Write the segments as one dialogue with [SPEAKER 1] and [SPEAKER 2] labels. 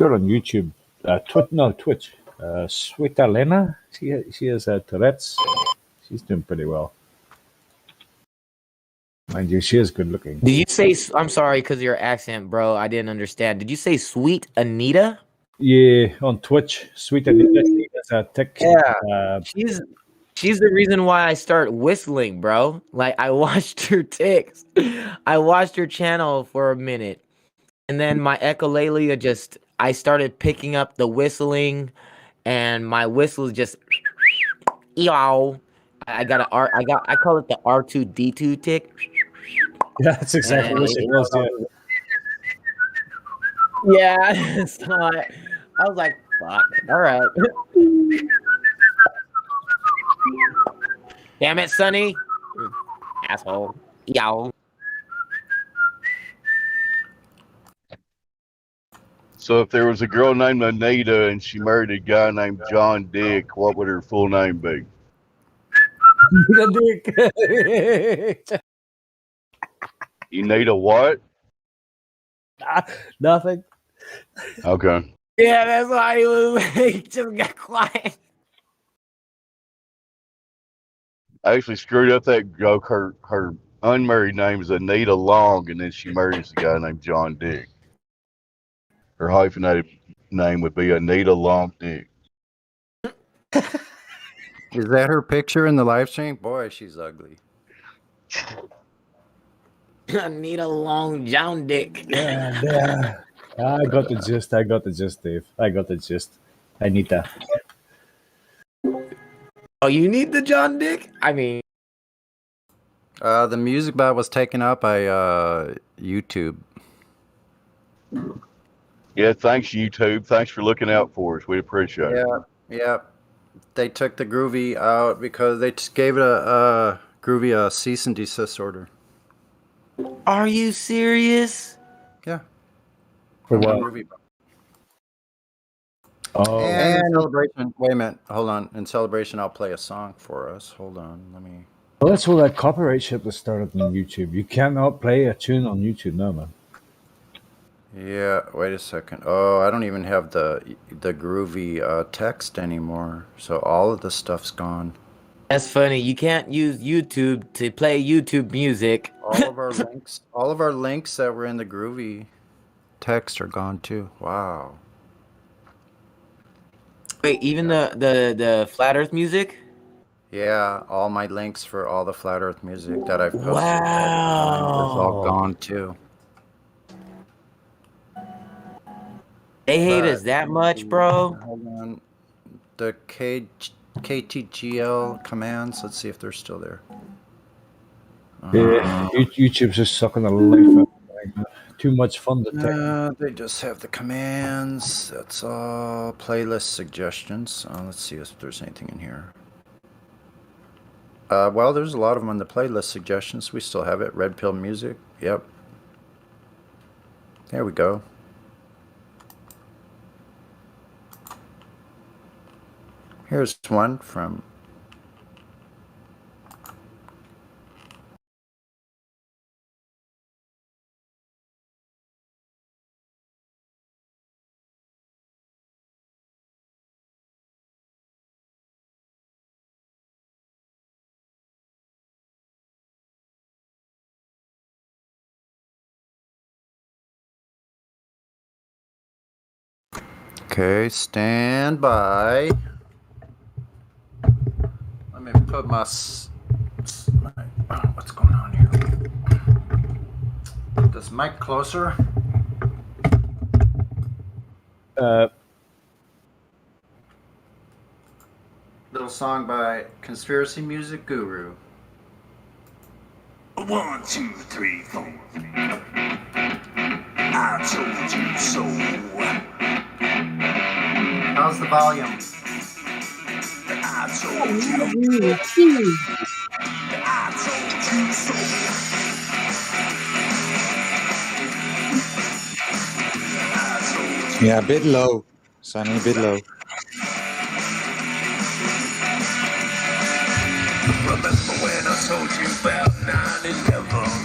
[SPEAKER 1] girl on YouTube, Twitch. Sweet Elena. She has Tourette's. She's doing pretty well. Mind you, she is good looking.
[SPEAKER 2] Did you say? I'm sorry because of your accent, bro. I didn't understand. Did you say Sweet Anita?
[SPEAKER 1] Yeah, on Twitch, Sweet Anita. She has a tech.
[SPEAKER 2] Yeah, she's the reason why I start whistling, bro. Like I watched her ticks. I watched her channel for a minute, and then my echolalia just. I started picking up the whistling, and my whistle just. Yow. I call it the R2D2 tick.
[SPEAKER 1] Yeah, that's exactly what she was. Yeah.
[SPEAKER 2] Yeah, so I was like, fuck. All right. Damn it, Sonny. Asshole. Yow.
[SPEAKER 3] So if there was a girl named Anita and she married a guy named John Dick, what would her full name be? You need a what?
[SPEAKER 1] Nothing.
[SPEAKER 3] Okay.
[SPEAKER 2] Yeah, that's why he just got quiet.
[SPEAKER 3] I actually screwed up that joke. Her unmarried name is Anita Long, and then she marries a guy named John Dick. Her hyphenated name would be Anita Long Dick.
[SPEAKER 4] Is that her picture in the live stream? Boy, she's ugly.
[SPEAKER 2] I need a long John Dick.
[SPEAKER 1] Yeah. I got the gist, Dave. I got the gist. I need that.
[SPEAKER 2] Oh, you need the John Dick? I mean,
[SPEAKER 4] The music bot was taken up by YouTube.
[SPEAKER 3] Yeah, thanks YouTube. Thanks for looking out for us. We appreciate it.
[SPEAKER 4] Yeah. They took the Groovy out because they just gave it a Groovy a cease and desist order.
[SPEAKER 2] are you serious?
[SPEAKER 4] Yeah.
[SPEAKER 1] For what?
[SPEAKER 4] Groovy.
[SPEAKER 1] Oh,
[SPEAKER 4] And in celebration, wait a minute, hold on. In celebration, I'll play a song for us. Hold on, let me.
[SPEAKER 1] well, that's all that copyright shit that started on YouTube. You cannot play a tune on YouTube now, man.
[SPEAKER 4] Yeah, wait a second. Oh, I don't even have the Groovy text anymore. So all of the stuff's gone.
[SPEAKER 2] That's funny. You can't use YouTube to play YouTube music.
[SPEAKER 4] All of our links that were in the Groovy text are gone too. Wow.
[SPEAKER 2] Wait, even the Flat Earth music?
[SPEAKER 4] Yeah, all my links for all the Flat Earth music that I've posted
[SPEAKER 2] Wow.
[SPEAKER 4] is all gone too.
[SPEAKER 2] They hate us that much, bro.
[SPEAKER 4] Hold on. The KTGL commands, let's see if they're still there.
[SPEAKER 1] Yeah, YouTube's just sucking the life out of me. Too much fun to take.
[SPEAKER 4] They just have the commands. That's all. Playlist suggestions. Let's see if there's anything in here. Well, there's a lot of them on the playlist suggestions. We still have it. Red Pill Music. Yep. There we go. Here's one from... Okay, stand by. Let me put my what's going on here? Put this mic closer. Little song by Conspiracy Music Guru.
[SPEAKER 5] 1, 2, 3, 4. I told you so.
[SPEAKER 4] How's the volume?
[SPEAKER 5] I told you. I told you so.
[SPEAKER 6] Yeah, a bit low. Sonny, a bit low.
[SPEAKER 5] Remember when I told you about 9/11?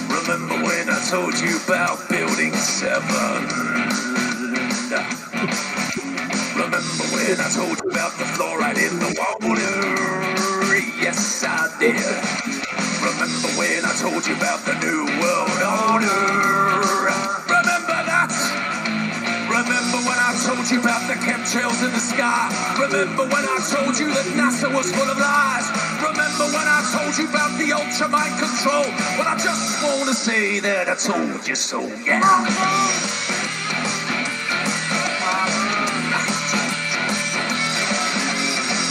[SPEAKER 5] Remember when I told you about building 7. Remember when I told you about the fluoride in the water? Yes, I did. Remember when I told you about the New World Order? Remember that? Remember when I told you about the chemtrails in the sky? Remember when I told you that NASA was full of lies? Remember when I told you about the ultra mind control? Well, I just want to say that I told you so, yeah.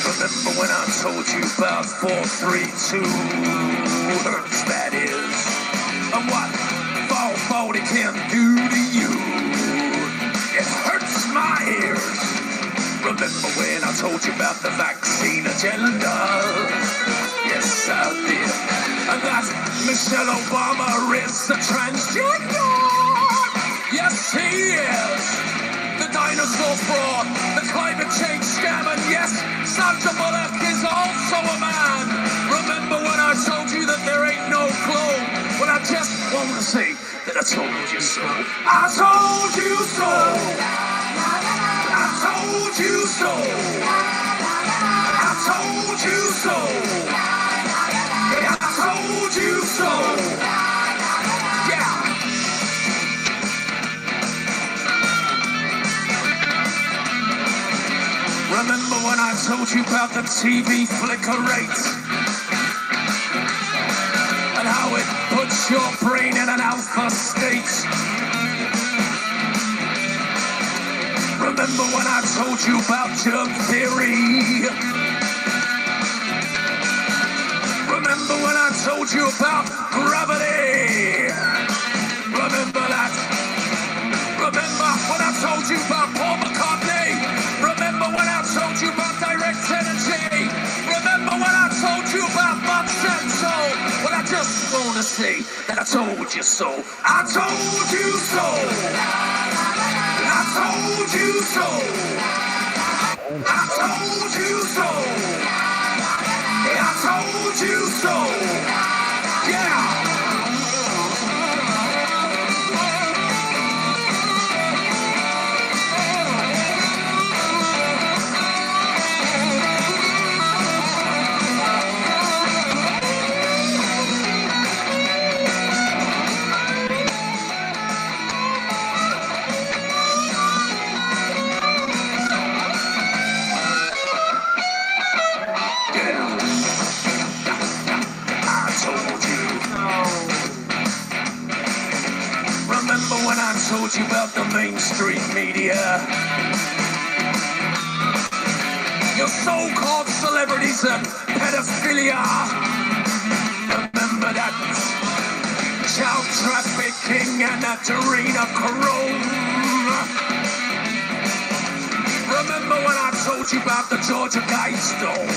[SPEAKER 5] Remember when I told you about 432 Hertz, that is, and what 440 can do to you? It hurts my ears. Remember when I told you about the vaccine agenda? Yes, I did. And that Michelle Obama is a transgender. Yes, he is. The dinosaur fraud, the climate change scam, and yes, Sandra Bullock is also a man. Remember when I told you that there ain't no clone? Well, I just want to say that I told you so. I told you so. I told you so. I told you so. I told you so. Yeah. Remember when I told you about the TV flicker rate? And how it puts your brain in an alpha state? Remember when I told you about germ theory? Remember when I told you about gravity? Remember that? Remember when I told you about Paul McCartney? Remember when I told you about direct energy? Remember when I told you about Monsanto? Well, I just want to say that I told you so. I told you so. I told you so. I told you so. I told you so. Yeah. Remember when I told you about the mainstream media? Your so-called celebrities and pedophilia. Remember that child trafficking and that adrenochrome. Remember when I told you about the Georgia Guidestone?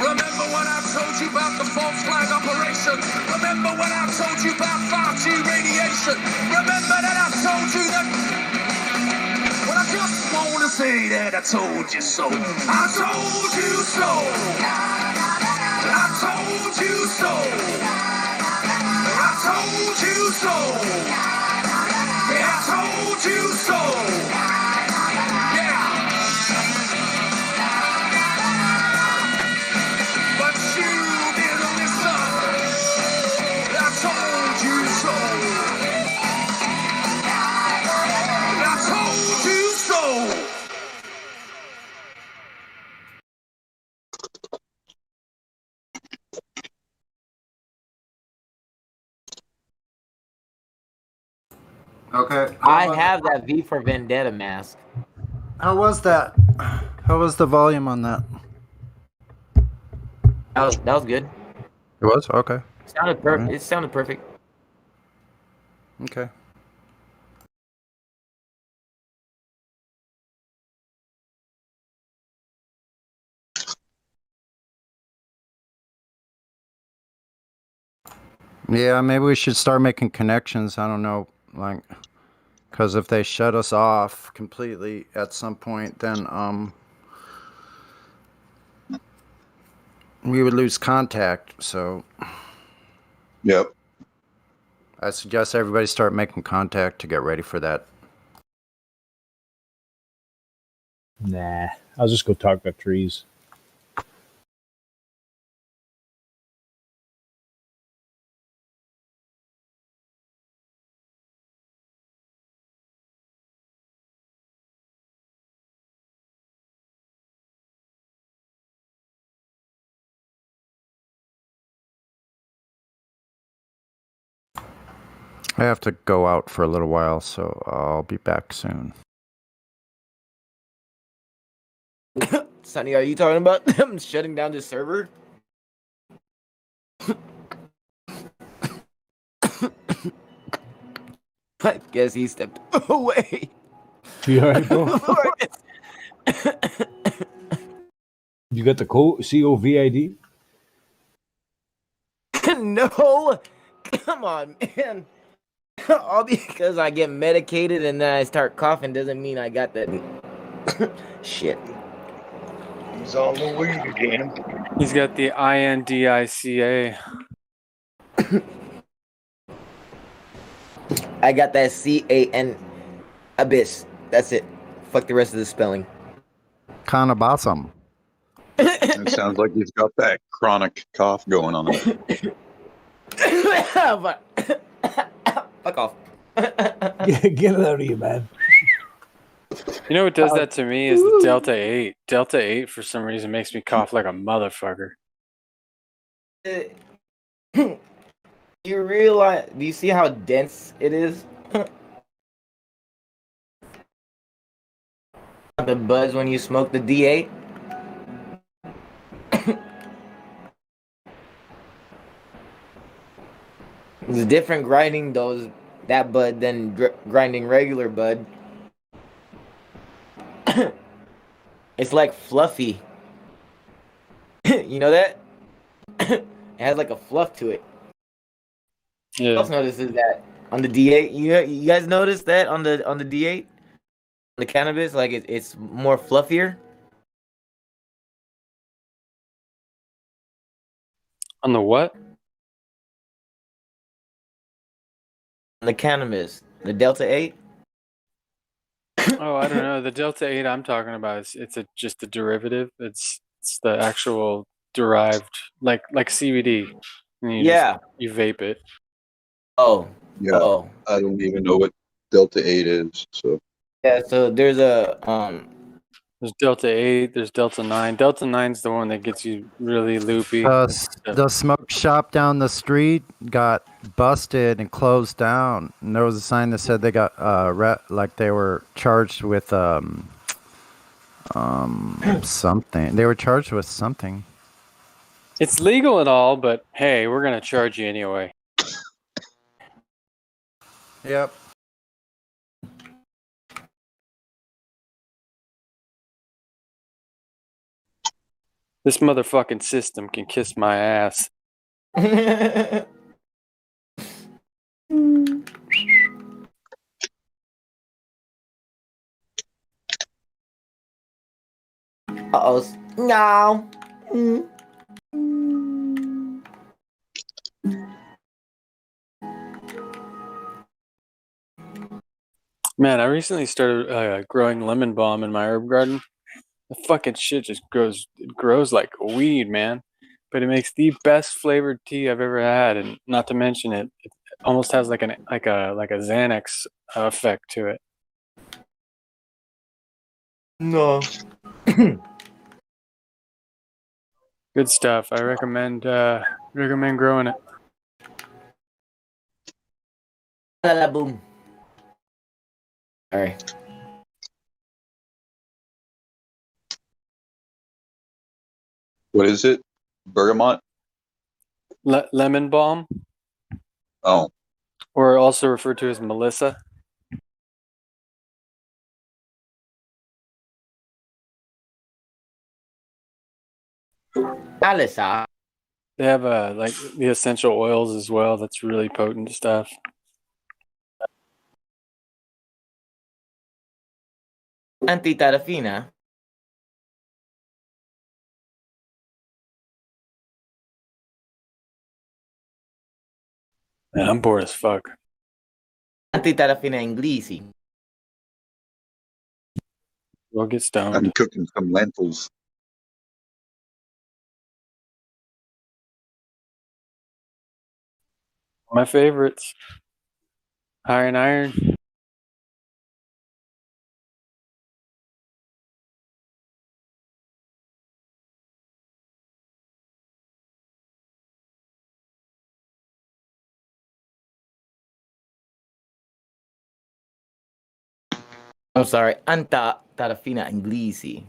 [SPEAKER 5] Remember when I told you about the false flag operation? Remember when I told you about 5G radiation? Remember that I told you that? Well, I just want to say that I told you so. I told you so. I told you so. I told you so. Yeah, I told you so. Yeah. But you didn't listen. I told you so. I told you so.
[SPEAKER 4] Okay.
[SPEAKER 2] I have that V for Vendetta mask.
[SPEAKER 4] How was that? How was the volume on that?
[SPEAKER 2] That was good.
[SPEAKER 4] It was? Okay.
[SPEAKER 2] Sounded perfect. It sounded perfect.
[SPEAKER 4] Okay. Yeah, maybe we should start making connections. I don't know, like, because if they shut us off completely at some point, then we would lose contact. So
[SPEAKER 7] Yep.
[SPEAKER 4] I suggest everybody start making contact to get ready for that.
[SPEAKER 1] Nah, I'll just go talk to trees.
[SPEAKER 4] I have to go out for a little while, so I'll be back soon.
[SPEAKER 2] Sonny, are you talking about them shutting down the server? I guess he stepped away.
[SPEAKER 1] You alright, bro? You got the COVID?
[SPEAKER 2] No, come on, man. All because I get medicated and then I start coughing doesn't mean I got that shit.
[SPEAKER 5] He's on the weed again.
[SPEAKER 7] He's got the INDICA.
[SPEAKER 2] I got that CAN abyss. That's it. Fuck the rest of the spelling.
[SPEAKER 4] Kanabasam.
[SPEAKER 6] It sounds like he's got that chronic cough going on.
[SPEAKER 2] Fuck off.
[SPEAKER 1] Get it out of you, man.
[SPEAKER 7] You know what does that to me is the Delta 8. Delta 8 for some reason makes me cough like a motherfucker.
[SPEAKER 2] You realize? Do you see how dense it is? The buzz when you smoke the D8. It's different grinding that bud than grinding regular bud. It's like fluffy. You know that? It has like a fluff to it.
[SPEAKER 7] Yeah.
[SPEAKER 2] Who else notices that on the D8? You guys notice that on the D8? The cannabis, like it's more fluffier.
[SPEAKER 7] On the what?
[SPEAKER 2] The cannabis, the Delta 8.
[SPEAKER 7] Oh, I don't know. The Delta 8 I'm talking about is just a derivative. It's the actual derived like CBD. And you vape it.
[SPEAKER 2] Oh.
[SPEAKER 6] Yeah.
[SPEAKER 2] Oh.
[SPEAKER 6] I don't even know what Delta 8 is. So
[SPEAKER 2] Yeah. So there's a
[SPEAKER 7] There's Delta 8, there's Delta 9. Delta 9's the one that gets you really loopy.
[SPEAKER 4] The smoke shop down the street got busted and closed down. And there was a sign that said they got like they were charged with something. They were charged with something.
[SPEAKER 7] It's legal and all, but hey, we're gonna charge you anyway.
[SPEAKER 4] Yep.
[SPEAKER 7] This motherfucking system can kiss my ass.
[SPEAKER 2] Uh-oh. No.
[SPEAKER 7] Man, I recently started growing lemon balm in my herb garden. The fucking shit just grows like a weed, man. But it makes the best flavored tea I've ever had, and not to mention it almost has like a Xanax effect to it.
[SPEAKER 2] No.
[SPEAKER 7] Good stuff. I recommend growing it.
[SPEAKER 2] La la boom. All right.
[SPEAKER 6] what is it? Bergamot?
[SPEAKER 7] Lemon balm,
[SPEAKER 6] Oh,
[SPEAKER 7] or also referred to as Melissa.
[SPEAKER 2] Alisa.
[SPEAKER 7] They have like the essential oils as well. That's really potent stuff.
[SPEAKER 2] Antitarafina.
[SPEAKER 7] Man, I'm bored as fuck.
[SPEAKER 2] Antitarafina inglesi.
[SPEAKER 7] We'll get stoned.
[SPEAKER 6] I'm cooking some lentils.
[SPEAKER 7] My favorites. Iron.
[SPEAKER 2] I'm sorry, antitarafina inglesi.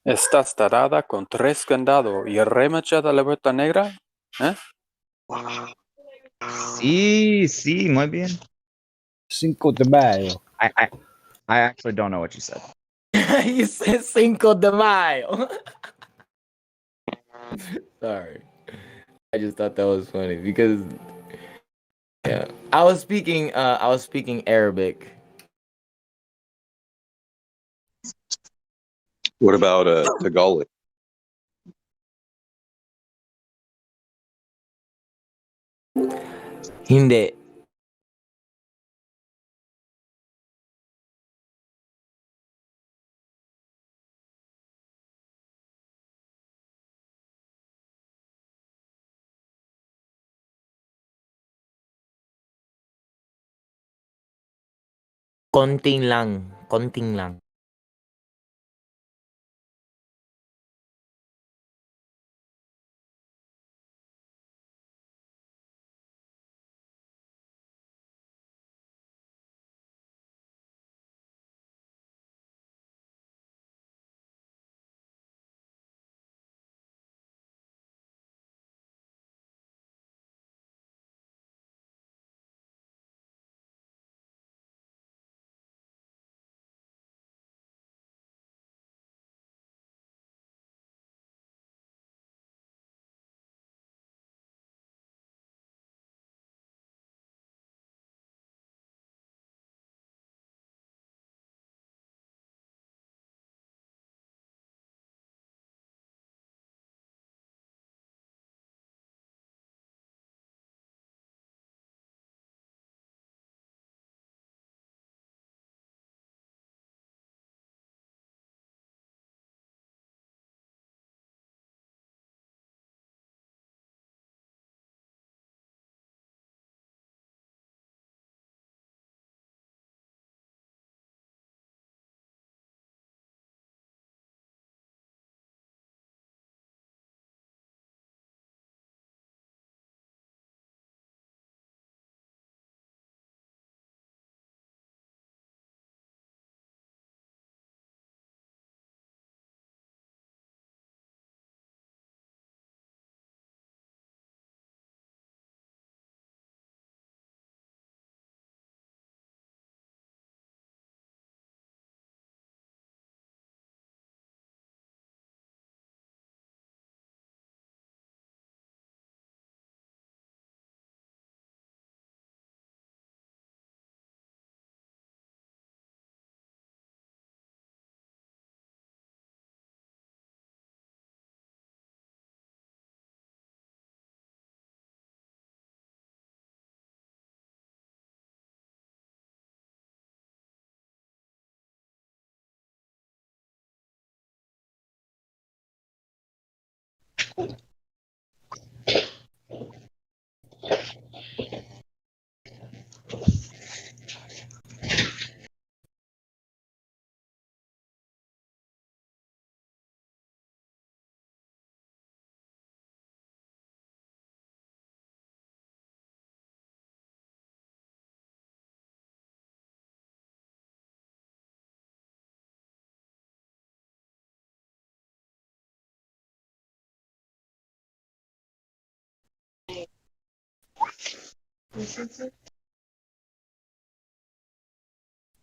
[SPEAKER 7] Estás tarada con 3 candados y remachada la puerta negra. ¿Eh?
[SPEAKER 8] Sí, muy bien.
[SPEAKER 1] Cinco de Mayo.
[SPEAKER 8] I actually don't know what you said.
[SPEAKER 2] You said Cinco de Mayo. Sorry. I just thought that was funny because yeah. I was speaking Arabic.
[SPEAKER 6] What about Tagalog?
[SPEAKER 2] Hindi. Konting lang.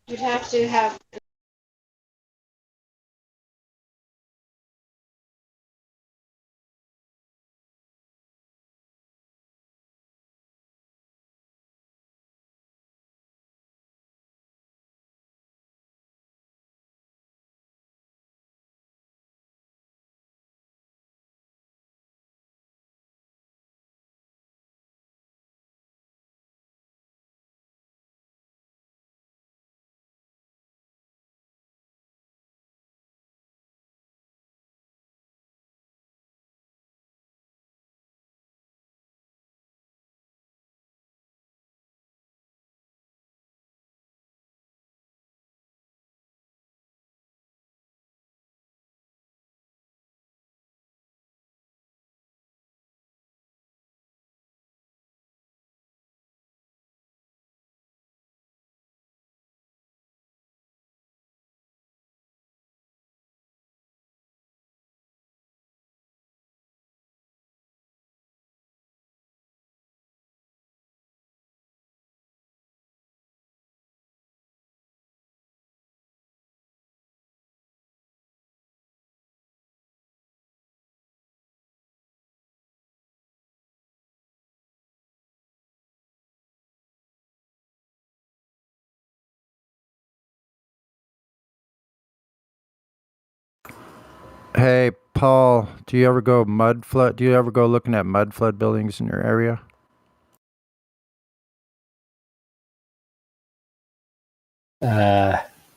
[SPEAKER 9] You'd have to have
[SPEAKER 4] Hey, Paul, do you ever go looking at mud flood buildings in your area?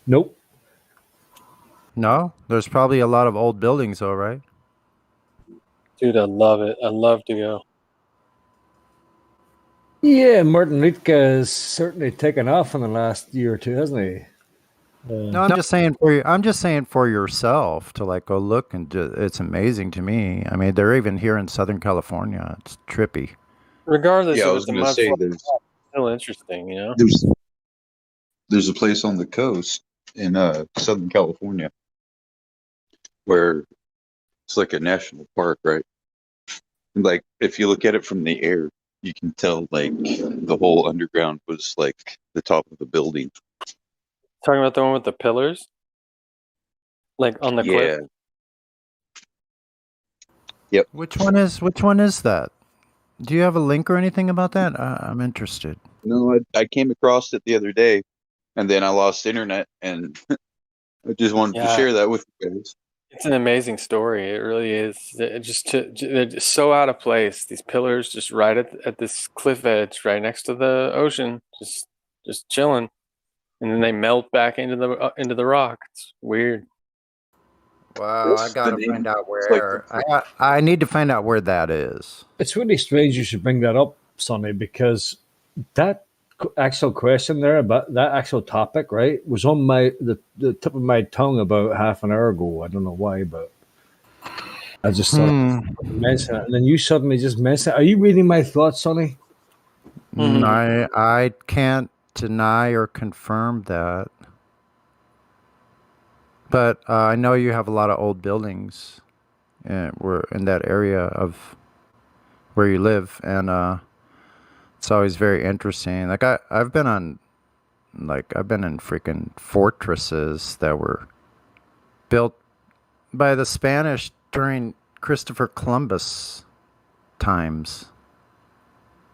[SPEAKER 1] Nope.
[SPEAKER 4] No? There's probably a lot of old buildings though, right?
[SPEAKER 7] Dude, I love it. I love to go.
[SPEAKER 1] Yeah, Martin Litka has certainly taken off in the last year or two, hasn't he?
[SPEAKER 4] No, I'm just saying for you. I'm just saying for yourself to like go look and it's amazing to me. I mean, they're even here in Southern California. It's trippy.
[SPEAKER 7] Regardless
[SPEAKER 6] Yeah, I
[SPEAKER 7] of
[SPEAKER 6] was
[SPEAKER 7] it's a
[SPEAKER 6] going to
[SPEAKER 7] mud
[SPEAKER 6] say
[SPEAKER 7] flood, it's still interesting, you know?
[SPEAKER 6] there's a place on the coast in Southern California where it's like a national park, right? Like if you look at it from the air, you can tell like the whole underground was like the top of the building.
[SPEAKER 7] Talking about the one with the pillars? Like on the cliff?
[SPEAKER 6] Yeah. Yep.
[SPEAKER 4] Which one is that? Do you have a link or anything about that? I'm interested.
[SPEAKER 6] No, I came across it the other day, and then I lost internet, and I just wanted to
[SPEAKER 7] Yeah.
[SPEAKER 6] share that with you guys.
[SPEAKER 7] It's an amazing story. It really is. They're just so out of place. These pillars just right at this cliff edge, right next to the ocean, just chilling, and then they melt back into the rock. It's weird.
[SPEAKER 4] Wow, I
[SPEAKER 6] What's the
[SPEAKER 4] gotta
[SPEAKER 6] name?
[SPEAKER 4] find out
[SPEAKER 6] It's like
[SPEAKER 4] where. I need to find out where that is.
[SPEAKER 1] It's really strange you should bring that up, Sonny, because that actual question there about that actual topic, right, was on the tip of my tongue about half an hour ago. I don't know why, but I just thought mention it, and then you suddenly just mentioned it. Are you reading my thoughts, Sonny?
[SPEAKER 4] I can't deny or confirm that, but I know you have a lot of old buildings, were in that area of where you live, and it's always very interesting. Like I've been in freaking fortresses that were built by the Spanish during Christopher Columbus times.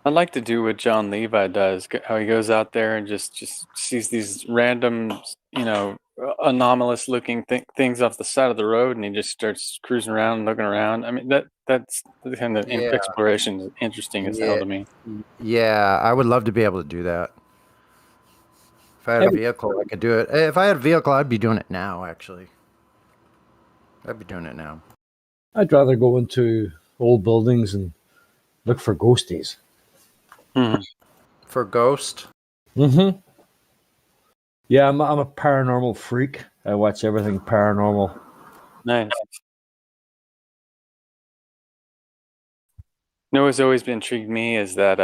[SPEAKER 7] I'd like to do what John Levi does, how he goes out there and just sees these random, anomalous looking things off the side of the road, and he just starts cruising around and looking around. I mean, that's the kind of
[SPEAKER 4] Yeah.
[SPEAKER 7] exploration is interesting as hell to me.
[SPEAKER 4] Yeah, I would love to be able to do that. If I had a vehicle, I could do it. If I had a vehicle, I'd be doing it now, actually. I'd be doing it now.
[SPEAKER 1] I'd rather go into old buildings and look for ghosties.
[SPEAKER 4] For Ghost?
[SPEAKER 1] Mm-hmm. Yeah, I'm a paranormal freak. I watch everything paranormal.
[SPEAKER 7] Nice. You know what's always been intrigued me is that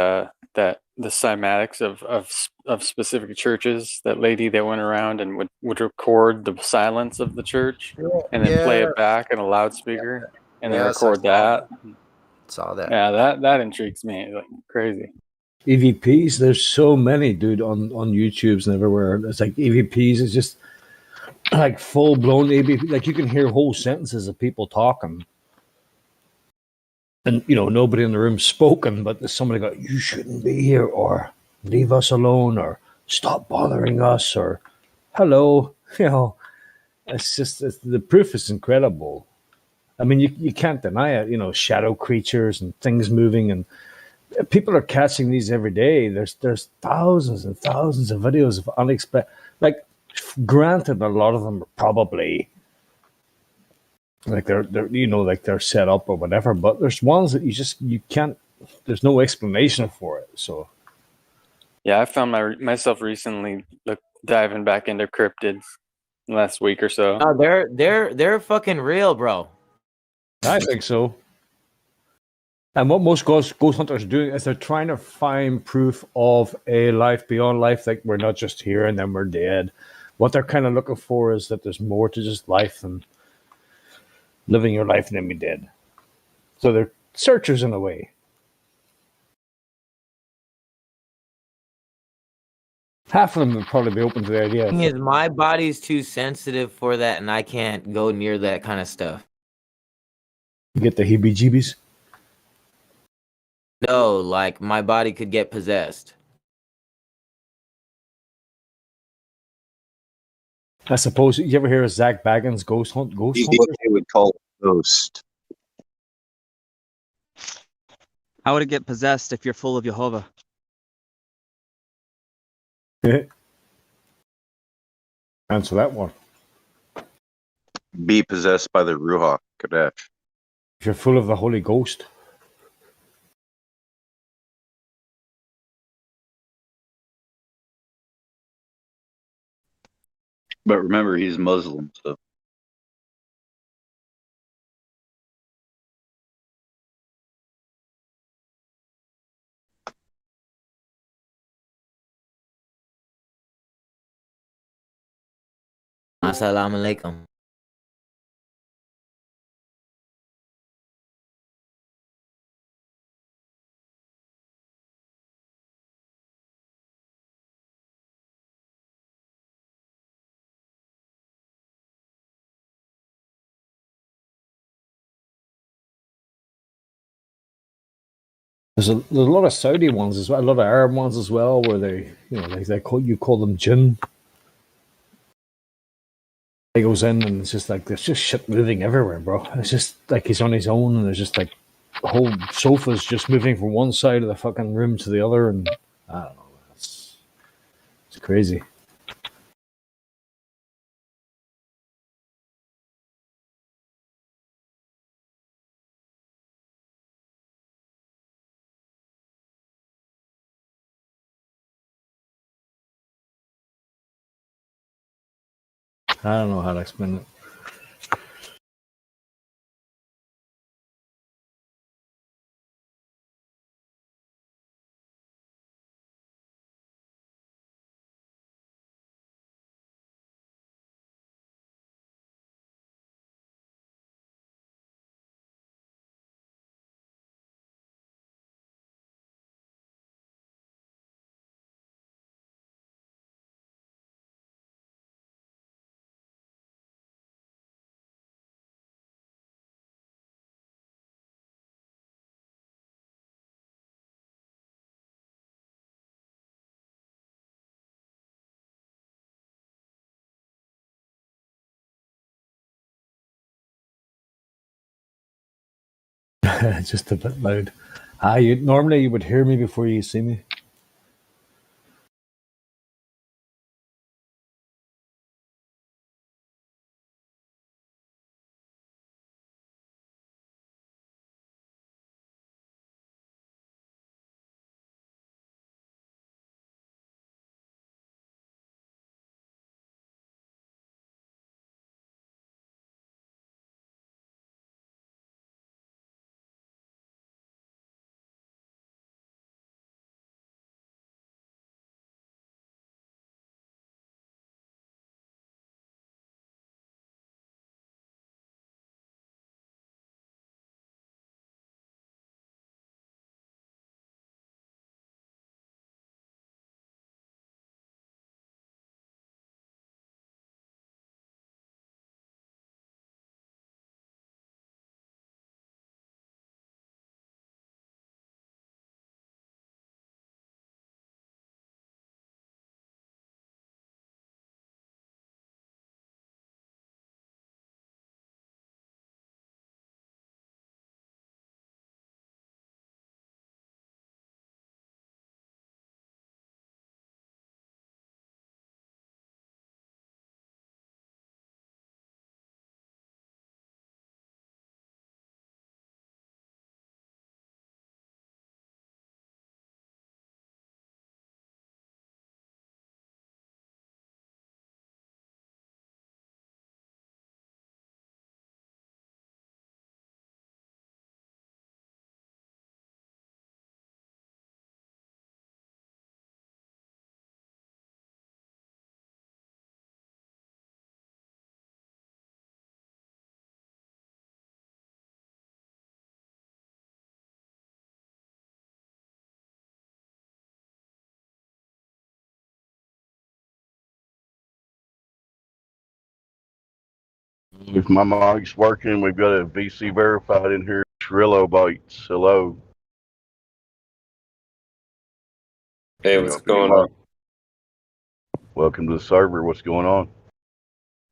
[SPEAKER 7] that the cymatics of specific churches. That lady that went around and would record the silence of the church and then play it back in a loudspeaker and then record that.
[SPEAKER 4] Saw that.
[SPEAKER 7] Yeah, that intrigues me like crazy.
[SPEAKER 1] EVPs, there's so many, dude, on YouTube's and everywhere. It's like EVPs is just like full blown EVP. Like you can hear whole sentences of people talking. And nobody in the room spoken, but there's somebody go, "You shouldn't be here," or "Leave us alone," or "Stop bothering us," or "Hello." The proof is incredible. I mean, you can't deny it. Shadow creatures and things moving, and people are catching these every day. There's thousands and thousands of videos of unexpected. Like, granted, a lot of them are probably like they're set up or whatever, but there's ones that you can't. There's no explanation for it. So
[SPEAKER 7] yeah, I found myself recently diving back into cryptids last week or so.
[SPEAKER 2] Oh, they're fucking real, bro.
[SPEAKER 1] I think so. And what most ghost hunters are doing is they're trying to find proof of a life beyond life, like we're not just here and then we're dead. What they're kind of looking for is that there's more to just life than living your life and then be dead. So they're searchers in a way. Half of them would probably be open to the idea.
[SPEAKER 2] Thing is, my body's too sensitive for that, and I can't go near that kind of stuff.
[SPEAKER 1] You get the heebie-jeebies?
[SPEAKER 2] No, like my body could get possessed.
[SPEAKER 1] I suppose you ever hear of Zach Baggins' ghost
[SPEAKER 6] He's
[SPEAKER 1] hunter?
[SPEAKER 6] what they would call Ghost.
[SPEAKER 8] How would it get possessed if you're full of Jehovah?
[SPEAKER 1] Answer that one.
[SPEAKER 6] Be possessed by the Ruach Kodesh.
[SPEAKER 1] If you're full of the Holy Ghost.
[SPEAKER 6] But remember, he's Muslim, so.
[SPEAKER 2] Assalamu alaikum.
[SPEAKER 1] There's a lot of Saudi ones as well, a lot of Arab ones as well, where they, you know, they call them jinn. He goes in and it's just like there's just shit moving everywhere, bro. It's just like he's on his own, and there's just like the whole sofa's just moving from one side of the fucking room to the other, and I don't know. It's crazy. I don't know how to explain it. Just a bit loud. Normally you would hear me before you see me.
[SPEAKER 3] If my mic's working, we've got a VC verified in here. Trillo Bites. Hello.
[SPEAKER 9] Hey, what's going on?
[SPEAKER 3] Welcome to the server. What's going on?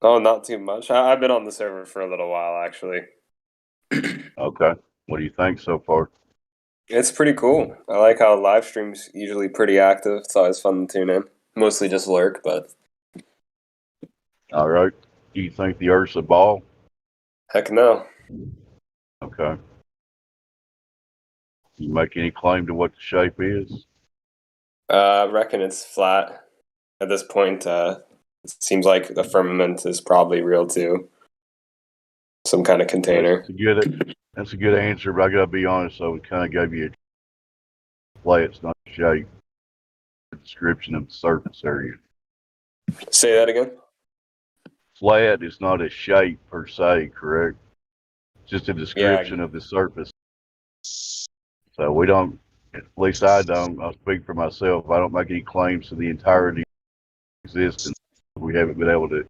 [SPEAKER 9] Oh, not too much. I've been on the server for a little while, actually.
[SPEAKER 3] Okay. What do you think so far?
[SPEAKER 9] It's pretty cool. I like how live stream's usually pretty active. It's always fun to tune in. Mostly just lurk, but
[SPEAKER 3] All right. Do you think the Earth's a ball?
[SPEAKER 9] heck no.
[SPEAKER 3] Okay. You make any claim to what the shape is?
[SPEAKER 9] I reckon it's flat. At this point, it seems like the firmament is probably real too. Some kind of container.
[SPEAKER 3] That's a good answer, but I gotta be honest, though, it kind of gave you a play. It's not a shape. A description of the surface area.
[SPEAKER 9] Say that again?
[SPEAKER 3] Flat is not a shape per se, correct? Just a description of the surface. So we don't, at least I don't, I'll speak for myself, I don't make any claims to the entirety of existence. We haven't been able to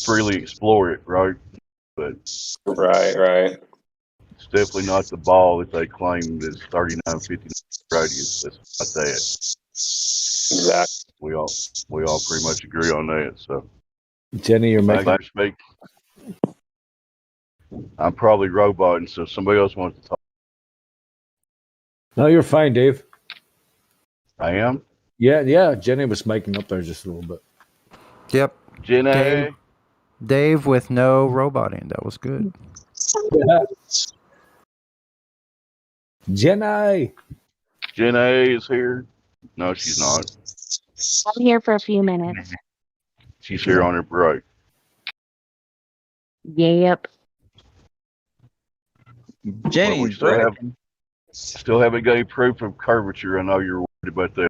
[SPEAKER 3] freely explore it, right? But
[SPEAKER 9] Right.
[SPEAKER 3] it's definitely not the ball that they claim is 3959 radius. That's not that.
[SPEAKER 9] Exactly.
[SPEAKER 3] We all pretty much agree on that. So
[SPEAKER 1] Jenny, you're
[SPEAKER 3] thanks
[SPEAKER 1] making.
[SPEAKER 3] for speaking. I'm probably roboting, so if somebody else wants to talk.
[SPEAKER 1] No, you're fine, Dave.
[SPEAKER 3] I am.
[SPEAKER 1] Yeah. Jenny was making up there just a little bit.
[SPEAKER 4] Yep.
[SPEAKER 3] Jenny.
[SPEAKER 4] Dave with no roboting. That was good.
[SPEAKER 1] Jenny.
[SPEAKER 3] Jenny is here. No, she's not.
[SPEAKER 10] I'm here for a few minutes.
[SPEAKER 3] She's here on her break.
[SPEAKER 10] Yep.
[SPEAKER 3] Jenny, well, still haven't got any proof of curvature. I know you're worried about that.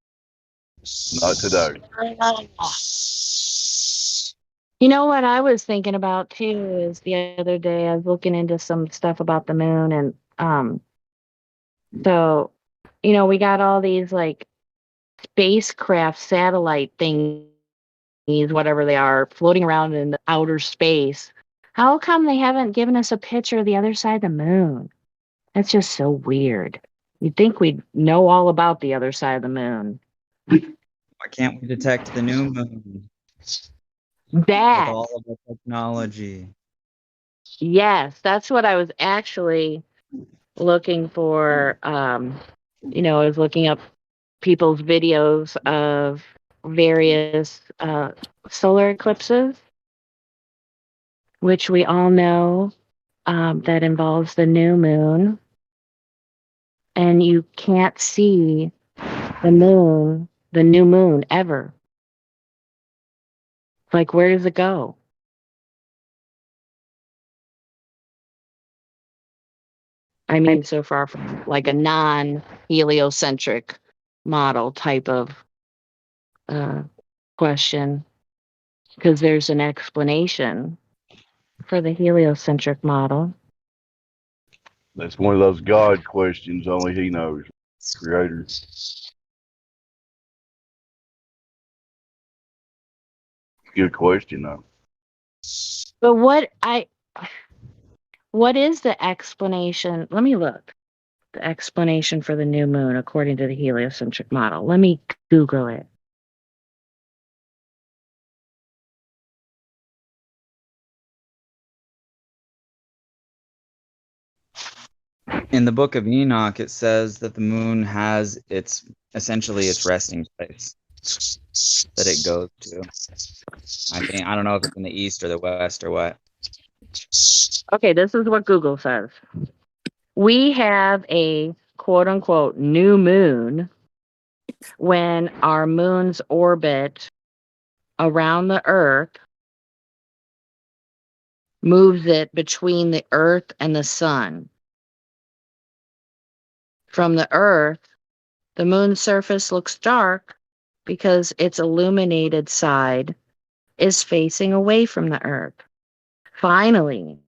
[SPEAKER 3] Not today.
[SPEAKER 10] You know what I was thinking about too is the other day I was looking into some stuff about the moon, and so we got all these like spacecraft satellite thingies, whatever they are, floating around in the outer space. How come they haven't given us a picture of the other side of the moon? That's just so weird. You'd think we'd know all about the other side of the moon.
[SPEAKER 11] Why can't we detect the new moon?
[SPEAKER 10] That.
[SPEAKER 11] With all of the technology.
[SPEAKER 10] Yes, that's what I was actually looking for. I was looking up people's videos of various solar eclipses, which we all know that involves the new moon. And you can't see the new moon ever. Like, where does it go? I mean, so far from like a non-heliocentric model type of question, because there's an explanation for the heliocentric model.
[SPEAKER 3] That's one of those God questions only He knows. Creator. Good question, though.
[SPEAKER 10] But what is the explanation? Let me look. The explanation for the new moon according to the heliocentric model. Let me Google it.
[SPEAKER 11] In the book of Enoch, it says that the moon has essentially its resting place that it goes to. I don't know if it's in the east or the west or what.
[SPEAKER 10] Okay, this is what Google says. We have a quote unquote new moon when our moon's orbit around the Earth moves it between the Earth and the sun. From the Earth, the moon's surface looks dark because its illuminated side is facing away from the Earth. Finally,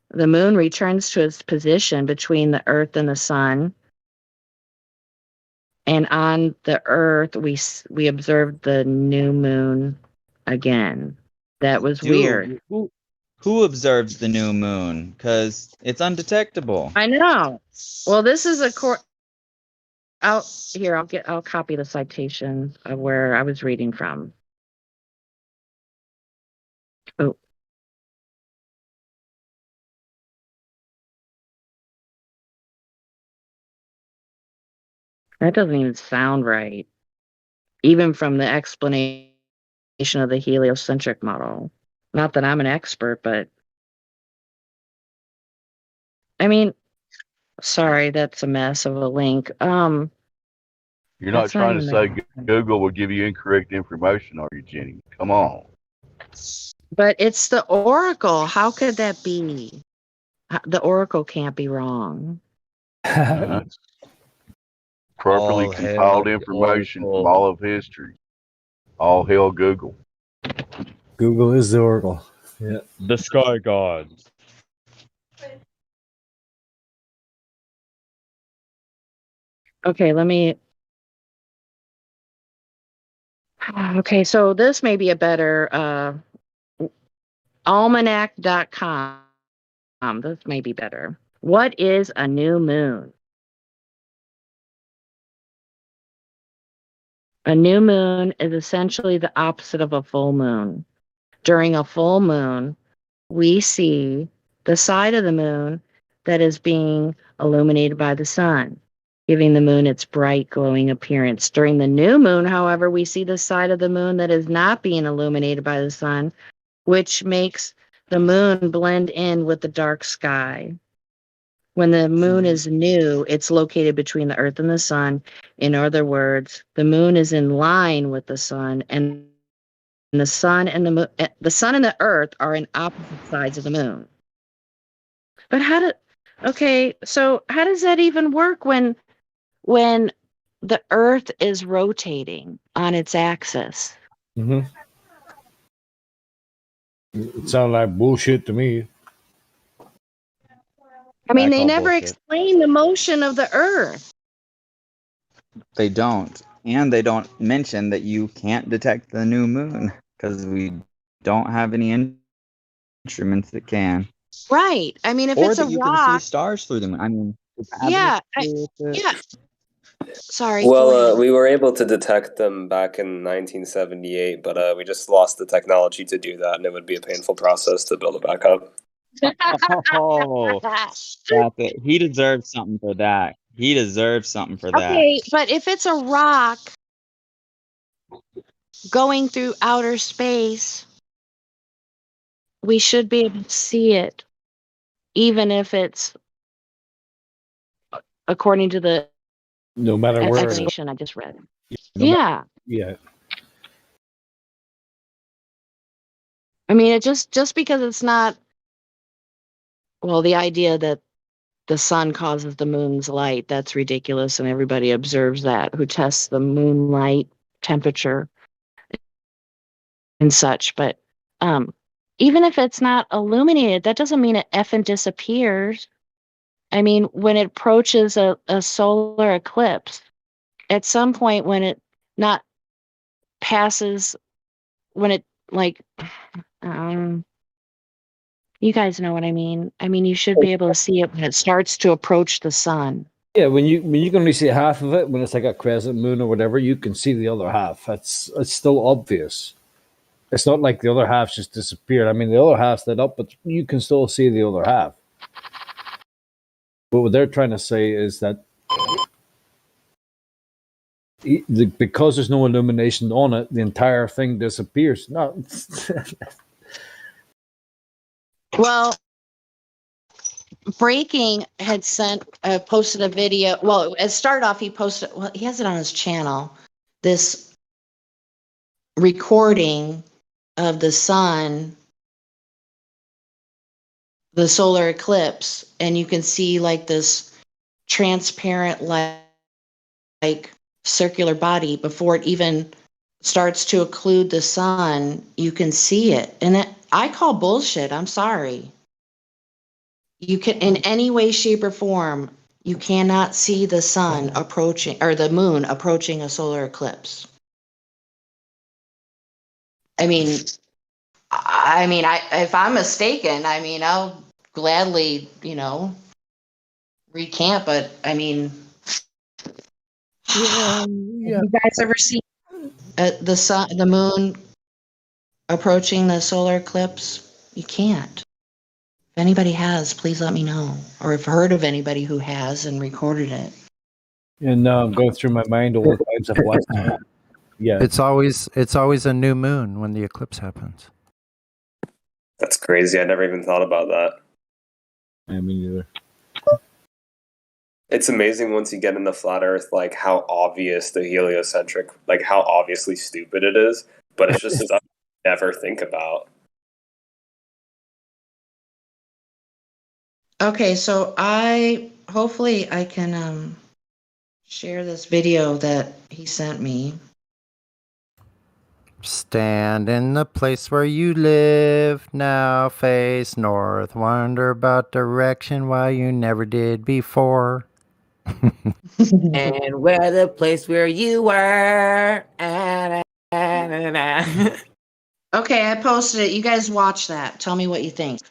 [SPEAKER 10] the moon returns to its position between the Earth and the sun. And on the Earth, we observed the new moon again. That was weird.
[SPEAKER 11] Who observes the new moon? Because it's undetectable.
[SPEAKER 10] I know. Well, this is I'll copy the citation of where I was reading from. Oh. That doesn't even sound right, even from the explanation of the heliocentric model. Not that I'm an expert, but I mean, sorry, that's a mess of a link.
[SPEAKER 3] You're not
[SPEAKER 10] That's not
[SPEAKER 3] trying to
[SPEAKER 10] even
[SPEAKER 3] say
[SPEAKER 10] the.
[SPEAKER 3] Google will give you incorrect information, are you, Jenny? Come on.
[SPEAKER 10] But it's the oracle. How could that be? The oracle can't be wrong.
[SPEAKER 3] It's properly
[SPEAKER 11] All
[SPEAKER 3] compiled
[SPEAKER 11] hail the
[SPEAKER 3] information from
[SPEAKER 11] Oracle.
[SPEAKER 3] all of history. All hail Google.
[SPEAKER 1] Google is the oracle. Yeah.
[SPEAKER 11] The Sky Gods.
[SPEAKER 10] Okay, let me. Okay, so this may be a better almanac.com. This may be better. What is a new moon? A new moon is essentially the opposite of a full moon. During a full moon, we see the side of the moon that is being illuminated by the sun, giving the moon its bright, glowing appearance. During the new moon, however, we see the side of the moon that is not being illuminated by the sun, which makes the moon blend in with the dark sky. When the moon is new, it's located between the earth and the sun. In other words, the moon is in line with the sun, and the sun and the sun and the earth are in opposite sides of the moon. But so how does that even work when the earth is rotating on its axis?
[SPEAKER 1] Mm-hmm. It sounds like bullshit to me.
[SPEAKER 10] I mean,
[SPEAKER 11] I
[SPEAKER 10] they
[SPEAKER 11] call
[SPEAKER 10] never
[SPEAKER 11] bullshit.
[SPEAKER 10] explain the motion of the earth.
[SPEAKER 11] They don't. And they don't mention that you can't detect the new moon because we don't have any instruments that can.
[SPEAKER 10] Right. I mean, if
[SPEAKER 11] Or
[SPEAKER 10] it's a
[SPEAKER 11] that you can see
[SPEAKER 10] rock,
[SPEAKER 11] stars through the moon. I mean, does that have
[SPEAKER 10] yeah,
[SPEAKER 11] anything to do with it?
[SPEAKER 10] yeah. Sorry, go
[SPEAKER 9] Well,
[SPEAKER 10] ahead.
[SPEAKER 9] we were able to detect them back in 1978, but we just lost the technology to do that, and it would be a painful process to build it back up.
[SPEAKER 11] Oh, that's it. He deserves something for that. He deserves something for that.
[SPEAKER 10] Okay, but if it's a rock going through outer space, we should be able to see it, even if it's according to the
[SPEAKER 1] No matter where it is.
[SPEAKER 10] explanation I just read.
[SPEAKER 1] No ma-
[SPEAKER 10] Yeah.
[SPEAKER 1] Yeah.
[SPEAKER 10] I mean, it just because it's not, well, the idea that the sun causes the moon's light, that's ridiculous, and everybody observes that who tests the moonlight temperature and such. But even if it's not illuminated, that doesn't mean it effing disappears. I mean, when it approaches a solar eclipse, at some point when it not passes, when it like, you guys know what I mean. I mean, you should be able to see it when it starts to approach the sun.
[SPEAKER 1] Yeah, when you can only see half of it, when it's like a crescent moon or whatever, you can see the other half. It's still obvious. It's not like the other half just disappeared. I mean, the other half's lit up, but you can still see the other half. But what they're trying to say is that because there's no illumination on it, the entire thing disappears. No.
[SPEAKER 10] Well, Breaking had posted a video. Well, it started off, he posted, well, he has it on his channel, this recording of the sun, the solar eclipse, and you can see like this transparent, like circular body before it even starts to occlude the sun. You can see it, and I call bullshit. I'm sorry. You can, in any way, shape, or form, you cannot see the sun approaching or the moon approaching a solar eclipse. I mean, if I'm mistaken, I mean, I'll gladly, recant. But I mean,
[SPEAKER 1] Yeah.
[SPEAKER 10] have you guys ever seen the moon approaching the solar eclipse? You can't. If anybody has, please let me know, or if heard of anybody who has and recorded it.
[SPEAKER 1] And now I'm going through my mind all the times I've watched it. Yeah.
[SPEAKER 4] It's always a new moon when the eclipse happens.
[SPEAKER 9] That's crazy. I never even thought about that.
[SPEAKER 1] I mean, neither.
[SPEAKER 9] It's amazing once you get into flat Earth, like how obvious the heliocentric, like how obviously stupid it is. But it's just stuff you never think about.
[SPEAKER 10] Okay, so hopefully I can share this video that he sent me.
[SPEAKER 4] Stand in the place where you live, now face north, wonder about direction why you never did before.
[SPEAKER 2] And where the place where you were.
[SPEAKER 10] Okay, I posted it. You guys watch that. Tell me what you think.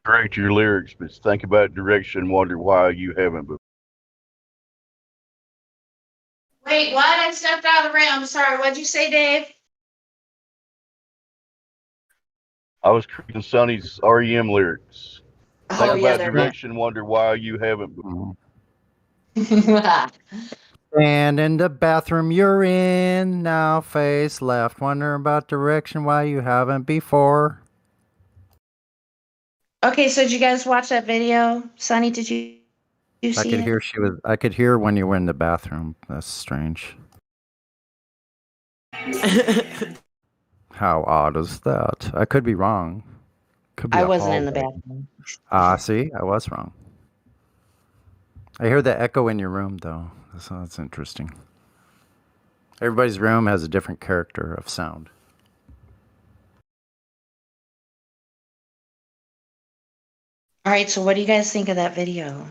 [SPEAKER 3] Correct your lyrics, but think about direction, wonder why you haven't. But
[SPEAKER 10] Wait, what? I stepped out of the room. I'm sorry. What'd you say, Dave?
[SPEAKER 3] I was creating Sonny's REM lyrics. Think
[SPEAKER 10] Oh, yeah,
[SPEAKER 3] about
[SPEAKER 10] they're
[SPEAKER 3] direction, wonder why you haven't.
[SPEAKER 4] Stand in the bathroom you're in, now face left, wonder about direction why you haven't before.
[SPEAKER 10] Okay, so did you guys watch that video? Sonny, did you
[SPEAKER 4] I
[SPEAKER 10] see
[SPEAKER 4] could
[SPEAKER 10] it?
[SPEAKER 4] hear I could hear when you were in the bathroom. That's strange. How odd is that? I could be wrong. Could be
[SPEAKER 10] I
[SPEAKER 4] a
[SPEAKER 10] wasn't in the
[SPEAKER 4] hallway.
[SPEAKER 10] bathroom.
[SPEAKER 4] See, I was wrong. I hear the echo in your room, though. So that's interesting. Everybody's room has a different character of sound.
[SPEAKER 10] All right, so what do you guys think of that video?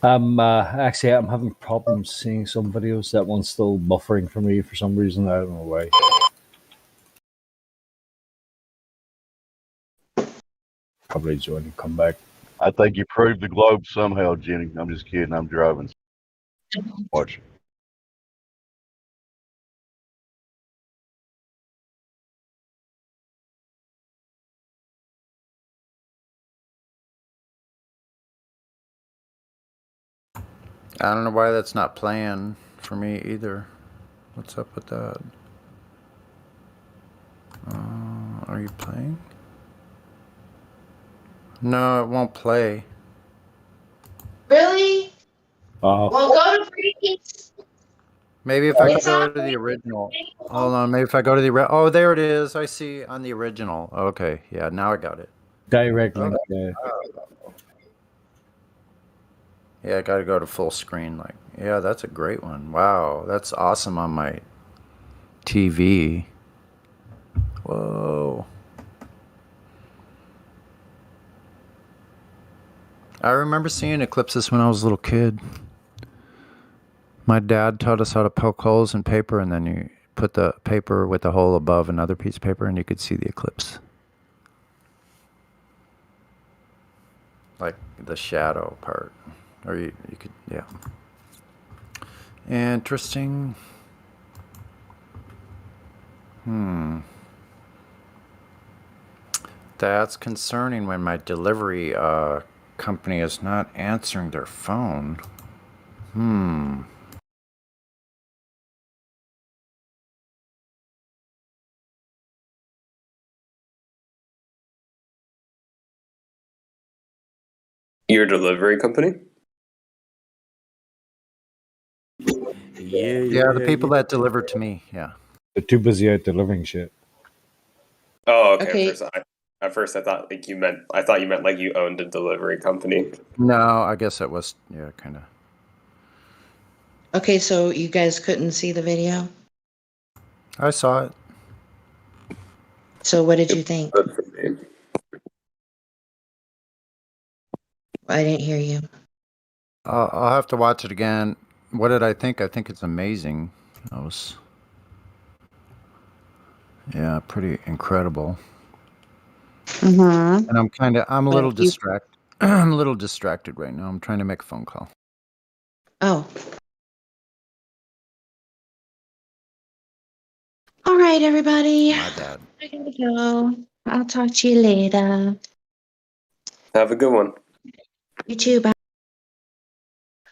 [SPEAKER 1] Actually, I'm having problems seeing some videos. That one's still buffering for me for some reason. I don't know why. Probably join and come back.
[SPEAKER 3] I think you proved the globe somehow, Jenny. I'm just kidding. I'm driving. Watch.
[SPEAKER 4] I don't know why that's not playing for me either. What's up with that? Are you playing? No, it won't play.
[SPEAKER 10] Really?
[SPEAKER 1] Oh,
[SPEAKER 10] Well, go to previous.
[SPEAKER 4] Maybe if I
[SPEAKER 10] It's
[SPEAKER 4] go
[SPEAKER 10] on
[SPEAKER 4] to the original.
[SPEAKER 10] previous.
[SPEAKER 4] Hold on, maybe if I go to the oh, there it is. I see on the original. Okay, yeah, now I got it.
[SPEAKER 1] direct
[SPEAKER 4] Okay.
[SPEAKER 1] link.
[SPEAKER 4] Yeah, I got to go to full screen. Like, yeah, that's a great one. Wow, that's awesome on my TV. Whoa. I remember seeing eclipses when I was a little kid. My dad taught us how to poke holes in paper, and then you put the paper with the hole above another piece of paper, and you could see the eclipse. Like the shadow part. Or you could, yeah. Interesting. That's concerning when my delivery company is not answering their phone.
[SPEAKER 9] Your delivery company?
[SPEAKER 4] Yeah, the people that deliver to me, yeah.
[SPEAKER 1] They're too busy out delivering shit.
[SPEAKER 9] Oh, okay.
[SPEAKER 10] Okay.
[SPEAKER 9] At first, I thought like you meant. I thought you meant like you owned a delivery company.
[SPEAKER 4] No, I guess it was, yeah, kind of.
[SPEAKER 10] Okay, so you guys couldn't see the video?
[SPEAKER 4] I saw it.
[SPEAKER 10] So what did you think?
[SPEAKER 9] Good for me.
[SPEAKER 10] I didn't hear you.
[SPEAKER 4] I'll have to watch it again. What did I think? I think it's amazing. That was, yeah, pretty incredible.
[SPEAKER 10] Mm-hmm.
[SPEAKER 4] And I'm a little
[SPEAKER 10] Thank you.
[SPEAKER 4] distracted. I'm a little distracted right now. I'm trying to make a phone call.
[SPEAKER 10] Oh, All right, everybody.
[SPEAKER 4] My bad.
[SPEAKER 10] I gotta go. I'll talk to you later.
[SPEAKER 9] Have a good one.
[SPEAKER 10] You too. Bye.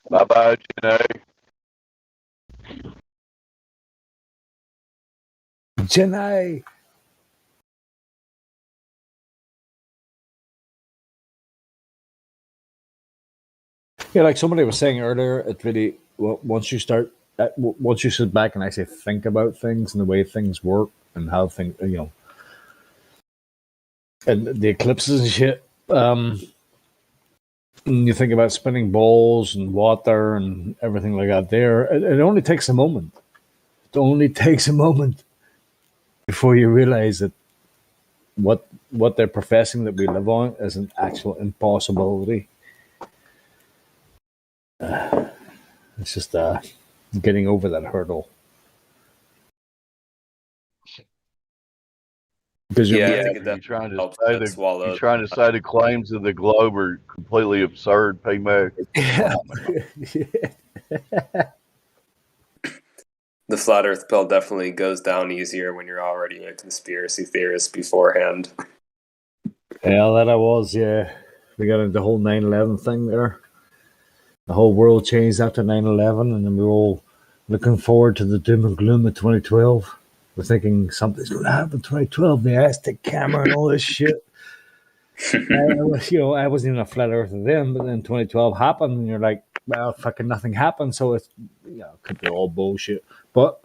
[SPEAKER 3] Bye-bye, Janae.
[SPEAKER 1] Janae. Yeah, like somebody was saying earlier, it really once you start, once you sit back and actually think about things and the way things work and how things, and the eclipses and shit. And you think about spinning balls and water and everything like that. It only takes a moment. It only takes a moment before you realize that what they're professing that we live on is an actual impossibility. It's just getting over that hurdle. Because
[SPEAKER 9] Yeah, I
[SPEAKER 3] Yeah,
[SPEAKER 9] think it
[SPEAKER 3] you're
[SPEAKER 9] definitely
[SPEAKER 3] trying to
[SPEAKER 9] helps
[SPEAKER 3] say
[SPEAKER 9] get
[SPEAKER 3] the
[SPEAKER 9] swallowed.
[SPEAKER 3] you're trying to say the claims of the globe are completely absurd, P-Mac.
[SPEAKER 1] yeah.
[SPEAKER 9] The flat Earth pill definitely goes down easier when you're already a conspiracy theorist beforehand.
[SPEAKER 1] Yeah, that I was, yeah. We got into the whole 9/11 thing there. The whole world changed after 9/11, and then we were all looking forward to the doom and gloom of 2012. We're thinking something's going to happen in 2012, the Aztec camera and all this shit. I wasn't even a flat earther then, but then 2012 happened, and you're like, well, fucking nothing happened, so it could be all bullshit. But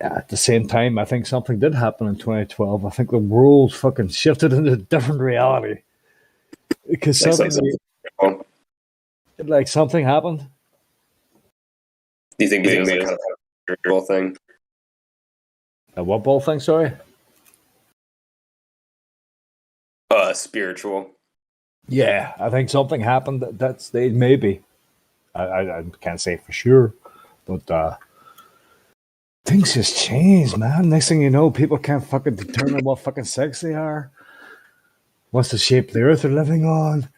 [SPEAKER 1] at the same time, I think something did happen in 2012. I think the world fucking shifted into a different reality because
[SPEAKER 9] Like
[SPEAKER 1] suddenly,
[SPEAKER 9] something.
[SPEAKER 1] like something happened.
[SPEAKER 9] Do you think it was like kind of a spiritual thing?
[SPEAKER 1] A what ball thing? Sorry.
[SPEAKER 9] Spiritual.
[SPEAKER 1] Yeah, I think something happened at that stage. Maybe I can't say for sure, but things just changed, man. Next thing you know, people can't fucking determine what fucking sex they are. What's the shape of the earth they're living on?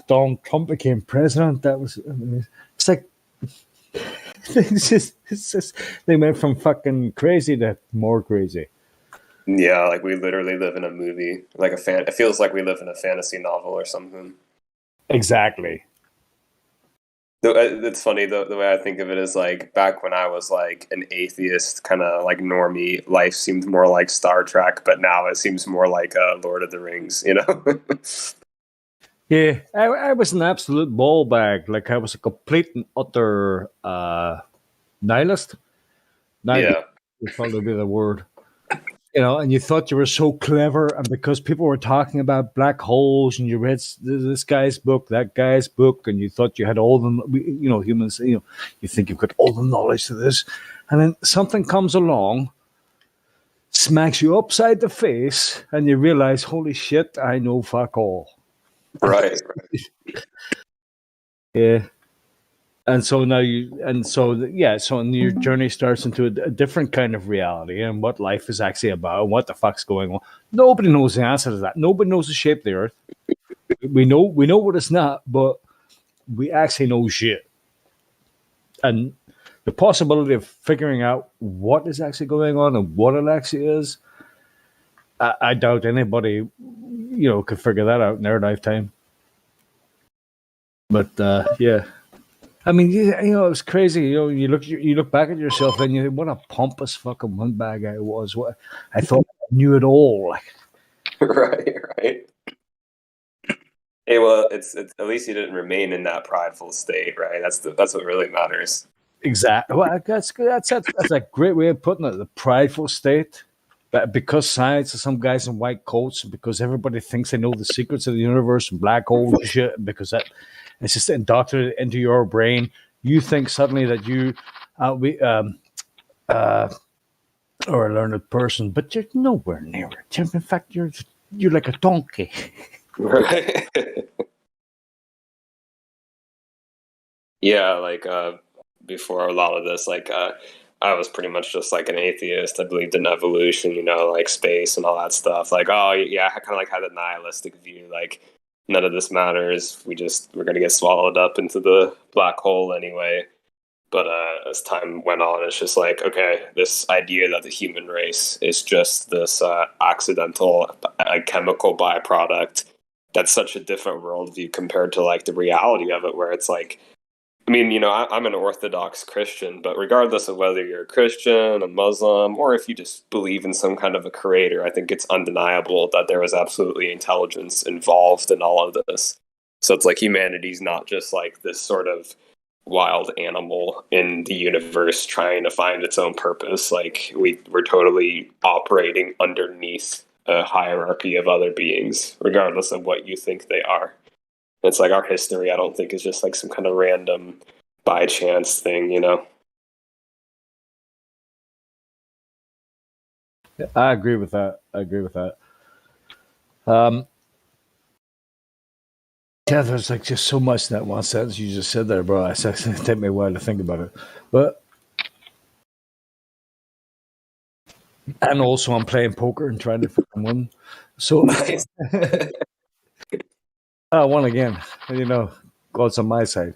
[SPEAKER 1] Donald Trump became president. It's like it's just they went from fucking crazy to more crazy.
[SPEAKER 9] Yeah, like we literally live in a movie, like it feels like we live in a fantasy novel or something.
[SPEAKER 1] Exactly.
[SPEAKER 9] It's funny the way I think of it is like back when I was like an atheist, kind of like normie, life seemed more like Star Trek, but now it seems more like Lord of the Rings, you know?
[SPEAKER 1] Yeah, I was an absolute ball bag. Like I was a complete and utter nihilist. Nihilist
[SPEAKER 9] Yeah.
[SPEAKER 1] would probably be the word. And you thought you were so clever, and because people were talking about black holes, and you read this guy's book, that guy's book, and you thought you had all the, humans, you think you've got all the knowledge to this, and then something comes along, smacks you upside the face, and you realize, holy shit, I know fuck all.
[SPEAKER 9] Right.
[SPEAKER 1] Yeah. And so now so your journey starts into a different kind of reality and what life is actually about and what the fuck's going on. Nobody knows the answer to that. Nobody knows the shape of the earth. We know what it's not, but we actually know shit. And the possibility of figuring out what is actually going on and what it actually is, I doubt anybody, could figure that out in their lifetime. But yeah. I mean, it's crazy. You look back at yourself and you think, what a pompous fucking windbag I was. What I thought I knew it all. Like,
[SPEAKER 9] right. Hey, well, it's at least you didn't remain in that prideful state, right? That's what really matters.
[SPEAKER 1] exactly. Well, that's a great way of putting it. The prideful state, but because science is some guys in white coats, because everybody thinks they know the secrets of the universe and black holes and shit, because it's just indoctrinated into your brain. You think suddenly that you are a learned person, but you're nowhere near it. In fact, you're like a donkey.
[SPEAKER 9] Right. Yeah, like before a lot of this, like I was pretty much just like an atheist. I believed in evolution, like space and all that stuff. Like, oh yeah, I kind of like had a nihilistic view. Like, none of this matters. We're gonna get swallowed up into the black hole anyway. But as time went on, it's just like, okay, this idea that the human race is just this accidental chemical byproduct, that's such a different worldview compared to like the reality of it, where it's like, I mean, you know, I'm an Orthodox Christian, but regardless of whether you're a Christian, a Muslim, or if you just believe in some kind of a creator, I think it's undeniable that there was absolutely intelligence involved in all of this. So it's like humanity's not just like this sort of wild animal in the universe trying to find its own purpose. Like we're totally operating underneath a hierarchy of other beings, regardless of what you think they are. It's like our history, I don't think, is just like some kind of random by chance thing, you know?
[SPEAKER 1] I agree with that. Yeah, there's like just so much in that one sentence you just said there, bro. It take me a while to think about it. But and also I'm playing poker and trying to fucking win. So
[SPEAKER 9] Nice.
[SPEAKER 1] I won again. You know, God's on my side.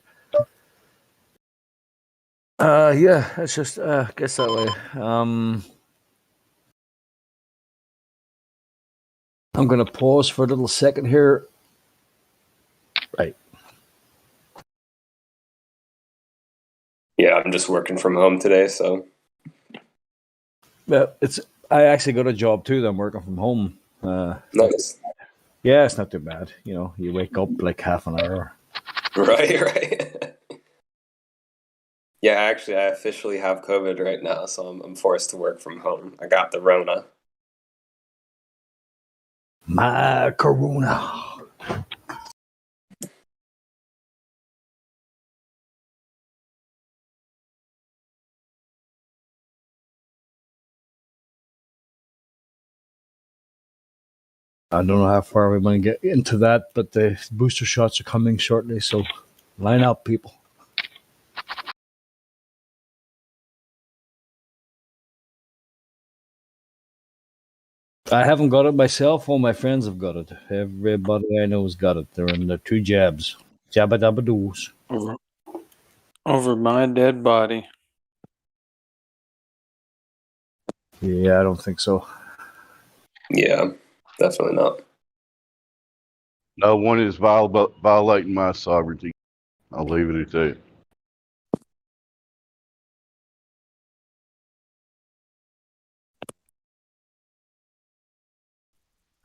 [SPEAKER 1] Yeah, it's just guess that way. I'm gonna pause for a little second here. Right.
[SPEAKER 9] Yeah, I'm just working from home today, so
[SPEAKER 1] Yeah, I actually got a job too that I'm working from home.
[SPEAKER 9] nice.
[SPEAKER 1] Yeah, it's not too bad. You know, you wake up like half an hour.
[SPEAKER 9] Right. Yeah, actually, I officially have COVID right now, so I'm forced to work from home. I got the Rona.
[SPEAKER 1] My corona. I don't know how far we're going to get into that, but the booster shots are coming shortly, so line up, people. I haven't got it myself. All my friends have got it. Everybody I know has got it. They're in the 2 jabs. Jabba dabba doos.
[SPEAKER 7] Over my dead body.
[SPEAKER 1] Yeah, I don't think so.
[SPEAKER 9] Yeah, definitely not.
[SPEAKER 3] No one is violating my sovereignty. I'll leave it at that.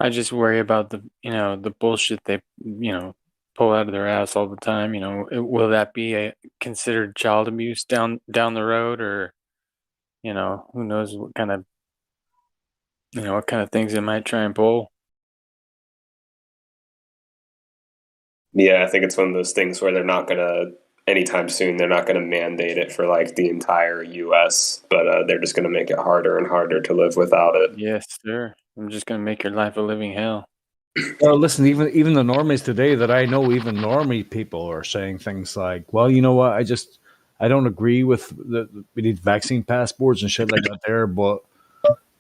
[SPEAKER 7] I just worry about the bullshit they, pull out of their ass all the time. Will that be considered child abuse down the road, or, who knows what kind of things they might try and pull.
[SPEAKER 9] Yeah, I think it's one of those things where they're not gonna anytime soon. They're not gonna mandate it for like the entire U.S., but they're just gonna make it harder and harder to live without it.
[SPEAKER 7] Yes, sir. I'm just gonna make your life a living hell.
[SPEAKER 1] Well, listen, even the normies today that I know, even normie people are saying things like, well, you know what, I don't agree with we need vaccine passports and shit like that there, but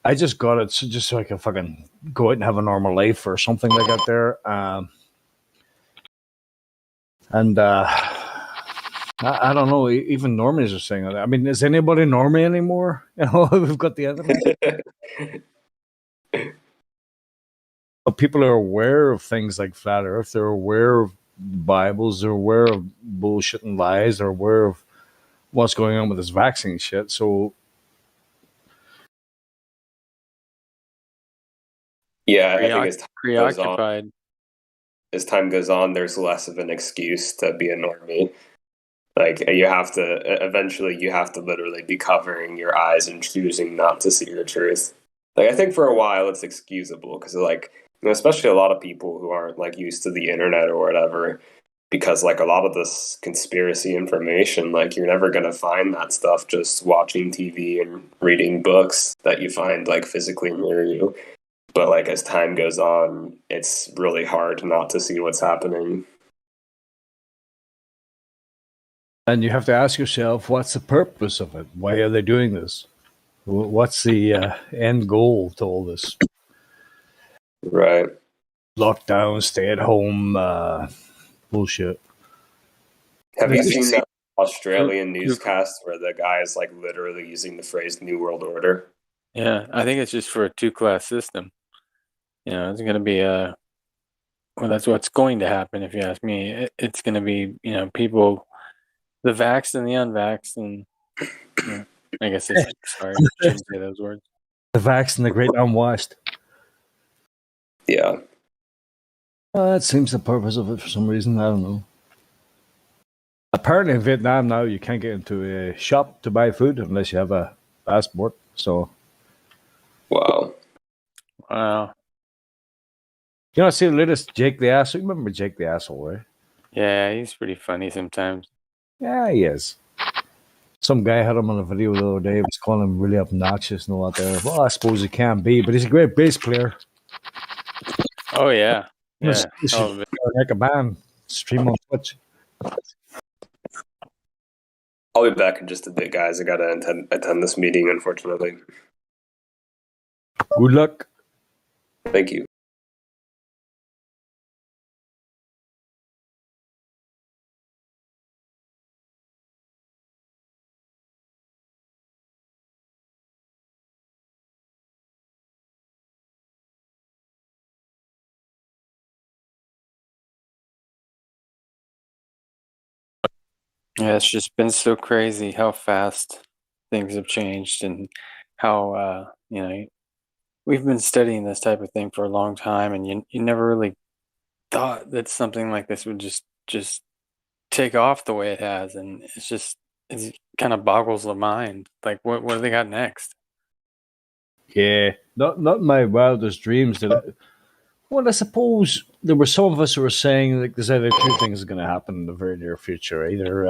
[SPEAKER 1] I just got it just so I can fucking go out and have a normal life or something like that there. I don't know, even normies are saying that. I mean, is anybody normie anymore? You know, we've got the internet. But people are aware of things like flat Earth. They're aware of Bibles. They're aware of bullshit and lies. They're aware of what's going on with this vaccine shit. So,
[SPEAKER 9] Yeah, I think
[SPEAKER 7] preoccupied.
[SPEAKER 9] As time goes on, there's less of an excuse to be a normie. Like you have to eventually, you have to literally be covering your eyes and choosing not to see the truth. Like I think for a while it's excusable because like especially a lot of people who aren't like used to the internet or whatever, because like a lot of this conspiracy information, like you're never gonna find that stuff just watching TV and reading books that you find like physically near you. But like as time goes on, it's really hard not to see what's happening.
[SPEAKER 1] and you have to ask yourself, what's the purpose of it? Why are they doing this? What's the end goal to all this?
[SPEAKER 9] Right.
[SPEAKER 1] Lockdown, stay at home, bullshit.
[SPEAKER 9] Have you seen that Australian newscast where the guy is like literally using the phrase "New World Order"?
[SPEAKER 7] Yeah, I think it's just for a 2-class system. It's going to be well, that's what's going to happen if you ask me. It's going to be, people, the vaxxed and the unvaxxed, and I guess it's sorry, I shouldn't say those words.
[SPEAKER 1] The vax and the great unwashed.
[SPEAKER 9] Yeah.
[SPEAKER 1] That seems the purpose of it for some reason. I don't know. Apparently in Vietnam now you can't get into a shop to buy food unless you have a passport. So
[SPEAKER 9] Wow.
[SPEAKER 1] You know, I see the latest Jake the Asshole. You remember Jake the Asshole, right?
[SPEAKER 7] Yeah, he's pretty funny sometimes.
[SPEAKER 1] Yeah, he is. Some guy had him on a video the other day. He was calling him really obnoxious and all that there. Well, I suppose he can be, but he's a great bass player.
[SPEAKER 7] Oh, yeah.
[SPEAKER 1] You know,
[SPEAKER 7] Yeah.
[SPEAKER 1] he should like a band. Stream on Twitch.
[SPEAKER 9] I'll be back in just a bit, guys. I gotta attend this meeting, unfortunately.
[SPEAKER 1] Good luck.
[SPEAKER 9] Thank you.
[SPEAKER 7] Yeah, it's just been so crazy how fast things have changed and how, we've been studying this type of thing for a long time, and you never really thought that something like this would just take off the way it has, and it kind of boggles the mind. Like, what do they got next?
[SPEAKER 1] Yeah, not in my wildest dreams did I. Well, I suppose there were some of us who were saying like there's either two things going to happen in the very near future. Either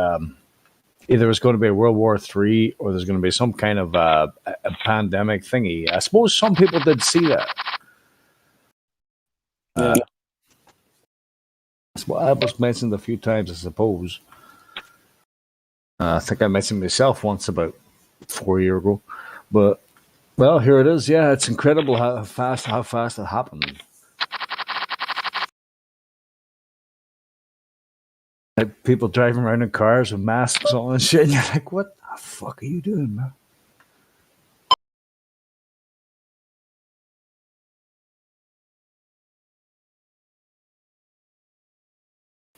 [SPEAKER 1] it's going to be a World War III or there's going to be some kind of a pandemic thingy. I suppose some people did see that. That's what I was mentioned a few times, I suppose. I think I mentioned myself once about 4 years ago. But, well, here it is. Yeah, it's incredible how fast it happened. Like people driving around in cars with masks on and shit. And you're like, what the fuck are you doing, man?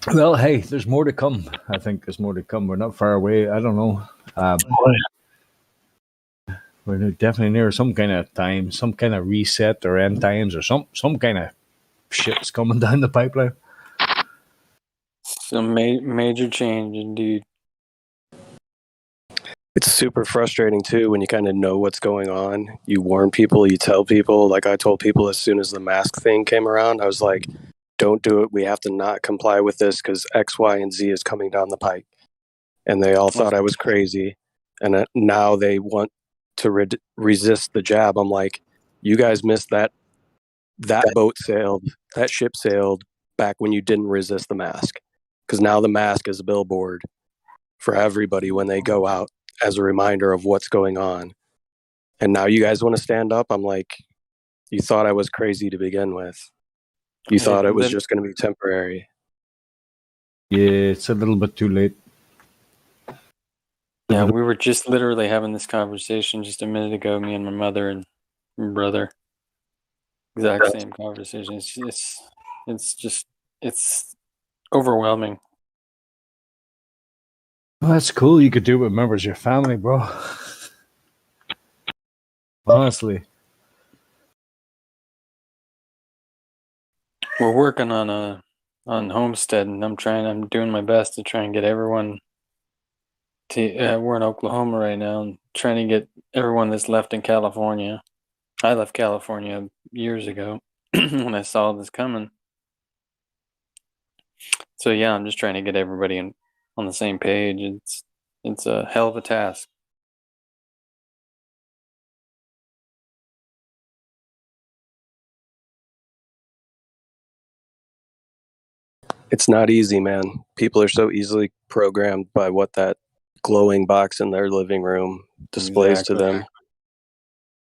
[SPEAKER 1] Well, hey, there's more to come. I think there's more to come. We're not far away. I don't know. We're definitely near some kind of time, some kind of reset or end times or some kind of shit's coming down the pipeline.
[SPEAKER 7] Some major change indeed.
[SPEAKER 12] It's super frustrating too when you kind of know what's going on. You warn people, you tell people. Like I told people as soon as the mask thing came around, I was like, don't do it. We have to not comply with this because X, Y, and Z is coming down the pike. And they all thought I was crazy. And now they want to resist the jab. I'm like, you guys missed that boat sailed, that ship sailed back when you didn't resist the mask. Because now the mask is a billboard for everybody when they go out as a reminder of what's going on. And now you guys want to stand up? I'm like, you thought I was crazy to begin with. You thought it was just going to be temporary.
[SPEAKER 1] Yeah, it's a little bit too late.
[SPEAKER 7] Yeah, we were just literally having this conversation just a minute ago, me and my mother and my brother. Exact same conversation. It's overwhelming.
[SPEAKER 1] Well, that's cool. You could do it with members of your family, bro. Honestly.
[SPEAKER 7] We're working on Homestead, and I'm doing my best to try and get everyone to. We're in Oklahoma right now, and trying to get everyone that's left in California. I left California years ago when I saw this coming. So yeah, I'm just trying to get everybody on the same page. It's a hell of a task.
[SPEAKER 12] It's not easy, man. People are so easily programmed by what that glowing box in their living room displays to them.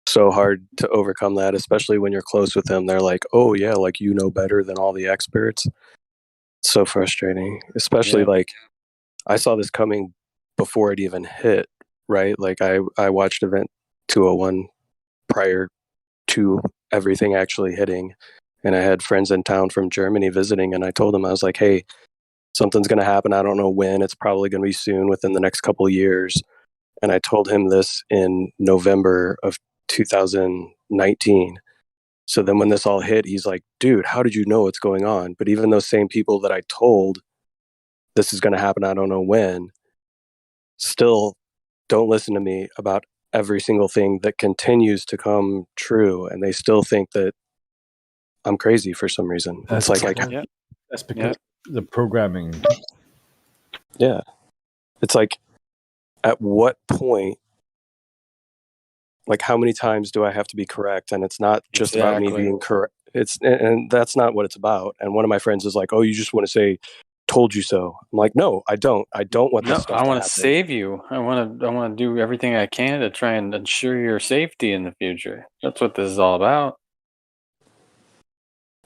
[SPEAKER 12] So hard to overcome that, especially when you're close with them. They're like, oh yeah, like you know better than all the experts. It's so frustrating. Especially like I saw this coming before it even hit, right? Like I watched Event 201 prior to everything actually hitting, and I had friends in town from Germany visiting, and I told them, I was like, hey, something's going to happen. I don't know when. It's probably going to be soon, within the next couple of years. And I told him this in November of 2019. So then when this all hit, he's like, dude, how did you know what's going on? But even those same people that I told this is going to happen, I don't know when, still don't listen to me about every single thing that continues to come true. And they still think that I'm crazy for some reason.
[SPEAKER 1] That's
[SPEAKER 12] It's like,
[SPEAKER 7] Yeah.
[SPEAKER 1] That's because the programming.
[SPEAKER 12] yeah. It's like, at what point, like, how many times do I have to be correct? And it's not just about me
[SPEAKER 7] Exactly.
[SPEAKER 12] being correct. And that's not what it's about. And one of my friends is like, oh, you just want to say, told you so. I'm like, no, I don't. I don't want
[SPEAKER 7] No,
[SPEAKER 12] this stuff
[SPEAKER 7] I
[SPEAKER 12] to
[SPEAKER 7] want to
[SPEAKER 12] happen.
[SPEAKER 7] save you. I want to do everything I can to try and ensure your safety in the future. That's what this is all about.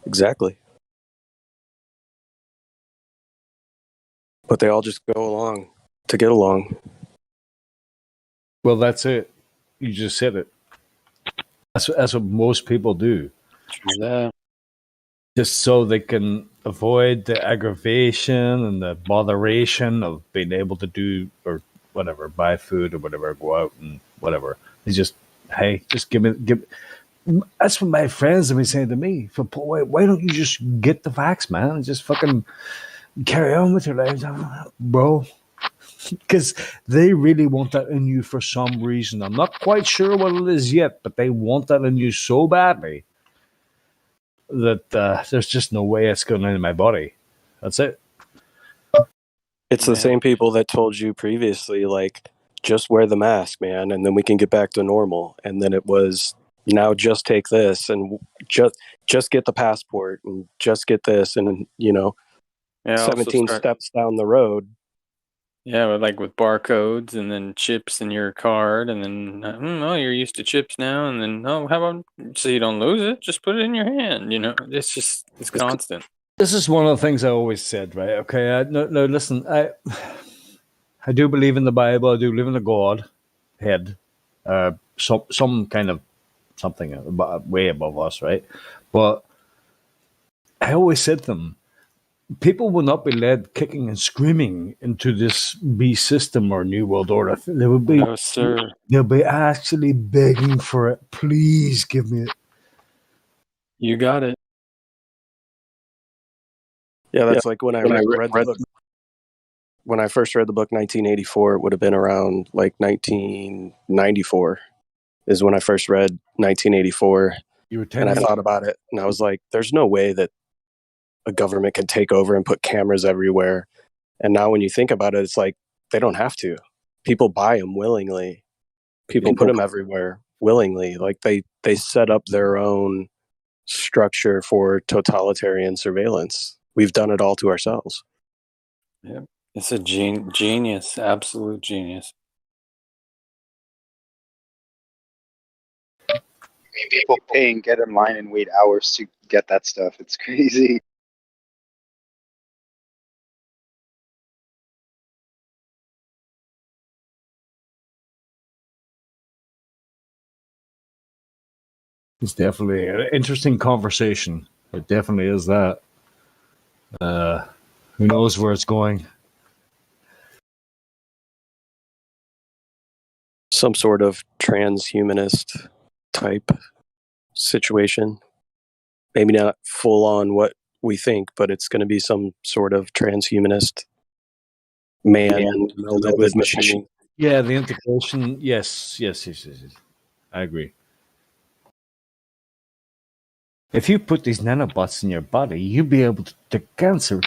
[SPEAKER 12] Exactly. But they all just go along to get along.
[SPEAKER 1] Well, that's it. You just said it. That's what most people do.
[SPEAKER 7] True that.
[SPEAKER 1] Just so they can avoid the aggravation and the botheration of being able to do or whatever, buy food or whatever, go out and whatever. They just, hey, just give. That's what my friends have been saying to me. For why don't you just get the facts, man, and just fucking carry on with your lives, bro? Because they really want that in you for some reason. I'm not quite sure what it is yet, but they want that in you so badly that there's just no way it's going into my body. That's it.
[SPEAKER 12] It's the same people that told you previously, like, just wear the mask, man, and then we can get back to normal. And then it was, now just take this and just get the passport and just get this, and
[SPEAKER 7] Yeah,
[SPEAKER 12] 17 steps down the road.
[SPEAKER 7] Yeah, with barcodes and then chips in your card, and then oh, you're used to chips now, and then how about so you don't lose it, just put it in your hand. It's constant.
[SPEAKER 1] This is one of the things I always said, right? Okay, no, listen, I do believe in the Bible. I do believe in a God head, some kind of something way above us, right? But I always said to them, people will not be led kicking and screaming into this beast system or new world order. They will be,
[SPEAKER 7] No, sir.
[SPEAKER 1] They'll be actually begging for it. Please give me it.
[SPEAKER 7] You got it.
[SPEAKER 12] Yeah, that's like when I read the book. When I first read the book, 1984, it would have been around like 1994 is when I first read 1984.
[SPEAKER 1] You were 10
[SPEAKER 12] and I
[SPEAKER 1] years
[SPEAKER 12] thought about it, and I was like, there's no way that a government can take over and put cameras everywhere. And now when you think about it, it's like, they don't have to. People buy them willingly. People put them everywhere willingly. Like they set up their own structure for totalitarian surveillance. We've done it all to ourselves.
[SPEAKER 7] Yeah, it's a genius, absolute genius.
[SPEAKER 13] People pay and get in line and wait hours to get that stuff. It's crazy.
[SPEAKER 1] It's definitely an interesting conversation. It definitely is that. Who knows where it's going?
[SPEAKER 12] Some sort of transhumanist type situation. Maybe not full on what we think, but it's going to be some sort of transhumanist man melded with machine.
[SPEAKER 1] Yeah, the integration. Yes. I agree. If you put these nanobots in your body, you'll be able to detect cancer.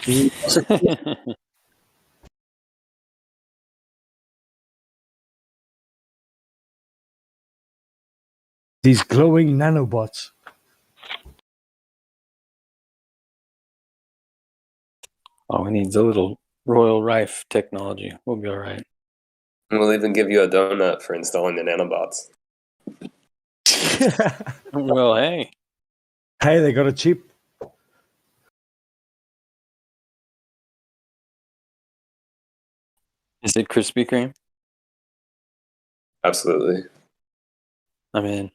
[SPEAKER 1] These glowing nanobots.
[SPEAKER 7] Oh, we need a little Royal Rife technology. We'll be all right.
[SPEAKER 9] We'll even give you a donut for installing the nanobots.
[SPEAKER 7] Well, hey.
[SPEAKER 1] Hey, they got it cheap.
[SPEAKER 7] Is it Krispy Kreme?
[SPEAKER 9] Absolutely.
[SPEAKER 7] I mean,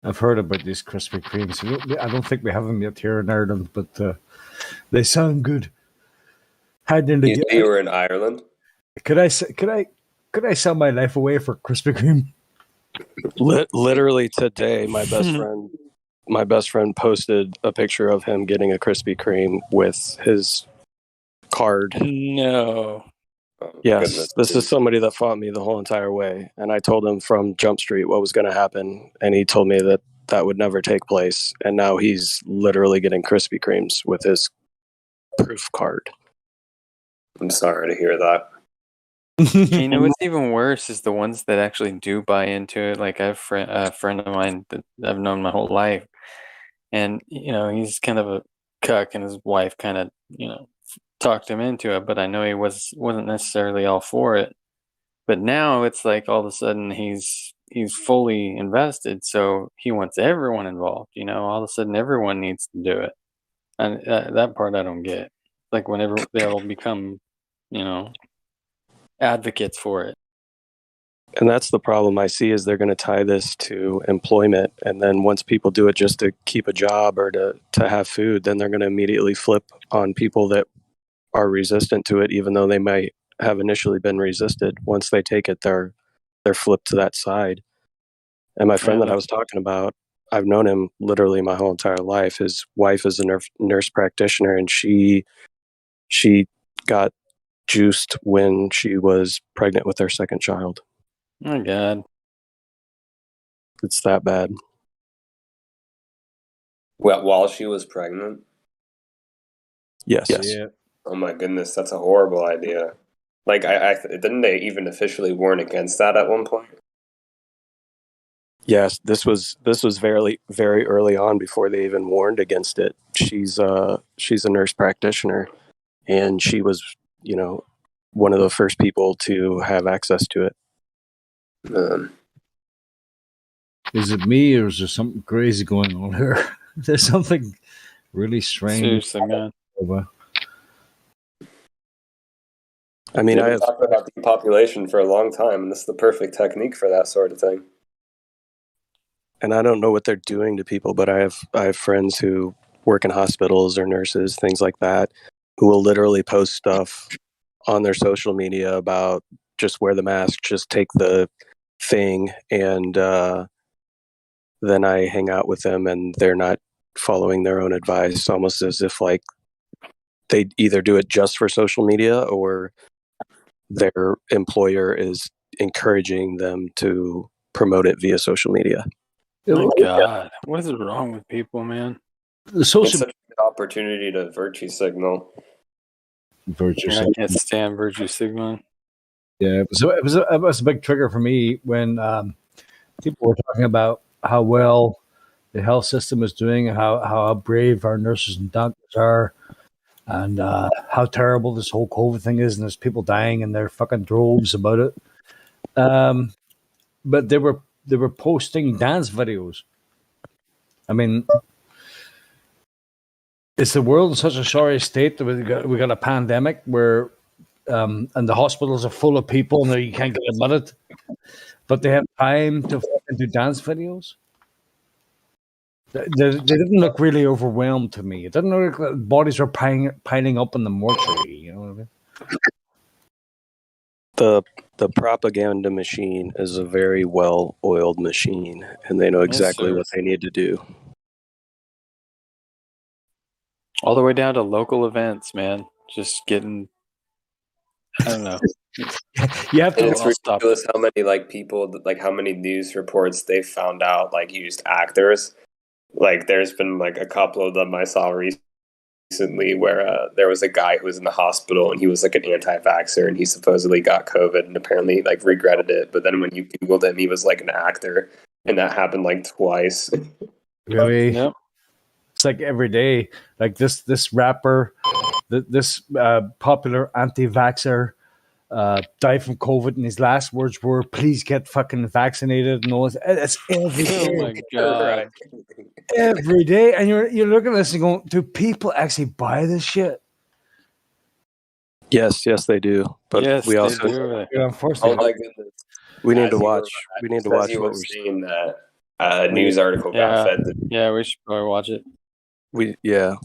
[SPEAKER 1] I've heard about these Krispy Kremes. I don't think we have them yet here in Ireland, but they sound good. Hiding
[SPEAKER 9] You
[SPEAKER 1] together.
[SPEAKER 9] you were in Ireland?
[SPEAKER 1] Could I sell my life away for Krispy Kreme?
[SPEAKER 12] Literally today, my best friend posted a picture of him getting a Krispy Kreme with his card.
[SPEAKER 7] no.
[SPEAKER 9] Oh,
[SPEAKER 12] Yes,
[SPEAKER 9] goodness.
[SPEAKER 12] this is somebody that fought me the whole entire way, and I told him from Jump Street what was going to happen, and he told me that that would never take place, and now he's literally getting Krispy Kremes with his proof card.
[SPEAKER 9] I'm sorry to hear that.
[SPEAKER 7] You know what's even worse is the ones that actually do buy into it. Like I have a friend of mine that I've known my whole life, and he's kind of a cuck, and his wife kind of talked him into it. But I know he wasn't necessarily all for it. But now it's like all of a sudden he's fully invested, so he wants everyone involved. All of a sudden everyone needs to do it, and that part I don't get. Like whenever they'll become, advocates for it.
[SPEAKER 12] And that's the problem I see is they're going to tie this to employment. And then once people do it just to keep a job or to have food, then they're going to immediately flip on people that are resistant to it, even though they might have initially been resisted. Once they take it, they're flipped to that side. And my friend that I was talking about, I've known him literally my whole entire life. His wife is a nurse practitioner, and she got juiced when she was pregnant with their second child.
[SPEAKER 7] Oh my God.
[SPEAKER 12] It's that bad.
[SPEAKER 9] Well, while she was pregnant?
[SPEAKER 12] Yes.
[SPEAKER 1] Yeah.
[SPEAKER 9] Oh my goodness, that's a horrible idea. Like, I didn't they even officially warn against that at one point?
[SPEAKER 12] Yes, this was very, very early on before they even warned against it. She's a nurse practitioner, and she was, one of the first people to have access to it.
[SPEAKER 1] Is it me or is there something crazy going on here? There's something really strange.
[SPEAKER 7] Seriously, man.
[SPEAKER 12] I mean,
[SPEAKER 9] We've been talking about depopulation for a long time, and this is the perfect technique for that sort of thing.
[SPEAKER 12] And I don't know what they're doing to people, but I have friends who work in hospitals or nurses, things like that, who will literally post stuff on their social media about just wear the mask, just take the thing, and then I hang out with them and they're not following their own advice, almost as if like they either do it just for social media or their employer is encouraging them to promote it via social media.
[SPEAKER 7] Oh my God, what is wrong with people, man?
[SPEAKER 1] The social
[SPEAKER 9] It's such a good opportunity to virtue signal.
[SPEAKER 7] I can't stand virtue signaling.
[SPEAKER 1] Yeah, it was a big trigger for me when people were talking about how well the health system is doing, and how brave our nurses and doctors are, and how terrible this whole COVID thing is, and there's people dying in their fucking droves about it. But they were posting dance videos. I mean, is the world in such a sorry state that we got a pandemic where and the hospitals are full of people and you can't get admitted, but they have time to fucking do dance videos? They didn't look really overwhelmed to me. It didn't look like bodies were piling up in the mortuary. You know what I mean?
[SPEAKER 12] The propaganda machine is a very well-oiled machine, and they know exactly what they need to do.
[SPEAKER 7] All the way down to local events, man. Just getting, I don't know.
[SPEAKER 1] You have to.
[SPEAKER 9] It's ridiculous how many people, how many news reports they found out used actors. Like there's been a couple of them I saw recently where there was a guy who was in the hospital and he was an anti-vaxxer and he supposedly got COVID and apparently regretted it. But then when you Googled him, he was an actor, and that happened twice.
[SPEAKER 1] Really?
[SPEAKER 7] Yep.
[SPEAKER 1] It's like every day. Like this rapper, this popular anti-vaxxer died from COVID, and his last words were, "Please get fucking vaccinated." And all this. It's every day.
[SPEAKER 7] Oh my God.
[SPEAKER 1] Every day, and you're looking at this and going, "Do people actually buy this shit?"
[SPEAKER 12] Yes, they do. But
[SPEAKER 7] Yes,
[SPEAKER 12] we
[SPEAKER 7] they
[SPEAKER 12] also
[SPEAKER 7] do.
[SPEAKER 1] Yeah,
[SPEAKER 9] Oh
[SPEAKER 1] unfortunately,
[SPEAKER 9] my goodness!
[SPEAKER 12] we need to
[SPEAKER 9] As you were,
[SPEAKER 12] watch
[SPEAKER 9] just as you were
[SPEAKER 12] what we're
[SPEAKER 9] saying that,
[SPEAKER 12] we
[SPEAKER 9] news
[SPEAKER 12] need,
[SPEAKER 9] article got
[SPEAKER 7] Yeah,
[SPEAKER 9] fed.
[SPEAKER 7] yeah, we should probably watch it.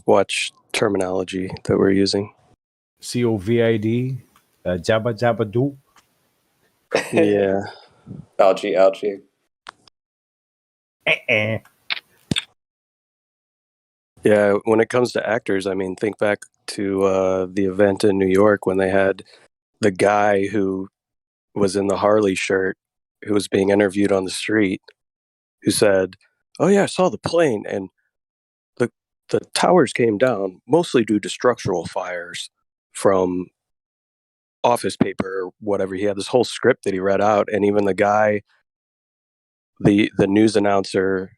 [SPEAKER 12] watch terminology that we're using.
[SPEAKER 1] COVID, Jabba Jabba Doo.
[SPEAKER 12] Yeah.
[SPEAKER 9] Algae.
[SPEAKER 12] Yeah, when it comes to actors, I mean, think back to the event in New York when they had the guy who was in the Harley shirt who was being interviewed on the street who said, "Oh yeah, I saw the plane and the towers came down mostly due to structural fires from office paper or whatever." He had this whole script that he read out, and even the guy, the news announcer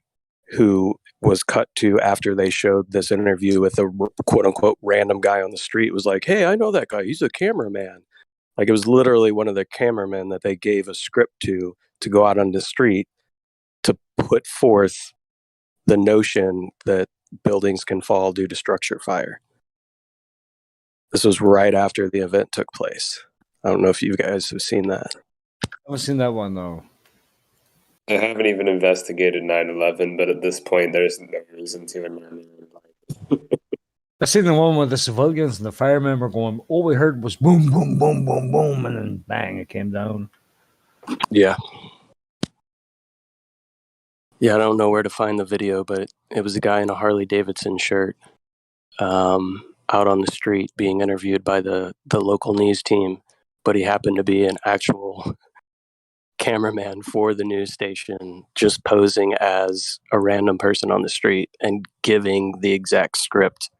[SPEAKER 12] who was cut to after they showed this interview with a quote unquote random guy on the street was like, "Hey, I know that guy. He's a cameraman." Like it was literally one of the cameramen that they gave a script to go out on the street to put forth the notion that buildings can fall due to structure fire. This was right after the event took place. I don't know if you guys have seen that.
[SPEAKER 1] I haven't seen that one though.
[SPEAKER 9] I haven't even investigated 9/11, but at this point, there's no reason to in my life.
[SPEAKER 1] I seen the one with the civilians and the firemen were going. All we heard was boom, boom, boom, boom, boom, and then bang, it came down.
[SPEAKER 12] Yeah. Yeah, I don't know where to find the video, but it was a guy in a Harley Davidson shirt out on the street being interviewed by the local news team, but he happened to be an actual cameraman for the news station, just posing as a random person on the street and giving the exact script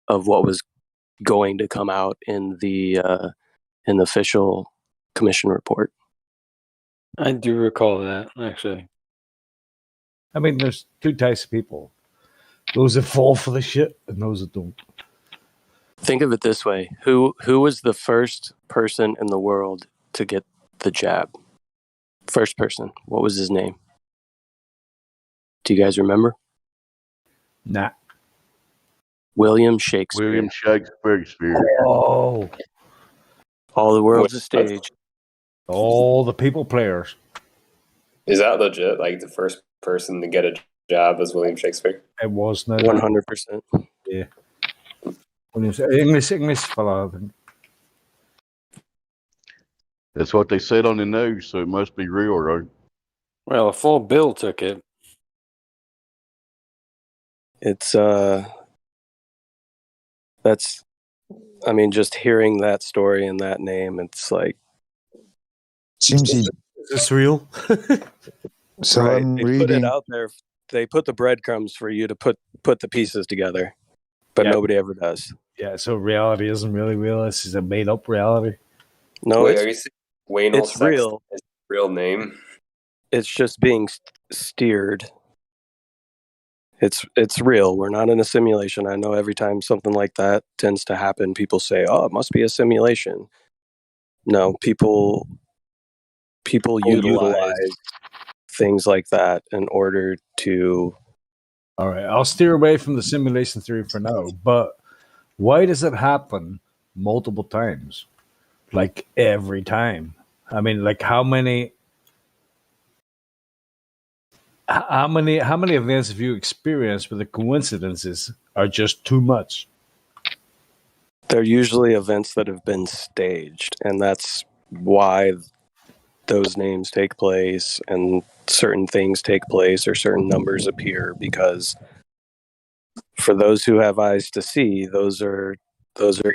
[SPEAKER 12] of what was going to come out in the official commission report.
[SPEAKER 7] I do recall that, actually.
[SPEAKER 1] I mean, there's two types of people: those that fall for the shit and those that don't.
[SPEAKER 12] Think of it this way: who was the first person in the world to get the jab? First person. What was his name? Do you guys remember?
[SPEAKER 1] Nah.
[SPEAKER 12] William Shakespeare.
[SPEAKER 3] William Shakespeare.
[SPEAKER 1] Oh,
[SPEAKER 12] All the world's a stage.
[SPEAKER 1] all the people players.
[SPEAKER 9] Is that legit? Like the first person to get a job was William Shakespeare?
[SPEAKER 1] It was not
[SPEAKER 12] 100%.
[SPEAKER 1] Yeah. English fella. I think.
[SPEAKER 3] That's what they said on the news, so it must be real, right?
[SPEAKER 7] Well, a full bill took it.
[SPEAKER 12] It's that's, I mean, just hearing that story and that name, it's like,
[SPEAKER 14] Seems he.
[SPEAKER 1] Is this real?
[SPEAKER 14] So
[SPEAKER 12] right,
[SPEAKER 14] I'm
[SPEAKER 12] they put it
[SPEAKER 14] reading.
[SPEAKER 12] out there. They put the breadcrumbs for you to put the pieces together, but
[SPEAKER 1] Yeah.
[SPEAKER 12] nobody ever does.
[SPEAKER 1] Yeah, so reality isn't really real. This is a made up reality.
[SPEAKER 12] No,
[SPEAKER 9] Wait, are you saying Wayne
[SPEAKER 12] it's real.
[SPEAKER 9] Is his real name?
[SPEAKER 12] It's just being steered. It's real. We're not in a simulation. I know every time something like that tends to happen, people say, "Oh, it must be a simulation." No, people utilize things like that in order to.
[SPEAKER 1] All right, I'll steer away from the simulation theory for now. But why does it happen multiple times? Like every time? I mean, like how many events have you experienced where the coincidences are just too much?
[SPEAKER 12] They're usually events that have been staged, and that's why those names take place and certain things take place or certain numbers appear, because for those who have eyes to see, those are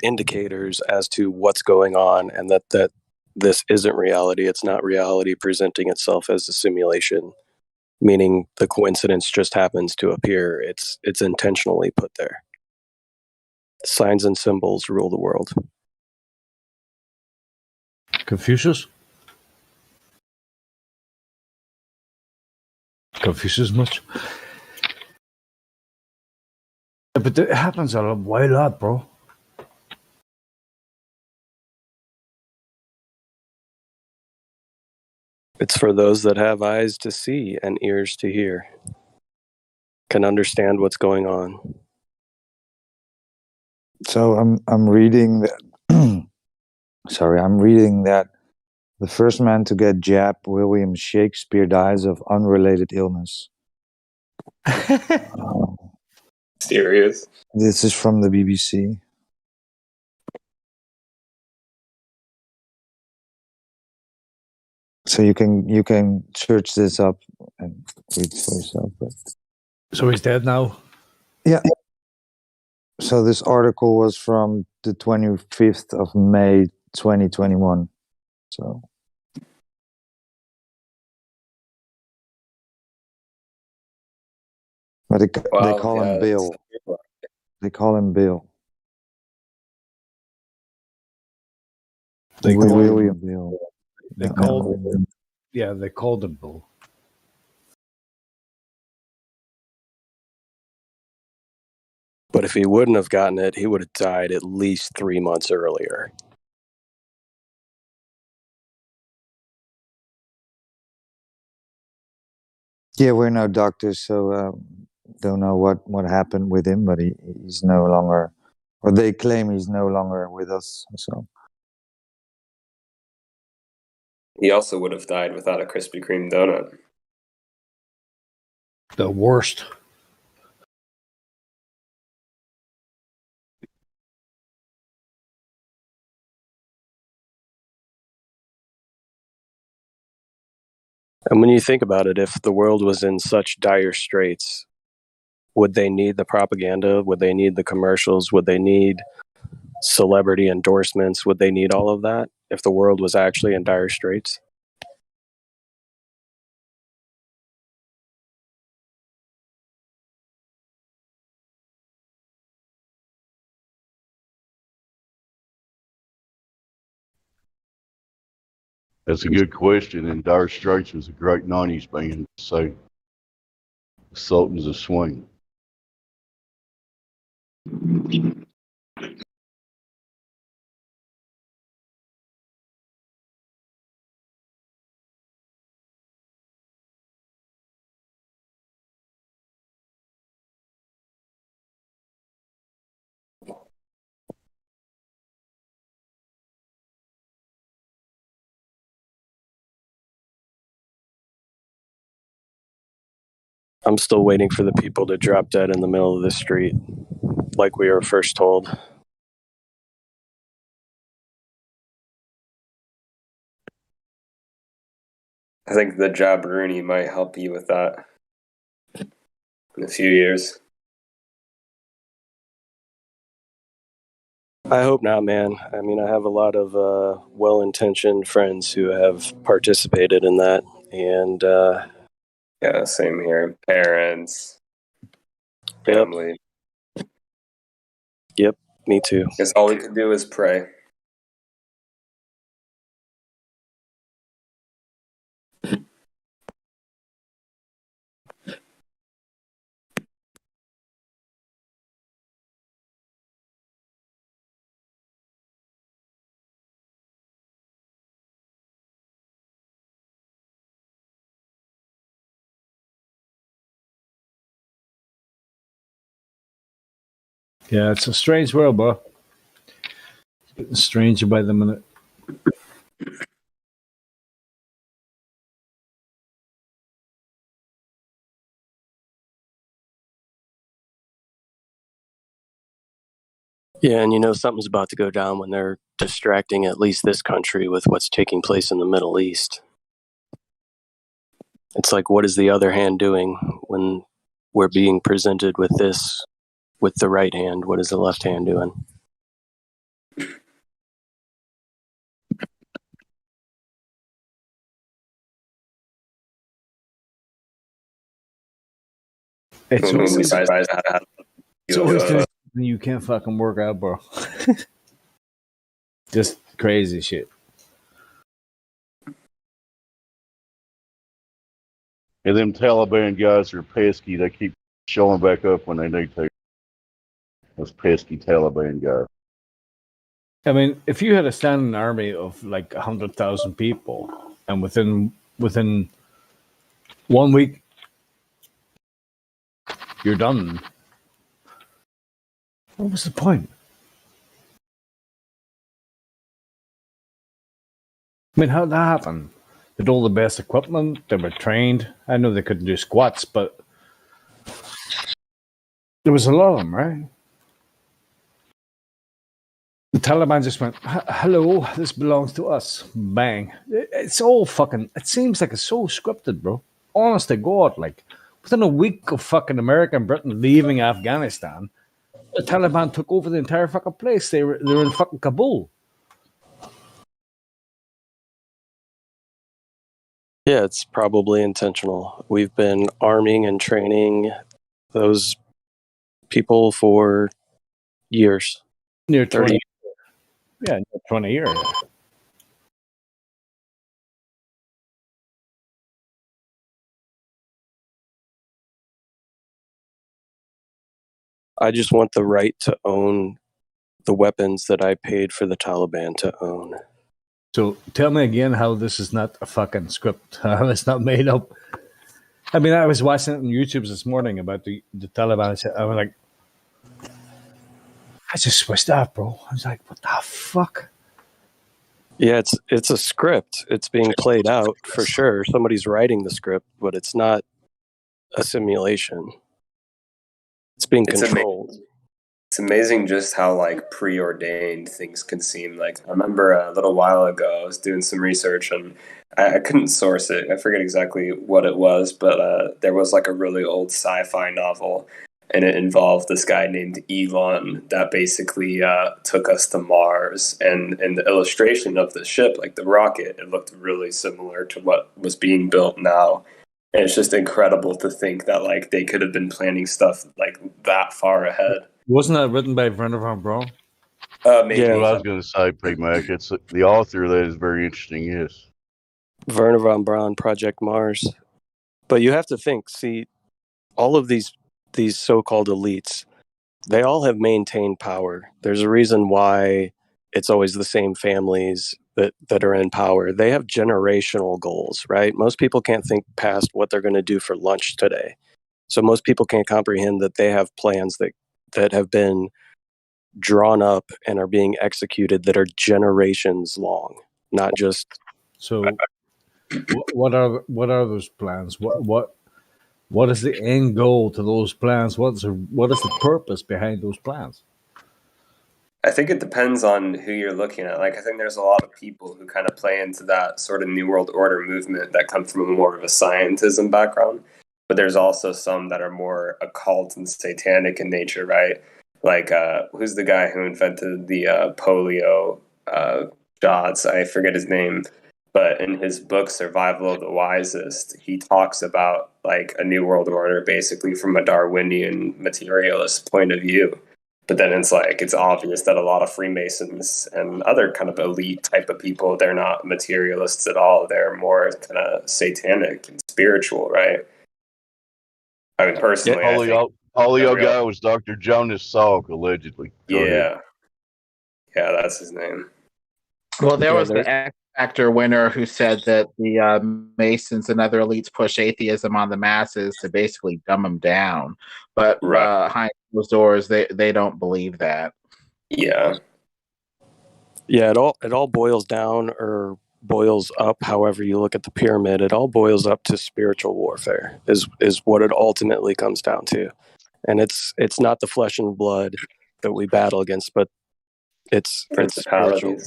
[SPEAKER 12] indicators as to what's going on, and that this isn't reality. It's not reality presenting itself as a simulation, meaning the coincidence just happens to appear. It's intentionally put there. Signs and symbols rule the world.
[SPEAKER 1] Confucius? Confucius much? Yeah, but it happens a lot, bro.
[SPEAKER 12] It's for those that have eyes to see and ears to hear, can understand what's going on.
[SPEAKER 14] So I'm reading that Sorry, I'm reading that the first man to get jabbed, William Shakespeare, dies of unrelated illness.
[SPEAKER 9] Serious.
[SPEAKER 14] This is from the BBC. So you can search this up and read for yourself. But
[SPEAKER 1] So he's dead now?
[SPEAKER 14] yeah. So this article was from the 25th of May, 2021. So. But they call him Bill. They call him Bill.
[SPEAKER 1] They call
[SPEAKER 14] William Bill.
[SPEAKER 1] They called him. Yeah, they called him Bill.
[SPEAKER 12] But if he wouldn't have gotten it, he would have died at least 3 months earlier.
[SPEAKER 14] Yeah, we're no doctors, so don't know what happened with him, but he's no longer, or they claim he's no longer with us. So
[SPEAKER 9] He also would have died without a Krispy Kreme donut.
[SPEAKER 1] The worst.
[SPEAKER 12] And when you think about it, if the world was in such dire straits, would they need the propaganda? Would they need the commercials? Would they need celebrity endorsements? Would they need all of that if the world was actually in dire straits?
[SPEAKER 3] That's a good question. And Dire Straits was a great 90s band. So, Sultans of Swing.
[SPEAKER 12] I'm still waiting for the people to drop dead in the middle of the street, like we were first told.
[SPEAKER 9] I think the job Rooney might help you with that in a few years.
[SPEAKER 12] I hope not, man. I mean, I have a lot of well-intentioned friends who have participated in that, and
[SPEAKER 9] yeah, same here. Parents, family.
[SPEAKER 12] Yep, me too.
[SPEAKER 9] Because all we can do is pray.
[SPEAKER 1] Yeah, it's a strange world, bro. It's getting stranger by the minute.
[SPEAKER 12] Yeah, and you know something's about to go down when they're distracting at least this country with what's taking place in the Middle East. It's like, what is the other hand doing when we're being presented with this with the right hand? What is the left hand doing?
[SPEAKER 1] It's
[SPEAKER 9] I'm
[SPEAKER 1] always
[SPEAKER 9] surprised how
[SPEAKER 1] it's always doing something you can't fucking work out, bro. Just crazy shit.
[SPEAKER 3] And them Taliban guys are pesky. They keep showing back up when they need to. Those pesky Taliban guys.
[SPEAKER 1] I mean, if you had a standing army of like 100,000 people, and within 1 week you're done, what was the point? I mean, how did that happen? They had all the best equipment. They were trained. I know they couldn't do squats, but there was a lot of them, right? The Taliban just went, "Hello, this belongs to us." Bang! It's all fucking. It seems like it's so scripted, bro. Honest to God, like within a week of fucking America and Britain leaving Afghanistan, the Taliban took over the entire fucking place. They were in fucking Kabul.
[SPEAKER 12] Yeah, it's probably intentional. We've been arming and training those people for years.
[SPEAKER 1] Near
[SPEAKER 12] 30.
[SPEAKER 1] 20. Yeah, near 20 years.
[SPEAKER 12] I just want the right to own the weapons that I paid for the Taliban to own.
[SPEAKER 1] So tell me again how this is not a fucking script. How it's not made up. I mean, I was watching it on YouTube this morning about the Taliban. I was like, I just switched off, bro. I was like, what the fuck?
[SPEAKER 12] Yeah, it's a script. It's being played out for sure. Somebody's writing the script, but it's not a simulation. It's being controlled.
[SPEAKER 9] It's amazing just how like preordained things can seem. Like I remember a little while ago, I was doing some research and I couldn't source it. I forget exactly what it was, but there was like a really old sci-fi novel, and it involved this guy named Elon that basically took us to Mars. And the illustration of the ship, like the rocket, it looked really similar to what was being built now. And it's just incredible to think that like they could have been planning stuff like that far ahead.
[SPEAKER 1] Wasn't that written by Werner von Braun?
[SPEAKER 9] Maybe.
[SPEAKER 3] That's what I was going to say, P-Mac. It's the author of that is very interesting, yes.
[SPEAKER 12] Werner von Braun, Project Mars. But you have to think, see, all of these so-called elites, they all have maintained power. There's a reason why it's always the same families that are in power. They have generational goals, right? Most people can't think past what they're going to do for lunch today. So most people can't comprehend that they have plans that have been drawn up and are being executed that are generations long, not just.
[SPEAKER 1] So what are those plans? What is the end goal to those plans? What is the purpose behind those plans?
[SPEAKER 9] I think it depends on who you're looking at. Like, I think there's a lot of people who kind of play into that sort of New World Order movement that come from more of a scientism background. But there's also some that are more occult and satanic in nature, right? Like, who's the guy who invented the polio shots? I forget his name. But in his book, Survival of the Wisest, he talks about like a New World Order basically from a Darwinian materialist point of view. But then it's like, it's obvious that a lot of Freemasons and other kind of elite type of people, they're not materialists at all. They're more kind of satanic and spiritual, right? I mean, personally, I think
[SPEAKER 3] polio guy was Dr. Jonas Salk, allegedly. Go ahead.
[SPEAKER 9] Yeah, that's his name.
[SPEAKER 15] Well, there was the X Factor winner who said that the Masons and other elites push atheism on the masses to basically dumb them down. But behind those doors, they don't believe that.
[SPEAKER 9] Yeah.
[SPEAKER 12] Yeah, it all boils down or boils up, however you look at the pyramid. It all boils up to spiritual warfare is what it ultimately comes down to. And it's not the flesh and blood that we battle against, but it's spiritual.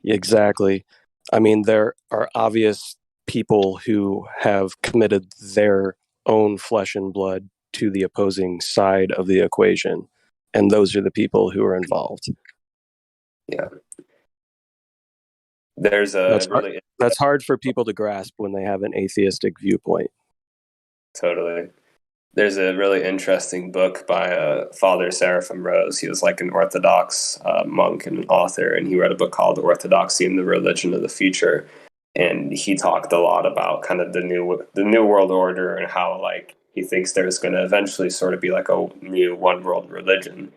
[SPEAKER 12] Exactly. I mean, there are obvious people who have committed their own flesh and blood to the opposing side of the equation, and those are the people who are involved.
[SPEAKER 9] Yeah. There's a
[SPEAKER 12] that's hard for people to grasp when they have an atheistic viewpoint.
[SPEAKER 9] Totally. There's a really interesting book by Father Seraphim Rose. He was like an Orthodox monk and an author, and he wrote a book called Orthodoxy and the Religion of the Future. And he talked a lot about kind of the new world order and how like he thinks there's going to eventually sort of be like a new one world religion.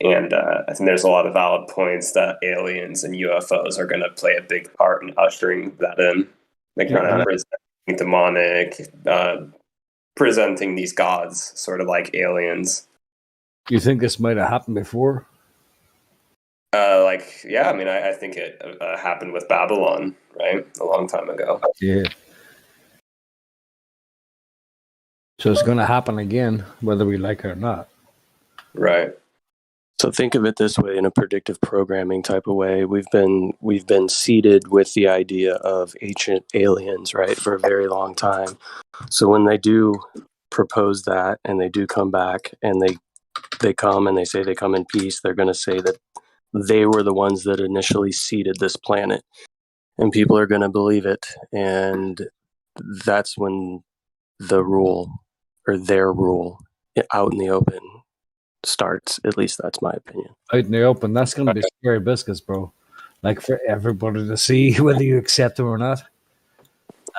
[SPEAKER 9] And I think there's a lot of valid points that aliens and UFOs are going to play a big part in ushering that in. Like kind of presenting demonic, presenting these gods sort of like aliens.
[SPEAKER 1] Do you think this might have happened before?
[SPEAKER 9] Yeah, I mean, I think it happened with Babylon, right? A long time ago.
[SPEAKER 1] Yeah. So it's going to happen again, whether we like it or not.
[SPEAKER 9] Right.
[SPEAKER 12] So think of it this way, in a predictive programming type of way. We've been seeded with the idea of ancient aliens, right, for a very long time. So when they do propose that and they do come back and they come and they say they come in peace, they're going to say that they were the ones that initially seeded this planet, and people are going to believe it. And that's when the rule, or their rule, out in the open starts. At least that's my opinion.
[SPEAKER 1] Out in the open, that's going to be scary biscuits, bro. Like for everybody to see whether you accept them or not.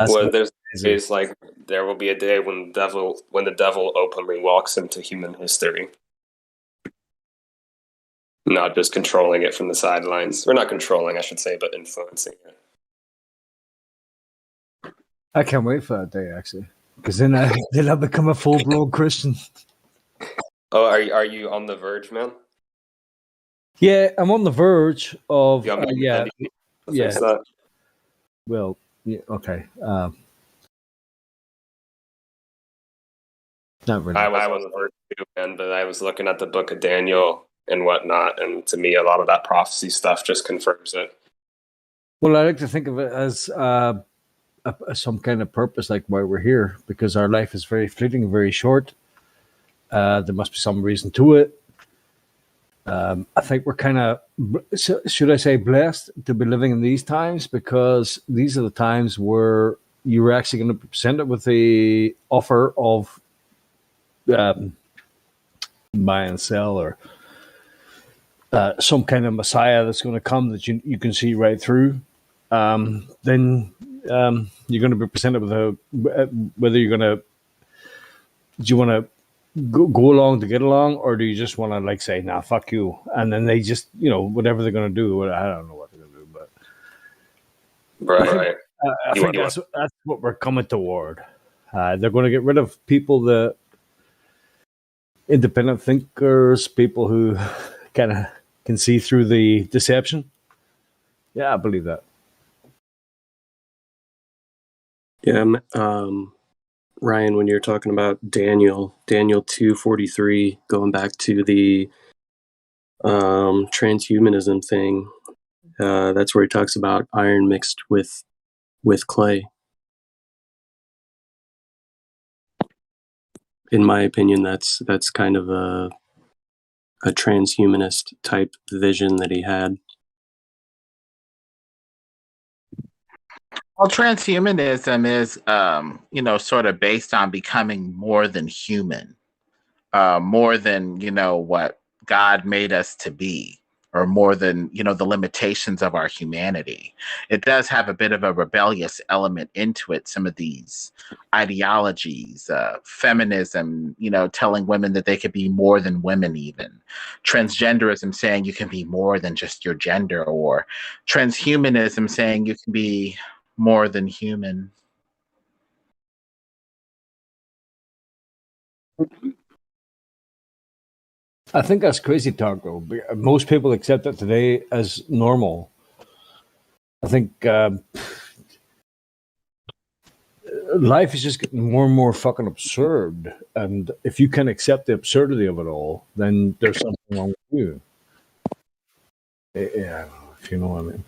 [SPEAKER 9] Well, there's like there will be a day when the devil openly walks into human history, not just controlling it from the sidelines, or not controlling, I should say, but influencing it.
[SPEAKER 1] I can't wait for that day, actually, because then I'll become a full-blown Christian.
[SPEAKER 9] Oh, are you on the verge, man?
[SPEAKER 1] Yeah, I'm on the verge of
[SPEAKER 9] yeah. That?
[SPEAKER 1] Well, yeah, okay. Not really.
[SPEAKER 9] I was on the verge too, man, but I was looking at the book of Daniel and whatnot, and to me, a lot of that prophecy stuff just confirms it.
[SPEAKER 1] Well, I like to think of it as some kind of purpose, like why we're here, because our life is very fleeting, very short. There must be some reason to it. I think we're kind of, should I say, blessed to be living in these times, because these are the times where you're actually going to be presented with the offer of buy and sell, or some kind of Messiah that's going to come that you can see right through. Then you're going to be presented with whether you're going to, do you want to go along to get along, or do you just want to like say, nah, fuck you, and then they just, whatever they're going to do, I don't know what they're going to do, but
[SPEAKER 9] right.
[SPEAKER 1] I think that's what we're coming toward. They're going to get rid of people, the independent thinkers, people who kind of can see through the deception. Yeah, I believe that.
[SPEAKER 12] Yeah, Ryan, when you're talking about Daniel 2:43, going back to the transhumanism thing, that's where he talks about iron mixed with clay. In my opinion, that's kind of a transhumanist type vision that he had.
[SPEAKER 15] Well, transhumanism is, sort of based on becoming more than human, more than, what God made us to be, or more than, the limitations of our humanity. It does have a bit of a rebellious element into it, some of these ideologies, feminism, telling women that they could be more than women, even transgenderism saying you can be more than just your gender, or transhumanism saying you can be more than human.
[SPEAKER 1] I think that's crazy talk, though. Most people accept it today as normal. I think life is just getting more and more fucking absurd, and if you can accept the absurdity of it all, then there's something wrong with you. Yeah, if you know what I mean.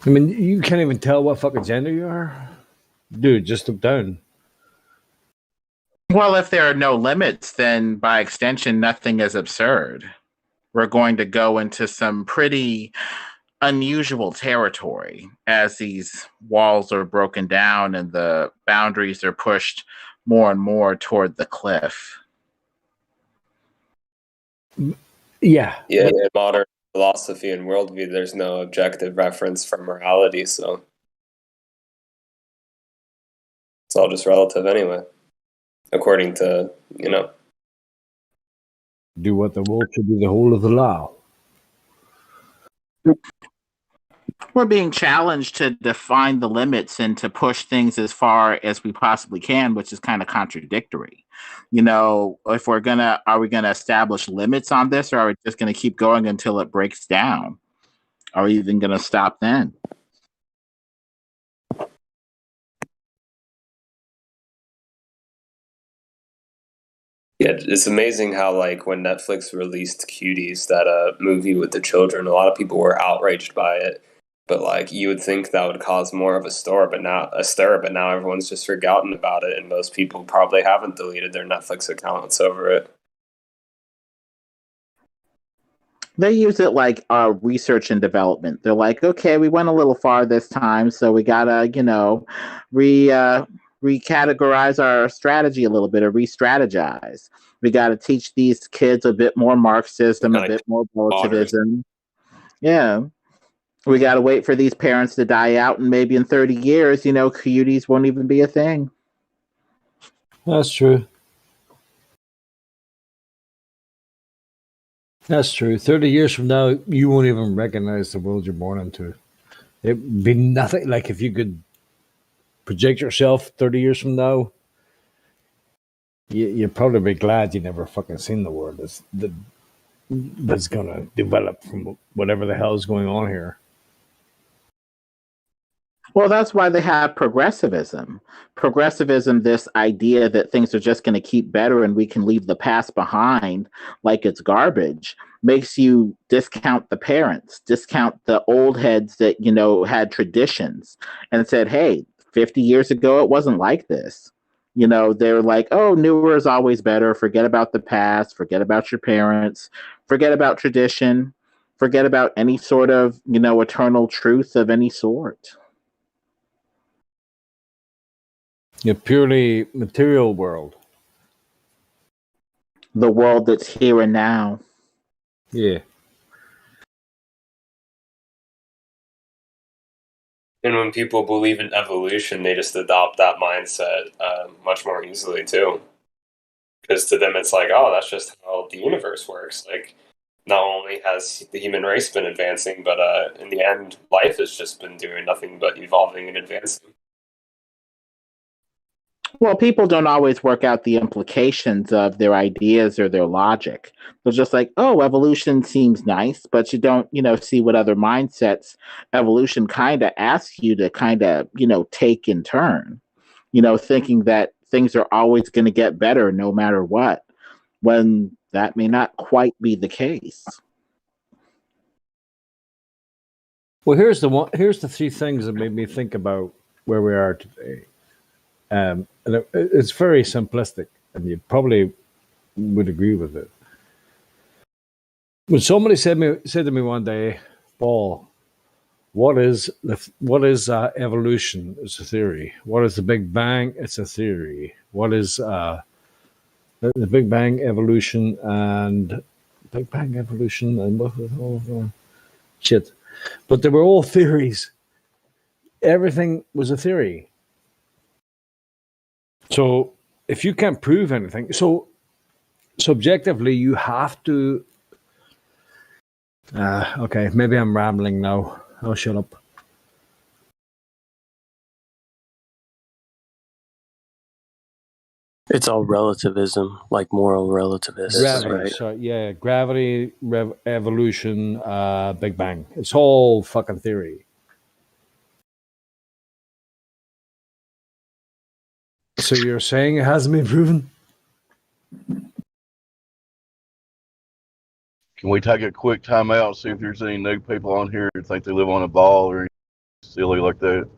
[SPEAKER 1] I mean, you can't even tell what fucking gender you are, dude. Just look down.
[SPEAKER 15] Well, if there are no limits, then by extension, nothing is absurd. We're going to go into some pretty unusual territory as these walls are broken down and the boundaries are pushed more and more toward the cliff.
[SPEAKER 1] Yeah.
[SPEAKER 9] Yeah, in modern philosophy and worldview, there's no objective reference for morality, so it's all just relative anyway, according to,
[SPEAKER 1] Do what the world should be the whole of the law.
[SPEAKER 15] We're being challenged to define the limits and to push things as far as we possibly can, which is kind of contradictory. If are we gonna establish limits on this, or are we just gonna keep going until it breaks down? Are we even gonna stop then?
[SPEAKER 9] Yeah, it's amazing how like when Netflix released Cuties, that movie with the children, a lot of people were outraged by it. But like you would think that would cause more of a stir, but now everyone's just forgotten about it, and most people probably haven't deleted their Netflix accounts over it.
[SPEAKER 15] They use it like research and development. They're like, okay, we went a little far this time, so we gotta, recategorize our strategy a little bit, or re-strategize. We gotta teach these kids a bit more Marxism, a bit more relativism. Yeah. We gotta wait for these parents to die out, and maybe in 30 years, cuties won't even be a thing.
[SPEAKER 1] That's true. That's true. 30 years from now, you won't even recognize the world you're born into. It'd be nothing like if you could project yourself 30 years from now. You'd probably be glad you never fucking seen the world that's going to develop from whatever the hell is going on here.
[SPEAKER 15] Well, that's why they have progressivism. Progressivism, this idea that things are just going to keep better and we can leave the past behind like it's garbage, makes you discount the parents, discount the old heads that, had traditions and said, hey, 50 years ago, it wasn't like this. They're like, oh, newer is always better. Forget about the past. Forget about your parents. Forget about tradition. Forget about any sort of, eternal truth of any sort.
[SPEAKER 1] A purely material world.
[SPEAKER 15] The world that's here and now.
[SPEAKER 1] Yeah.
[SPEAKER 9] And when people believe in evolution, they just adopt that mindset much more easily too. Because to them, it's like, oh, that's just how the universe works. Like, not only has the human race been advancing, but in the end, life has just been doing nothing but evolving and advancing.
[SPEAKER 15] Well, people don't always work out the implications of their ideas or their logic. They're just like, oh, evolution seems nice, but you don't, see what other mindsets evolution kind of asks you to kind of, take in turn, thinking that things are always going to get better no matter what, when that may not quite be the case.
[SPEAKER 1] Well, here's the three things that made me think about where we are today. And it's very simplistic, and you probably would agree with it. When somebody said to me one day, Paul, what is evolution? It's a theory. What is the Big Bang? It's a theory. What is the Big Bang evolution and what shit? But they were all theories. Everything was a theory. So if you can't prove anything, so subjectively you have to. Okay, maybe I'm rambling now. I'll shut up.
[SPEAKER 12] It's all relativism, like moral relativism,
[SPEAKER 1] Gravity,
[SPEAKER 12] right?
[SPEAKER 1] sorry, yeah, gravity, evolution, Big Bang. It's all fucking theory. So you're saying it hasn't been proven?
[SPEAKER 3] Can we take a quick time out and see if there's any new people on here who think they live on a ball or anything silly like that?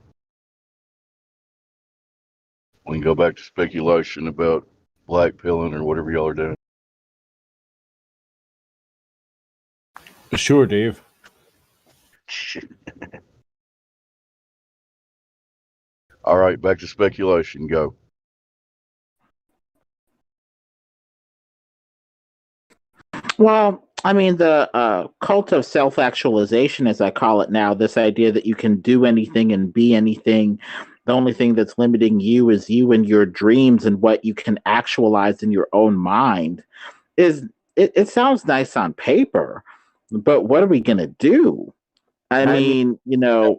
[SPEAKER 3] We can go back to speculation about black pilling or whatever y'all are doing.
[SPEAKER 1] Sure, Dave.
[SPEAKER 3] All right, back to speculation. Go.
[SPEAKER 15] Well, I mean, the cult of self-actualization, as I call it now, this idea that you can do anything and be anything. The only thing that's limiting you is you and your dreams and what you can actualize in your own mind. It sounds nice on paper, but what are we going to do? I mean,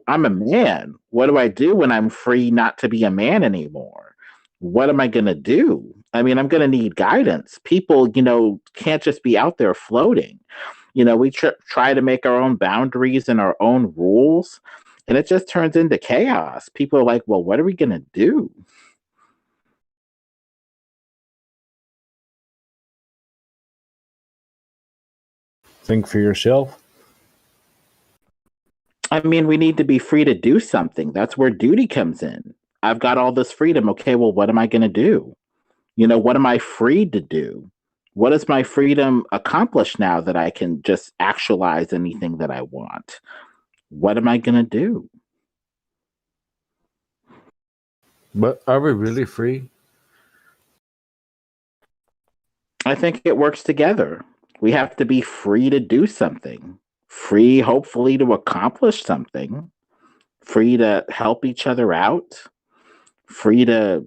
[SPEAKER 15] I'm a man. What do I do when I'm free not to be a man anymore? What am I going to do? I mean, I'm going to need guidance. People, can't just be out there floating. We try to make our own boundaries and our own rules, and it just turns into chaos. People are like, well, what are we going to do?
[SPEAKER 1] Think for yourself.
[SPEAKER 15] I mean, we need to be free to do something. That's where duty comes in. I've got all this freedom. Okay, well, what am I going to do? What am I free to do? What does my freedom accomplish now that I can just actualize anything that I want? What am I going to do?
[SPEAKER 1] But are we really free?
[SPEAKER 15] I think it works together. We have to be free to do something, free, hopefully, to accomplish something, free to help each other out, free to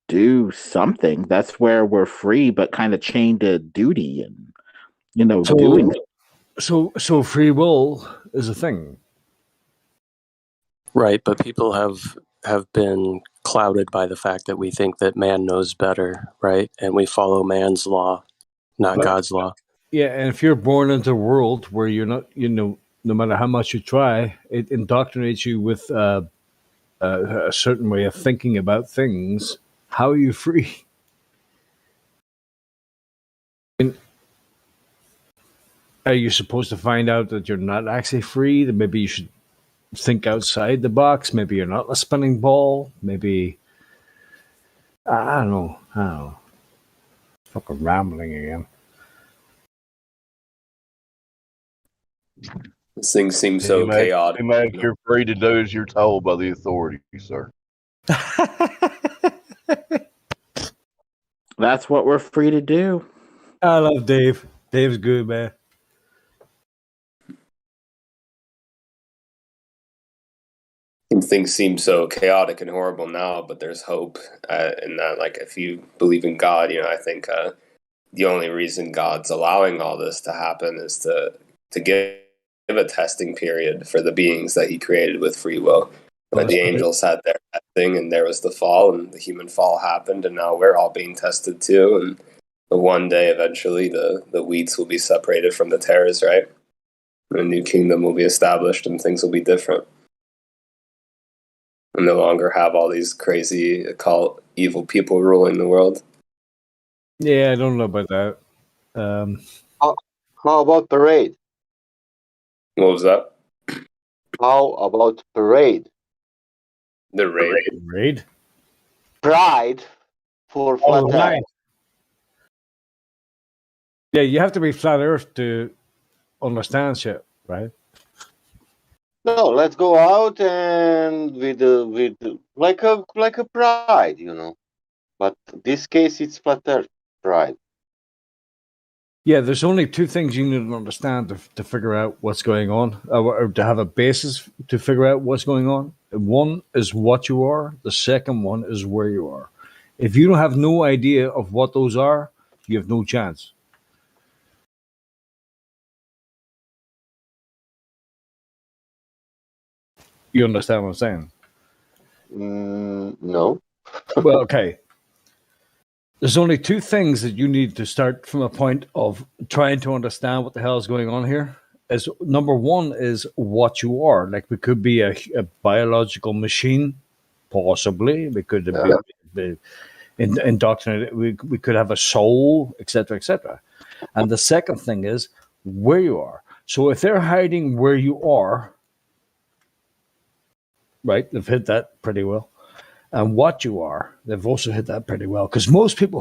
[SPEAKER 15] do something. That's where we're free, but kind of chained to duty and, doing.
[SPEAKER 1] So free will is a thing.
[SPEAKER 12] Right, but people have been clouded by the fact that we think that man knows better, right? And we follow man's law, not God's law.
[SPEAKER 1] Yeah, and if you're born into a world where you're not, no matter how much you try, it indoctrinates you with a certain way of thinking about things. How are you free? Are you supposed to find out that you're not actually free? That maybe you should think outside the box. Maybe you're not a spinning ball. Maybe I don't know. Fucking rambling again.
[SPEAKER 9] This thing seems so chaotic.
[SPEAKER 3] You're free to do as you're told by the authorities, sir.
[SPEAKER 15] That's what we're free to do.
[SPEAKER 1] I love Dave. Dave's good, man.
[SPEAKER 9] Things seem so chaotic and horrible now, but there's hope in that. Like, if you believe in God, I think the only reason God's allowing all this to happen is to give a testing period for the beings that He created with free will. Like the angels had their testing, and there was the fall, and the human fall happened, and now we're all being tested too. And one day, eventually, the wheats will be separated from the tares, right? A new kingdom will be established, and things will be different. And no longer have all these crazy occult evil people ruling the world.
[SPEAKER 1] Yeah, I don't know about that.
[SPEAKER 16] How about parade?
[SPEAKER 9] What was that?
[SPEAKER 16] How about parade?
[SPEAKER 9] The raid.
[SPEAKER 1] Raid?
[SPEAKER 16] Pride for flat Earth.
[SPEAKER 1] Right. Yeah, you have to be flat Earth to understand shit, right?
[SPEAKER 16] No, let's go out and with like a pride, But this case, it's flat Earth pride.
[SPEAKER 1] Yeah, there's only two things you need to understand to figure out what's going on, or to have a basis to figure out what's going on. One is what you are. The second one is where you are. If you don't have no idea of what those are, you have no chance. You understand what I'm saying?
[SPEAKER 16] No.
[SPEAKER 1] Well, okay. There's only two things that you need to start from a point of trying to understand what the hell is going on here. As number one is what you are. Like, we could be a biological machine, possibly. We could be indoctrinated. We could have a soul, etc., etc. And the second thing is where you are. So if they're hiding where you are, right, they've hit that pretty well. And what you are, they've also hit that pretty well. Because most people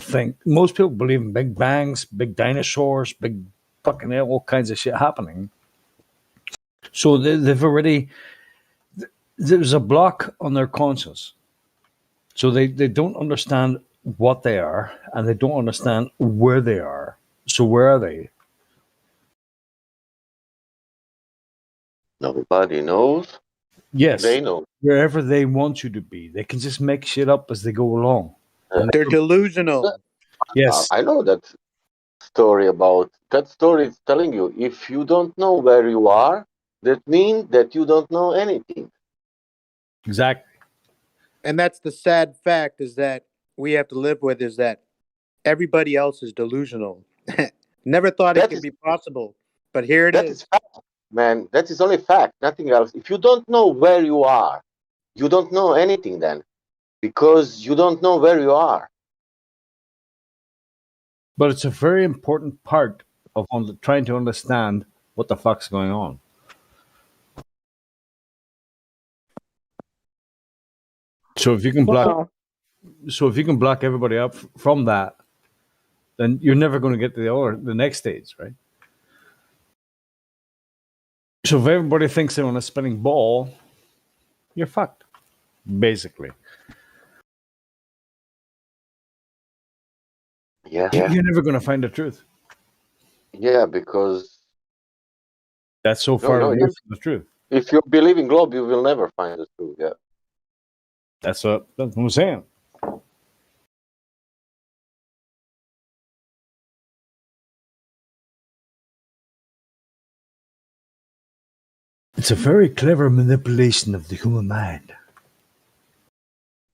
[SPEAKER 1] believe in big bangs, big dinosaurs, big fucking all kinds of shit happening. So they've already, there's a block on their conscience. So they don't understand what they are, and they don't understand where they are. So where are they?
[SPEAKER 16] Nobody knows.
[SPEAKER 1] Yes,
[SPEAKER 16] they know.
[SPEAKER 1] Wherever they want you to be. They can just make shit up as they go along.
[SPEAKER 4] They're delusional.
[SPEAKER 1] Yes.
[SPEAKER 16] I know that story about that story is telling you if you don't know where you are, that means that you don't know anything.
[SPEAKER 1] Exactly.
[SPEAKER 17] And that's the sad fact is that we have to live with is that everybody else is delusional. Never thought it could be possible, but here it
[SPEAKER 16] That
[SPEAKER 17] is.
[SPEAKER 16] is fact, man. That is only fact, nothing else. If you don't know where you are, you don't know anything then, because you don't know where you are.
[SPEAKER 1] But it's a very important part of trying to understand what the fuck's going on. So if you can block everybody up from that, then you're never going to get to the next stage, right? So if everybody thinks they're on a spinning ball, you're fucked, basically.
[SPEAKER 16] Yeah.
[SPEAKER 1] You're never going to find the truth.
[SPEAKER 16] Yeah, because
[SPEAKER 1] that's so far away from the truth.
[SPEAKER 16] If you believe in globe, you will never find the truth. Yeah.
[SPEAKER 1] That's what I'm saying. It's a very clever manipulation of the human mind.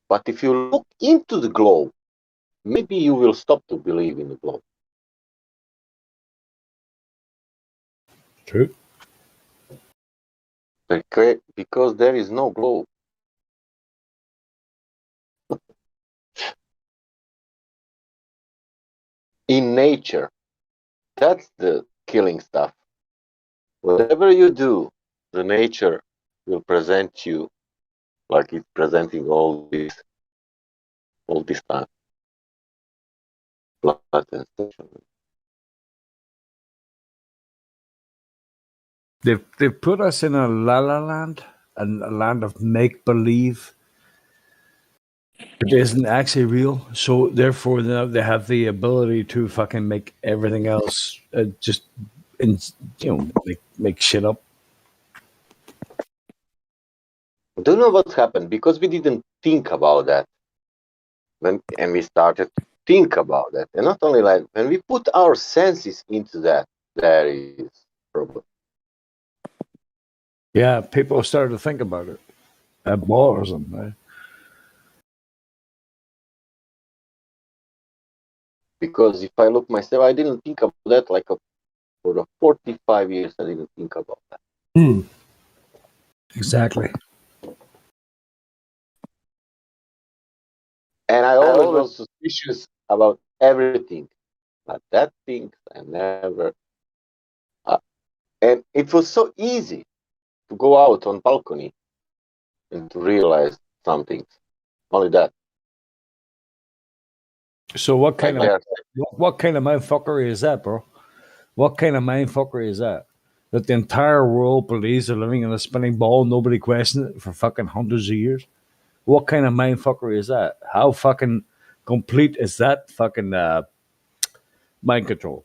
[SPEAKER 16] But if you look into the globe, maybe you will stop to believe in the globe.
[SPEAKER 1] True.
[SPEAKER 16] Because there is no globe. In nature, that's the killing stuff. Whatever you do, the nature will present you like it's presenting all this time. Blood and station.
[SPEAKER 1] They've put us in a la la land, a land of make believe. It isn't actually real, so therefore now they have the ability to fucking make everything else just, make shit up.
[SPEAKER 16] I don't know what happened because we didn't think about that and we started to think about that, and not only like when we put our senses into that, there is problem.
[SPEAKER 1] Yeah, people started to think about it. That bores them, right?
[SPEAKER 16] Because if I look myself, I didn't think about that for the 45 years. I didn't think about that.
[SPEAKER 1] Exactly.
[SPEAKER 16] And I always was suspicious about everything, but that thing I never. And it was so easy to go out on balcony and to realize some things. Only that.
[SPEAKER 1] So what kind of mindfuckery is that, bro? What kind of mindfuckery is that? That the entire world believes they're living in a spinning ball, nobody questioned it for fucking hundreds of years? What kind of mindfuckery is that? How fucking complete is that fucking mind control?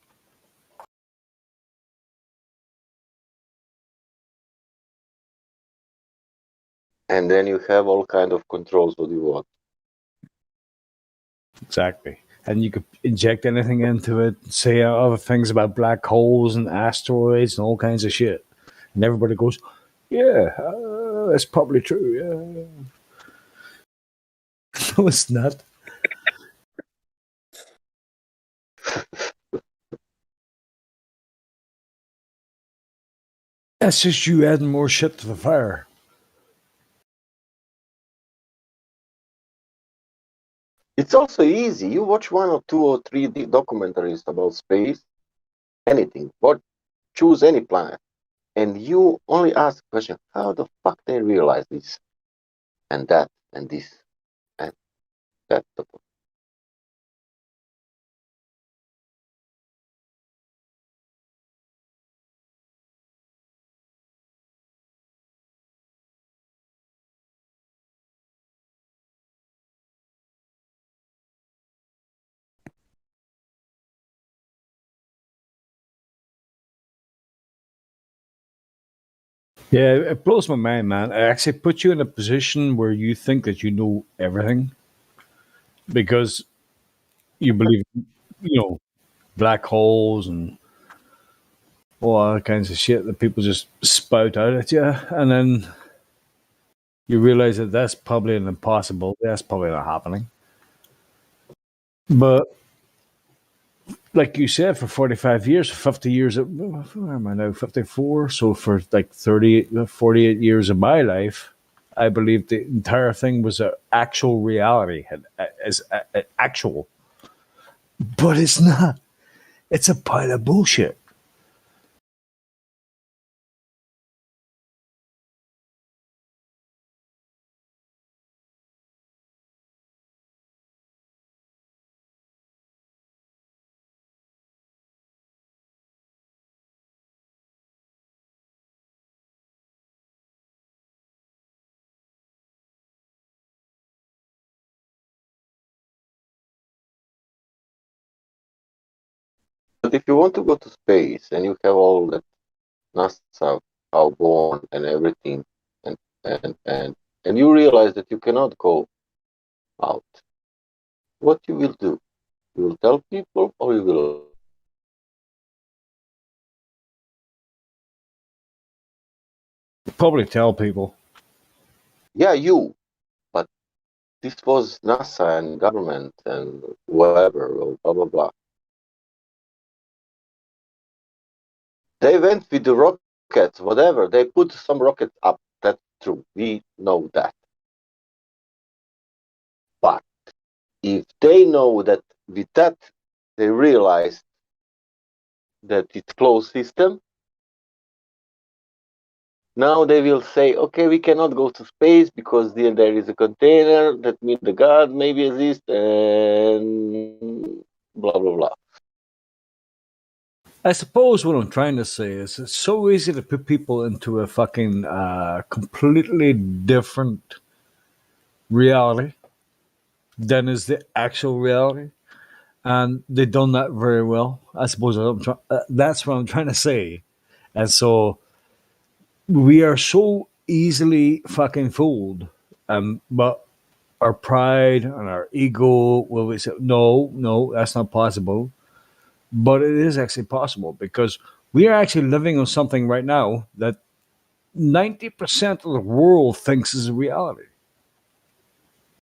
[SPEAKER 16] And then you have all kind of controls what you want.
[SPEAKER 1] Exactly. And you could inject anything into it, say other things about black holes and asteroids and all kinds of shit. And everybody goes, yeah, that's probably true. Yeah. No, it's not. That's just you adding more shit to the fire.
[SPEAKER 16] It's also easy. You watch 1 or 2 or 3 documentaries about space, anything, but choose any planet, and you only ask the question: how the fuck they realize this, and that, and this, and that.
[SPEAKER 1] Yeah, it blows my mind, man. It actually puts you in a position where you think that you know everything because you believe, black holes and all other kinds of shit that people just spout out at you, and then you realize that that's probably an impossible. That's probably not happening. But like you said, for 45 years, 50 years, where am I now? 54. So for like 48 years of my life, I believe the entire thing was an actual reality, as actual. But it's not. It's a pile of bullshit.
[SPEAKER 16] But if you want to go to space and you have all that NASA outborn and everything, and and you realize that you cannot go out, what you will do? You will tell people, or you will?
[SPEAKER 1] Probably tell people.
[SPEAKER 16] Yeah, you. But this was NASA and government and whatever, blah blah blah. They went with the rockets, whatever. They put some rockets up. That's true. We know that. But if they know that with that, they realize that it's closed system. Now they will say, okay, we cannot go to space because then there is a container. That means the God maybe exists and blah blah blah.
[SPEAKER 1] I suppose what I'm trying to say is it's so easy to put people into a fucking completely different reality than is the actual reality, and they've done that very well. I suppose that's what I'm trying to say, and so we are so easily fucking fooled. But our pride and our ego will say, no, that's not possible. But it is actually possible because we are actually living on something right now that 90% of the world thinks is a reality.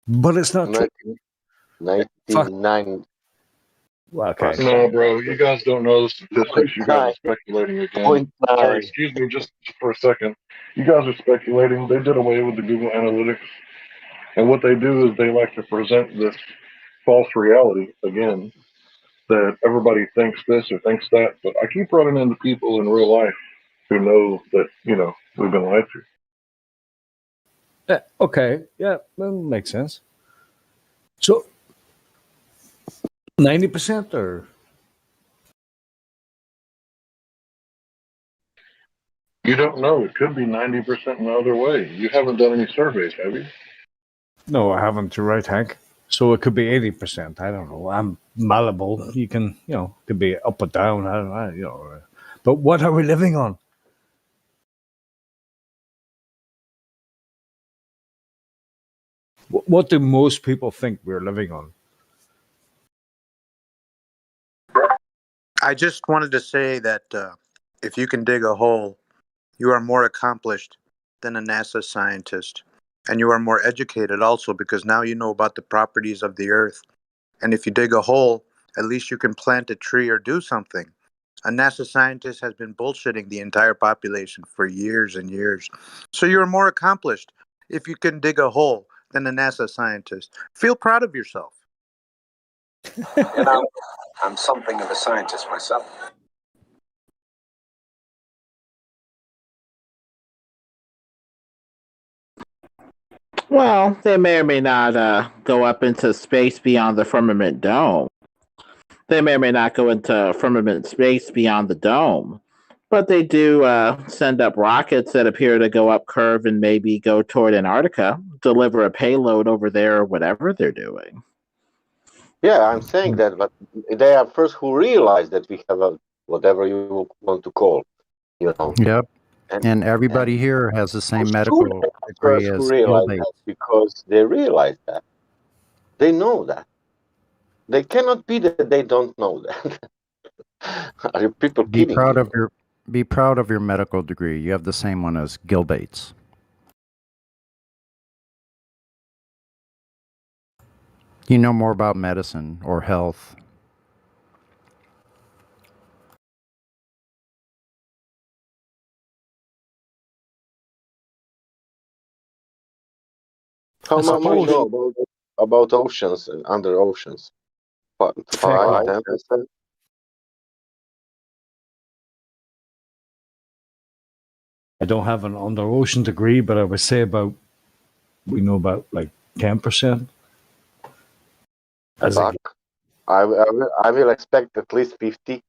[SPEAKER 1] But it's not true.
[SPEAKER 16] 99.
[SPEAKER 1] Okay.
[SPEAKER 18] No, bro, you guys don't know the statistics. You guys are speculating again. Sorry, excuse me, just for a second. You guys are speculating. They did away with the Google Analytics, and what they do is they like to present this false reality again that everybody thinks this or thinks that. But I keep running into people in real life who know that we've been lied to.
[SPEAKER 1] Yeah, okay. Yeah, that makes sense. So 90% or
[SPEAKER 18] You don't know. It could be 90% the other way. You haven't done any surveys, have you?
[SPEAKER 1] no, I haven't. You're right, Hank. So it could be 80%. I don't know. I'm malleable. You can, could be up or down. I don't know. But what are we living on? What do most people think we're living on?
[SPEAKER 17] I just wanted to say that if you can dig a hole, you are more accomplished than a NASA scientist. And you are more educated also because now you know about the properties of the earth. And if you dig a hole, at least you can plant a tree or do something. A NASA scientist has been bullshitting the entire population for years and years. So you're more accomplished if you can dig a hole than a NASA scientist. Feel proud of yourself.
[SPEAKER 5] I'm something of a scientist myself.
[SPEAKER 15] Well, they may or may not go up into space beyond the firmament dome. They may or may not go into firmament space beyond the dome. But they do send up rockets that appear to go up curve and maybe go toward Antarctica, deliver a payload over there or whatever they're doing.
[SPEAKER 16] Yeah, I'm saying that, but they are first who realize that we have a whatever you want to call,
[SPEAKER 4] Yep. And everybody here has the same medical degree
[SPEAKER 16] First who
[SPEAKER 4] as Bill
[SPEAKER 16] realize
[SPEAKER 4] Gates.
[SPEAKER 16] that because they realize that. They know that. They cannot be that they don't know that. Are you people
[SPEAKER 4] Be
[SPEAKER 16] kidding
[SPEAKER 4] proud
[SPEAKER 16] me?
[SPEAKER 4] of your be proud of your medical degree. You have the same one as Gil Bates. You know more about medicine or health.
[SPEAKER 16] How much you know about oceans and under oceans? 5, 10%?
[SPEAKER 1] I don't have an under ocean degree, but I would say we know about like 10%. As a,
[SPEAKER 16] Fuck. I will expect at least 50.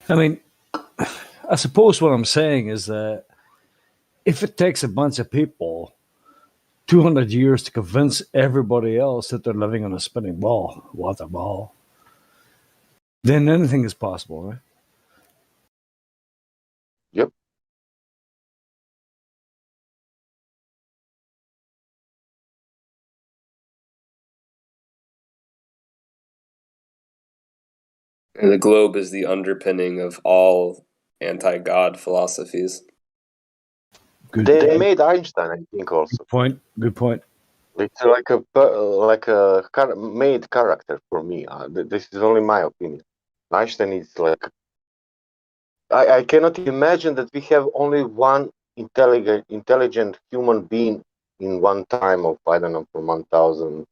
[SPEAKER 1] I mean, I suppose what I'm saying is that if it takes a bunch of people 200 years to convince everybody else that they're living on a spinning ball, what a ball, then anything is possible, right?
[SPEAKER 16] Yep.
[SPEAKER 9] And the globe is the underpinning of all anti-God philosophies.
[SPEAKER 16] They made Einstein, I think, also.
[SPEAKER 1] Good point.
[SPEAKER 16] It's like a made character for me. This is only my opinion. Einstein is like I cannot imagine that we have only one intelligent human being in one time of, I don't know, from 1,000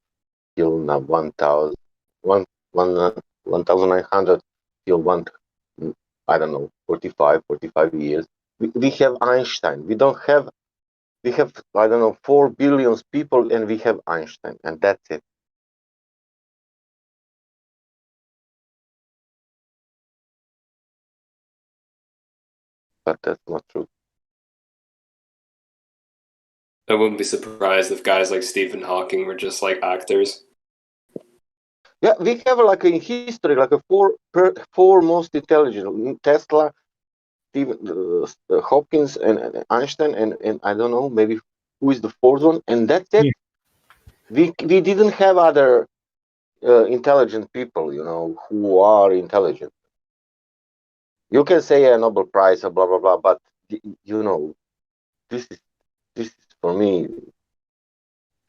[SPEAKER 16] till now 1,000, 1,900 till I don't know, 45 years. We have Einstein. We have, I don't know, 4 billion people, and we have Einstein, and that's it. But that's not true.
[SPEAKER 9] I wouldn't be surprised if guys like Stephen Hawking were just like actors.
[SPEAKER 16] Yeah, we have like in history, like a four most intelligent: Tesla, Stephen Hopkins, and Einstein, and I don't know, maybe who is the fourth one, and that's it. Yeah. We didn't have other intelligent people, who are intelligent. You can say a Nobel Prize or blah blah blah, but this is for me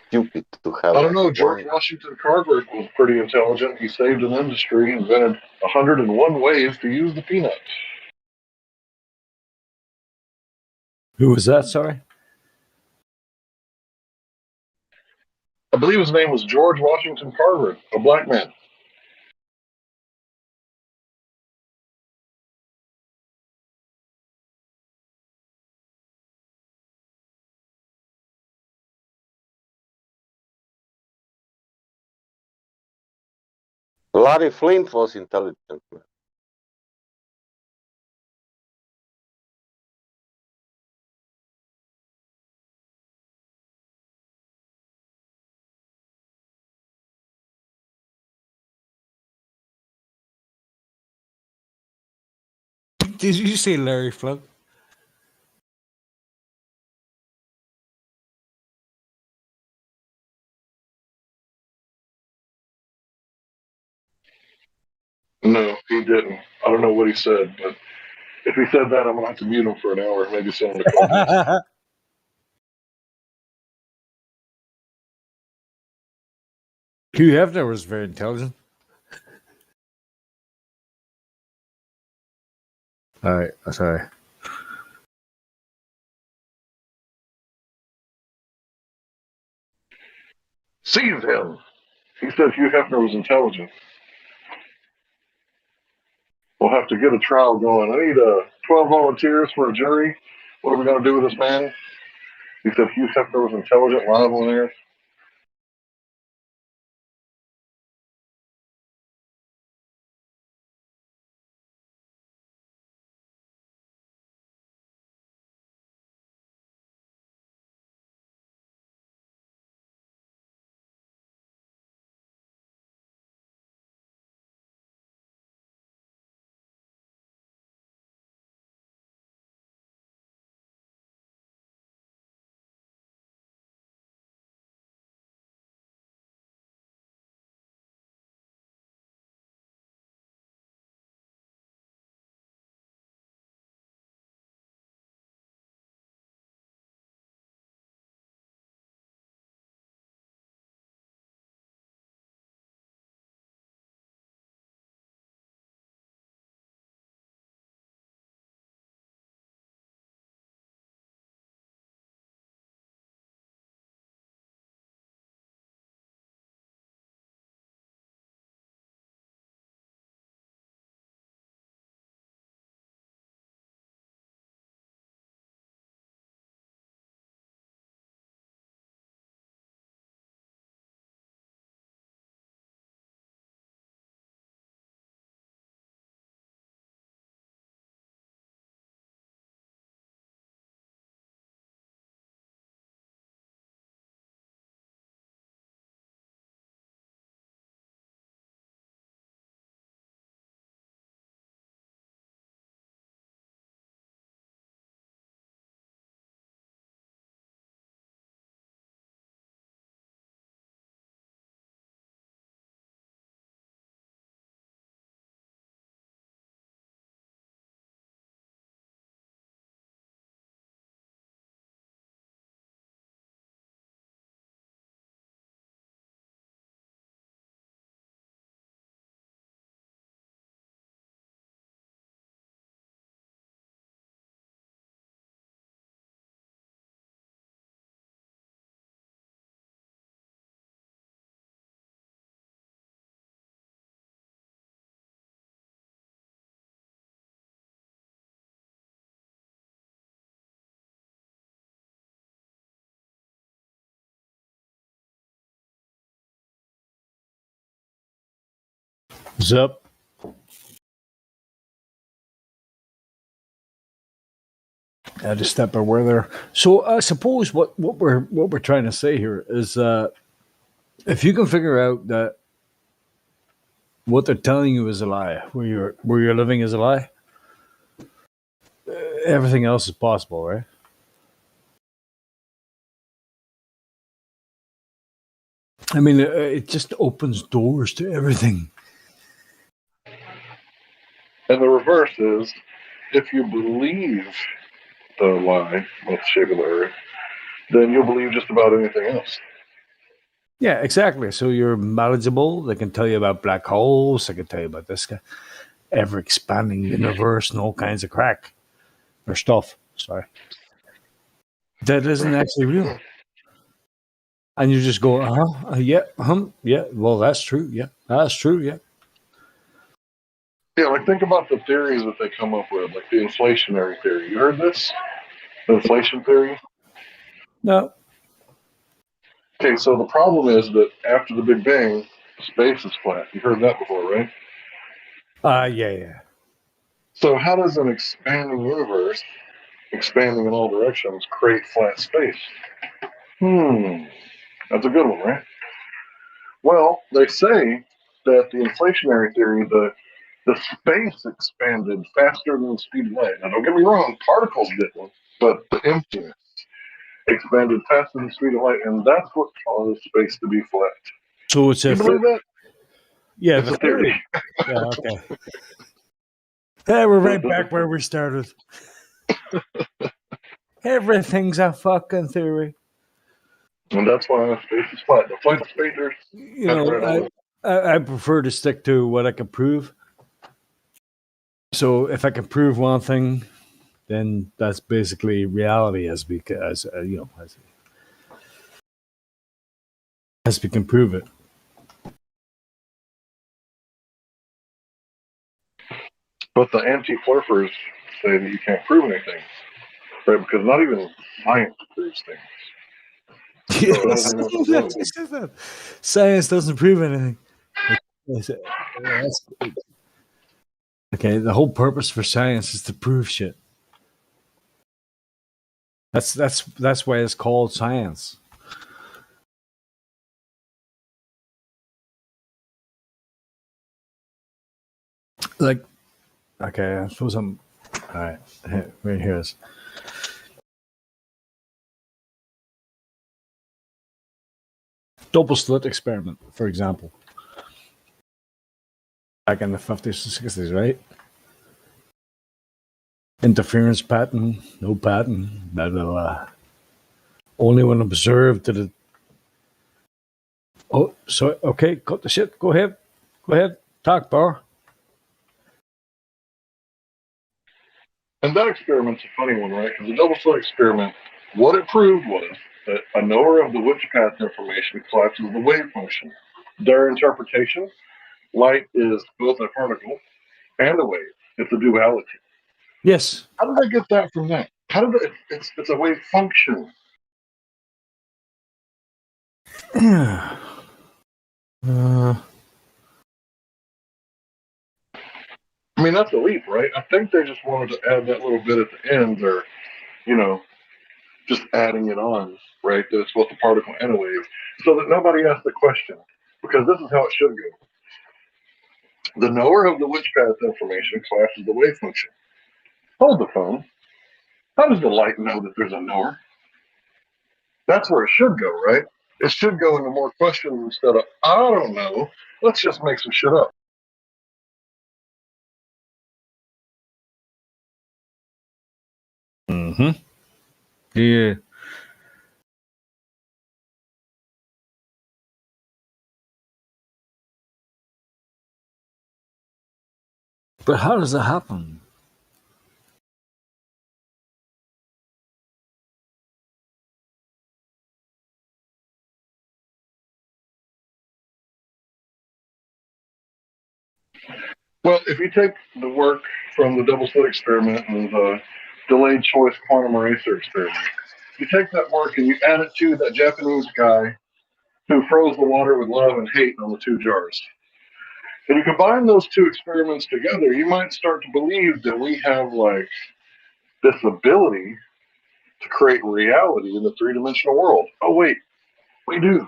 [SPEAKER 16] stupid to have.
[SPEAKER 18] I don't know. George Washington Carver was pretty intelligent. He saved an industry, invented 101 ways to use the peanut.
[SPEAKER 1] Who was that? Sorry.
[SPEAKER 18] I believe his name was George Washington Carver, a black man.
[SPEAKER 16] Larry Flint was intelligent.
[SPEAKER 1] Did you say Larry Flint?
[SPEAKER 18] No, he didn't. I don't know what he said, but if he said that, I'm going to have to mute him for an hour, maybe send him to Clubhouse.
[SPEAKER 1] Hugh Hefner was very intelligent. All right, sorry.
[SPEAKER 18] Seize him. He said Hugh Hefner was intelligent. We'll have to get a trial going. I need 12 volunteers for a jury. What are we going to do with this man? He said Hugh Hefner was intelligent, liable, and everything.
[SPEAKER 1] What's up? I had to step away there. So I suppose what we're trying to say here is if you can figure out that what they're telling you is a lie, where you're living is a lie, everything else is possible, right? I mean, it just opens doors to everything.
[SPEAKER 18] And the reverse is, if you believe the lie about the shape of the earth, then you'll believe just about anything else.
[SPEAKER 1] Yeah, exactly. So you're knowledgeable. They can tell you about black holes. They can tell you about this ever expanding universe and all kinds of crack or stuff. Sorry, that isn't actually real. And you just go, yeah, yeah. Well, that's true. Yeah, that's true. Yeah.
[SPEAKER 18] Yeah, like think about the theories that they come up with, like the inflationary theory. You heard this? The inflation theory?
[SPEAKER 1] No.
[SPEAKER 18] Okay, so the problem is that after the Big Bang, space is flat. You've heard that before, right?
[SPEAKER 1] Yeah.
[SPEAKER 18] So how does an expanding universe, expanding in all directions, create flat space? That's a good one, right? Well, they say that the inflationary theory, the space expanded faster than the speed of light. Now, don't get me wrong, particles didn't, but the emptiness expanded faster than the speed of light, and that's what caused space to be flat.
[SPEAKER 1] So it's
[SPEAKER 18] you believe that?
[SPEAKER 1] Yeah,
[SPEAKER 18] it's a theory.
[SPEAKER 1] Yeah, okay. Hey, we're right back where we started. Everything's a fucking theory.
[SPEAKER 18] And that's why space is flat. The flight spacers.
[SPEAKER 1] You know, I prefer to stick to what I can prove. So if I can prove one thing, then that's basically reality, as we can prove it.
[SPEAKER 18] But the anti-flurfers say that you can't prove anything, right? Because not even science proves things.
[SPEAKER 1] Yes. Science doesn't prove anything. Okay, the whole purpose for science is to prove shit. That's why it's called science. Like, okay, I suppose I'm all right. Right here is. Double slit experiment, for example. Back in the 50s and 60s, right? Interference pattern, no pattern, blah, blah, blah. Only when observed did it. Oh, so, okay, cut the shit. Go ahead. Talk, Bar.
[SPEAKER 18] And that experiment's a funny one, right? Because the double slit experiment, what it proved was that a knower of the which path information collapses the wave function. Their interpretation, light is both a particle and a wave. It's a duality.
[SPEAKER 1] Yes.
[SPEAKER 18] How did they get that from that? How did they, it's a wave function. I mean, that's a leap, right? I think they just wanted to add that little bit at the end, or, just adding it on, right? That it's both a particle and a wave, so that nobody asks the question, because this is how it should go. The knower of the which path information classes the wave function. Hold the phone. How does the light know that there's a knower? That's where it should go, right? It should go into more questions instead of, I don't know, let's just make some shit up.
[SPEAKER 1] Mm-hmm. Yeah. But how does that happen?
[SPEAKER 18] Well, if you take the work from the double slit experiment and the delayed choice quantum eraser experiment, you take that work and you add it to that Japanese guy who froze the water with love and hate on the two jars. And you combine those two experiments together, you might start to believe that we have like this ability to create reality in the three-dimensional world. Oh wait, we do.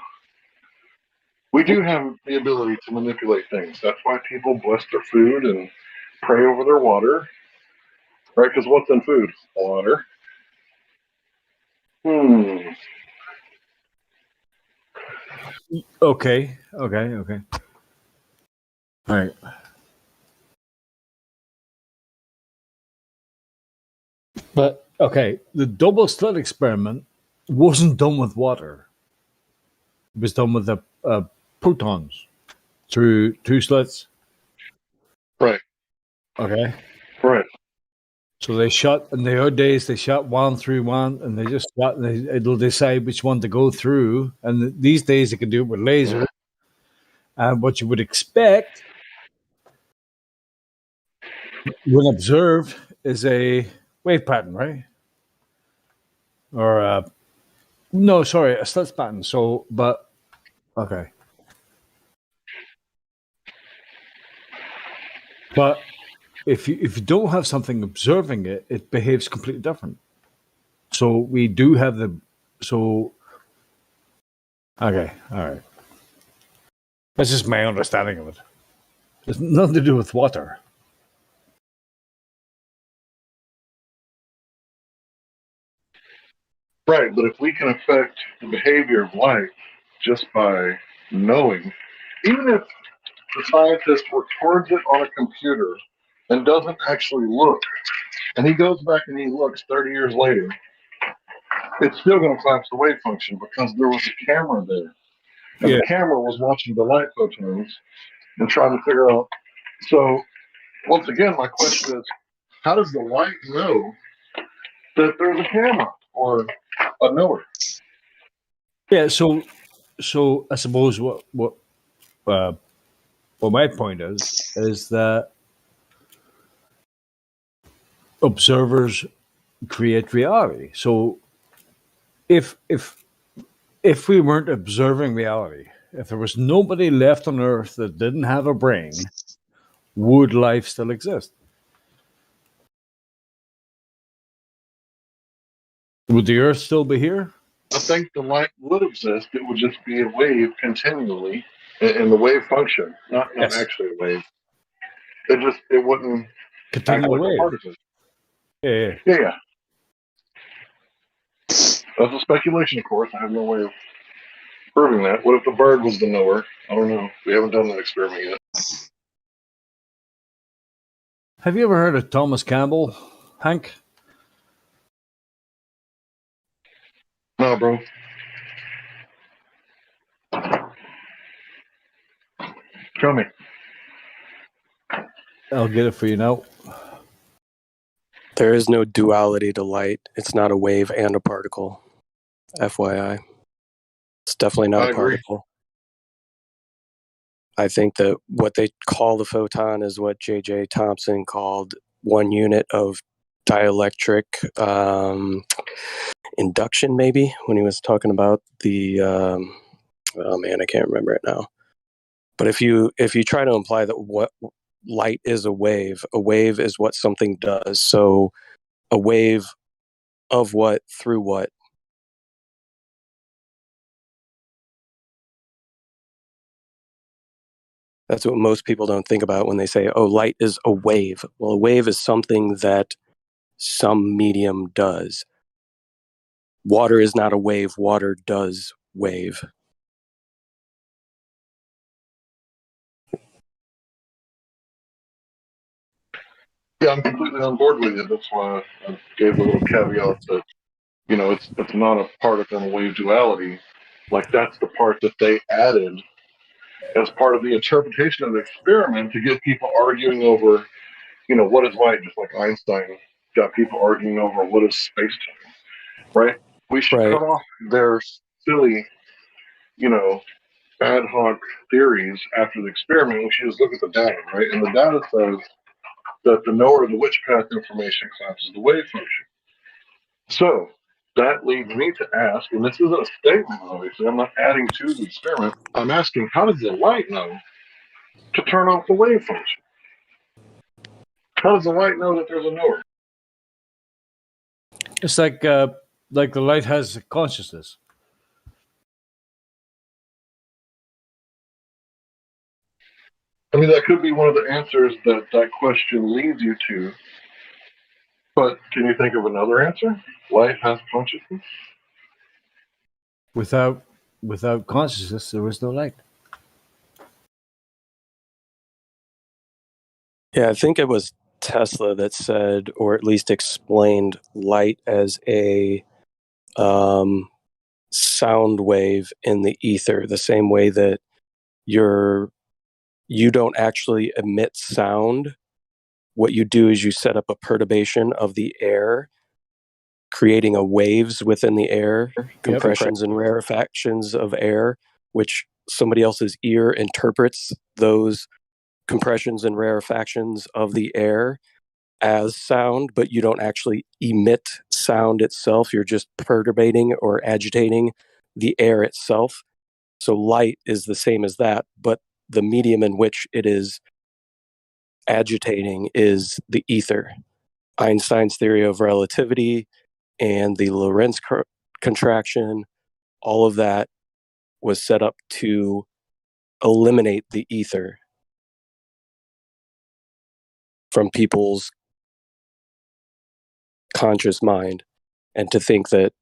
[SPEAKER 18] We do have the ability to manipulate things. That's why people bless their food and pray over their water, right? Because what's in food? Water.
[SPEAKER 1] Okay. All right. But okay, the double slit experiment wasn't done with water. It was done with the protons through two slits.
[SPEAKER 18] Right.
[SPEAKER 1] Okay.
[SPEAKER 18] Right.
[SPEAKER 1] So they shot in the old days. They shot one through one, and they just shot. And it'll decide which one to go through. And these days they can do it with laser. And what you would expect when observed is a wave pattern, right? Or no, sorry, a slit pattern. So, but okay. But if you don't have something observing it, it behaves completely different. So we do have the okay, all right. That's just my understanding of it. It's nothing to do with water.
[SPEAKER 18] Right, but if we can affect the behavior of light just by knowing, even if the scientist records it on a computer and doesn't actually look, and he goes back and he looks 30 years later, it's still going to collapse the wave function because there was a camera there. And
[SPEAKER 1] Yeah.
[SPEAKER 18] the camera was watching the light photons and trying to figure out. So, once again, my question is, how does the light know that there's a camera or a knower?
[SPEAKER 1] Yeah. So I suppose what my point is that observers create reality. So if we weren't observing reality, if there was nobody left on Earth that didn't have a brain, would life still exist? Would the Earth still be here?
[SPEAKER 18] I think the light would exist. It would just be a wave continually in the wave function, not
[SPEAKER 1] Yes.
[SPEAKER 18] actually a wave. It wouldn't act
[SPEAKER 1] Continual
[SPEAKER 18] like a
[SPEAKER 1] wave.
[SPEAKER 18] part of it.
[SPEAKER 1] Yeah.
[SPEAKER 18] Yeah. That's a speculation, of course. I have no way of proving that. What if the bird was the knower? I don't know. We haven't done that experiment yet.
[SPEAKER 1] Have you ever heard of Thomas Campbell, Hank?
[SPEAKER 18] No, bro. Show me.
[SPEAKER 1] I'll get it for you now.
[SPEAKER 12] There is no duality to light. It's not a wave and a particle. FYI. It's definitely not
[SPEAKER 18] I
[SPEAKER 12] a
[SPEAKER 18] agree.
[SPEAKER 12] particle. I think that what they call the photon is what J.J. Thomson called 1 unit of dielectric induction, maybe, when he was talking about the oh man, I can't remember it now. But if you try to imply that what light is a wave is what something does. So a wave of what through what? That's what most people don't think about when they say, oh, light is a wave. Well, a wave is something that some medium does. Water is not a wave. Water does wave.
[SPEAKER 18] Yeah, I'm completely on board with you. That's why I gave the little caveat that, it's not a particle and wave duality. Like, that's the part that they added as part of the interpretation of the experiment to get people arguing over, what is light, just like Einstein got people arguing over what is space-time, right? We should cut off their silly, ad hoc theories after the experiment. We should just look at the data, right? And the data says that the knower of the witch path information collapses the wave function. So that leads me to ask, and this isn't a statement, obviously, I'm not adding to the experiment. I'm asking, how does the light know to turn off the wave function. How does the light know that there's a knower?
[SPEAKER 1] It's like the light has a consciousness.
[SPEAKER 18] I mean, that could be one of the answers that that question leads you to. But can you think of another answer? Light has consciousness?
[SPEAKER 1] Without consciousness, there was no light.
[SPEAKER 12] Yeah, I think it was Tesla that said, or at least explained, light as a sound wave in the ether, the same way that you don't actually emit sound. What you do is you set up a perturbation of the air, creating a waves within the air, compressions and rarefactions of air, which somebody else's ear interprets those compressions and rarefactions of the air as sound, but you don't actually emit sound itself. You're just perturbating or agitating the air itself. So light is the same as that, but the medium in which it is agitating is the ether. Einstein's theory of relativity and the Lorentz contraction, all of that was set up to eliminate the ether from people's conscious mind, and to think that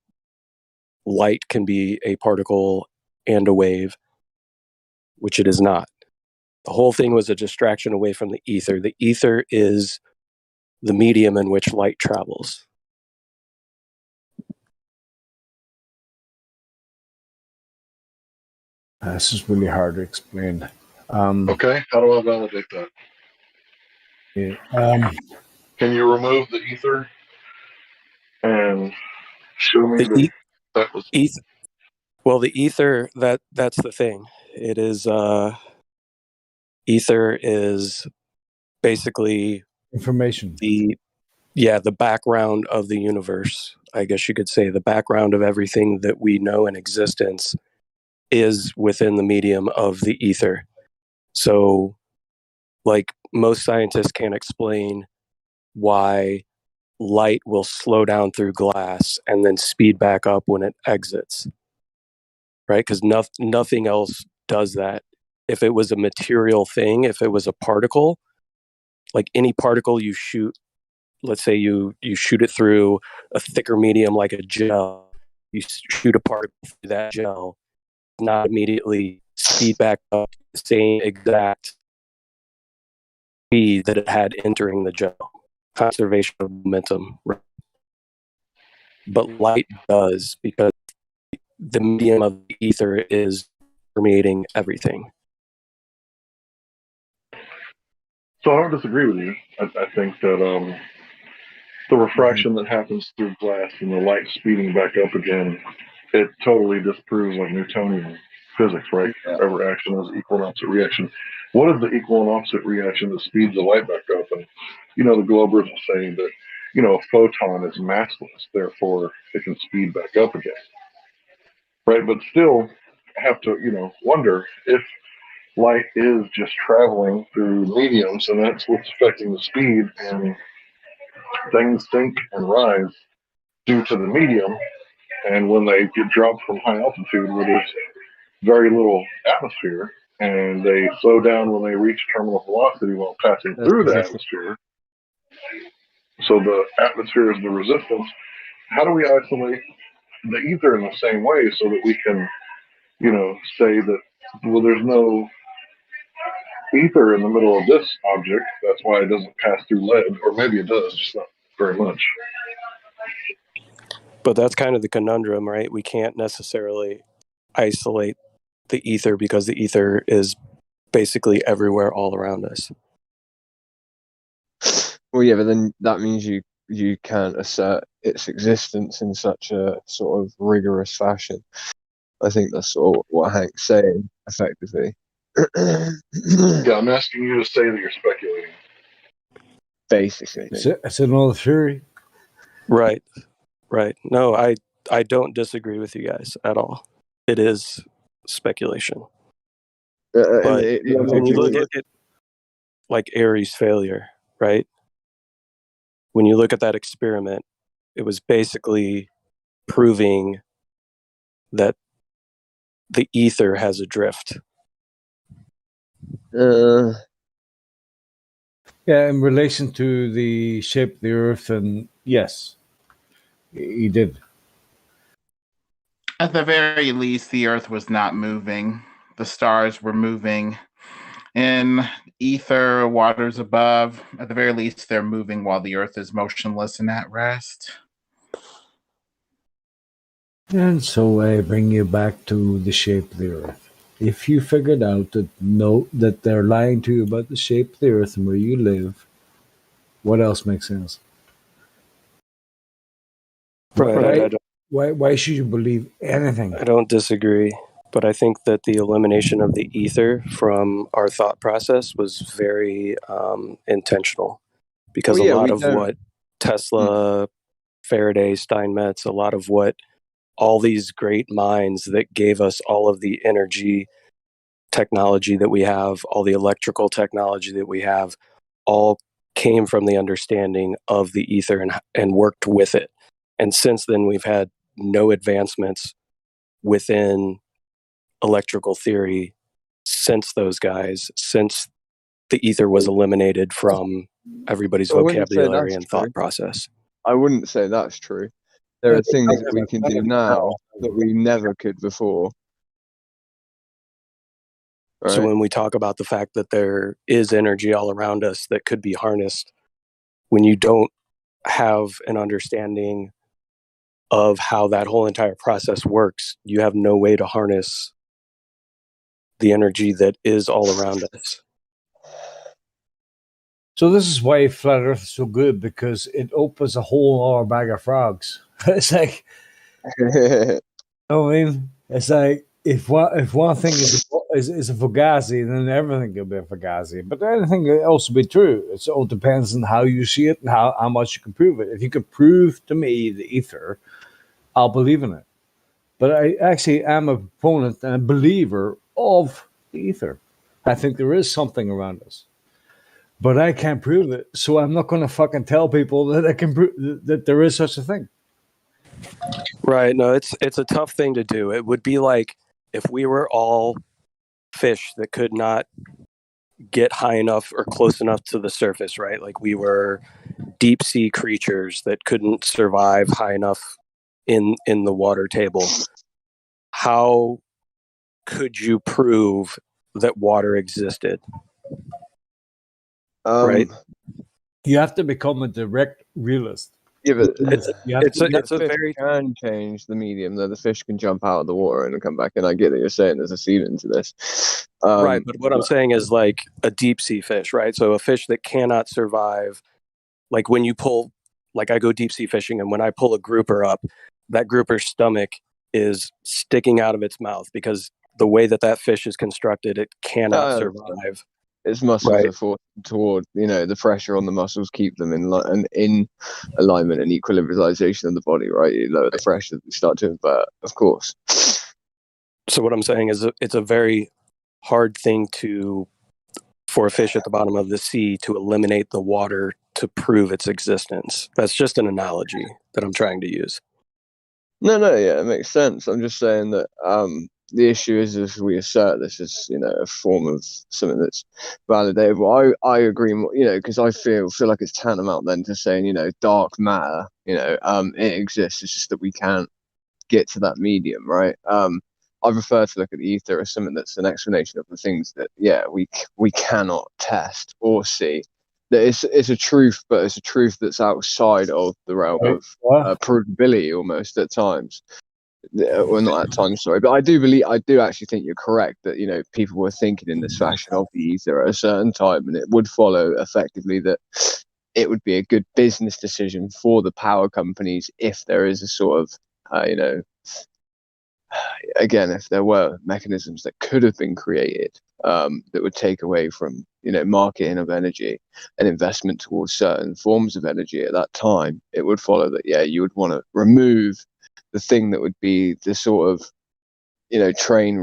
[SPEAKER 12] light can be a particle and a wave, which it is not. The whole thing was a distraction away from the ether. The ether is the medium in which light travels.
[SPEAKER 1] This is really hard to explain.
[SPEAKER 18] Okay, how do I validate that?
[SPEAKER 1] Yeah,
[SPEAKER 18] can you remove the ether and show me that was
[SPEAKER 12] ether? Well, the ether, that's the thing. It is ether is basically
[SPEAKER 1] information.
[SPEAKER 12] The background of the universe. I guess you could say the background of everything that we know in existence is within the medium of the ether. So, like, most scientists can't explain why light will slow down through glass and then speed back up when it exits, right? Because nothing else does that. If it was a material thing, if it was a particle, like any particle you shoot, let's say you shoot it through a thicker medium like a gel, you shoot a particle through that gel, not immediately speed back up the same exact speed that it had entering the gel. Conservation of momentum. Right? But light does, because the medium of the ether is permeating everything.
[SPEAKER 18] So I don't disagree with you. I think that the refraction that happens through glass and the light speeding back up again, it totally disproves like Newtonian physics, right? Every action is equal and opposite reaction. What is the equal and opposite reaction that speeds the light back up? And, the Globers are saying that, a photon is massless, therefore it can speed back up again. Right? But still, I have to, wonder if light is just traveling through mediums and that's what's affecting the speed, and things sink and rise due to the medium, and when they get dropped from high altitude where there's very little atmosphere, and they slow down when they reach terminal velocity while passing through the atmosphere, so the atmosphere is the resistance. How do we isolate the ether in the same way so that we can, say that, well, there's no ether in the middle of this object, that's why it doesn't pass through lead, or maybe it does, just not very much.
[SPEAKER 12] But that's kind of the conundrum, right? We can't necessarily isolate the ether because the ether is basically everywhere all around us.
[SPEAKER 19] Well, yeah, but then that means you can't assert its existence in such a sort of rigorous fashion. I think that's sort of what Hank's saying, effectively.
[SPEAKER 18] Yeah, I'm asking you to say that you're speculating.
[SPEAKER 19] Basically.
[SPEAKER 1] It's another theory.
[SPEAKER 12] Right. No, I don't disagree with you guys at all. It is speculation. But when you look at like Ares' failure, right? When you look at that experiment, it was basically proving that the ether has a drift.
[SPEAKER 1] Yeah, in relation to the shape of the Earth, and yes, he did.
[SPEAKER 15] At the very least, the Earth was not moving. The stars were moving. In ether, waters above, at the very least, they're moving while the Earth is motionless and at rest.
[SPEAKER 1] And so I bring you back to the shape of the Earth. If you figured out that they're lying to you about the shape of the Earth and where you live, what else makes sense?
[SPEAKER 12] Right.
[SPEAKER 1] Why should you believe anything?
[SPEAKER 12] I don't disagree, but I think that the elimination of the ether from our thought process was very intentional, because
[SPEAKER 19] Well, yeah,
[SPEAKER 12] a lot
[SPEAKER 19] we
[SPEAKER 12] of
[SPEAKER 19] don't.
[SPEAKER 12] what Tesla, Faraday, Steinmetz, a lot of what all these great minds that gave us all of the energy technology that we have, all the electrical technology that we have, all came from the understanding of the ether and worked with it. And since then, we've had no advancements within electrical theory since those guys, since the ether was eliminated from everybody's
[SPEAKER 19] I wouldn't say
[SPEAKER 12] vocabulary
[SPEAKER 19] that's
[SPEAKER 12] and
[SPEAKER 19] true.
[SPEAKER 12] thought process.
[SPEAKER 19] I wouldn't say that's true. There are things that we can do now that we never could before.
[SPEAKER 12] So
[SPEAKER 19] Right.
[SPEAKER 12] when we talk about the fact that there is energy all around us that could be harnessed, when you don't have an understanding of how that whole entire process works, you have no way to harness the energy that is all around us.
[SPEAKER 1] So this is why flat Earth is so good, because it opens a whole other bag of frogs. It's like, I mean, it's like if one thing is a fugazi, then everything can be a fugazi. But anything can also be true. It all depends on how you see it and how much you can prove it. If you can prove to me the ether, I'll believe in it. But I actually am a proponent and a believer of the ether. I think there is something around us, but I can't prove it. So I'm not going to fucking tell people that I can prove that there is such a thing.
[SPEAKER 12] Right. No, it's a tough thing to do. It would be like if we were all fish that could not get high enough or close enough to the surface, right? Like we were deep sea creatures that couldn't survive high enough in the water table. How could you prove that water existed? Right?
[SPEAKER 1] You have to become a direct realist.
[SPEAKER 19] Yeah, but
[SPEAKER 12] It's a
[SPEAKER 19] fish
[SPEAKER 12] very
[SPEAKER 19] can change the medium. Though the fish can jump out of the water and come back. And I get that you're saying there's a ceiling to this.
[SPEAKER 12] right, but what I'm saying is like a deep sea fish, right? So a fish that cannot survive, like when you pull, like I go deep sea fishing, and when I pull a grouper up, that grouper's stomach is sticking out of its mouth because the way that fish is constructed, it cannot survive.
[SPEAKER 19] Its muscles are forced toward, the pressure on the muscles keep them in alignment and equilibrization of the body, right? You lower the pressure, they start to invert, of course.
[SPEAKER 12] So what I'm saying is it's a very hard thing for a fish at the bottom of the sea to eliminate the water to prove its existence. That's just an analogy that I'm trying to use.
[SPEAKER 19] No, yeah, it makes sense. I'm just saying that the issue is if we assert this as a form of something that's validatable. I agree more, because I feel like it's tantamount then to saying dark matter, it exists. It's just that we can't get to that medium, right? I prefer to look at the ether as something that's an explanation of the things that we cannot test or see. That it's a truth, but it's a truth that's outside of the realm of provability almost at times. Well, not at times, sorry, but I do actually think you're correct that people were thinking in this fashion of the ether at a certain time, and it would follow effectively that it would be a good business decision for the power companies if there is a sort of again, if there were mechanisms that could have been created that would take away from marketing of energy and investment towards certain forms of energy at that time, it would follow that you would want to remove the thing that would be the sort of train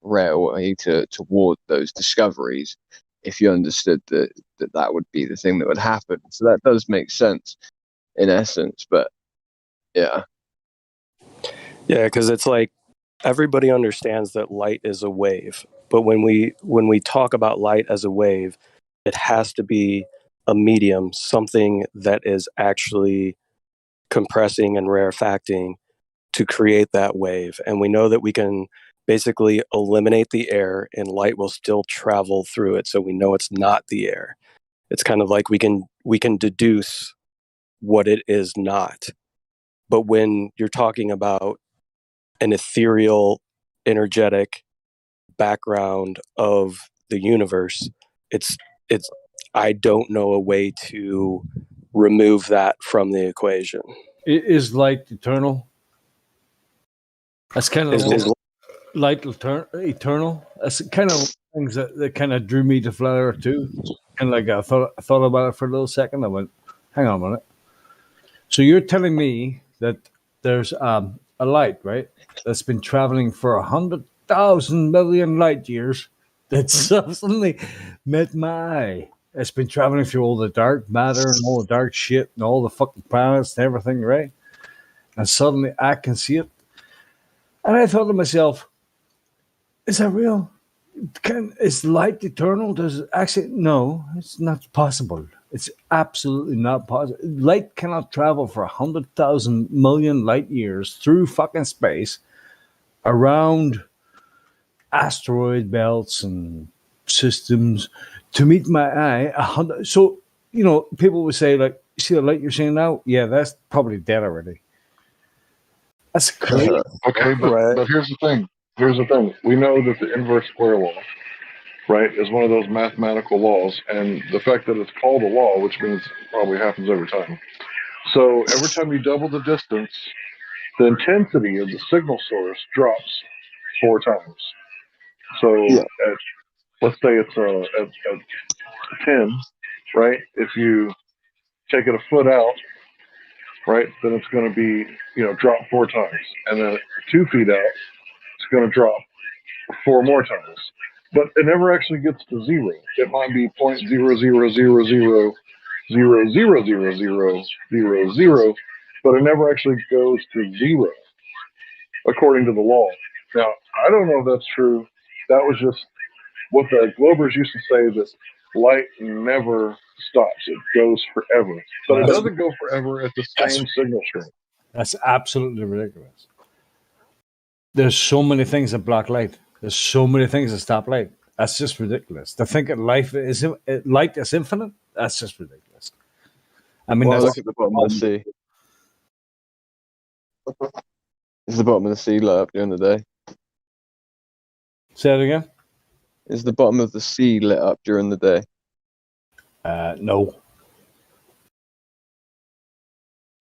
[SPEAKER 19] rare way toward those discoveries if you understood that would be the thing that would happen. So that does make sense in essence, but yeah.
[SPEAKER 12] Yeah, because it's like everybody understands that light is a wave, but when we talk about light as a wave, it has to be a medium, something that is actually compressing and rarefacting to create that wave. And we know that we can basically eliminate the air and light will still travel through it, so we know it's not the air. It's kind of like we can deduce what it is not. But when you're talking about an ethereal, energetic background of the universe, it's I don't know a way to remove that from the equation.
[SPEAKER 1] Is light eternal? That's kind of light eternal. That's kind of things that kind of drew me to flat Earth too. And like I thought about it for a little second. I went, hang on a minute. So you're telling me that there's a light, right? That's been traveling for 100,000 million light years. That suddenly met my eye. It's been traveling through all the dark matter and all the dark shit and all the fucking planets and everything, right? And suddenly I can see it. And I thought to myself, is that real? Is light eternal? Does it actually? No, it's not possible. It's absolutely not possible. Light cannot travel for 100,000 million light years through fucking space around asteroid belts and systems to meet my eye. So, people would say, like, you see the light you're seeing now? Yeah, that's probably dead already. That's crazy.
[SPEAKER 18] Okay, but here's the thing. We know that the inverse square law, right, is one of those mathematical laws, and the fact that it's called a law, which means it probably happens every time. So every time you double the distance, the intensity of the signal source drops 4 times. So let's say it's at 10, right? If you take it a foot out, right, then it's going to be, drop 4 times. And then 2 feet out, it's going to drop 4 more times. But it never actually gets to 0. It might be 0.00000000000, but it never actually goes to 0, according to the law. Now, I don't know if that's true. That was just what the Globers used to say, that light never stops. It goes forever. But it doesn't go forever at the same signal strength.
[SPEAKER 1] That's absolutely ridiculous. There's so many things that block light. There's so many things that stop light. That's just ridiculous. To think that light is infinite, that's just ridiculous. I mean,
[SPEAKER 19] Well, look at the bottom of the sea. Is the bottom of the sea lit up during the day?
[SPEAKER 1] Say it again?
[SPEAKER 19] Is the bottom of the sea lit up during the day?
[SPEAKER 1] No.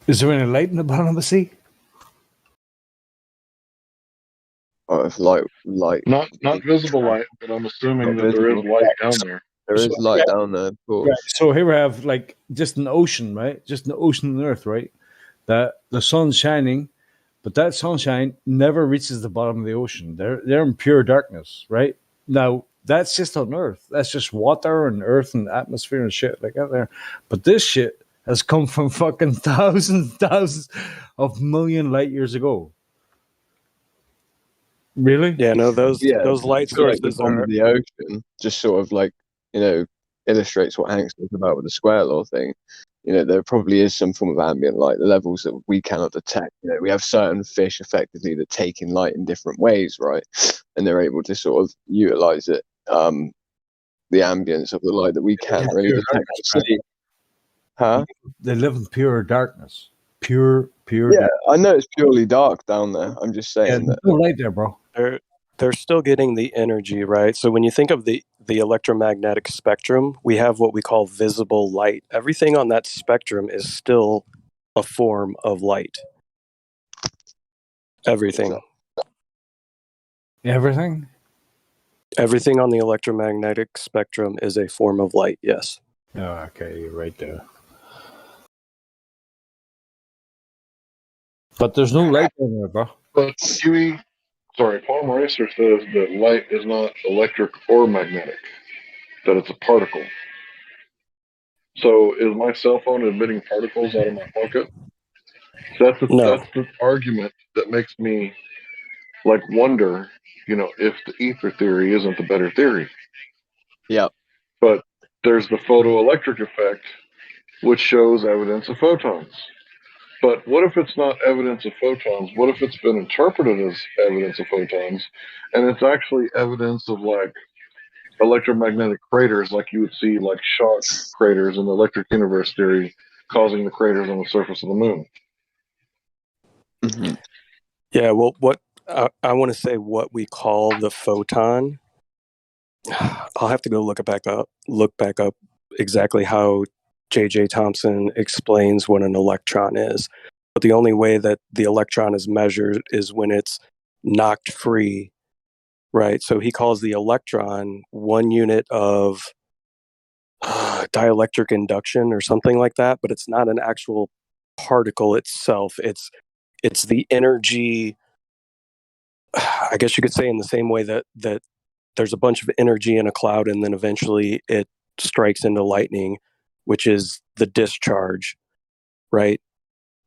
[SPEAKER 1] Is there any light in the bottom of the sea?
[SPEAKER 19] Oh, it's light.
[SPEAKER 18] Not visible light, but I'm assuming that there is light down there.
[SPEAKER 19] There is light down there, of course.
[SPEAKER 1] Right. So here we have like just an ocean, right? Just an ocean on Earth, right? That the sun's shining, but that sunshine never reaches the bottom of the ocean. They're in pure darkness, right? Now that's just on Earth. That's just water and Earth and atmosphere and shit like that there. But this shit has come from fucking thousands of million light years ago. Really?
[SPEAKER 12] Yeah, no, those light sources
[SPEAKER 19] the bottom of the ocean just sort of like, illustrates what Hank's talking about with the square law thing. There probably is some form of ambient light, the levels that we cannot detect. We have certain fish effectively that take in light in different ways, right? And they're able to sort of utilize it, the ambience of the light that we can't really detect. Huh?
[SPEAKER 1] They live in pure darkness. Pure.
[SPEAKER 19] Yeah,
[SPEAKER 1] Darkness.
[SPEAKER 19] I know it's purely dark down there. I'm just saying that.
[SPEAKER 1] No light there, bro.
[SPEAKER 12] They're still getting the energy, right? So when you think of the electromagnetic spectrum, we have what we call visible light. Everything on that spectrum is still a form of light. Everything.
[SPEAKER 1] Everything?
[SPEAKER 12] Everything on the electromagnetic spectrum is a form of light, yes.
[SPEAKER 1] Oh, okay, you're right there. But there's no light in there, bro.
[SPEAKER 18] But Huey, Sorry, Palm Racer says that light is not electric or magnetic, that it's a particle. So is my cell phone emitting particles out of my pocket? That's the argument that makes me like wonder, if the ether theory isn't the better theory.
[SPEAKER 11] Yep.
[SPEAKER 18] But there's the photoelectric effect, which shows evidence of photons. But what if it's not evidence of photons? What if it's been interpreted as evidence of photons, and it's actually evidence of like electromagnetic craters, like you would see like shock craters in the electric universe theory, causing the craters on the surface of the moon?
[SPEAKER 11] Mm-hmm.
[SPEAKER 12] Yeah, well, what I want to say, what we call the photon. I'll have to go look back up exactly how J.J. Thomson explains what an electron is. But the only way that the electron is measured is when it's knocked free, right? So he calls the electron 1 unit of dielectric induction or something like that, but it's not an actual particle itself. It's the energy. I guess you could say in the same way that there's a bunch of energy in a cloud, and then eventually it strikes into lightning, which is the discharge, right?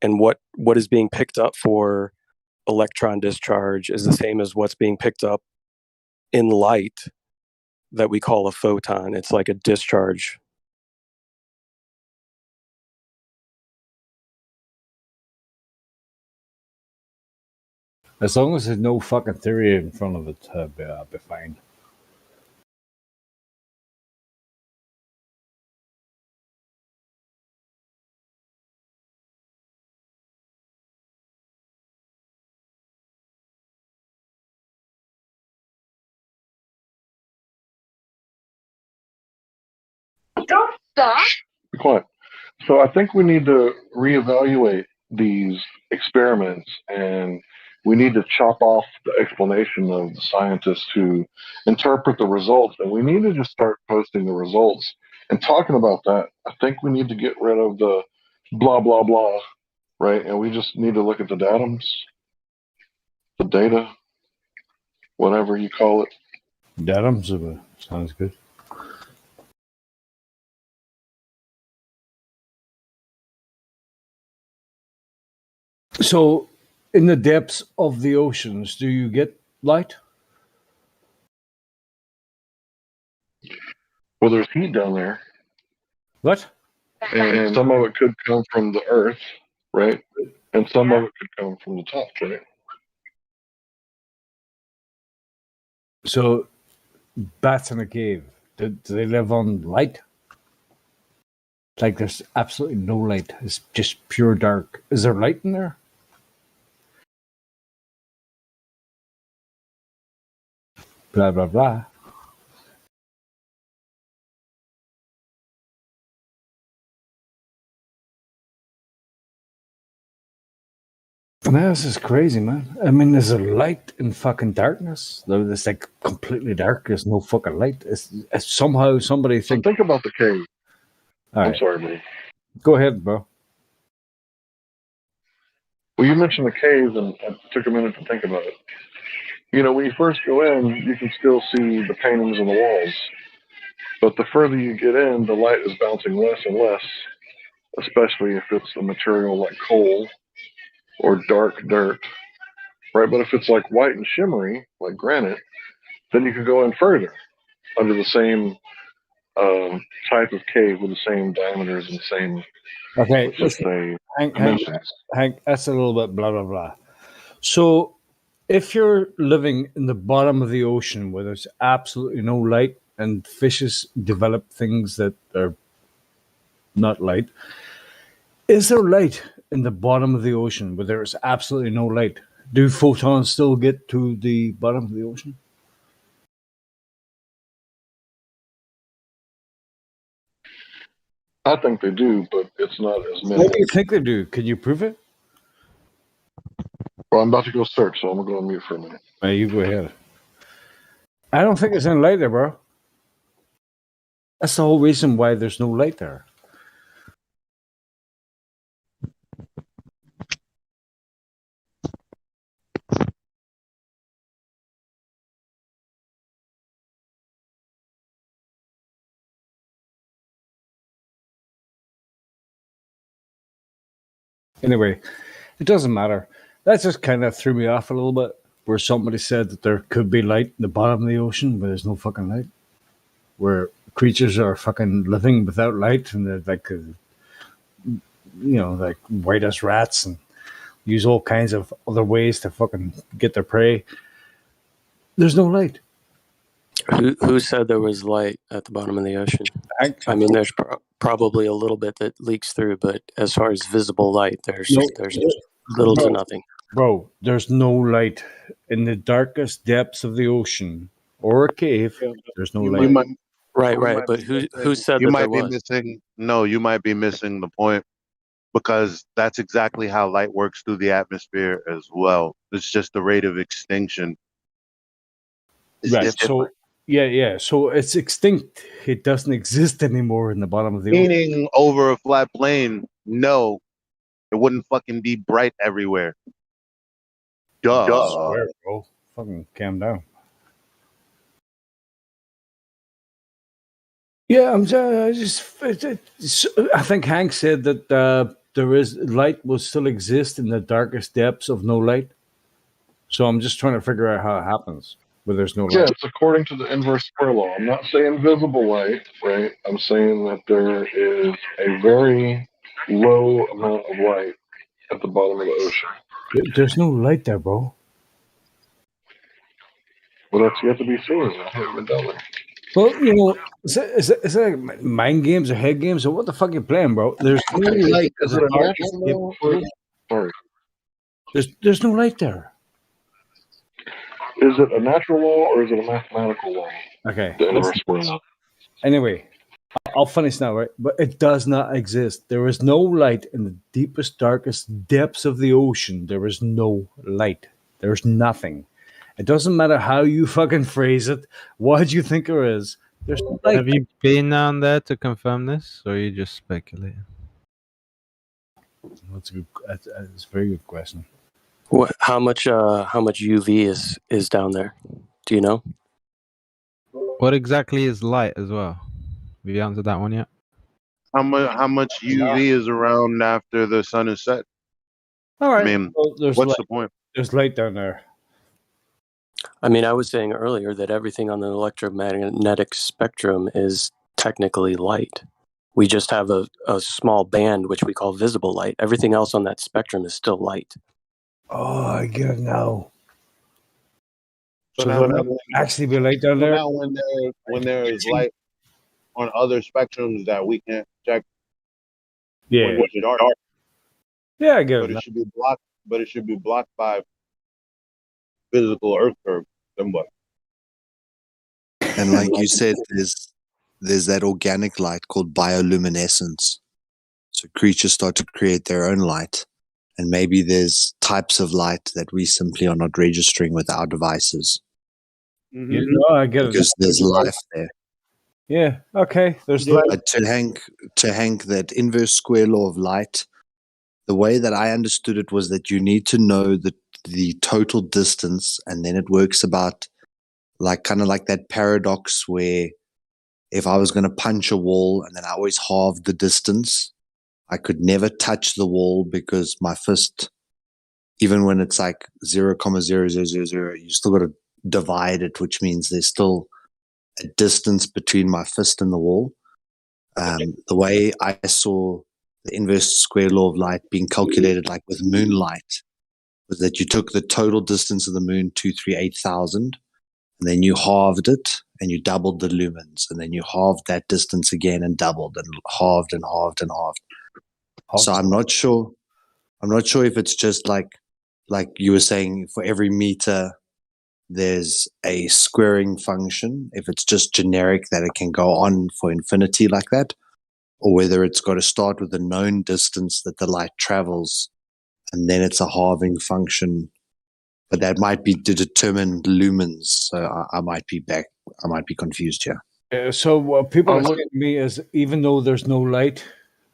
[SPEAKER 12] And what is being picked up for electron discharge is the same as what's being picked up in light that we call a photon. It's like a discharge.
[SPEAKER 1] As long as there's no fucking theory in front of it, I'll be fine.
[SPEAKER 18] Don't stop. Be quiet. So I think we need to reevaluate these experiments, and we need to chop off the explanation of the scientists who interpret the results, and we need to just start posting the results and talking about that. I think we need to get rid of the blah, blah, blah, right? And we just need to look at the datums, the data, whatever you call it.
[SPEAKER 1] Datums, sounds good. So, in the depths of the oceans, do you get light?
[SPEAKER 18] Well, there's heat down there.
[SPEAKER 1] What?
[SPEAKER 18] And some of it could come from the earth, right? And some of it could come from the top, right?
[SPEAKER 1] So, bats in a cave, do they live on light? Like there's absolutely no light. It's just pure dark. Is there light in there? Blah, blah, blah. Man, this is crazy, man. I mean, there's a light in fucking darkness. It's like completely dark. There's no fucking light. It's somehow somebody
[SPEAKER 18] So think about the cave.
[SPEAKER 1] All
[SPEAKER 18] I'm
[SPEAKER 1] right.
[SPEAKER 18] sorry, bro.
[SPEAKER 1] Go ahead, bro.
[SPEAKER 18] Well, you mentioned the cave, and I took a minute to think about it. When you first go in, you can still see the paintings on the walls. But the further you get in, the light is bouncing less and less, especially if it's a material like coal or dark dirt, right? But if it's like white and shimmery, like granite, then you can go in further under the same type of cave with the same diameters and same,
[SPEAKER 1] Okay,
[SPEAKER 18] let's just say,
[SPEAKER 1] Hank, that's a little bit blah, blah, blah. So, if you're living in the bottom of the ocean where there's absolutely no light and fishes develop things that are not light, is there light in the bottom of the ocean where there's absolutely no light? Do photons still get to the bottom of the ocean?
[SPEAKER 18] I think they do, but it's not as many.
[SPEAKER 1] What do you think they do? Can you prove it?
[SPEAKER 18] Well, I'm about to go search, so I'm going to go on mute for a minute.
[SPEAKER 1] You go ahead. I don't think there's any light there, bro. That's the whole reason why there's no light there. Anyway, it doesn't matter. That just kind of threw me off a little bit. Where somebody said that there could be light in the bottom of the ocean, but there's no fucking light. Where creatures are fucking living without light, and they're like, like white as rats, and use all kinds of other ways to fucking get their prey. There's no light.
[SPEAKER 12] Who said there was light at the bottom of the ocean? I mean, there's probably a little bit that leaks through, but as far as visible light, there's little to nothing.
[SPEAKER 1] Bro, there's no light in the darkest depths of the ocean or a cave. There's no light.
[SPEAKER 12] Right. But who said
[SPEAKER 20] you
[SPEAKER 12] that
[SPEAKER 20] might
[SPEAKER 12] there
[SPEAKER 20] be
[SPEAKER 12] was?
[SPEAKER 20] missing? No, you might be missing the point, because that's exactly how light works through the atmosphere as well. It's just the rate of extinction.
[SPEAKER 1] Right. So yeah. So it's extinct. It doesn't exist anymore in the bottom of the ocean.
[SPEAKER 20] Meaning over a flat plane, no, it wouldn't fucking be bright everywhere. Duh.
[SPEAKER 1] I swear, bro. Fucking calm down. Yeah, I think Hank said that there is light will still exist in the darkest depths of no light. So I'm just trying to figure out how it happens where there's no light.
[SPEAKER 18] Yeah, it's according to the inverse square law. I'm not saying visible light, right? I'm saying that there is a very low amount of light at the bottom of the ocean.
[SPEAKER 1] There's no light there, bro.
[SPEAKER 18] Well, that's yet to be seen. I haven't been down there.
[SPEAKER 1] Well, is it like mind games or head games or what the fuck you playing, bro? There's no light.
[SPEAKER 18] Is it a natural law? Sorry.
[SPEAKER 1] There's no light there.
[SPEAKER 18] Is it a natural law or is it a mathematical law?
[SPEAKER 1] Okay.
[SPEAKER 18] The inverse square law.
[SPEAKER 1] Anyway, I'll finish now, right? But it does not exist. There is no light in the deepest, darkest depths of the ocean. There is no light. There's nothing. It doesn't matter how you fucking phrase it. What you think there is. There's no light.
[SPEAKER 21] Have you been down there to confirm this, or are you just speculating?
[SPEAKER 1] That's a good. That's a very good question.
[SPEAKER 12] How much UV is down there? Do you know?
[SPEAKER 21] What exactly is light as well? Have you answered that one yet?
[SPEAKER 20] How much UV is around after the sun is set?
[SPEAKER 1] All right.
[SPEAKER 20] I mean,
[SPEAKER 1] Well,
[SPEAKER 20] what's the point?
[SPEAKER 1] There's light down there.
[SPEAKER 12] I mean, I was saying earlier that everything on the electromagnetic spectrum is technically light. We just have a small band, which we call visible light. Everything else on that spectrum is still light.
[SPEAKER 1] Oh, I get it now.
[SPEAKER 20] So
[SPEAKER 1] So
[SPEAKER 20] now,
[SPEAKER 1] there might actually be light down
[SPEAKER 20] so
[SPEAKER 1] there.
[SPEAKER 20] now when there is light on other spectrums that we can't check,
[SPEAKER 1] Yeah.
[SPEAKER 20] when it's dark,
[SPEAKER 1] Yeah, I get
[SPEAKER 20] but
[SPEAKER 1] it.
[SPEAKER 20] it should be blocked. But it should be blocked by physical Earth curve. Then what?
[SPEAKER 22] And like you said, there's that organic light called bioluminescence. So creatures start to create their own light. And maybe there's types of light that we simply are not registering with our devices.
[SPEAKER 20] Mm-hmm.
[SPEAKER 1] You know, I get it.
[SPEAKER 22] Because there's life there.
[SPEAKER 1] Yeah. Okay. There's light.
[SPEAKER 22] But to Hank, that inverse square law of light, the way that I understood it was that you need to know the total distance, and then it works about kind of like that paradox where if I was going to punch a wall and then I always halved the distance, I could never touch the wall because my fist, even when it's like 0,0000, you still got to divide it, which means there's still a distance between my fist and the wall. The way I saw the inverse square law of light being calculated, like with moonlight, was that you took the total distance of the moon, 238,000, and then you halved it and you doubled the lumens, and then you halved that distance again and doubled and halved and halved and halved. So I'm not sure if it's just like you were saying, for every meter there's a squaring function, if it's just generic that it can go on for infinity like that, or whether it's got to start with a known distance that the light travels and then it's a halving function. But that might be to determine lumens. So I might be confused here.
[SPEAKER 1] So what people are saying to me is, even though there's no light,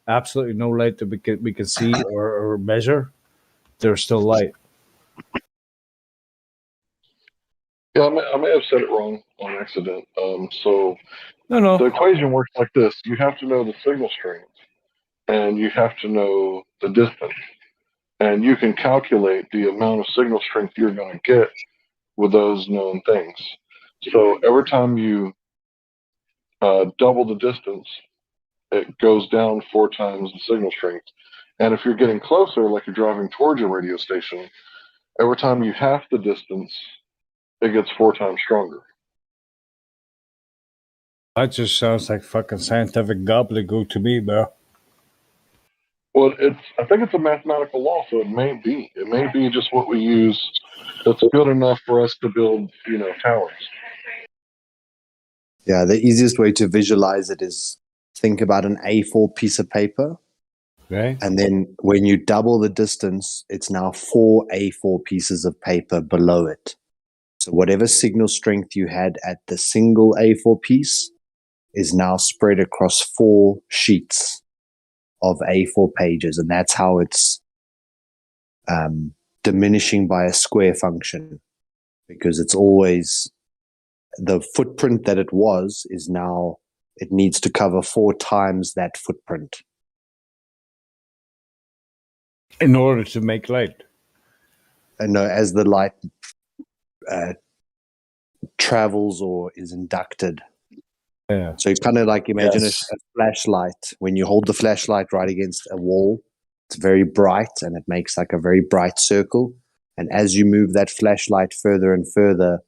[SPEAKER 1] absolutely no light that we can see or measure, there's still light.
[SPEAKER 18] Yeah, I may have said it wrong on accident. So
[SPEAKER 1] No.
[SPEAKER 18] The equation works like this. You have to know the signal strength, and you have to know the distance. and you can calculate the amount of signal strength you're going to get with those known things. So every time you double the distance, it goes down 4 times the signal strength. And if you're getting closer, like you're driving towards your radio station, every time you half the distance, it gets 4 times stronger.
[SPEAKER 1] That just sounds like fucking scientific gobbledygook to me, bro.
[SPEAKER 18] Well, I think it's a mathematical law, so it may be just what we use that's good enough for us to build, towers.
[SPEAKER 22] Yeah, the easiest way to visualize it is think about an A4 piece of paper.
[SPEAKER 1] Okay.
[SPEAKER 22] And then when you double the distance, it's now 4 A4 pieces of paper below it. So whatever signal strength you had at the single A4 piece is now spread across 4 sheets of A4 pages. And that's how it's diminishing by a square function, because it's always the footprint that it was is now, it needs to cover 4 times that footprint.
[SPEAKER 1] In order to make light.
[SPEAKER 22] And as the light travels or is inducted.
[SPEAKER 1] Yeah.
[SPEAKER 22] So you kind of like imagine
[SPEAKER 1] Yes.
[SPEAKER 22] a flashlight. When you hold the flashlight right against a wall, it's very bright and it makes like a very bright circle. And as you move that flashlight further and further,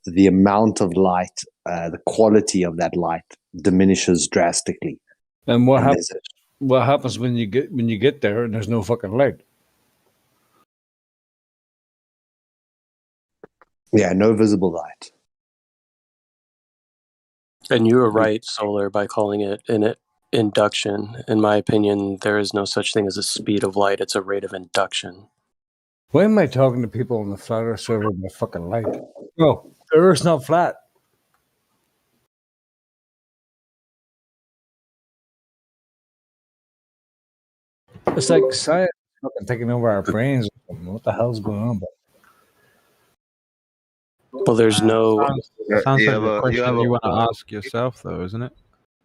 [SPEAKER 22] the amount of light, the quality of that light diminishes drastically.
[SPEAKER 1] And what
[SPEAKER 22] And
[SPEAKER 1] happens? What happens when you get there and there's no fucking light?
[SPEAKER 22] Yeah, no visible light.
[SPEAKER 12] And you were right, Solar, by calling it an induction. In my opinion, there is no such thing as a speed of light. It's a rate of induction.
[SPEAKER 1] Why am I talking to people on the flat Earth server with my fucking light? No, the Earth's not flat. It's like science fucking taking over our brains. What the hell's going on?
[SPEAKER 12] Well, there's no.
[SPEAKER 21] Sounds
[SPEAKER 20] You
[SPEAKER 21] like
[SPEAKER 20] have
[SPEAKER 21] a
[SPEAKER 20] a
[SPEAKER 21] question you want to ask yourself, though, isn't it?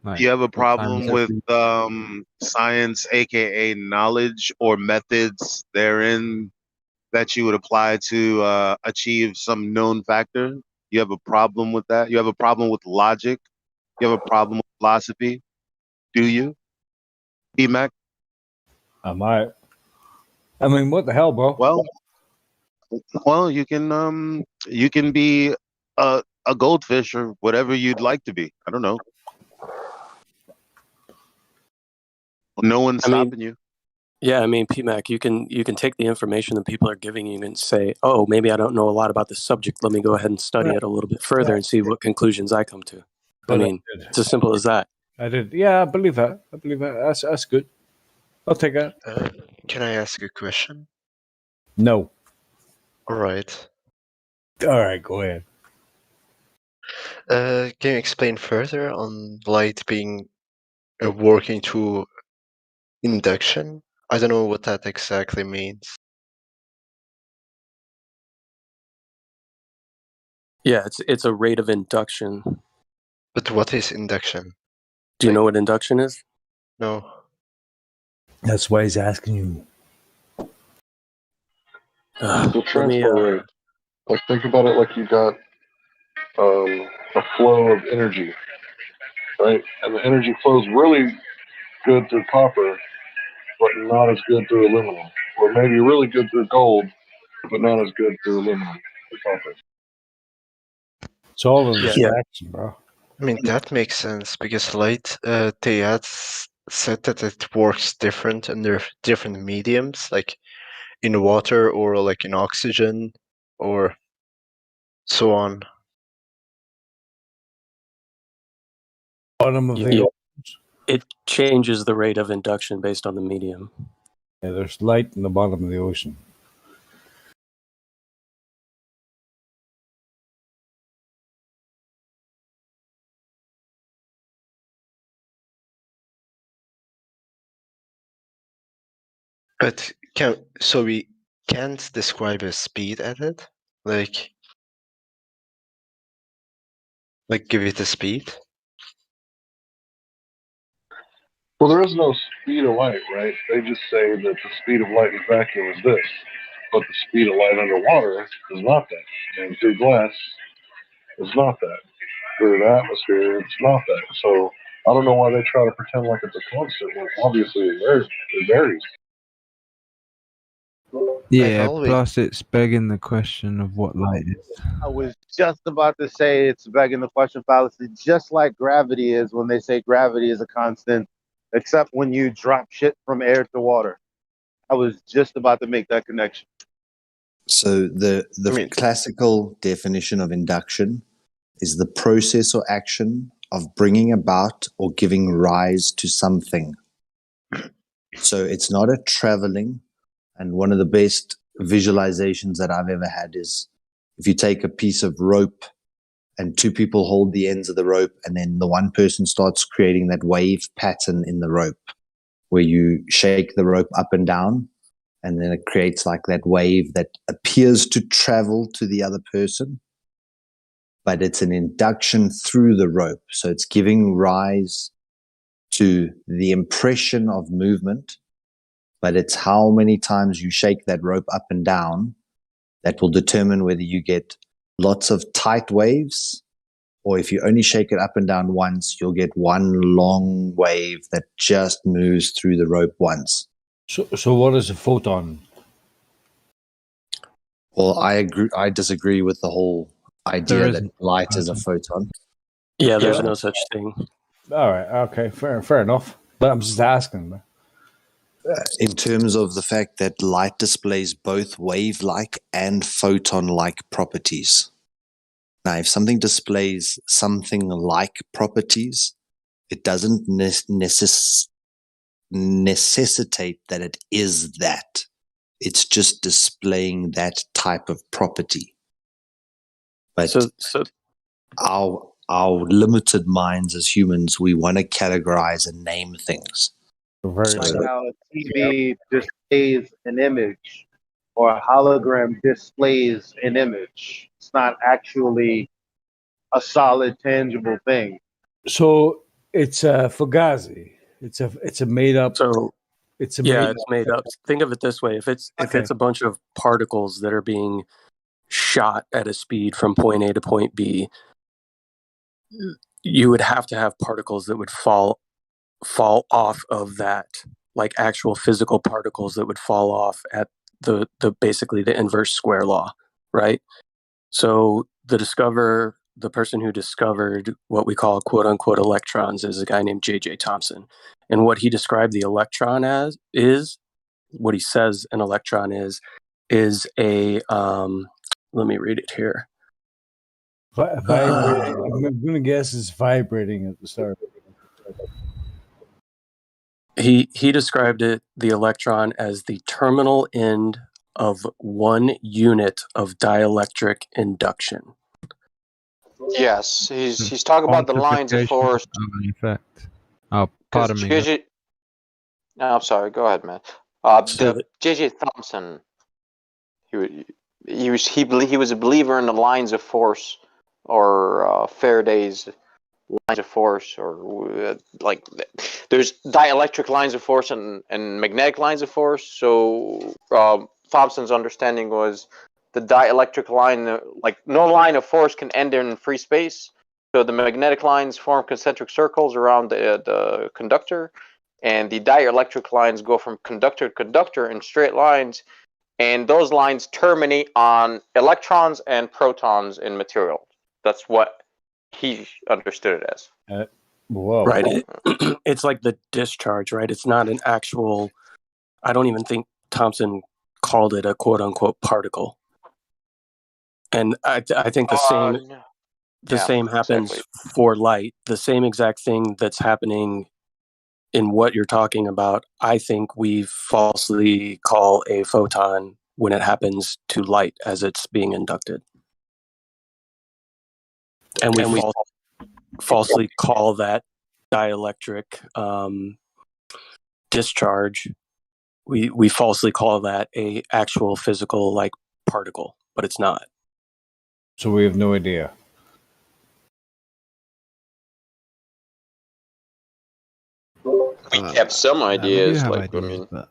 [SPEAKER 21] Like,
[SPEAKER 20] you have a
[SPEAKER 21] what time
[SPEAKER 20] problem
[SPEAKER 21] is
[SPEAKER 20] with
[SPEAKER 21] every-
[SPEAKER 20] science, aka knowledge or methods therein that you would apply to achieve some known factor? You have a problem with that? You have a problem with logic? You have a problem with philosophy? Do you, B-Mac?
[SPEAKER 1] I might. I mean, what the hell, bro?
[SPEAKER 20] Well, you can be a goldfish or whatever you'd like to be. I don't know. No one's stopping you.
[SPEAKER 12] Yeah, I mean, PMAC, you can take the information that people are giving you and say, oh, maybe I don't know a lot about this subject. Let me go ahead and study it a little bit further and see what conclusions I come to. I mean, it's as simple as that.
[SPEAKER 1] I did. Yeah, I believe that. That's good. I'll take that.
[SPEAKER 6] Can I ask a question?
[SPEAKER 1] No.
[SPEAKER 6] All right.
[SPEAKER 1] All right, go ahead.
[SPEAKER 6] Can you explain further on light being working through induction? I don't know what that exactly means.
[SPEAKER 12] Yeah, it's a rate of induction.
[SPEAKER 6] But what is induction?
[SPEAKER 12] Do you know what induction is?
[SPEAKER 6] No.
[SPEAKER 1] That's why he's asking you.
[SPEAKER 18] The transfer rate. Like, think about it like you got a flow of energy, right? And the energy flows really good through copper, but not as good through aluminum. Or maybe really good through gold, but not as good through aluminum or copper.
[SPEAKER 1] It's all in
[SPEAKER 6] Yeah.
[SPEAKER 1] refraction, bro.
[SPEAKER 6] I mean, that makes sense because light, they had said that it works different under different mediums, like in water or like in oxygen or so on.
[SPEAKER 1] Bottom of the
[SPEAKER 12] It changes the rate of induction based on the medium.
[SPEAKER 1] Yeah, there's light in the bottom of the ocean.
[SPEAKER 6] But we can't describe a speed at it? Like give it a speed?
[SPEAKER 18] Well, there is no speed of light, right? They just say that the speed of light in a vacuum is this, but the speed of light underwater is not that. And through glass, it's not that. Through the atmosphere, it's not that. So I don't know why they try to pretend like it's a constant when obviously it varies.
[SPEAKER 21] Yeah, plus it's begging the question of what light is.
[SPEAKER 20] I was just about to say it's begging the question fallacy, just like gravity is when they say gravity is a constant, except when you drop shit from air to water. I was just about to make that connection.
[SPEAKER 22] So the classical definition of induction is the process or action of bringing about or giving rise to something. So it's not a traveling. And one of the best visualizations that I've ever had is if you take a piece of rope and two people hold the ends of the rope, and then the one person starts creating that wave pattern in the rope where you shake the rope up and down, and then it creates like that wave that appears to travel to the other person, but it's an induction through the rope. So it's giving rise to the impression of movement, but it's how many times you shake that rope up and down that will determine whether you get lots of tight waves, or if you only shake it up and down once, you'll get one long wave that just moves through the rope once.
[SPEAKER 1] So what is a photon?
[SPEAKER 22] Well, I disagree with the whole idea
[SPEAKER 21] There
[SPEAKER 22] that
[SPEAKER 21] isn't
[SPEAKER 22] light is a photon.
[SPEAKER 12] Yeah, there's no such thing.
[SPEAKER 1] All right, okay, fair enough. But I'm just asking.
[SPEAKER 22] In terms of the fact that light displays both wave-like and photon-like properties. Now, if something displays something like properties, it doesn't necessitate that it is that. It's just displaying that type of property. But
[SPEAKER 12] so
[SPEAKER 22] our limited minds as humans, we want to categorize and name things.
[SPEAKER 20] Like how a TV displays an image or a hologram displays an image. It's not actually a solid, tangible thing.
[SPEAKER 1] So it's a fugazi. It's a made up.
[SPEAKER 12] So
[SPEAKER 1] it's
[SPEAKER 12] it's made up. Think of it this way: if it's a bunch of particles that are being shot at a speed from point A to point B, you would have to have particles that would fall off of that, like actual physical particles that would fall off at the basically the inverse square law, right? So the person who discovered what we call quote unquote electrons is a guy named J.J. Thomson. And what he described the electron as is what he says an electron is a let me read it here.
[SPEAKER 1] Vibrating. I'm going to guess it's vibrating at the start.
[SPEAKER 12] He described the electron as the terminal end of one unit of dielectric induction.
[SPEAKER 2] Yes, he's talking about the lines of force.
[SPEAKER 21] Effect. Oh, pardon me.
[SPEAKER 2] JJ, no, I'm sorry. Go ahead, man. J.J. Thomson. He was a believer in the lines of force, or Faraday's lines of force, or like there's dielectric lines of force and magnetic lines of force. So Thomson's understanding was the dielectric line, like no line of force can end in free space. So the magnetic lines form concentric circles around the conductor, and the dielectric lines go from conductor to conductor in straight lines, and those lines terminate on electrons and protons in material. That's what he understood it as.
[SPEAKER 1] Whoa.
[SPEAKER 12] Right. It's like the discharge, right? It's not an actual, I don't even think Thomson called it a quote unquote particle. And I think the same happens for light. The same exact thing that's happening in what you're talking about, I think we falsely call a photon when it happens to light as it's being inducted. And we falsely call that dielectric discharge. We falsely call that a actual physical like particle, but it's not.
[SPEAKER 1] So we have no idea.
[SPEAKER 2] We have some
[SPEAKER 21] we do
[SPEAKER 2] ideas,
[SPEAKER 21] have
[SPEAKER 2] like
[SPEAKER 21] ideas,
[SPEAKER 2] I mean,
[SPEAKER 21] but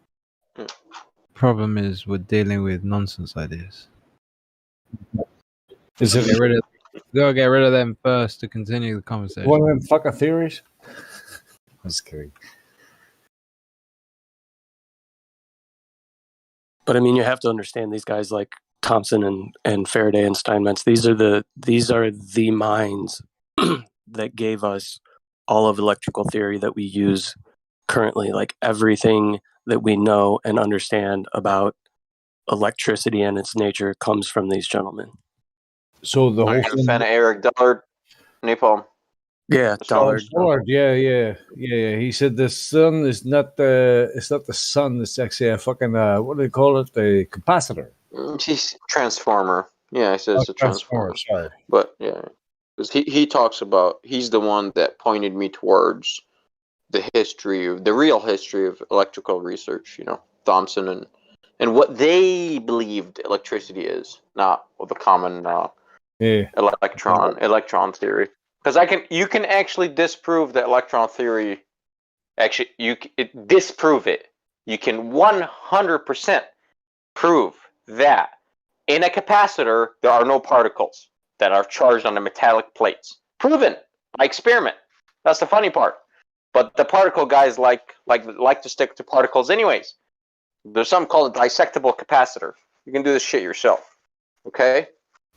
[SPEAKER 21] problem is we're dealing with nonsense ideas.
[SPEAKER 1] Is it?
[SPEAKER 21] Gotta get rid of them first to continue the conversation.
[SPEAKER 1] One of them fucking theories? I'm just kidding.
[SPEAKER 12] But I mean, you have to understand these guys like Thomson and Faraday and Steinmetz. These are the minds that gave us all of electrical theory that we use currently. Like everything that we know and understand about electricity and its nature comes from these gentlemen.
[SPEAKER 1] So the
[SPEAKER 2] are
[SPEAKER 1] whole
[SPEAKER 2] you a fan of Eric Dollard, Napalm?
[SPEAKER 12] Yeah, Dollard.
[SPEAKER 1] Yeah. He said the sun is not it's not the sun. It's actually a fucking what do they call it? The capacitor.
[SPEAKER 2] He's transformer. Yeah, I said it's a transformer.
[SPEAKER 1] Sorry.
[SPEAKER 2] But yeah, because he talks about, he's the one that pointed me towards the real history of electrical research. You know, Thomson and what they believed electricity is, not the common electron theory. Because you can actually disprove the electron theory. Actually, disprove it. You can 100% prove that in a capacitor there are no particles that are charged on the metallic plates. Proven by experiment. That's the funny part. But the particle guys like to stick to particles anyways. There's something called a dissectable capacitor. You can do this shit yourself. Okay?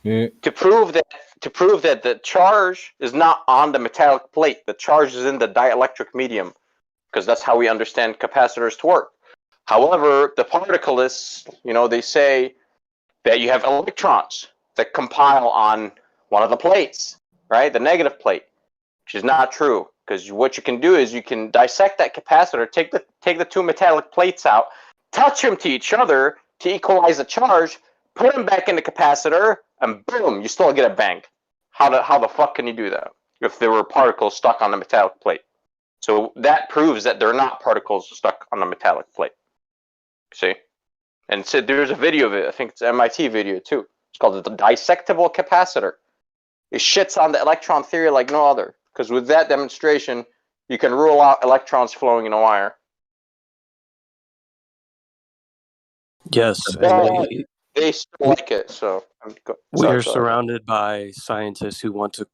[SPEAKER 1] Yeah.
[SPEAKER 2] To prove that the charge is not on the metallic plate, the charge is in the dielectric medium, because that's how we understand capacitors to work. However, the particleists, they say that you have electrons that compile on one of the plates, right? The negative plate, which is not true, because what you can do is you can dissect that capacitor, take the two metallic plates out, touch them to each other to equalize the charge, put them back in the capacitor, and boom, you still get a bang. How the fuck can you do that if there were particles stuck on the metallic plate? So that proves that they're not particles stuck on the metallic plate. See? And so there's a video of it. I think it's an MIT video too. It's called the dissectable capacitor. It shits on the electron theory like no other. Because with that demonstration, you can rule out electrons flowing in a wire.
[SPEAKER 12] Yes,
[SPEAKER 2] But they still like it. So
[SPEAKER 12] we are surrounded by scientists who want to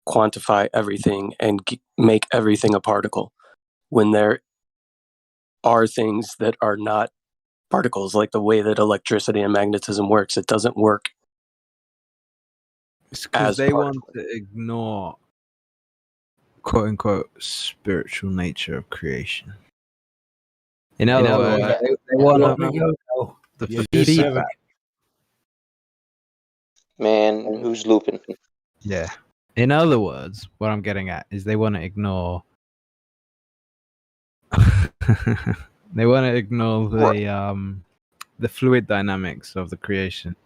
[SPEAKER 12] quantify everything and make everything a particle, when there are things that are not particles, like the way that electricity and magnetism works. It doesn't work.
[SPEAKER 21] It's because they want to ignore quote unquote spiritual nature of creation. In other words, they want the feedback.
[SPEAKER 2] Man, who's looping?
[SPEAKER 21] Yeah. In other words, what I'm getting at is they want to ignore the fluid dynamics of the creation.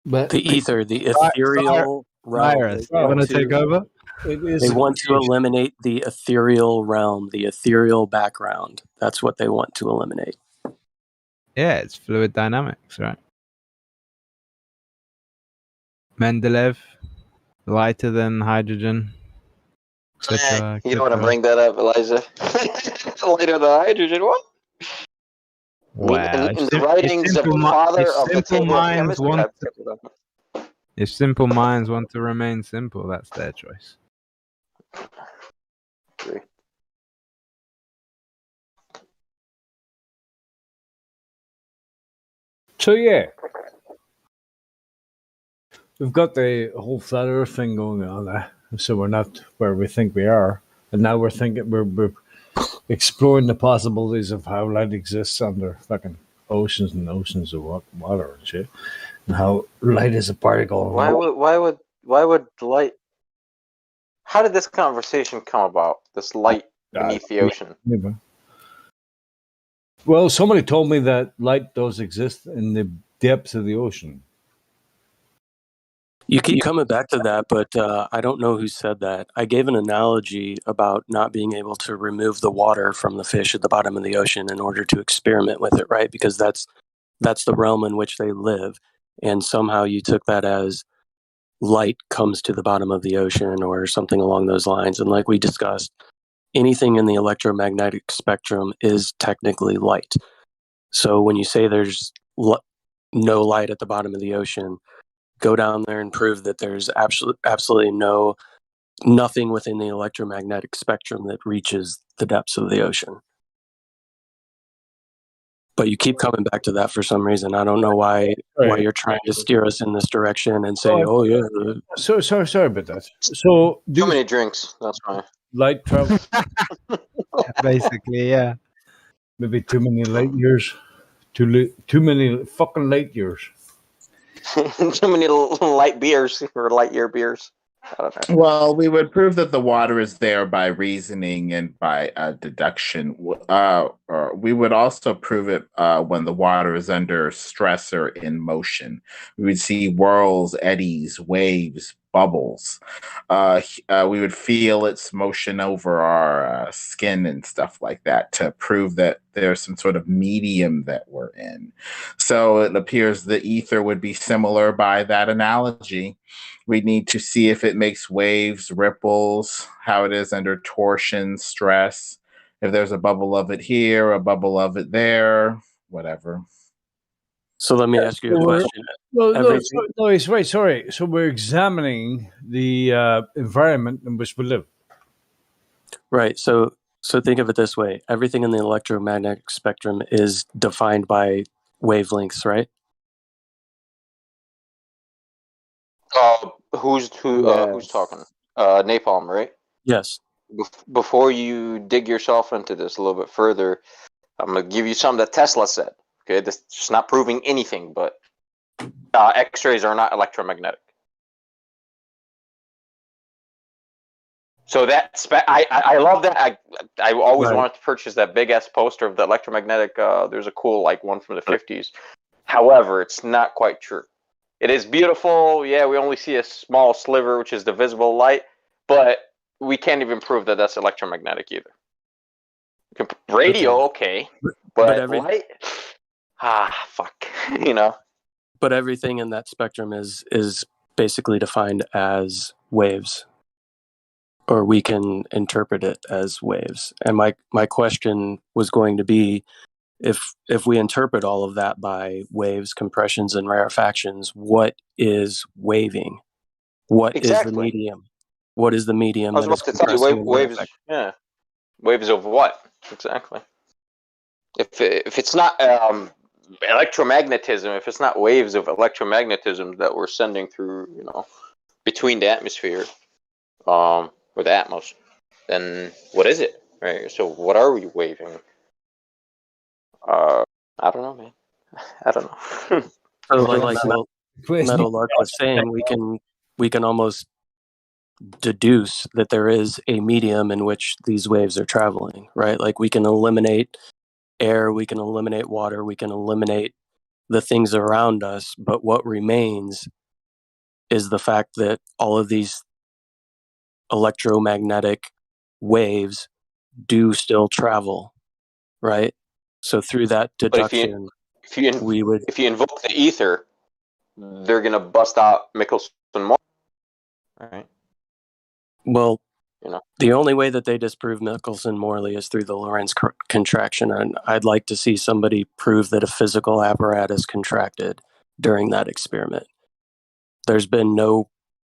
[SPEAKER 12] But the ether, the ethereal realm.
[SPEAKER 21] Cyrus, you want to take over?
[SPEAKER 12] They want to eliminate the ethereal realm, the ethereal background. That's what they want to eliminate.
[SPEAKER 21] Yeah, it's fluid dynamics, right? Mendeleev, lighter than hydrogen, etc.
[SPEAKER 2] You don't want to bring that up, Elijah. Lighter than hydrogen, what?
[SPEAKER 21] Wow.
[SPEAKER 2] In the writings of the father of the table of chemistry.
[SPEAKER 21] If simple minds want to remain simple, that's their choice.
[SPEAKER 1] So yeah, we've got the whole flat Earth thing going on. So we're not where we think we are, and now we're exploring the possibilities of how light exists under fucking oceans and oceans of water and shit, and how light is a particle.
[SPEAKER 2] Why would light? How did this conversation come about? This light beneath the ocean.
[SPEAKER 1] Well, somebody told me that light does exist in the depths of the ocean.
[SPEAKER 12] You keep coming back to that, but I don't know who said that. I gave an analogy about not being able to remove the water from the fish at the bottom of the ocean in order to experiment with it, right? Because that's the realm in which they live. And somehow you took that as light comes to the bottom of the ocean or something along those lines. And like we discussed, anything in the electromagnetic spectrum is technically light. So when you say there's no light at the bottom of the ocean, go down there and prove that there's absolutely nothing within the electromagnetic spectrum that reaches the depths of the ocean. But you keep coming back to that for some reason. I don't know why you're trying to steer us in this direction and say, "Oh yeah."
[SPEAKER 1] So sorry about that. So
[SPEAKER 2] too many drinks. That's why.
[SPEAKER 1] Light travel.
[SPEAKER 21] Basically, yeah.
[SPEAKER 1] Maybe too many light years. Too many fucking light years.
[SPEAKER 2] Too many light beers or light year beers. I don't know.
[SPEAKER 15] Well, we would prove that the water is there by reasoning and by deduction. Or we would also prove it when the water is under stress or in motion. We would see whirls, eddies, waves, bubbles. We would feel its motion over our skin and stuff like that to prove that there's some sort of medium that we're in. So it appears the ether would be similar by that analogy. We need to see if it makes waves, ripples, how it is under torsion, stress, if there's a bubble of it here, a bubble of it there, whatever.
[SPEAKER 12] So let me ask you a question.
[SPEAKER 1] No, he's right. Sorry. So we're examining the environment in which we live.
[SPEAKER 12] Right. So think of it this way: everything in the electromagnetic spectrum is defined by wavelengths, right?
[SPEAKER 2] Who's talking? Napalm, right?
[SPEAKER 12] Yes.
[SPEAKER 2] Before you dig yourself into this a little bit further, I'm gonna give you something that Tesla said. Okay, this is not proving anything, but X-rays are not electromagnetic. So I love that. I always wanted to purchase that big ass poster of the electromagnetic. There's a cool one from the 50s. However, it's not quite true. It is beautiful. Yeah, we only see a small sliver, which is the visible light, but we can't even prove that that's electromagnetic either. Radio, okay, but light? Fuck.
[SPEAKER 12] But everything in that spectrum is basically defined as waves, or we can interpret it as waves. And my question was going to be, if we interpret all of that by waves, compressions, and rarefactions, what is waving? What is the medium? What is the medium?
[SPEAKER 2] I was about to tell you, waves. Yeah, waves of what exactly? If it's not electromagnetism, if it's not waves of electromagnetism that we're sending through, between the atmosphere, or the atmos, then what is it, right? So what are we waving? I don't know, man. I don't know.
[SPEAKER 12] So like Metal Lark was saying, we can almost deduce that there is a medium in which these waves are traveling, right? Like we can eliminate air, we can eliminate water, we can eliminate the things around us, but what remains is the fact that all of these electromagnetic waves do still travel, right? So through that deduction,
[SPEAKER 2] if you invoke the ether, they're gonna bust out Michelson more, right?
[SPEAKER 12] Well, the only way that they disprove Michelson-Morley is through the Lorentz contraction, and I'd like to see somebody prove that a physical apparatus contracted during that experiment. There's been no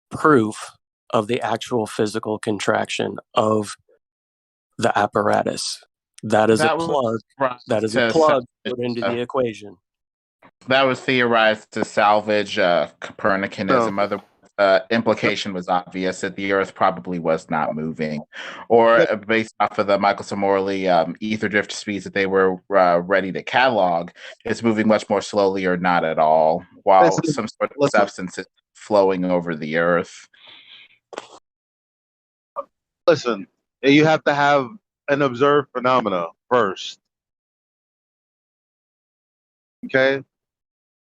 [SPEAKER 12] proof of the actual physical contraction of the apparatus. That is a plug. That is a plug put into the equation.
[SPEAKER 15] That was theorized to salvage Copernicanism. Other implication was obvious that the Earth probably was not moving, or based off of the Michelson-Morley ether drift speeds that they were ready to catalog, it's moving much more slowly or not at all, while some sort of substance is flowing over the Earth.
[SPEAKER 20] Listen, you have to have an observed phenomena first. Okay?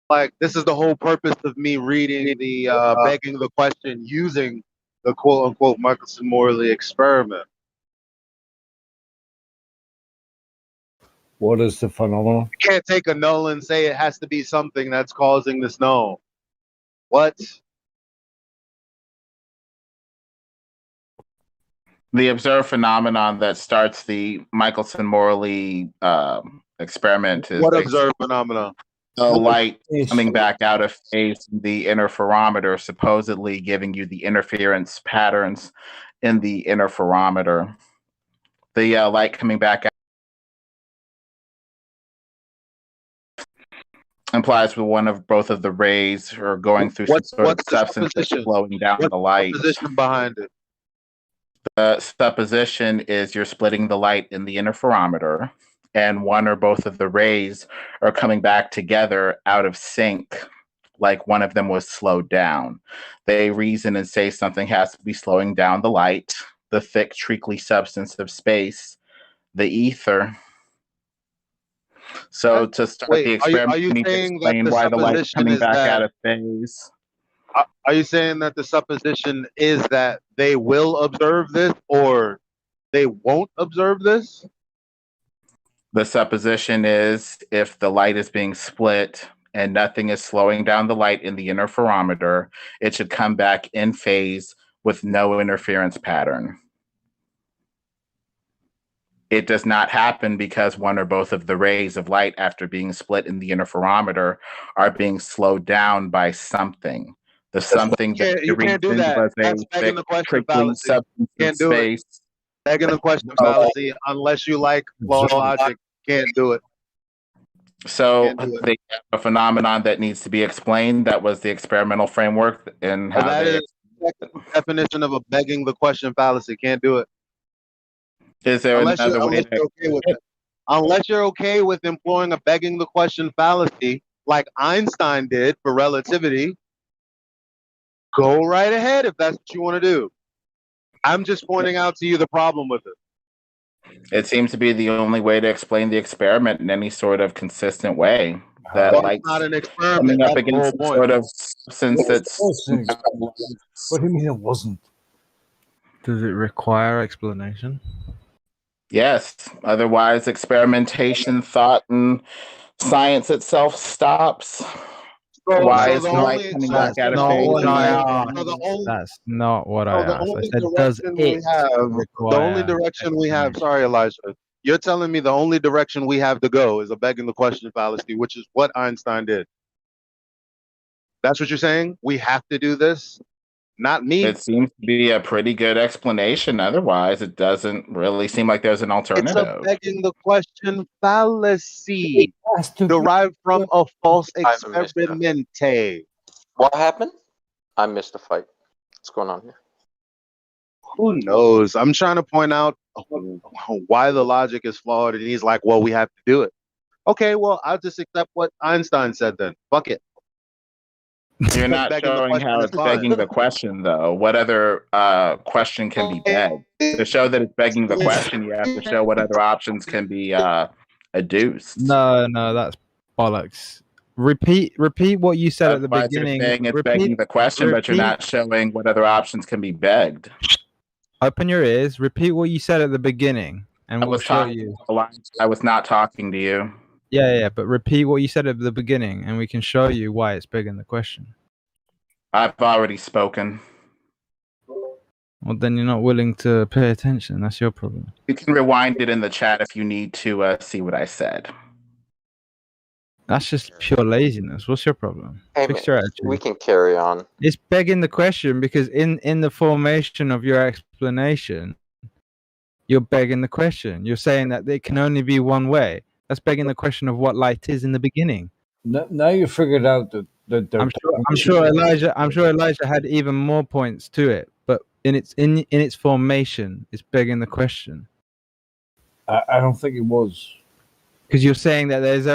[SPEAKER 20] Like, this is the whole purpose of me reading the begging the question using the quote-unquote Michelson-Morley experiment.
[SPEAKER 1] What is the phenomenon?
[SPEAKER 20] You can't take a null and say it has to be something that's causing this null. What?
[SPEAKER 15] The observed phenomenon that starts the Michelson-Morley experiment is
[SPEAKER 20] What observed phenomenon?
[SPEAKER 15] the light coming back out of phase in the interferometer, supposedly giving you the interference patterns in the interferometer. The light coming back out implies with one of both of the rays or going through some sort of substance that's slowing down the light.
[SPEAKER 20] What's the supposition behind it?
[SPEAKER 15] The supposition is you're splitting the light in the interferometer, and one or both of the rays are coming back together out of sync, like one of them was slowed down. They reason and say something has to be slowing down the light, the thick, treacly substance of space, the ether. So to start the experiment, you need to explain why the light's coming back out of phase.
[SPEAKER 20] Are you saying that the supposition is that they will observe this or they won't observe this?
[SPEAKER 15] The supposition is if the light is being split and nothing is slowing down the light in the interferometer, it should come back in phase with no interference pattern. It does not happen because one or both of the rays of light after being split in the interferometer are being slowed down by something. The something that
[SPEAKER 20] You can't do that. That's begging the question fallacy.
[SPEAKER 15] Substance
[SPEAKER 20] Can't do
[SPEAKER 15] space.
[SPEAKER 20] it. Begging the question fallacy, unless you like law of logic, can't do it.
[SPEAKER 15] So the phenomenon that needs to be explained, that was the experimental framework and how
[SPEAKER 20] that is the definition of a begging the question fallacy. Can't do it.
[SPEAKER 15] Is there another way
[SPEAKER 20] you're okay with it? Unless you're okay with employing a begging the question fallacy like Einstein did for relativity, go right ahead if that's what you want to do. I'm just pointing out to you the problem with it.
[SPEAKER 15] It seems to be the only way to explain the experiment in any sort of consistent way. That
[SPEAKER 20] That's not an experiment.
[SPEAKER 15] coming up
[SPEAKER 20] That's the
[SPEAKER 15] against
[SPEAKER 20] whole
[SPEAKER 15] some
[SPEAKER 20] point.
[SPEAKER 15] sort of substance that's.
[SPEAKER 1] What do you mean it wasn't?
[SPEAKER 21] Does it require explanation?
[SPEAKER 15] Yes. Otherwise, experimentation, thought, and science itself stops. Why is the light coming back out of phase?
[SPEAKER 21] That's not what I asked. I said, does it
[SPEAKER 20] The only
[SPEAKER 21] require
[SPEAKER 20] direction we have, sorry, Elijah, you're telling me the only direction we have to go is a begging the question fallacy, which is what Einstein did. That's what you're saying? We have to do this? Not me.
[SPEAKER 15] It seems to be a pretty good explanation. Otherwise, it doesn't really seem like there's an
[SPEAKER 20] It's a
[SPEAKER 15] alternative.
[SPEAKER 20] begging the question fallacy derived from a false experimente.
[SPEAKER 2] What happened? I missed the fight. What's going on here?
[SPEAKER 20] Who knows? I'm trying to point out why the logic is flawed, and he's like, well, we have to do it. Okay, well, I'll just accept what Einstein said then. Fuck it.
[SPEAKER 15] You're not showing how it's begging the question, though. What other question can be begged? To show that it's begging the question, you have to show what other options can be adduced.
[SPEAKER 21] No, that's bollocks. Repeat what you said at the beginning.
[SPEAKER 15] You're saying it's begging the question, but you're not showing what other options can be begged.
[SPEAKER 21] Open your ears. Repeat what you said at the beginning, and we'll show you.
[SPEAKER 15] I was not talking to you.
[SPEAKER 21] Yeah, but repeat what you said at the beginning, and we can show you why it's begging the question.
[SPEAKER 15] I've already spoken.
[SPEAKER 21] Well, then you're not willing to pay attention. That's your problem.
[SPEAKER 15] You can rewind it in the chat if you need to see what I said.
[SPEAKER 21] That's just pure laziness. What's your problem?
[SPEAKER 2] Hey,
[SPEAKER 21] Fix
[SPEAKER 2] man,
[SPEAKER 21] your attitude.
[SPEAKER 2] we can carry on.
[SPEAKER 21] It's begging the question because in the formation of your explanation, you're begging the question. You're saying that it can only be one way. That's begging the question of what light is in the beginning.
[SPEAKER 1] Now you figured out that
[SPEAKER 21] I'm sure Elijah had even more points to it, but in its formation, it's begging the question.
[SPEAKER 1] I don't think it was.
[SPEAKER 21] Because you're saying that there's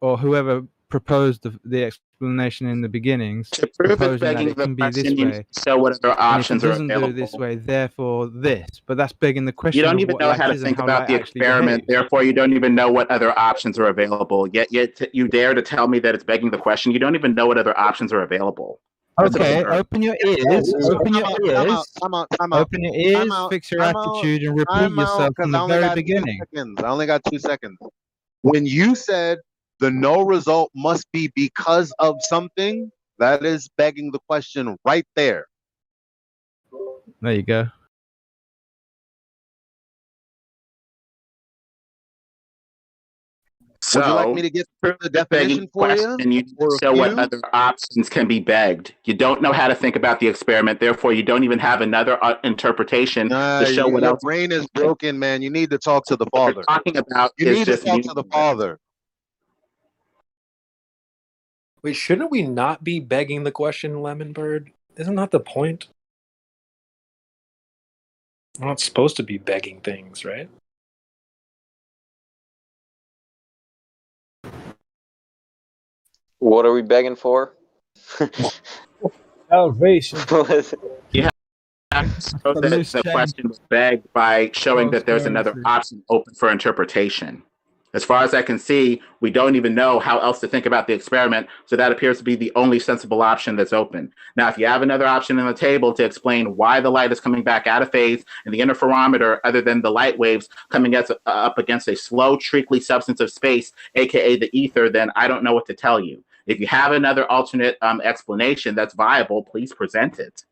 [SPEAKER 21] or whoever proposed the explanation in the beginnings,
[SPEAKER 15] to prove it's begging the question, you need to show what other options are available.
[SPEAKER 21] It doesn't do it this way, therefore this. But that's begging the question.
[SPEAKER 15] You don't even know how to think about the experiment. Therefore, you don't even know what other options are available. Yet you dare to tell me that it's begging the question. You don't even know what other options are available.
[SPEAKER 21] Okay, open your ears. Open your ears. Open your ears. Fix your attitude and repeat yourself from the very beginning.
[SPEAKER 20] I only got 2 seconds. When you said the no result must be because of something, that is begging the question right there.
[SPEAKER 21] There you go.
[SPEAKER 15] So,
[SPEAKER 20] Would you like me to get the
[SPEAKER 15] begging
[SPEAKER 20] definition for you?
[SPEAKER 15] question, you need
[SPEAKER 20] Or
[SPEAKER 15] to
[SPEAKER 20] a
[SPEAKER 15] show what
[SPEAKER 20] few?
[SPEAKER 15] other options can be begged. You don't know how to think about the experiment, therefore you don't even have another interpretation
[SPEAKER 20] Nah,
[SPEAKER 15] to show what
[SPEAKER 20] your
[SPEAKER 15] else.
[SPEAKER 20] brain is broken, man. You need to talk to the
[SPEAKER 15] What you're
[SPEAKER 20] Father.
[SPEAKER 15] talking about
[SPEAKER 20] You
[SPEAKER 15] is
[SPEAKER 20] need to
[SPEAKER 15] just
[SPEAKER 20] talk to the Father.
[SPEAKER 8] Wait, shouldn't we not be begging the question, Lemon Bird? Isn't that the point? We're not supposed to be begging things, right?
[SPEAKER 2] What are we begging for?
[SPEAKER 1] Salvation.
[SPEAKER 15] You have to show that the question was begged by showing that there's another option open for interpretation. As far as I can see, we don't even know how else to think about the experiment, so that appears to be the only sensible option that's open. Now, if you have another option on the table to explain why the light is coming back out of phase in the interferometer, other than the light waves coming up against a slow, treacly substance of space, aka the ether, then I don't know what to tell you. If you have another alternate explanation that's viable, please present it.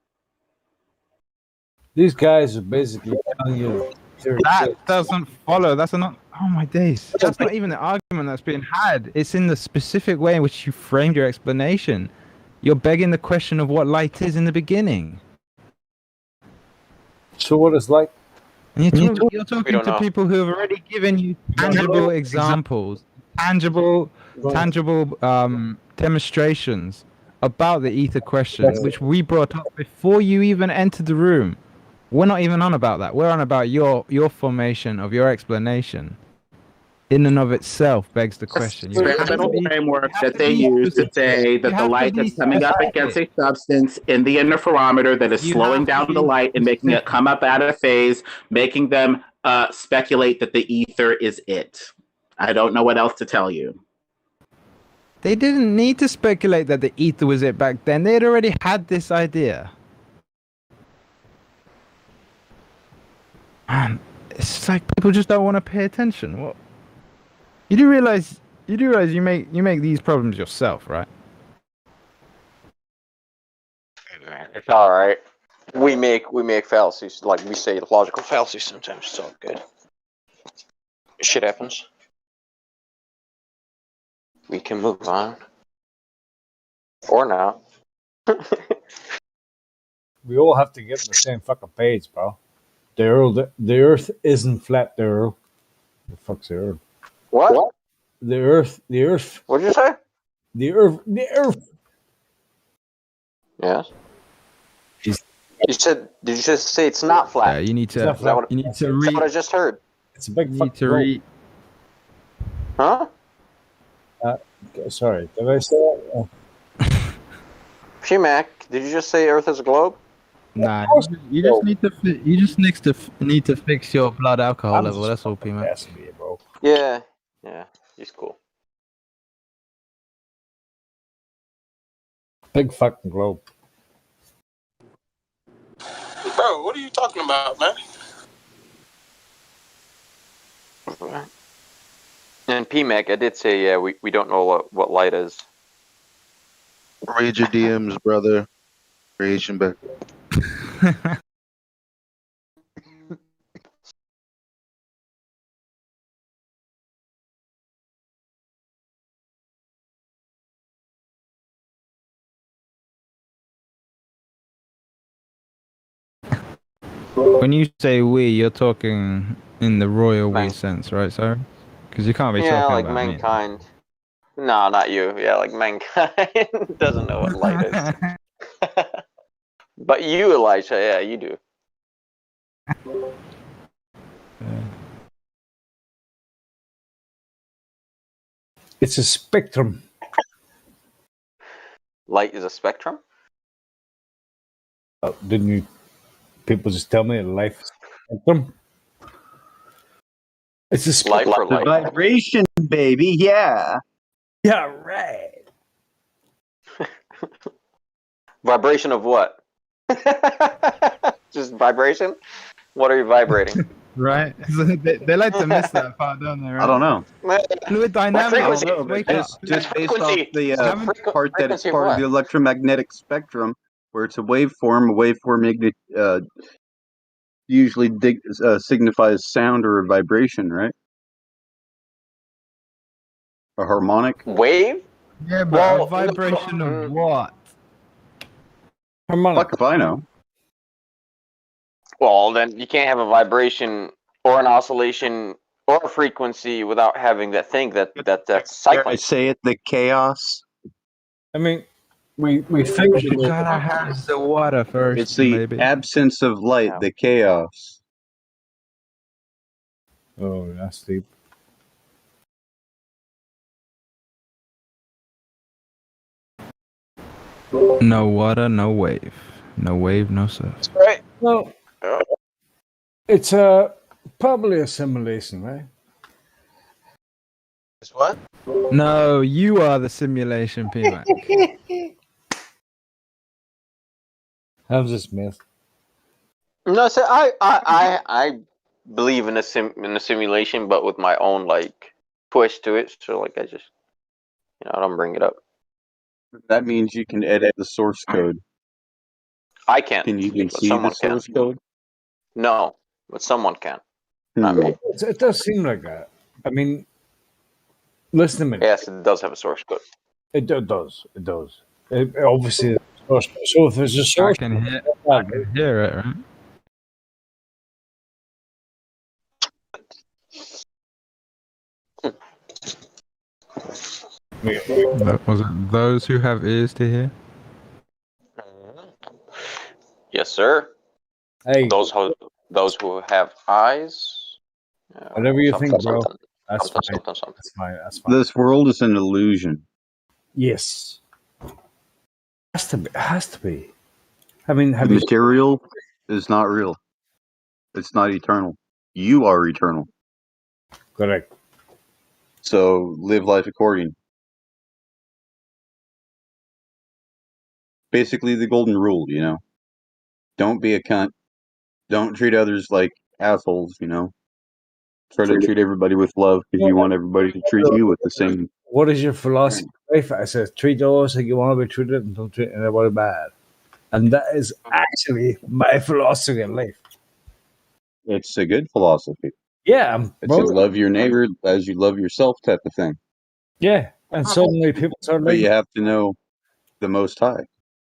[SPEAKER 1] These guys are basically telling you
[SPEAKER 4] That doesn't follow. That's not. Oh my days. That's not even the argument that's being had. It's in the specific way in which you framed your explanation. You're begging the question of what light is in the beginning.
[SPEAKER 1] So what is light?
[SPEAKER 4] And you're talking to people who have already given you tangible examples, tangible demonstrations about the ether question, which we brought up before you even entered the room. We're not even on about that. We're on about your formation of your explanation. In and of itself begs the question.
[SPEAKER 15] Experimental framework that they use to say that the light that's coming up against a substance in the interferometer that is slowing down the light and making it come up out of phase, making them speculate that the ether is it. I don't know what else to tell you.
[SPEAKER 4] They didn't need to speculate that the ether was it back then. They had already had this idea. Man, it's like people just don't want to pay attention. What? You do realize you make these problems yourself, right?
[SPEAKER 2] It's all right. We make fallacies, like we say logical fallacies sometimes. It's all good. Shit happens. We can move on, or not.
[SPEAKER 1] We all have to get on the same fucking page, bro. The Earth isn't flat, the Earth. The fuck's the Earth?
[SPEAKER 2] What?
[SPEAKER 1] The Earth.
[SPEAKER 2] What'd you say?
[SPEAKER 1] The Earth.
[SPEAKER 2] Yes. You said? Did you just say it's not flat?
[SPEAKER 4] Yeah, you need to.
[SPEAKER 2] Is that what,
[SPEAKER 4] you need to
[SPEAKER 2] is that what I just heard?
[SPEAKER 1] It's a big
[SPEAKER 4] You need to read.
[SPEAKER 2] Huh?
[SPEAKER 1] Sorry, did I say that?
[SPEAKER 2] P-Mac, did you just say Earth is a globe?
[SPEAKER 4] Nah, you just need to. You just need to fix your blood alcohol level. That's all, P-Mac.
[SPEAKER 1] Bro.
[SPEAKER 2] Yeah, he's cool.
[SPEAKER 1] Big fucking globe.
[SPEAKER 5] Bro, what are you talking about, man?
[SPEAKER 2] And P-Mac, I did say, yeah, we don't know what light is.
[SPEAKER 20] Read your DMs, brother. Creation back.
[SPEAKER 4] When you say we, you're talking in the royal we sense, right, sir? Because you can't be talking
[SPEAKER 2] like
[SPEAKER 4] about
[SPEAKER 2] mankind. No, not you. Yeah, like mankind doesn't know what light is. But you, Elijah, yeah, you do.
[SPEAKER 1] It's a spectrum.
[SPEAKER 2] Light is a spectrum?
[SPEAKER 1] Didn't you people just tell me life is a spectrum? It's a spectrum.
[SPEAKER 2] Light for light.
[SPEAKER 10] Vibration, baby, yeah.
[SPEAKER 1] Yeah, right.
[SPEAKER 2] Vibration of what? Just vibration? What are you vibrating?
[SPEAKER 4] Right? they like to miss that part, don't they? Right?
[SPEAKER 10] I don't know.
[SPEAKER 4] Fluid dynamics. Wake up.
[SPEAKER 10] Just based off the part that it's
[SPEAKER 2] frequency of
[SPEAKER 10] part of
[SPEAKER 2] what?
[SPEAKER 10] the electromagnetic spectrum, where it's a waveform. A waveform usually signifies sound or a vibration, right? A harmonic?
[SPEAKER 2] Wave?
[SPEAKER 21] Yeah, but
[SPEAKER 2] Well,
[SPEAKER 21] a vibration of what?
[SPEAKER 10] Fuck if I know.
[SPEAKER 2] Well, then you can't have a vibration or an oscillation or a frequency without having that thing that's cycling.
[SPEAKER 10] I say it, the chaos.
[SPEAKER 1] I mean, we think
[SPEAKER 21] But you gotta have the water first,
[SPEAKER 10] It's the
[SPEAKER 21] maybe.
[SPEAKER 10] absence of light, the chaos.
[SPEAKER 1] Oh, that's deep.
[SPEAKER 21] No water, no wave. No wave, no surf.
[SPEAKER 2] Right.
[SPEAKER 1] Well, it's probably a simulation, right?
[SPEAKER 2] It's what?
[SPEAKER 21] No, you are the simulation, P-Mac.
[SPEAKER 1] How's this myth?
[SPEAKER 2] No, so I believe in a simulation, but with my own like twist to it. So like I just I don't bring it up.
[SPEAKER 10] That means you can edit the source code.
[SPEAKER 2] I can't.
[SPEAKER 10] Can you even
[SPEAKER 2] but
[SPEAKER 10] see the
[SPEAKER 2] someone
[SPEAKER 10] source
[SPEAKER 2] can.
[SPEAKER 10] code?
[SPEAKER 2] No, but someone can. Not me.
[SPEAKER 1] It does seem like that. I mean, listen to me.
[SPEAKER 2] Yes, it does have a source code.
[SPEAKER 1] It does. It does. Obviously, so if there's a source,
[SPEAKER 21] I can hear it, right? Was it those who have ears to hear?
[SPEAKER 2] Yes, sir.
[SPEAKER 1] Hey,
[SPEAKER 2] those who have eyes.
[SPEAKER 1] Whatever you think, bro. That's fine.
[SPEAKER 2] Something.
[SPEAKER 1] That's fine. That's fine.
[SPEAKER 10] This world is an illusion.
[SPEAKER 1] Yes. Has to be. Has to be. I mean,
[SPEAKER 10] the material is not real. It's not eternal. You are eternal.
[SPEAKER 1] Correct.
[SPEAKER 10] So live life according. Basically the golden rule, you know. Don't be a cunt. Don't treat others like assholes, you know. Try to treat everybody with love because you want everybody to treat you with the same.
[SPEAKER 1] What is your philosophy? I said, treat others like you want to be treated and don't treat anybody bad. And that is actually my philosophy in life.
[SPEAKER 10] It's a good philosophy.
[SPEAKER 1] Yeah.
[SPEAKER 10] It's a love your neighbor as you love yourself type of thing.
[SPEAKER 1] Yeah. And suddenly people start
[SPEAKER 10] But
[SPEAKER 1] like,
[SPEAKER 10] you have to know the Most High,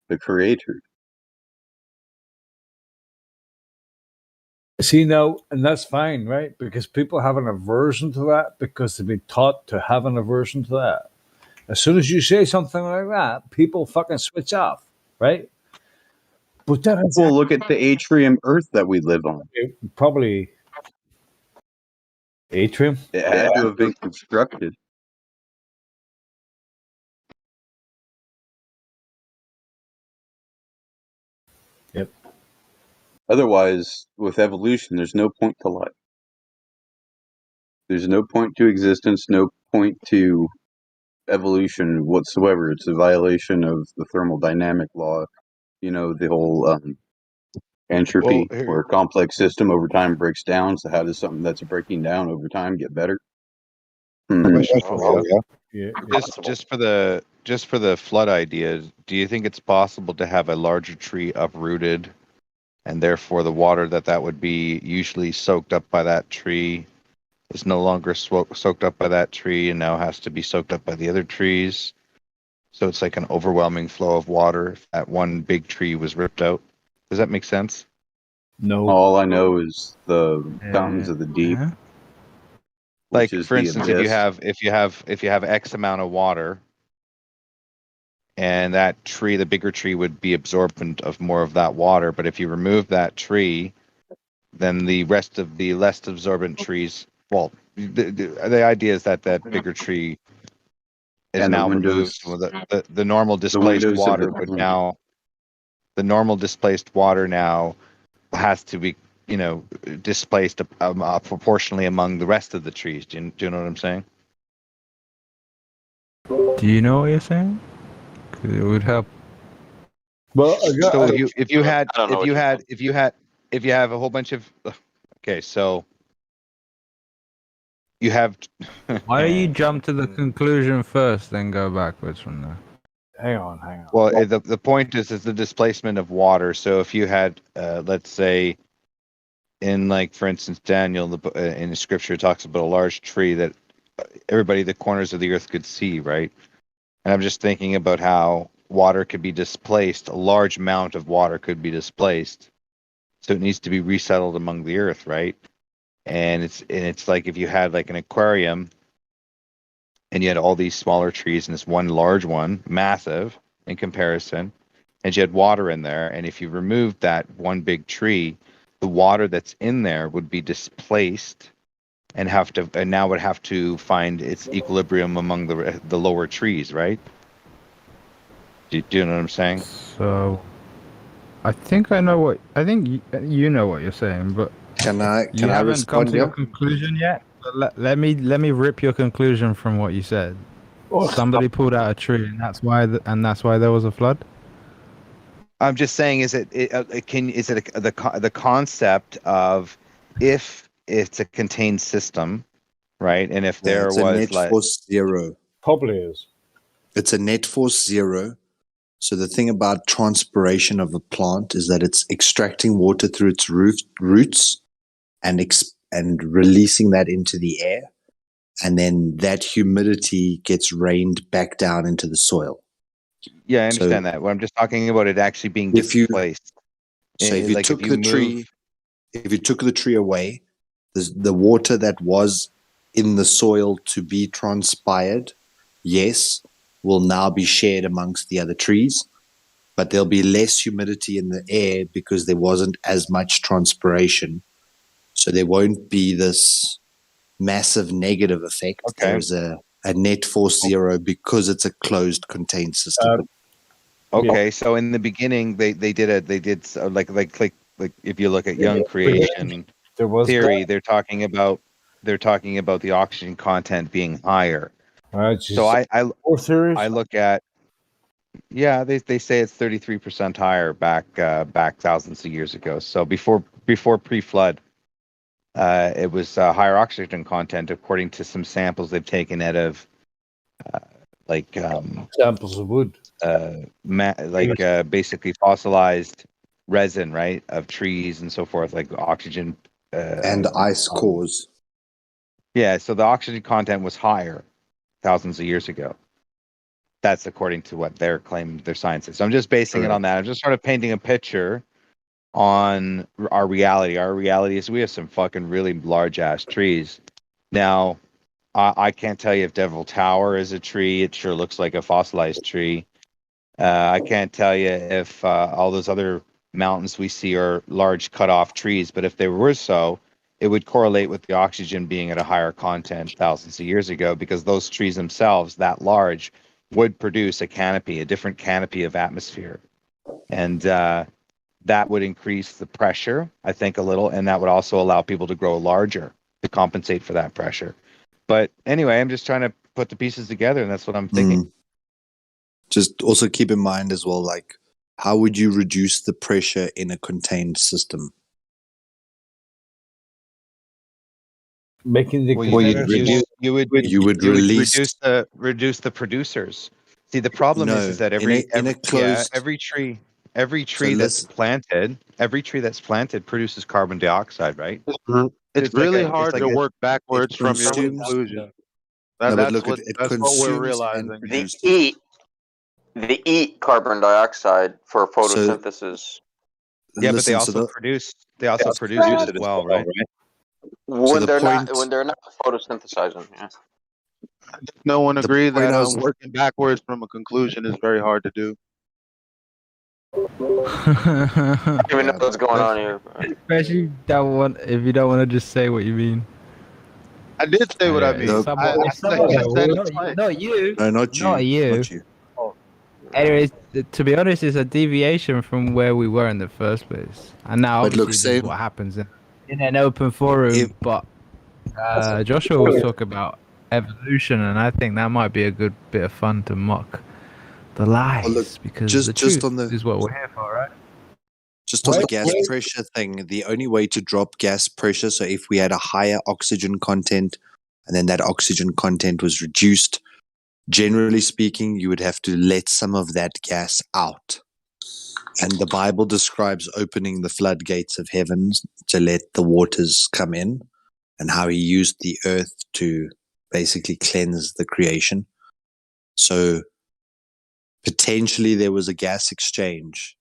[SPEAKER 10] the Creator.
[SPEAKER 1] see now, and that's fine, right? Because people have an aversion to that because they've been taught to have an aversion to that. As soon as you say something like that, people fucking switch off, right? But that is
[SPEAKER 10] well, look at the atrium Earth that we live on.
[SPEAKER 1] Probably atrium.
[SPEAKER 10] It had to have been constructed.
[SPEAKER 1] Yep.
[SPEAKER 10] Otherwise, with evolution, there's no point to life. There's no point to existence, no point to evolution whatsoever. It's a violation of the thermodynamic law. You know, the whole entropy, where a complex system over time breaks down. So how does something that's breaking down over time get better?
[SPEAKER 7] Question for you.
[SPEAKER 1] Yeah.
[SPEAKER 7] Just for the flood idea, do you think it's possible to have a larger tree uprooted, and therefore the water that would be usually soaked up by that tree is no longer soaked up by that tree and now has to be soaked up by the other trees? So it's like an overwhelming flow of water if that one big tree was ripped out. Does that make sense?
[SPEAKER 1] No.
[SPEAKER 10] All I know is the fountains of the deep.
[SPEAKER 7] Like for instance, if you have X amount of water, and that tree, the bigger tree, would be absorbent of more of that water. But if you remove that tree, then the rest of the less absorbent trees. Well, the idea is that bigger tree is
[SPEAKER 10] And
[SPEAKER 7] now
[SPEAKER 10] the
[SPEAKER 7] removed.
[SPEAKER 10] windows-
[SPEAKER 7] The normal displaced
[SPEAKER 10] windows of
[SPEAKER 7] water
[SPEAKER 10] the-
[SPEAKER 7] would now. The normal displaced water now has to be, displaced proportionally among the rest of the trees. Do you know what I'm saying?
[SPEAKER 21] Do you know what you're saying? Because it would help.
[SPEAKER 1] Well,
[SPEAKER 7] so if you have a whole bunch of, okay, so you have.
[SPEAKER 21] Why don't you jump to the conclusion first, then go backwards from there?
[SPEAKER 1] Hang on.
[SPEAKER 7] Well, the point is the displacement of water. So if you had, let's say, in like for instance, Daniel in the scripture talks about a large tree that everybody the corners of the earth could see, right? And I'm just thinking about how water could be displaced. A large amount of water could be displaced, so it needs to be resettled among the earth, right? And it's like if you had like an aquarium, and you had all these smaller trees and this one large one, massive in comparison, and you had water in there. And if you removed that one big tree, the water that's in there would be displaced and now would have to find its equilibrium among the lower trees, right? Do you know what I'm saying?
[SPEAKER 4] So, I think I you know what you're saying, but
[SPEAKER 22] Can I
[SPEAKER 4] you haven't come
[SPEAKER 22] respond
[SPEAKER 4] to your
[SPEAKER 22] here?
[SPEAKER 4] conclusion yet. But let me rip your conclusion from what you said.
[SPEAKER 1] Oh,
[SPEAKER 4] Somebody pulled out a tree, and that's why there was a flood.
[SPEAKER 7] I'm just saying, is it the concept of if it's a contained system, right? And if there
[SPEAKER 22] It's a
[SPEAKER 7] was
[SPEAKER 22] net
[SPEAKER 7] like
[SPEAKER 22] force zero.
[SPEAKER 1] Probably is.
[SPEAKER 22] It's a net force zero. So the thing about transpiration of a plant is that it's extracting water through its roots and releasing that into the air, and then that humidity gets rained back down into the soil.
[SPEAKER 7] Yeah, I understand that. Well, I'm just talking about it actually being displaced.
[SPEAKER 22] If you
[SPEAKER 7] Like
[SPEAKER 22] took
[SPEAKER 7] if you move,
[SPEAKER 22] if you took the tree away, the water that was in the soil to be transpired, yes, will now be shared amongst the other trees, but there'll be less humidity in the air because there wasn't as much transpiration. So there won't be this massive negative effect.
[SPEAKER 7] Okay.
[SPEAKER 22] There's a net force zero because it's a closed contained system.
[SPEAKER 7] okay, so in the beginning they did like if you look at young creation
[SPEAKER 1] there was
[SPEAKER 7] theory,
[SPEAKER 1] God.
[SPEAKER 7] they're talking about the oxygen content being higher. So I look at they say it's 33% higher back thousands of years ago. So before pre-flood, it was higher oxygen content according to some samples they've taken out of
[SPEAKER 1] samples of wood,
[SPEAKER 7] basically fossilized resin, right, of trees and so forth, like oxygen
[SPEAKER 22] and ice cores.
[SPEAKER 7] Yeah, so the oxygen content was higher thousands of years ago. That's according to what their claim, their science is. So I'm just basing it on that. I'm just sort of painting a picture on our reality. Our reality is we have some fucking really large ass trees. Now, I can't tell you if Devil Tower is a tree. It sure looks like a fossilized tree. I can't tell you if all those other mountains we see are large cut off trees, but if they were so, it would correlate with the oxygen being at a higher content thousands of years ago, because those trees themselves, that large, would produce a canopy, a different canopy of atmosphere. And that would increase the pressure, I think, a little, and that would also allow people to grow larger to compensate for that pressure. But anyway, I'm just trying to put the pieces together, and that's what I'm thinking.
[SPEAKER 22] Just also keep in mind as well, like, how would you reduce the pressure in a contained system?
[SPEAKER 1] Making the
[SPEAKER 7] you would
[SPEAKER 22] release
[SPEAKER 7] reduce the producers. See, the problem is that every tree that's planted produces carbon dioxide, right?
[SPEAKER 20] It's really hard to work backwards from your conclusion. That's what we're realizing.
[SPEAKER 2] They eat carbon dioxide for photosynthesis.
[SPEAKER 7] Yeah, but they also produce it as well, right?
[SPEAKER 2] When they're not photosynthesizing. Yeah.
[SPEAKER 20] No one agreed that working backwards from a conclusion is very hard to do.
[SPEAKER 2] I don't even know what's going on here.
[SPEAKER 4] Especially if you don't want to just say what you mean.
[SPEAKER 20] I did say what I mean.
[SPEAKER 4] Not you.
[SPEAKER 22] No, not you.
[SPEAKER 4] Anyways, to be honest, it's a deviation from where we were in the first place. And now, obviously, this is what happens in an open forum. But Joshua was talking about evolution, and I think that might be a good bit of fun to mock the lies, because the truth is what we're here for, right?
[SPEAKER 22] Just on the gas pressure thing, the only way to drop gas pressure, so if we had a higher oxygen content and then that oxygen content was reduced, generally speaking, you would have to let some of that gas out. And the Bible describes opening the floodgates of heavens to let the waters come in, and how he used the earth to basically cleanse the creation. So potentially there was a gas exchange.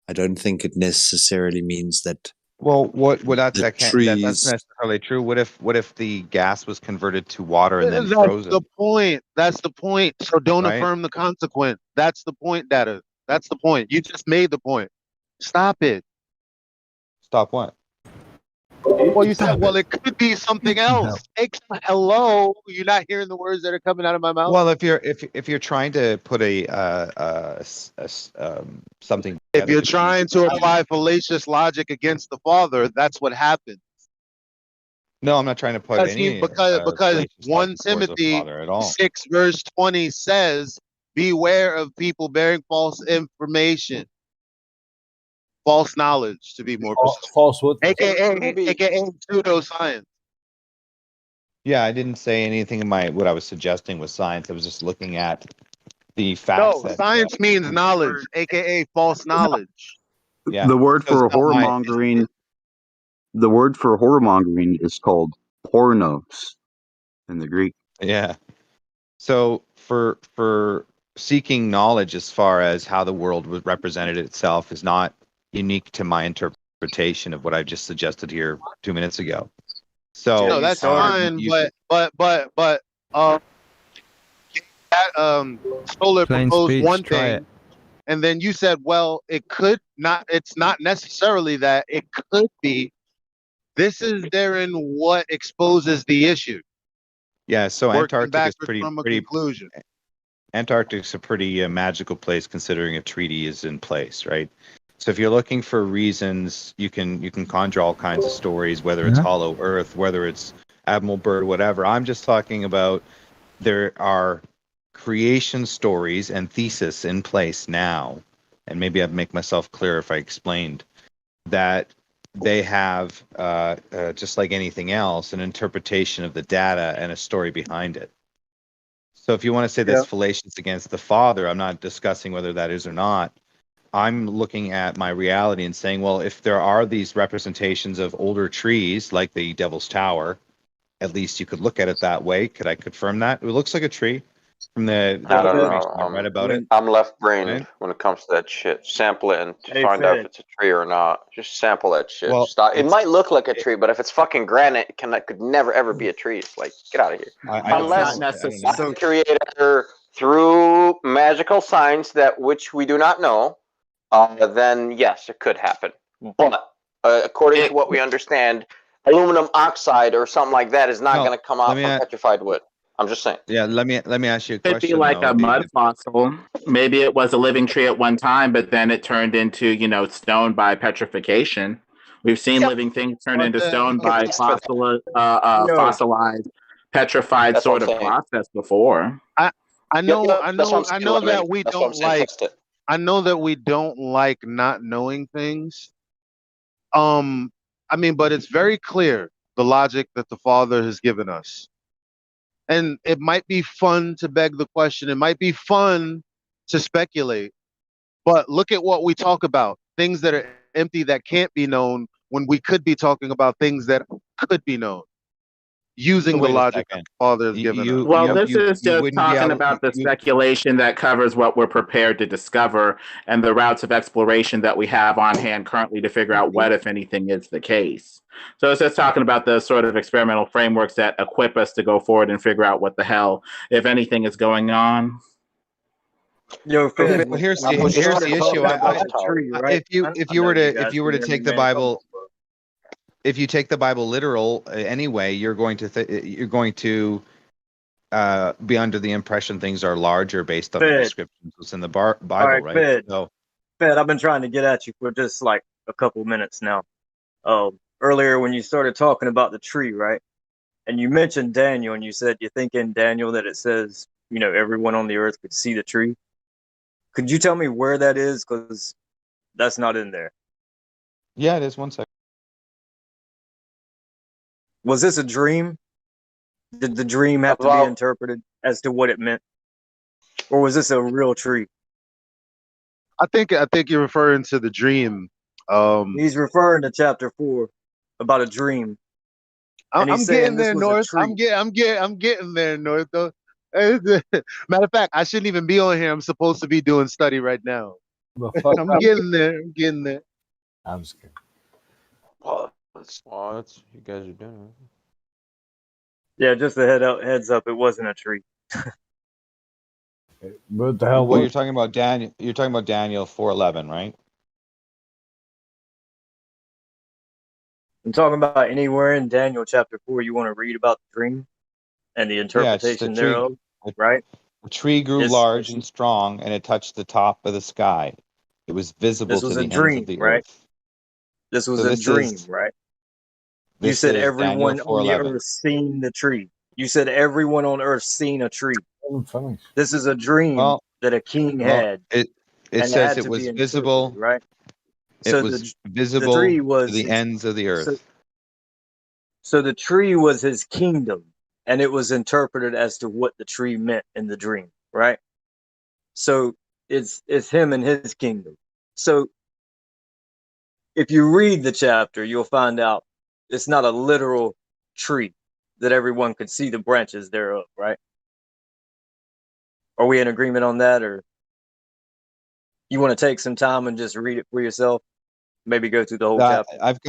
[SPEAKER 22] I don't think it necessarily means that.
[SPEAKER 7] Well, that's
[SPEAKER 22] trees.
[SPEAKER 7] necessarily true. What if the gas was converted to water and then
[SPEAKER 20] That's
[SPEAKER 7] frozen?
[SPEAKER 20] the point. That's the point. So don't
[SPEAKER 7] Right?
[SPEAKER 20] affirm the consequence. That's the point, Data. That's the point. You just made the point. Stop it.
[SPEAKER 7] Stop what?
[SPEAKER 20] Well, you said, well, it could be something else. Hello, you're not hearing the words that are coming out of my mouth.
[SPEAKER 7] Well, if you're trying to put something,
[SPEAKER 20] If you're trying to apply fallacious logic against the Father, that's what happens.
[SPEAKER 7] No, I'm not trying to put any
[SPEAKER 20] because
[SPEAKER 7] fallacious
[SPEAKER 20] 1
[SPEAKER 7] logic towards the
[SPEAKER 20] Timothy
[SPEAKER 7] Father at all.
[SPEAKER 20] 6 verse 20 says, beware of people bearing false information, false knowledge, to be more precise.
[SPEAKER 1] False what?
[SPEAKER 20] AKA pseudoscience.
[SPEAKER 7] Yeah, I didn't say anything in what I was suggesting was science. I was just looking at the facts.
[SPEAKER 20] No, science means knowledge, AKA false knowledge.
[SPEAKER 7] Yeah.
[SPEAKER 10] The word
[SPEAKER 7] So
[SPEAKER 10] for
[SPEAKER 7] it's not my-
[SPEAKER 10] whoremongering. The word for whoremongering is called pornos in the Greek.
[SPEAKER 7] Yeah. So for seeking knowledge as far as how the world was represented itself is not unique to my interpretation of what I just suggested here 2 minutes ago. So
[SPEAKER 20] no, that's fine, but Stoller
[SPEAKER 21] Plain
[SPEAKER 20] proposed
[SPEAKER 21] speech,
[SPEAKER 20] one
[SPEAKER 21] try
[SPEAKER 20] thing,
[SPEAKER 21] it.
[SPEAKER 20] and then you said, well, it could not. It's not necessarily that. It could be. This is therein what exposes the issue.
[SPEAKER 7] Yeah, so
[SPEAKER 20] Working
[SPEAKER 7] Antarctic is
[SPEAKER 20] backwards from a
[SPEAKER 7] pretty
[SPEAKER 20] conclusion.
[SPEAKER 7] Antarctic's a pretty magical place considering a treaty is in place, right? So if you're looking for reasons, you can conjure all kinds of stories, whether it's Hollow Earth, whether it's Admiral Byrd, whatever. I'm just talking about there are creation stories and thesis in place now, and maybe I'd make myself clear if I explained that they have, just like anything else, an interpretation of the data and a story behind it. So if you want to say that's fallacious against the Father, I'm not discussing whether that is or not. I'm looking at my reality and saying, well, if there are these representations of older trees, like the Devil's Tower, at least you could look at it that way. Could I confirm that? It looks like a tree from the
[SPEAKER 2] I don't
[SPEAKER 7] information I
[SPEAKER 2] know.
[SPEAKER 7] read about it.
[SPEAKER 2] I'm left-brained
[SPEAKER 7] Right?
[SPEAKER 2] when it comes to that shit. Sample it and
[SPEAKER 13] Hey,
[SPEAKER 2] find out if
[SPEAKER 13] Fed.
[SPEAKER 2] it's a tree or not. Just sample that shit.
[SPEAKER 7] Well,
[SPEAKER 2] Stop. It might look like a tree, but if it's fucking granite, it could never ever be a tree. It's like, get out of here. Unless the creator, through magical signs that which we do not know, then yes, it could happen. But according to what we understand, aluminum oxide or something like that is not going to come out from petrified wood. I'm just saying.
[SPEAKER 7] Yeah, let me ask you a question.
[SPEAKER 15] Could be like
[SPEAKER 7] though,
[SPEAKER 15] a mud
[SPEAKER 7] David.
[SPEAKER 15] fossil. Maybe it was a living tree at one time, but then it turned into, stone by petrification. We've seen living things turn into stone by fossilized, petrified sort of process before.
[SPEAKER 20] I know that we don't like. I know that we don't like not knowing things. I mean, but it's very clear the logic that the Father has given us. And it might be fun to beg the question. It might be fun to speculate. But look at what we talk about. Things that are empty that can't be known when we could be talking about things that could be known. Using the logic that the Father has given us.
[SPEAKER 15] Well, this is just talking about the speculation that covers what we're prepared to discover and the routes of exploration that we have on hand currently to figure out what, if anything, is the case. So it's just talking about the sort of experimental frameworks that equip us to go forward and figure out what the hell, if anything, is going on.
[SPEAKER 13] Yo, Fed,
[SPEAKER 7] Well, here's the issue. If you were to take the Bible. If you take the Bible literal anyway, you're going to be under the impression things are larger based on the descriptions that's in the Bible, right?
[SPEAKER 13] Fed.
[SPEAKER 7] So,
[SPEAKER 13] Fed, I've been trying to get at you for just like a couple minutes now. Earlier when you started talking about the tree, right? And you mentioned Daniel, and you said you think in Daniel that it says, everyone on the earth could see the tree. Could you tell me where that is? Because that's not in there.
[SPEAKER 7] Yeah, it is. 1 second.
[SPEAKER 13] Was this a dream? Did the dream have to be interpreted as to what it meant? Or was this a real tree?
[SPEAKER 20] I think you're referring to the dream.
[SPEAKER 13] He's referring to chapter 4 about a dream. And he's
[SPEAKER 20] I'm
[SPEAKER 13] saying
[SPEAKER 20] getting
[SPEAKER 13] this
[SPEAKER 20] there,
[SPEAKER 13] was a
[SPEAKER 20] North.
[SPEAKER 13] tree.
[SPEAKER 20] I'm getting there, North. Though. Matter of fact, I shouldn't even be on here. I'm supposed to be doing study right now.
[SPEAKER 1] Well, fuck
[SPEAKER 20] I'm
[SPEAKER 1] up.
[SPEAKER 20] getting there. I'm getting there.
[SPEAKER 1] I'm just kidding.
[SPEAKER 2] Well,
[SPEAKER 3] that's you guys are doing.
[SPEAKER 13] Yeah, just a heads up, it wasn't a tree.
[SPEAKER 1] What the hell
[SPEAKER 7] Well,
[SPEAKER 1] was?
[SPEAKER 7] you're talking about Daniel. You're talking about Daniel 4:11, right?
[SPEAKER 13] I'm talking about anywhere in Daniel chapter 4 you want to read about the dream and the
[SPEAKER 7] Yeah, it's the
[SPEAKER 13] interpretation
[SPEAKER 7] tree.
[SPEAKER 13] thereof, right?
[SPEAKER 7] The tree grew large and strong, and it touched the top of the sky. It was visible
[SPEAKER 13] This
[SPEAKER 7] to
[SPEAKER 13] was a
[SPEAKER 7] the ends of
[SPEAKER 13] dream,
[SPEAKER 7] the
[SPEAKER 13] right?
[SPEAKER 7] earth.
[SPEAKER 13] This was
[SPEAKER 7] So
[SPEAKER 13] a dream, right? You
[SPEAKER 7] this
[SPEAKER 13] said
[SPEAKER 7] is Daniel
[SPEAKER 13] everyone on the
[SPEAKER 7] 4:11.
[SPEAKER 13] earth seen the tree. You said everyone on earth seen a tree. This is a dream that a king had,
[SPEAKER 7] it
[SPEAKER 13] and it
[SPEAKER 7] says
[SPEAKER 13] had
[SPEAKER 7] it
[SPEAKER 13] to be
[SPEAKER 7] was
[SPEAKER 13] interpreted,
[SPEAKER 7] visible.
[SPEAKER 13] right?
[SPEAKER 7] It
[SPEAKER 13] So
[SPEAKER 7] was
[SPEAKER 13] the tree
[SPEAKER 7] visible to
[SPEAKER 13] was
[SPEAKER 7] the ends of the
[SPEAKER 13] so,
[SPEAKER 7] earth.
[SPEAKER 13] so the tree was his kingdom, and it was interpreted as to what the tree meant in the dream, right? So it's him and his kingdom. So if you read the chapter, you'll find out it's not a literal tree that everyone could see the branches thereof, right? Are we in agreement on that, or you want to take some time and just read it for yourself? Maybe go through the whole chapter.
[SPEAKER 7] I've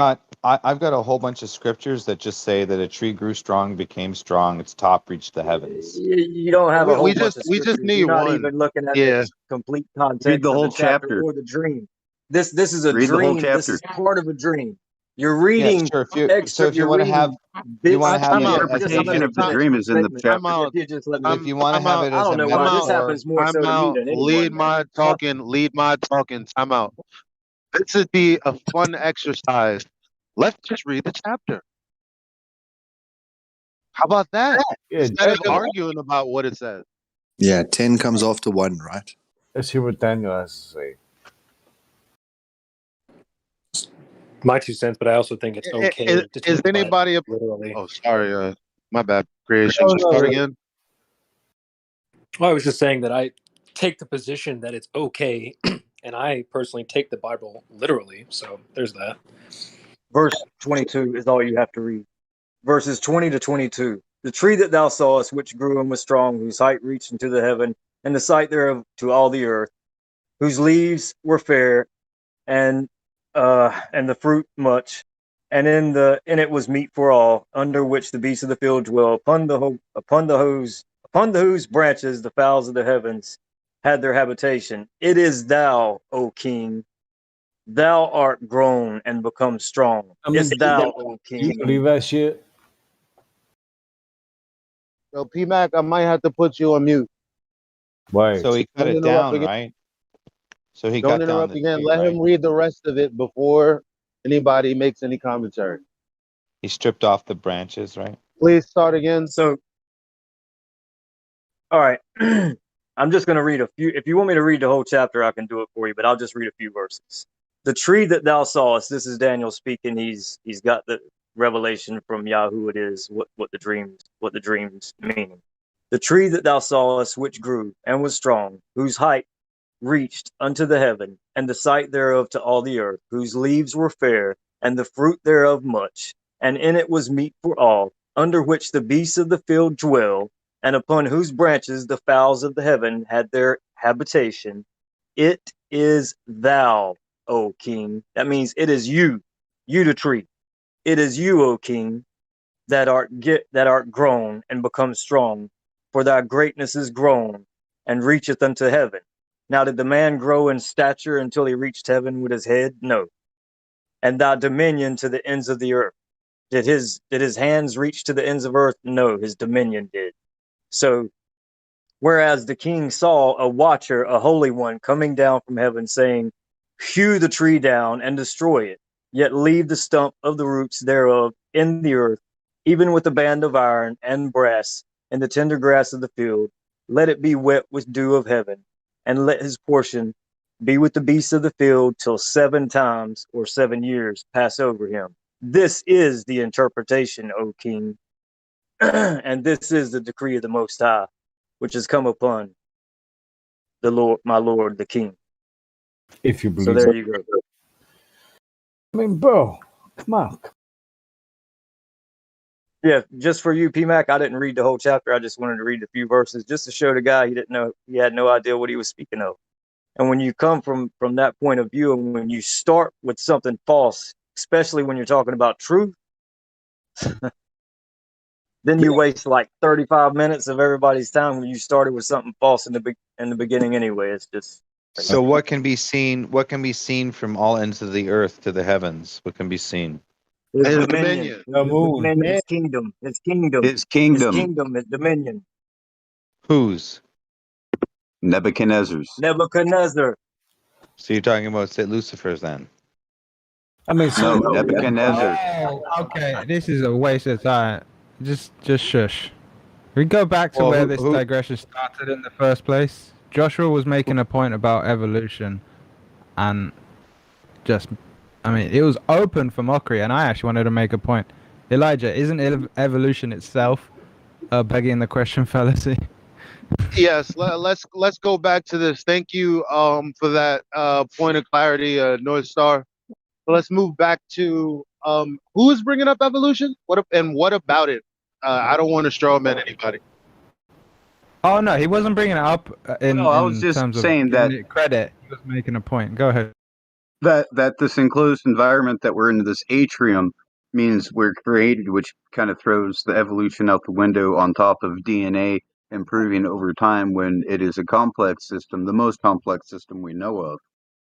[SPEAKER 7] got a whole bunch of scriptures that just say that a tree grew strong, became strong, its top reached the heavens.
[SPEAKER 13] You don't have a whole bunch of
[SPEAKER 20] We just
[SPEAKER 13] scriptures.
[SPEAKER 20] need
[SPEAKER 13] You're not
[SPEAKER 20] one.
[SPEAKER 13] even looking at the
[SPEAKER 20] Yeah.
[SPEAKER 13] complete
[SPEAKER 10] Read the
[SPEAKER 13] context of the
[SPEAKER 10] whole
[SPEAKER 13] chapter
[SPEAKER 10] chapter.
[SPEAKER 13] or the dream. This is a
[SPEAKER 10] Read the whole
[SPEAKER 13] dream. This
[SPEAKER 10] chapter.
[SPEAKER 13] is part of a dream. You're
[SPEAKER 7] Yeah,
[SPEAKER 13] reading
[SPEAKER 7] sure.
[SPEAKER 13] extra.
[SPEAKER 7] If you
[SPEAKER 13] You're
[SPEAKER 7] want to have,
[SPEAKER 13] reading
[SPEAKER 7] you
[SPEAKER 13] bits.
[SPEAKER 7] want to have
[SPEAKER 10] The
[SPEAKER 7] it
[SPEAKER 13] Just, I'm
[SPEAKER 10] interpretation
[SPEAKER 13] gonna
[SPEAKER 10] of the
[SPEAKER 13] finish
[SPEAKER 10] dream
[SPEAKER 13] my
[SPEAKER 10] is in the
[SPEAKER 13] statement.
[SPEAKER 20] I'm
[SPEAKER 10] chapter.
[SPEAKER 20] out.
[SPEAKER 13] If you just let me,
[SPEAKER 7] if you want to have it
[SPEAKER 13] I
[SPEAKER 7] as a
[SPEAKER 13] don't know why this
[SPEAKER 7] metaphor,
[SPEAKER 13] happens more
[SPEAKER 20] I'm
[SPEAKER 13] so to me
[SPEAKER 20] out.
[SPEAKER 13] than
[SPEAKER 20] Lead
[SPEAKER 13] anyone, man.
[SPEAKER 20] my talking. Lead my talking. I'm out. This would be a fun exercise. Let's just read the chapter. How about that?
[SPEAKER 1] Yeah,
[SPEAKER 20] Instead of
[SPEAKER 1] Daniel.
[SPEAKER 20] arguing about what it says.
[SPEAKER 22] Yeah, 10 comes after 1, right?
[SPEAKER 1] Let's hear what Daniel has to say.
[SPEAKER 8] My 2 cents, but I also think it's okay to take
[SPEAKER 20] Is
[SPEAKER 8] the Bible
[SPEAKER 20] anybody?
[SPEAKER 8] literally.
[SPEAKER 20] Oh, sorry. My bad. Creation.
[SPEAKER 1] No,
[SPEAKER 20] Start
[SPEAKER 1] no,
[SPEAKER 20] again.
[SPEAKER 8] Well, I was just saying that I take the position that it's okay, and I personally take the Bible literally. So there's that.
[SPEAKER 13] Verse 22 is all you have to read. Verses 20 to 22. The tree that thou sawest, which grew and was strong, whose height reached into the heaven, and the sight thereof to all the earth, whose leaves were fair, and the fruit much, and in it was meat for all, under which the beasts of the field dwell, upon whose branches the fowls of the heavens had their habitation. It is thou, O King, thou art grown and become strong.
[SPEAKER 1] I mean,
[SPEAKER 13] It's thou, O
[SPEAKER 1] you
[SPEAKER 13] King.
[SPEAKER 1] believe that shit?
[SPEAKER 20] So P-Mac, I might have to put you on mute.
[SPEAKER 1] Why?
[SPEAKER 7] So he cut
[SPEAKER 20] Don't
[SPEAKER 7] it
[SPEAKER 20] interrupt
[SPEAKER 7] down,
[SPEAKER 20] again.
[SPEAKER 7] right? So he
[SPEAKER 20] Don't
[SPEAKER 7] cut down
[SPEAKER 20] interrupt
[SPEAKER 7] the
[SPEAKER 20] again.
[SPEAKER 7] tree,
[SPEAKER 20] Let
[SPEAKER 7] right?
[SPEAKER 20] him read the rest of it before anybody makes any commentary.
[SPEAKER 7] He stripped off the branches, right?
[SPEAKER 20] Please start again.
[SPEAKER 13] So, all right. I'm just going to read a few. If you want me to read the whole chapter, I can do it for you, but I'll just read a few verses. The tree that thou sawest, this is Daniel speaking. He's got the revelation from Yahoo. It is what the dreams meaning. The tree that thou sawest, which grew and was strong, whose height reached unto the heaven, and the sight thereof to all the earth, whose leaves were fair, and the fruit thereof much, and in it was meat for all, under which the beasts of the field dwell, and upon whose branches the fowls of the heaven had their habitation. It is thou, O King. That means it is you, the tree. It is you, O King, that art grown and become strong, for thy greatness is grown and reacheth unto heaven. Now did the man grow in stature until he reached heaven with his head? No. And thy dominion to the ends of the earth. Did his hands reach to the ends of earth? No, his dominion did. So whereas the king saw a watcher, a holy one, coming down from heaven, saying, hew the tree down and destroy it, yet leave the stump of the roots thereof in the earth, even with a band of iron and brass, and the tender grass of the field. Let it be wet with dew of heaven, and let his portion be with the beasts of the field till 7 times or 7 years pass over him. This is the interpretation, O king, and this is the decree of the Most High, which has come upon the Lord, my Lord, the King.
[SPEAKER 1] If you
[SPEAKER 13] So
[SPEAKER 1] believe
[SPEAKER 13] there
[SPEAKER 1] it.
[SPEAKER 13] you go.
[SPEAKER 1] I mean, bro, come on.
[SPEAKER 13] Yeah, just for you, PMAC, I didn't read the whole chapter. I just wanted to read a few verses just to show the guy he had no idea what he was speaking of. And when you come from that point of view, and when you start with something false, especially when you're talking about truth, then you waste like 35 minutes of everybody's time when you started with something false in the beginning anyway. It's just
[SPEAKER 7] So what can be seen? What can be seen from all ends of the earth to the heavens? What can be seen?
[SPEAKER 13] his
[SPEAKER 20] His
[SPEAKER 13] dominion,
[SPEAKER 20] dominion.
[SPEAKER 1] The moon.
[SPEAKER 13] his kingdom, his kingdom,
[SPEAKER 10] His kingdom,
[SPEAKER 13] his dominion.
[SPEAKER 7] Whose?
[SPEAKER 10] Nebuchadnezzar's.
[SPEAKER 13] Nebuchadnezzar.
[SPEAKER 7] So you're talking about St. Lucifer's then?
[SPEAKER 1] I mean,
[SPEAKER 10] No,
[SPEAKER 1] so
[SPEAKER 10] Nebuchadnezzar's.
[SPEAKER 21] Oh, okay. This is a waste of time. Just shush. We go back to
[SPEAKER 7] Well,
[SPEAKER 21] where
[SPEAKER 7] who-
[SPEAKER 21] this
[SPEAKER 7] who-
[SPEAKER 21] digression started in the first place. Joshua was making a point about evolution, and it was open for mockery, and I actually wanted to make a point. Elijah, isn't evolution itself begging the question fallacy?
[SPEAKER 20] Yes, let's go back to this. Thank you for that point of clarity, North Star. Let's move back to who is bringing up evolution? What about it? I don't want to straw man anybody.
[SPEAKER 21] Oh no, he wasn't bringing it up in
[SPEAKER 10] No, I was just
[SPEAKER 21] terms of
[SPEAKER 10] saying
[SPEAKER 21] giving
[SPEAKER 10] that
[SPEAKER 21] it credit. He was making a point. Go ahead.
[SPEAKER 10] that this enclosed environment that we're in, this atrium, means we're created, which kind of throws the evolution out the window on top of DNA improving over time when it is a complex system, the most complex system we know of.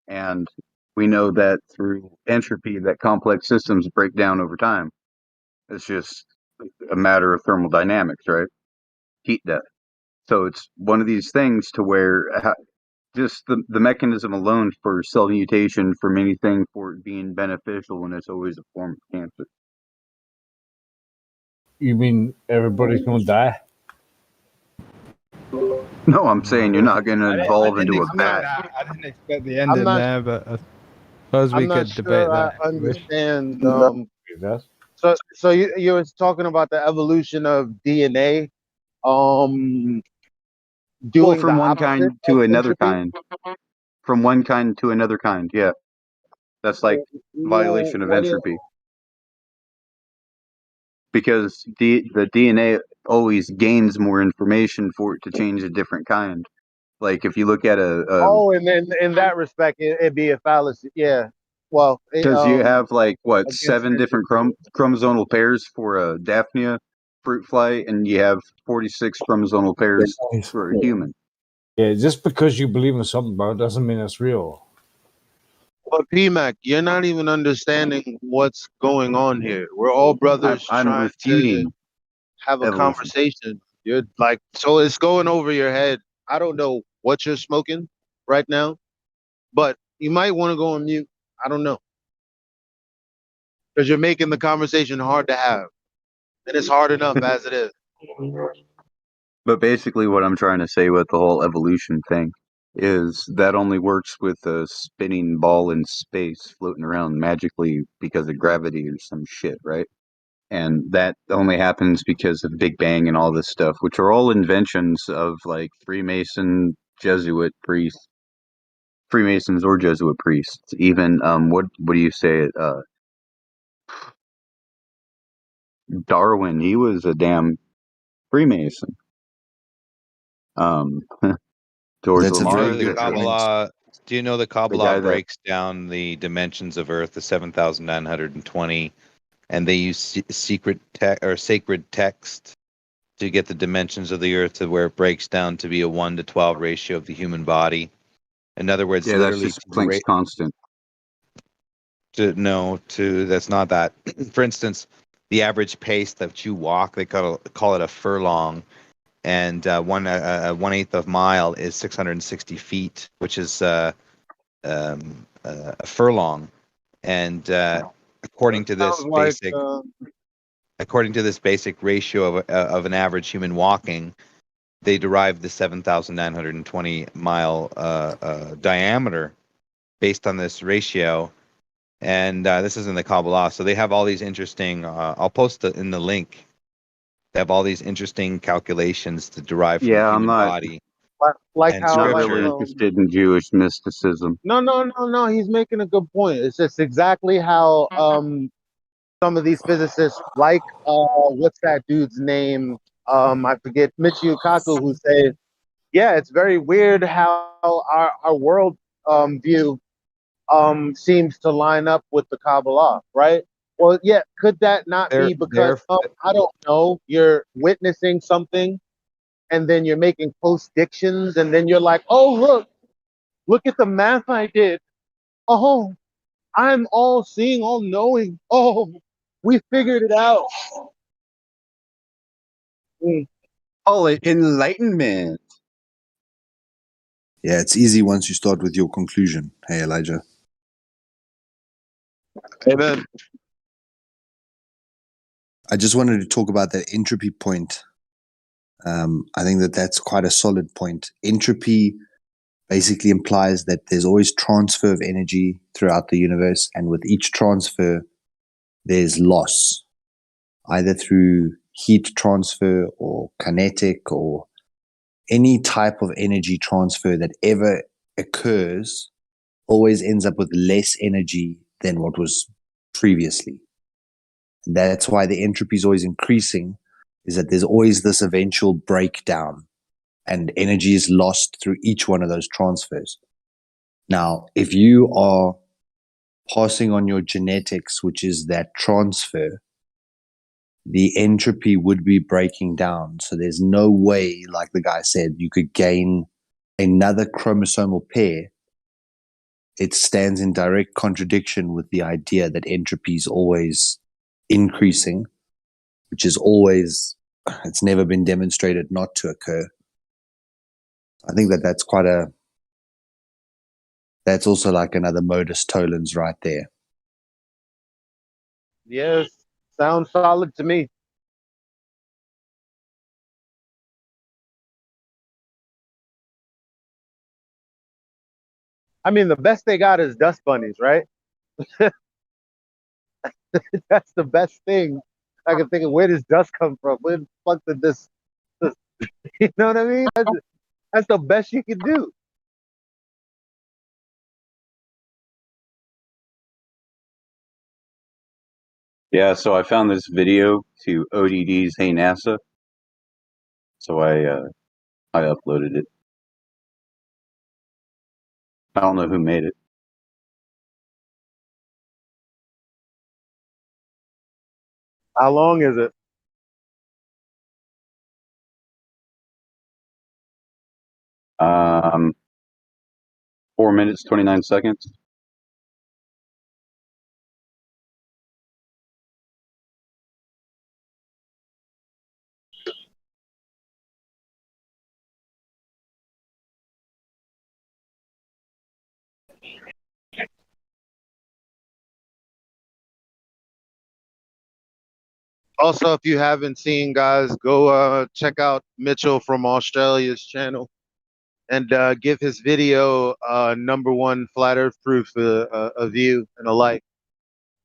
[SPEAKER 10] And we know that through entropy that complex systems break down over time. It's just a matter of thermodynamics, right? Heat death. So it's one of these things to where just the mechanism alone for cell mutation, for anything, for it being beneficial when it's always a form of cancer.
[SPEAKER 1] you mean everybody's going to die?
[SPEAKER 10] No, I'm saying you're not going to evolve into a bat.
[SPEAKER 21] I didn't expect the
[SPEAKER 20] I'm
[SPEAKER 21] ending
[SPEAKER 20] not.
[SPEAKER 21] there, but I suppose we
[SPEAKER 20] I'm not
[SPEAKER 21] could debate
[SPEAKER 20] sure I
[SPEAKER 21] that. if you wish.
[SPEAKER 20] understand.
[SPEAKER 1] Yes.
[SPEAKER 20] So you was talking about the evolution of DNA.
[SPEAKER 10] Well,
[SPEAKER 20] Doing
[SPEAKER 10] from
[SPEAKER 20] the
[SPEAKER 10] one
[SPEAKER 20] opposite
[SPEAKER 10] kind
[SPEAKER 20] of
[SPEAKER 10] to another
[SPEAKER 20] entropy.
[SPEAKER 10] kind. From one kind to another kind, yeah. That's like
[SPEAKER 20] Well,
[SPEAKER 10] violation of
[SPEAKER 20] what is?
[SPEAKER 10] entropy. Because the DNA always gains more information for it to change a different kind. Like if you look at
[SPEAKER 20] Oh, and then in that respect, it'd be a fallacy. Yeah. Well,
[SPEAKER 10] because you have like what
[SPEAKER 20] against
[SPEAKER 10] 7 different
[SPEAKER 20] entropy.
[SPEAKER 10] chromosomal pairs for a Daphnia fruit fly, and you have 46 chromosomal pairs for a human.
[SPEAKER 1] Yeah, just because you believe in something, bro, doesn't mean it's real.
[SPEAKER 20] But PMAC, you're not even understanding what's going on here. We're all brothers
[SPEAKER 10] I'm
[SPEAKER 20] trying to
[SPEAKER 10] refuting
[SPEAKER 20] have a
[SPEAKER 10] evolution.
[SPEAKER 20] conversation. You're like, so it's going over your head. I don't know what you're smoking right now, but you might want to go on mute. I don't know. Because you're making the conversation hard to have. And it's hard enough as it is.
[SPEAKER 10] But basically, what I'm trying to say with the whole evolution thing is that only works with a spinning ball in space floating around magically because of gravity or some shit, right? And that only happens because of Big Bang and all this stuff, which are all inventions of like Freemason, Jesuit priests, Freemasons or Jesuit priests. Even what do you say? Darwin, he was a damn Freemason. George
[SPEAKER 22] That's a
[SPEAKER 10] Lamar,
[SPEAKER 22] very
[SPEAKER 7] The
[SPEAKER 22] good point.
[SPEAKER 7] Kabbalah. Do you know the
[SPEAKER 10] the guy
[SPEAKER 7] Kabbalah
[SPEAKER 10] that
[SPEAKER 7] breaks down the dimensions of Earth, the 7,920, and they use secret or sacred text to get the dimensions of the Earth to where it breaks down to be a 1 to 12 ratio of the human body. In other words,
[SPEAKER 10] yeah, that's
[SPEAKER 7] literally
[SPEAKER 10] just Planck's constant.
[SPEAKER 7] that's not that. For instance, the average pace that you walk, they call it a furlong, and 1/8 of mile is 660 feet, which is a furlong. And according to this
[SPEAKER 20] Sounds like
[SPEAKER 7] basic ratio of an average human walking, they derived the 7,920 mile diameter based on this ratio. And this is in the Kabbalah. So they have all these interesting, I'll post it in the link. They have all these interesting calculations to derive from the
[SPEAKER 10] Yeah, I'm
[SPEAKER 7] human
[SPEAKER 10] not
[SPEAKER 7] body
[SPEAKER 20] like
[SPEAKER 7] and
[SPEAKER 20] how
[SPEAKER 10] not
[SPEAKER 20] like
[SPEAKER 10] really interested in Jewish mysticism.
[SPEAKER 20] no, he's making a good point. It's just exactly how some of these physicists, like what's that dude's name? I forget, Michio Kaku, who says, yeah, it's very weird how our world view seems to line up with the Kabbalah, right? Well, yeah, could that not be because I don't know, you're witnessing something and then you're making postdictions and then you're like, oh look at the math I did. Oh, I'm all seeing, all knowing. Oh, we figured it out.
[SPEAKER 10] Oh, enlightenment.
[SPEAKER 22] Yeah, it's easy once you start with your conclusion. Hey, Elijah.
[SPEAKER 20] Amen.
[SPEAKER 22] I just wanted to talk about that entropy point. I think that's quite a solid point. Entropy basically implies that there's always transfer of energy throughout the universe, and with each transfer, there's loss, either through heat transfer or kinetic or any type of energy transfer that ever occurs always ends up with less energy than what was previously. And that's why the entropy is always increasing, is that there's always this eventual breakdown and energy is lost through each one of those transfers. Now, if you are passing on your genetics, which is that transfer, the entropy would be breaking down. So there's no way, like the guy said, you could gain another chromosomal pair. It stands in direct contradiction with the idea that entropy is always increasing, which is always, it's never been demonstrated not to occur. I think that's also like another modus tollens right there.
[SPEAKER 20] Yes, sounds solid to me. I mean, the best they got is dust bunnies, right? That's the best thing I can think of. Where does dust come from? Where the fuck did this you know what I mean? That's the best you can do.
[SPEAKER 10] Yeah, so I found this video to ODD's Hey NASA. So I uploaded it. I don't know who made it.
[SPEAKER 20] How long is it?
[SPEAKER 10] Um, 4 minutes, 29 seconds.
[SPEAKER 20] Also, if you haven't seen, guys, go check out Mitchell from Australia's channel and give his video #1 flat Earth proof a view and a like,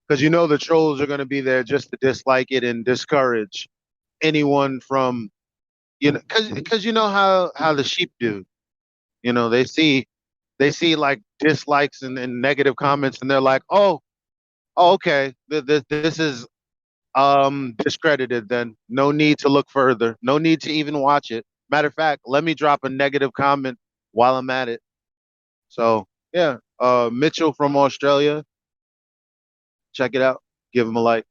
[SPEAKER 20] because you know the trolls are going to be there just to dislike it and discourage anyone from, you know, because you know how the sheep do. You know, they see like dislikes and negative comments, and they're like, oh, okay, this is discredited. Then no need to look further, no need to even watch it. Matter of fact, let me drop a negative comment while I'm at it. So yeah, Mitchell from Australia, check it out, give him a like.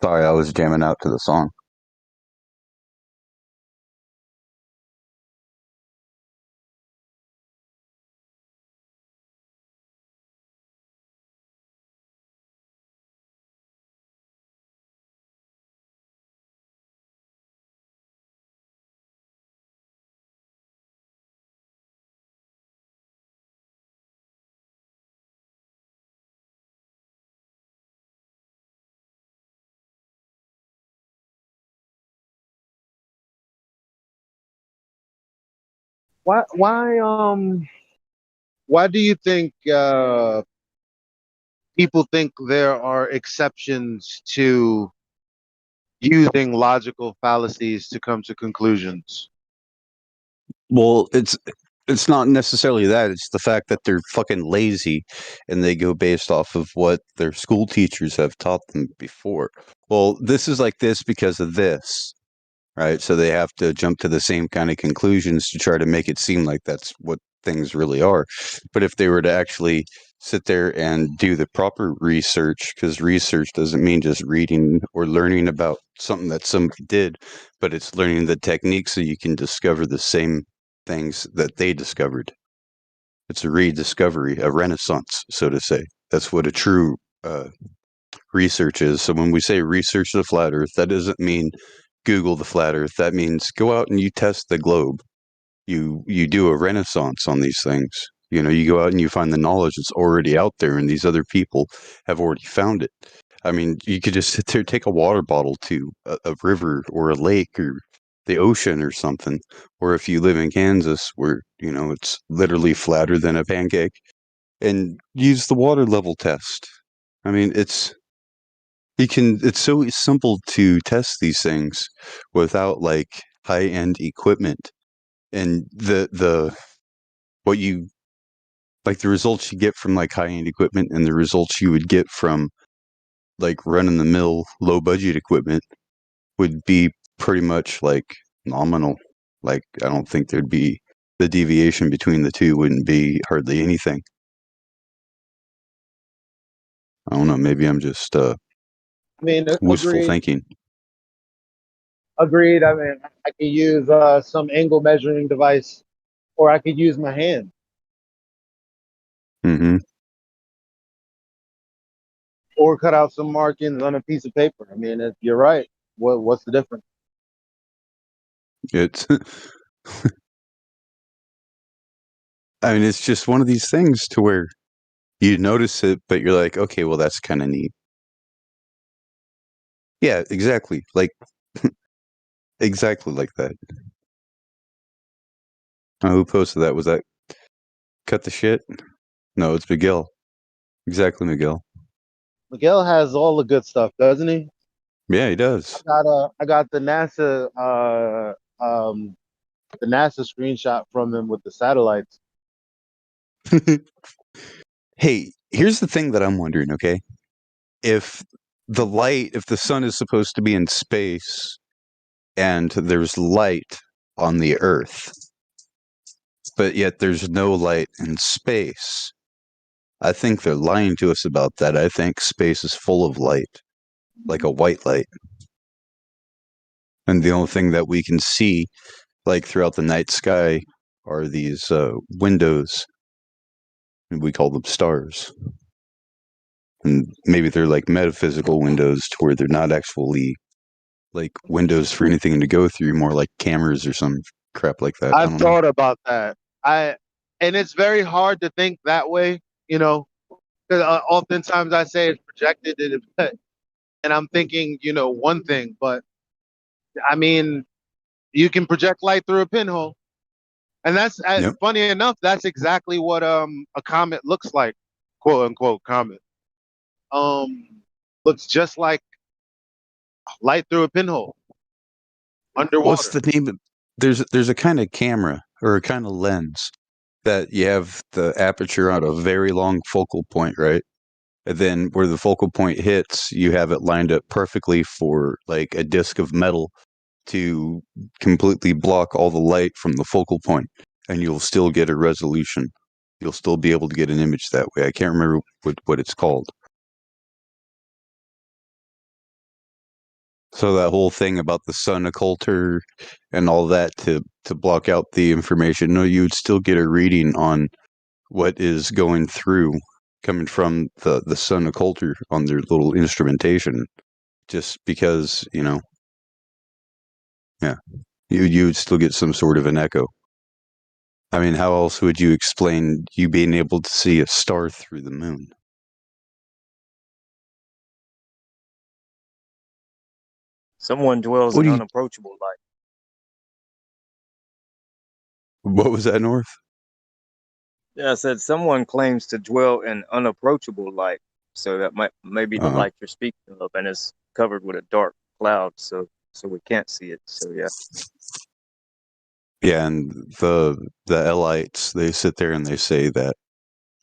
[SPEAKER 10] Sorry, I was jamming out to the song.
[SPEAKER 20] why do you think people think there are exceptions to using logical fallacies to come to conclusions?
[SPEAKER 10] Well, it's not necessarily that. It's the fact that they're fucking lazy and they go based off of what their school teachers have taught them before. Well, this is like this because of this, right? So they have to jump to the same kind of conclusions to try to make it seem like that's what things really are. But if they were to actually sit there and do the proper research, because research doesn't mean just reading or learning about something that somebody did, but it's learning the techniques so you can discover the same things that they discovered. It's a rediscovery, a renaissance, so to say. That's what a true research is. So when we say research the flat earth, that doesn't mean Google the flat earth. That means go out and you test the globe. You do a renaissance on these things. You know, you go out and you find the knowledge that's already out there, and these other people have already found it. I mean, you could just sit there, take a water bottle to a river or a lake or the ocean or something. Or if you live in Kansas, where, you know, it's literally flatter than a pancake, and use the water level test. I mean, it's so simple to test these things without like high-end equipment. And the what you like the results you get from like high-end equipment and the results you would get from like run-of-the-mill low budget equipment would be pretty much like nominal. Like I don't think there'd be the deviation between the two wouldn't be hardly anything. I don't know, maybe I'm just
[SPEAKER 20] I mean,
[SPEAKER 10] wistful
[SPEAKER 20] agreed.
[SPEAKER 10] thinking.
[SPEAKER 20] Agreed. I mean, I could use some angle measuring device, or I could use my hand.
[SPEAKER 10] Mm-hmm.
[SPEAKER 20] Or cut out some markings on a piece of paper. I mean, you're right. What's the difference?
[SPEAKER 10] It's I mean, it's just one of these things to where you notice it, but you're like, okay, well, that's kind of neat. Yeah, exactly. Like, exactly like that. Who posted that? Was that Cut the Shit? No, it's Miguel. Exactly, Miguel.
[SPEAKER 20] Miguel has all the good stuff, doesn't he?
[SPEAKER 10] Yeah, he does.
[SPEAKER 20] I got the NASA screenshot from him with the satellites.
[SPEAKER 10] Hey, here's the thing that I'm wondering, okay? If if the sun is supposed to be in space and there's light on the Earth, but yet there's no light in space, I think they're lying to us about that. I think space is full of light, like a white light. And the only thing that we can see, like throughout the night sky, are these windows. We call them stars. And maybe they're like metaphysical windows to where they're not actually like windows for anything to go through, more like cameras or some crap like that.
[SPEAKER 20] I've thought about that. And it's very hard to think that way, you know, because oftentimes I say it's projected, and I'm thinking, you know, one thing, but I mean, you can project light through a pinhole, and that's funny enough. That's exactly what a comet looks like, quote unquote comet. Looks just like light through a pinhole underwater.
[SPEAKER 10] What's the name of? There's a kind of camera or a kind of lens that you have the aperture on a very long focal point, right? And then where the focal point hits, you have it lined up perfectly for like a disc of metal to completely block all the light from the focal point, and you'll still get a resolution. You'll still be able to get an image that way. I can't remember what it's called. So that whole thing about the sun occulter and all that to block out the information, no, you would still get a reading on what is going through, coming from the sun occulter on their little instrumentation, just because, you know, yeah, you would still get some sort of an echo. I mean, how else would you explain you being able to see a star through the moon?
[SPEAKER 13] Someone dwells
[SPEAKER 10] What
[SPEAKER 13] in
[SPEAKER 10] do you?
[SPEAKER 13] unapproachable light.
[SPEAKER 10] What was that, North?
[SPEAKER 13] Yeah, I said someone claims to dwell in unapproachable light, so that might be the light you're speaking of, and it's covered with a dark cloud, so we can't see it. So yeah.
[SPEAKER 10] Yeah, and the Elites, they sit there and they say that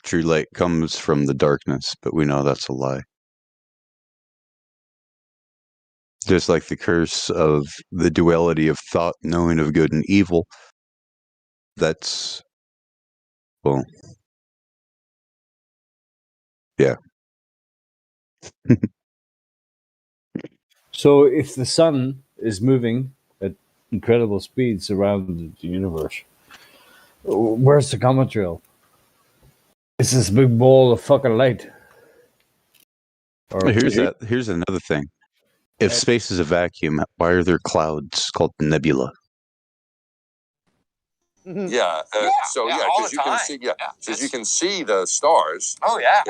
[SPEAKER 10] true light comes from the darkness, but we know that's a lie. Just like the curse of the duality of thought, knowing of good and evil. That's, well, yeah.
[SPEAKER 1] So if the sun is moving at incredible speeds around the universe, where's the comet trail? It's this big ball of fucking light. Or
[SPEAKER 10] Here's another thing. If space is a vacuum, why are there clouds called nebula?
[SPEAKER 14] Yeah. So yeah, because you can see, because you can see the stars.
[SPEAKER 1] Oh yeah.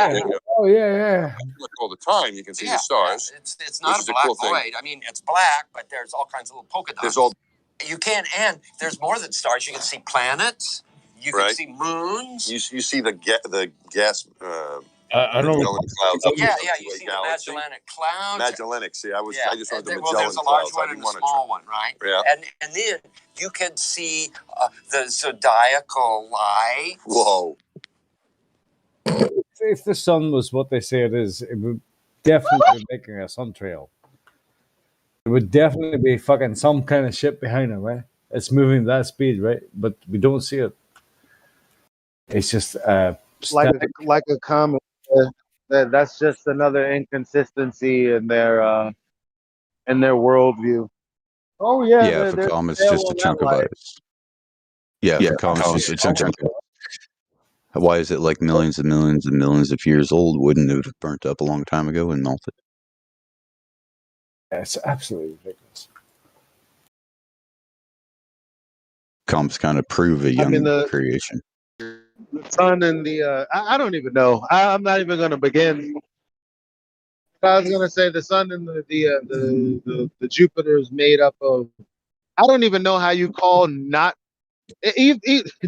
[SPEAKER 1] Oh yeah.
[SPEAKER 14] Look all the time, you can see the stars.
[SPEAKER 17] It's not a black void. I mean, it's black, but there's all kinds of little polka dots.
[SPEAKER 14] There's all.
[SPEAKER 17] You can't, and there's more than stars. You can see planets. You can see moons.
[SPEAKER 14] You see the gas.
[SPEAKER 1] I don't
[SPEAKER 14] know. Clouds
[SPEAKER 17] yeah, you see
[SPEAKER 14] galaxy.
[SPEAKER 17] the Magellanic Clouds.
[SPEAKER 14] Magellanic. See, I just wanted the Magellan
[SPEAKER 17] well, there's a large
[SPEAKER 14] clouds.
[SPEAKER 17] one and a small one, right?
[SPEAKER 14] Yeah.
[SPEAKER 17] And then you can see the zodiacal lights.
[SPEAKER 14] Whoa.
[SPEAKER 1] If the sun was what they say it is, it would definitely be making a sun trail. It would definitely be fucking some kind of ship behind it, right? It's moving that speed, right? But we don't see it. It's just
[SPEAKER 23] like a comet. That's just another inconsistency in their worldview. Oh yeah,
[SPEAKER 10] Yeah, if a comet's just a chunk of ice. Yeah, if a comet's just a chunk of ice. Why is it like millions and millions and millions of years old? Wouldn't it have burnt up a long time ago and melted?
[SPEAKER 1] Yeah, it's absolutely ridiculous.
[SPEAKER 10] Comets kind of prove a young creation.
[SPEAKER 23] The sun and the I don't even know. I'm not even going to begin. I was going to say the sun and the Jupiter is made up of. I don't even know how you call not.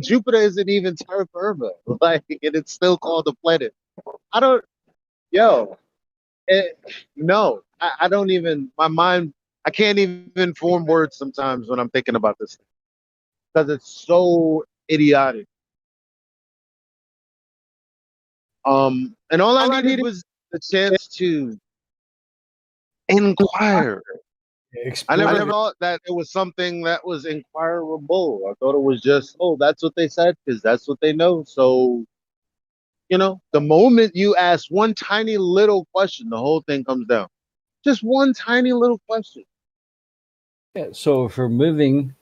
[SPEAKER 23] Jupiter isn't even terra firma, like, and it's still called a planet. I don't. No, I don't even. My mind. I can't even form words sometimes when I'm thinking about this because it's so idiotic. And all I needed was the chance to inquire. I never thought that it was something that was inquirable. I thought it was just, oh, that's what they said because that's what they know. So, the moment you ask one tiny little question, the whole thing comes down. Just one tiny little question.
[SPEAKER 1] Yeah, so if we're moving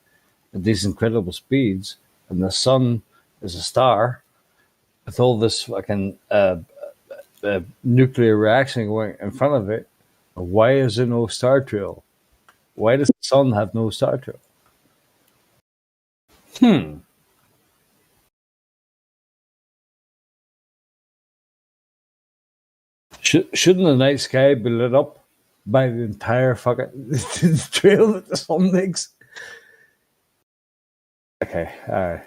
[SPEAKER 1] at these incredible speeds and the sun is a star with all this fucking nuclear reaction going in front of it, why is there no star trail? Why does the sun have no star trail? Shouldn't the night sky be lit up by the entire fucking trail that the sun makes? Okay, all right.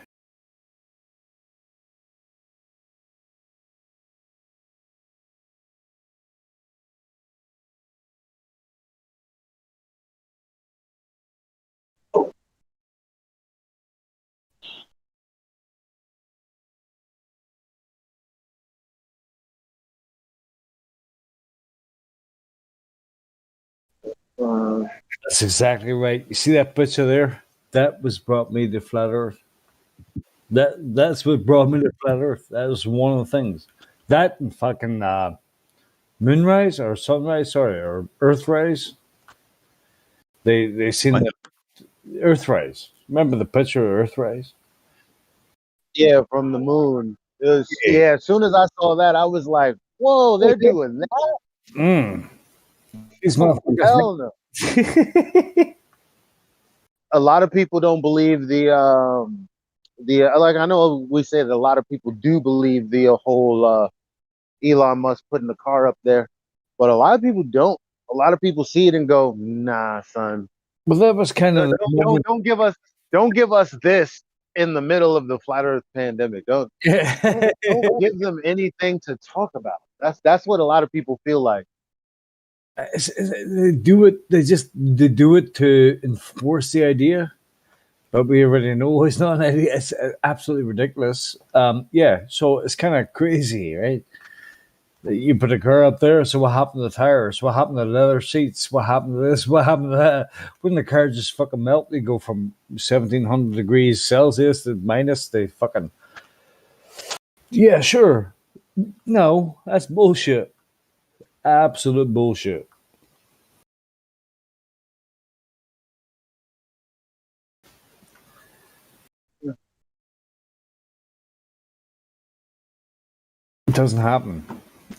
[SPEAKER 1] That's exactly right. You see that picture there? That was brought me to flat Earth. That's what brought me to flat Earth. That was one of the things. That and fucking moonrise or sunrise, or Earthrise. They seen the Earthrise. Remember the picture of Earthrise?
[SPEAKER 23] Yeah, from the moon. Yeah, as soon as I saw that, I was like, whoa, they're doing that?
[SPEAKER 1] These motherfuckers.
[SPEAKER 23] Hell no. A lot of people don't believe like, I know we say that a lot of people do believe the whole Elon Musk putting the car up there, but a lot of people don't. A lot of people see it and go, nah, son.
[SPEAKER 1] Well, that was kind of
[SPEAKER 23] don't give us this in the middle of the flat Earth pandemic. Don't give them anything to talk about. That's what a lot of people feel like.
[SPEAKER 1] They do it. They do it to enforce the idea, but we already know it's not an idea. It's absolutely ridiculous. Yeah, so it's kind of crazy, right? You put a car up there, so what happened to the tires? What happened to the leather seats? What happened to this? What happened to that? Wouldn't the car just fucking melt? They go from 1700 degrees Celsius to minus. They fucking. Yeah, sure. No, that's bullshit. Absolute bullshit. It doesn't happen.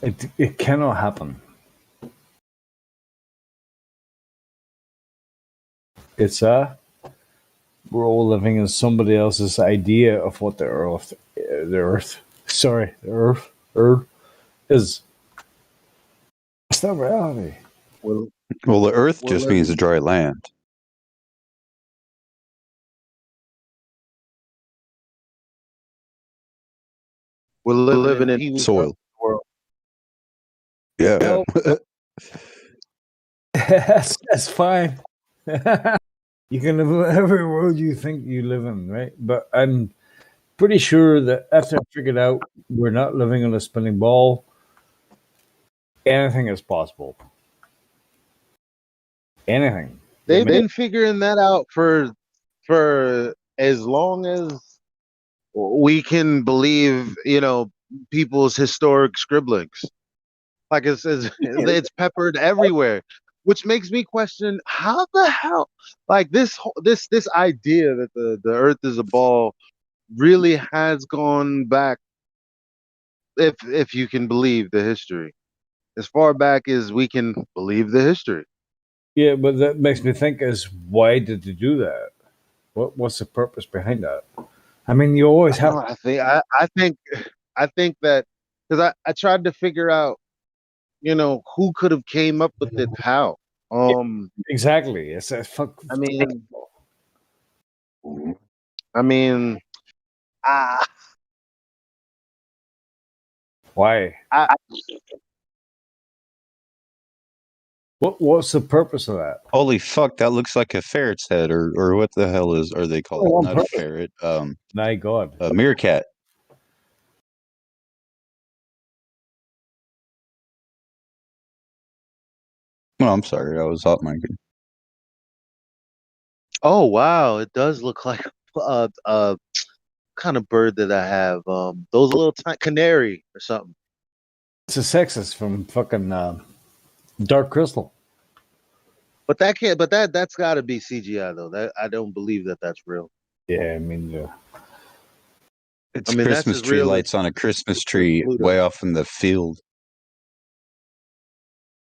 [SPEAKER 1] It cannot happen. It's we're all living in somebody else's idea of what the earth is. It's not reality.
[SPEAKER 10] Well, the Earth just means a dry land.
[SPEAKER 23] We're living in
[SPEAKER 10] soil.
[SPEAKER 23] World.
[SPEAKER 10] Yeah.
[SPEAKER 1] That's fine. You can live in whatever world you think you live in, right? But I'm pretty sure that after I figured out we're not living on a spinning ball, anything is possible. Anything.
[SPEAKER 23] They've been figuring that out for as long as we can believe, people's historic scribblings. Like it's peppered everywhere, which makes me question how the hell, like this idea that the Earth is a ball really has gone back. If you can believe the history, as far back as we can believe the history.
[SPEAKER 1] Yeah, but that makes me think: is why did they do that? What's the purpose behind that? I mean, you always have.
[SPEAKER 23] I think that because I tried to figure out, who could have came up with it, how.
[SPEAKER 1] Exactly. It's a fuck.
[SPEAKER 23] I mean,
[SPEAKER 1] why? What's the purpose of that?
[SPEAKER 10] Holy fuck, that looks like a ferret's head, or what the hell are they called? Not a ferret.
[SPEAKER 1] My God.
[SPEAKER 10] A meerkat. Oh, I'm sorry, I was off mic.
[SPEAKER 23] Oh wow, it does look like a kind of bird that I have. Those little canary or something.
[SPEAKER 1] It's a sexist from fucking Dark Crystal.
[SPEAKER 23] But that can't. But that's got to be CGI though. That I don't believe that that's real.
[SPEAKER 1] Yeah, I mean,
[SPEAKER 10] it's Christmas tree lights on a Christmas tree way off in the field.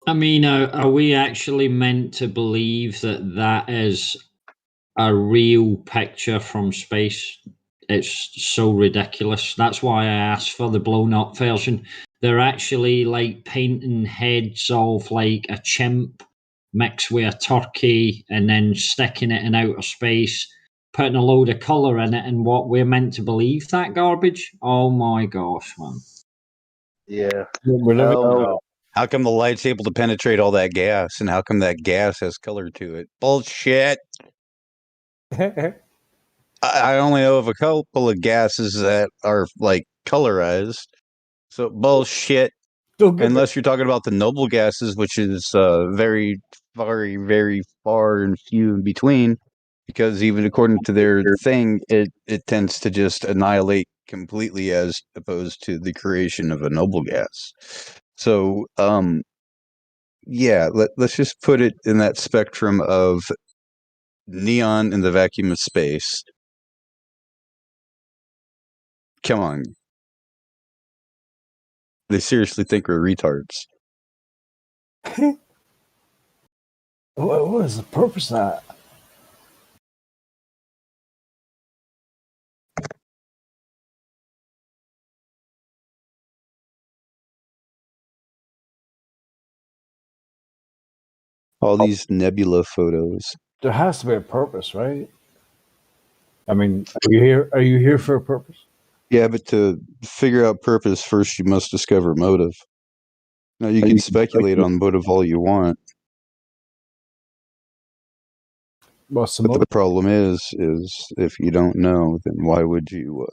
[SPEAKER 9] I mean, are we actually meant to believe that that is a real picture from space? It's so ridiculous. That's why I asked for the blown up version. They're actually like painting heads of like a chimp mixed with a turkey and then sticking it in outer space, putting a load of colour in it, and what we're meant to believe that garbage. Oh my gosh, man.
[SPEAKER 23] Yeah.
[SPEAKER 10] How come the light's able to penetrate all that gas, and how come that gas has color to it? Bullshit. I only know of a couple of gases that are like colorized. So bullshit. Unless you're talking about the noble gases, which is very, very, very far and few in between, because even according to their thing, it tends to just annihilate completely as opposed to the creation of a noble gas. So, yeah, let's just put it in that spectrum of neon in the vacuum of space. Come on. They seriously think we're retards.
[SPEAKER 1] What is the purpose of that?
[SPEAKER 10] All these nebula photos.
[SPEAKER 1] There has to be a purpose, right? I mean, are you here? Are you here for a purpose?
[SPEAKER 10] Yeah, but to figure out purpose, first you must discover motive. Now you can speculate on motive all you want.
[SPEAKER 1] What's the
[SPEAKER 10] But
[SPEAKER 1] motive?
[SPEAKER 10] the problem is if you don't know, then why would you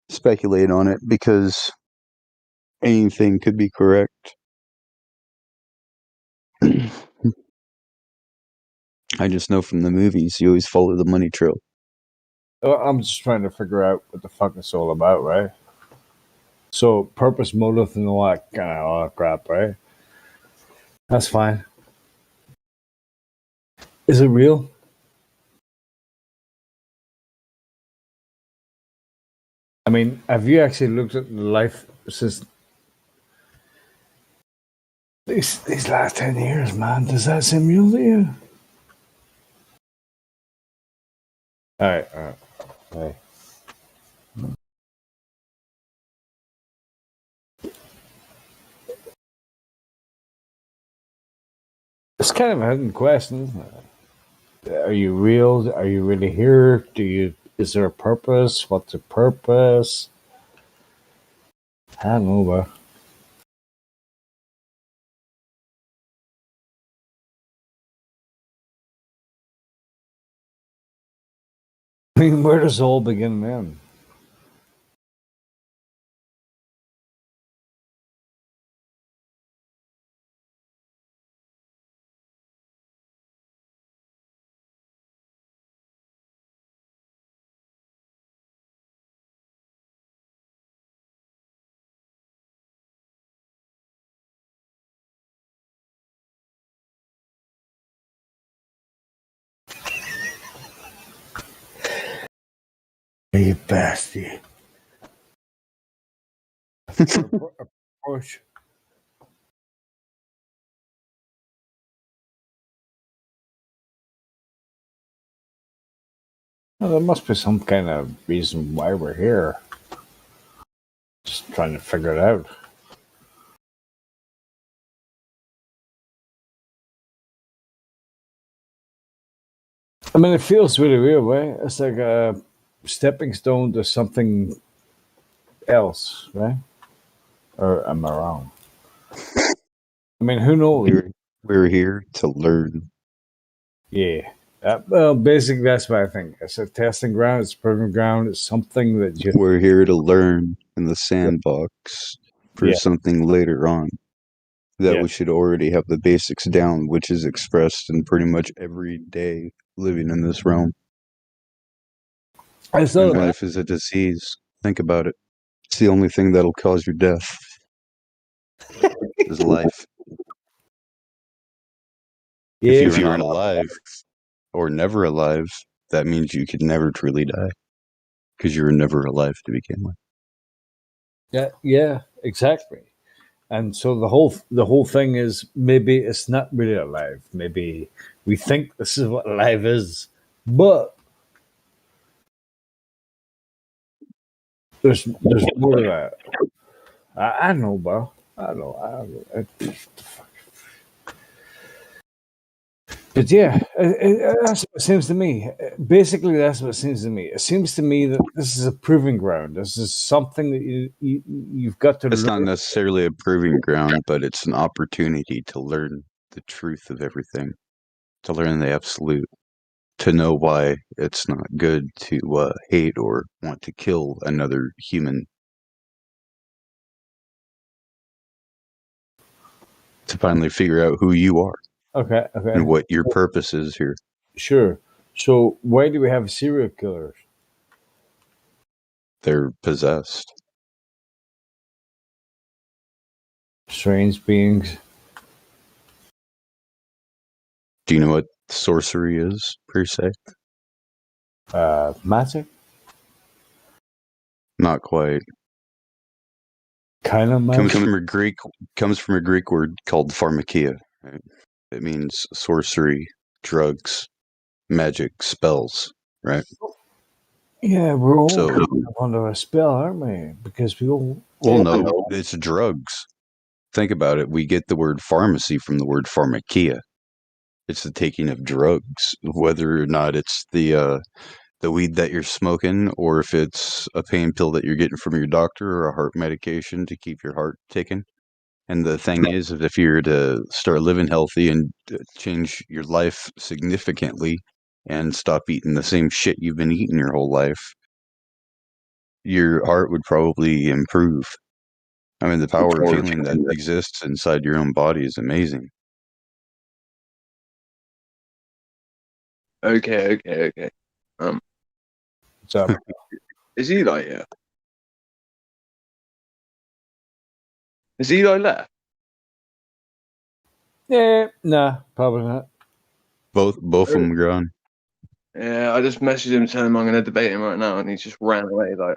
[SPEAKER 10] speculate on it? Because anything could be correct. I just know from the movies, you always follow the money trail.
[SPEAKER 1] I'm just trying to figure out what the fuck it's all about, right? So purpose, motive, and all that kind of all that crap, right? That's fine. Is it real? I mean, have you actually looked at the life since these last 10 years, man? Does that seem real to you? All right. Hey. It's kind of a hidden question, isn't it? Are you real? Are you really here? Is there a purpose? What's the purpose? I don't know, bro. I mean, where does it all begin then? You bastard. Push. Well, there must be some kind of reason why we're here. Just trying to figure it out. I mean, it feels really real, right? It's like a stepping stone to something else, right? Or am I wrong? I mean, who knows?
[SPEAKER 10] We're here to learn.
[SPEAKER 1] Yeah. Well, basically, that's what I think. It's a testing ground. It's a proving ground. It's something that you.
[SPEAKER 10] We're here to learn in the sandbox for
[SPEAKER 1] Yeah.
[SPEAKER 10] something later on. That
[SPEAKER 1] Yeah.
[SPEAKER 10] we should already have the basics down, which is expressed in pretty much every day living in this realm.
[SPEAKER 1] I thought
[SPEAKER 10] And life is a disease. Think about it. It's the only thing that'll cause your death. Is life.
[SPEAKER 1] Yeah.
[SPEAKER 10] If you're not alive or never alive, that means you could never truly die because you were never alive to begin with.
[SPEAKER 1] Yeah, exactly. And so the whole thing is maybe it's not really alive. Maybe we think this is what life is, but there's more to that. I don't know, bro. I don't know. But yeah, that's what it seems to me. Basically, that's what it seems to me. It seems to me that this is a proving ground. This is something that you've got to
[SPEAKER 10] It's
[SPEAKER 1] learn.
[SPEAKER 10] not necessarily a proving ground, but it's an opportunity to learn the truth of everything, to learn the absolute, to know why it's not good to hate or want to kill another human. To finally figure out who you are.
[SPEAKER 1] Okay.
[SPEAKER 10] And what your purpose is here.
[SPEAKER 1] Sure. So why do we have serial killers?
[SPEAKER 10] They're possessed.
[SPEAKER 1] Strange beings.
[SPEAKER 10] Do you know what sorcery is, per se?
[SPEAKER 1] Magic?
[SPEAKER 10] Not quite.
[SPEAKER 1] Kind of magic?
[SPEAKER 10] Comes from a Greek word called pharmakia. Right? It means sorcery, drugs, magic, spells, right?
[SPEAKER 1] Yeah, we're all under a spell, aren't we? Because we all.
[SPEAKER 10] Well, no, it's drugs. Think about it. We get the word pharmacy from the word pharmakia. It's the taking of drugs, whether or not it's the the weed that you're smoking, or if it's a pain pill that you're getting from your doctor, or a heart medication to keep your heart ticking. And the thing is, if you're to start living healthy and change your life significantly and stop eating the same shit you've been eating your whole life, your heart would probably improve. I mean, the power of healing that exists inside your own body is amazing.
[SPEAKER 11] Okay.
[SPEAKER 1] What's up?
[SPEAKER 11] Is Eli here? Is Eli left?
[SPEAKER 1] Yeah, nah, probably not.
[SPEAKER 10] Both of them are gone.
[SPEAKER 11] Yeah, I just messaged him telling him I'm going to debate him right now, and he just ran away like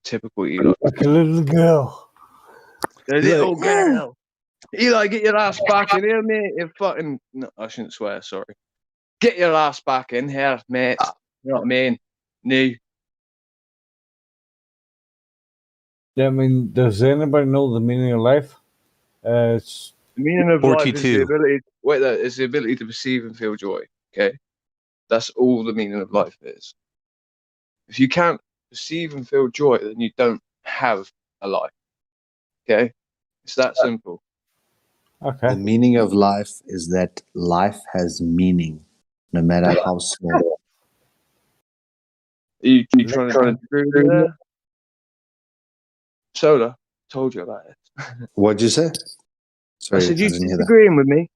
[SPEAKER 11] typical Eli.
[SPEAKER 1] Like a little girl.
[SPEAKER 11] The little girl. Eli, get your ass back in here, mate. You fucking... No, I shouldn't swear, sorry. Get your ass back in here, mate. You know what I mean? No.
[SPEAKER 1] Yeah, I mean, does anybody know the meaning of life? It's
[SPEAKER 11] The meaning of
[SPEAKER 10] 42.
[SPEAKER 11] life is the ability... Wait, that is the ability to perceive and feel joy, okay? That's all the meaning of life is. If you can't perceive and feel joy, then you don't have a life, okay? It's that simple.
[SPEAKER 1] okay.
[SPEAKER 22] The meaning of life is that life has meaning, no matter how small.
[SPEAKER 11] Are you trying to disagree with me there? Soda, told you about it.
[SPEAKER 22] What'd you say? Sorry,
[SPEAKER 11] I said, you
[SPEAKER 22] didn't hear that.
[SPEAKER 11] disagreeing with me?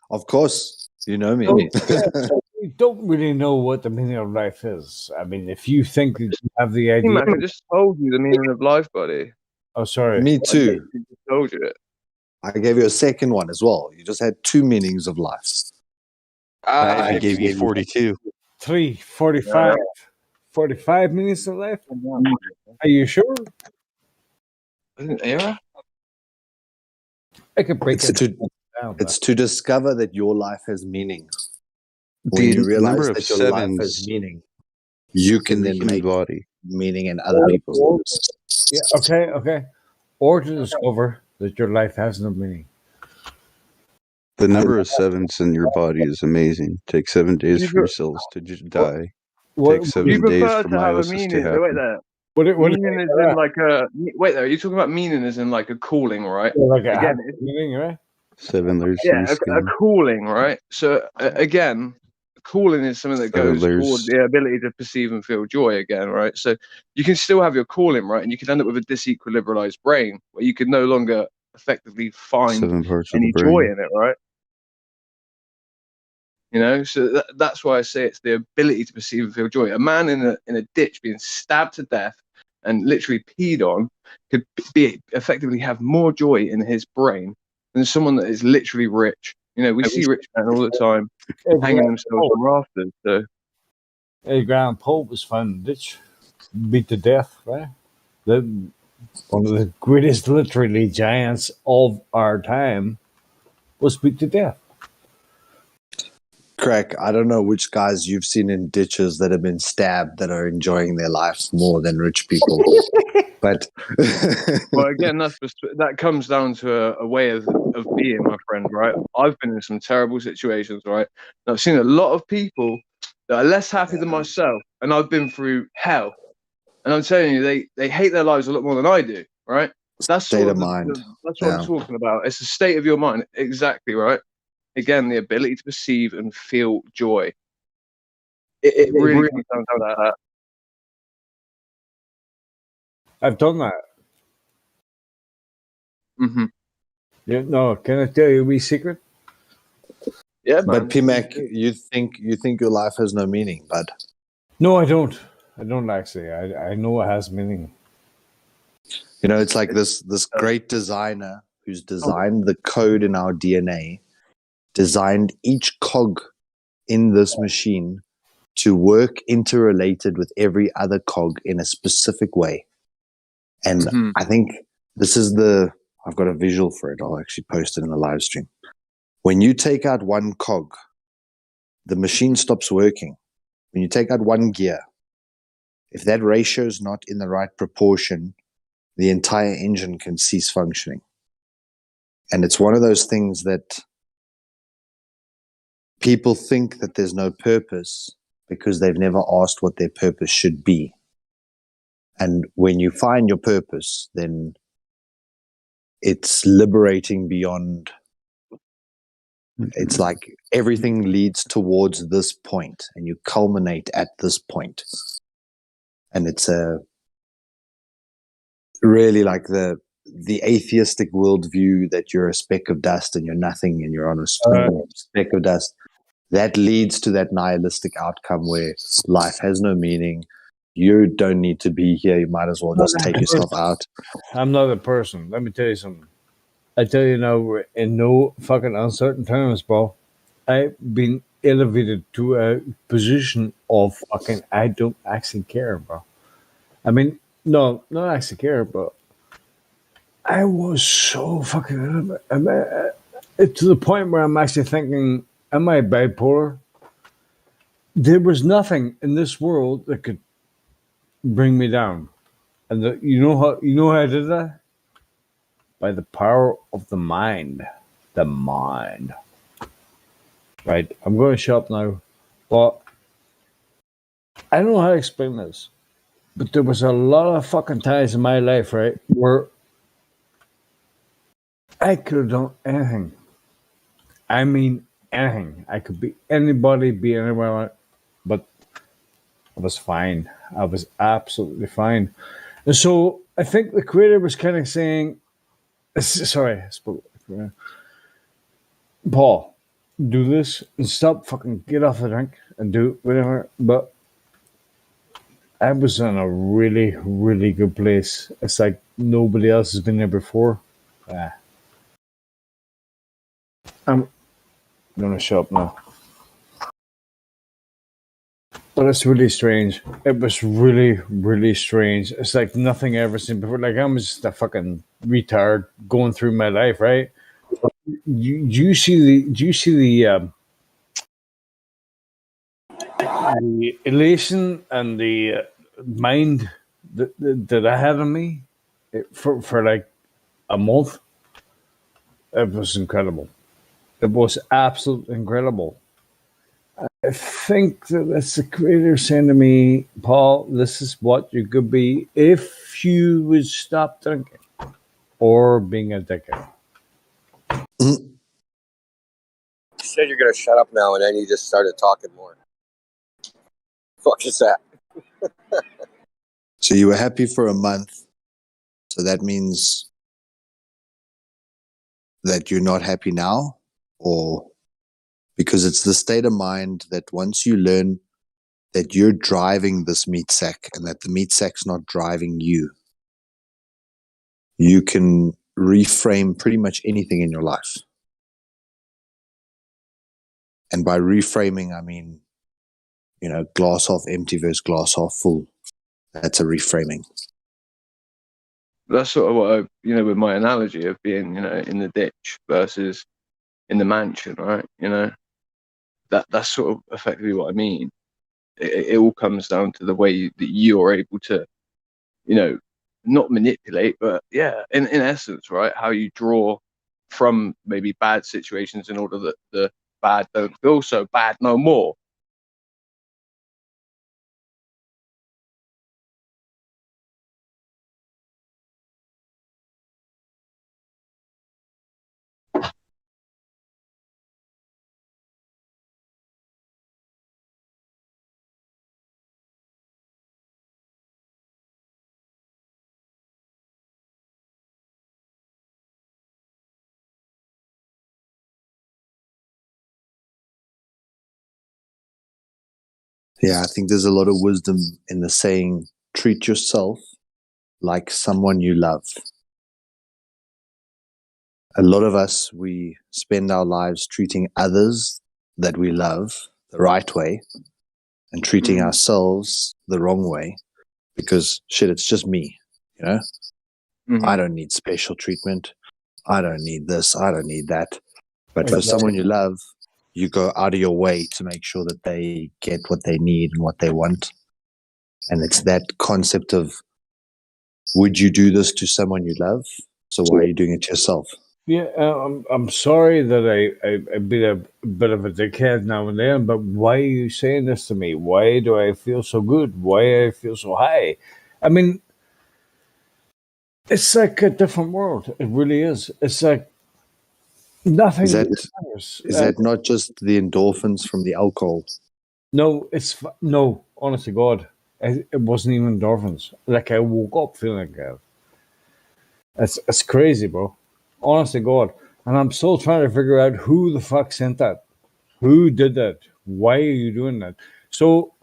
[SPEAKER 22] Of course, you know me.
[SPEAKER 1] You don't really know what the meaning of life is. I mean, if you think that you have the idea.
[SPEAKER 11] Mac, I just told you the meaning of life, buddy.
[SPEAKER 1] Oh, sorry.
[SPEAKER 22] Me too.
[SPEAKER 11] I just told you it.
[SPEAKER 22] I gave you a second one as well. You just had two meanings of life.
[SPEAKER 10] I gave you 42.
[SPEAKER 1] 3, 45. 45 minutes of life? Are you sure?
[SPEAKER 11] Isn't era?
[SPEAKER 1] I could break
[SPEAKER 22] It's
[SPEAKER 1] it
[SPEAKER 22] to,
[SPEAKER 1] down.
[SPEAKER 22] it's to discover that your life has meaning. When you realize that your life has meaning, you can then make meaning in other people's lives.
[SPEAKER 1] Yeah, okay. Or to discover that your life has no meaning.
[SPEAKER 10] The number of sevens in your body is amazing. Take 7 days for your cells to just die. Take 7 days for
[SPEAKER 11] to have a
[SPEAKER 10] meiosis to
[SPEAKER 11] meaning.
[SPEAKER 10] happen.
[SPEAKER 11] Wait there. Meaning is in like a... Wait there, are you talking about meaning as in like a calling, right?
[SPEAKER 1] Like a
[SPEAKER 11] Again,
[SPEAKER 1] meaning, right?
[SPEAKER 10] 7 layers
[SPEAKER 11] yeah,
[SPEAKER 10] to your
[SPEAKER 11] a
[SPEAKER 10] skin.
[SPEAKER 11] calling, right? So again, calling is something that
[SPEAKER 10] 7
[SPEAKER 11] goes
[SPEAKER 10] layers.
[SPEAKER 11] toward the ability to perceive and feel joy again, right? So you can still have your calling, right? And you can end up with a disequilibrated brain where you can no longer effectively find
[SPEAKER 10] 7 parts of
[SPEAKER 11] any
[SPEAKER 10] the
[SPEAKER 11] joy
[SPEAKER 10] brain.
[SPEAKER 11] in it, right? You know, so that's why I say it's the ability to perceive and feel joy. A man in a ditch being stabbed to death and literally peed on could effectively have more joy in his brain than someone that is literally rich. You know, we see rich men all the time hanging themselves from rafters. So,
[SPEAKER 1] Hey, Graham Pope was fun, bitch. Beat to death, right? One of the greatest literary giants of our time was beat to death.
[SPEAKER 22] Crack, I don't know which guys you've seen in ditches that have been stabbed that are enjoying their lives more than rich people. But
[SPEAKER 11] well, again, that comes down to a way of being, my friend, right? I've been in some terrible situations, right? And I've seen a lot of people that are less happy than myself, and I've been through hell. And I'm telling you, they hate their lives a lot more than I do, right? That's
[SPEAKER 22] state of mind.
[SPEAKER 11] That's what I'm talking about. It's the state of your mind, exactly, right? Again, the ability to perceive and feel joy. It really comes down to that.
[SPEAKER 1] I've done that.
[SPEAKER 11] Mm-hmm.
[SPEAKER 1] Yeah, no, can I tell you a wee secret?
[SPEAKER 11] Yeah, man.
[SPEAKER 22] But P-Mac, you think your life has no meaning, bud?
[SPEAKER 1] No, I don't. I don't actually. I know it has meaning.
[SPEAKER 22] You know, it's like this great designer who's designed the code in our DNA, designed each cog in this machine to work interrelated with every other cog in a specific way. And I think this is I've got a visual for it. I'll actually post it in the live stream. When you take out one cog, the machine stops working. When you take out one gear, if that ratio is not in the right proportion, the entire engine can cease functioning. And it's one of those things that people think that there's no purpose because they've never asked what their purpose should be. And when you find your purpose, then it's liberating beyond. It's like everything leads towards this point, and you culminate at this point. And it's really like the atheistic worldview that you're a speck of dust and you're nothing and you're on a small speck of dust. That leads to that nihilistic outcome where life has no meaning. You don't need to be here. You might as well just take yourself out.
[SPEAKER 1] I'm not a person. Let me tell you something. I tell you now, in no fucking uncertain terms, bro, I've been elevated to a position of fucking I don't actually care, bro. I mean, no, not actually care, but I was so fucking to the point where I'm actually thinking, am I bipolar? There was nothing in this world that could bring me down, and you know how I did that? By the power of the mind. The mind. Right, I'm going to shut up now, but I don't know how to explain this, but there was a lot of fucking times in my life, right, where I could have done anything. I mean, anything. I could be anybody, be anywhere, but I was fine. I was absolutely fine. And so I think the creator was kind of saying, sorry, I spoke. Paul, do this and stop fucking get off the drink and do whatever. But I was in a really, really good place. It's like nobody else has been there before. I'm gonna shut up now. But it's really strange. It was really, really strange. It's like nothing I ever seen before. Like I'm just a fucking retard going through my life, right? Do you see the elation and the mind that I had on me for like a month? It was incredible. It was absolutely incredible. I think that that's the creator saying to me, Paul, this is what you could be if you would stop drinking or being addicted.
[SPEAKER 14] You said you're going to shut up now, and then you just started talking more. Fuck is that?
[SPEAKER 22] So you were happy for a month. So that means that you're not happy now? Or because it's the state of mind that once you learn that you're driving this meat sack and that the meat sack's not driving you, you can reframe pretty much anything in your life. And by reframing, I mean, glass half empty versus glass half full. That's a reframing.
[SPEAKER 11] That's sort of what with my analogy of being, in the ditch versus in the mansion, right? That's sort of effectively what I mean. It all comes down to the way that you're able to, not manipulate, but yeah, in essence, right? How you draw from maybe bad situations in order that the bad don't feel so bad no more.
[SPEAKER 22] Yeah, I think there's a lot of wisdom in the saying, treat yourself like someone you love. A lot of us, we spend our lives treating others that we love the right way and treating ourselves the wrong way because, shit, it's just me, I don't need special treatment. I don't need this. I don't need that. But for someone you love, you go out of your way to make sure that they get what they need and what they want. And it's that concept of, would you do this to someone you love? So why are you doing it to yourself?
[SPEAKER 1] Yeah, I'm sorry that I be a bit of a dickhead now and then, but why are you saying this to me? Why do I feel so good? Why do I feel so high? I mean, it's like a different world. It really is. It's like
[SPEAKER 22] Is
[SPEAKER 1] nothing
[SPEAKER 22] that
[SPEAKER 1] matters.
[SPEAKER 22] is that not just the endorphins from the alcohol?
[SPEAKER 1] No, no. Honest to God, it wasn't even endorphins. Like I woke up feeling like that. It's crazy, bro. Honest to God, and I'm still trying to figure out who the fuck sent that. Who did that? Why are you doing that? So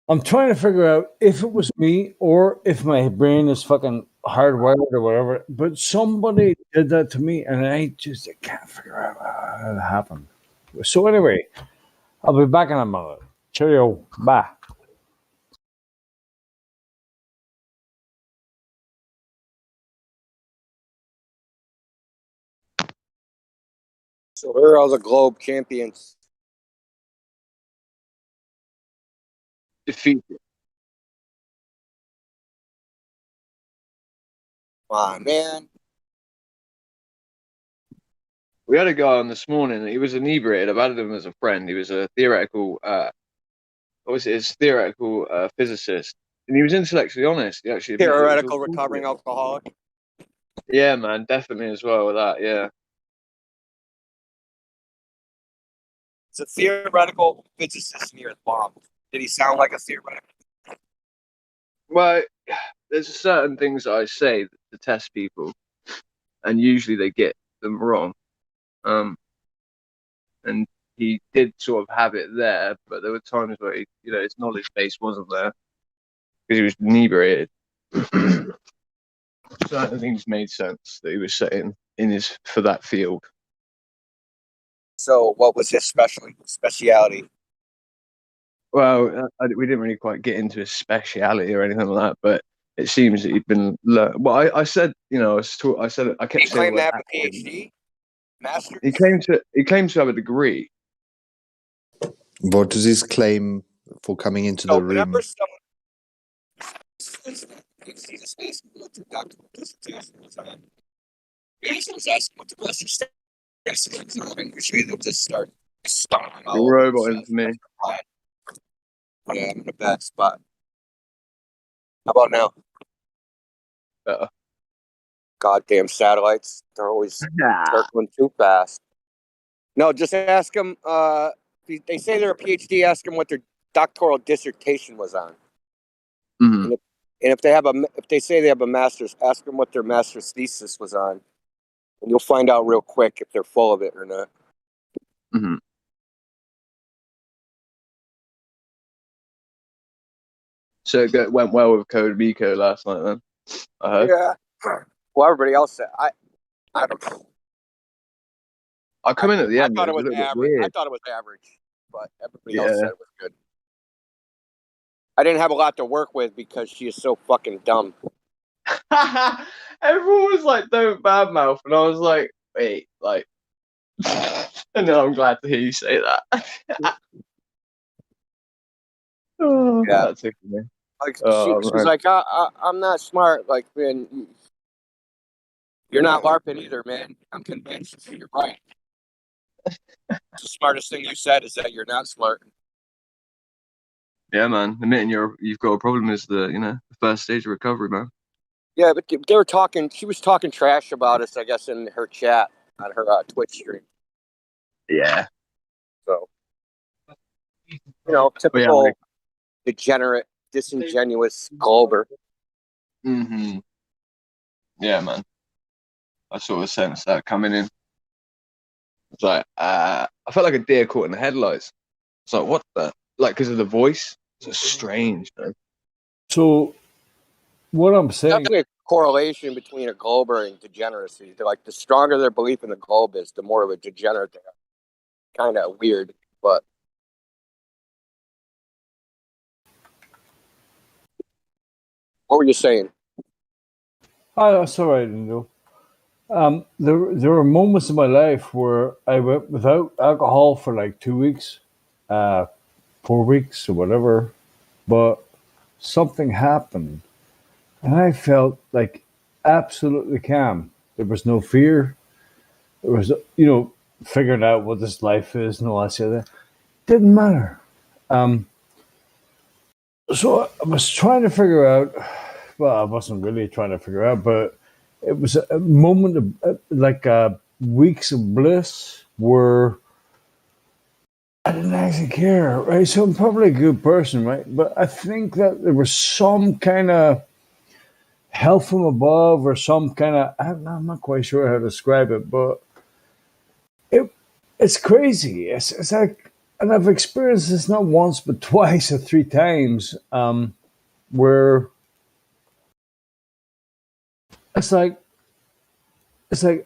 [SPEAKER 1] I'm trying to figure out if it was me or if my brain is fucking hardwired or whatever. But somebody did that to me, and I can't figure out how it happened. So anyway, I'll be back in a minute. Cheerio. Bye.
[SPEAKER 6] So here are all the globe champions.
[SPEAKER 11] Defeated.
[SPEAKER 6] Come on, man.
[SPEAKER 11] We had a guy on this morning. He was inebriated. I've added him as a friend. He was a theoretical, obviously, his theoretical physicist, and he was intellectually honest. He actually admitted it was
[SPEAKER 6] Theoretical
[SPEAKER 11] all
[SPEAKER 6] recovering
[SPEAKER 11] bullshit.
[SPEAKER 6] alcoholic.
[SPEAKER 11] Yeah, man, definitely as well with that. Yeah.
[SPEAKER 6] It's a theoretical physicist near the bomb. Did he sound like a theoretical?
[SPEAKER 11] Well, there's certain things that I say to test people, and usually they get them wrong. And he did sort of have it there, but there were times where his knowledge base wasn't there because he was inebriated. Certain things made sense that he was saying for that field.
[SPEAKER 6] So what was his speciality?
[SPEAKER 11] Well, we didn't really quite get into his speciality or anything like that, but it seems that he'd been. Well, I said, I said, I kept
[SPEAKER 6] He
[SPEAKER 11] saying.
[SPEAKER 6] claimed to have a PhD, master's.
[SPEAKER 11] He claims to have a degree.
[SPEAKER 22] What is his claim for coming into the room?
[SPEAKER 6] Whenever someone was asking what the master's usually they'll just start stomping all
[SPEAKER 11] You're
[SPEAKER 6] over
[SPEAKER 11] roboting for me.
[SPEAKER 6] Yeah, I'm in a bad spot. How about now?
[SPEAKER 11] Better.
[SPEAKER 6] Goddamn satellites. They're always circling too fast. No, just ask them. They say they're a PhD. Ask them what their doctoral dissertation was on.
[SPEAKER 11] Mm-hmm.
[SPEAKER 6] And if they say they have a master's, ask them what their master's thesis was on, and you'll find out real quick if they're full of it or not.
[SPEAKER 11] Mm-hmm. So it went well with Code Miko last night, then. I heard.
[SPEAKER 6] Yeah. Well, everybody else said I don't know.
[SPEAKER 11] I come in at the end.
[SPEAKER 6] I thought it was
[SPEAKER 11] a little bit
[SPEAKER 6] average.
[SPEAKER 11] weird.
[SPEAKER 6] I thought it was average, but everybody else said it was good. I didn't have a lot to work with because she is so fucking dumb.
[SPEAKER 11] Everyone was like, "Don't badmouth," and I was like, "Wait, like." And then I'm glad to hear you say that. Oh,
[SPEAKER 6] Yeah.
[SPEAKER 11] that tickled me.
[SPEAKER 6] Like she's like, I'm not smart. Like, man, you're not LARPing either, man. I'm convinced you're right. The smartest thing you said is that you're not smart.
[SPEAKER 11] Yeah, man. Admitting you've got a problem is the first stage of recovery, man.
[SPEAKER 6] Yeah, but they were talking. She was talking trash about us, I guess, in her chat on her Twitch stream.
[SPEAKER 11] Yeah.
[SPEAKER 6] So, typical degenerate, disingenuous Glober.
[SPEAKER 11] Mm-hmm. Yeah, man. I sort of sensed that coming in. It's like I felt like a deer caught in the headlights. It's like, what the? Like, because of the voice. It's just strange, man.
[SPEAKER 1] So, what I'm saying,
[SPEAKER 6] Definitely a correlation between a Glober and degeneracy. They're like, the stronger their belief in the globe is, the more of a degenerate they are. Kind of weird, but. What were you saying?
[SPEAKER 1] Oh, that's all right, Indo. There were moments in my life where I went without alcohol for like 2 weeks, 4 weeks, or whatever, but something happened, and I felt like absolutely calm. There was no fear. There was, figuring out what this life is and all that shit. Didn't matter. So I was trying to figure out. Well, I wasn't really trying to figure out, but it was a moment of weeks of bliss where I didn't actually care, right? So I'm probably a good person, right? But I think that there was some kind of help from above or some kind of, I'm not quite sure how to describe it, but it's crazy. It's like, and I've experienced this not once, but twice or three times, where it's like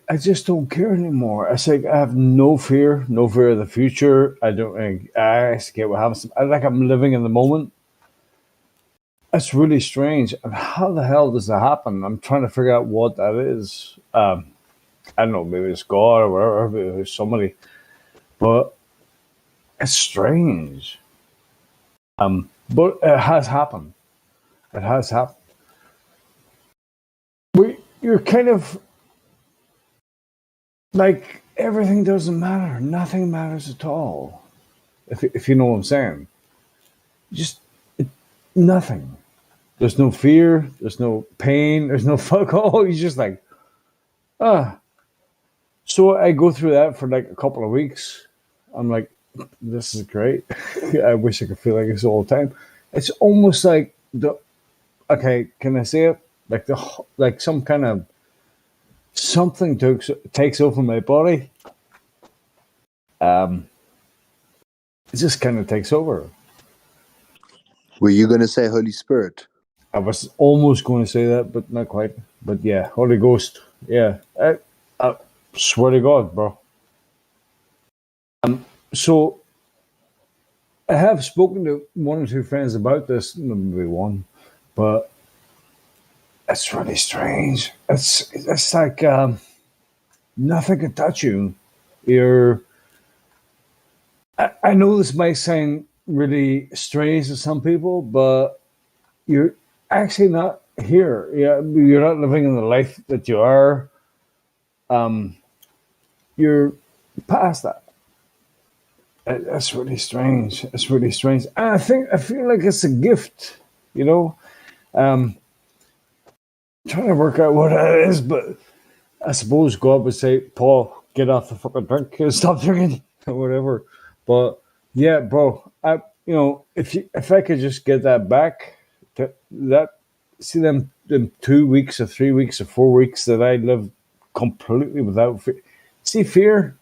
[SPEAKER 1] I just don't care anymore. It's like I have no fear of the future. I don't. I get what happens. I'm living in the moment. It's really strange. And how the hell does that happen? I'm trying to figure out what that is. I don't know. Maybe it's God or whatever. Maybe it's somebody. But it's strange. But it has happened. It has happened. You're kind of like everything doesn't matter. Nothing matters at all. If you know what I'm saying. Nothing. There's no fear. There's no pain. There's no fuck all. You're just like, ah. So I go through that for like a couple of weeks. I'm like, this is great. I wish I could feel like this all the time. It's almost like okay, can I say it? Like some kind of something takes over my body. It just kind of takes over.
[SPEAKER 22] Were you going to say Holy Spirit?
[SPEAKER 1] I was almost going to say that, but not quite. But yeah, Holy Ghost. Yeah, I swear to God, bro. So I have spoken to one or two friends about this, maybe one, but it's really strange. It's like nothing can touch you. I know this might sound really strange to some people, but you're actually not here. Yeah, you're not living in the life that you are. You're past that. That's really strange. It's really strange. And I feel like it's a gift, trying to work out what that is, but I suppose God would say, Paul, get off the fucking drink and stop drinking or whatever. But yeah, bro, if I could just get that back, see them 2 weeks or 3 weeks or 4 weeks that I lived completely without fear. See, fear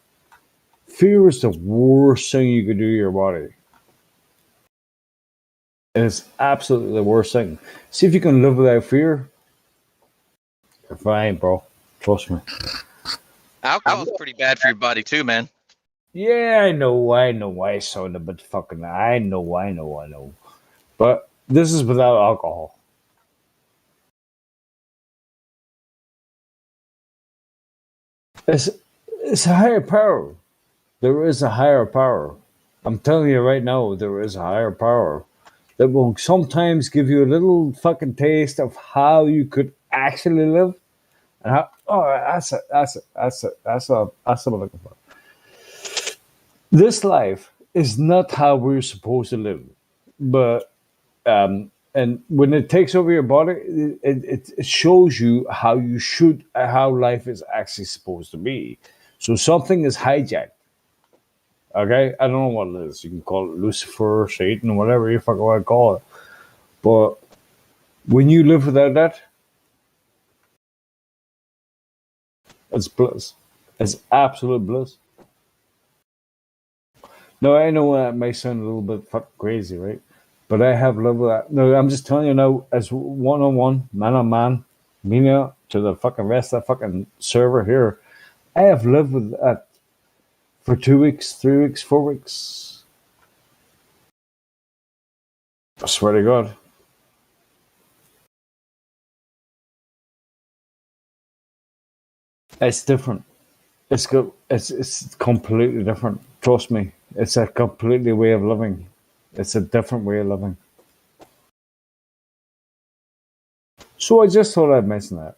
[SPEAKER 1] is the worst thing you could do to your body. It's absolutely the worst thing. See if you can live without fear. You're fine, bro. Trust me.
[SPEAKER 16] Alcohol's pretty bad for your body too, man.
[SPEAKER 1] Yeah, I know. I sound a bit fucking. I know. But this is without alcohol. It's a higher power. There is a higher power. I'm telling you right now, there is a higher power that will sometimes give you a little fucking taste of how you could actually live. And how, that's what I'm looking for. This life is not how we're supposed to live, but and when it takes over your body, it shows you how life is actually supposed to be. So something is hijacked. Okay, I don't know what it is. You can call it Lucifer, Satan, whatever you fucking want to call it. But when you live without that, it's bliss. It's absolute bliss. No, I know that may sound a little bit fucking crazy, right? But I have lived with that. No, I'm just telling you now, as one-on-one, man-on-man, me now to the fucking rest of the fucking server here, I have lived with that for 2 weeks, 3 weeks, 4 weeks. I swear to God. It's different. It's good. It's completely different. Trust me. It's a completely way of living. It's a different way of living. So I just thought I'd mention that.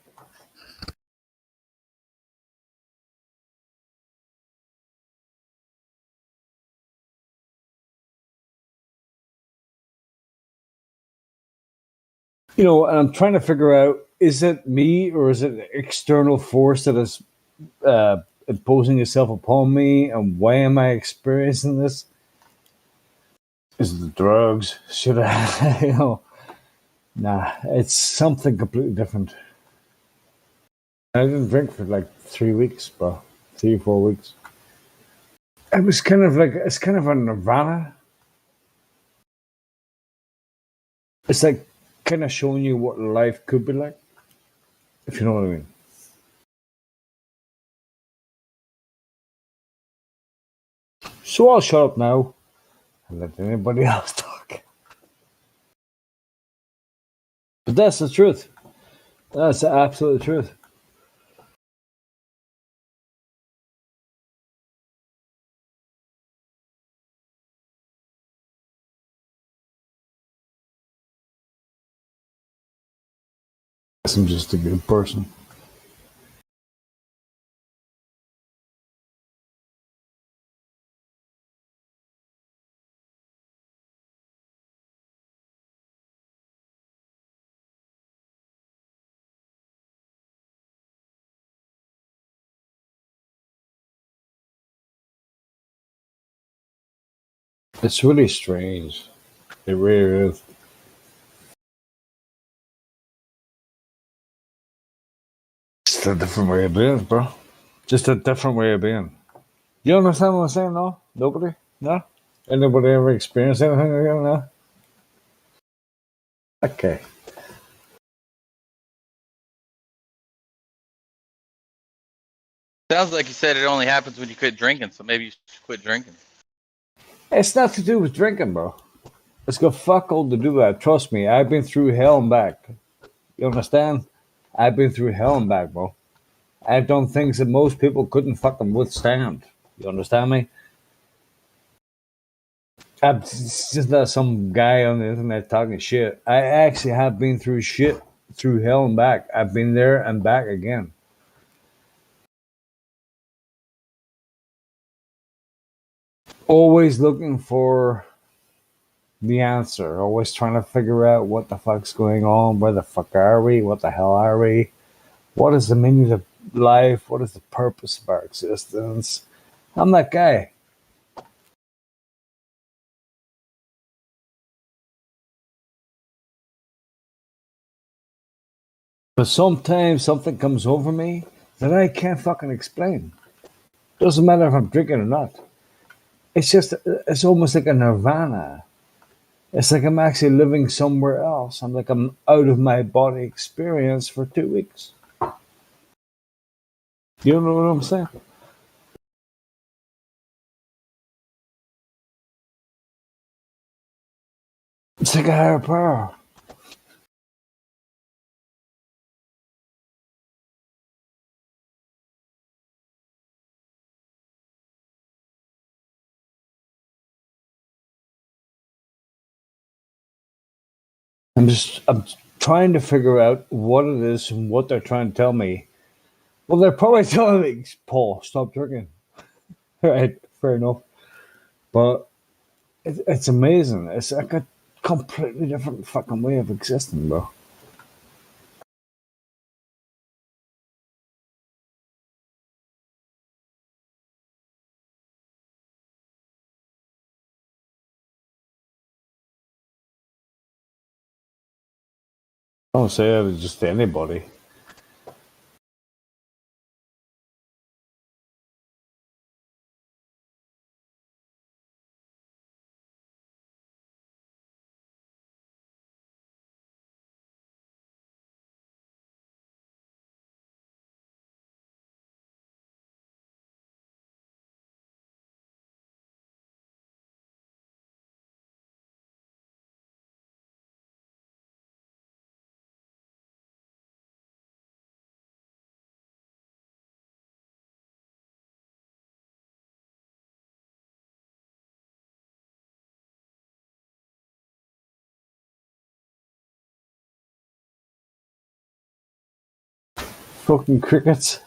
[SPEAKER 1] You know, and I'm trying to figure out, is it me or is it an external force that is imposing itself upon me, and why am I experiencing this? Is it the drugs? Should I, you know? Nah, it's something completely different. I didn't drink for like 3 weeks, bro. 3 or 4 weeks. It was kind of like, it's kind of a nirvana. It's like kind of showing you what life could be like, if you know what I mean. So I'll shut up now and let anybody else talk. But that's the truth. That's the absolute truth. I'm just a good person. It's really strange. It really is. Just a different way of being, bro. Just a different way of being. You understand what I'm saying? No? Nobody? No? Anybody ever experienced anything like that? No? Okay.
[SPEAKER 16] Sounds like you said it only happens when you quit drinking, so maybe you should quit drinking.
[SPEAKER 1] It's not to do with drinking, bro. It's got fuck all to do with that. Trust me, I've been through hell and back. You understand? I've been through hell and back, bro. I've done things that most people couldn't fucking withstand. You understand me? It's just not some guy on the internet talking shit. I actually have been through shit, through hell and back. I've been there and back again. Always looking for the answer. Always trying to figure out what the fuck's going on. Where the fuck are we? What the hell are we? What is the meaning of life? What is the purpose of our existence? I'm that guy. But sometimes something comes over me that I can't fucking explain. Doesn't matter if I'm drinking or not. It's almost like a nirvana. It's like I'm actually living somewhere else. I'm like I'm out of my body experience for 2 weeks. You know what I'm saying? It's like a higher power. I'm trying to figure out what it is and what they're trying to tell me. Well, they're probably telling me, Paul, stop drinking. Right, fair enough. But it's amazing. It's like a completely different fucking way of existing, bro. I don't say it just to anybody. Fucking crickets.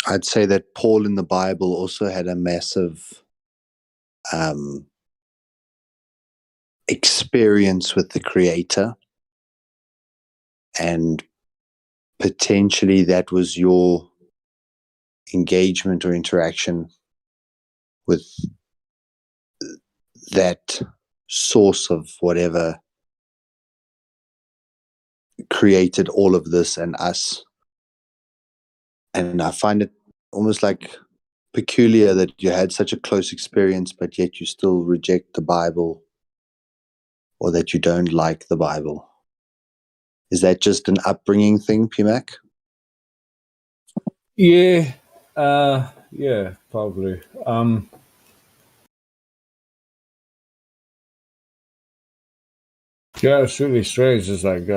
[SPEAKER 22] I'd say that Paul in the Bible also had a massive experience with the Creator, and potentially that was your engagement or interaction with that source of whatever created all of this and us. And I find it almost like peculiar that you had such a close experience, but yet you still reject the Bible, or that you don't like the Bible. Is that just an upbringing thing, PMAC?
[SPEAKER 1] Yeah, yeah, probably. Yeah, it's really strange. It's like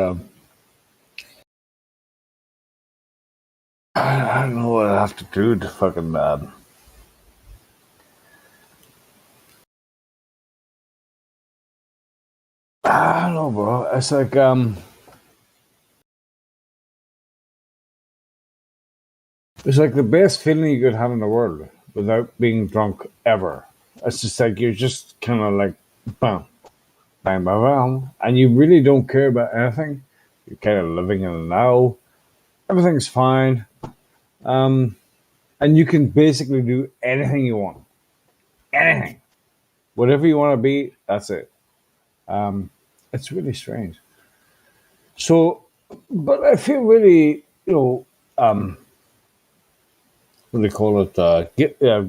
[SPEAKER 1] I don't know what I have to do to fucking I don't know, bro. It's like it's like the best feeling you could have in the world without being drunk ever. It's just like you're just kind of like bam, bang, bang, bang, and you really don't care about anything. You're kind of living in the now. Everything's fine, and you can basically do anything you want. Anything, whatever you want to be. That's it. It's really strange. So, but I feel really, what do they call it?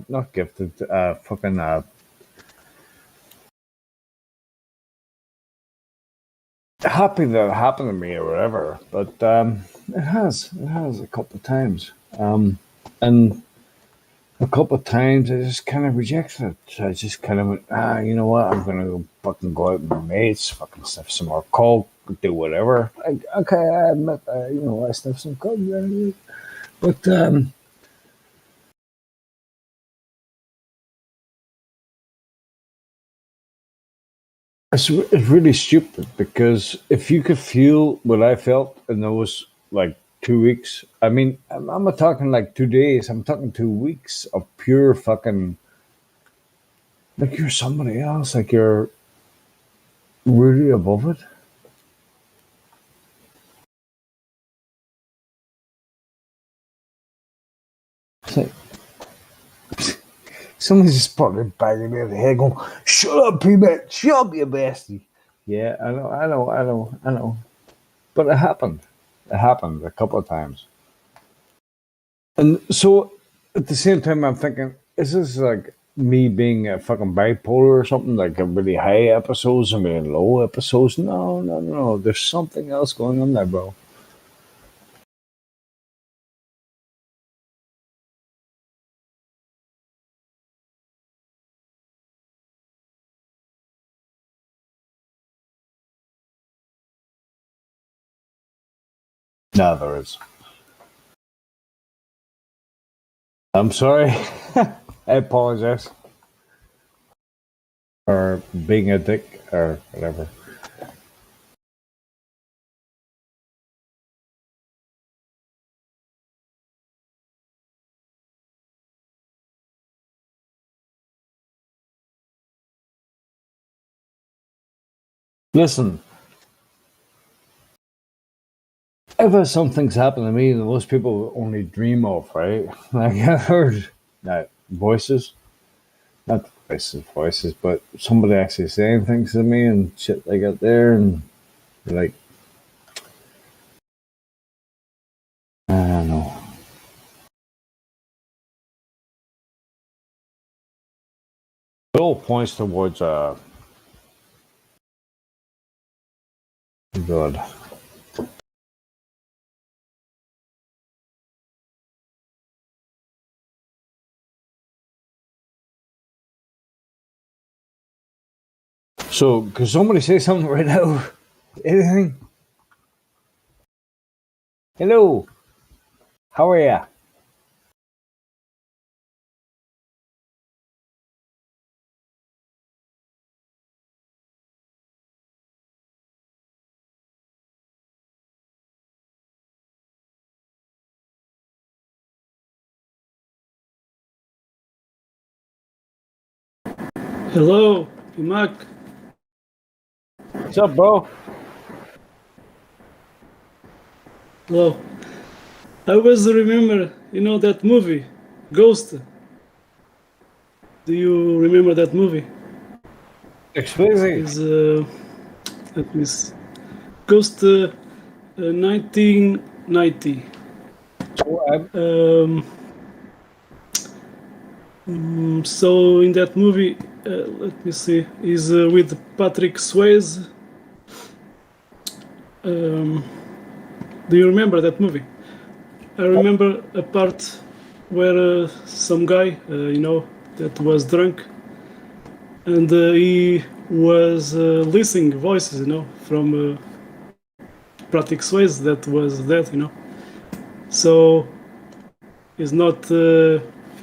[SPEAKER 1] Not gifted. Fucking happy that it happened to me or whatever. But it has a couple of times, and a couple of times I just kind of rejected it. I just kind of went, you know what? I'm gonna go fucking go out with my mates, fucking sniff some more coke, do whatever. Okay, I admit, I sniff some coke, but it's really stupid because if you could feel what I felt in those like 2 weeks, I mean, I'm not talking like 2 days, I'm talking 2 weeks of pure fucking, like you're somebody else, like you're really above it. It's like, someone's just probably banging me in the head going, shut up, P-Man, shut up, you bestie. Yeah, I know. But it happened. It happened a couple of times. And so at the same time, I'm thinking, is this like me being a fucking bipolar or something? Like a really high episodes and really low episodes? No. There's something else going on there, bro. No, there is. I'm sorry. I apologize. Or being a dick or whatever. Listen, ever some things happen to me that most people only dream of, right? Like I heard that voices, not voices, but somebody actually saying things to me and shit like that there, and like, I don't know. It all points towards good. So, could somebody say something right now? Anything? Hello. How are ya?
[SPEAKER 12] Hello, Mac.
[SPEAKER 1] What's up, bro?
[SPEAKER 12] Hello. I always remember, that movie, Ghost. Do you remember that movie?
[SPEAKER 1] Explain.
[SPEAKER 12] Is let me see. Ghost 1990. So in that movie, let me see, is with Patrick Swayze. Do you remember that movie? I remember a part where some guy, that was drunk, and he was listening voices, from Patrick Swayze that was dead, So it's not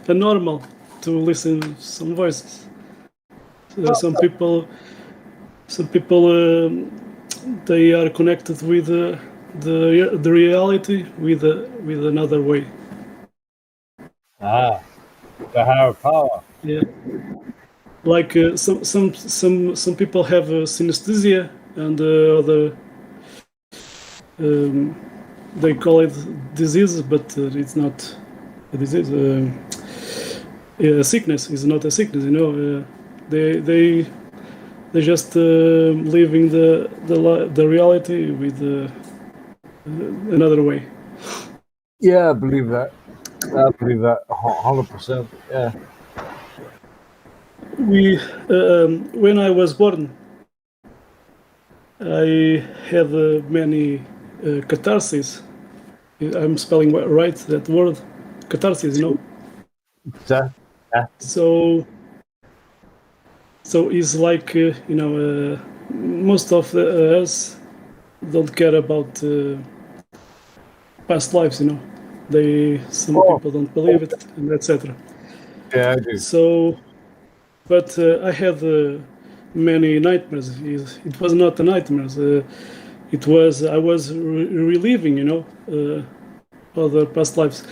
[SPEAKER 12] normal to listen some voices. Some people, they are connected with the reality with another way.
[SPEAKER 1] The higher power.
[SPEAKER 12] Yeah, like some people have synesthesia, and other they call it disease, but it's not a disease. A sickness is not a sickness. They just living the reality with another way.
[SPEAKER 1] Yeah, I believe that. 100%. Yeah.
[SPEAKER 12] When I was born, I had many catharsis. I'm spelling right that word, catharsis.
[SPEAKER 1] Yeah.
[SPEAKER 12] So it's like most of us don't care about past lives. Some people don't believe it, and etc.
[SPEAKER 1] Yeah, I do.
[SPEAKER 12] So, but I had many nightmares. It was not a nightmares. It was I was reliving, other past lives.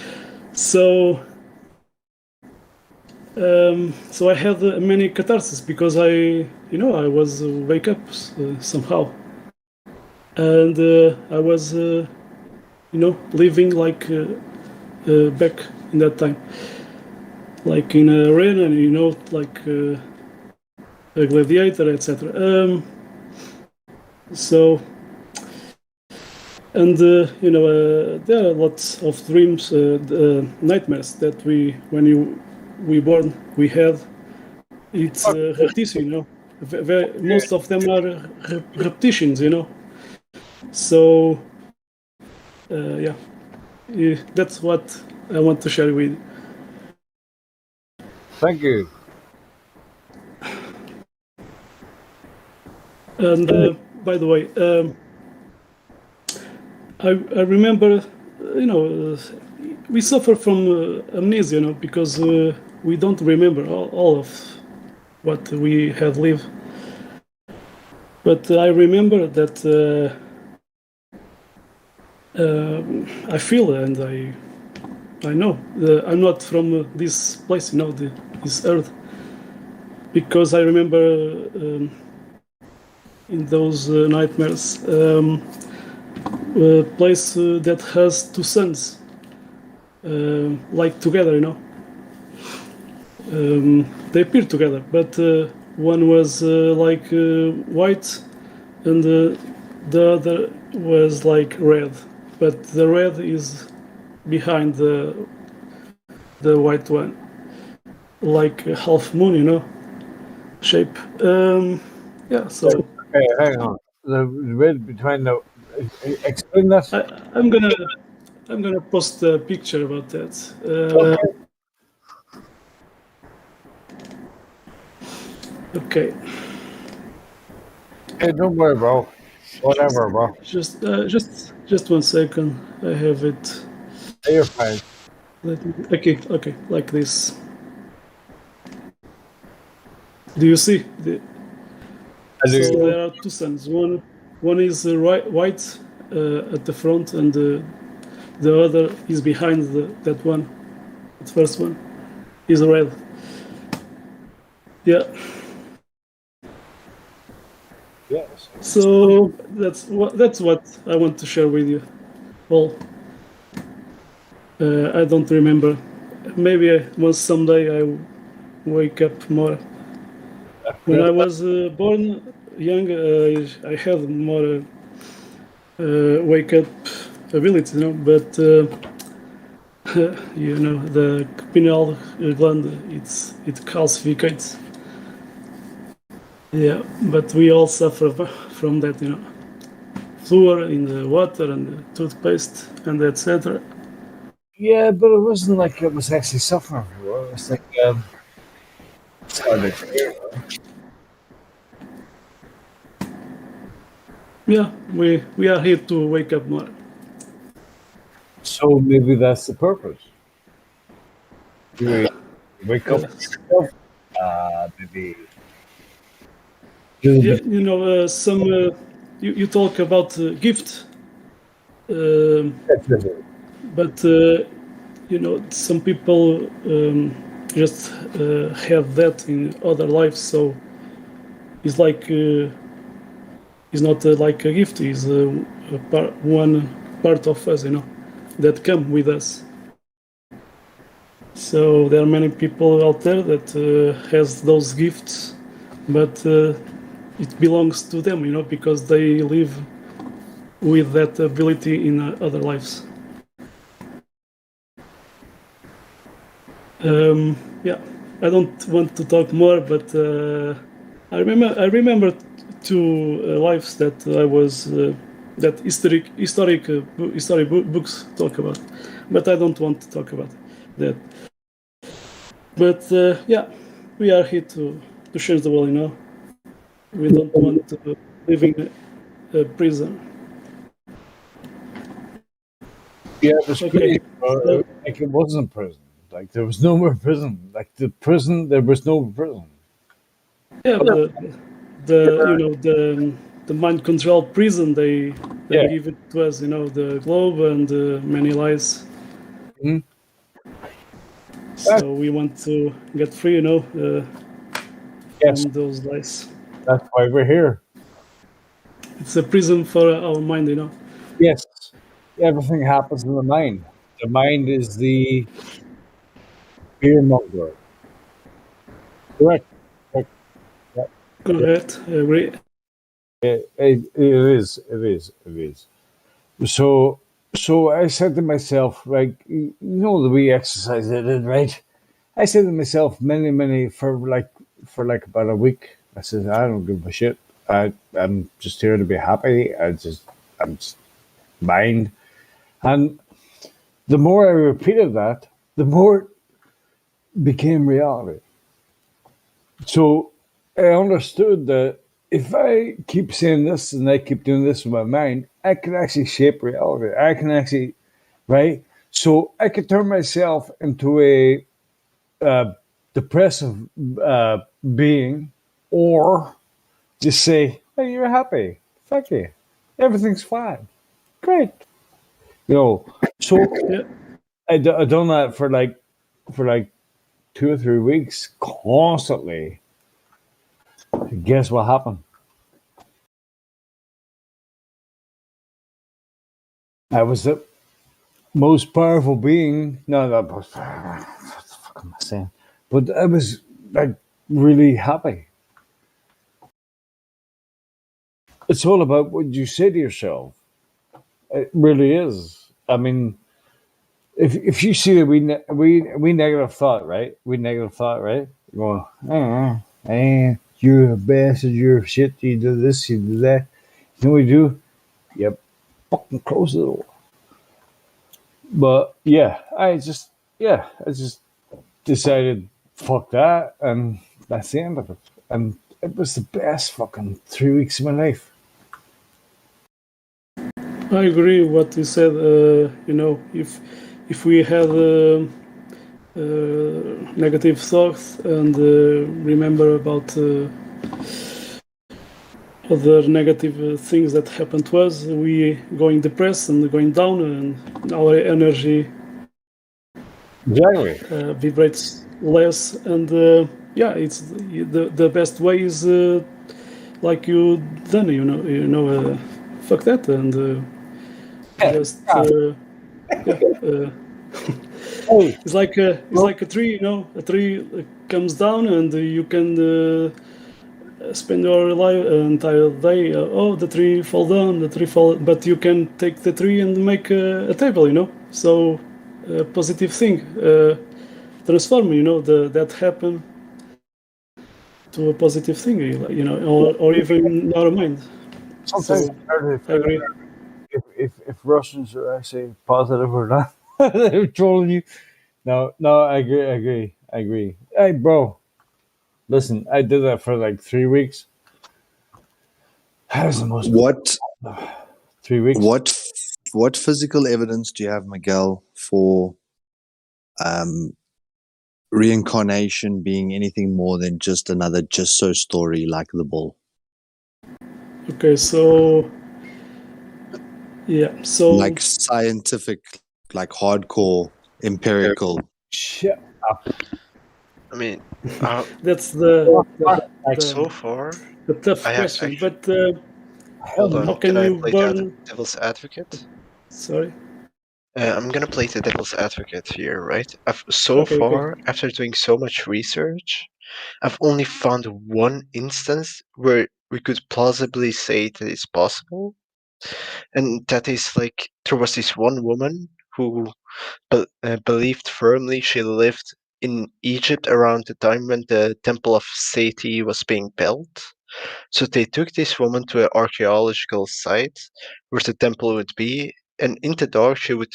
[SPEAKER 12] So I had many catharsis because I was wake up somehow, and I was living like back in that time, like in a arena, like a gladiator, etc. So, and there are lots of dreams, nightmares that we born we had. It's repetition, most of them are repetitions, So yeah, that's what I want to share with you.
[SPEAKER 1] Thank you.
[SPEAKER 12] And by the way, I remember, we suffer from amnesia, because we don't remember all of what we have lived. But I remember that I feel and I know I'm not from this place, this earth, because I remember in those nightmares a place that has two suns, like together, they appear together, but one was like white, and the other was like red, but the red is behind the white one, like a half moon, shape. Yeah, so.
[SPEAKER 1] Okay, hang on. The red between the. Explain that.
[SPEAKER 12] I'm gonna post a picture about that. Okay.
[SPEAKER 1] Hey, don't worry, bro. Whatever, bro.
[SPEAKER 12] Just 1 second. I have it.
[SPEAKER 1] Hey, you're fine.
[SPEAKER 12] Okay, like this. Do you see?
[SPEAKER 1] I do.
[SPEAKER 12] So there are two suns. One is white at the front, and the other is behind that one. The first one is red. Yeah. So that's what I want to share with you. Well, I don't remember. Maybe once someday I wake up more. When I was born young, I had more wake up ability, but the pineal gland it calcificates. Yeah, but we all suffer from that, fluor in the water and the toothpaste and etc.
[SPEAKER 1] Yeah, but it wasn't like it was actually suffering. It was like it's hard to explain.
[SPEAKER 12] Yeah, we are here to wake up more.
[SPEAKER 1] So maybe that's the purpose. You wake up, maybe.
[SPEAKER 12] Yeah, some you talk about gift, but some people just have that in other lives, so it's like it's not like a gift. It's one part of us, that come with us. So there are many people out there that has those gifts, but it belongs to them, because they live with that ability in other lives. Yeah, I don't want to talk more, but I remember two lives that I was that history books talk about, but I don't want to talk about that. But yeah, we are here to change the world, We don't want to live in a prison.
[SPEAKER 1] Yeah, it was crazy. Like it wasn't prison. Like there was no more prison. Like the prison, there was no prison.
[SPEAKER 12] Yeah, the mind control prison they give it to us, the globe and many lies.
[SPEAKER 1] Mm-hmm.
[SPEAKER 12] So we want to get free, from those lies.
[SPEAKER 1] That's why we're here.
[SPEAKER 12] It's a prison for our mind,
[SPEAKER 1] Yes, everything happens in the mind. The mind is the fear monger. Correct.
[SPEAKER 12] Correct. I agree.
[SPEAKER 1] It is. It is. It is. So I said to myself, like, the way exercise I did, right? I said to myself, many for like about a week. I said, I don't give a shit. I'm just here to be happy. I'm just mind. And the more I repeated that, the more it became reality. So I understood that if I keep saying this and I keep doing this with my mind, I can actually shape reality. I can actually, right? So I could turn myself into a depressive being, or just say, "Hey, you're happy. Fuck you. Everything's fine. Great." So I done that for like 2 or 3 weeks constantly. Guess what happened? I was the most powerful being. No, what the fuck am I saying? But I was like really happy. It's all about what you say to yourself. It really is. I mean, if you see that we negative thought, right? We negative thought, right? You're going, you're a bastard, you're shit, you do this, you do that. You know what you do? Yep, fucking close the door. But I just decided fuck that, and that's the end of it. And it was the best fucking 3 weeks of my life.
[SPEAKER 12] I agree with what you said. If we had negative thoughts and remember about other negative things that happen to us, we going depressed and going down, and our energy vibrates less. And it's the best way is like you done, fuck that, and just it's like a tree, a tree comes down and you can spend your life entire day. Oh, the tree fall down, the tree fall, but you can take the tree and make a table, So a positive thing, transform, that happen to a positive thing, or even our mind.
[SPEAKER 1] Sometimes
[SPEAKER 12] So
[SPEAKER 1] it's hard to
[SPEAKER 12] I agree.
[SPEAKER 1] if Russians are actually positive or not. They're trolling you. No, I agree. Hey, bro, listen, I did that for like 3 weeks. That was the most.
[SPEAKER 22] What
[SPEAKER 1] 3 weeks.
[SPEAKER 22] What physical evidence do you have, Miguel, for reincarnation being anything more than just another just so story like the bull?
[SPEAKER 12] Okay, so yeah, so
[SPEAKER 22] like scientific, like hardcore empirical.
[SPEAKER 1] Shut up.
[SPEAKER 5] I mean,
[SPEAKER 12] that's
[SPEAKER 5] so far,
[SPEAKER 12] the tough
[SPEAKER 5] I have
[SPEAKER 12] question.
[SPEAKER 5] actually.
[SPEAKER 12] But
[SPEAKER 5] Hold on,
[SPEAKER 12] how can
[SPEAKER 5] I
[SPEAKER 12] you
[SPEAKER 5] play
[SPEAKER 12] burn?
[SPEAKER 5] devil's advocate?
[SPEAKER 12] Sorry.
[SPEAKER 5] I'm gonna play the devil's advocate here, right? So
[SPEAKER 12] Okay.
[SPEAKER 5] far, after doing so much research, I've only found one instance where we could plausibly say that it's possible, and that is like there was this one woman who believed firmly she lived in Egypt around the time when the Temple of Seti was being built. So they took this woman to an archaeological site where the temple would be, and in the dark she would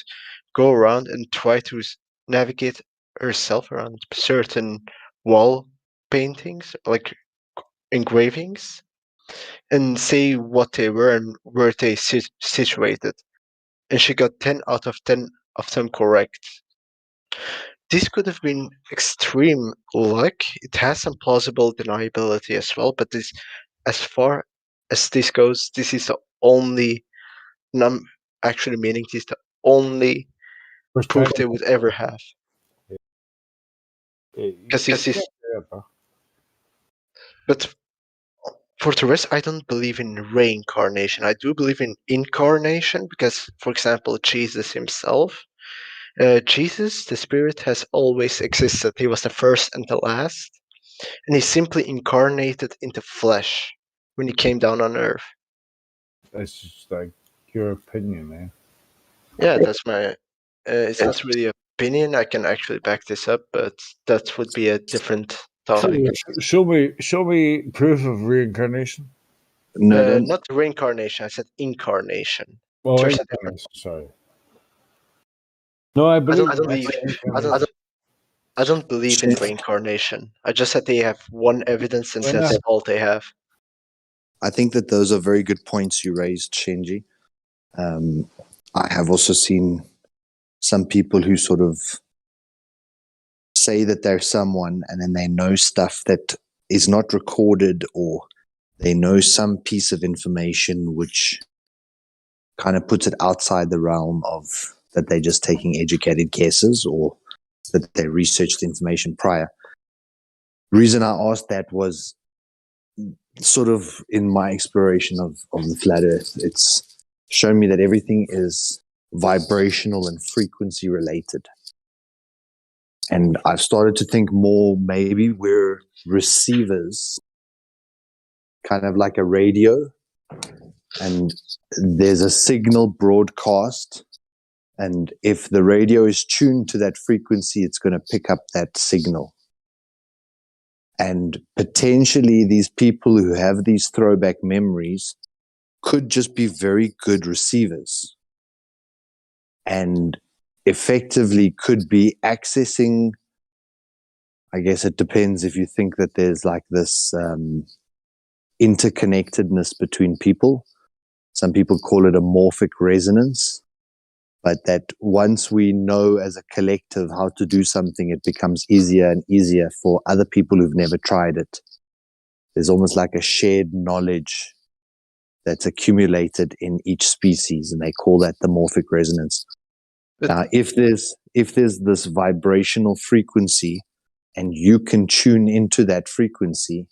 [SPEAKER 5] go around and try to navigate herself around certain wall paintings, like engravings, and say what they were and where they situated. And she got 10 out of 10 of them correct. This could have been extreme luck. It has some plausible deniability as well, but this, as far as this goes, this is the only actually meaning this is the only proof they would ever have. Because this, but for the rest, I don't believe in reincarnation. I do believe in incarnation because, for example, Jesus himself, Jesus, the spirit, has always existed. He was the first and the last, and he simply incarnated into flesh when he came down on earth.
[SPEAKER 1] That's just like your opinion, man.
[SPEAKER 5] Yeah, that's my. It's not really opinion. I can actually back this up, but that would be a different topic.
[SPEAKER 1] Show me proof of reincarnation.
[SPEAKER 22] No,
[SPEAKER 5] not reincarnation. I said incarnation.
[SPEAKER 1] Oh,
[SPEAKER 5] There's a difference.
[SPEAKER 1] sorry. No, I believe.
[SPEAKER 5] I don't believe in reincarnation. I just said they have one evidence, and that's all they have.
[SPEAKER 22] I think that those are very good points you raised, Shenji. I have also seen some people who sort of say that they're someone and then they know stuff that is not recorded, or they know some piece of information which kind of puts it outside the realm of that they're just taking educated guesses or that they researched information prior. The reason I asked that was sort of in my exploration of the flat earth, it's shown me that everything is vibrational and frequency related. And I've started to think more, maybe we're receivers, kind of like a radio, and there's a signal broadcast. And if the radio is tuned to that frequency, it's going to pick up that signal. And potentially these people who have these throwback memories could just be very good receivers and effectively could be accessing, I guess it depends if you think that there's like this interconnectedness between people. Some people call it a morphic resonance, but that once we know as a collective how to do something, it becomes easier and easier for other people who've never tried it. There's almost like a shared knowledge that's accumulated in each species, and they call that the morphic resonance. Now, if there's this vibrational frequency and you can tune into that frequency,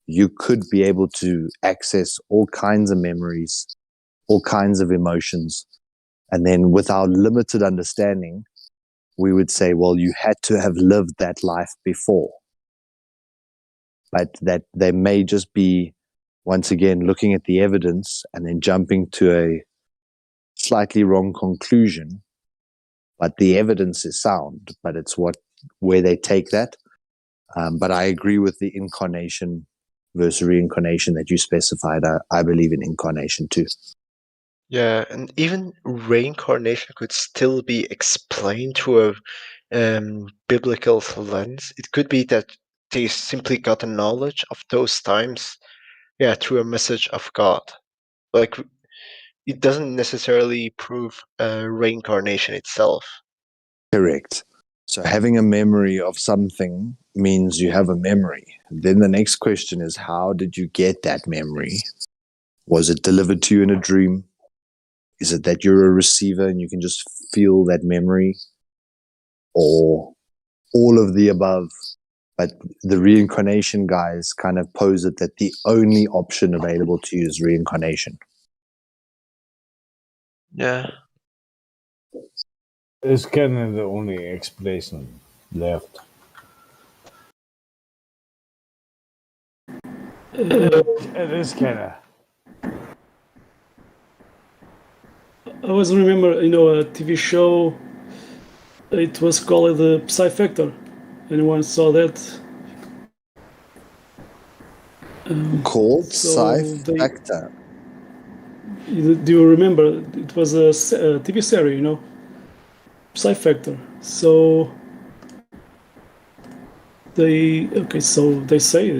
[SPEAKER 22] you could be able to access all kinds of memories, all kinds of emotions. And then with our limited understanding, we would say, well, you had to have lived that life before. But that they may just be, once again, looking at the evidence and then jumping to a slightly wrong conclusion. But the evidence is sound, but it's where they take that. But I agree with the incarnation versus reincarnation that you specified. I believe in incarnation too.
[SPEAKER 5] Yeah, and even reincarnation could still be explained through a biblical lens. It could be that they simply got a knowledge of those times, yeah, through a message of God. Like, it doesn't necessarily prove reincarnation itself.
[SPEAKER 22] Correct. So having a memory of something means you have a memory. Then the next question is, how did you get that memory? Was it delivered to you in a dream? Is it that you're a receiver and you can just feel that memory? Or all of the above? But the reincarnation guys kind of pose it that the only option available to you is reincarnation.
[SPEAKER 5] Yeah.
[SPEAKER 1] It's kind of the only explanation left. It is kind of.
[SPEAKER 12] I always remember, a TV show. It was called the Psy Factor. Anyone saw that?
[SPEAKER 22] Called Psy Factor.
[SPEAKER 12] Do you remember? It was a TV series, Psy Factor. So they say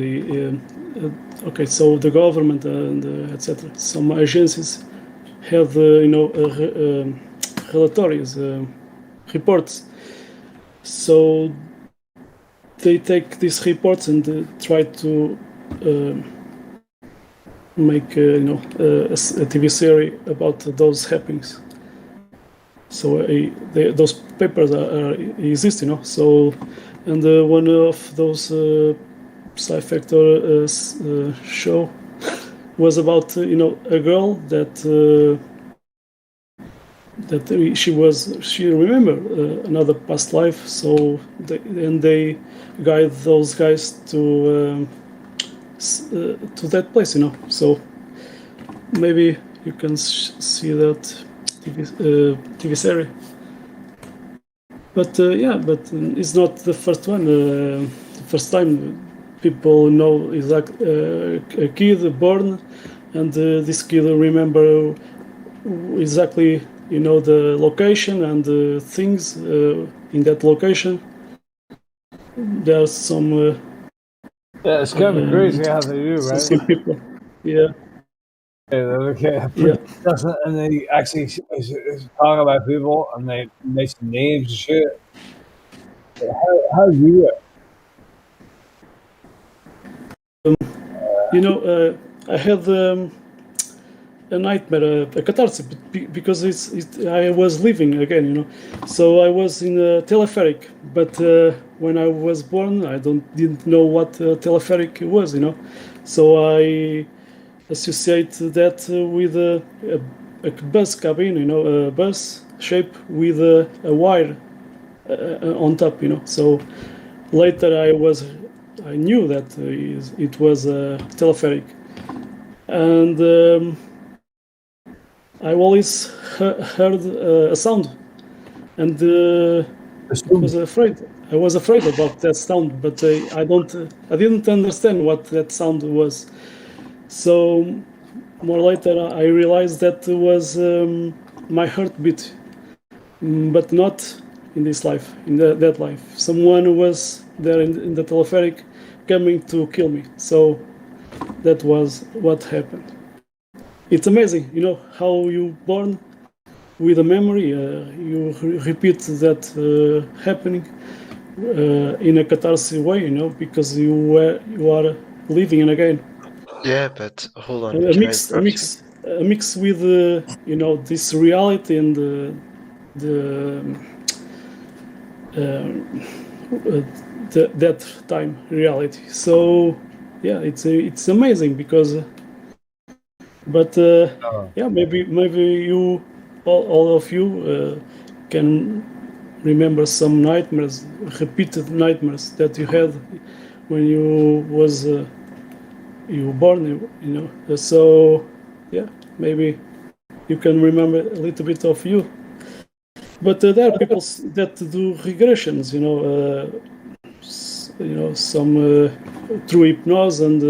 [SPEAKER 12] so the government and etc. Some agencies have relatories, reports. So they take these reports and try to make a TV series about those happenings. So those papers exist, So, and one of those Psy Factor show was about a girl that she remembered another past life. So they guide those guys to that place, So maybe you can see that TV series. But it's not the first one. The first time people know exactly a kid born, and this kid remember exactly the location and the things in that location. There's some.
[SPEAKER 1] Yeah, it's kind of crazy how they do, right?
[SPEAKER 12] Some people. Yeah.
[SPEAKER 1] Okay.
[SPEAKER 12] Yeah.
[SPEAKER 1] And they actually talk about people and they make some names and shit. How do you do
[SPEAKER 12] it? I had a nightmare, a catharsis, because I was living again, So I was in a telepheric, but when I was born, I didn't know what telepheric was, So I associate that with a bus cabin, a bus shape with a wire on top, So later I knew that it was a telepheric, and I always heard a sound, and I was afraid about that sound, but I didn't understand what that sound was. So more later I realized that it was my heartbeat, but not in this life, in that life. Someone was there in the telepheric coming to kill me. So that was what happened. It's amazing, how you born with a memory, you repeat that happening in a catharsis way, because you are living again.
[SPEAKER 5] Yeah, but hold on.
[SPEAKER 12] A mix with this reality and that time reality. So yeah, it's amazing because. But yeah, maybe you all of you can remember some nightmares, repeated nightmares that you had when you were born. You know, so yeah, maybe you can remember a little bit of you. But there are people that do regressions. You know, some through hypnosis, and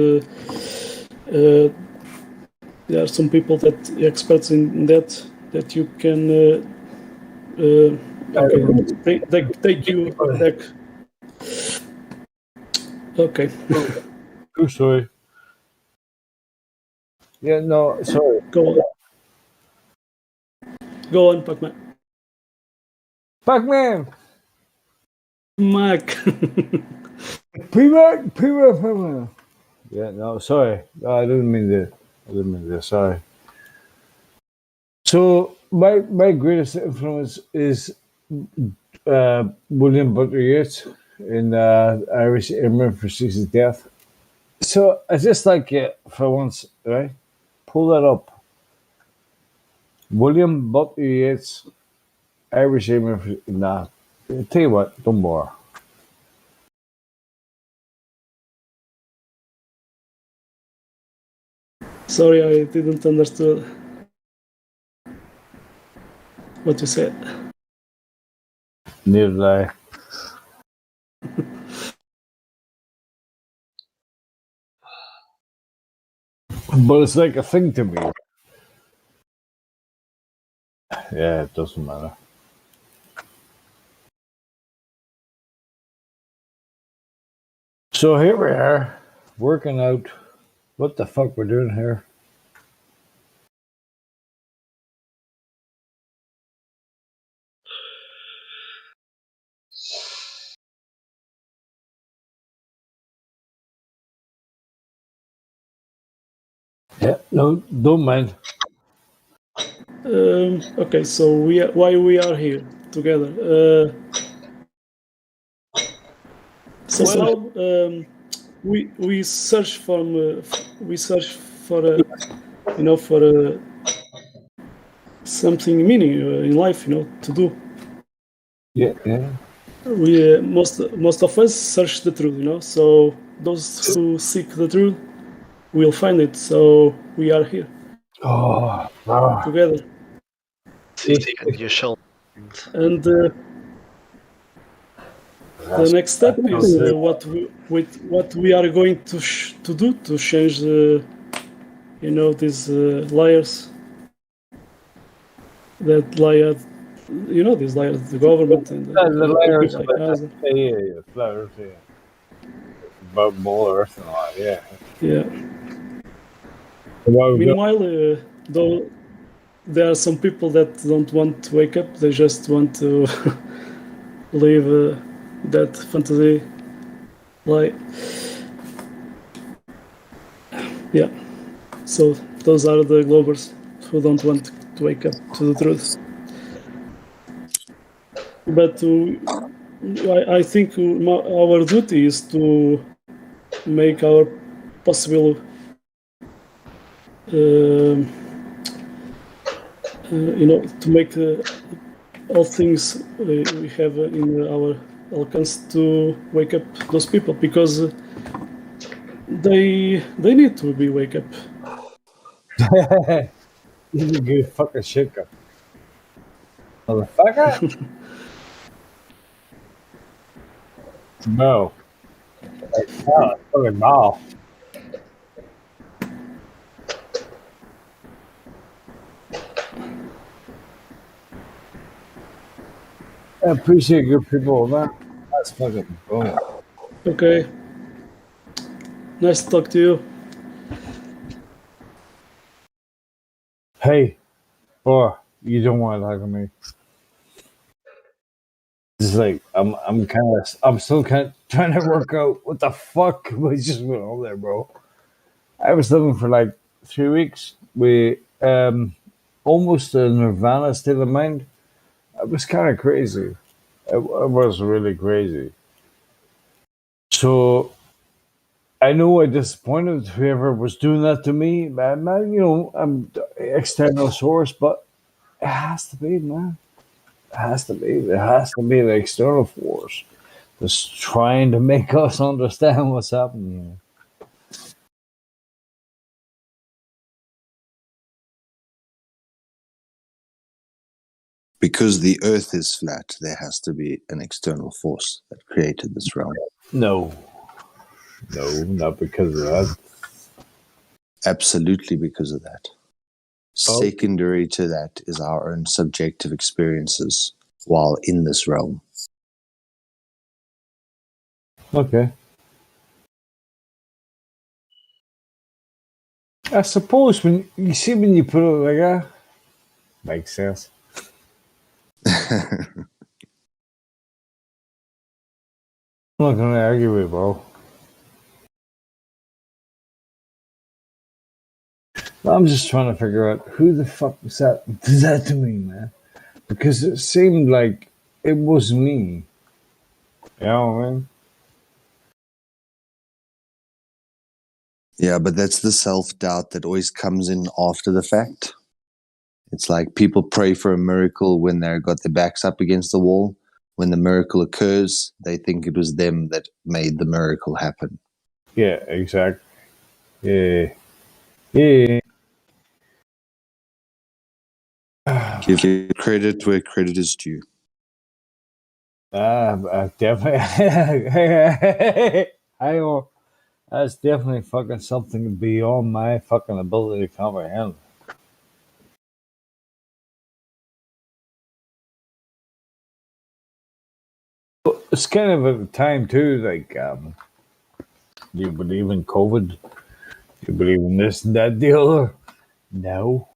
[SPEAKER 12] there are some people that experts in that you can okay they take you back. Okay.
[SPEAKER 1] True story. Yeah, no, sorry.
[SPEAKER 12] Go on, Pac-Man.
[SPEAKER 1] Pac-Man!
[SPEAKER 12] Mac.
[SPEAKER 1] Pac-Man! Yeah, no, sorry. I didn't mean to. Sorry. So my greatest influence is William Butler Yeats in Irish Immigrant for Caesar's Death. So I just like it for once, right? Pull that up. William Butler Yeats, Irish Immigrant for... Nah, tell you what, don't bother.
[SPEAKER 12] Sorry, I didn't understand what you said.
[SPEAKER 1] Neither did I. But it's like a thing to me. Yeah, it doesn't matter. So here we are, working out what the fuck we're doing here. Yeah, no, don't mind.
[SPEAKER 12] Okay, so why we are here together? We search for for something meaning in life, to do.
[SPEAKER 1] Yeah.
[SPEAKER 12] We most of us search the truth, So those who seek the truth will find it. So we are here. Together.
[SPEAKER 5] And you shall.
[SPEAKER 12] And the next step is what we are going to do to change these liars that lie at these liars, the government and
[SPEAKER 1] The liars
[SPEAKER 12] people like us.
[SPEAKER 1] yeah, flat Earth, yeah. About Mole Earth and all that, yeah.
[SPEAKER 12] Yeah. Meanwhile, though, there are some people that don't want to wake up; they just want to live that fantasy life. Yeah. So those are the Globers who don't want to wake up to the truth. But I think our duty is to make our possible to make all things we have in our alcance to wake up those people, because they need to be wake up.
[SPEAKER 1] This is a good fucking shaker. Motherfucker? No. Like, oh, fucking no. I appreciate good people, man. That's fucking boom.
[SPEAKER 12] Okay. Nice to talk to you.
[SPEAKER 1] Hey, boy, you don't want to talk to me. It's like I'm still kind of trying to work out what the fuck was just went on there, bro. I was living for like 3 weeks. We almost a Nirvana state of mind. It was kind of crazy. It was really crazy. So I know I disappointed whoever was doing that to me. I'm external source, but it has to be, man. It has to be. There has to be the external force that's trying to make us understand what's happening here.
[SPEAKER 22] Because the Earth is flat, there has to be an external force that created this realm.
[SPEAKER 1] No, not because of that.
[SPEAKER 22] Absolutely because of that. Secondary to that is our own subjective experiences while in this realm.
[SPEAKER 1] Okay. I suppose when you put it like that, makes sense. I'm not gonna argue with you, bro. I'm just trying to figure out who the fuck was that did that to me, man. Because it seemed like it was me. You know what I mean?
[SPEAKER 22] Yeah, but that's the self-doubt that always comes in after the fact. It's like people pray for a miracle when they've got their backs up against the wall. When the miracle occurs, they think it was them that made the miracle happen.
[SPEAKER 1] Yeah, exactly. Yeah. Yeah.
[SPEAKER 22] Give credit where credit is due.
[SPEAKER 1] Definitely. I know. That's definitely fucking something beyond my fucking ability to comprehend. But it's kind of at the time too, like, do you believe in COVID? Do you believe in this and that deal? Or no.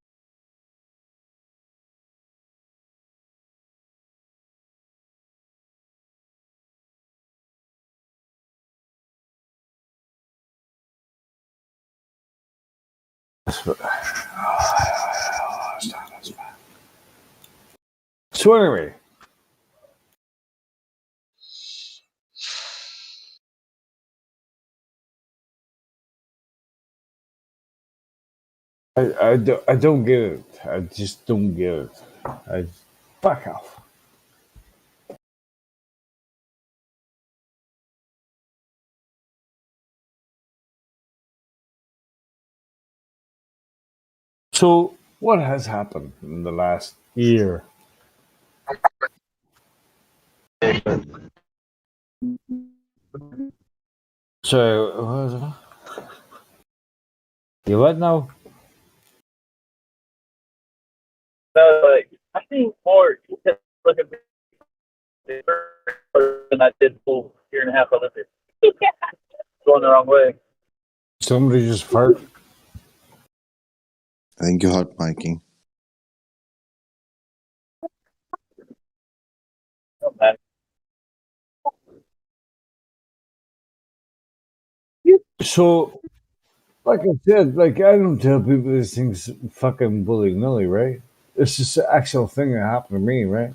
[SPEAKER 1] So anyway, I don't get it. I just don't get it. Fuck off. So what has happened in the last year? So what was it? You what now?
[SPEAKER 4] I think more look at me than I did full year and a half Olympics. Going the wrong way.
[SPEAKER 1] Somebody just fart.
[SPEAKER 22] I think you're hot miking.
[SPEAKER 1] So, like I said, like I don't tell people these things fucking willy-nilly, right? It's just an actual thing that happened to me, right?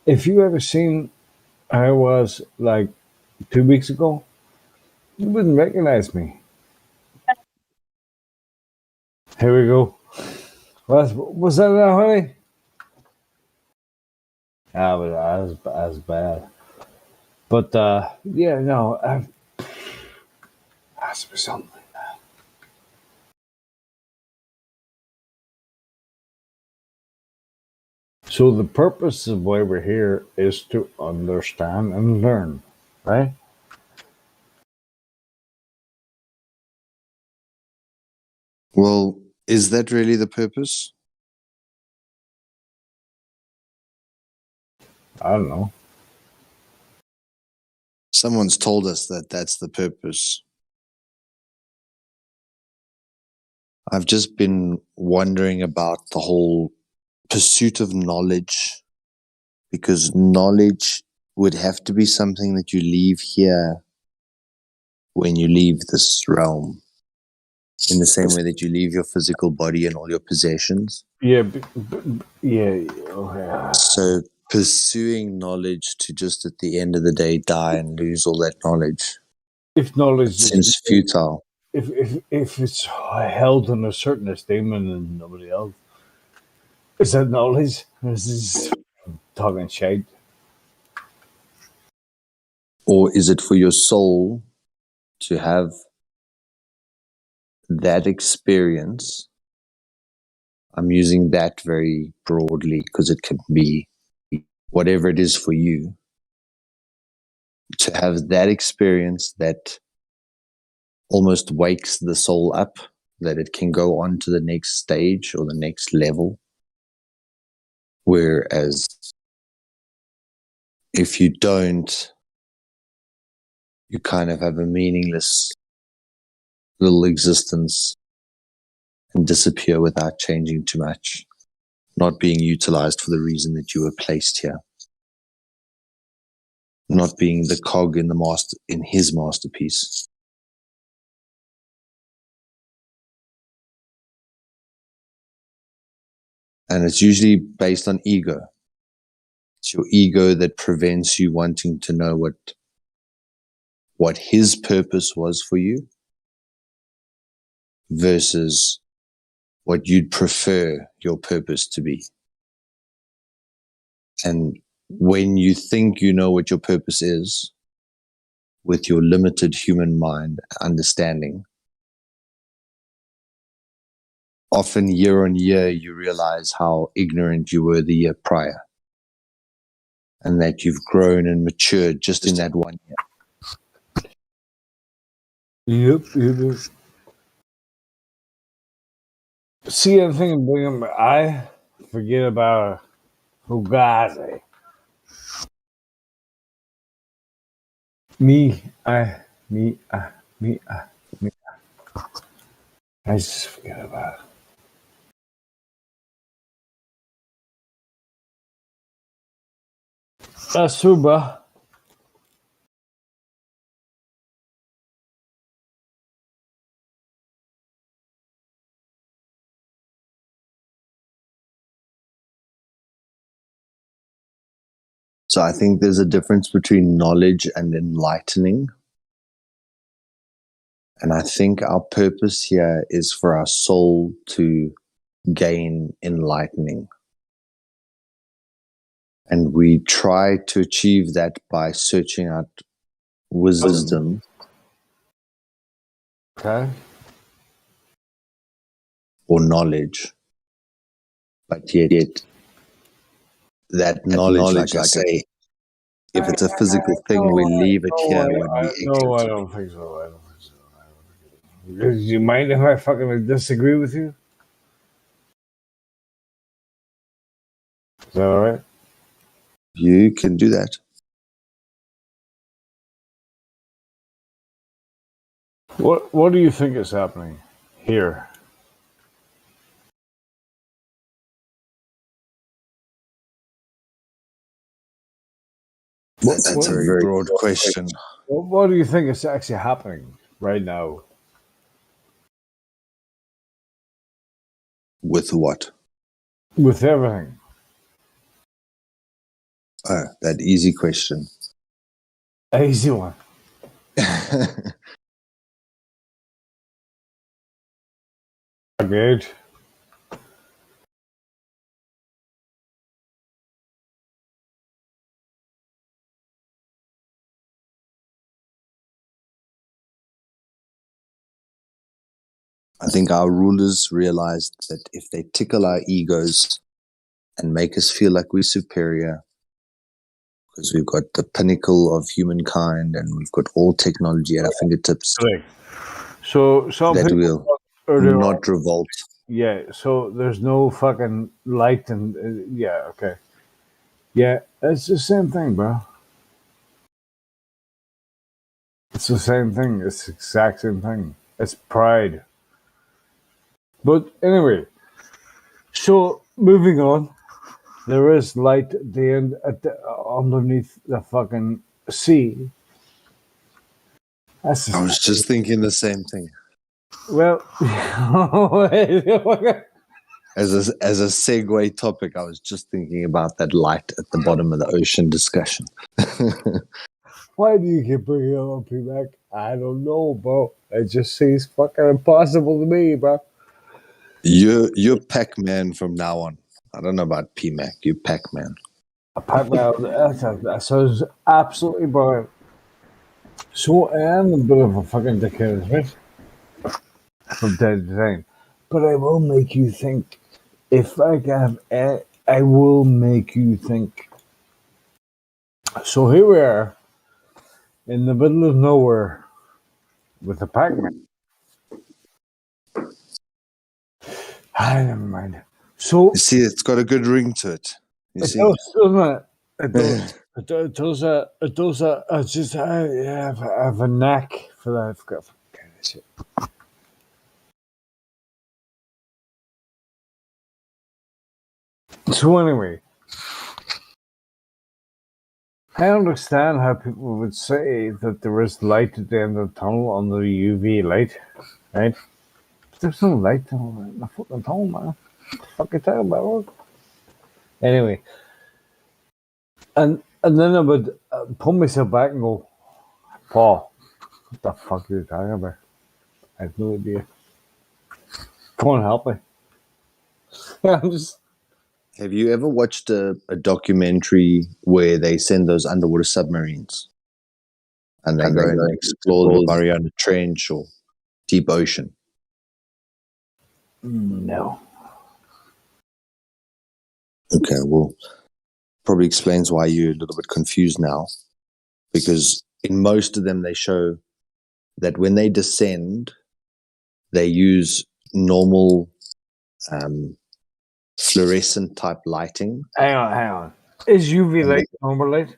[SPEAKER 1] If you ever seen how I was like 2 weeks ago, you wouldn't recognize me. Here we go. Was that honey? Ah, but as bad. But yeah, no, has to be something. So the purpose of why we're here is to understand and learn, right?
[SPEAKER 22] Well, is that really the purpose?
[SPEAKER 1] I don't know.
[SPEAKER 22] Someone's told us that that's the purpose. I've just been wondering about the whole pursuit of knowledge, because knowledge would have to be something that you leave here when you leave this realm, in the same way that you leave your physical body and all your possessions.
[SPEAKER 1] Yeah, yeah. Okay.
[SPEAKER 22] So pursuing knowledge to just at the end of the day die and lose all that knowledge
[SPEAKER 1] If knowledge
[SPEAKER 22] seems futile.
[SPEAKER 1] If it's held in a certain esteem and nobody else, is that knowledge? This is talking shit.
[SPEAKER 22] Or is it for your soul to have that experience? I'm using that very broadly because it can be whatever it is for you. To have that experience that almost wakes the soul up, that it can go on to the next stage or the next level. Whereas if you don't, you kind of have a meaningless little existence and disappear without changing too much, not being utilized for the reason that you were placed here, not being the cog in his masterpiece. And it's usually based on ego. It's your ego that prevents you wanting to know what his purpose was for you versus what you'd prefer your purpose to be. And when you think you know what your purpose is, with your limited human mind understanding, often year on year you realize how ignorant you were the year prior, and that you've grown and matured just in that 1 year.
[SPEAKER 1] Yep. See anything bring in my eye? Forget about Fugazi. Me. I just forget about it. That's true, bro.
[SPEAKER 22] So I think there's a difference between knowledge and enlightening. And I think our purpose here is for our soul to gain enlightening. And we try to achieve that by searching out wisdom.
[SPEAKER 1] Okay.
[SPEAKER 22] Or knowledge. But yet that knowledge, like I say, if it's a physical thing, we leave it here when we exit.
[SPEAKER 1] No, I don't think so. Do you mind if I fucking disagree with you? Is that all right?
[SPEAKER 22] You can do that.
[SPEAKER 1] What do you think is happening here?
[SPEAKER 22] That's a very broad question.
[SPEAKER 1] What do you think is actually happening right now?
[SPEAKER 22] With what?
[SPEAKER 1] With everything.
[SPEAKER 22] That easy question.
[SPEAKER 1] Easy one. Good.
[SPEAKER 22] I think our rulers realized that if they tickle our egos and make us feel like we're superior, because we've got the pinnacle of humankind and we've got all technology at our fingertips,
[SPEAKER 1] so some
[SPEAKER 22] that
[SPEAKER 1] people
[SPEAKER 22] will not revolt.
[SPEAKER 1] Yeah, so there's no fucking light and yeah, okay. Yeah, it's the same thing, bro. It's the same thing. It's the exact same thing. It's pride. But anyway, so moving on, there is light at the end, underneath the fucking sea.
[SPEAKER 22] I was just thinking the same thing.
[SPEAKER 1] Well,
[SPEAKER 22] as a segue topic, I was just thinking about that light at the bottom of the ocean discussion.
[SPEAKER 1] Why do you keep bringing it up, back? I don't know, bro. It just seems fucking impossible to me, bro.
[SPEAKER 22] You're Pac-Man from now on. I don't know about PMAC. You're Pac-Man.
[SPEAKER 1] That sounds absolutely brilliant. So I am a bit of a fucking dickhead, right? From time to time. But I will make you think. If I have, I will make you think. So here we are, in the middle of nowhere, with a Pac-Man. Never mind. So
[SPEAKER 22] You see, it's got a good ring to it. You
[SPEAKER 1] it
[SPEAKER 22] see,
[SPEAKER 1] does, doesn't it? It does. It does. It does. I just I have a knack for that. I've got kind of shit. So anyway, I understand how people would say that there is light at the end of the tunnel on the UV light, right? But there's no light in the fucking tunnel, man. What the fuck you talking about? Anyway, and then I would pull myself back and go, Paul, what the fuck are you talking about? I have no idea. Come on, help me. I'm just.
[SPEAKER 22] have you ever watched a documentary where they send those underwater submarines and they go and explore the Mariana Trench or deep ocean?
[SPEAKER 1] No.
[SPEAKER 22] Okay, well, probably explains why you're a little bit confused now. Because in most of them, they show that when they descend, they use normal fluorescent type lighting.
[SPEAKER 1] Hang on. Is UV light normal light?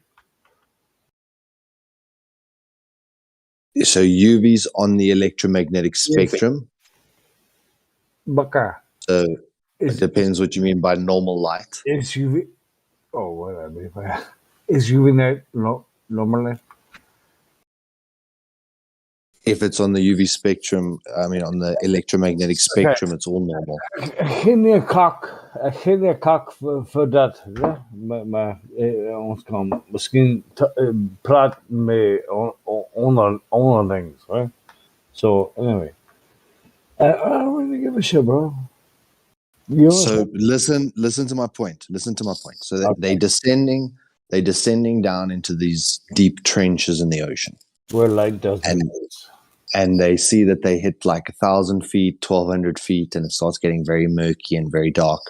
[SPEAKER 22] So UV's on the electromagnetic spectrum.
[SPEAKER 1] Baka.
[SPEAKER 22] So it depends what you mean by normal light.
[SPEAKER 1] Is UV? Oh, whatever. Is UV light normal light?
[SPEAKER 22] If it's on the UV spectrum, I mean on the electromagnetic spectrum, it's all normal.
[SPEAKER 1] Geef me een kak voor dat. Ja? Maar ons kan misschien praten met onder things, right? So anyway, I don't really give a shit, bro.
[SPEAKER 22] So listen to my point. Listen to my point. So that they're descending down into these deep trenches in the ocean.
[SPEAKER 1] Where light doesn't.
[SPEAKER 22] And they see that they hit like 1,000 feet, 1,200 feet, and it starts getting very murky and very dark.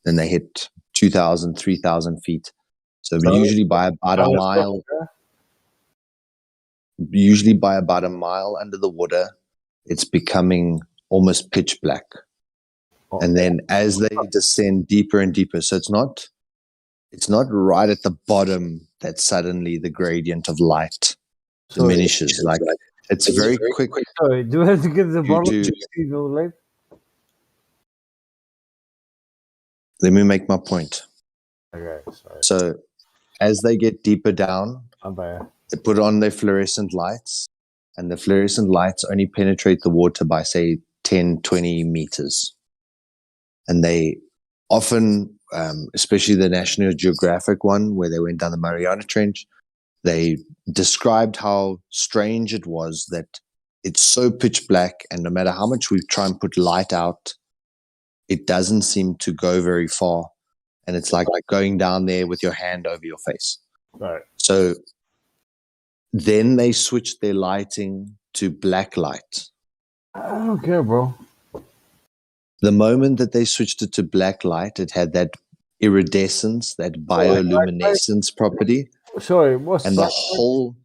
[SPEAKER 22] Then they hit 2,000, 3,000 feet. So usually by about a mile under the water, it's becoming almost pitch black. And then as they descend deeper and deeper, so it's not right at the bottom that suddenly the gradient of light diminishes. Like it's very quick.
[SPEAKER 1] Sorry, do I have to give the bottle to see no light?
[SPEAKER 22] Let me make my point.
[SPEAKER 1] Okay, sorry.
[SPEAKER 22] So as they get deeper down, they put on their fluorescent lights, and the fluorescent lights only penetrate the water by, say, 10, 20 meters. And they often, especially the National Geographic one, where they went down the Mariana Trench, they described how strange it was that it's so pitch black, and no matter how much we try and put light out, it doesn't seem to go very far. And it's like going down there with your hand over your face.
[SPEAKER 1] Right.
[SPEAKER 22] So then they switched their lighting to black light.
[SPEAKER 1] I don't care, bro.
[SPEAKER 22] The moment that they switched it to black light, it had that iridescence, that bioluminescence property.
[SPEAKER 1] Sorry, what's
[SPEAKER 22] and the whole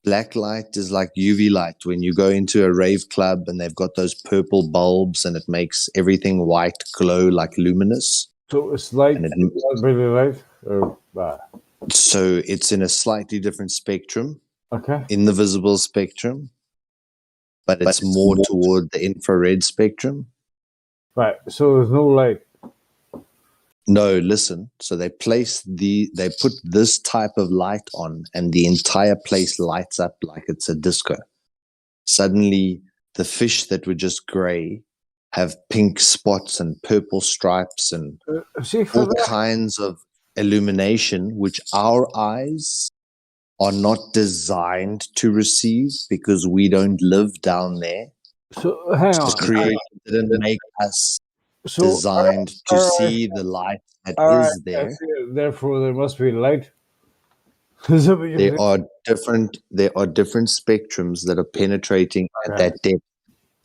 [SPEAKER 22] black light is like UV light. When you go into a rave club and they've got those purple bulbs and it makes everything white glow like luminous.
[SPEAKER 1] So it's like really light, or
[SPEAKER 22] so it's in a slightly different spectrum.
[SPEAKER 1] Okay.
[SPEAKER 22] In the visible spectrum. But it's more toward the infrared spectrum.
[SPEAKER 1] Right. So there's no light.
[SPEAKER 22] No, listen. So they put this type of light on, and the entire place lights up like it's a disco. Suddenly, the fish that were just gray have pink spots and purple stripes and all kinds of illumination, which our eyes are not designed to receive because we don't live down there.
[SPEAKER 1] So hang on.
[SPEAKER 22] The Creator didn't make us
[SPEAKER 1] So
[SPEAKER 22] designed to
[SPEAKER 1] all right,
[SPEAKER 22] see the light that
[SPEAKER 1] all right,
[SPEAKER 22] is there.
[SPEAKER 1] therefore, there must be light. Is that what you
[SPEAKER 22] There
[SPEAKER 1] think?
[SPEAKER 22] are different spectrums that are penetrating at
[SPEAKER 1] Okay.
[SPEAKER 22] that depth.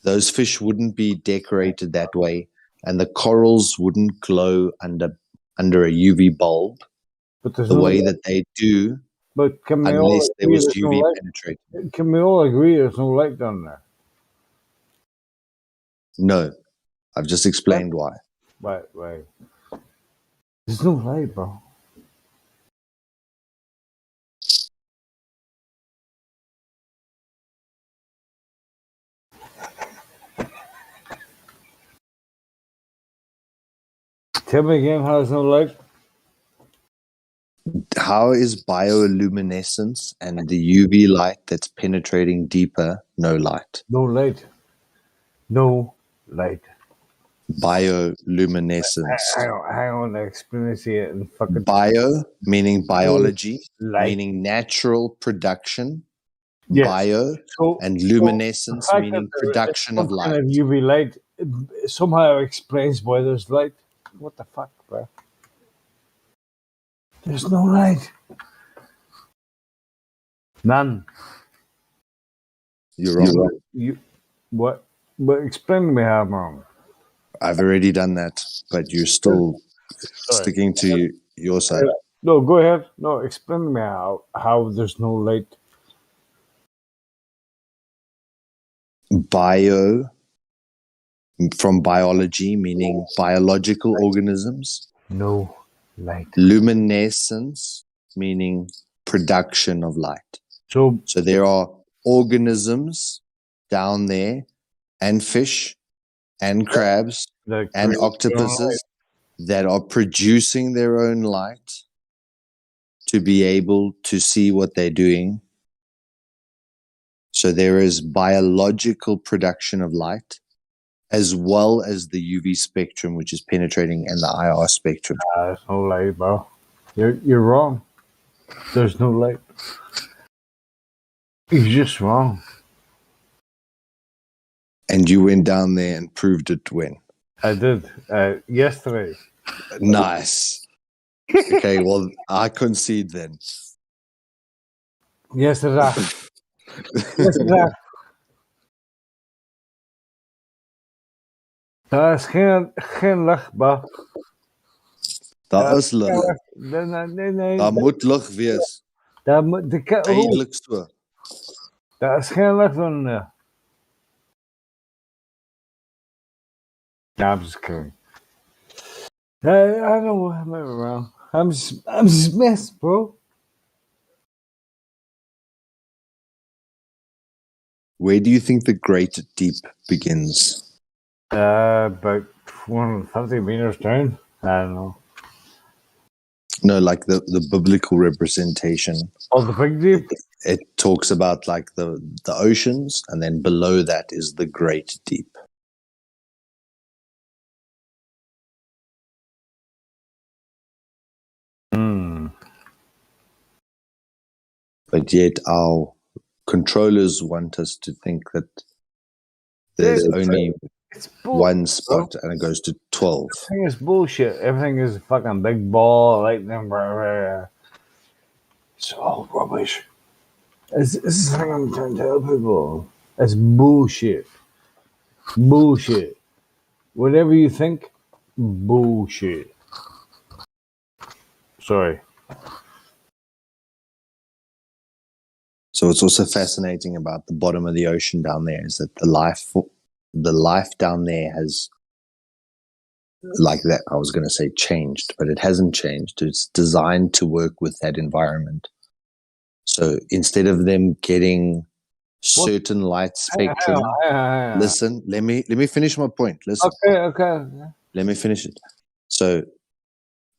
[SPEAKER 22] Those fish wouldn't be decorated that way, and the corals wouldn't glow under a UV bulb
[SPEAKER 1] But there's
[SPEAKER 22] the
[SPEAKER 1] no
[SPEAKER 22] way
[SPEAKER 1] light.
[SPEAKER 22] that they do,
[SPEAKER 1] But can we all
[SPEAKER 22] unless there
[SPEAKER 1] agree
[SPEAKER 22] was
[SPEAKER 1] there's no
[SPEAKER 22] UV
[SPEAKER 1] light?
[SPEAKER 22] penetrating.
[SPEAKER 1] Can we all agree there's no light down there?
[SPEAKER 22] No, I've just explained why.
[SPEAKER 1] Right. There's no light, bro. Tell me again how there's no light.
[SPEAKER 22] How is bioluminescence and the UV light that's penetrating deeper no light?
[SPEAKER 1] No light. No light.
[SPEAKER 22] Bioluminescence.
[SPEAKER 1] Hang on, explain this here in fucking
[SPEAKER 22] Bio meaning biology,
[SPEAKER 1] light.
[SPEAKER 22] meaning natural production.
[SPEAKER 1] Yes.
[SPEAKER 22] Bio and luminescence
[SPEAKER 1] the fact
[SPEAKER 22] meaning
[SPEAKER 1] that there is
[SPEAKER 22] production
[SPEAKER 1] some
[SPEAKER 22] of light.
[SPEAKER 1] kind of UV light somehow explains why there's light. What the fuck, bro? There's no light. None.
[SPEAKER 22] You're wrong.
[SPEAKER 1] You what? But explain to me how I'm wrong.
[SPEAKER 22] I've already done that, but you're still sticking to your side.
[SPEAKER 1] No, go ahead. No, explain to me how there's no light.
[SPEAKER 22] Bio from biology meaning biological organisms.
[SPEAKER 1] No light.
[SPEAKER 22] Luminescence meaning production of light.
[SPEAKER 1] So
[SPEAKER 22] there are organisms down there and fish and crabs and octopuses that are producing their own light to be able to see what they're doing. So there is biological production of light as well as the UV spectrum, which is penetrating, and the IR spectrum.
[SPEAKER 1] There's no light, bro. You're wrong. There's no light. You're just wrong.
[SPEAKER 22] And you went down there and proved it when?
[SPEAKER 1] I did. Yesterday.
[SPEAKER 22] Nice. Okay, well, I concede then.
[SPEAKER 1] Yesterday. Yesterday. Daar is geen lucht, bro.
[SPEAKER 22] Daar is lig.
[SPEAKER 1] Nee.
[SPEAKER 22] Daar moet lig wees. Eindelijk so.
[SPEAKER 1] Daar is geen lucht onder. I'm just kidding. I know I'm around. I'm just messed, bro.
[SPEAKER 22] Where do you think the great deep begins?
[SPEAKER 1] About 150 meters down. I don't know.
[SPEAKER 22] No, like the biblical representation.
[SPEAKER 1] Oh, the big deep?
[SPEAKER 22] It talks about like the oceans, and then below that is the great deep. But yet our controllers want us to think that there's only one spot and it goes to 12.
[SPEAKER 1] Everything is bullshit. Everything is a fucking big ball, lightning, it's all rubbish. This is the thing I'm trying to tell people. It's bullshit. Bullshit. Whatever you think, bullshit. Sorry.
[SPEAKER 22] So it's also fascinating about the bottom of the ocean down there is that the life down there has, like that, I was going to say changed, but it hasn't changed. It's designed to work with that environment. So instead of them getting certain light spectrum, listen, let me finish my point. Listen.
[SPEAKER 1] Okay.
[SPEAKER 22] Let me finish it. So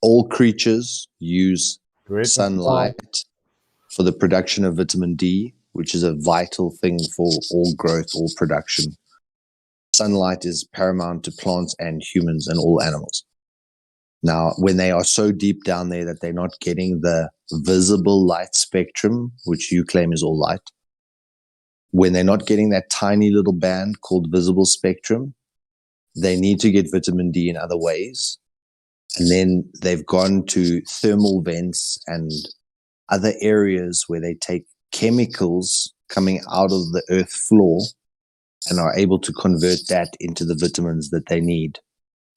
[SPEAKER 22] all creatures use sunlight for the production of vitamin D, which is a vital thing for all growth, all production. Sunlight is paramount to plants and humans and all animals. Now, when they are so deep down there that they're not getting the visible light spectrum, which you claim is all light, when they're not getting that tiny little band called visible spectrum, they need to get vitamin D in other ways. And then they've gone to thermal vents and other areas where they take chemicals coming out of the earth floor and are able to convert that into the vitamins that they need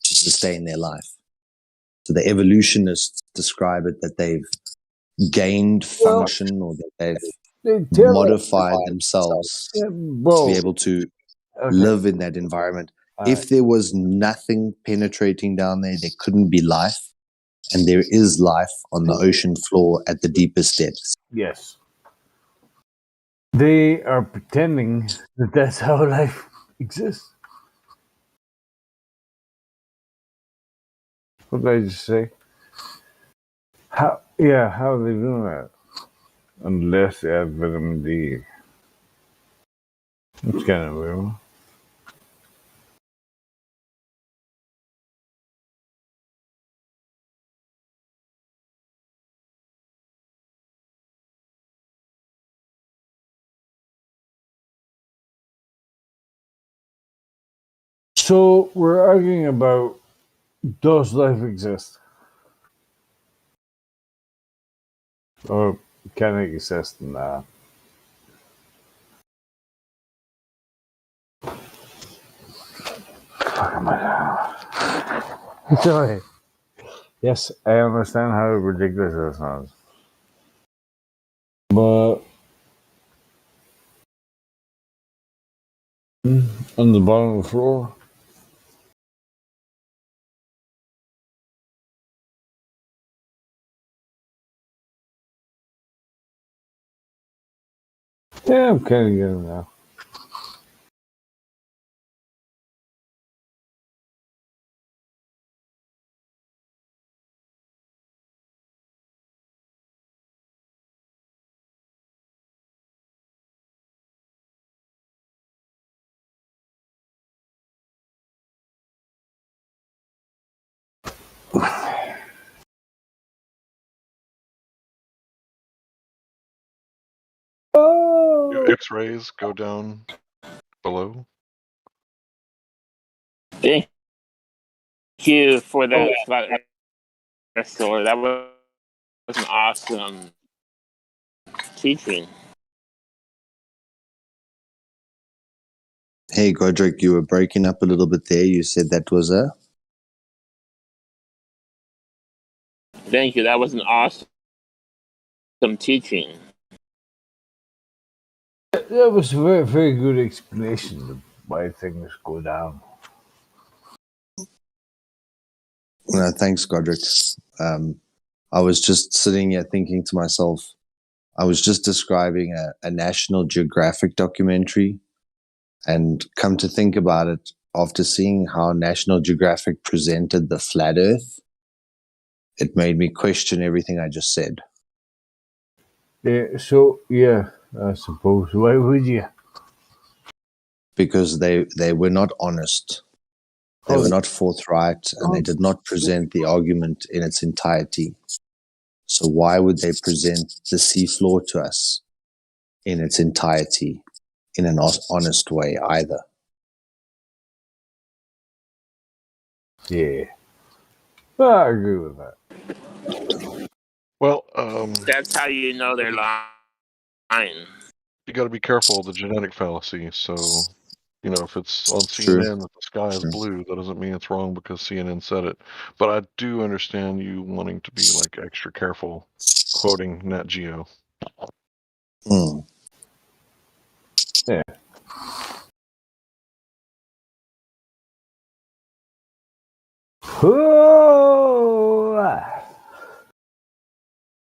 [SPEAKER 22] to sustain their life. So the evolutionists describe it that they've gained function, or that they've modified themselves to be able to live in that environment. If there was nothing penetrating down there, there couldn't be life. And there is life on the ocean floor at the deepest depths.
[SPEAKER 1] Yes. They are pretending that that's how life exists. What did I just say? How are they doing that? Unless they have vitamin D. It's kind of weird. So we're arguing about, does life exist? Or can it exist in that? Sorry. Yes, I understand how ridiculous that sounds. But on the bottom of the floor, yeah, I'm kind of getting now.
[SPEAKER 15] Your X-rays go down below.
[SPEAKER 18] Thank you for that flat earth story. That was an awesome teaching.
[SPEAKER 22] Hey, Godric, you were breaking up a little bit there. You said that was a...
[SPEAKER 18] Thank you. That was an awesome teaching.
[SPEAKER 1] That was a very, very good explanation of why things go down.
[SPEAKER 22] Thanks, Godric. I was just sitting here thinking to myself, I was just describing a National Geographic documentary, and come to think about it, after seeing how National Geographic presented the flat Earth, it made me question everything I just said.
[SPEAKER 1] Yeah, so, yeah, I suppose. Why would you?
[SPEAKER 22] Because they were not honest. They were not forthright, and they did not present the argument in its entirety. So why would they present the seafloor to us in its entirety in an honest way either?
[SPEAKER 1] Yeah. Well, I agree with that.
[SPEAKER 15] Well,
[SPEAKER 18] that's how you know they're lying.
[SPEAKER 15] You got to be careful of the genetic fallacy. So, you know, if it's on CNN that the sky is blue, that doesn't mean it's wrong because CNN said it. But I do understand you wanting to be like extra careful quoting Nat Geo.
[SPEAKER 1] Yeah.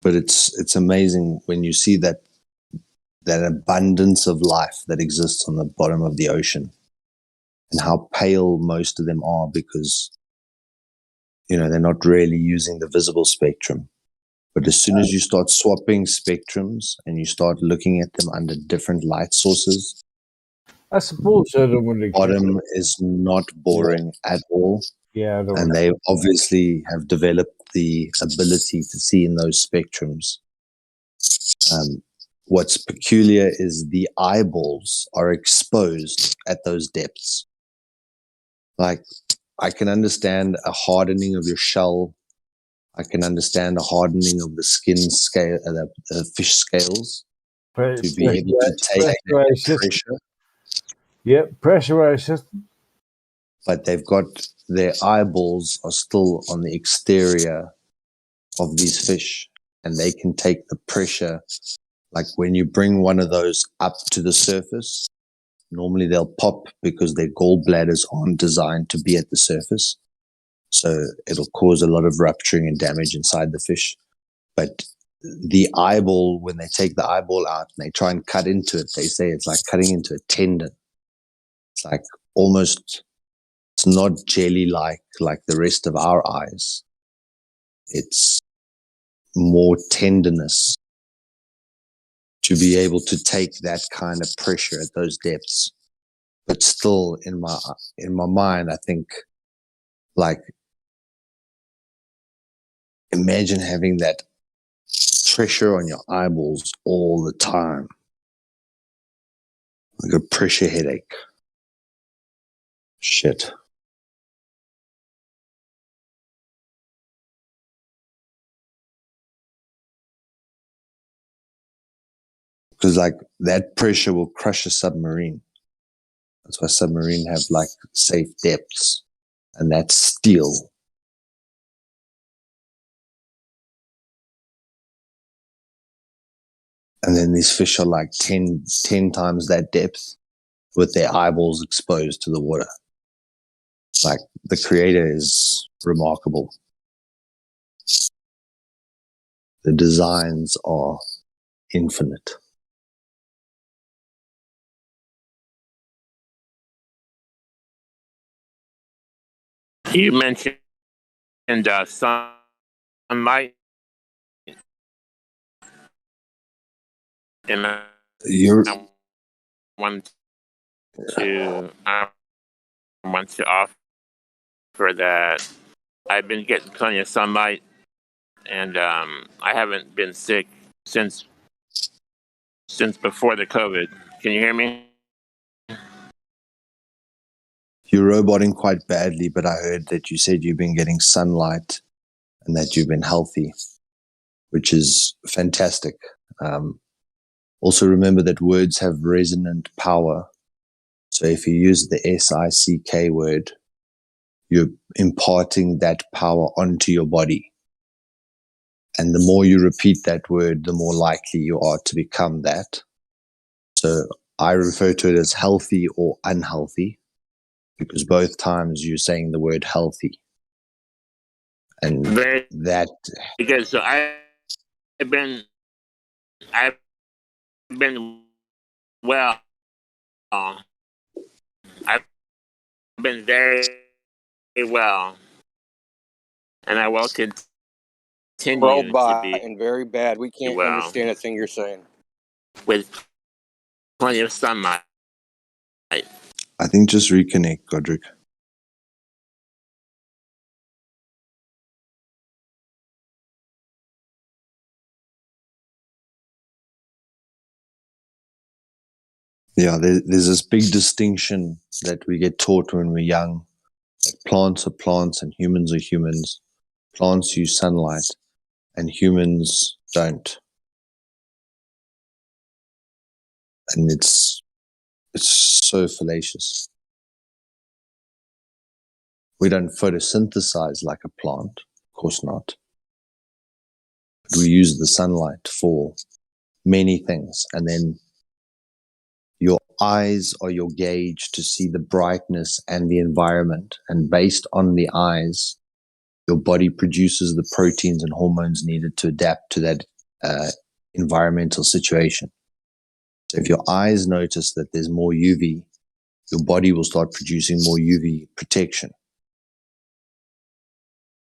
[SPEAKER 22] But it's amazing when you see that abundance of life that exists on the bottom of the ocean, and how pale most of them are, because they're not really using the visible spectrum. But as soon as you start swapping spectrums and you start looking at them under different light sources,
[SPEAKER 1] I suppose the
[SPEAKER 22] bottom is not boring at all.
[SPEAKER 1] Yeah,
[SPEAKER 22] and they obviously have developed the ability to see in those spectrums What's peculiar is the eyeballs are exposed at those depths. Like, I can understand a hardening of your shell. I can understand a hardening of the skin scale, the fish scales, to be able to take that pressure.
[SPEAKER 1] Yep, pressurized system.
[SPEAKER 22] But they've got their eyeballs are still on the exterior of these fish, and they can take the pressure. Like when you bring one of those up to the surface, normally they'll pop because their gallbladders aren't designed to be at the surface. So it'll cause a lot of rupturing and damage inside the fish. But the eyeball, when they take the eyeball out and they try and cut into it, they say it's like cutting into a tendon. It's like almost, it's not jelly-like like the rest of our eyes. It's more tenderness to be able to take that kind of pressure at those depths. But still, in my mind, I think, like, imagine having that pressure on your eyeballs all the time, like a pressure headache. Shit. Because like that pressure will crush a submarine. That's why submarines have like safe depths, and that's steel. And then these fish are like 10 times that depth with their eyeballs exposed to the water. Like, the creator is remarkable. The designs are infinite.
[SPEAKER 18] You mentioned sunlight. And I want to offer that I've been getting plenty of sunlight, and I haven't been sick since before the COVID. Can you hear me?
[SPEAKER 22] You're roboting quite badly, but I heard that you said you've been getting sunlight and that you've been healthy, which is fantastic. Also remember that words have resonant power. So if you use the SICK word, you're imparting that power onto your body. And the more you repeat that word, the more likely you are to become that. So I refer to it as healthy or unhealthy, because both times you're saying the word healthy. And that...
[SPEAKER 18] Because so I've been well. I've been very well, and I will continue
[SPEAKER 6] Robot
[SPEAKER 18] to be
[SPEAKER 6] and very bad. We can't
[SPEAKER 18] well
[SPEAKER 6] understand a thing you're saying.
[SPEAKER 18] with plenty of sunlight.
[SPEAKER 22] I think just reconnect, Godric. Yeah, there's this big distinction that we get taught when we're young, that plants are plants and humans are humans. Plants use sunlight and humans don't. And it's so fallacious. We don't photosynthesize like a plant, of course not. But we use the sunlight for many things. And then your eyes are your gauge to see the brightness and the environment. And based on the eyes, your body produces the proteins and hormones needed to adapt to that environmental situation. So if your eyes notice that there's more UV, your body will start producing more UV protection.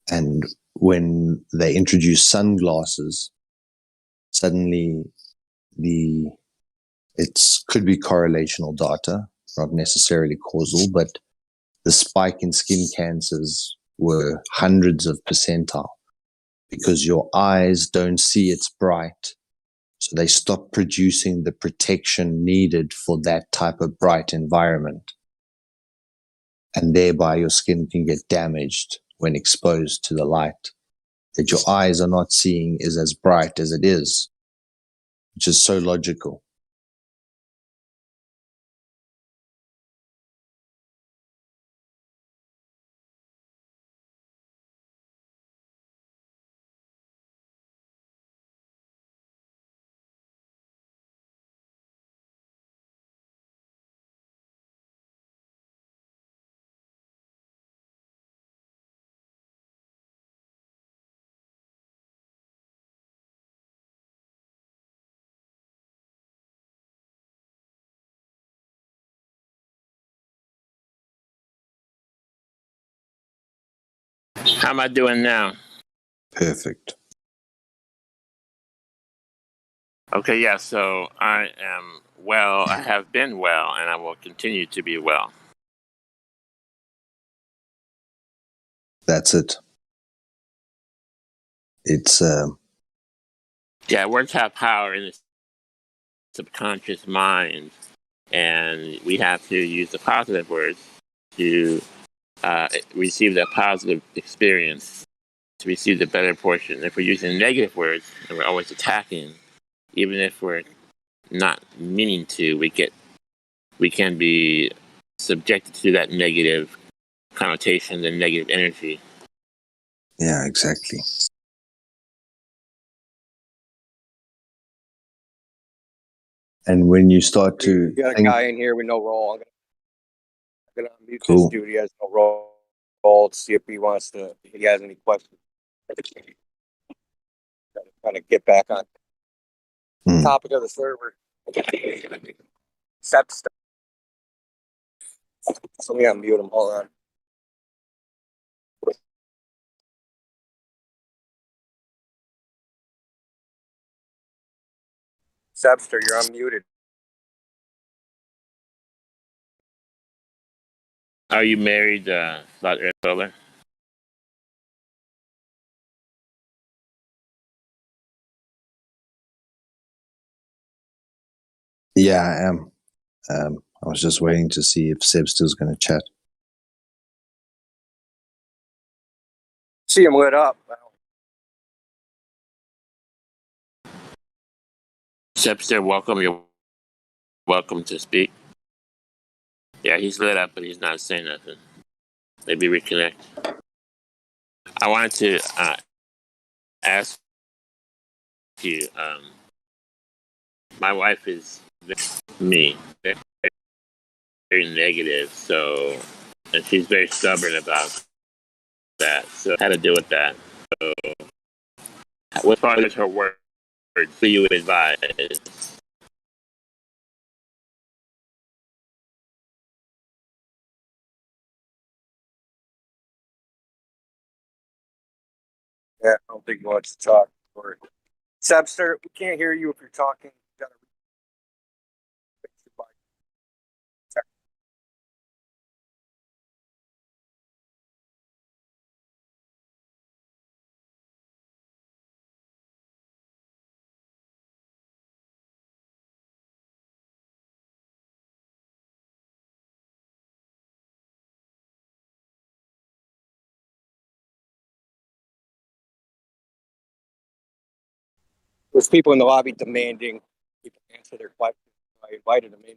[SPEAKER 22] And when they introduce sunglasses, suddenly could be correlational data, not necessarily causal, but the spike in skin cancers were hundreds of percentile because your eyes don't see it's bright. So they stop producing the protection needed for that type of bright environment. And thereby your skin can get damaged when exposed to the light that your eyes are not seeing is as bright as it is, which is so logical.
[SPEAKER 18] How am I doing now?
[SPEAKER 22] Perfect.
[SPEAKER 18] Okay, yeah, so I am well. I have been well, and I will continue to be well.
[SPEAKER 22] That's it. It's
[SPEAKER 18] Yeah, words have power in the subconscious mind, and we have to use the positive words to receive that positive experience, to receive the better portion. If we're using negative words and we're always attacking, even if we're not meaning to, we can be subjected to that negative connotation, the negative energy.
[SPEAKER 22] yeah, exactly. And when you start to
[SPEAKER 6] We got a
[SPEAKER 22] think,
[SPEAKER 6] guy in here with no role. I'm gonna unmute
[SPEAKER 22] Cool.
[SPEAKER 6] this dude. He has no role to see if he wants to. If he has any questions. Trying to get back on topic of the server. Set stuff. So let me unmute him. Hold on. Sebster, you're unmuted.
[SPEAKER 18] Are you married, Dr. Solar?
[SPEAKER 22] yeah, I am. I was just waiting to see if Seb's still going to chat.
[SPEAKER 6] See him lit up.
[SPEAKER 18] Sebster, welcome. You're welcome to speak. Yeah, he's lit up, but he's not saying nothing. Maybe reconnect. I wanted to ask you. My wife is me, very negative, so, and she's very stubborn about that. So how to deal with that? So, what part of her words do you advise?
[SPEAKER 6] Yeah, I don't think he wants to talk. Sebster, we can't hear you if you're talking. You gotta There's people in the lobby demanding people answer their questions. I invited them in.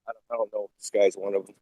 [SPEAKER 6] I don't know if this guy's one of them.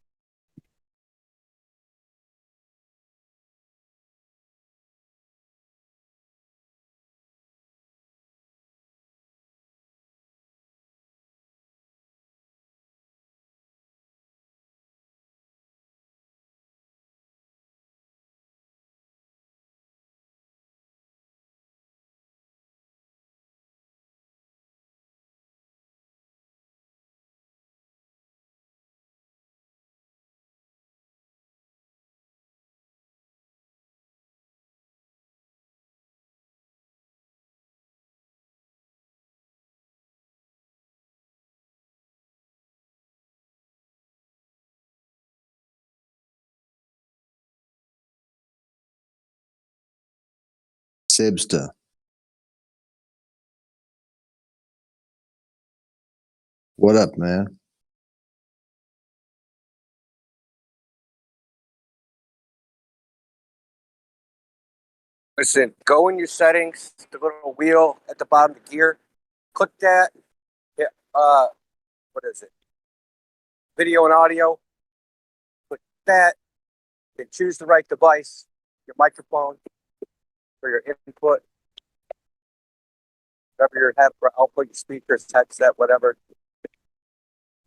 [SPEAKER 22] Sebster. What up, man?
[SPEAKER 6] Listen, go in your settings, the little wheel at the bottom of the gear. Click that. Yeah, what is it? Video and audio. Click that. Then choose the right device, your microphone for your input, whatever you have for output, your speakers, headset, whatever.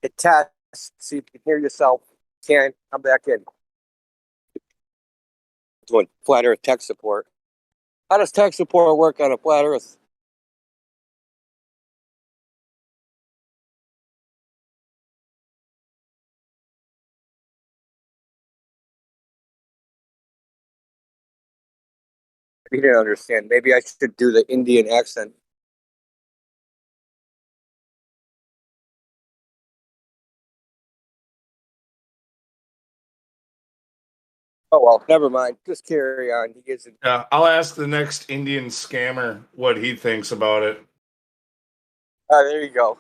[SPEAKER 6] Hit test, see if you can hear yourself. Can come back in. Doing flat Earth tech support. How does tech support work on a flat Earth? You didn't understand. Maybe I should do the Indian accent. Oh well, never mind. Just carry on. He gives it.
[SPEAKER 2] Yeah, I'll ask the next Indian scammer what he thinks about it.
[SPEAKER 6] There you go.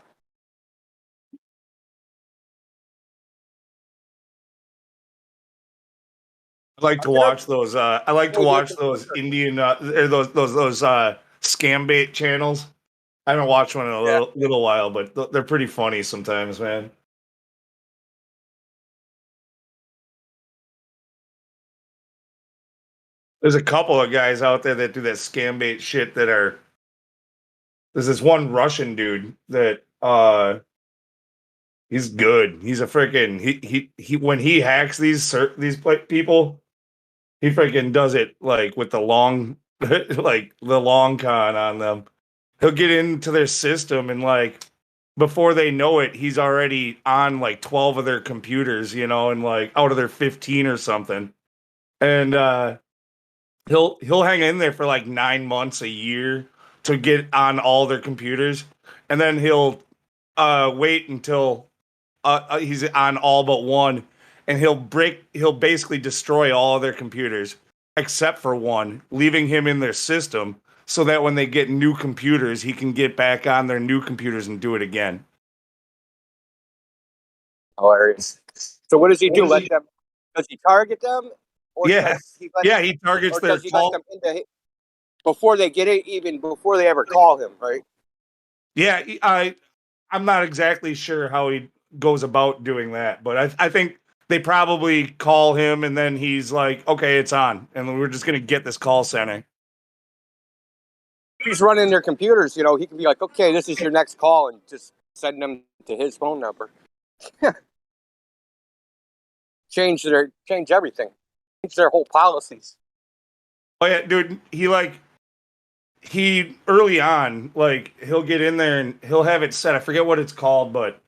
[SPEAKER 2] I like to watch those. I like to watch those Indian or those scam bait channels. I haven't watched one in a little while, but they're pretty funny sometimes, man. There's a couple of guys out there that do that scam bait shit that are. There's this one Russian dude that he's good. He's a freaking he when he hacks these people, he freaking does it like with the long like the long con on them. He'll get into their system and like before they know it, he's already on like 12 of their computers, you know, and like out of their 15 or something. And he'll hang in there for like 9 months, a year to get on all their computers. And then he'll wait until he's on all but one, and he'll basically destroy all of their computers except for one, leaving him in their system so that when they get new computers, he can get back on their new computers and do it again.
[SPEAKER 6] Hilarious. So what does he do? Let them? Does he target them? Or
[SPEAKER 2] Yeah,
[SPEAKER 6] does he let
[SPEAKER 2] yeah, he targets
[SPEAKER 6] or
[SPEAKER 2] their
[SPEAKER 6] does he
[SPEAKER 2] call.
[SPEAKER 6] let them into before they get it, even before they ever call him, right?
[SPEAKER 2] Yeah, I'm not exactly sure how he goes about doing that, but I think they probably call him and then he's like, okay, it's on. And we're just going to get this call center.
[SPEAKER 6] He's running their computers, you know, he can be like, okay, this is your next call, and just send them to his phone number. change everything. Change their whole policies.
[SPEAKER 2] Oh yeah, dude, he early on, like he'll get in there and he'll have it set. I forget what it's called, but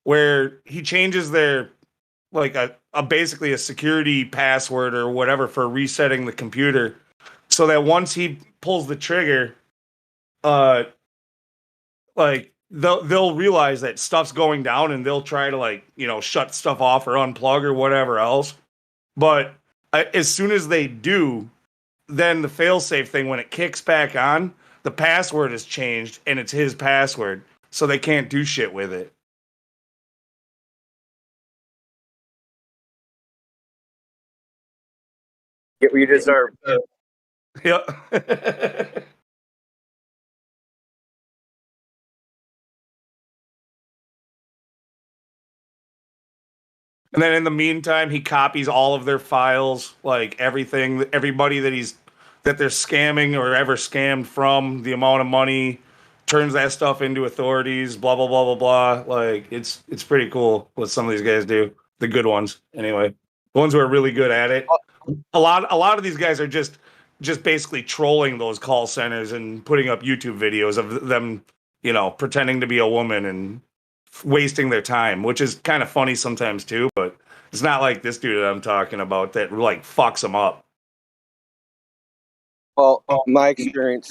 [SPEAKER 2] where he changes their like a basically a security password or whatever for resetting the computer, so that once he pulls the trigger, like they'll realize that stuff's going down and they'll try to like shut stuff off or unplug or whatever else. But as soon as they do, then the failsafe thing, when it kicks back on, the password is changed and it's his password, so they can't do shit with it.
[SPEAKER 6] Get what you deserve.
[SPEAKER 2] Yeah. And then in the meantime, he copies all of their files, like everything, everybody that they're scamming or ever scammed from, the amount of money, turns that stuff into authorities, blah blah blah blah blah. Like it's pretty cool what some of these guys do. The good ones, anyway. The ones who are really good at it. A lot of these guys are just basically trolling those call centers and putting up YouTube videos of them, pretending to be a woman and wasting their time, which is kind of funny sometimes too, but it's not like this dude that I'm talking about that like fucks them up.
[SPEAKER 6] Well, my experience.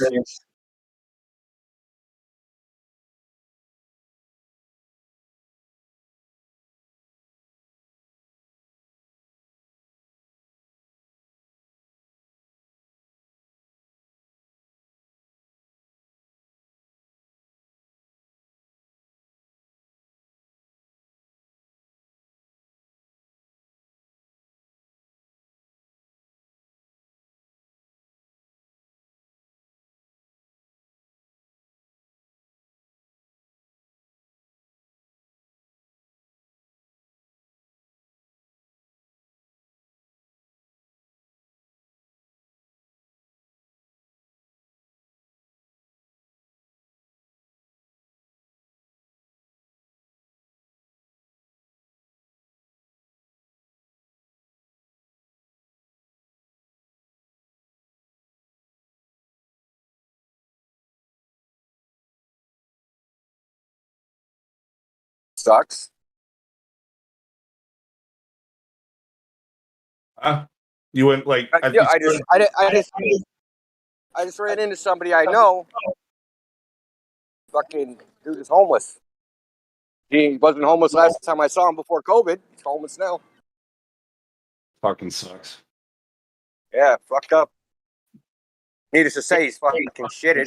[SPEAKER 6] Sucks.
[SPEAKER 2] You went like
[SPEAKER 6] Yeah, I just ran into somebody I know. Fucking dude is homeless. He wasn't homeless last time I saw him before COVID. He's homeless now.
[SPEAKER 2] fucking sucks.
[SPEAKER 6] Yeah, fucked up. Needless to say, he's fucking shitted.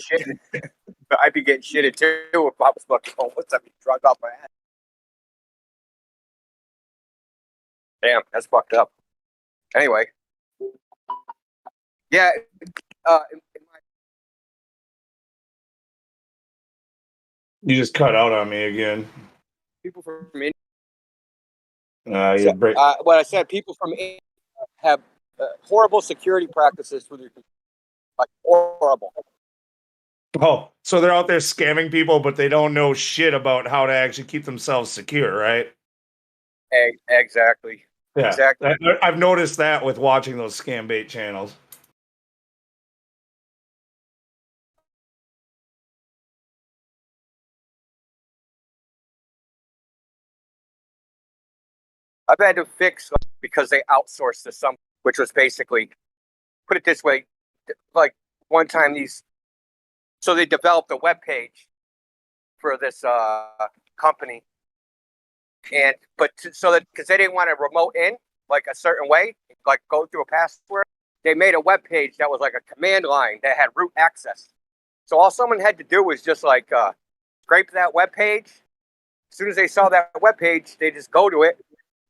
[SPEAKER 6] But I'd be getting shitted too if I was fucking homeless. I'd be drunk off my ass. Damn, that's fucked up. Anyway. Yeah.
[SPEAKER 2] You just cut out on me again.
[SPEAKER 6] People from India.
[SPEAKER 2] What
[SPEAKER 6] I said, people from India have horrible security practices with your computer. Like horrible.
[SPEAKER 2] Oh, so they're out there scamming people, but they don't know shit about how to actually keep themselves secure, right?
[SPEAKER 6] Exactly.
[SPEAKER 2] Yeah,
[SPEAKER 6] Exactly.
[SPEAKER 2] I've noticed that with watching those scam bait channels.
[SPEAKER 6] I've had to fix because they outsourced to some, which was basically, put it this way, like one time so they developed a web page for this company, because they didn't want to remote in like a certain way, like go through a password, they made a web page that was like a command line that had root access. So all someone had to do was just like scrape that web page. As soon as they saw that web page, they just go to it.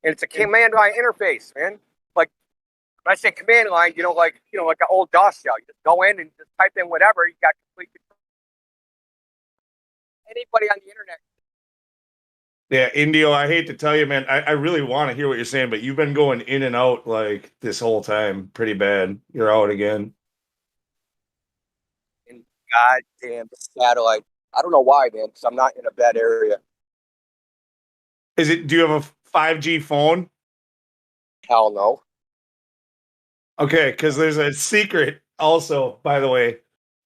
[SPEAKER 6] And it's a command line interface, man. Like when I say command line, like an old DOS shell. You just go in and just type in whatever. You got complete control. Anybody on the internet.
[SPEAKER 2] Yeah, Indio, I hate to tell you, man, I really want to hear what you're saying, but you've been going in and out like this whole time pretty bad. You're out again.
[SPEAKER 6] And goddamn satellite. I don't know why, man, because I'm not in a bad area.
[SPEAKER 2] Do you have a 5G phone?
[SPEAKER 6] Hell no.
[SPEAKER 2] Okay, because there's a secret also, by the way,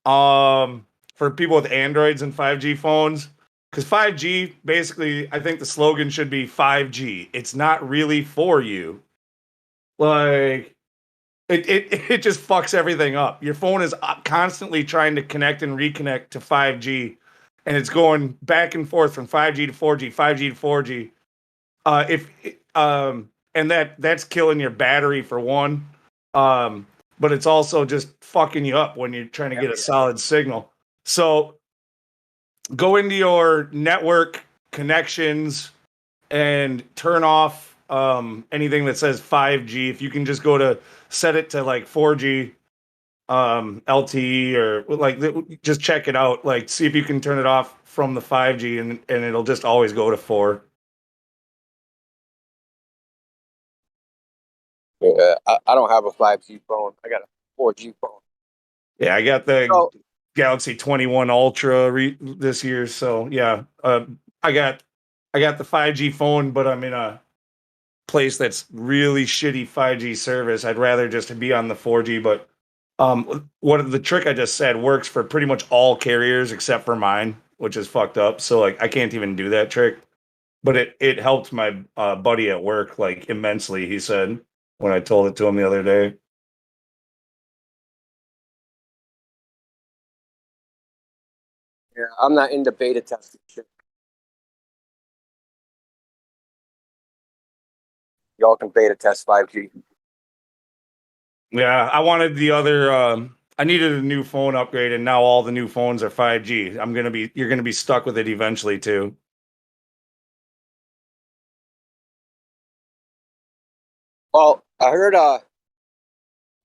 [SPEAKER 2] for people with Androids and 5G phones. Because 5G, basically, I think the slogan should be 5G. It's not really for you. Like, it just fucks everything up. Your phone is constantly trying to connect and reconnect to 5G, and it's going back and forth from 5G to 4G, 5G to 4G. And that's killing your battery for one. But it's also just fucking you up when you're trying to get a solid signal. So go into your network connections and turn off anything that says 5G. If you can just go to set it to like 4G LTE or like just check it out. Like see if you can turn it off from the 5G and it'll just always go to 4.
[SPEAKER 6] Yeah, I don't have a 5G phone. I got a 4G phone.
[SPEAKER 2] Yeah, I got the Galaxy 21 Ultra this year. So yeah, I got the 5G phone, but I'm in a place that's really shitty 5G service. I'd rather just be on the 4G. But what the trick I just said works for pretty much all carriers except for mine, which is fucked up. So like I can't even do that trick. But it helped my buddy at work like immensely. He said when I told it to him the other day.
[SPEAKER 6] Yeah, I'm not into beta testing shit. Y'all can beta test 5G.
[SPEAKER 2] Yeah, I wanted the other. I needed a new phone upgrade, and now all the new phones are 5G. You're gonna be stuck with it eventually too.
[SPEAKER 6] Well, I heard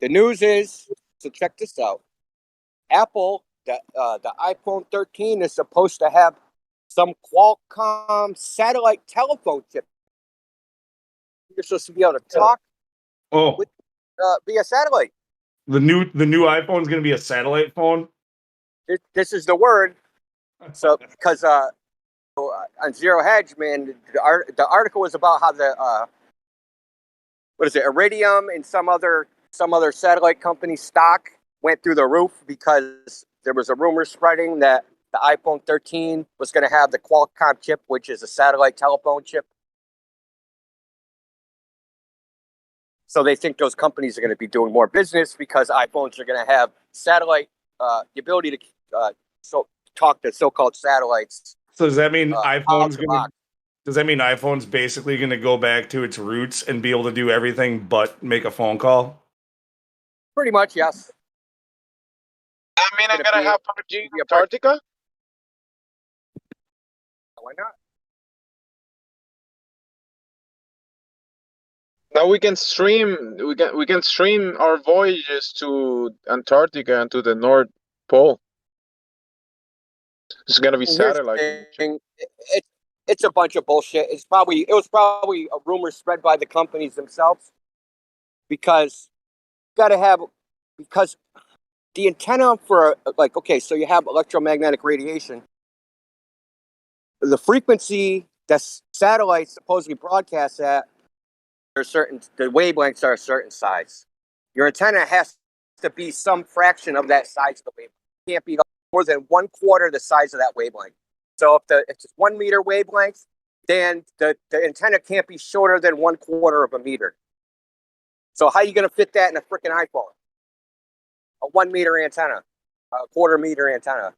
[SPEAKER 6] the news is, so check this out. Apple, the iPhone 13 is supposed to have some Qualcomm satellite telephone chip. You're supposed to be able to talk with, via satellite.
[SPEAKER 2] The new iPhone is gonna be a satellite phone.
[SPEAKER 6] This is the word. So because on Zero Hedge, man, the article was about how the Iridium and some other satellite company stock went through the roof because there was a rumor spreading that the iPhone 13 was going to have the Qualcomm chip, which is a satellite telephone chip. So they think those companies are going to be doing more business because iPhones are going to have satellite, the ability to talk to so-called satellites.
[SPEAKER 2] So does that mean iPhone's basically going to go back to its roots and be able to do everything but make a phone call?
[SPEAKER 6] Pretty much, yes.
[SPEAKER 3] I mean, I'm gonna have 5G in Antarctica.
[SPEAKER 6] Why not?
[SPEAKER 3] Now we can stream. We can stream our voyages to Antarctica and to the North Pole. It's gonna be
[SPEAKER 6] And here's the
[SPEAKER 3] satellite.
[SPEAKER 6] thing. It's a bunch of bullshit. It was probably a rumor spread by the companies themselves because the antenna for so you have electromagnetic radiation. The frequency that satellites supposedly broadcast at the wavelengths are a certain size. Your antenna has to be some fraction of that size of the wavelength. It can't be more than 1/4 the size of that wavelength. So if it's 1 meter wavelength, then the antenna can't be shorter than 1/4 of a meter. So how are you going to fit that in a freaking iPhone? A 1 meter antenna, a 1/4 meter antenna.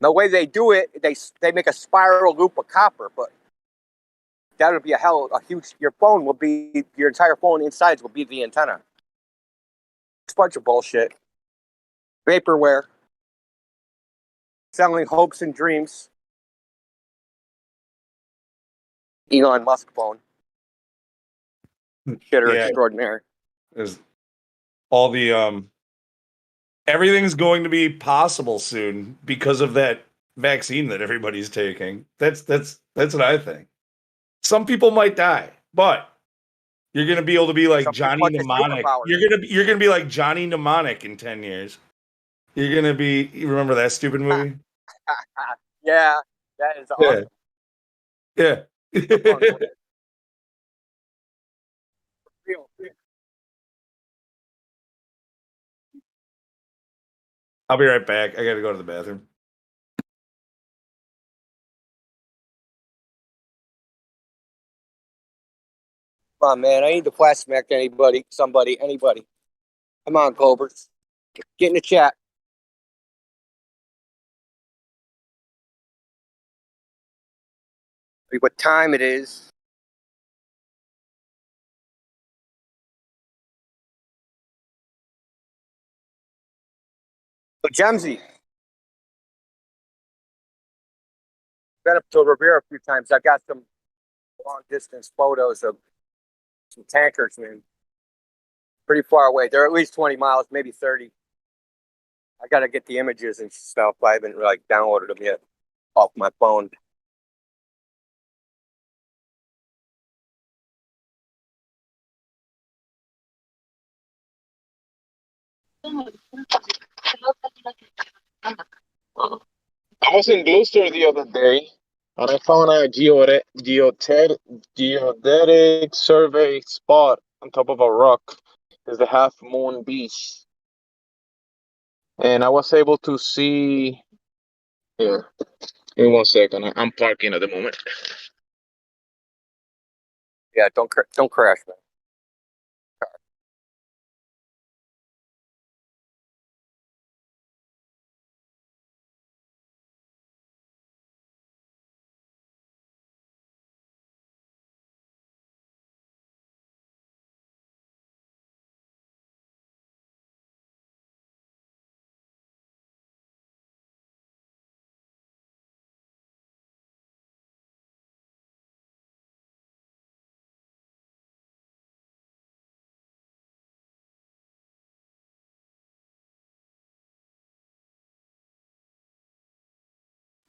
[SPEAKER 6] The way they do it, they make a spiral loop of copper, but that would be a huge. Your entire phone inside will be the antenna. It's a bunch of bullshit. Vaporware. Selling hopes and dreams. Elon Musk phone. Shitter extraordinary.
[SPEAKER 2] There's all the everything's going to be possible soon because of that vaccine that everybody's taking. That's what I think. Some people might die, but you're gonna be able to be like Johnny Mnemonic. You're gonna be like Johnny Mnemonic in 10 years. You're gonna be. You remember that stupid movie?
[SPEAKER 6] Yeah, that is awesome.
[SPEAKER 2] Yeah. I'll be right back. I gotta go to the bathroom.
[SPEAKER 6] Come on, man. I need to flash smack anybody. Come on, Cobras. Get in the chat. See what time it is. So, Jemsy. Been up to Rivera a few times. I've got some long distance photos of some tankers, man. Pretty far away. They're at least 20 miles, maybe 30. I got to get the images and stuff. I haven't downloaded them yet off my phone.
[SPEAKER 3] I was in Gloucester the other day, and I found a geodetic survey spot on top of a rock. It's the Half Moon Beach, and I was able to see. Here, give me 1 second. I'm parking at the moment.
[SPEAKER 6] Yeah, don't crash, man.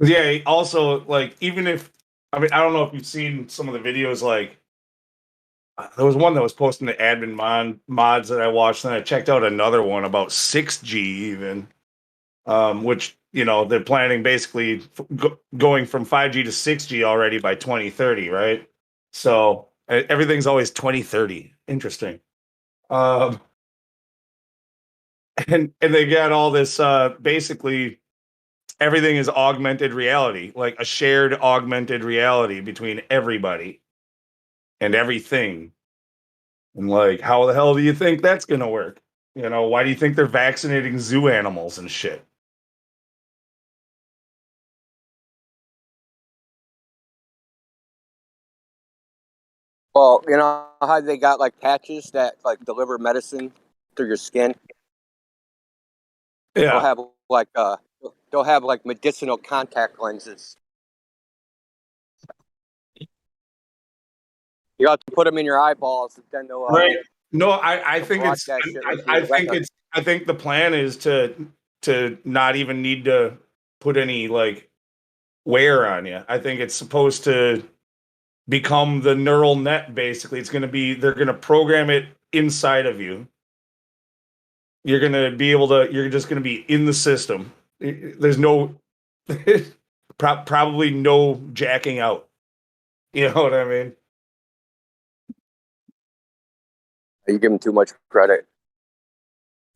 [SPEAKER 2] Yeah. Also, even if I don't know if you've seen some of the videos. There was one that was posting the admin mods that I watched, and I checked out another one about 6G even, which they're planning basically going from 5G to 6G already by 2030, right? So everything's always 2030. Interesting. And they got all this basically everything is augmented reality, like a shared augmented reality between everybody and everything. And like, how the hell do you think that's gonna work? You know, why do you think they're vaccinating zoo animals and shit?
[SPEAKER 6] Well, you know how they got like patches that like deliver medicine through your skin?
[SPEAKER 2] Yeah.
[SPEAKER 6] They'll have like medicinal contact lenses. You have to put them in your eyeballs, and then they'll
[SPEAKER 2] Right. No, I think it's
[SPEAKER 6] broadcast shit like
[SPEAKER 2] I
[SPEAKER 6] your
[SPEAKER 2] think
[SPEAKER 6] retina.
[SPEAKER 2] it's I think the plan is to not even need to put any like wear on you. I think it's supposed to become the neural net basically. It's going to be they're going to program it inside of you. You're going to be able to you're just going to be in the system. There's no probably no jacking out. You know what I mean?
[SPEAKER 6] You give them too much credit.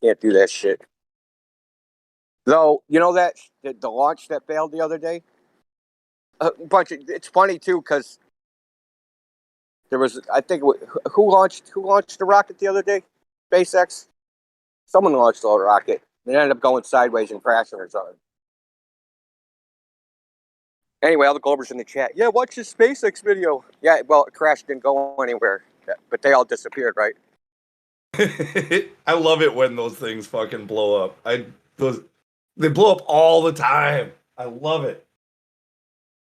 [SPEAKER 6] Can't do that shit. Though, you know that the launch that failed the other day? It's funny too because there was I think who launched the rocket the other day? SpaceX. Someone launched a rocket. It ended up going sideways and crashing or something. Anyway, all the Globers in the chat. Yeah, watch this SpaceX video. Yeah, well, it crashed, didn't go anywhere, but they all disappeared, right?
[SPEAKER 2] I love it when those things fucking blow up. They blow up all the time. I love it.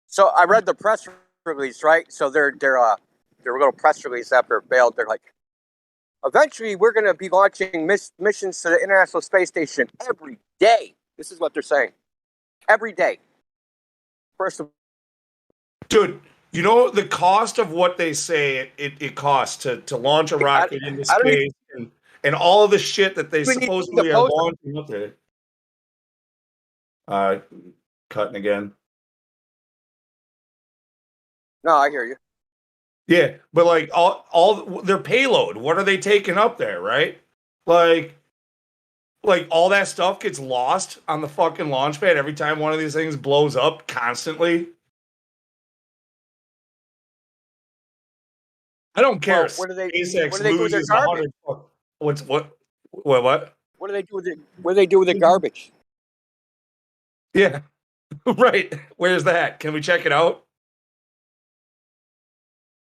[SPEAKER 6] So I read the press release, right? So their little press release after it failed, they're like, eventually we're going to be launching missions to the International Space Station every day. This is what they're saying. Every day. First of
[SPEAKER 2] Dude, you know the cost of what they say it costs to launch a rocket into space and all of the shit that they supposedly are launching up there. Cutting again.
[SPEAKER 6] No, I hear you.
[SPEAKER 2] Yeah, but like all their payload, what are they taking up there, right? Like all that stuff gets lost on the fucking launch pad every time one of these things blows up constantly. I don't care.
[SPEAKER 6] Well, what do they
[SPEAKER 2] SpaceX
[SPEAKER 6] do with their
[SPEAKER 2] loses
[SPEAKER 6] garbage?
[SPEAKER 2] 100. What?
[SPEAKER 6] What do they do with it? What do they do with the garbage?
[SPEAKER 2] Yeah, right. Where's that? Can we check it out?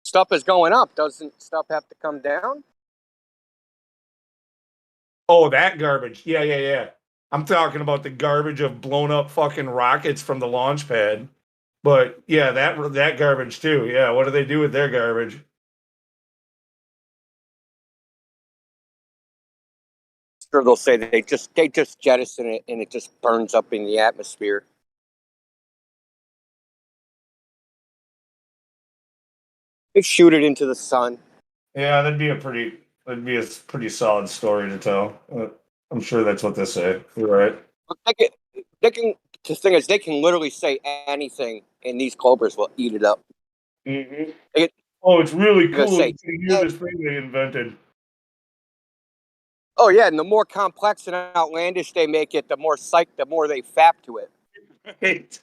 [SPEAKER 6] Stuff is going up. Doesn't stuff have to come down?
[SPEAKER 2] Oh, that garbage. Yeah. I'm talking about the garbage of blown up fucking rockets from the launch pad. But yeah, that garbage too. Yeah, what do they do with their garbage?
[SPEAKER 6] Sure, they'll say that they just jettison it and it just burns up in the atmosphere. They shoot it into the sun.
[SPEAKER 2] Yeah, that'd be a pretty solid story to tell. I'm sure that's what they say. You're right.
[SPEAKER 6] They can. The thing is, they can literally say anything, and these cobras will eat it up.
[SPEAKER 2] Mm-hmm. It's really cool
[SPEAKER 6] say,
[SPEAKER 2] to hear this thing they invented.
[SPEAKER 6] Oh yeah, and the more complex and outlandish they make it, the more the more they fap to it.
[SPEAKER 2] Right.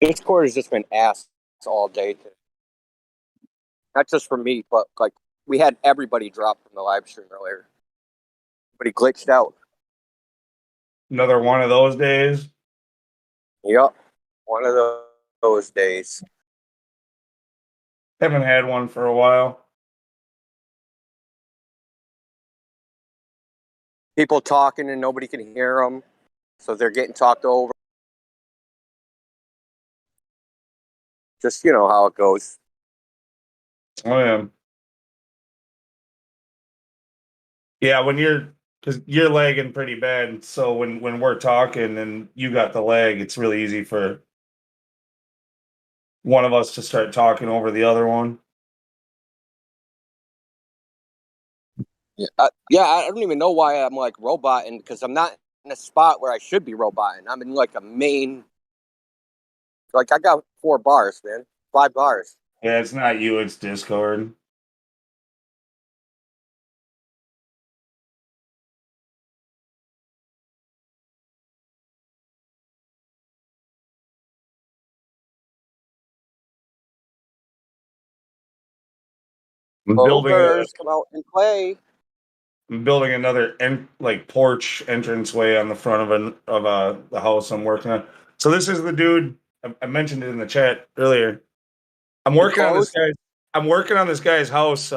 [SPEAKER 6] Discord has just been ass all day. Not just for me, but like we had everybody drop from the live stream earlier. But he glitched out.
[SPEAKER 2] Another one of those days.
[SPEAKER 6] Yep. One of those days.
[SPEAKER 2] Haven't had one for a while.
[SPEAKER 6] People talking and nobody can hear them. So they're getting talked over. Just, you know how it goes.
[SPEAKER 2] Oh, yeah. Yeah, because you're lagging pretty bad. So when we're talking and you got the lag, it's really easy for one of us to start talking over the other one.
[SPEAKER 6] Yeah, I don't even know why I'm like roboting, because I'm not in a spot where I should be roboting. I'm in like a main. Like I got 4 bars, man. 5 bars.
[SPEAKER 2] Yeah, it's not you, it's Discord.
[SPEAKER 6] Boulders, come out and play.
[SPEAKER 2] I'm building another porch entranceway on the front of the house I'm working on. So this is the dude I mentioned it in the chat earlier. I'm working on this guy's house.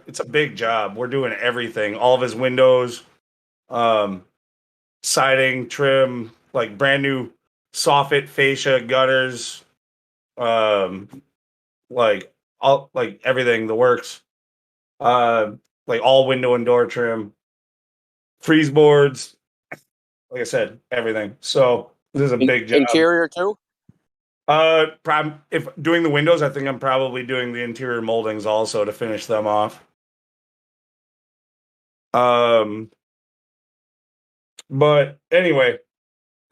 [SPEAKER 2] It's a big job. We're doing everything, all of his windows, siding, trim, like brand new soffit, fascia, gutters, like everything, the works. Like all window and door trim, freeze boards, like I said, everything. So this is a big job.
[SPEAKER 6] Interior too?
[SPEAKER 2] If doing the windows, I think I'm probably doing the interior moldings also to finish them off. But anyway,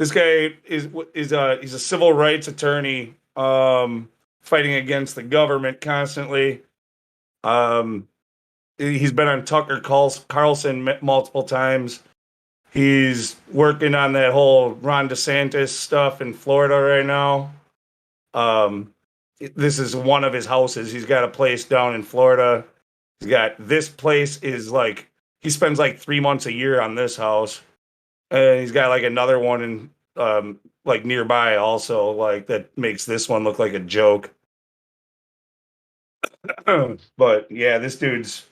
[SPEAKER 2] this guy is he's a civil rights attorney, fighting against the government constantly. He's been on Tucker Carlson multiple times. He's working on that whole Ron DeSantis stuff in Florida right now. This is one of his houses. He's got a place down in Florida. He's got this place is like he spends like 3 months a year on this house, and he's got like another one in like nearby also, like that makes this one look like a joke. But yeah, this dude's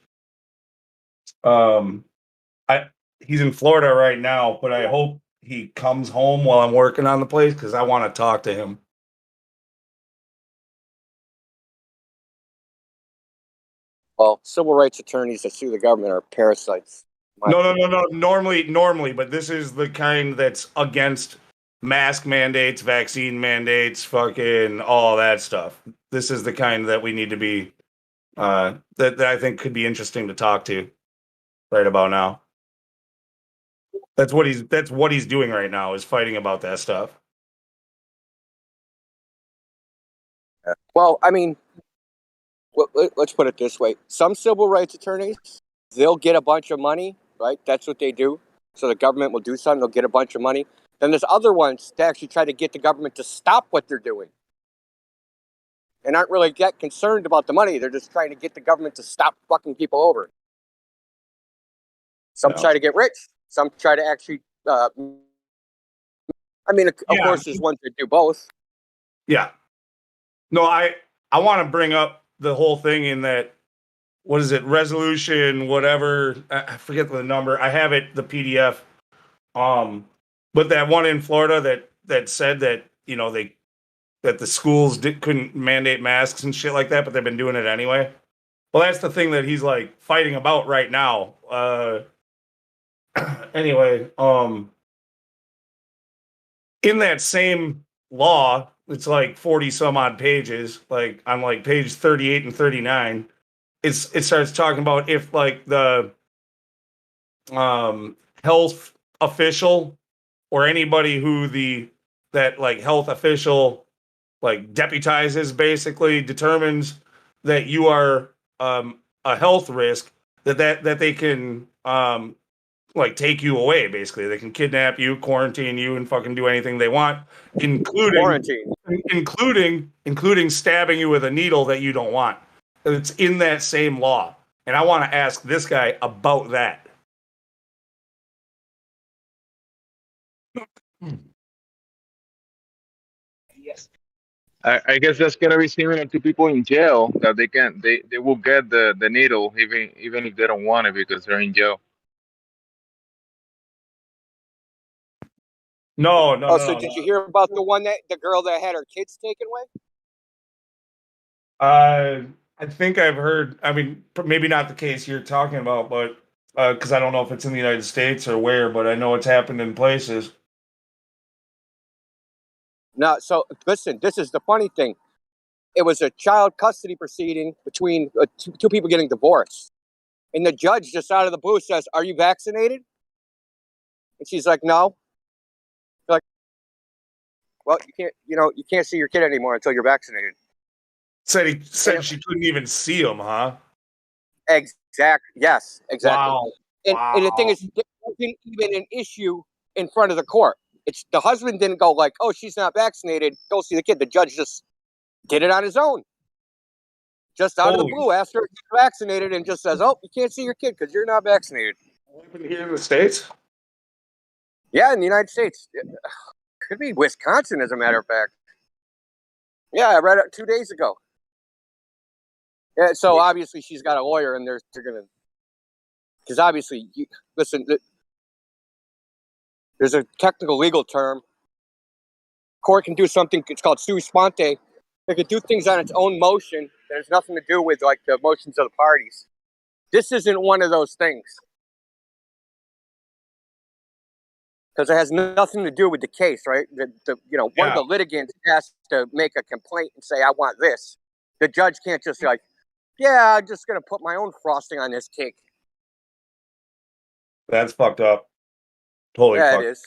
[SPEAKER 2] he's in Florida right now, but I hope he comes home while I'm working on the place because I want to talk to him.
[SPEAKER 6] Well, civil rights attorneys that sue the government are parasites.
[SPEAKER 2] No. Normally, but this is the kind that's against mask mandates, vaccine mandates, fucking all that stuff. This is the kind that we need to be that I think could be interesting to talk to right about now. That's what he's doing right now, is fighting about that stuff.
[SPEAKER 6] Well, I mean, let's put it this way. Some civil rights attorneys, they'll get a bunch of money, right? That's what they do. So the government will do something, they'll get a bunch of money. Then there's other ones that actually try to get the government to stop what they're doing. And aren't really that concerned about the money. They're just trying to get the government to stop fucking people over. Some try to get rich. Some try to actually, I mean, of course, there's ones that do both.
[SPEAKER 2] Yeah. No, I want to bring up the whole thing in that, what is it, resolution, whatever, I forget the number. I have it, the PDF. But that one in Florida that said that, you know, that the schools couldn't mandate masks and shit like that, but they've been doing it anyway. Well, that's the thing that he's like fighting about right now. Anyway, in that same law, it's like 40 some odd pages, like on like page 38 and 39. It starts talking about if like the health official or anybody who that like health official like deputizes, basically determines that you are a health risk, that they can like take you away. Basically, they can kidnap you, quarantine you, and fucking do anything they want, including
[SPEAKER 6] quarantine.
[SPEAKER 2] including stabbing you with a needle that you don't want. It's in that same law. And I want to ask this guy about that.
[SPEAKER 3] Yes. I guess that's gonna be similar to people in jail that they will get the needle even if they don't want it because they're in jail.
[SPEAKER 2] No.
[SPEAKER 6] So did you hear about the girl that had her kids taken away?
[SPEAKER 2] I think I've heard. I mean, maybe not the case you're talking about, but because I don't know if it's in the United States or where, but I know it's happened in places.
[SPEAKER 6] No. So listen, this is the funny thing. It was a child custody proceeding between two people getting divorced, and the judge just out of the blue says, "Are you vaccinated?" And she's like, "No." They're like, well, you can't see your kid anymore until you're vaccinated.
[SPEAKER 2] Said she couldn't even see him, huh?
[SPEAKER 6] Yes, exactly.
[SPEAKER 2] Wow.
[SPEAKER 6] And the thing is, there wasn't even an issue in front of the court. It's the husband didn't go like, "Oh, she's not vaccinated. Go see the kid." The judge just did it on his own, just out of the blue. Asked her if she's vaccinated, and just says, "Oh, you can't see your kid because you're not vaccinated."
[SPEAKER 2] Happened here in the States?
[SPEAKER 6] Yeah, in the United States. Could be Wisconsin, as a matter of fact. Yeah, I read it 2 days ago. Yeah, so obviously she's got a lawyer, and they're gonna, because obviously, listen, there's a technical legal term. Court can do something. It's called sua sponte. They can do things on its own motion that has nothing to do with like the motions of the parties. This isn't one of those things because it has nothing to do with the case, right? One of the litigants has to make a complaint and say, "I want this." The judge can't just like, "Yeah, I'm just gonna put my own frosting on this cake."
[SPEAKER 2] That's fucked up. Totally
[SPEAKER 6] Yeah,
[SPEAKER 2] fucked.
[SPEAKER 6] it is.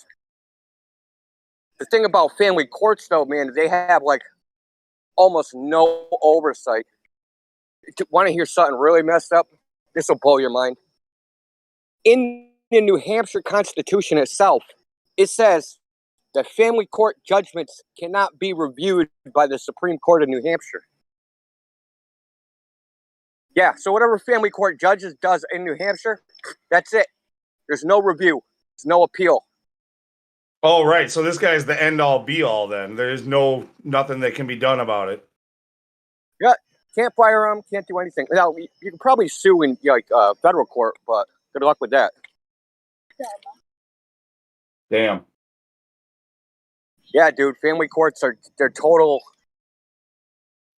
[SPEAKER 6] The thing about family courts, though, man, they have like almost no oversight. Want to hear something really messed up? This will blow your mind. In the New Hampshire Constitution itself, it says that family court judgments cannot be reviewed by the Supreme Court of New Hampshire. Yeah, so whatever family court judges does in New Hampshire, that's it. There's no review. There's no appeal.
[SPEAKER 2] Oh, right. So this guy's the end all be all then. There's nothing that can be done about it.
[SPEAKER 6] Yeah, can't fire him, can't do anything. Now, you can probably sue in federal court, but good luck with that.
[SPEAKER 2] Damn.
[SPEAKER 6] Yeah, dude, family courts they're total.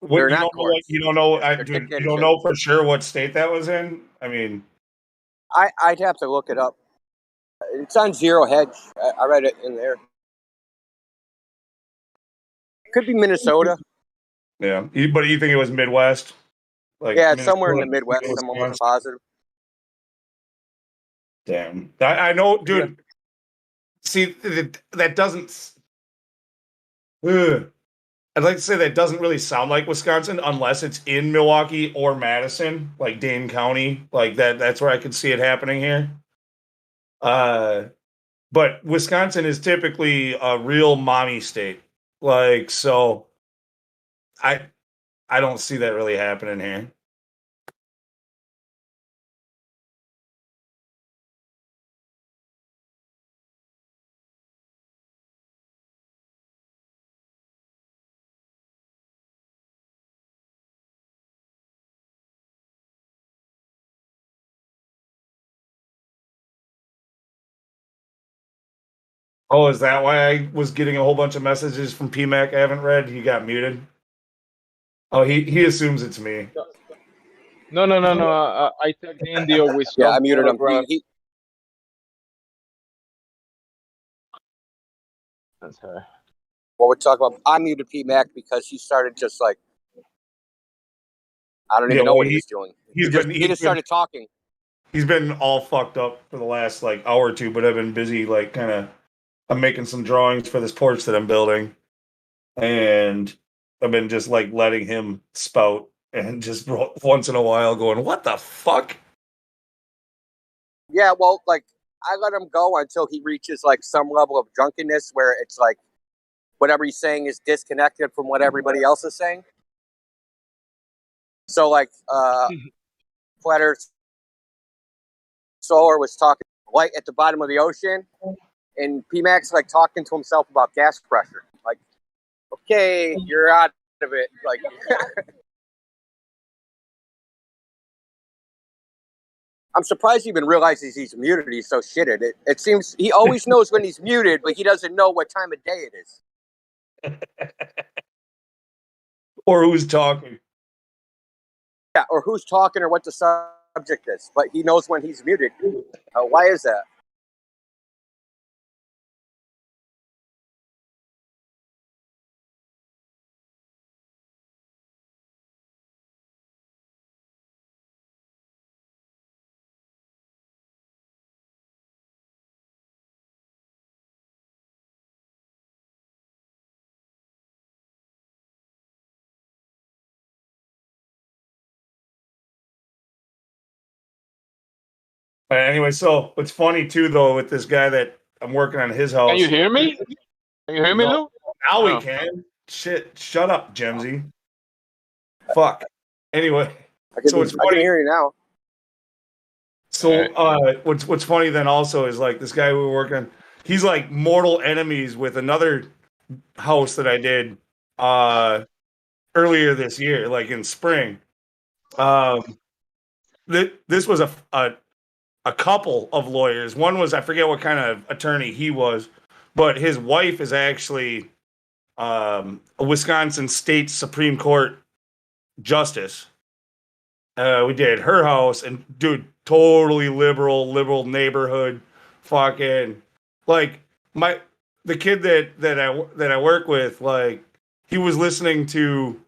[SPEAKER 6] They're not courts.
[SPEAKER 2] You don't know. Dude, you don't know for sure what state that was in. I mean,
[SPEAKER 6] I'd have to look it up. It's on Zero Hedge. I read it in there. Could be Minnesota.
[SPEAKER 2] Yeah, but you think it was Midwest? Like
[SPEAKER 6] yeah, it's somewhere in the Midwest. I'm almost positive.
[SPEAKER 2] Damn, I know, dude. Yeah. See, that doesn't. I'd like to say that doesn't really sound like Wisconsin unless it's in Milwaukee or Madison, like Dane County, like that. That's where I could see it happening here. But Wisconsin is typically a real mommy state, like so. I don't see that really happening here. Oh, is that why I was getting a whole bunch of messages from PMAC I haven't read? He got muted. Oh, he assumes it's me.
[SPEAKER 3] No. I tagged Indio with some
[SPEAKER 6] I muted him.
[SPEAKER 3] That's her.
[SPEAKER 6] What we're talking about, I muted PMAC because he started just like, I don't even know what he's doing. He just started talking.
[SPEAKER 2] He's been all fucked up for the last like hour or two, but I've been busy like kind of. I'm making some drawings for this porch that I'm building, and I've been just like letting him spout and just once in a while going, "What the fuck?"
[SPEAKER 6] Yeah, well, like I let him go until he reaches like some level of drunkenness where it's like whatever he's saying is disconnected from what everybody else is saying. So like Flat Earth Solar was talking light at the bottom of the ocean, and PMAX like talking to himself about gas pressure. Like, okay, you're out of it. Like, I'm surprised he even realizes he's muted. He's so shitted. It seems he always knows when he's muted, but he doesn't know what time of day it is.
[SPEAKER 2] Or who's talking.
[SPEAKER 6] Yeah, or who's talking or what the subject is. But he knows when he's muted. Why is that?
[SPEAKER 2] Anyway, so what's funny too, though, with this guy that I'm working on his house.
[SPEAKER 3] Can you hear me? Can you hear me, Lou?
[SPEAKER 2] Now we
[SPEAKER 3] Oh.
[SPEAKER 2] can. Shit, shut up, Gemsy. Fuck. Anyway,
[SPEAKER 6] I can hear you now.
[SPEAKER 2] So what's funny then also is like this guy we were working on, he's like mortal enemies with another house that I did earlier this year, like in spring. This was a couple of lawyers. One was, I forget what kind of attorney he was, but his wife is actually a Wisconsin State Supreme Court justice. We did her house, and dude, totally liberal neighborhood, fucking like the kid that I work with, like he was listening to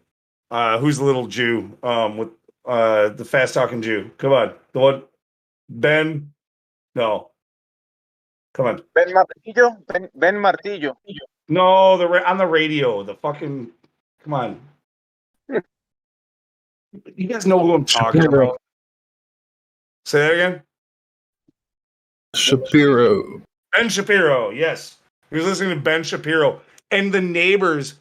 [SPEAKER 2] who's the little Jew with the fast talking Jew. Come on, the one Ben. No, come on.
[SPEAKER 3] Ben Martillo. Ben Martillo.
[SPEAKER 2] No, on the radio. The fucking come on. You guys know who I'm talking about. Say that again.
[SPEAKER 8] Shapiro.
[SPEAKER 2] Ben Shapiro, yes. He was listening to Ben Shapiro. And the neighbors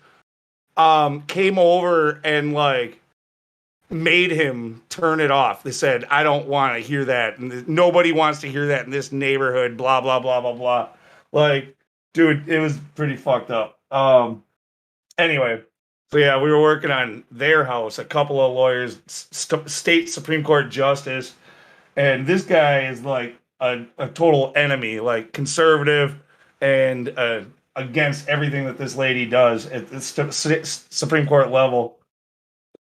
[SPEAKER 2] came over and like made him turn it off. They said, I don't want to hear that. And nobody wants to hear that in this neighborhood, blah, blah, blah, blah, blah. Like, dude, it was pretty fucked up. Anyway, so yeah, we were working on their house, a couple of lawyers, state Supreme Court justice. And this guy is like a total enemy, like conservative and against everything that this lady does at the Supreme Court level.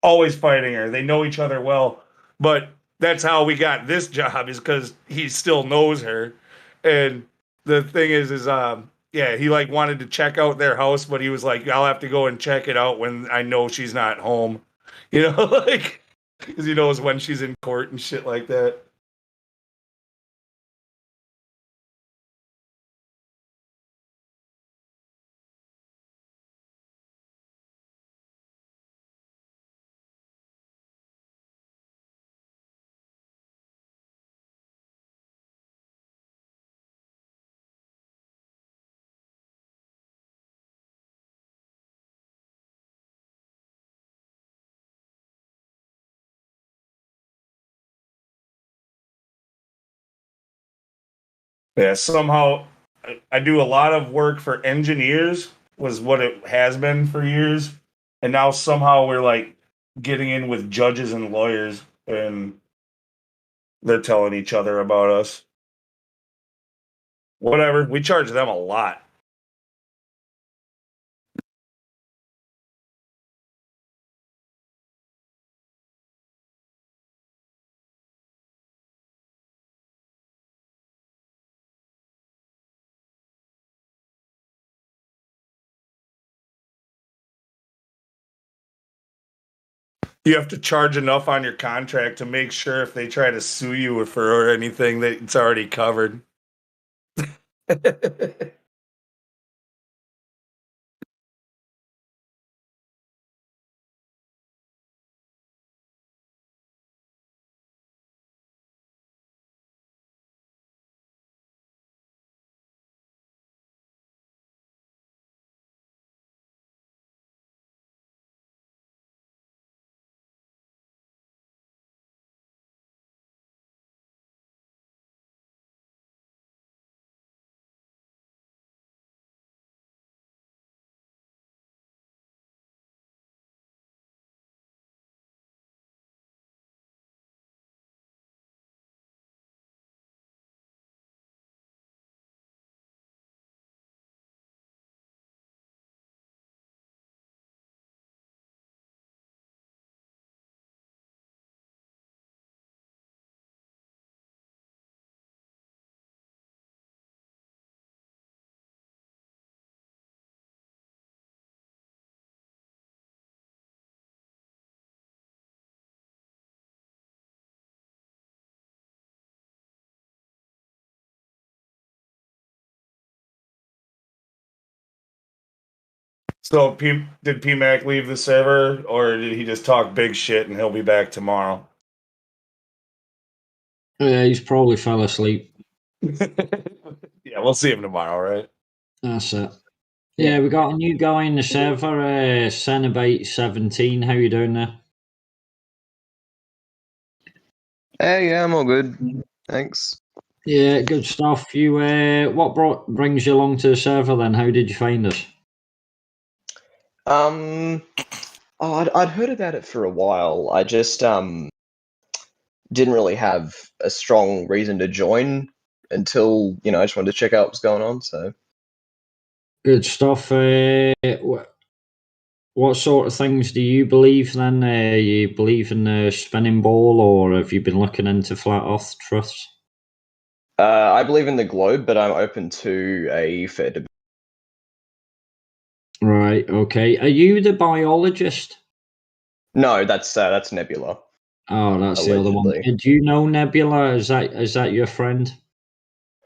[SPEAKER 2] Always fighting her. They know each other well, but that's how we got this job is because he still knows her. And the thing is yeah, he like wanted to check out their house, but he was like, I'll have to go and check it out when I know she's not home, you know, like because he knows when she's in court and shit like that. Yeah, somehow I do a lot of work for engineers, was what it has been for years. And now somehow we're like getting in with judges and lawyers, and they're telling each other about us. Whatever. We charge them a lot. You have to charge enough on your contract to make sure if they try to sue you for anything that it's already covered. So did PMAC leave the server, or did he just talk big shit and he'll be back tomorrow?
[SPEAKER 9] He's probably fell asleep.
[SPEAKER 2] Yeah, we'll see him tomorrow, right?
[SPEAKER 9] That's it. Yeah, we got a new guy in the server, Cenobite17. How you doing there?
[SPEAKER 8] Hey, yeah, I'm all good. Thanks.
[SPEAKER 9] Yeah, good stuff. You, what brings you along to the server then? How did you find us?
[SPEAKER 8] Oh, I'd heard about it for a while. I just didn't really have a strong reason to join until I just wanted to check out what's going on. So
[SPEAKER 9] Good stuff. What sort of things do you believe then? You believe in the spinning ball, or have you been looking into flat Earth truths?
[SPEAKER 8] I believe in the globe, but I'm open to a fair debate.
[SPEAKER 9] Right. Okay. Are you the biologist?
[SPEAKER 8] No, that's Nebula.
[SPEAKER 9] Oh, that's the other one.
[SPEAKER 8] Allegedly.
[SPEAKER 9] Do you know Nebula? Is that your friend?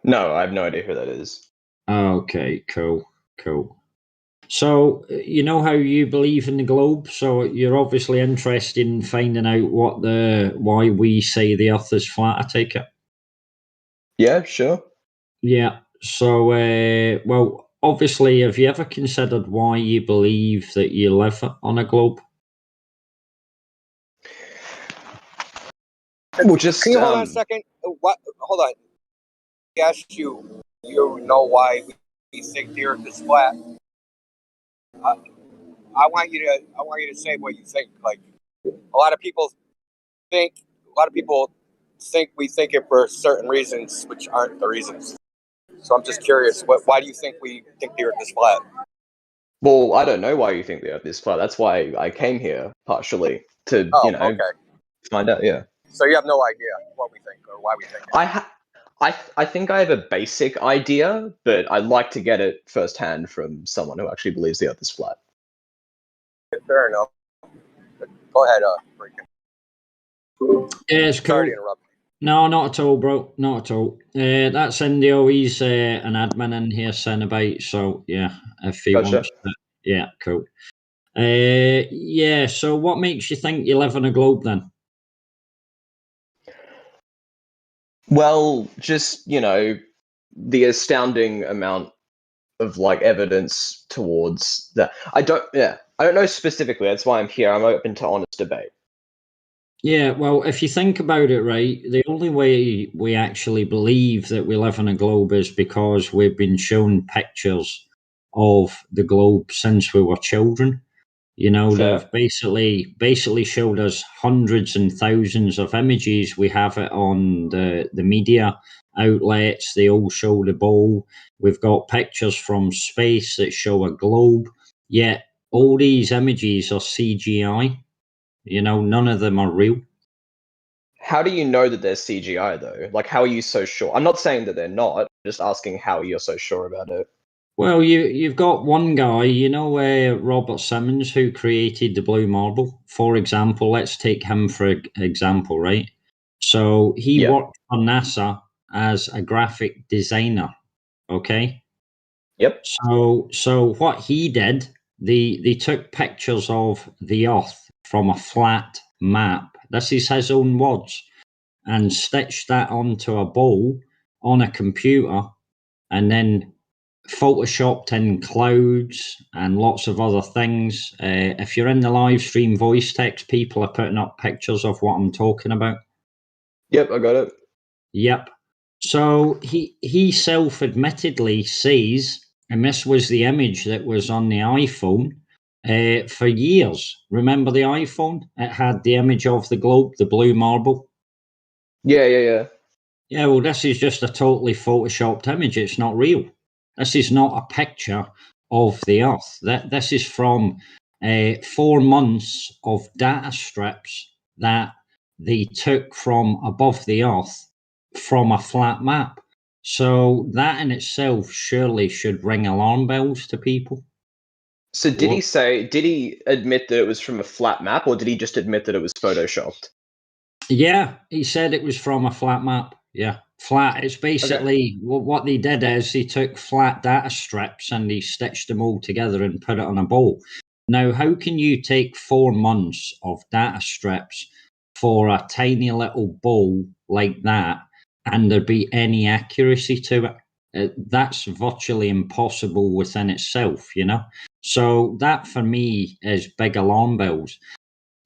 [SPEAKER 8] No, I have no idea who that is.
[SPEAKER 9] Okay. Cool. So you know how you believe in the globe. So you're obviously interested in finding out why we say the Earth is flat. I take it.
[SPEAKER 8] Yeah, sure.
[SPEAKER 9] Yeah. So, well, obviously, have you ever considered why you believe that you live on a globe?
[SPEAKER 8] Well, just
[SPEAKER 6] Can you hold on a second? What? Hold on. I asked you. You know why we think the Earth is flat? I want you to say what you think. Like a lot of people think we think it for certain reasons, which aren't the reasons. So I'm just curious. Why do you think we think the Earth is flat?
[SPEAKER 8] Well, I don't know why you think the Earth is flat. That's why I came here partially to
[SPEAKER 6] Okay.
[SPEAKER 8] find out. Yeah.
[SPEAKER 6] So you have no idea what we think or why we think it.
[SPEAKER 8] I think I have a basic idea, but I'd like to get it firsthand from someone who actually believes the Earth is flat.
[SPEAKER 6] Fair enough. Go ahead,
[SPEAKER 9] Yeah, it's cool.
[SPEAKER 6] Sorry to interrupt.
[SPEAKER 9] No, not at all, bro. Not at all. That's Indio. He's an admin in here, Cenobite. So yeah, if he
[SPEAKER 8] Gotcha.
[SPEAKER 9] wants to, yeah, cool. Yeah. So what makes you think you live on a globe then?
[SPEAKER 8] Well, just the astounding amount of evidence towards that. I don't know specifically. That's why I'm here. I'm open to honest debate.
[SPEAKER 9] Yeah, well, if you think about it, right, the only way we actually believe that we live on a globe is because we've been shown pictures of the globe since we were children. They've basically showed us hundreds and thousands of images. We have it on the media outlets. They all show the ball. We've got pictures from space that show a globe. Yet all these images are CGI. None of them are real.
[SPEAKER 8] How do you know that they're CGI though? Like, how are you so sure? I'm not saying that they're not. I'm just asking how you're so sure about it.
[SPEAKER 9] Well, you've got one guy, Robert Simmons, who created the blue marble. For example, let's take him for example, right? So he worked for NASA as a graphic designer. Okay.
[SPEAKER 8] Yep.
[SPEAKER 9] So what he did, they took pictures of the Earth from a flat map. This is his own words, and stitched that onto a ball on a computer, and then photoshopped in clouds and lots of other things. If you're in the live stream voice text, people are putting up pictures of what I'm talking about.
[SPEAKER 8] Yep, I got it.
[SPEAKER 9] Yep. So he self-admittedly says, and this was the image that was on the iPhone for years. Remember the iPhone? It had the image of the globe, the blue marble.
[SPEAKER 8] Yeah.
[SPEAKER 9] Yeah, well, this is just a totally photoshopped image. It's not real. This is not a picture of the Earth. This is from 4 months of data strips that they took from above the Earth from a flat map. So that in itself surely should ring alarm bells to people.
[SPEAKER 8] So did he admit that it was from a flat map, or did he just admit that it was photoshopped?
[SPEAKER 9] Yeah, he said it was from a flat map. Yeah. Flat. It's basically what they did is they took flat data strips and they stitched them all together and put it on a bowl. Now, how can you take 4 months of data strips for a tiny little bowl like that and there be any accuracy to it? That's virtually impossible within itself, you know? So that for me is big alarm bells.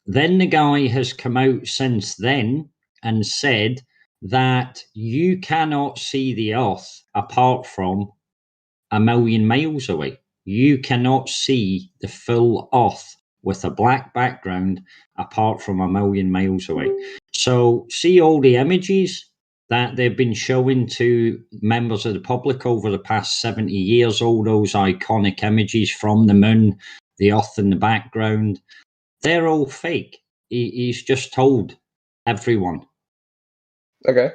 [SPEAKER 9] Then the guy has come out since then and said that you cannot see the Earth apart from 1,000,000 miles away. You cannot see the full Earth with a black background apart from 1,000,000 miles away. So, see all the images that they've been showing to members of the public over the past 70 years, all those iconic images from the moon, the Earth in the background, they're all fake. He's just told everyone.
[SPEAKER 8] Okay.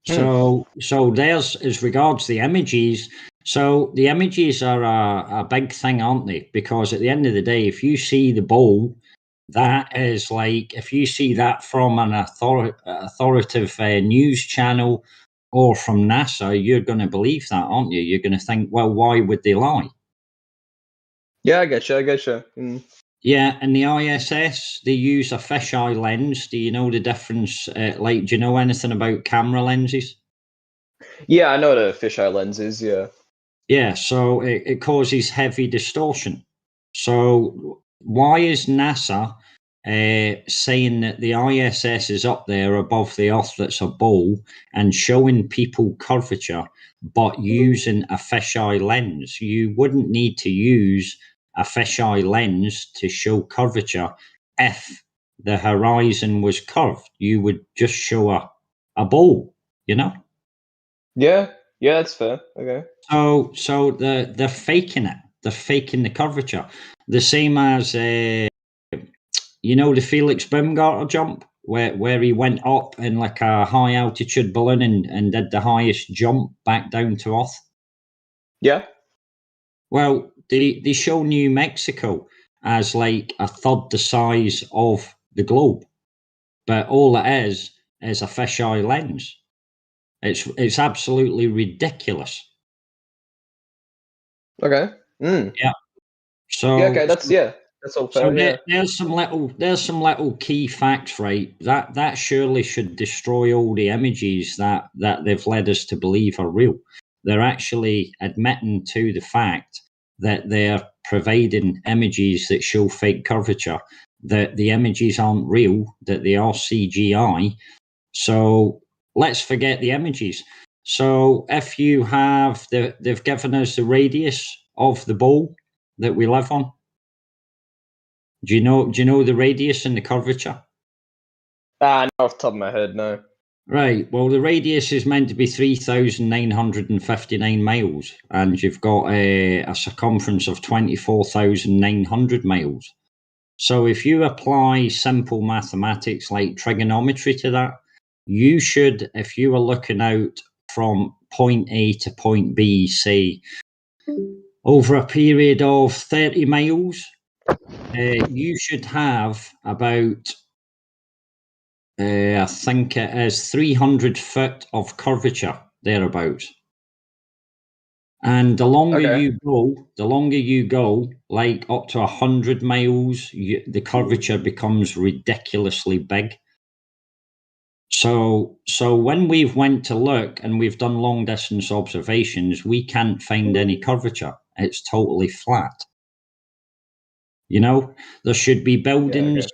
[SPEAKER 9] So there's as regards the images. So the images are a big thing, aren't they? Because at the end of the day, if you see the bowl, that is like if you see that from an authoritative news channel or from NASA, you're going to believe that, aren't you? You're going to think, well, why would they lie?
[SPEAKER 8] Yeah, I get you.
[SPEAKER 9] Yeah, and the ISS, they use a fisheye lens. Do you know the difference? Do you know anything about camera lenses?
[SPEAKER 8] Yeah, I know what a fisheye lens is, yeah.
[SPEAKER 9] Yeah, so it causes heavy distortion. So why is NASA saying that the ISS is up there above the Earth that's a bowl and showing people curvature, but using a fisheye lens? You wouldn't need to use a fisheye lens to show curvature if the horizon was curved. You would just show a bowl, you know?
[SPEAKER 8] Yeah, that's fair. Okay.
[SPEAKER 9] So they're faking it. They're faking the curvature. The same as you know the Felix Baumgartner jump where he went up in like a high altitude balloon and did the highest jump back down to Earth.
[SPEAKER 8] Yeah.
[SPEAKER 9] Well, they show New Mexico as like a third the size of the globe, but all it is a fisheye lens. It's absolutely ridiculous.
[SPEAKER 8] Okay.
[SPEAKER 9] Yeah. So
[SPEAKER 8] yeah, okay, that's all fair.
[SPEAKER 9] So
[SPEAKER 8] Yeah.
[SPEAKER 9] there's some little key facts, right? That surely should destroy all the images that they've led us to believe are real. They're actually admitting to the fact that they're providing images that show fake curvature, that the images aren't real, that they are CGI. So let's forget the images. So if you have they've given us the radius of the bowl that we live on. Do you know the radius and the curvature?
[SPEAKER 8] Not off the top of my head, no.
[SPEAKER 9] Right. Well, the radius is meant to be 3,959 miles, and you've got a circumference of 24,900 miles. So if you apply simple mathematics like trigonometry to that, you should, if you are looking out from point A to point B, say, over a period of 30 miles, you should have about, I think it is 300 foot of curvature thereabouts. And the longer you go, like up to 100 miles, the curvature becomes ridiculously big. So when we've went to look and we've done long distance observations, we can't find any curvature. It's totally flat. You know, there should be buildings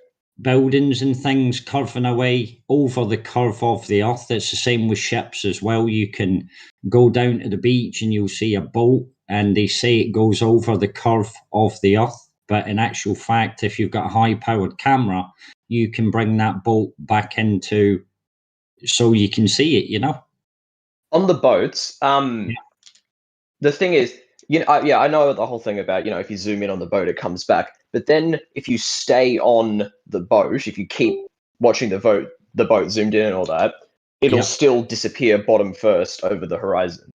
[SPEAKER 9] and things curving away over the curve of the Earth. It's the same with ships as well. You can go down to the beach and you'll see a boat and they say it goes over the curve of the Earth. But in actual fact, if you've got a high powered camera, you can bring that boat back into so you can see it, you know?
[SPEAKER 8] On the boats, the thing is, I know the whole thing about, if you zoom in on the boat, it comes back. But then if you stay on the boat, if you keep watching the boat zoomed in and all that, it'll still disappear bottom first over the horizon.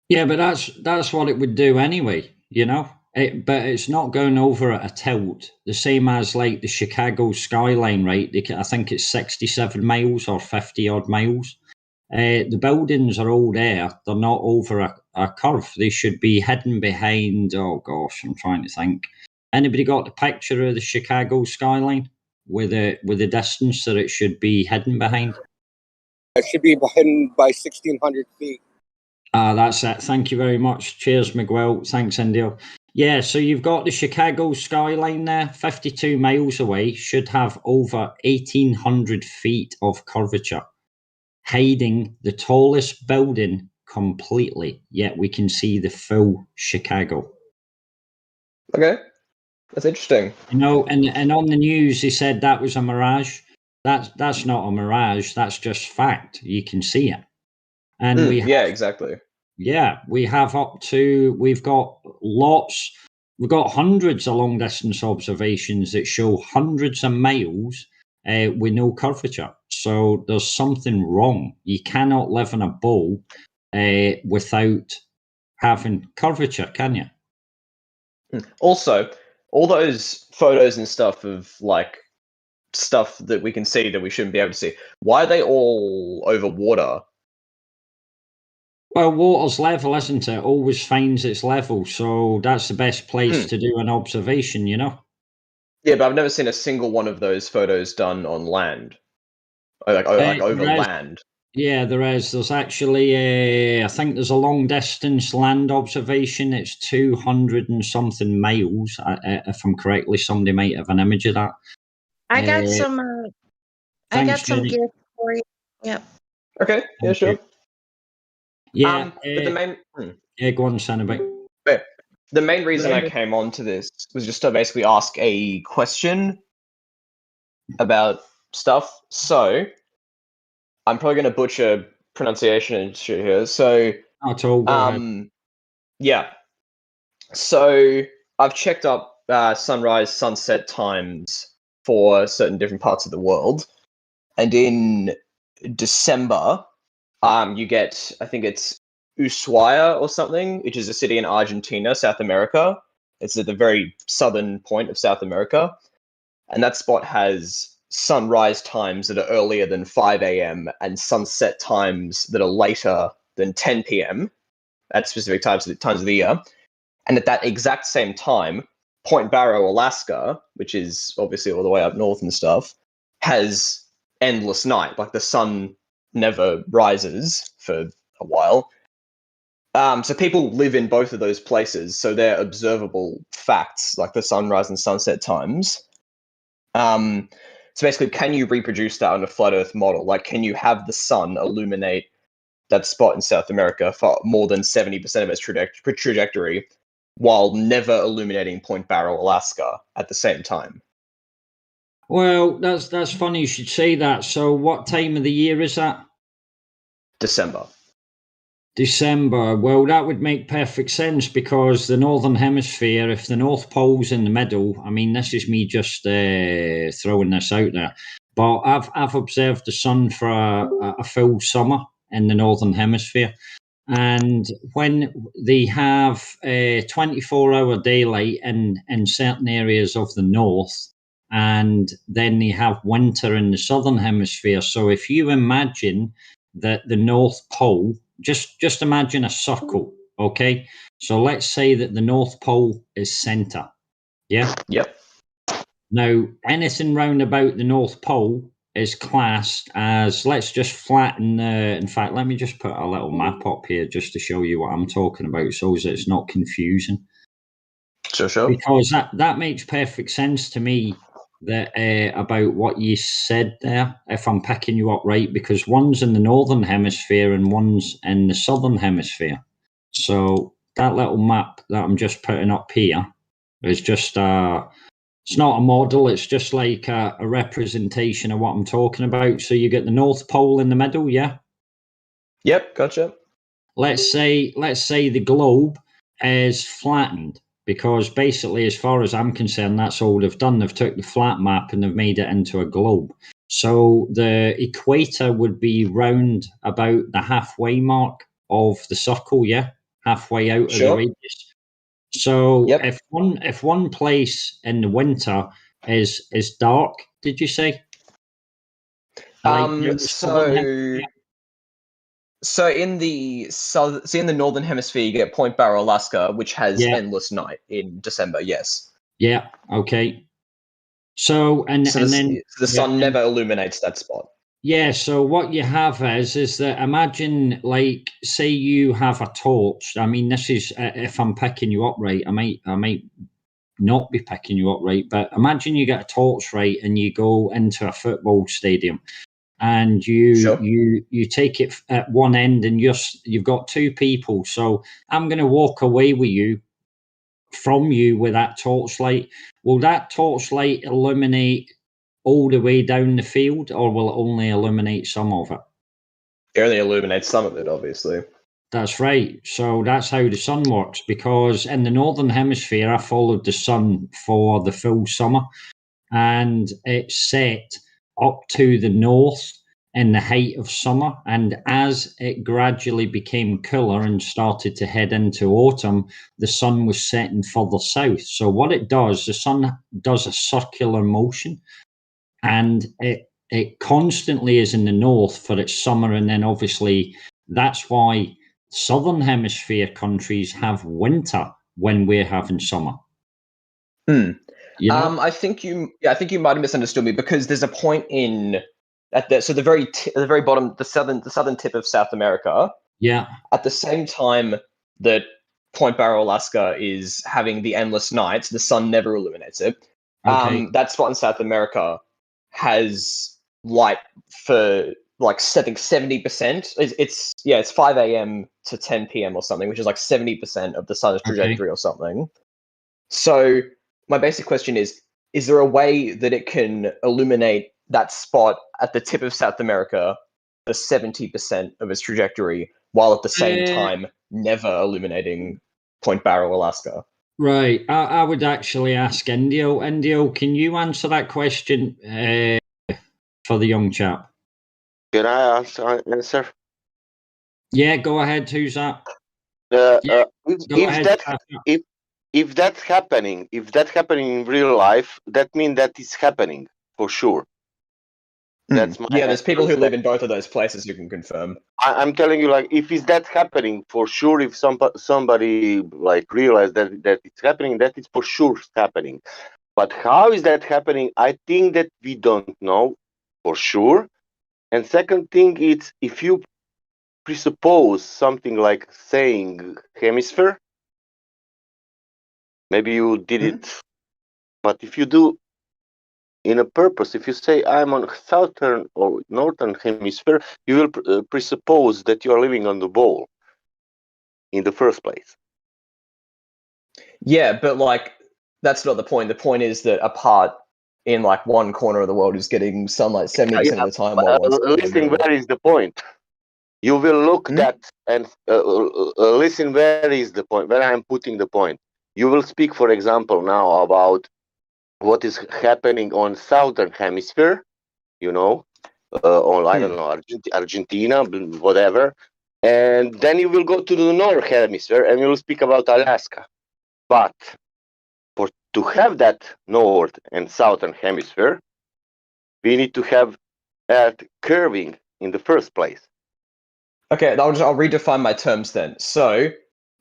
[SPEAKER 9] Yeah, but that's what it would do anyway, you know? But it's not going over at a tilt, the same as like the Chicago skyline, right? I think it's 67 miles or 50 odd miles. The buildings are all there. They're not over a curve. They should be hidden behind. Oh gosh, I'm trying to think. Anybody got the picture of the Chicago skyline with the distance that it should be hidden behind?
[SPEAKER 6] It should be hidden by 1,600 feet.
[SPEAKER 9] That's it. Thank you very much. Cheers, Miguel. Thanks, Indio. Yeah, so you've got the Chicago skyline there, 52 miles away, should have over 1,800 feet of curvature, hiding the tallest building completely, yet we can see the full Chicago.
[SPEAKER 8] Okay, that's interesting.
[SPEAKER 9] You know, and on the news, they said that was a mirage. That's not a mirage, that's just fact. You can see it. And
[SPEAKER 8] exactly.
[SPEAKER 9] Yeah, we've got hundreds of long distance observations that show hundreds of miles with no curvature. So there's something wrong. You cannot live in a bowl without having curvature, can you?
[SPEAKER 8] Also, all those photos and stuff of like stuff that we can see that we shouldn't be able to see, why are they all over water?
[SPEAKER 9] Well, water's level, isn't it? Always finds its level, so that's the best place to do an observation, you know?
[SPEAKER 8] Yeah, but I've never seen a single one of those photos done on land. Like over land.
[SPEAKER 9] Yeah, there is. There's actually, I think there's a long distance land observation. It's 200 and something miles. If I'm correctly, somebody might have an image of that.
[SPEAKER 7] I got some. I got some
[SPEAKER 9] Jenny.
[SPEAKER 7] gifts for you. Yep.
[SPEAKER 8] Okay. Yeah, sure.
[SPEAKER 9] Yeah.
[SPEAKER 8] But the main.
[SPEAKER 9] Yeah, go on, Sanabite.
[SPEAKER 8] The main reason I came on to this was just to basically ask a question about stuff. So I'm probably going to butcher pronunciation and shit here. So yeah. So I've checked up sunrise, sunset times for certain different parts of the world, and in December, you get, I think it's Ushuaia or something, which is a city in Argentina, South America. It's at the very southern point of South America, and that spot has sunrise times that are earlier than 5 a.m. and sunset times that are later than 10 p.m. at specific times of the year. And at that exact same time, Point Barrow, Alaska, which is obviously all the way up north and stuff, has endless night. Like the sun never rises for a while. So people live in both of those places, so they're observable facts, like the sunrise and sunset times. So basically, can you reproduce that on a flat Earth model? Like, can you have the sun illuminate that spot in South America for more than 70% of its trajectory, while never illuminating Point Barrow, Alaska at the same time?
[SPEAKER 9] Well, that's funny you should say that. So what time of the year is that?
[SPEAKER 8] December.
[SPEAKER 9] Well, that would make perfect sense because the Northern Hemisphere, if the North Pole's in the middle, I mean, this is me just throwing this out there, but I've observed the sun for a full summer in the Northern Hemisphere. And when they have 24-hour daylight in certain areas of the north, and then they have winter in the Southern Hemisphere. So if you imagine that the North Pole, just imagine a circle, okay? So let's say that the North Pole is center, yeah?
[SPEAKER 8] Yep.
[SPEAKER 9] Now, anything round about the North Pole is classed as, let's just flatten, in fact, let me just put a little map up here just to show you what I'm talking about so that it's not confusing.
[SPEAKER 8] Sure.
[SPEAKER 9] Because that makes perfect sense to me that about what you said there, if I'm picking you up right, because one's in the Northern Hemisphere and one's in the Southern Hemisphere. So that little map that I'm just putting up here is just it's not a model, it's just like a representation of what I'm talking about. So you get the North Pole in the middle, yeah?
[SPEAKER 8] Yep, gotcha.
[SPEAKER 9] Let's say the globe is flattened, because basically, as far as I'm concerned, that's all they've done. They've took the flat map and they've made it into a globe. So the equator would be round about the halfway mark of the circle, yeah? Halfway out of the radius. So if one place in the winter is dark, did you say?
[SPEAKER 8] So in the northern hemisphere, you get Point Barrow, Alaska, which has endless night in December. Yes.
[SPEAKER 9] Yeah. Okay. So
[SPEAKER 8] the sun never illuminates that spot.
[SPEAKER 9] Yeah. So what you have is that imagine, like, say you have a torch. I mean, this is if I'm picking you up right. I might not be picking you up right, but imagine you get a torch, right, and you go into a football stadium. And you take it at one end, and you've got two people. So I'm going to walk away from you with that torchlight. Will that torchlight illuminate all the way down the field, or will it only illuminate some of it?
[SPEAKER 8] It only illuminates some of it, obviously.
[SPEAKER 9] That's right. So that's how the sun works. Because in the northern hemisphere, I followed the sun for the full summer, and it set up to the north in the height of summer. And as it gradually became cooler and started to head into autumn, the sun was setting further south. So what it does, the sun does a circular motion, and it constantly is in the north for its summer. And then obviously that's why southern hemisphere countries have winter when we're having summer.
[SPEAKER 8] I think you might have misunderstood me, because there's a point at the very bottom, the southern tip of South America.
[SPEAKER 9] Yeah.
[SPEAKER 8] At the same time that Point Barrow, Alaska, is having the endless nights, the sun never illuminates it.
[SPEAKER 9] Okay.
[SPEAKER 8] That spot in South America has light for like 70%. It's 5 a.m. to 10 p.m. or something, which is like 70% of the sun's trajectory or something. So my basic question is there a way that it can illuminate that spot at the tip of South America for 70% of its trajectory, while at the same time never illuminating Point Barrow, Alaska?
[SPEAKER 9] Right. I would actually ask Indio. Indio, can you answer that question for the young chap?
[SPEAKER 19] Can I answer?
[SPEAKER 9] Yeah, go ahead. Who's that?
[SPEAKER 19] If that's happening in real life, that means that is happening for sure. That's my
[SPEAKER 8] there's people who live in both of those places who can confirm.
[SPEAKER 19] I'm telling you, like, if is that happening for sure, if somebody like realize that it's happening, that is for sure happening. But how is that happening? I think that we don't know for sure. And second thing, it's if you presuppose something like saying hemisphere, maybe you did it, but if you do in a purpose, if you say I'm on southern or northern hemisphere, you will presuppose that you are living on the ball in the first place.
[SPEAKER 8] Yeah, but like that's not the point. The point is that a part in like one corner of the world is getting sunlight 70% of the time.
[SPEAKER 19] Listen, where is the point? You will look that and listen, where is the point? Where I'm putting the point. You will speak, for example, now about what is happening on southern hemisphere, on I don't know, Argentina, whatever, and then you will go to the northern hemisphere and you will speak about Alaska. But to have that north and southern hemisphere, we need to have Earth curving in the first place.
[SPEAKER 8] Okay, I'll redefine my terms then. So,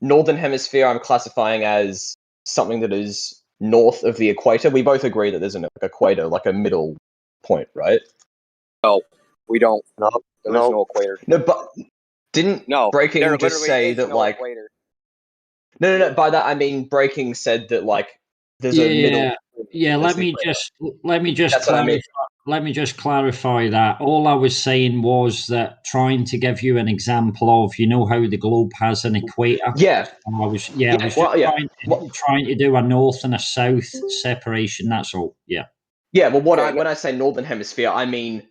[SPEAKER 8] northern hemisphere, I'm classifying as something that is north of the equator. We both agree that there's an equator, like a middle point, right?
[SPEAKER 6] No, we don't.
[SPEAKER 19] No,
[SPEAKER 6] there is no equator.
[SPEAKER 8] No, but didn't Breaking just say that like
[SPEAKER 6] equator.
[SPEAKER 8] No. By that I mean Breaking said that like there's a middle.
[SPEAKER 9] Yeah, let me just clarify that. All I was saying was that trying to give you an example of, how the globe has an equator.
[SPEAKER 8] Yeah.
[SPEAKER 9] I was trying to do a north and a south separation. That's all. Yeah.
[SPEAKER 8] Yeah. Well, when I say northern hemisphere, I mean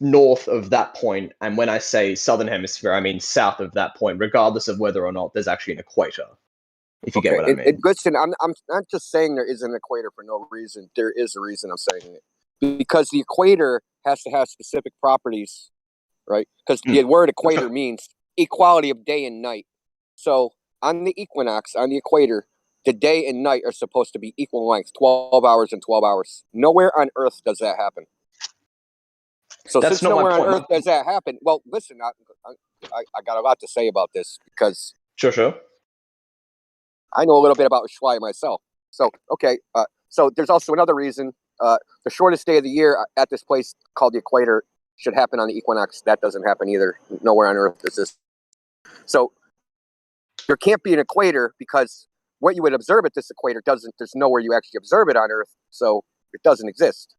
[SPEAKER 8] north of that point, and when I say southern hemisphere, I mean south of that point, regardless of whether or not there's actually an equator. If you get what I mean.
[SPEAKER 6] Listen, I'm not just saying there is an equator for no reason. There is a reason I'm saying it. Because the equator has to have specific properties, right? Because the word equator means equality of day and night. So on the equinox, on the equator, the day and night are supposed to be equal length, 12 hours and 12 hours. Nowhere on Earth does that happen. So
[SPEAKER 8] That's
[SPEAKER 6] since
[SPEAKER 8] not my
[SPEAKER 6] nowhere on
[SPEAKER 8] point.
[SPEAKER 6] Earth does that happen, well, listen, I got a lot to say about this because
[SPEAKER 8] Sure.
[SPEAKER 6] I know a little bit about Ushuaia myself. So, okay, so there's also another reason. The shortest day of the year at this place called the equator should happen on the equinox. That doesn't happen either. Nowhere on Earth does this. So there can't be an equator because what you would observe at this equator doesn't, there's nowhere you actually observe it on Earth, so it doesn't exist.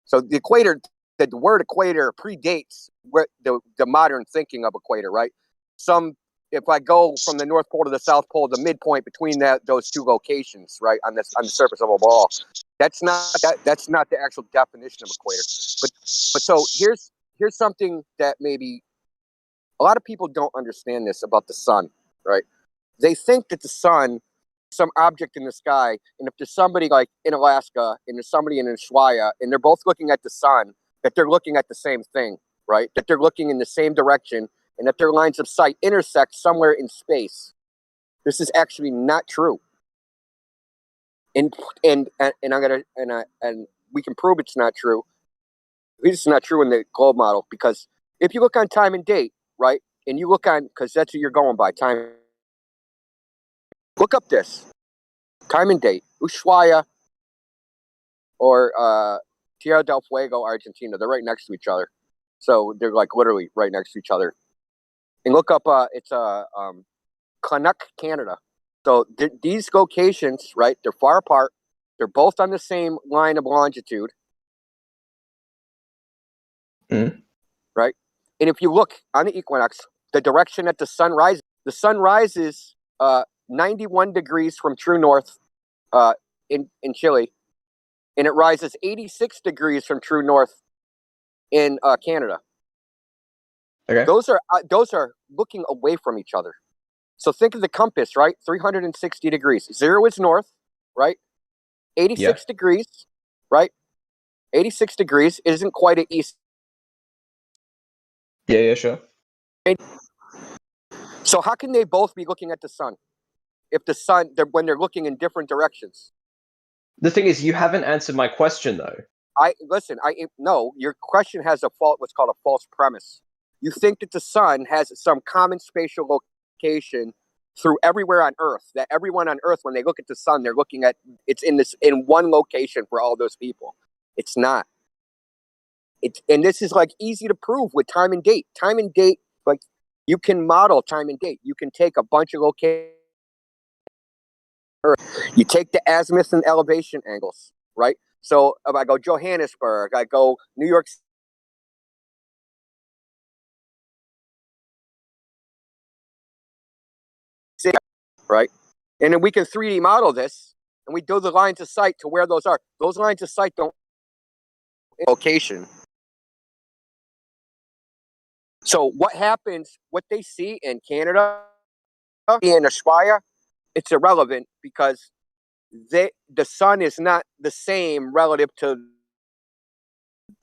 [SPEAKER 6] So the equator, the word equator predates what the modern thinking of equator, right? If I go from the North Pole to the South Pole, the midpoint between those two locations, right, on the surface of a ball, that's not the actual definition of equator. But so here's something that maybe a lot of people don't understand this about the sun, right? They think that the sun, some object in the sky, and if there's somebody like in Alaska and there's somebody in Ushuaia, and they're both looking at the sun, that they're looking at the same thing, right? That they're looking in the same direction, and that their lines of sight intersect somewhere in space. This is actually not true. And we can prove it's not true. It's not true in the globe model because if you look on time and date, right, and you look on, because that's what you're going by, time. Look up this time and date, Ushuaia or Tierra del Fuego, Argentina. They're right next to each other, so they're like literally right next to each other. And look up, it's Canuck, Canada. So these locations, right? They're far apart. They're both on the same line of longitude, right? And if you look on the equinox, the direction that the sun rises 91 degrees from true north in Chile, and it rises 86 degrees from true north in Canada.
[SPEAKER 8] Okay.
[SPEAKER 6] Those are looking away from each other. So think of the compass, right? 360 degrees. 0 is north, right? 86 degrees, right? 86 degrees isn't quite an east.
[SPEAKER 8] Yeah, sure.
[SPEAKER 6] So how can they both be looking at the sun if the sun, when they're looking in different directions?
[SPEAKER 8] The thing is, you haven't answered my question though.
[SPEAKER 6] No, your question has what's called a false premise. You think that the sun has some common spatial location through everywhere on Earth, that everyone on Earth, when they look at the sun, they're looking at it's in one location for all those people. It's not. And this is like easy to prove with time and date. Time and date, like you can model time and date. You can take a bunch of locations. You take the azimuth and elevation angles, right? So if I go Johannesburg, I go New York City, right? And then we can 3D model this, and we do the lines of sight to where those are. Those lines of sight don't location. So what happens, what they see in Canada, in Ushuaia, it's irrelevant because the sun is not the same relative to,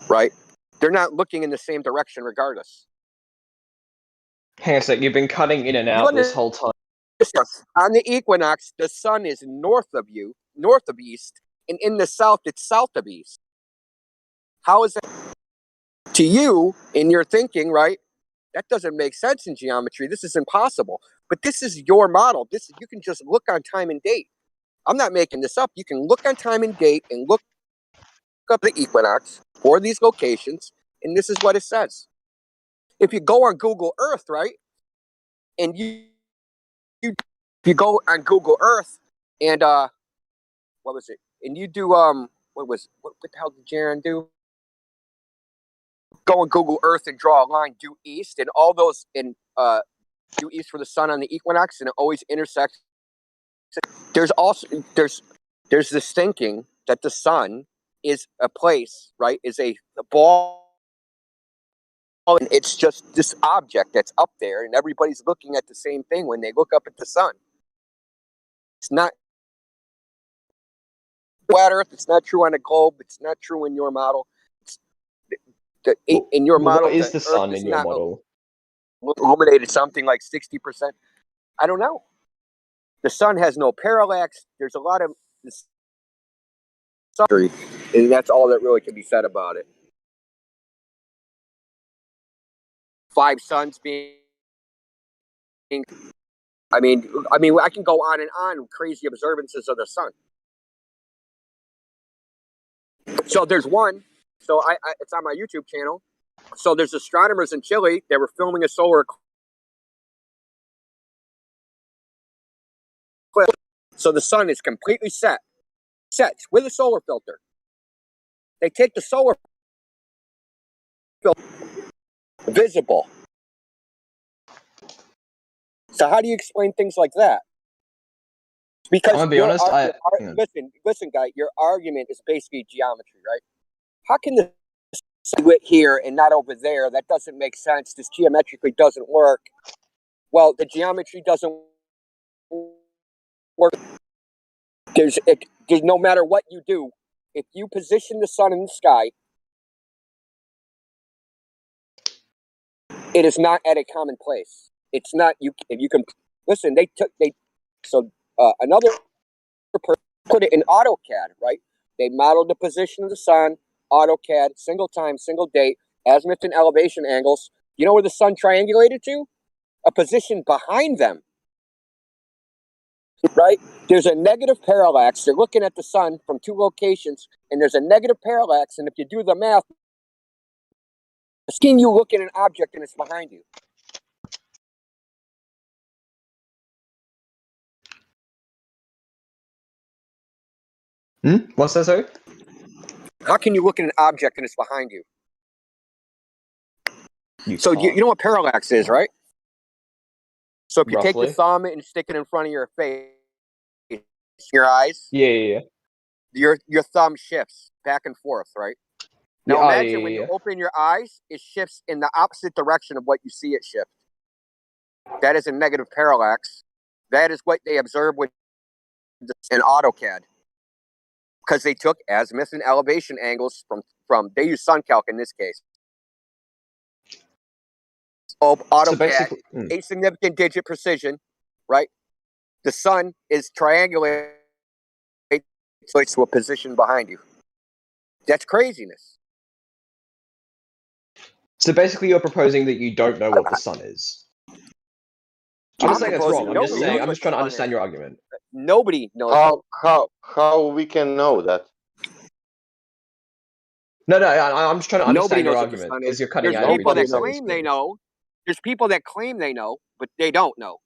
[SPEAKER 6] right? They're not looking in the same direction regardless.
[SPEAKER 8] Hang on a sec, you've been cutting in and out this whole time.
[SPEAKER 6] On the equinox, the sun is north of you, north of east, and in the south, it's south of east. How is that to you in your thinking, right? That doesn't make sense in geometry. This is impossible. But this is your model. You can just look on time and date. I'm not making this up. You can look on time and date and look up the equinox for these locations, and this is what it says. If you go on Google Earth, right, and you go on Google Earth and what was it? And you do what the hell did Jaron do? Go on Google Earth and draw a line due east, and all those due east for the sun on the equinox, and it always intersects. There's this thinking that the sun is a place, right? Is a ball. And it's just this object that's up there, and everybody's looking at the same thing when they look up at the sun. It's not flat Earth. It's not true on a globe. It's not true in your model. In your model,
[SPEAKER 8] what is the sun in your model?
[SPEAKER 6] Illuminated something like 60%. I don't know. The sun has no parallax. There's a lot of and that's all that really can be said about it. 5 suns being. I mean, I can go on and on crazy observances of the sun. So there's one. So it's on my YouTube channel. So there's astronomers in Chile that were filming a solar eclipse. So the sun is completely set with a solar filter. They take the solar filter visible. So how do you explain things like that? Because
[SPEAKER 8] I'm gonna be honest.
[SPEAKER 6] Listen, guy. Your argument is basically geometry, right? How can the sun it here and not over there? That doesn't make sense. This geometrically doesn't work. Well, the geometry doesn't work. There's no matter what you do, if you position the sun in the sky, it is not at a common place. It's not you. If you can listen, another person put it in AutoCAD, right? They modeled the position of the sun, AutoCAD, single time, single date, azimuth and elevation angles. You know where the sun triangulated to? A position behind them. Right? There's a negative parallax. They're looking at the sun from 2 locations, and there's a negative parallax. And if you do the math, it's seeing you look at an object and it's behind you.
[SPEAKER 8] What's that, sorry?
[SPEAKER 6] How can you look at an object and it's behind you? You know what parallax is, right? So if you take your thumb and stick it in front of your face, your eyes,
[SPEAKER 8] yeah,
[SPEAKER 6] your thumb shifts back and forth, right? Now imagine when you open your eyes, it shifts in the opposite direction of what you see it shift. That is a negative parallax. That is what they observed with in AutoCAD, because they took azimuth and elevation angles from they use SunCalc in this case. AutoCAD, asignificant digit precision, right? The sun is triangulated to a position behind you. That's craziness.
[SPEAKER 8] So basically, you're proposing that you don't know what the sun is. I'm not saying that's wrong. I'm just trying to understand your argument.
[SPEAKER 6] Nobody knows.
[SPEAKER 19] How we can know that?
[SPEAKER 8] No, I'm just trying to understand your argument because you're cutting out every 2 seconds.
[SPEAKER 6] Claim they know. There's people that claim they know, but they don't know,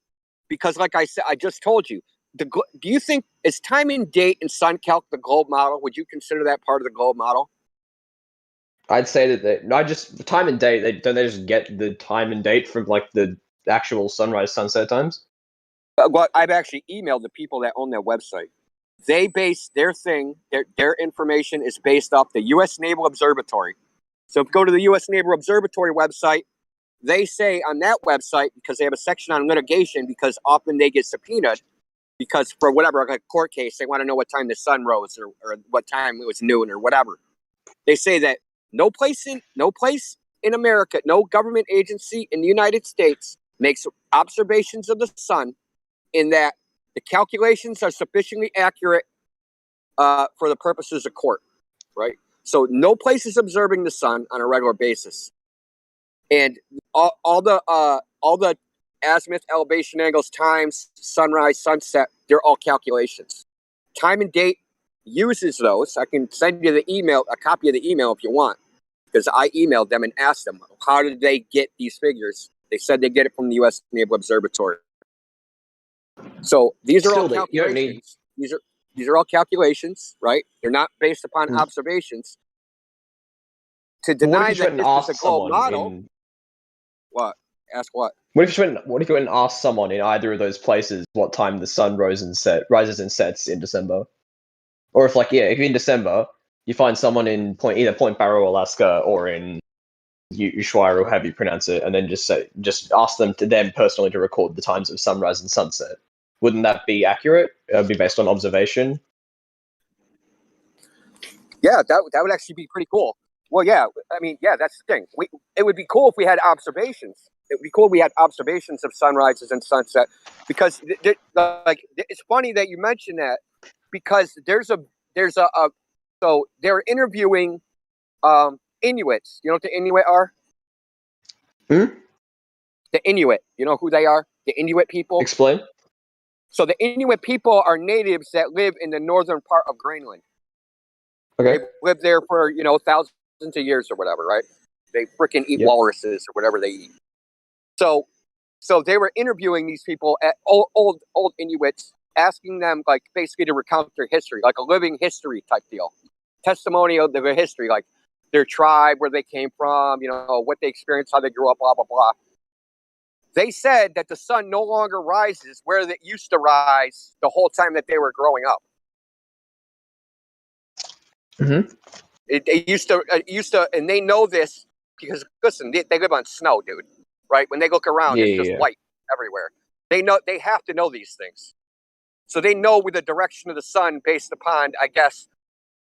[SPEAKER 6] because, like I said, I just told you. Do you think is time and date in SunCalc the globe model? Would you consider that part of the globe model?
[SPEAKER 8] I'd say that the time and date. Don't they just get the time and date from like the actual sunrise sunset times?
[SPEAKER 6] Well, I've actually emailed the people that own their website. They base their thing, their information is based off the U.S. Naval Observatory. So if you go to the U.S. Naval Observatory website, they say on that website, because they have a section on litigation, because often they get subpoenaed, because for whatever, like a court case, they want to know what time the sun rose or what time it was noon or whatever. They say that no place in America, no government agency in the United States makes observations of the sun in that the calculations are sufficiently accurate for the purposes of court, right? So no place is observing the sun on a regular basis, and all the azimuth, elevation angles, times, sunrise, sunset, they're all calculations. Time and date uses those. I can send you a copy of the email if you want, because I emailed them and asked them, how did they get these figures? They said they get it from the U.S. Naval Observatory. So these are all calculations. These are all calculations, right? They're not based upon observations. To deny that this is a globe model. What? Ask what?
[SPEAKER 8] What if you went and asked someone in either of those places what time the sun rises and sets in December? Or if if you're in December, you find someone in either Point Barrow, Alaska, or in Ushuaia, or however you pronounce it, and then just ask them personally to record the times of sunrise and sunset. Wouldn't that be accurate? It would be based on observation.
[SPEAKER 6] Yeah, that would actually be pretty cool. Well, yeah. I mean, yeah, that's the thing. It would be cool if we had observations. It would be cool if we had observations of sunrises and sunset, because like it's funny that you mentioned that, because there's a so they're interviewing Inuits. You know what the Inuit are? The Inuit. You know who they are? The Inuit people.
[SPEAKER 8] Explain.
[SPEAKER 6] So the Inuit people are natives that live in the northern part of Greenland.
[SPEAKER 8] Okay.
[SPEAKER 6] They've lived there for thousands of years or whatever, right? They freaking eat walruses or whatever they eat. So they were interviewing these people at old Inuits, asking them like basically to recount their history, like a living history type deal, testimonial of their history, like their tribe, where they came from, what they experienced, how they grew up, blah blah blah. They said that the sun no longer rises where it used to rise the whole time that they were growing up.
[SPEAKER 8] Mm-hmm.
[SPEAKER 6] It used to, and they know this because listen, they live on snow, dude. Right? When they look around, it's just white everywhere. They have to know these things, so they know with the direction of the sun based upon, I guess,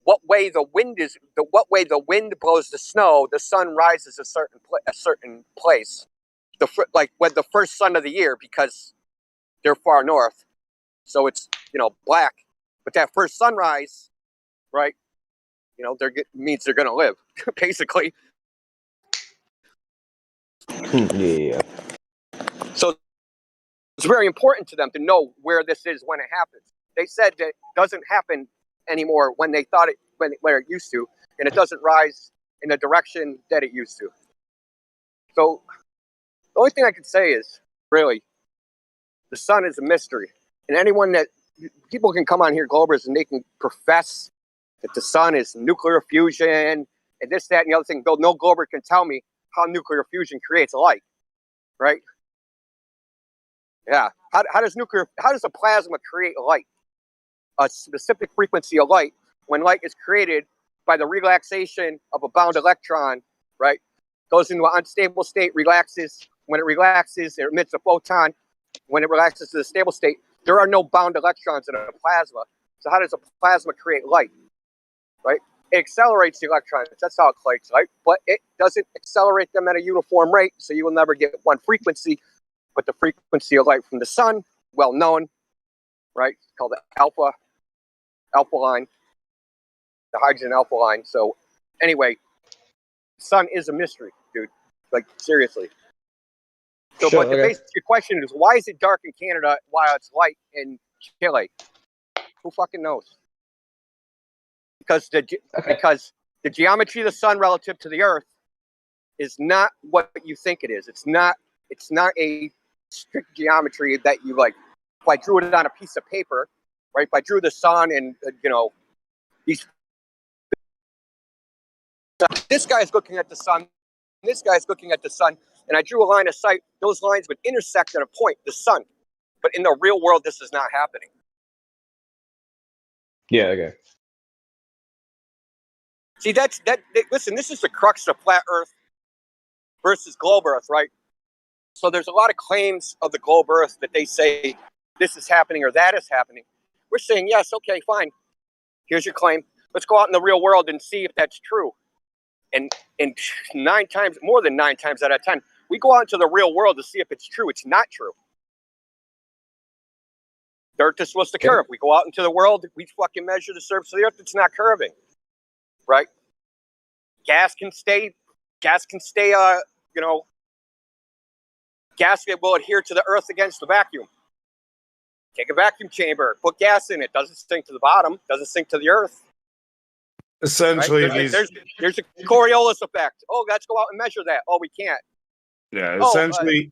[SPEAKER 6] what way the wind blows the snow. The sun rises a certain place. Like when the first sun of the year, because they're far north, so it's black. But that first sunrise, right? Means they're going to live, basically.
[SPEAKER 8] Yeah.
[SPEAKER 6] So it's very important to them to know where this is when it happens. They said that it doesn't happen anymore when they thought it where it used to, and it doesn't rise in the direction that it used to. So the only thing I could say is, really, the sun is a mystery, and people can come on here, Globers, and they can profess that the sun is nuclear fusion and this, that, and the other thing. Though no Glober can tell me how nuclear fusion creates light, right? Yeah. How does a plasma create light? A specific frequency of light, when light is created by the relaxation of a bound electron, right? Goes into an unstable state, relaxes. When it relaxes, it emits a photon. When it relaxes to the stable state, there are no bound electrons in a plasma. So how does a plasma create light? Right? It accelerates the electrons. That's how it creates light. But it doesn't accelerate them at a uniform rate, so you will never get one frequency. But the frequency of light from the sun, well known, right? It's called the alpha line, the hydrogen alpha line. So anyway, sun is a mystery, dude. Like, seriously. So,
[SPEAKER 8] Sure,
[SPEAKER 6] but the basic question is, why is it dark in Canada while it's light in Chile? Who fucking knows? Because the geometry of the sun relative to the Earth is not what you think it is. It's not a strict geometry that you like. If I drew it on a piece of paper, right? If I drew the sun and this guy's looking at the sun, this guy's looking at the sun, and I drew a line of sight. Those lines would intersect at a point, the sun. But in the real world, this is not happening.
[SPEAKER 8] Yeah. Okay.
[SPEAKER 6] See, listen, this is the crux of flat Earth versus globe Earth, right? So there's a lot of claims of the globe Earth that they say this is happening or that is happening. We're saying, yes, okay, fine. Here's your claim. Let's go out in the real world and see if that's true. And more than 9 times out of 10, we go out into the real world to see if it's true. It's not true. The Earth is supposed to curve. We go out into the world, we fucking measure the surface of the Earth. It's not curving, right? Gas can stay. Gas will adhere to the Earth against the vacuum. Take a vacuum chamber, put gas in it. Doesn't sink to the bottom. Doesn't sink to the Earth.
[SPEAKER 2] Essentially,
[SPEAKER 6] right? there's a Coriolis effect. Oh, let's go out and measure that. Oh, we can't.
[SPEAKER 2] Yeah, essentially.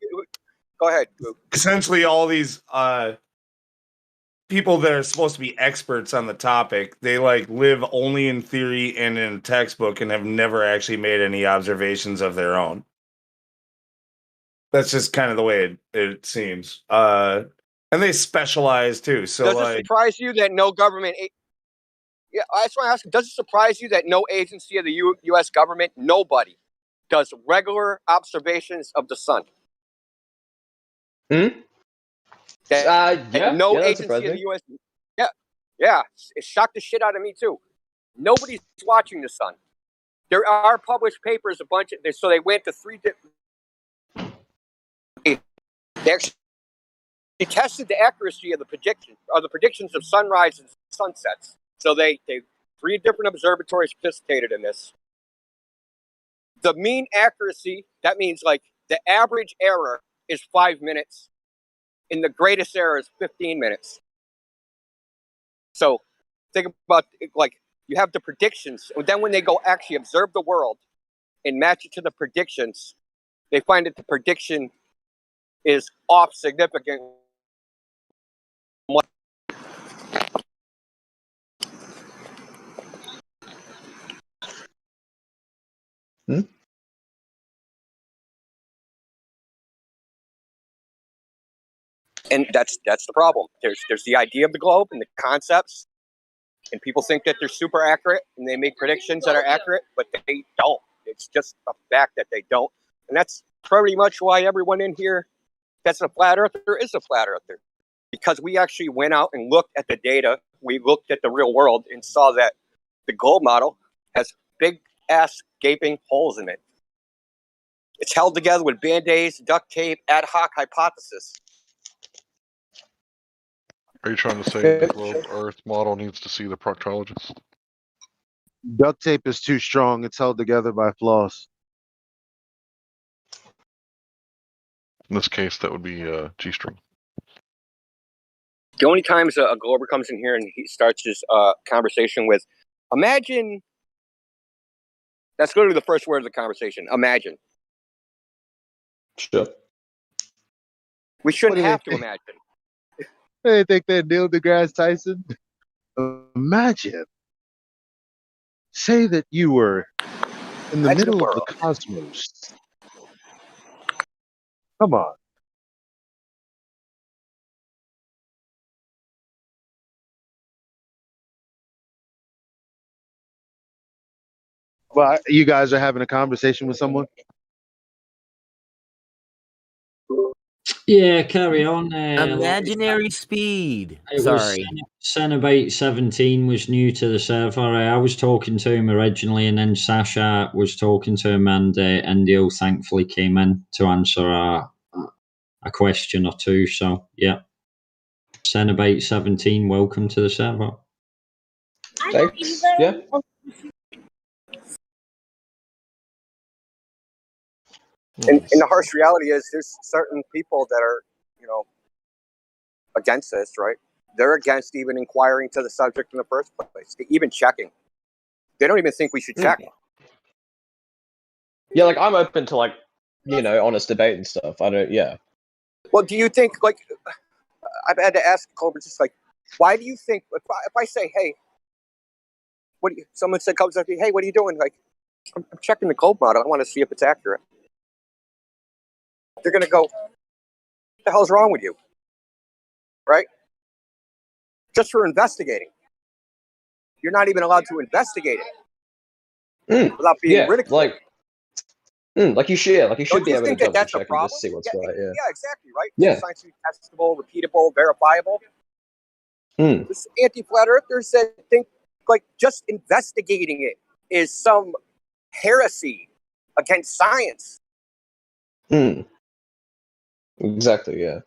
[SPEAKER 6] Go ahead.
[SPEAKER 2] Essentially, all these people that are supposed to be experts on the topic, they live only in theory and in a textbook and have never actually made any observations of their own. That's just kind of the way it seems. And they specialize too. So
[SPEAKER 6] does it surprise you that no government? Yeah, that's why I ask. Does it surprise you that no agency of the U.S. government, nobody, does regular observations of the sun? No agency of the U.S. Yeah, it shocked the shit out of me too. Nobody's watching the sun. There are published papers, a bunch of this. So they went to 3 different. They actually tested the accuracy of the predictions of sunrise and sunsets. So they 3 different observatories participated in this. The mean accuracy, that means like the average error is 5 minutes, and the greatest error is 15 minutes. So think about like you have the predictions, and then when they go actually observe the world and match it to the predictions, they find that the prediction is off significant. And that's the problem. There's the idea of the globe and the concepts, and people think that they're super accurate and they make predictions that are accurate, but they don't. It's just a fact that they don't. And that's pretty much why everyone in here that's a flat earther is a flat earther. Because we actually went out and looked at the data, we looked at the real world and saw that the globe model has big ass gaping holes in it. It's held together with band-aids, duct tape, ad hoc hypothesis.
[SPEAKER 15] Are you trying to say the globe Earth model needs to see the proctologist?
[SPEAKER 23] Duct tape is too strong. It's held together by floss.
[SPEAKER 15] In this case, that would be G-string.
[SPEAKER 6] The only times a glober comes in here and he starts his conversation with, imagine, that's literally the first word of the conversation, imagine.
[SPEAKER 8] Sure.
[SPEAKER 6] We shouldn't have to imagine.
[SPEAKER 23] They think they're Neil deGrasse Tyson. Imagine. Say that you were in the middle of the cosmos. Come on. Well, you guys are having a conversation with someone?
[SPEAKER 9] Yeah, carry on.
[SPEAKER 13] Imaginary speed.
[SPEAKER 9] It
[SPEAKER 13] Sorry.
[SPEAKER 9] was Cenobite 17 was new to the server. I was talking to him originally, and then Sasha was talking to him, and Endio thankfully came in to answer a question or two. So, yeah. Cenobite 17, welcome to the server.
[SPEAKER 8] Thanks. Yeah.
[SPEAKER 6] And the harsh reality is there's certain people that are, against this, right? They're against even inquiring to the subject in the first place, even checking. They don't even think we should check.
[SPEAKER 8] Yeah, like I'm open to honest debate and stuff. Yeah.
[SPEAKER 6] Well, do you think I've had to ask Colbert just why do you think if I say, hey, someone comes up to me, hey, what are you doing? Like, I'm checking the globe model. I want to see if it's accurate. They're going to go, what the hell's wrong with you? Right? Just for investigating. You're not even allowed to investigate it without being ridiculed.
[SPEAKER 8] Like you should be able to
[SPEAKER 6] think
[SPEAKER 8] double check and just see what's right. Yeah.
[SPEAKER 6] Yeah, exactly, right?
[SPEAKER 8] Yeah.
[SPEAKER 6] Scientifically testable, repeatable, verifiable.
[SPEAKER 8] Hmm.
[SPEAKER 6] This anti-flat earthers that think just investigating it is some heresy against science.
[SPEAKER 8] Exactly, yeah.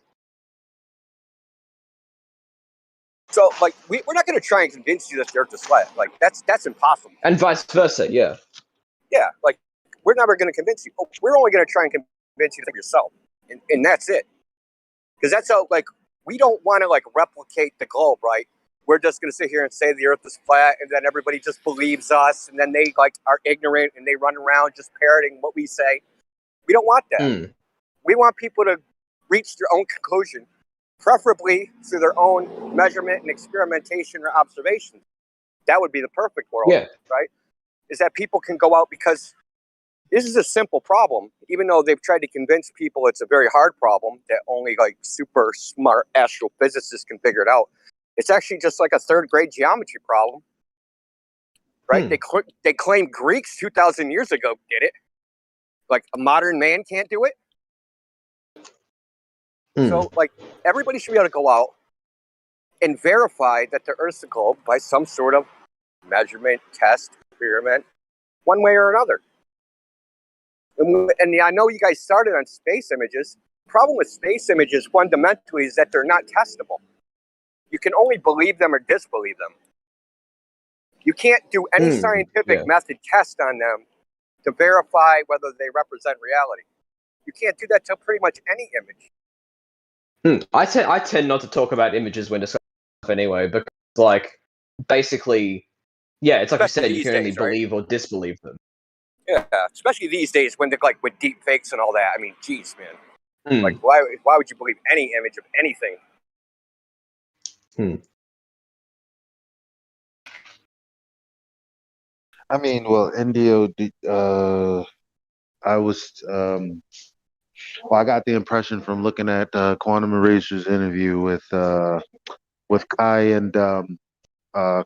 [SPEAKER 6] So, we're not going to try and convince you that the Earth is flat. That's impossible.
[SPEAKER 8] And vice versa, yeah.
[SPEAKER 6] Yeah, we're never going to convince you. We're only going to try and convince you of yourself, and that's it. Because that's how, we don't want to replicate the globe, right? We're just going to sit here and say the Earth is flat, and then everybody just believes us, and then they are ignorant and they run around just parroting what we say. We don't want that. We want people to reach their own conclusion, preferably through their own measurement and experimentation or observation. That would be the perfect world, right? Is that people can go out, because this is a simple problem, even though they've tried to convince people it's a very hard problem that only super smart astrophysicists can figure it out. It's actually just a third grade geometry problem, right? They claim Greeks 2,000 years ago did it. A modern man can't do it. So, everybody should be able to go out and verify that the Earth's a globe by some sort of measurement, test, experiment, one way or another. And I know you guys started on space images. The problem with space images fundamentally is that they're not testable. You can only believe them or disbelieve them. You can't do any scientific method test on them to verify whether they represent reality. You can't do that to pretty much any image.
[SPEAKER 8] I tend not to talk about images when discussing stuff anyway, because like basically, yeah, it's like
[SPEAKER 6] Especially
[SPEAKER 8] you said, you can only
[SPEAKER 6] these days, right?
[SPEAKER 8] believe or disbelieve them.
[SPEAKER 6] Yeah, especially these days when they're like with deep fakes and all that. I mean, geez, man. Like, why would you believe any image of anything?
[SPEAKER 23] I mean, well, Indio, I was, well, I got the impression from looking at Quantum Eraser's interview with Kai and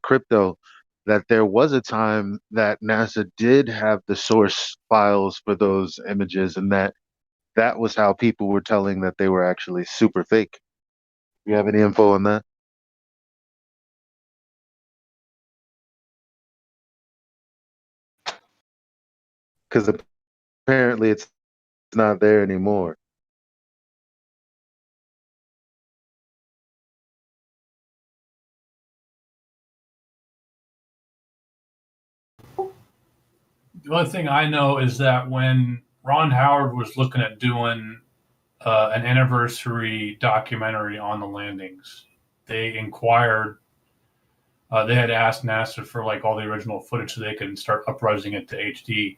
[SPEAKER 23] Crypto that there was a time that NASA did have the source files for those images, and that was how people were telling that they were actually super fake. You have any info on that? Because apparently it's not there anymore.
[SPEAKER 17] The only thing I know is that when Ron Howard was looking at doing an anniversary documentary on the landings, they inquired. They had asked NASA for like all the original footage so they could start uprising it to HD,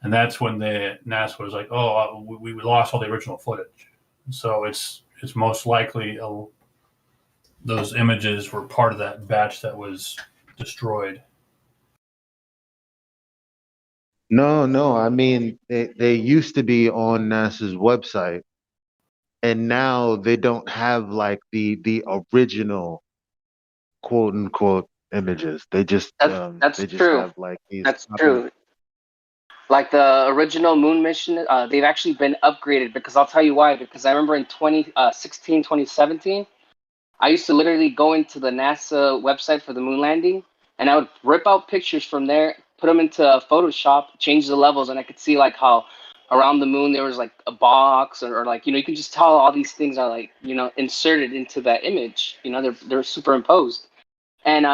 [SPEAKER 17] and that's when NASA was like, "Oh, we lost all the original footage." So it's most likely those images were part of that batch that was destroyed.
[SPEAKER 23] No. I mean, they used to be on NASA's website, and now they don't have like the original quote unquote images. They just
[SPEAKER 20] That's
[SPEAKER 23] they just
[SPEAKER 20] true.
[SPEAKER 23] have like these.
[SPEAKER 20] That's true. Like the original moon mission, they've actually been upgraded because I'll tell you why. Because I remember in 2016, 2017, I used to literally go into the NASA website for the moon landing, and I would rip out pictures from there, put them into Photoshop, change the levels, and I could see like how around the moon there was like a box or like, you know, you can just tell all these things are like, you know, inserted into that image. You know, they're superimposed. And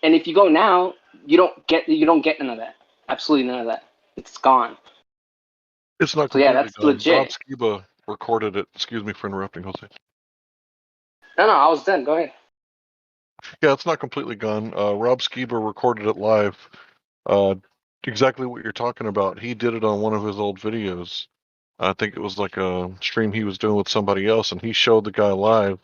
[SPEAKER 20] if you go now, you don't get none of that. Absolutely none of that. It's gone.
[SPEAKER 15] It's not
[SPEAKER 20] So yeah,
[SPEAKER 15] completely
[SPEAKER 20] that's
[SPEAKER 15] gone.
[SPEAKER 20] legit.
[SPEAKER 15] Rob Skiba recorded it. Excuse me for interrupting, Jose.
[SPEAKER 20] No, I was done. Go ahead.
[SPEAKER 15] Yeah, it's not completely gone. Rob Skiba recorded it live. Exactly what you're talking about. He did it on one of his old videos. I think it was like a stream he was doing with somebody else, and he showed the guy live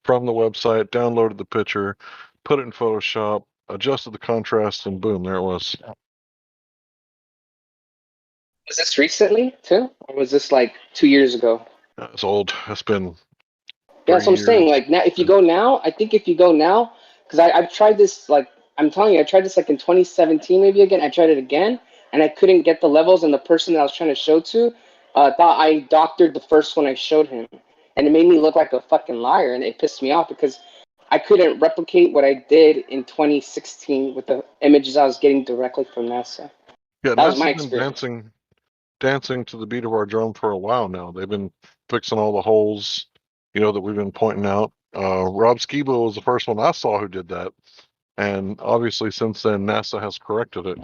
[SPEAKER 15] from the website, downloaded the picture, put it in Photoshop, adjusted the contrast, and boom, there it was.
[SPEAKER 20] Was this recently too, or was this like 2 years ago?
[SPEAKER 15] It's old. It's been
[SPEAKER 20] Yeah, that's what I'm saying. Like now, if you go now, I think if you go now, because I've tried this. Like I'm telling you, I tried this like in 2017, maybe again. I tried it again, and I couldn't get the levels. And the person that I was trying to show to thought I doctored the first one I showed him, and it made me look like a fucking liar, and it pissed me off because I couldn't replicate what I did in 2016 with the images I was getting directly from NASA.
[SPEAKER 15] Yeah,
[SPEAKER 20] That was my
[SPEAKER 15] NASA's been
[SPEAKER 20] experience.
[SPEAKER 15] dancing to the beat of our drum for a while now. They've been fixing all the holes, you know, that we've been pointing out. Rob Skiba was the first one I saw who did that, and obviously since then NASA has corrected it.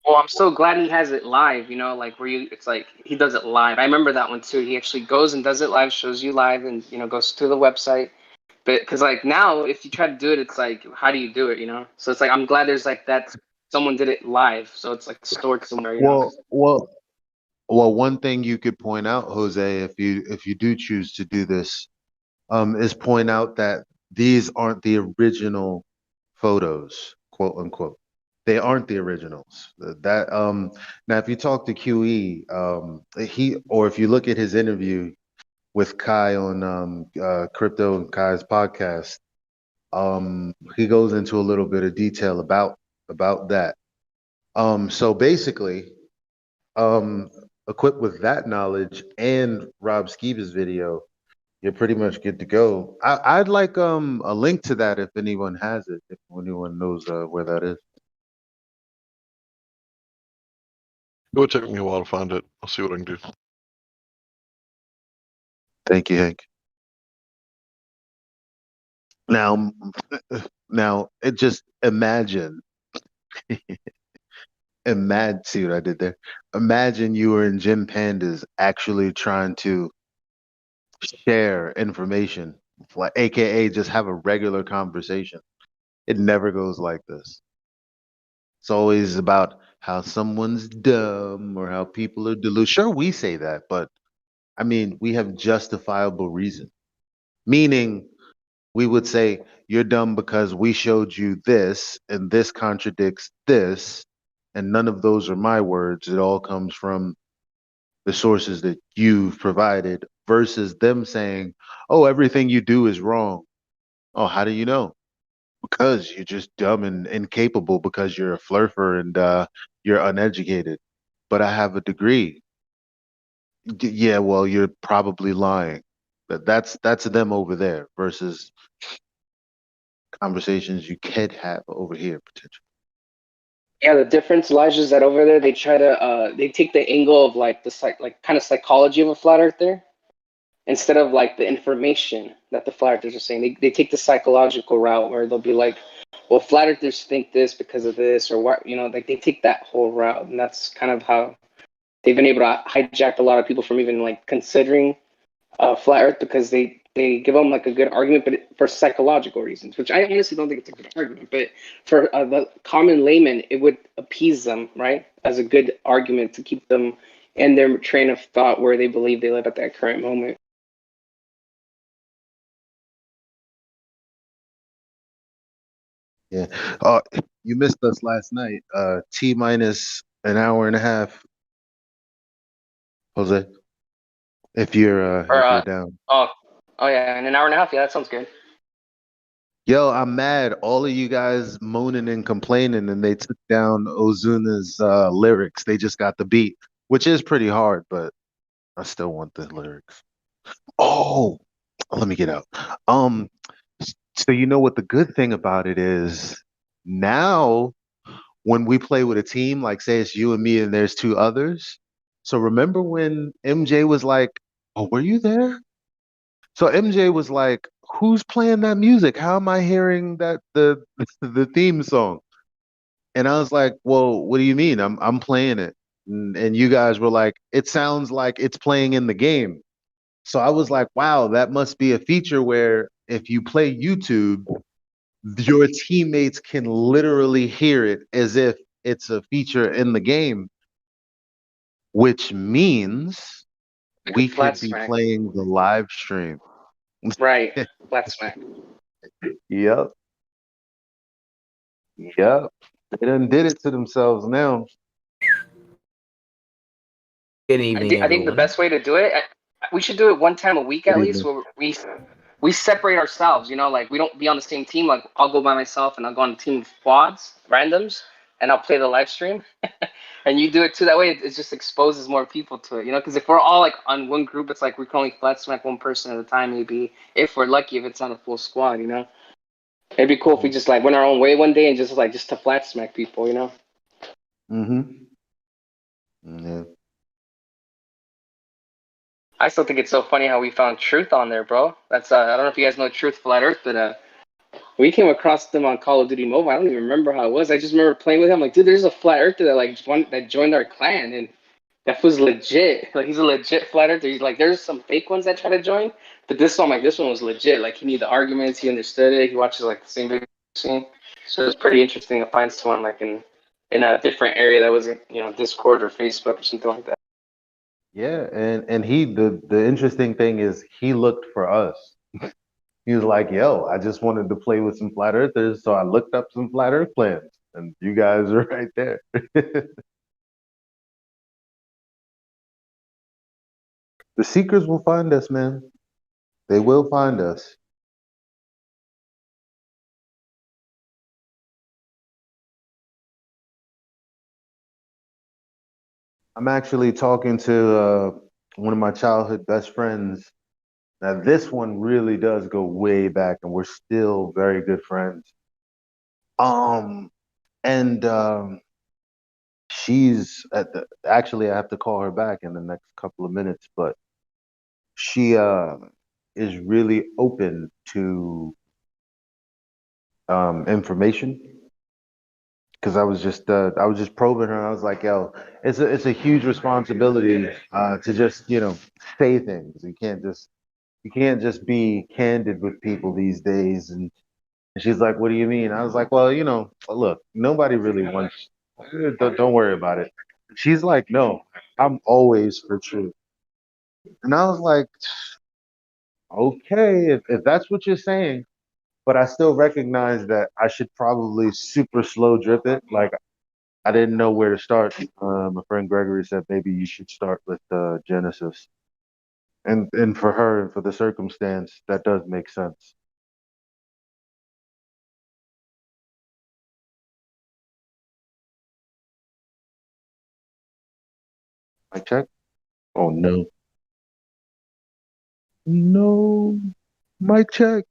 [SPEAKER 20] Well, I'm so glad he has it live, you know, like where you, it's like he does it live. I remember that one too. He actually goes and does it live, shows you live, and, you know, goes to the website. But because like now, if you try to do it, it's like, how do you do it, you know? So it's like, I'm glad there's like that, someone did it live. So it's like stored somewhere, you know?
[SPEAKER 23] Well, one thing you could point out, Jose, if you do choose to do this, is point out that these aren't the original photos, quote unquote. They aren't the originals. That now, if you talk to QE, or if you look at his interview with Kai on Crypto and Kai's podcast, he goes into a little bit of detail about that. So basically, equipped with that knowledge and Rob Skiba's video, you're pretty much good to go. I'd like a link to that if anyone has it, if anyone knows where that is.
[SPEAKER 15] It would take me a while to find it. I'll see what I can do.
[SPEAKER 23] Thank you, Hank. Now, it just imagine, see what I did there? Imagine you were in Jim Pandas actually trying to share information, like AKA just have a regular conversation. It never goes like this. It's always about how someone's dumb or how people are delusional. Sure, we say that, but I mean, we have justifiable reason. Meaning, we would say, you're dumb because we showed you this, and this contradicts this, and none of those are my words. It all comes from the sources that you've provided, versus them saying, oh, everything you do is wrong. Oh, how do you know? Because you're just dumb and incapable because you're a flurfer and you're uneducated. But I have a degree. Yeah, well, you're probably lying. That's them over there versus conversations you could have over here potentially.
[SPEAKER 20] Yeah, the difference lies is that over there they try to they take the angle of like the kind of psychology of a flat earther instead of like the information that the flat earthers are saying. They take the psychological route where they'll be like, well, flat earthers think this because of this, or what, like they take that whole route, and that's kind of how they've been able to hijack a lot of people from even like considering flat Earth, because they give them like a good argument, but for psychological reasons, which I honestly don't think it's a good argument. But for the common layman, it would appease them, right, as a good argument to keep them in their train of thought where they believe they live at that current moment.
[SPEAKER 23] Yeah. You missed us last night. T minus an hour and a half, Jose. If you're down.
[SPEAKER 20] Oh yeah, in an hour and a half. Yeah, that sounds good.
[SPEAKER 23] Yo, I'm mad. All of you guys moaning and complaining, and they took down Ozuna's lyrics. They just got the beat, which is pretty hard, but I still want the lyrics. Oh, let me get out. Um, so you know what the good thing about it is now when we play with a team, like say it's you and me and there's two others. So remember when MJ was like, "Oh, were you there?" So MJ was like, "Who's playing that music? How am I hearing that the the theme song?" And I was like, "Well, what do you mean? I'm playing it." And you guys were like, "It sounds like it's playing in the game." So I was like, "Wow, that must be a feature where if you play YouTube, your teammates can literally hear it as if it's a feature in the game, which means we
[SPEAKER 20] Flat
[SPEAKER 23] could be
[SPEAKER 20] smack.
[SPEAKER 23] playing the live stream."
[SPEAKER 20] Right, flat smack.
[SPEAKER 23] Yep. Yep. They done did it to themselves now.
[SPEAKER 13] Good evening,
[SPEAKER 20] I think the best way to do it, we should do it one time a week at
[SPEAKER 23] Good
[SPEAKER 20] least,
[SPEAKER 23] evening.
[SPEAKER 20] where we separate ourselves. Like we don't be on the same team. Like I'll go by myself and I'll go on a team of quads, randoms, and I'll play the live stream. And you do it too. That way, it just exposes more people to it. Because if we're all like on one group, it's like we can only flat smack one person at a time. Maybe if we're lucky, if it's not a full squad. It'd be cool if we just like went our own way one day and just to flat smack people.
[SPEAKER 23] Mm-hmm. Yeah.
[SPEAKER 20] I still think it's so funny how we found Truth on there, bro. That's I don't know if you guys know Truth Flat Earth, but we came across them on Call of Duty Mobile. I don't even remember how it was. I just remember playing with him. Like, dude, there's a Flat Earther that joined our clan, and that was legit. Like, he's a legit Flat Earther. He's like, there's some fake ones that try to join, but this one was legit. Like, he knew the arguments, he understood it. He watches like the same video scene. So it's pretty interesting to find someone like in a different area that wasn't Discord or Facebook or something like that.
[SPEAKER 23] Yeah, and the interesting thing is he looked for us. He was like, "Yo, I just wanted to play with some flat earthers, so I looked up some flat earth plans, and you guys are right there." The seekers will find us, man. They will find us. I'm actually talking to one of my childhood best friends. Now, this one really does go way back, and we're still very good friends. And she's at the, actually I have to call her back in the next couple of minutes, but she is really open to information because I was just probing her. I was like, yo, it's a huge responsibility to just say things. You can't just be candid with people these days. And she's like, what do you mean? I was like, well, look, nobody really wants. Don't worry about it. She's like, no, I'm always for truth. And I was like, okay, if that's what you're saying, but I still recognize that I should probably super slow drip it. Like I didn't know where to start. My friend Gregory said maybe you should start with Genesis, and for her and for the circumstance, that does make sense. Mic check. Oh no, no, mic check.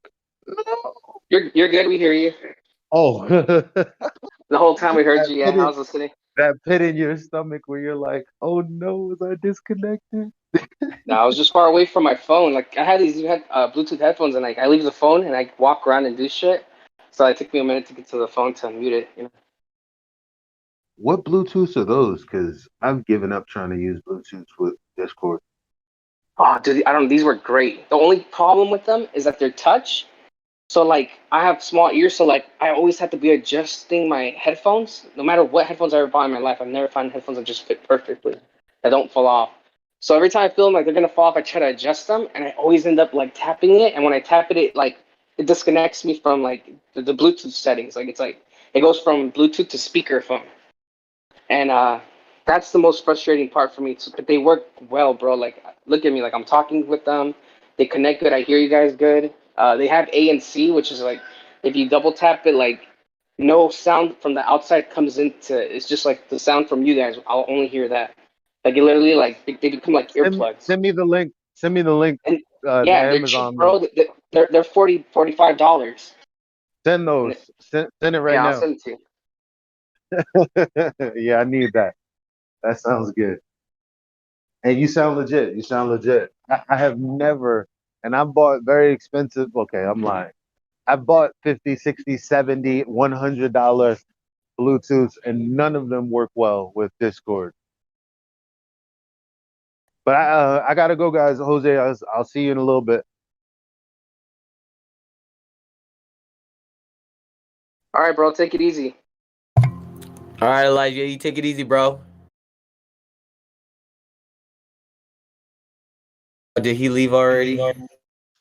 [SPEAKER 23] No.
[SPEAKER 20] You're good. We hear you.
[SPEAKER 23] Oh,
[SPEAKER 20] The whole time we heard
[SPEAKER 23] that
[SPEAKER 20] you. Yeah,
[SPEAKER 23] pit,
[SPEAKER 20] I
[SPEAKER 23] in,
[SPEAKER 20] was listening.
[SPEAKER 23] that pit in your stomach where you're like, oh no, was I disconnected?
[SPEAKER 20] No, I was just far away from my phone. Like I had these Bluetooth headphones, and like I leave the phone and I walk around and do shit. So it took me a minute to get to the phone to unmute it.
[SPEAKER 23] What Bluetooths are those? Because I've given up trying to use Bluetooths with Discord.
[SPEAKER 20] Oh, dude, I don't. These were great. The only problem with them is that they're touch. So like I have small ears, so like I always have to be adjusting my headphones. No matter what headphones I ever bought in my life, I've never found headphones that just fit perfectly, that don't fall off. So every time I feel like they're gonna fall off, I try to adjust them, and I always end up like tapping it. And when I tap it, it disconnects me from like the Bluetooth settings. Like it's like it goes from Bluetooth to speakerphone, and that's the most frustrating part for me. But they work well, bro. Like look at me, like I'm talking with them. They connect good. I hear you guys good. They have A and C, which is like if you double tap it, like no sound from the outside comes into. It's just like the sound from you guys. I'll only hear that. Like it literally like they become like earplugs.
[SPEAKER 23] Send me the link. Send me the link.
[SPEAKER 20] And
[SPEAKER 23] The
[SPEAKER 20] yeah, they're cheap,
[SPEAKER 23] Amazon link.
[SPEAKER 20] bro. They're $45.
[SPEAKER 23] Send those. Send it right
[SPEAKER 20] Yeah, I'll
[SPEAKER 23] now.
[SPEAKER 20] send it to you.
[SPEAKER 23] Yeah, I need that. That sounds good. And you sound legit. You sound legit. I have never, and I bought very expensive. Okay, I'm lying. I bought 50, 60, 70, $100 Bluetooths, and none of them work well with Discord. But I gotta go, guys. Jose, I'll see you in a little bit.
[SPEAKER 20] All right, bro. Take it easy.
[SPEAKER 13] All right, Elijah, you take it easy, bro. Did he leave already?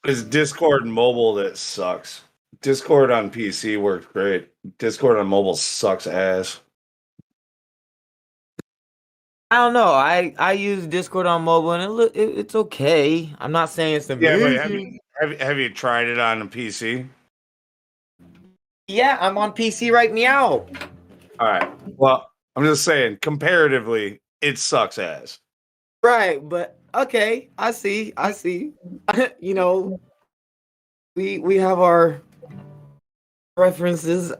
[SPEAKER 2] It's Discord mobile that sucks. Discord on PC works great. Discord on mobile sucks ass.
[SPEAKER 13] I don't know. I use Discord on mobile and it's okay. I'm not saying it's
[SPEAKER 2] Yeah,
[SPEAKER 13] amazing.
[SPEAKER 2] but have you tried it on a PC?
[SPEAKER 13] Yeah, I'm on PC right now.
[SPEAKER 2] All right. Well, I'm just saying, comparatively, it sucks ass.
[SPEAKER 13] Right, but okay, I see. You know, we have our preferences.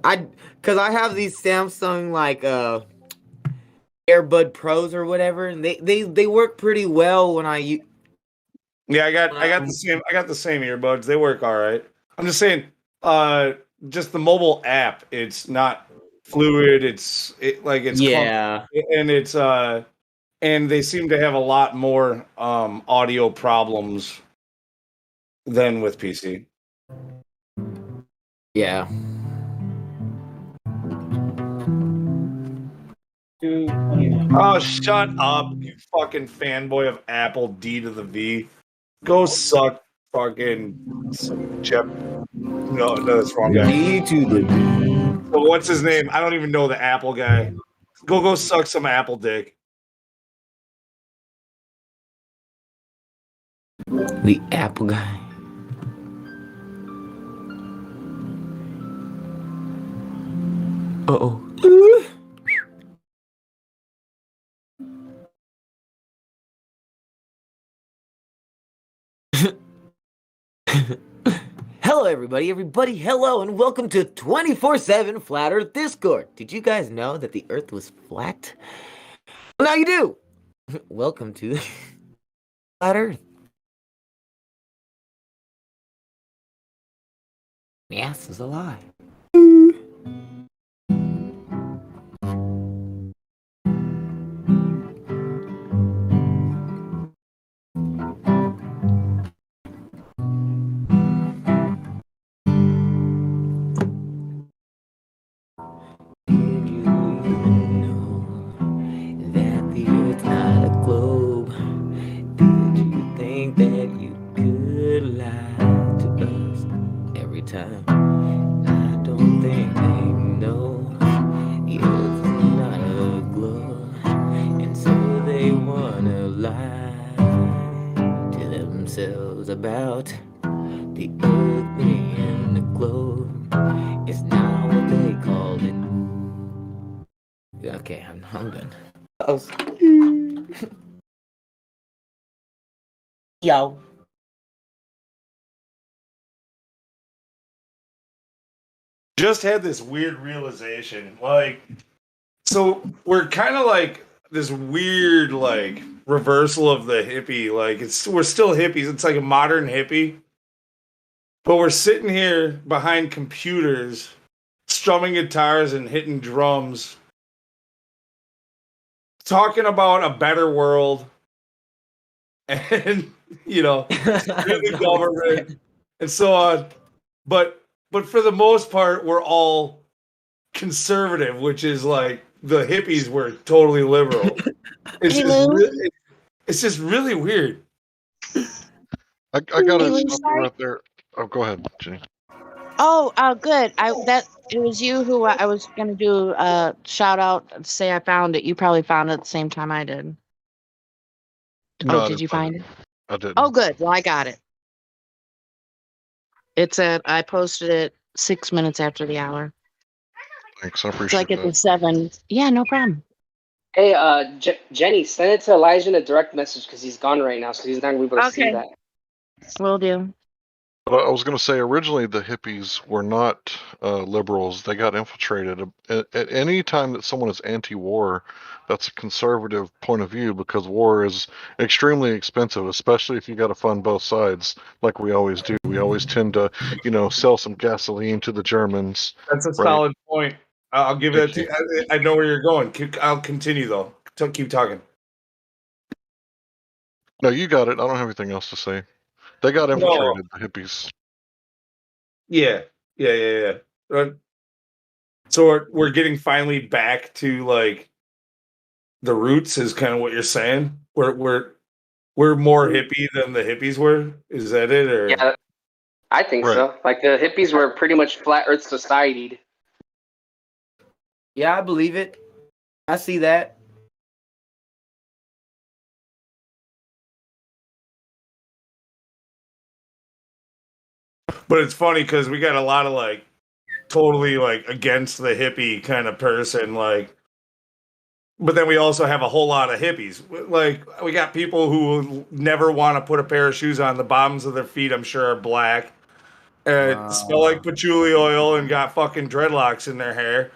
[SPEAKER 13] Cause I have these Samsung like AirBud Pros or whatever, and they work pretty well when I
[SPEAKER 2] Yeah, I got the same earbuds. They work all right. I'm just saying, just the mobile app, it's not fluid. It's
[SPEAKER 13] yeah.
[SPEAKER 2] clunky, and and they seem to have a lot more audio problems than with PC.
[SPEAKER 13] Yeah.
[SPEAKER 2] Oh, shut up, you fucking fanboy of Apple D to the V. Go suck fucking chip. No, that's wrong guy.
[SPEAKER 13] D to the V.
[SPEAKER 2] So what's his name? I don't even know the Apple guy. Go suck some Apple dick.
[SPEAKER 13] The Apple guy. Uh-oh. Hello, everybody, hello, and welcome to 24/7 Flat Earth Discord. Did you guys know that the Earth was flat? Well, now you do. Welcome to Flat Earth. Yes, is a lie. Did you even know that the Earth's not a globe? Did you think that you could lie to us every time? I don't think they know the Earth's not a globe, and so they wanna lie to themselves about the Earth being a globe. It's not what they called it. Okay, I'm done. Yo.
[SPEAKER 2] Just had this weird realization. Like, so we're kind of like this weird, like, reversal of the hippie. Like, we're still hippies. It's like a modern hippie. But we're sitting here behind computers, strumming guitars and hitting drums, talking about a better world and, the government and so on. But for the most part, we're all conservative, which is like the hippies were totally liberal. It's just really weird.
[SPEAKER 15] I got
[SPEAKER 7] Hey,
[SPEAKER 15] to
[SPEAKER 7] Lou,
[SPEAKER 15] stop you
[SPEAKER 7] sorry.
[SPEAKER 15] right there. Oh, go ahead, Jenny.
[SPEAKER 7] Oh, good. It was you who I was gonna do a shout out to say I found it. You probably found it at the same time I did.
[SPEAKER 15] No,
[SPEAKER 7] Oh,
[SPEAKER 15] I
[SPEAKER 7] did
[SPEAKER 15] didn't
[SPEAKER 7] you find it?
[SPEAKER 15] I didn't.
[SPEAKER 7] Oh, good. Well, I got it. I posted it 6 minutes after the hour.
[SPEAKER 15] Thanks, I
[SPEAKER 7] It's
[SPEAKER 15] appreciate
[SPEAKER 7] like at the
[SPEAKER 15] that.
[SPEAKER 7] 7. Yeah, no problem.
[SPEAKER 20] Hey, Jenny, send it to Elijah in a direct message because he's gone right now, so he's not gonna be able to see
[SPEAKER 7] Okay.
[SPEAKER 20] that.
[SPEAKER 7] Will do.
[SPEAKER 15] But I was going to say, originally the hippies were not liberals. They got infiltrated. At any time that someone is anti-war, that's a conservative point of view because war is extremely expensive, especially if you got to fund both sides, like we always do. We always tend to, sell some gasoline to the Germans.
[SPEAKER 2] That's a
[SPEAKER 15] right?
[SPEAKER 2] solid point. I'll give
[SPEAKER 15] Thank
[SPEAKER 2] that to you. I know where you're going. I'll continue, though. Keep talking.
[SPEAKER 15] No, you got it. I don't have anything else to say. They got infiltrated, the hippies.
[SPEAKER 2] Yeah. So we're getting finally back to like the roots is kind of what you're saying. We're more hippie than the hippies were. Is that it? Or
[SPEAKER 20] Yeah, I think so. Like the hippies were pretty much flat Earth society.
[SPEAKER 13] Yeah, I believe it. I see that.
[SPEAKER 2] But it's funny because we got a lot of like totally like against the hippie kind of person, like. But then we also have a whole lot of hippies. Like we got people who never want to put a pair of shoes on. The bottoms of their feet, I'm sure, are black. Smell like patchouli oil and got fucking dreadlocks in their hair.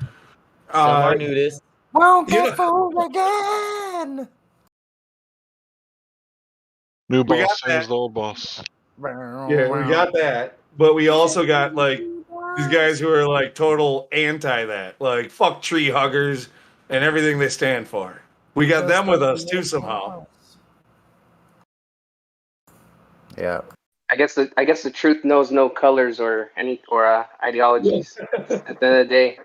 [SPEAKER 13] Some are nudists. Won't get fooled again.
[SPEAKER 15] New
[SPEAKER 2] We got
[SPEAKER 15] boss, same
[SPEAKER 2] that.
[SPEAKER 15] as the old boss.
[SPEAKER 2] Yeah, we got that. But we also got like these guys who are like total anti that, like fuck tree huggers and everything they stand for. We got them with us too somehow.
[SPEAKER 13] Yeah.
[SPEAKER 20] I guess the truth knows no colors or ideologies. At the end of the day.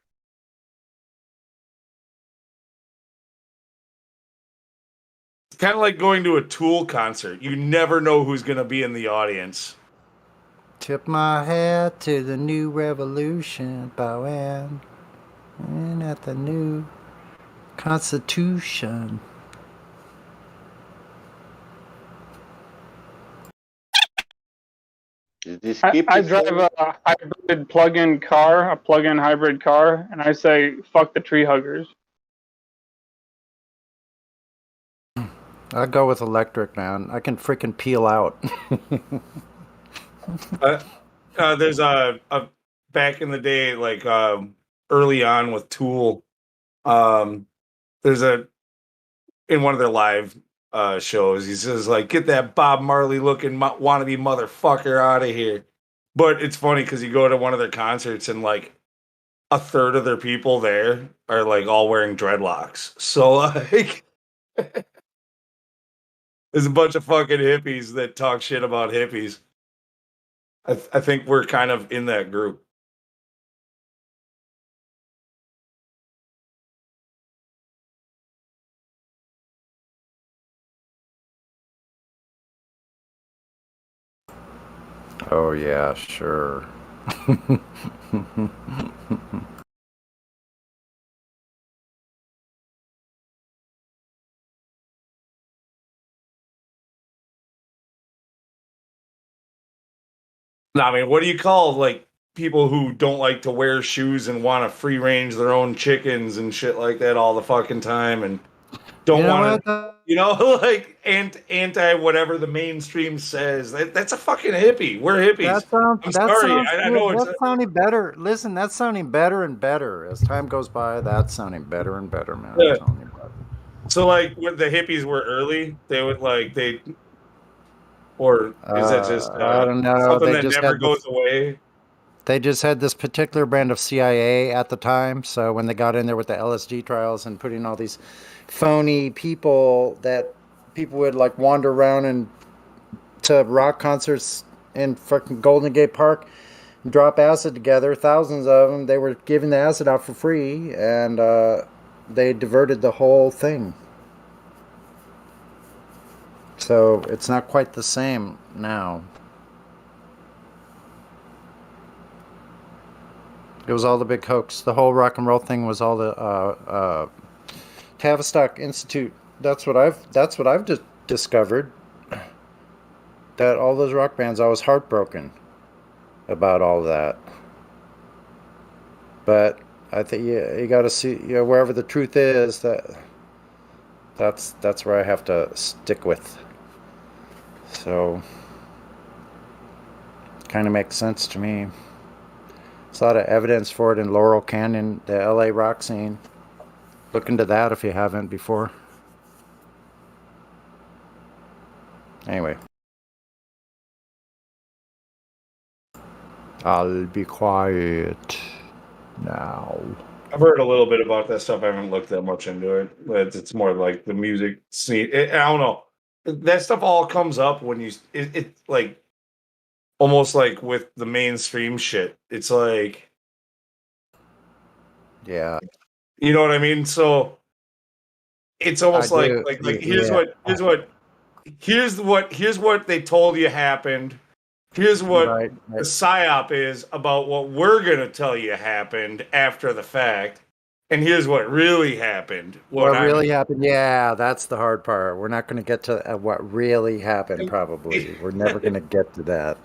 [SPEAKER 2] It's kind of like going to a Tool concert. You never know who's going to be in the audience.
[SPEAKER 10] Tip my hat to the new revolution, bowing and at the new constitution.
[SPEAKER 14] I drive a hybrid plug-in car, a plug-in hybrid car, and I say, fuck the tree huggers.
[SPEAKER 10] I go with electric, man. I can freaking peel out.
[SPEAKER 2] There's a back in the day, like early on with Tool, there's a in one of their live shows. He says like, "Get that Bob Marley looking wannabe motherfucker out of here." But it's funny because you go to one of their concerts and like a third of their people there are like all wearing dreadlocks. So like, there's a bunch of fucking hippies that talk shit about hippies. I think we're kind of in that group.
[SPEAKER 10] Oh yeah, sure.
[SPEAKER 2] No, I mean, what do you call like people who don't like to wear shoes and want to free range their own chickens and shit like that all the fucking time and don't
[SPEAKER 10] You know
[SPEAKER 2] want to,
[SPEAKER 10] what?
[SPEAKER 2] you know, like anti whatever the mainstream says. That's a fucking hippie. We're hippies. I'm
[SPEAKER 10] That
[SPEAKER 2] sorry.
[SPEAKER 10] sounds
[SPEAKER 2] I
[SPEAKER 10] good.
[SPEAKER 2] know it's
[SPEAKER 10] That's sounding better. Listen, that's sounding better and better as time goes by. That's sounding better and better, man.
[SPEAKER 2] Yeah.
[SPEAKER 10] I'm telling you, bro.
[SPEAKER 2] So like when the hippies were early, they would like or is that just
[SPEAKER 10] I don't know.
[SPEAKER 2] something
[SPEAKER 10] They
[SPEAKER 2] that
[SPEAKER 10] just
[SPEAKER 2] never
[SPEAKER 10] had
[SPEAKER 2] goes
[SPEAKER 10] this.
[SPEAKER 2] away?
[SPEAKER 10] They just had this particular brand of CIA at the time. So when they got in there with the LSD trials and putting all these phony people that people would like wander around and to rock concerts in fucking Golden Gate Park and drop acid together, thousands of them. They were giving the acid out for free, and they diverted the whole thing. So it's not quite the same now. It was all the big hoax. The whole rock and roll thing was all the Tavistock Institute. That's what I've discovered. That all those rock bands, I was heartbroken about all that. But I think you got to see, wherever the truth is, that's where I have to stick with. So, kind of makes sense to me. There's a lot of evidence for it in Laurel Canyon, the LA rock scene. Look into that if you haven't before. Anyway. I'll be quiet now.
[SPEAKER 2] I've heard a little bit about that stuff. I haven't looked that much into it, but it's more like the music scene. I don't know. That stuff all comes up when it like almost like with the mainstream shit. It's like,
[SPEAKER 10] Yeah.
[SPEAKER 2] you know what I mean? So it's almost
[SPEAKER 10] I
[SPEAKER 2] like
[SPEAKER 10] do.
[SPEAKER 2] here's
[SPEAKER 10] Yeah.
[SPEAKER 2] what they told you happened. Here's what
[SPEAKER 10] Right.
[SPEAKER 2] the psyop is about what we're gonna tell you happened after the fact, and here's what really happened.
[SPEAKER 10] What really happened? Yeah, that's the hard part. We're not going to get to what really happened, probably. We're never going to get to that.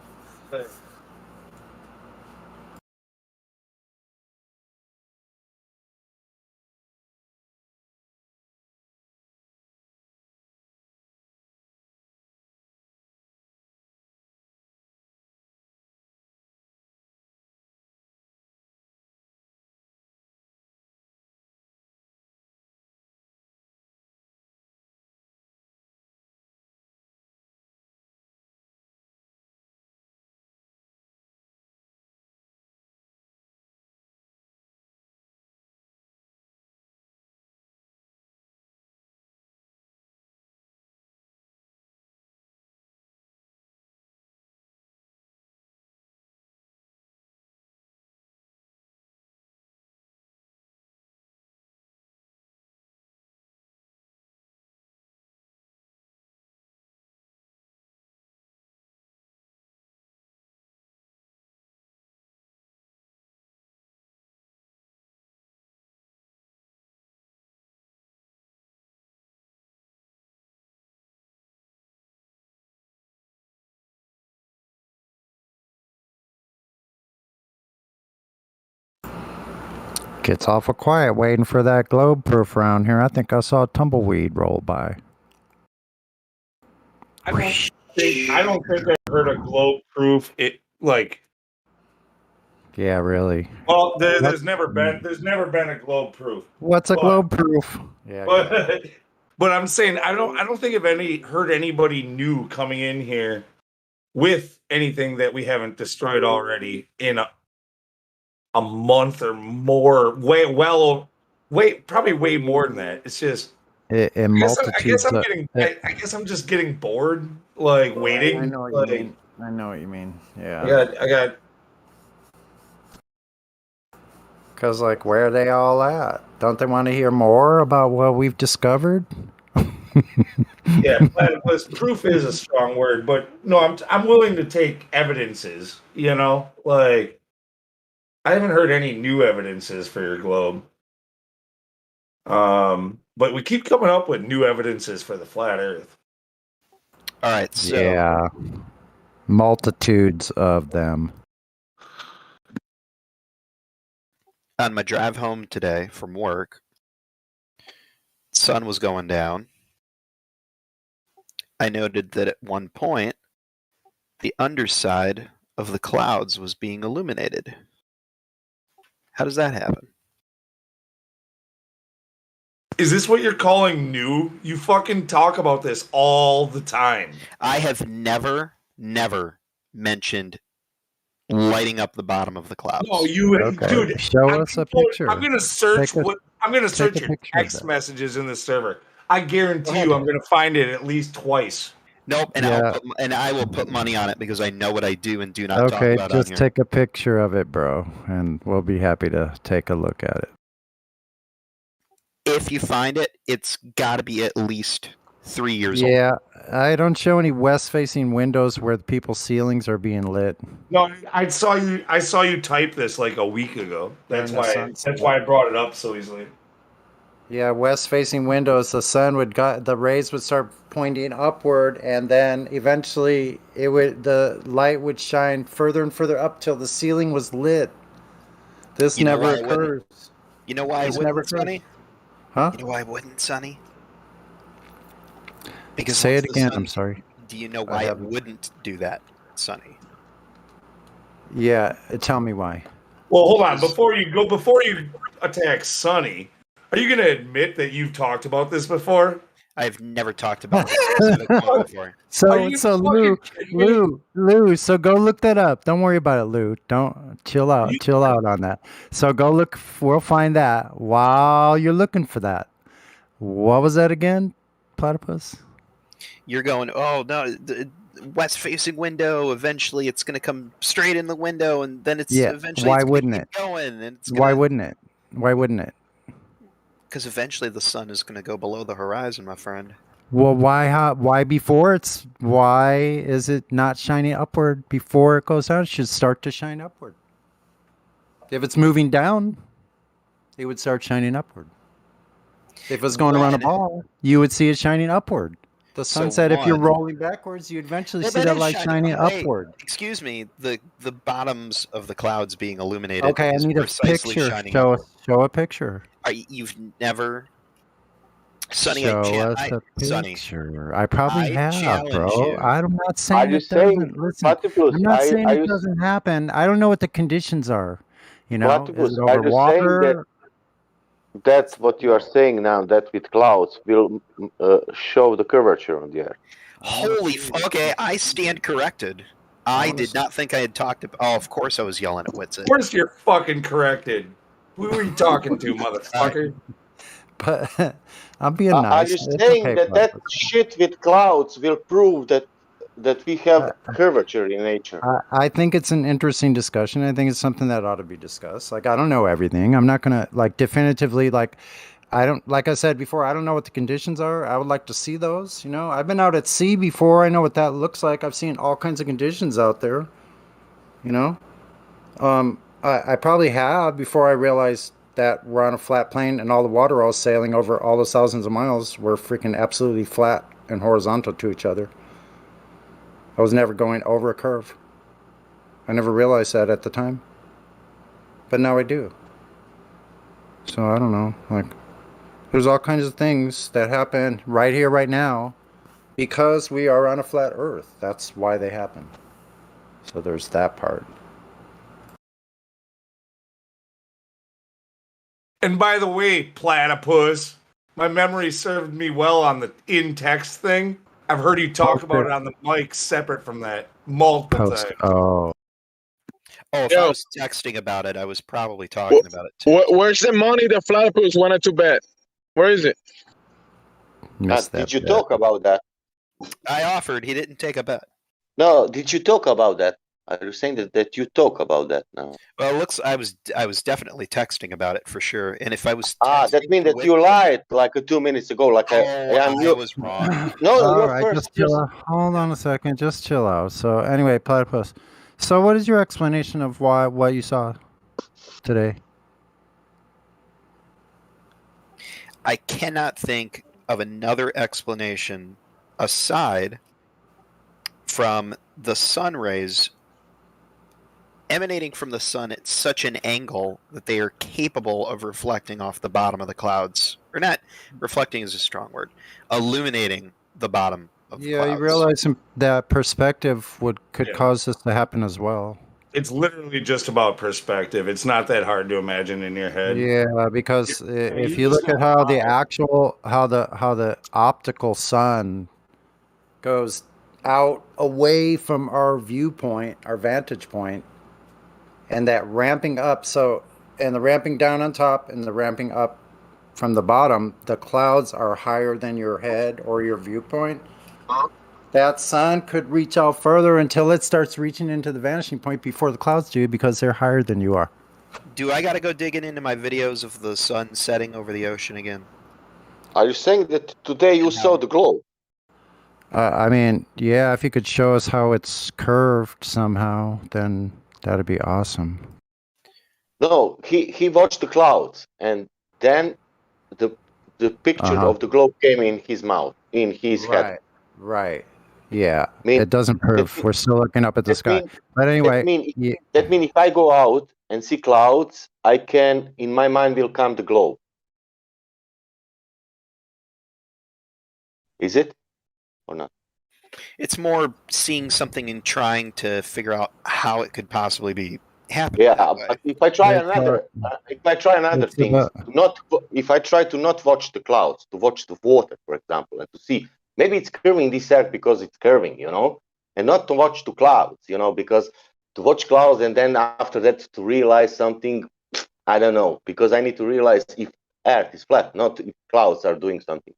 [SPEAKER 10] Gets awful quiet waiting for that globe proof around here. I think I saw a tumbleweed roll by.
[SPEAKER 2] I don't think I've heard a globe proof. It like
[SPEAKER 10] Yeah, really.
[SPEAKER 2] well, there's never been a globe proof.
[SPEAKER 10] What's a globe proof? Yeah.
[SPEAKER 2] But I'm saying I don't think I've heard anybody new coming in here with anything that we haven't destroyed already in a month or more. Probably way more than that. It's just
[SPEAKER 10] In multitudes.
[SPEAKER 2] I guess I'm just getting bored, like waiting.
[SPEAKER 10] I know what you mean. I know what you mean. Yeah.
[SPEAKER 2] I got.
[SPEAKER 10] Because, like, where are they all at? Don't they want to hear more about what we've discovered?
[SPEAKER 2] Yeah, platypus proof is a strong word, but no, I'm willing to take evidences. You know, like I haven't heard any new evidences for your globe. But we keep coming up with new evidences for the flat Earth.
[SPEAKER 11] All right, so
[SPEAKER 10] Yeah, multitudes of them.
[SPEAKER 11] on my drive home today from work, sun was going down. I noted that at one point, the underside of the clouds was being illuminated. How does that happen?
[SPEAKER 2] Is this what you're calling new? You fucking talk about this all the time.
[SPEAKER 11] I have never mentioned lighting up the bottom of the clouds.
[SPEAKER 2] No, dude.
[SPEAKER 10] Show us a picture.
[SPEAKER 2] I'm gonna search your text messages in the server. I guarantee you, I'm gonna find it at least twice.
[SPEAKER 11] Nope, and I will put money on it because I know what I do and do not talk
[SPEAKER 10] Okay,
[SPEAKER 11] about on
[SPEAKER 10] just
[SPEAKER 11] here.
[SPEAKER 10] take a picture of it, bro, and we'll be happy to take a look at it.
[SPEAKER 11] If you find it, it's got to be at least 3 years old.
[SPEAKER 10] Yeah, I don't show any west-facing windows where the people's ceilings are being lit.
[SPEAKER 2] No, I saw you type this like a week ago. That's
[SPEAKER 10] During the
[SPEAKER 2] why
[SPEAKER 10] sunset.
[SPEAKER 2] I brought it up so easily.
[SPEAKER 10] Yeah, west-facing windows, the rays would start pointing upward, and then eventually the light would shine further and further up till the ceiling was lit. This
[SPEAKER 11] You know
[SPEAKER 10] never
[SPEAKER 11] why it wouldn't?
[SPEAKER 10] occurs.
[SPEAKER 11] You know why
[SPEAKER 10] This
[SPEAKER 11] it
[SPEAKER 10] never
[SPEAKER 11] wouldn't,
[SPEAKER 10] occurs.
[SPEAKER 11] Sonny?
[SPEAKER 10] Huh?
[SPEAKER 11] You know why it wouldn't, Sonny? Because
[SPEAKER 10] Say
[SPEAKER 11] once
[SPEAKER 10] it
[SPEAKER 11] the
[SPEAKER 10] again.
[SPEAKER 11] sun-
[SPEAKER 10] I'm sorry.
[SPEAKER 11] Do you know why it wouldn't do that, Sonny?
[SPEAKER 10] Yeah, tell me why.
[SPEAKER 2] Well, hold on. Before you attack Sonny, are you going to admit that you've talked about this before?
[SPEAKER 11] I've never talked about this specific one before.
[SPEAKER 10] So Lou, so go look that up. Don't worry about it, Lou. Don't chill out on that. So go look. We'll find that while you're looking for that. What was that again, platypus?
[SPEAKER 11] You're going, oh no, the west-facing window. Eventually, it's going to come straight in the window, and then eventually
[SPEAKER 10] Why
[SPEAKER 11] it's gonna
[SPEAKER 10] wouldn't
[SPEAKER 11] keep
[SPEAKER 10] it?
[SPEAKER 11] going, and it's
[SPEAKER 10] Why wouldn't it? Why wouldn't it?
[SPEAKER 11] Because eventually the sun is going to go below the horizon, my friend.
[SPEAKER 10] Well, why before why is it not shining upward before it goes down? It should start to shine upward. If it's moving down, it would start shining upward. If it was going around a ball, you would see it shining upward. The sunset, if you're rolling backwards, you eventually see that light shining upward.
[SPEAKER 11] Excuse me, the bottoms of the clouds being illuminated.
[SPEAKER 10] Okay, I
[SPEAKER 11] is
[SPEAKER 10] need a
[SPEAKER 11] precisely
[SPEAKER 10] picture.
[SPEAKER 11] shining
[SPEAKER 10] Show
[SPEAKER 11] upward.
[SPEAKER 10] a picture.
[SPEAKER 11] You've never, Sonny.
[SPEAKER 10] Show us a
[SPEAKER 11] Sonny,
[SPEAKER 10] picture. I probably
[SPEAKER 11] I
[SPEAKER 10] have,
[SPEAKER 11] challenge
[SPEAKER 10] bro.
[SPEAKER 11] you.
[SPEAKER 10] I'm not saying it doesn't. Listen, I'm not saying it doesn't happen. I don't know what the conditions are. You know,
[SPEAKER 19] Platypus,
[SPEAKER 10] is it
[SPEAKER 19] are
[SPEAKER 10] over
[SPEAKER 19] you saying
[SPEAKER 10] water?
[SPEAKER 19] that's what you are saying now, that with clouds will show the curvature on the air?
[SPEAKER 11] Okay, I stand corrected. I did not think I had talked about. Oh, of course I was yelling at Witsit.
[SPEAKER 2] Of course you're fucking corrected. Who are you talking to, motherfucker?
[SPEAKER 10] But I'm being
[SPEAKER 19] Are
[SPEAKER 10] nice.
[SPEAKER 19] you
[SPEAKER 10] It's
[SPEAKER 19] saying
[SPEAKER 10] okay,
[SPEAKER 19] that
[SPEAKER 10] Platypus.
[SPEAKER 19] shit with clouds will prove that we have curvature in nature?
[SPEAKER 10] I think it's an interesting discussion. I think it's something that ought to be discussed. Like, I don't know everything. I'm not gonna definitively I don't, like I said before, I don't know what the conditions are. I would like to see those. You know, I've been out at sea before. I know what that looks like. I've seen all kinds of conditions out there. You know, I probably have before I realized that we're on a flat plane and all the water I was sailing over all those thousands of miles were freaking absolutely flat and horizontal to each other. I was never going over a curve. I never realized that at the time. But now I do. So I don't know. There's all kinds of things that happen right here, right now, because we are on a flat Earth. That's why they happen. So there's that part.
[SPEAKER 2] And by the way, platypus, my memory served me well on the in-text thing. I've heard you talk about it on the mic separate from that multiple times.
[SPEAKER 10] Oh.
[SPEAKER 11] Oh, if I was texting about it, I was probably talking about it too.
[SPEAKER 3] Where's the money that Platypus wanted to bet? Where is it?
[SPEAKER 19] Did you talk about that?
[SPEAKER 11] I offered. He didn't take a bet.
[SPEAKER 19] No, did you talk about that? Are you saying that you talk about that now?
[SPEAKER 11] Well, it looks. I was definitely texting about it for sure. And if I was
[SPEAKER 19] that means that you lied like 2 minutes ago. Like
[SPEAKER 11] I was wrong.
[SPEAKER 19] No,
[SPEAKER 10] All
[SPEAKER 19] you're
[SPEAKER 10] right,
[SPEAKER 19] first.
[SPEAKER 10] just chill out. Hold on a second. Just chill out. So anyway, Platypus. So what is your explanation of what you saw today?
[SPEAKER 11] I cannot think of another explanation aside from the sun rays emanating from the sun at such an angle that they are capable of reflecting off the bottom of the clouds. Or not reflecting is a strong word. Illuminating the bottom of the clouds.
[SPEAKER 10] You realize that perspective could cause this to happen as well.
[SPEAKER 2] It's literally just about perspective. It's not that hard to imagine in your head.
[SPEAKER 10] Yeah, because if you look at how the optical sun goes out away from our viewpoint, our vantage point, and that ramping up, and the ramping down on top and the ramping up from the bottom, the clouds are higher than your head or your viewpoint. That sun could reach out further until it starts reaching into the vanishing point before the clouds do, because they're higher than you are.
[SPEAKER 11] Do I got to go digging into my videos of the sun setting over the ocean again?
[SPEAKER 19] Are you saying that today you saw the globe?
[SPEAKER 10] I mean, yeah, if you could show us how it's curved somehow, then that'd be awesome.
[SPEAKER 19] No, he watched the clouds, and then the picture of the globe came in his mouth, in his head.
[SPEAKER 10] Right. Yeah. It doesn't prove. We're still looking up at the sky. But anyway,
[SPEAKER 19] that means if I go out and see clouds, I can, in my mind, will come the globe. Is it or not?
[SPEAKER 11] It's more seeing something and trying to figure out how it could possibly be happening.
[SPEAKER 19] Yeah, but if I try another thing, if I try to not watch the clouds, to watch the water, for example, and to see maybe it's curving this earth because it's curving, and not to watch the clouds, because to watch clouds and then after that to realize something, I don't know, because I need to realize if earth is flat, not if clouds are doing something,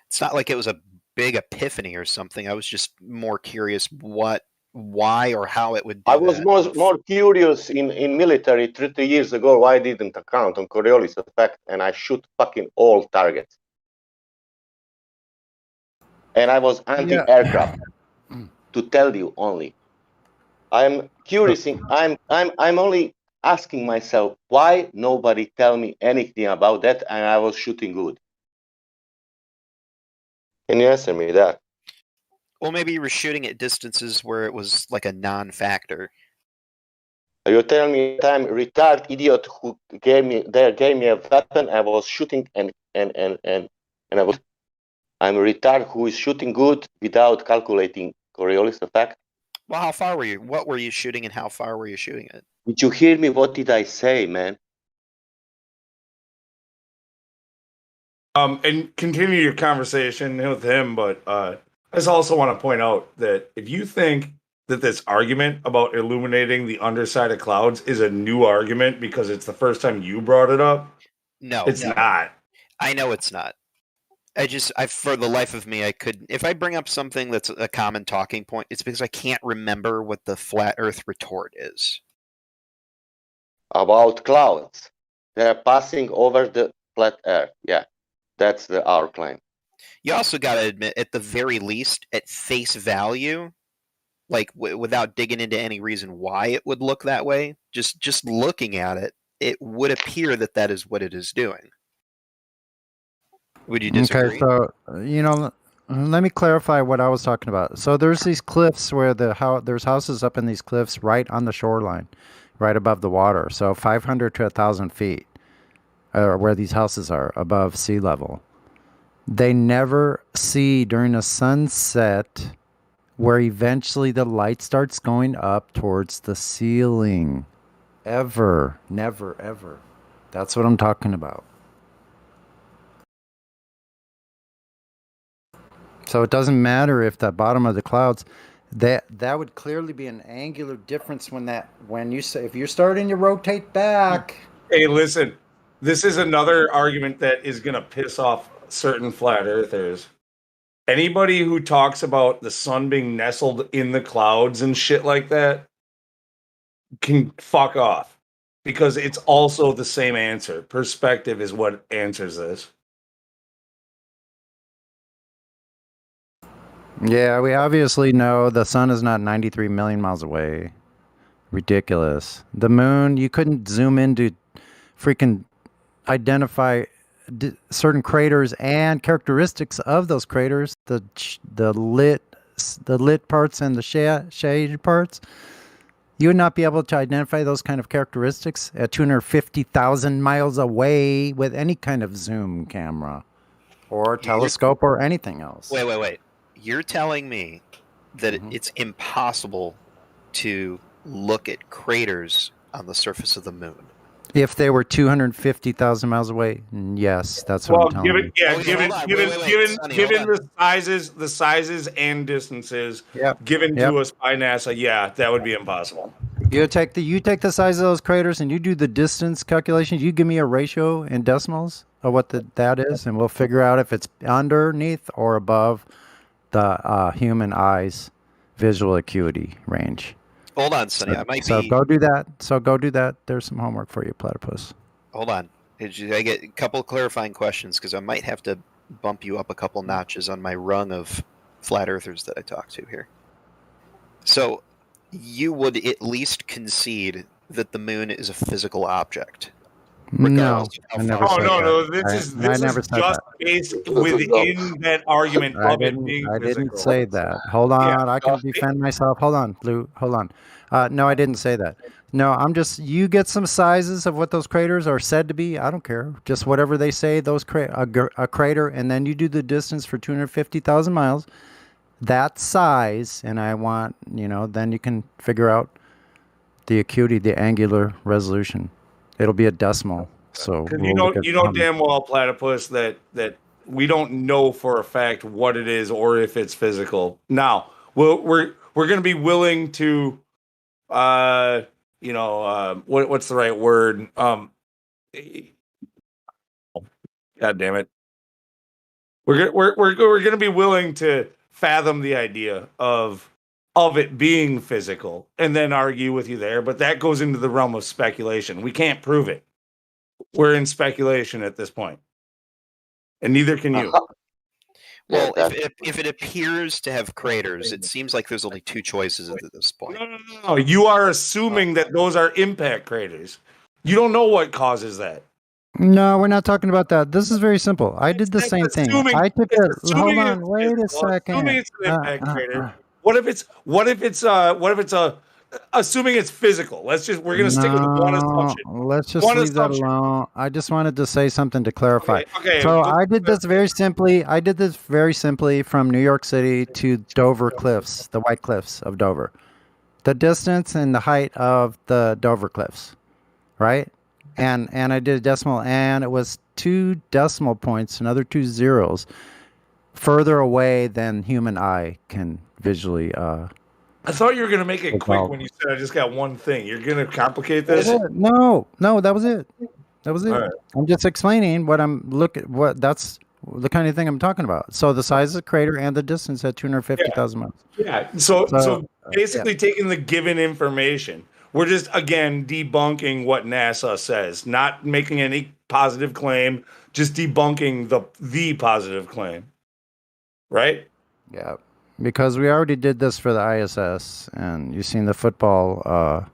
[SPEAKER 11] It's not like it was a big epiphany or something. I was just more curious why or how it would do
[SPEAKER 19] I was
[SPEAKER 11] that.
[SPEAKER 19] more curious in military 30 years ago why I didn't count on Coriolis effect and I shoot fucking all targets. And I was anti-aircraft, to tell you only. I'm curious. I'm only asking myself why nobody tell me anything about that, and I was shooting good. Can you answer me that?
[SPEAKER 11] Well, maybe you were shooting at distances where it was like a non-factor.
[SPEAKER 19] You tell me I'm retarded idiot who gave me a weapon. I was shooting and I was. I'm a retard who is shooting good without calculating Coriolis effect.
[SPEAKER 11] Well, how far were you? What were you shooting, and how far were you shooting it?
[SPEAKER 19] Did you hear me? What did I say, man?
[SPEAKER 2] And continue your conversation with him, but I just also want to point out that if you think that this argument about illuminating the underside of clouds is a new argument because it's the first time you brought it up,
[SPEAKER 11] no,
[SPEAKER 2] it's not.
[SPEAKER 11] I know it's not. I for the life of me, I couldn't. If I bring up something that's a common talking point, it's because I can't remember what the flat Earth retort is.
[SPEAKER 19] About clouds, they're passing over the flat Earth. Yeah, that's our claim.
[SPEAKER 11] You also got to admit, at the very least, at face value, like without digging into any reason why it would look that way, just looking at it, it would appear that that is what it is doing. Would you disagree?
[SPEAKER 10] Okay, so let me clarify what I was talking about. So there's these cliffs where there's houses up in these cliffs right on the shoreline, right above the water. So 500 to 1,000 feet, where these houses are above sea level. They never see during a sunset where eventually the light starts going up towards the ceiling. Ever. Never, ever. That's what I'm talking about. So it doesn't matter if the bottom of the clouds, that would clearly be an angular difference when you say, if you're starting to rotate back.
[SPEAKER 2] Hey, listen, this is another argument that is going to piss off certain flat earthers. Anybody who talks about the sun being nestled in the clouds and shit like that can fuck off, because it's also the same answer. Perspective is what answers this.
[SPEAKER 10] Yeah, we obviously know the sun is not 93 million miles away. Ridiculous. The moon, you couldn't zoom in to freaking identify certain craters and characteristics of those craters, the lit parts and the shaded parts. You would not be able to identify those kind of characteristics at 250,000 miles away with any kind of zoom camera or telescope or anything else.
[SPEAKER 11] Wait. You're telling me that it's impossible to look at craters on the surface of the moon?
[SPEAKER 10] If they were 250,000 miles away, yes, that's what I'm telling you.
[SPEAKER 2] Given the sizes and distances given to us by NASA, yeah, that would be impossible.
[SPEAKER 10] You take the size of those craters and you do the distance calculations. You give me a ratio in decimals of what that is, and we'll figure out if it's underneath or above the human eye's visual acuity range.
[SPEAKER 11] Hold on, Sonny. I might
[SPEAKER 10] so
[SPEAKER 11] be.
[SPEAKER 10] go do that. There's some homework for you, platypus.
[SPEAKER 11] Hold on. I get a couple of clarifying questions because I might have to bump you up a couple notches on my rung of flat earthers that I talk to here. So, you would at least concede that the moon is a physical object?
[SPEAKER 10] No, I never said that.
[SPEAKER 2] No. This is just based within that argument of it being
[SPEAKER 10] I
[SPEAKER 2] physical.
[SPEAKER 10] didn't say that. Hold on, I can defend myself. Hold on, Lou. Hold on. No, I didn't say that. No, I'm just. You get some sizes of what those craters are said to be. I don't care. Just whatever they say. Those a crater, and then you do the distance for 250,000 miles. That size, and I want then you can figure out the acuity, the angular resolution. It'll be a decimal. So
[SPEAKER 2] you know damn well, platypus, that we don't know for a fact what it is or if it's physical. Now, we're going to be willing to, what's the right word? God damn it. We're going to be willing to fathom the idea of it being physical and then argue with you there, but that goes into the realm of speculation. We can't prove it. We're in speculation at this point, and neither can you.
[SPEAKER 11] Well, if it appears to have craters, it seems like there's only two choices at this point.
[SPEAKER 2] No, you are assuming that those are impact craters. You don't know what causes that.
[SPEAKER 10] No, we're not talking about that. This is very simple. I did the same thing. I took it. Hold on, wait a second.
[SPEAKER 2] Assuming it's an impact crater. What if it's assuming it's physical? We're gonna stick with one assumption.
[SPEAKER 10] Let's just leave that alone. I just wanted to say something to clarify.
[SPEAKER 2] Okay.
[SPEAKER 10] So I did this very simply. From New York City to Dover Cliffs, the White Cliffs of Dover. The distance and the height of the Dover Cliffs, right? And I did a decimal, and it was 2 decimal points, another 2 zeros, further away than human eye can visually.
[SPEAKER 2] I thought you were gonna make it quick when you said I just got one thing. You're gonna complicate this?
[SPEAKER 10] No, that was it. That was it.
[SPEAKER 2] All right.
[SPEAKER 10] I'm just explaining that's the kind of thing I'm talking about. So the size of the crater and the distance at 250,000 miles.
[SPEAKER 2] Yeah. So basically taking the given information. We're just, again, debunking what NASA says, not making any positive claim, just debunking the positive claim. Right?
[SPEAKER 10] Yeah. Because we already did this for the ISS, and you've seen the football,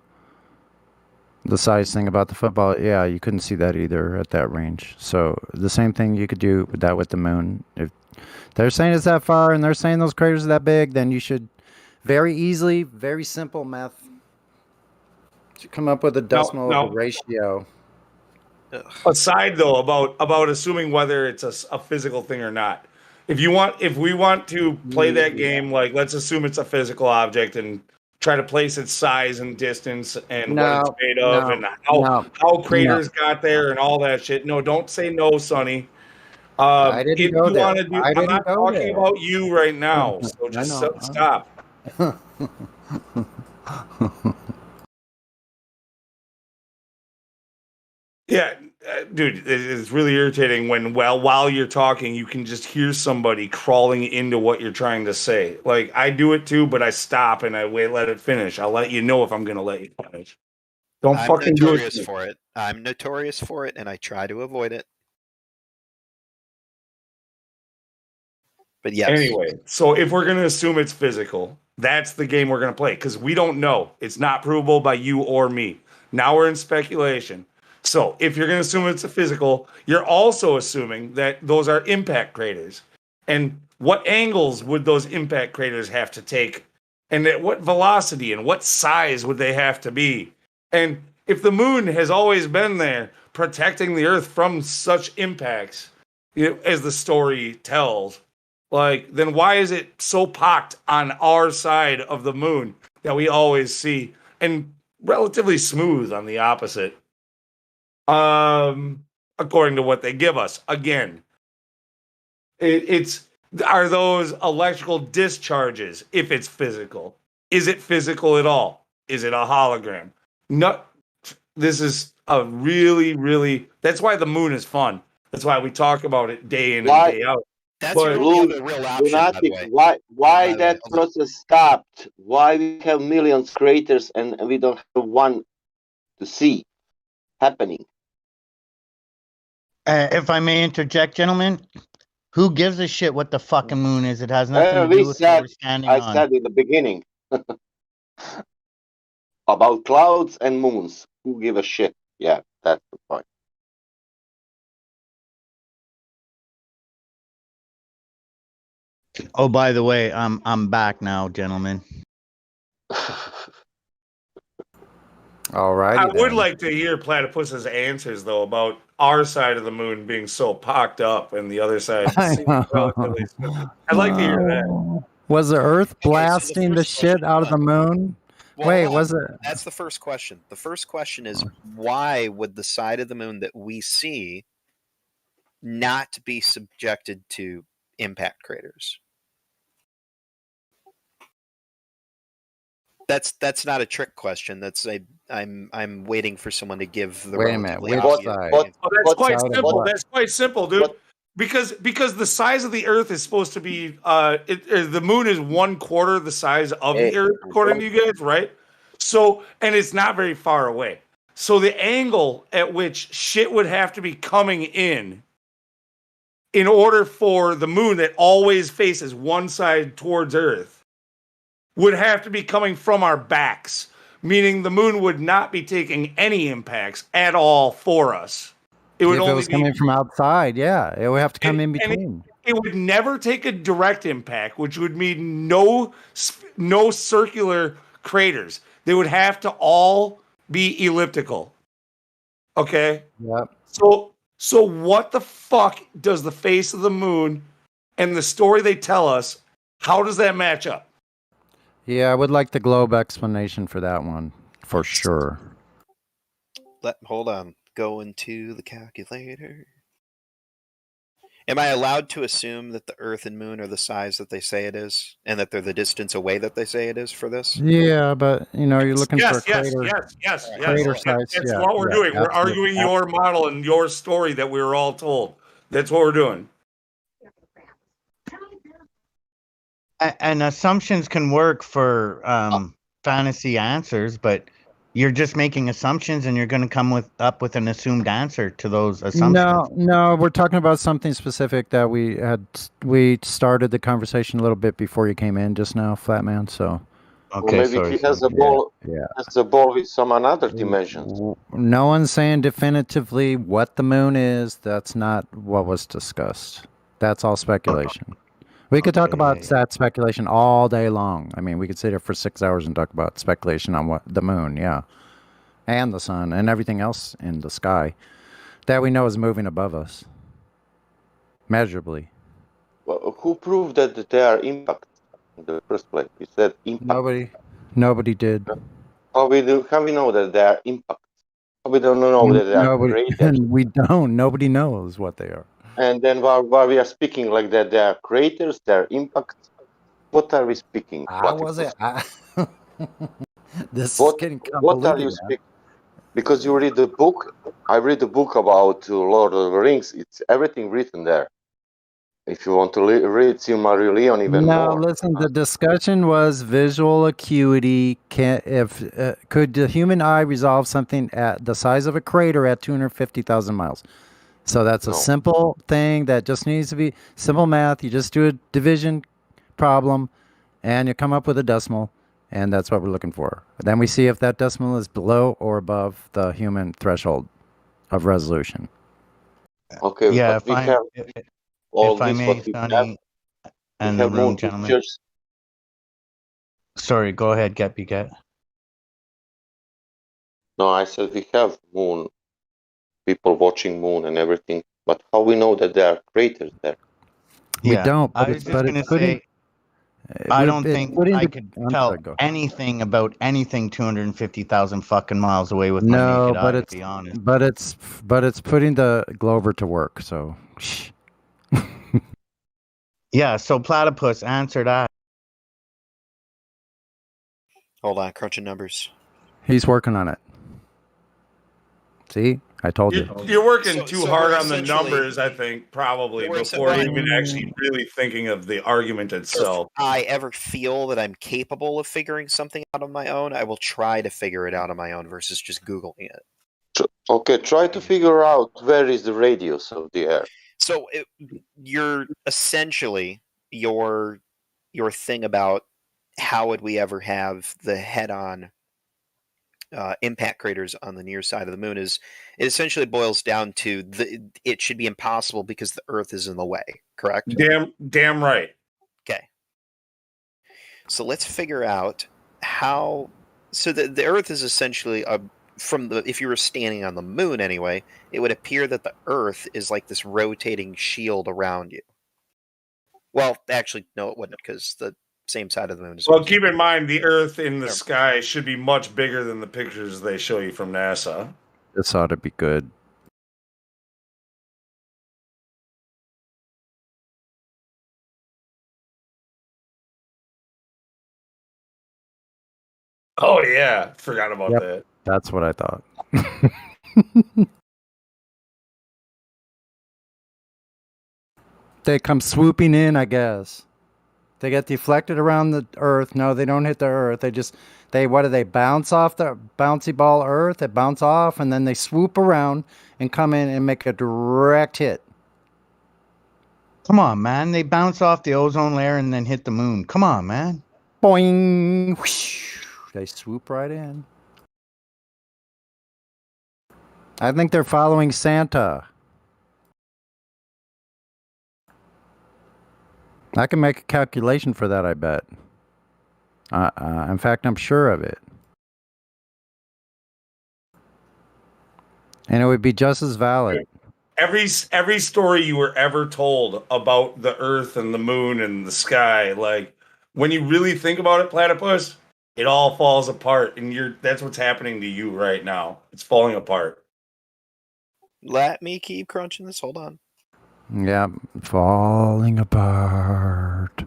[SPEAKER 10] the size thing about the football. Yeah, you couldn't see that either at that range. So the same thing you could do with that with the moon. If they're saying it's that far and they're saying those craters are that big, then you should very easily, very simple math, come up with a decimal of a ratio.
[SPEAKER 2] Aside though about assuming whether it's a physical thing or not. If we want to play that game, like let's assume it's a physical object and try to place its size and distance and what it's
[SPEAKER 10] No,
[SPEAKER 2] made of and
[SPEAKER 10] no,
[SPEAKER 2] how craters got there and all that shit. No, don't say no, Sonny.
[SPEAKER 10] I didn't
[SPEAKER 2] If
[SPEAKER 10] go
[SPEAKER 2] you
[SPEAKER 10] there.
[SPEAKER 2] want to do,
[SPEAKER 10] I
[SPEAKER 2] I'm not
[SPEAKER 10] didn't go
[SPEAKER 2] talking
[SPEAKER 10] there.
[SPEAKER 2] about you right now. So
[SPEAKER 10] I
[SPEAKER 2] just
[SPEAKER 10] know.
[SPEAKER 2] stop. Yeah, dude, it's really irritating when while you're talking, you can just hear somebody crawling into what you're trying to say. Like I do it too, but I stop and I let it finish. I'll let you know if I'm going to let you finish. Don't
[SPEAKER 11] I'm
[SPEAKER 2] fucking do it
[SPEAKER 11] notorious
[SPEAKER 2] to me.
[SPEAKER 11] for it. I'm notorious for it, and I try to avoid it. But yes.
[SPEAKER 2] Anyway, so if we're going to assume it's physical, that's the game we're going to play because we don't know. It's not provable by you or me. Now we're in speculation. So if you're going to assume it's a physical, you're also assuming that those are impact craters. And what angles would those impact craters have to take? And at what velocity and what size would they have to be? And if the moon has always been there protecting the Earth from such impacts, as the story tells, like, then why is it so pocked on our side of the moon that we always see and relatively smooth on the opposite? According to what they give us. Again, are those electrical discharges if it's physical? Is it physical at all? Is it a hologram? No, this is a really that's why the moon is fun. That's why we talk about it day in and day out.
[SPEAKER 11] That's
[SPEAKER 2] But
[SPEAKER 11] your only other real option, by the
[SPEAKER 19] Lunatic,
[SPEAKER 11] way.
[SPEAKER 19] why that process stopped? Why we have millions craters and we don't have one to see happening?
[SPEAKER 5] If I may interject, gentlemen, who gives a shit what the fucking moon is? It has nothing to do with what we're standing
[SPEAKER 19] I
[SPEAKER 5] on.
[SPEAKER 19] said in the beginning about clouds and moons. Who give a shit? Yeah, that's the point.
[SPEAKER 5] Oh, by the way, I'm back now, gentlemen.
[SPEAKER 10] All right.
[SPEAKER 2] I would like to hear Platypus's answers though about our side of the moon being so pocked up and the other side seeming relatively smooth. I'd like to hear that.
[SPEAKER 10] Was the Earth
[SPEAKER 11] Okay, so the
[SPEAKER 10] blasting the
[SPEAKER 11] first question,
[SPEAKER 10] shit out of the moon?
[SPEAKER 11] Well,
[SPEAKER 10] Wait,
[SPEAKER 11] hold on.
[SPEAKER 10] was it?
[SPEAKER 11] That's the first question. The first question is why would the side of the moon that we see not be subjected to impact craters? That's not a trick question. I'm waiting for someone to give the
[SPEAKER 10] Wait a minute,
[SPEAKER 11] relatively
[SPEAKER 10] which
[SPEAKER 11] obvious
[SPEAKER 10] side?
[SPEAKER 11] answer.
[SPEAKER 2] That's quite
[SPEAKER 10] side of
[SPEAKER 2] simple.
[SPEAKER 10] what?
[SPEAKER 2] That's quite simple, dude. Because the size of the Earth is supposed to be the moon is 1/4 the size of the Earth, according to you guys, right? So, and it's not very far away. So the angle at which shit would have to be coming in order for the moon that always faces one side towards Earth would have to be coming from our backs, meaning the moon would not be taking any impacts at all for us. It would
[SPEAKER 10] If it
[SPEAKER 2] only
[SPEAKER 10] was
[SPEAKER 2] be,
[SPEAKER 10] coming from outside, yeah, it would have to come in
[SPEAKER 2] and
[SPEAKER 10] between.
[SPEAKER 2] it would never take a direct impact, which would mean no circular craters. They would have to all be elliptical. Okay?
[SPEAKER 10] Yep.
[SPEAKER 2] So what the fuck does the face of the moon and the story they tell us, how does that match up?
[SPEAKER 10] Yeah, I would like the globe explanation for that one, for sure.
[SPEAKER 11] Hold on. Go into the calculator. Am I allowed to assume that the Earth and Moon are the size that they say it is, and that they're the distance away that they say it is for this?
[SPEAKER 10] Yeah, but you're looking for a
[SPEAKER 2] Yes,
[SPEAKER 10] crater.
[SPEAKER 2] yes.
[SPEAKER 10] Crater size.
[SPEAKER 2] That's
[SPEAKER 10] Yeah,
[SPEAKER 2] what we're
[SPEAKER 10] yeah,
[SPEAKER 2] doing. We're
[SPEAKER 10] absolutely,
[SPEAKER 2] arguing your model and your story that we were all told. That's what we're doing.
[SPEAKER 5] And assumptions can work for fantasy answers, but you're just making assumptions, and you're going to come up with an assumed answer to those assumptions.
[SPEAKER 10] No, we're talking about something specific that we started the conversation a little bit before you came in just now, Flatman. So,
[SPEAKER 19] Okay, well, maybe he has a ball.
[SPEAKER 10] Yeah.
[SPEAKER 19] Has a ball with some another dimensions.
[SPEAKER 10] No one's saying definitively what the moon is. That's not what was discussed. That's all speculation. We could talk about that speculation all day long. I mean, we could sit here for 6 hours and talk about speculation on what the moon, yeah, and the sun and everything else in the sky that we know is moving above us, measurably.
[SPEAKER 19] Well, who proved that they are impact in the first place? You said impact.
[SPEAKER 10] Nobody did.
[SPEAKER 19] How we know that they are impacts? How we don't know that they are
[SPEAKER 10] Nobody,
[SPEAKER 19] craters?
[SPEAKER 10] we don't. Nobody knows what they are.
[SPEAKER 19] And then while we are speaking like that, they are craters, they are impacts. What are we speaking?
[SPEAKER 10] I wasn't. This is
[SPEAKER 19] What
[SPEAKER 10] getting
[SPEAKER 19] what are
[SPEAKER 10] convoluted,
[SPEAKER 19] you
[SPEAKER 10] man.
[SPEAKER 19] speaking? Because you read the book. I read the book about Lord of the Rings. It's everything written there. If you want to read Silmarillion even
[SPEAKER 10] No,
[SPEAKER 19] more.
[SPEAKER 10] listen. The discussion was visual acuity. Could the human eye resolve something at the size of a crater at 250,000 miles? So that's a
[SPEAKER 19] No.
[SPEAKER 10] simple thing that just needs to be simple math. You just do a division problem, and you come up with a decimal, and that's what we're looking for. Then we see if that decimal is below or above the human threshold of resolution.
[SPEAKER 19] Okay,
[SPEAKER 5] Yeah,
[SPEAKER 19] but we have all
[SPEAKER 5] if I
[SPEAKER 19] this.
[SPEAKER 5] may,
[SPEAKER 19] What we have,
[SPEAKER 5] Sonny
[SPEAKER 19] we
[SPEAKER 5] and the
[SPEAKER 19] have moon
[SPEAKER 5] room, gentlemen.
[SPEAKER 19] pictures.
[SPEAKER 5] Sorry, go ahead, get.
[SPEAKER 19] No, I said we have moon people watching moon and everything. But how we know that there are craters there?
[SPEAKER 10] We
[SPEAKER 5] Yeah,
[SPEAKER 10] don't,
[SPEAKER 5] I
[SPEAKER 10] but
[SPEAKER 5] was
[SPEAKER 10] it's
[SPEAKER 5] just
[SPEAKER 10] but
[SPEAKER 5] gonna
[SPEAKER 10] it's putting.
[SPEAKER 5] say, I don't
[SPEAKER 10] It's
[SPEAKER 5] think
[SPEAKER 10] putting
[SPEAKER 5] I
[SPEAKER 10] the.
[SPEAKER 5] could
[SPEAKER 10] I'm
[SPEAKER 5] tell
[SPEAKER 10] sorry, go.
[SPEAKER 5] anything about anything 250,000 fucking miles away with my
[SPEAKER 10] No,
[SPEAKER 5] naked eye,
[SPEAKER 10] but
[SPEAKER 5] to
[SPEAKER 10] it's
[SPEAKER 5] be honest.
[SPEAKER 10] but it's putting the Glover to work. So shh.
[SPEAKER 5] Yeah, so platypus, answer that.
[SPEAKER 11] Hold on, crunching numbers.
[SPEAKER 10] He's working on it. See, I told you.
[SPEAKER 2] You're working too hard
[SPEAKER 11] we're
[SPEAKER 2] on the numbers, I think, probably, before even actually really thinking of the argument itself.
[SPEAKER 11] If I ever feel that I'm capable of figuring something out on my own, I will try to figure it out on my own versus just Googling it.
[SPEAKER 19] Okay, try to figure out where is the radius of the air.
[SPEAKER 11] So you're essentially your thing about how would we ever have the head-on impact craters on the near side of the moon is it essentially boils down to it should be impossible because the Earth is in the way. Correct?
[SPEAKER 2] Damn right.
[SPEAKER 11] Okay. So let's figure out how. So the Earth is essentially if you were standing on the moon anyway, it would appear that the Earth is like this rotating shield around you. Well, actually, no, it wouldn't, because the same side of the moon is.
[SPEAKER 2] Well, keep in mind the Earth in the sky should be much bigger than the pictures they show you from NASA.
[SPEAKER 10] This ought to be good.
[SPEAKER 2] Oh yeah, forgot about
[SPEAKER 10] Yep,
[SPEAKER 2] that.
[SPEAKER 10] that's what I thought. They come swooping in, I guess. They get deflected around the Earth. No, they don't hit the Earth. What do they bounce off the bouncy ball Earth? They bounce off and then they swoop around and come in and make a direct hit.
[SPEAKER 5] Come on, man. They bounce off the ozone layer and then hit the moon. Come on, man.
[SPEAKER 10] Boing. Whoosh. They swoop right in. I think they're following Santa. I can make a calculation for that, I bet. In fact, I'm sure of it. And it would be just as valid.
[SPEAKER 2] Every story you were ever told about the Earth and the moon and the sky, like when you really think about it, platypus, it all falls apart, and that's what's happening to you right now. It's falling apart.
[SPEAKER 11] Let me keep crunching this. Hold on.
[SPEAKER 10] Yeah, falling apart.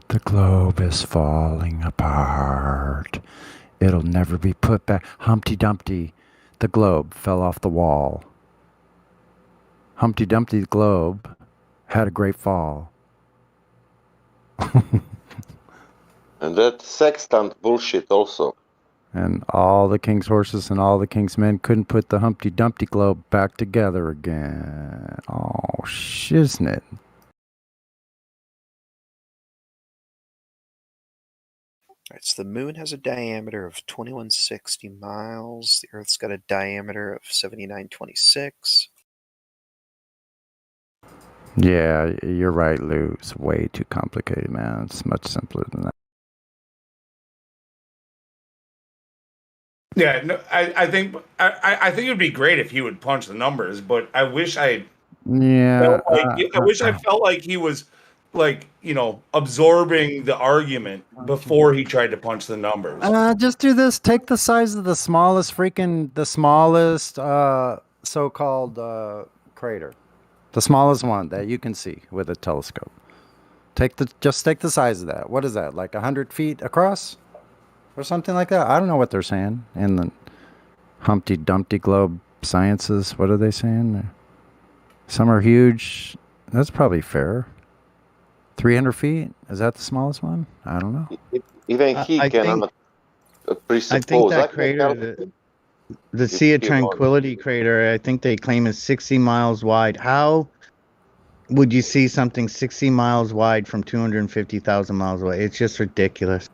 [SPEAKER 10] The globe is falling apart. It'll never be put back. Humpty Dumpty, the globe fell off the wall. Humpty Dumpty, the globe, had a great fall.
[SPEAKER 19] And that sextant bullshit also.
[SPEAKER 10] And all the king's horses and all the king's men couldn't put the Humpty Dumpty globe back together again. Oh, shiznit.
[SPEAKER 11] All right, so the moon has a diameter of 2160 miles. The Earth's got a diameter of 7926.
[SPEAKER 10] Yeah, you're right, Lou. It's way too complicated, man. It's much simpler than that.
[SPEAKER 2] Yeah, no, I think it would be great if he would punch the numbers, but I wish I
[SPEAKER 10] Yeah,
[SPEAKER 2] felt like I felt like he was like, absorbing the argument before he tried to punch the numbers.
[SPEAKER 10] Just do this. Take the size of the smallest so-called crater, the smallest one that you can see with a telescope. Just take the size of that. What is that? Like 100 feet across, or something like that? I don't know what they're saying in the Humpty Dumpty Globe Sciences. What are they saying? Some are huge. That's probably fair. 300 feet? Is that the smallest one? I don't know.
[SPEAKER 19] Even he
[SPEAKER 5] I think
[SPEAKER 19] cannot presuppose.
[SPEAKER 5] I think that
[SPEAKER 19] I can
[SPEAKER 5] crater,
[SPEAKER 19] help
[SPEAKER 5] the
[SPEAKER 19] if
[SPEAKER 5] Sea of
[SPEAKER 19] you want.
[SPEAKER 5] Tranquility crater, I think they claim is 60 miles wide. How would you see something 60 miles wide from 250,000 miles away? It's just ridiculous.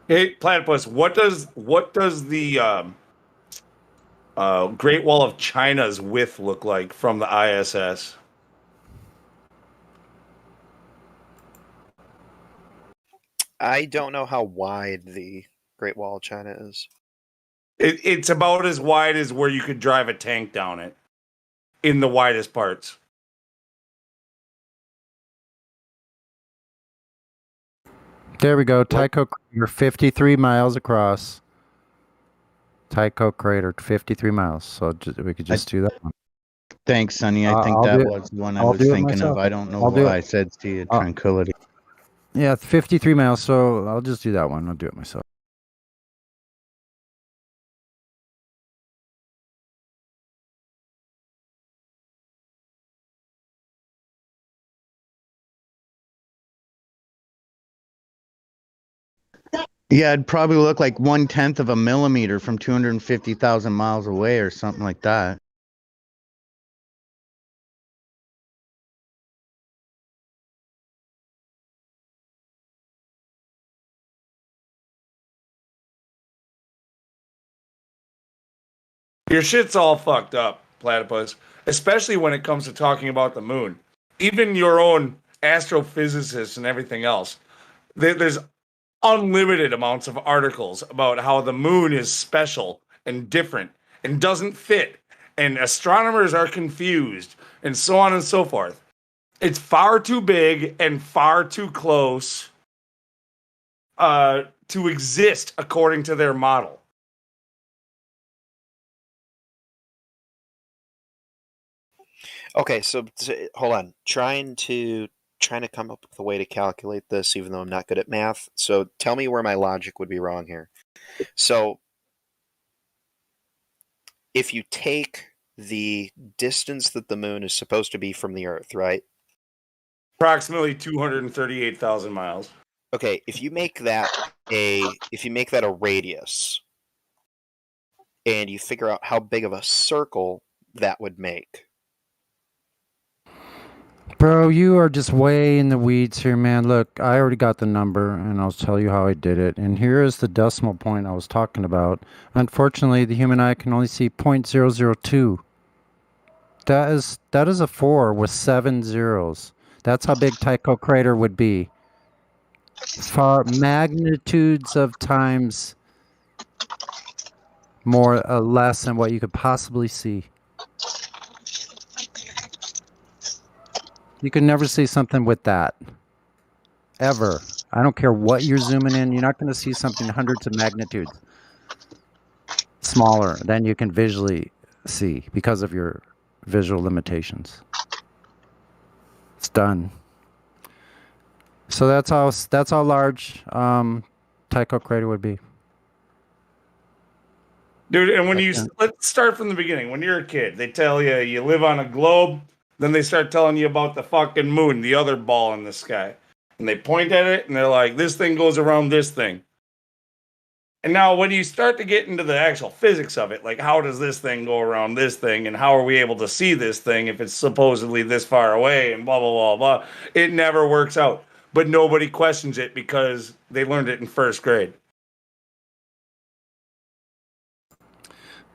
[SPEAKER 2] Hey, Platypus, what does the Great Wall of China's width look like from the ISS?
[SPEAKER 11] I don't know how wide the Great Wall of China is.
[SPEAKER 2] It's about as wide as where you could drive a tank down it, in the widest parts.
[SPEAKER 10] There we go. Tycho crater, 53 miles across. Tycho crater, 53 miles. So we could just do that one.
[SPEAKER 5] Thanks, Sonny. I think
[SPEAKER 10] I'll
[SPEAKER 5] that
[SPEAKER 10] do it.
[SPEAKER 5] was the one I
[SPEAKER 10] I'll
[SPEAKER 5] was
[SPEAKER 10] do it
[SPEAKER 5] thinking of.
[SPEAKER 10] myself.
[SPEAKER 5] I don't know
[SPEAKER 10] I'll do
[SPEAKER 5] why
[SPEAKER 10] it.
[SPEAKER 5] I said Sea of Tranquility.
[SPEAKER 10] Yeah, 53 miles. So I'll just do that one. I'll do it myself.
[SPEAKER 5] Yeah, it'd probably look like 1/10 of a millimeter from 250,000 miles away or something like that.
[SPEAKER 2] Your shit's all fucked up, Platypus, especially when it comes to talking about the moon. Even your own astrophysicists and everything else. There's unlimited amounts of articles about how the moon is special and different and doesn't fit, and astronomers are confused, and so on and so forth. It's far too big and far too close to exist according to their model.
[SPEAKER 11] Okay, so hold on. Trying to come up with a way to calculate this, even though I'm not good at math. So tell me where my logic would be wrong here. So if you take the distance that the moon is supposed to be from the Earth, right?
[SPEAKER 2] Approximately 238,000 miles.
[SPEAKER 11] Okay, if you make that a radius, and you figure out how big of a circle that would make.
[SPEAKER 10] Bro, you are just way in the weeds here, man. Look, I already got the number, and I'll tell you how I did it. And here is the decimal point I was talking about. Unfortunately, the human eye can only see 0.002. That is a 4 with 7 zeros. That's how big Tycho crater would be. Far magnitudes of times more less than what you could possibly see. You can never see something with that. Ever. I don't care what you're zooming in, you're not going to see something hundreds of magnitudes smaller than you can visually see because of your visual limitations. It's done. So that's how large Tycho crater would be.
[SPEAKER 2] Dude, and let's start from the beginning. When you're a kid, they tell you you live on a globe, then they start telling you about the fucking moon, the other ball in the sky. And they point at it and they're like, this thing goes around this thing. And now when you start to get into the actual physics of it, like how does this thing go around this thing and how are we able to see this thing if it's supposedly this far away and blah, blah, blah, blah, it never works out. But nobody questions it because they learned it in first grade.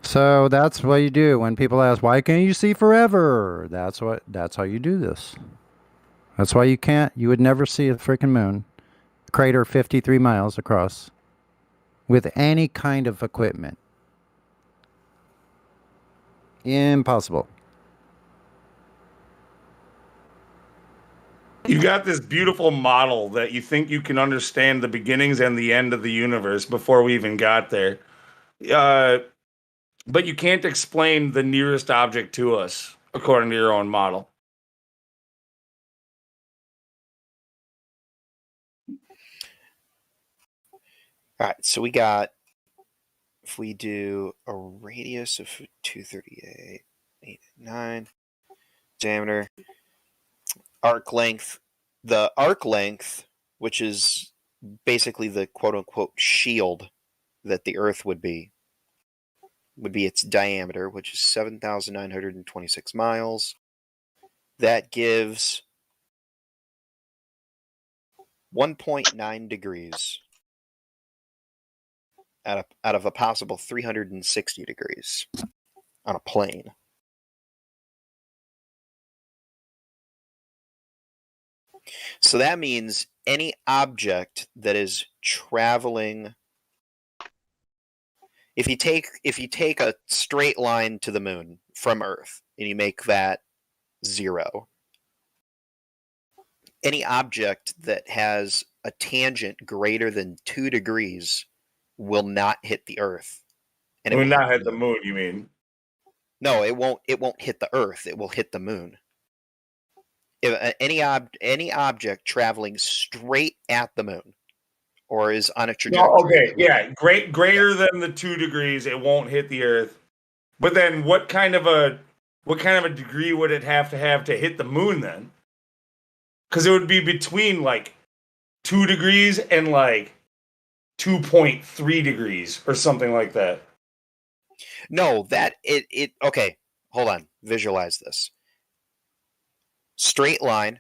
[SPEAKER 10] So that's what you do when people ask, why can't you see forever? That's how you do this. That's why you would never see a freaking moon. Crater 53 miles across with any kind of equipment. Impossible.
[SPEAKER 2] You got this beautiful model that you think you can understand the beginnings and the end of the universe before we even got there. But you can't explain the nearest object to us according to your own model.
[SPEAKER 11] All right, so we got, if we do a radius of 238, 8, 9, diameter, arc length, the arc length, which is basically the quote-unquote shield that the Earth would be its diameter, which is 7,926 miles. That gives 1.9 degrees out of a possible 360 degrees on a plane. So that means any object that is traveling, if you take a straight line to the moon from Earth and you make that 0, any object that has a tangent greater than 2 degrees will not hit the Earth.
[SPEAKER 2] And it will not hit the moon, you mean?
[SPEAKER 11] No, it won't hit the Earth. It will hit the moon. If any object traveling straight at the moon or is on a trajectory.
[SPEAKER 2] No, okay, yeah, greater than the 2 degrees, it won't hit the Earth. But then, what kind of a degree would it have to hit the moon then? Because it would be between like 2 degrees and like 2.3 degrees or something like that.
[SPEAKER 11] No, that it okay. Hold on, visualize this. Straight line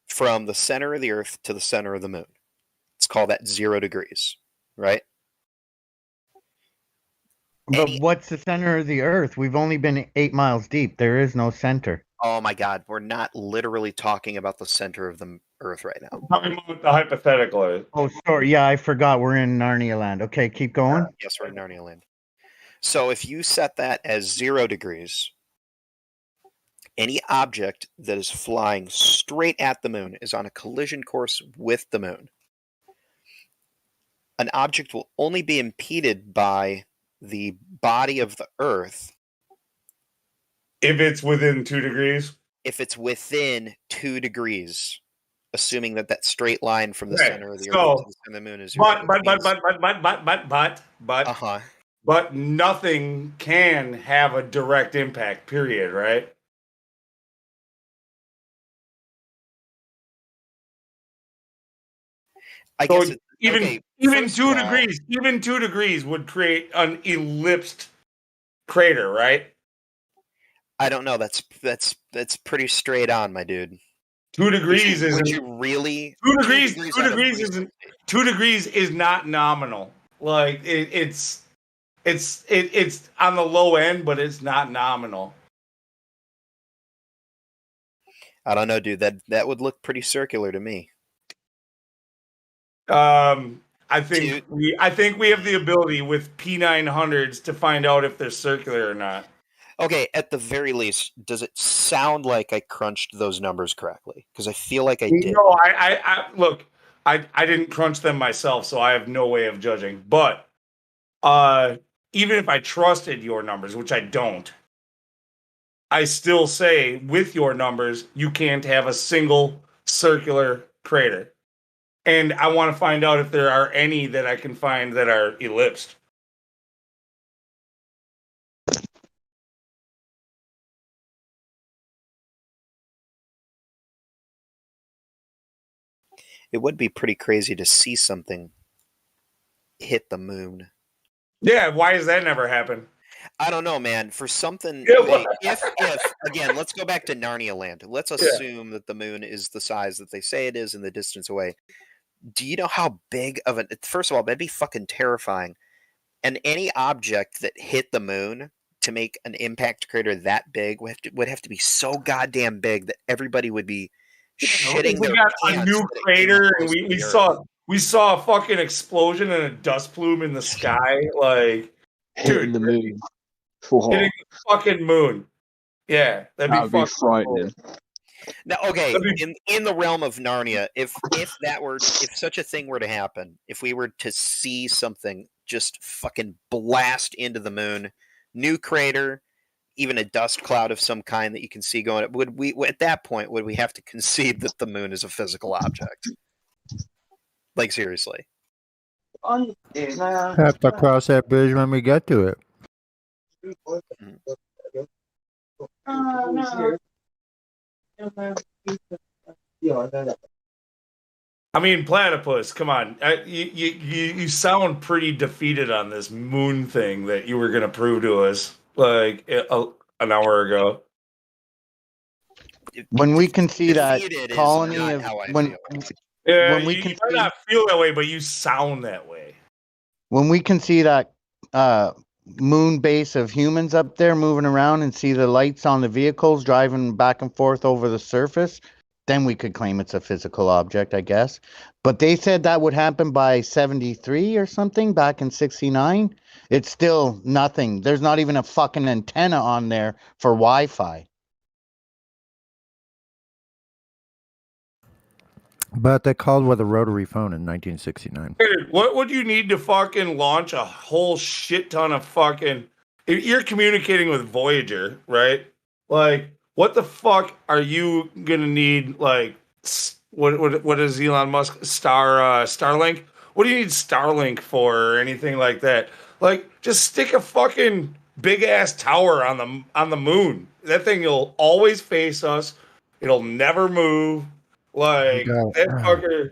[SPEAKER 11] from the center of the Earth to the center of the moon. Let's call that 0 degrees, right?
[SPEAKER 5] But what's the center of the Earth? We've only been 8 miles deep. There is no center.
[SPEAKER 11] Oh my God, we're not literally talking about the center of the Earth right now.
[SPEAKER 2] Talking about the hypothetical Earth.
[SPEAKER 5] Oh, sorry. Yeah, I forgot. We're in Narnia land. Okay, keep going.
[SPEAKER 11] Yes, we're in Narnia land. So if you set that as 0 degrees, any object that is flying straight at the moon is on a collision course with the moon. An object will only be impeded by the body of the Earth
[SPEAKER 2] if it's within 2 degrees.
[SPEAKER 11] If it's within 2 degrees, assuming that straight line from the center of the Earth to the center of the moon is 0 degrees.
[SPEAKER 2] But nothing can have a direct impact. Period. Right.
[SPEAKER 11] I guess
[SPEAKER 2] even 2 degrees, even 2 degrees would create an ellipsed crater, right?
[SPEAKER 11] I don't know. That's pretty straight on, my dude.
[SPEAKER 2] 2 degrees is.
[SPEAKER 11] Would you really?
[SPEAKER 2] 2 degrees. 2 degrees isn't. 2 degrees is not nominal. Like it's on the low end, but it's not nominal.
[SPEAKER 11] I don't know, dude. That would look pretty circular to me.
[SPEAKER 2] I think we have the ability with P900s to find out if they're circular or not.
[SPEAKER 11] Okay, at the very least, does it sound like I crunched those numbers correctly? Because I feel like I did.
[SPEAKER 2] No, I look, I didn't crunch them myself, so I have no way of judging. But even if I trusted your numbers, which I don't, I still say with your numbers, you can't have a single circular crater. And I want to find out if there are any that I can find that are ellipsed.
[SPEAKER 11] It would be pretty crazy to see something hit the moon.
[SPEAKER 2] Yeah, why has that never happened?
[SPEAKER 11] I don't know, man. For something, if again, let's go back to Narnia land. Let's assume that the moon is the size that they say it is and the distance away. Do you know how big of first of all, that'd be fucking terrifying. And any object that hit the moon to make an impact crater that big would have to be so goddamn big that everybody would be shitting their
[SPEAKER 2] got
[SPEAKER 11] pants.
[SPEAKER 2] A new crater, and we saw a fucking explosion and a dust plume in the sky, like
[SPEAKER 12] hitting the moon.
[SPEAKER 2] Hitting the fucking moon. Yeah, that'd be
[SPEAKER 12] frightening.
[SPEAKER 11] Now, okay, in the realm of Narnia, if such a thing were to happen, if we were to see something just fucking blast into the moon, new crater, even a dust cloud of some kind that you can see going, would we at that point would we have to concede that the moon is a physical object? Like seriously.
[SPEAKER 10] Have to cross that bridge when we get to it.
[SPEAKER 2] I mean, platypus. Come on, you sound pretty defeated on this moon thing that you were going to prove to us like an hour ago.
[SPEAKER 5] When we can see that
[SPEAKER 11] Defeated is
[SPEAKER 5] colony
[SPEAKER 11] not
[SPEAKER 5] of
[SPEAKER 11] how I
[SPEAKER 5] when
[SPEAKER 11] feel.
[SPEAKER 2] Yeah,
[SPEAKER 5] when we
[SPEAKER 2] you
[SPEAKER 5] can
[SPEAKER 2] might
[SPEAKER 5] see
[SPEAKER 2] not feel that way, but you sound that way.
[SPEAKER 5] when we can see that moon base of humans up there moving around and see the lights on the vehicles driving back and forth over the surface, then we could claim it's a physical object, I guess. But they said that would happen by 73 or something back in 69. It's still nothing. There's not even a fucking antenna on there for Wi-Fi.
[SPEAKER 10] But they called with a rotary phone in 1969.
[SPEAKER 2] Dude, what would you need to fucking launch a whole shit ton of fucking? If you're communicating with Voyager, right? Like, what the fuck are you gonna need? Like, what is Elon Musk Starlink? What do you need Starlink for, or anything like that? Like, just stick a fucking big ass tower on the moon. That thing will always face us. It'll never move. Like that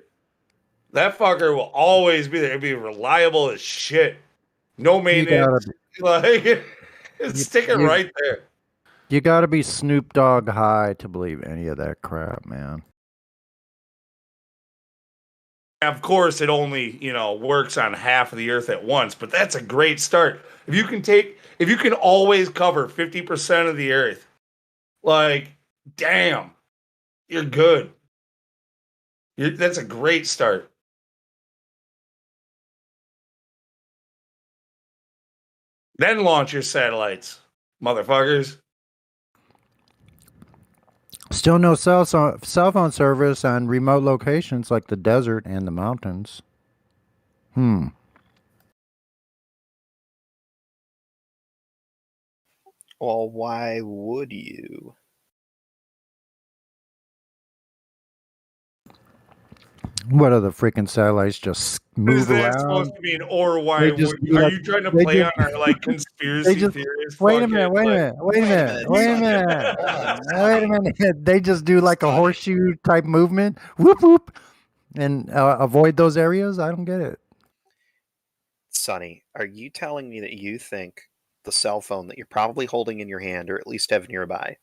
[SPEAKER 2] fucker will always be there. It'll be reliable as shit. No maintenance. Like, stick it right there.
[SPEAKER 10] You got to be Snoop Dogg high to believe any of that crap, man.
[SPEAKER 2] Of course, it only works on half of the Earth at once, but that's a great start. If you can always cover 50% of the Earth, like, damn, you're good. That's a great start. Then launch your satellites, motherfuckers.
[SPEAKER 10] Still no cell phone service on remote locations like the desert and the mountains.
[SPEAKER 11] Well, why would you?
[SPEAKER 10] What are the freaking satellites just move
[SPEAKER 2] What is that
[SPEAKER 10] around?
[SPEAKER 2] supposed to mean? Or why
[SPEAKER 10] They just
[SPEAKER 2] would
[SPEAKER 10] do
[SPEAKER 2] are
[SPEAKER 10] like-
[SPEAKER 2] you trying to
[SPEAKER 10] they
[SPEAKER 2] play
[SPEAKER 10] just-
[SPEAKER 2] on our like conspiracy theories?
[SPEAKER 10] Wait a minute, wait a minute. They just do like a horseshoe type movement, whoop whoop, and avoid those areas. I don't get it.
[SPEAKER 11] Sonny, are you telling me that you think the cell phone that you're probably holding in your hand, or at least have nearby,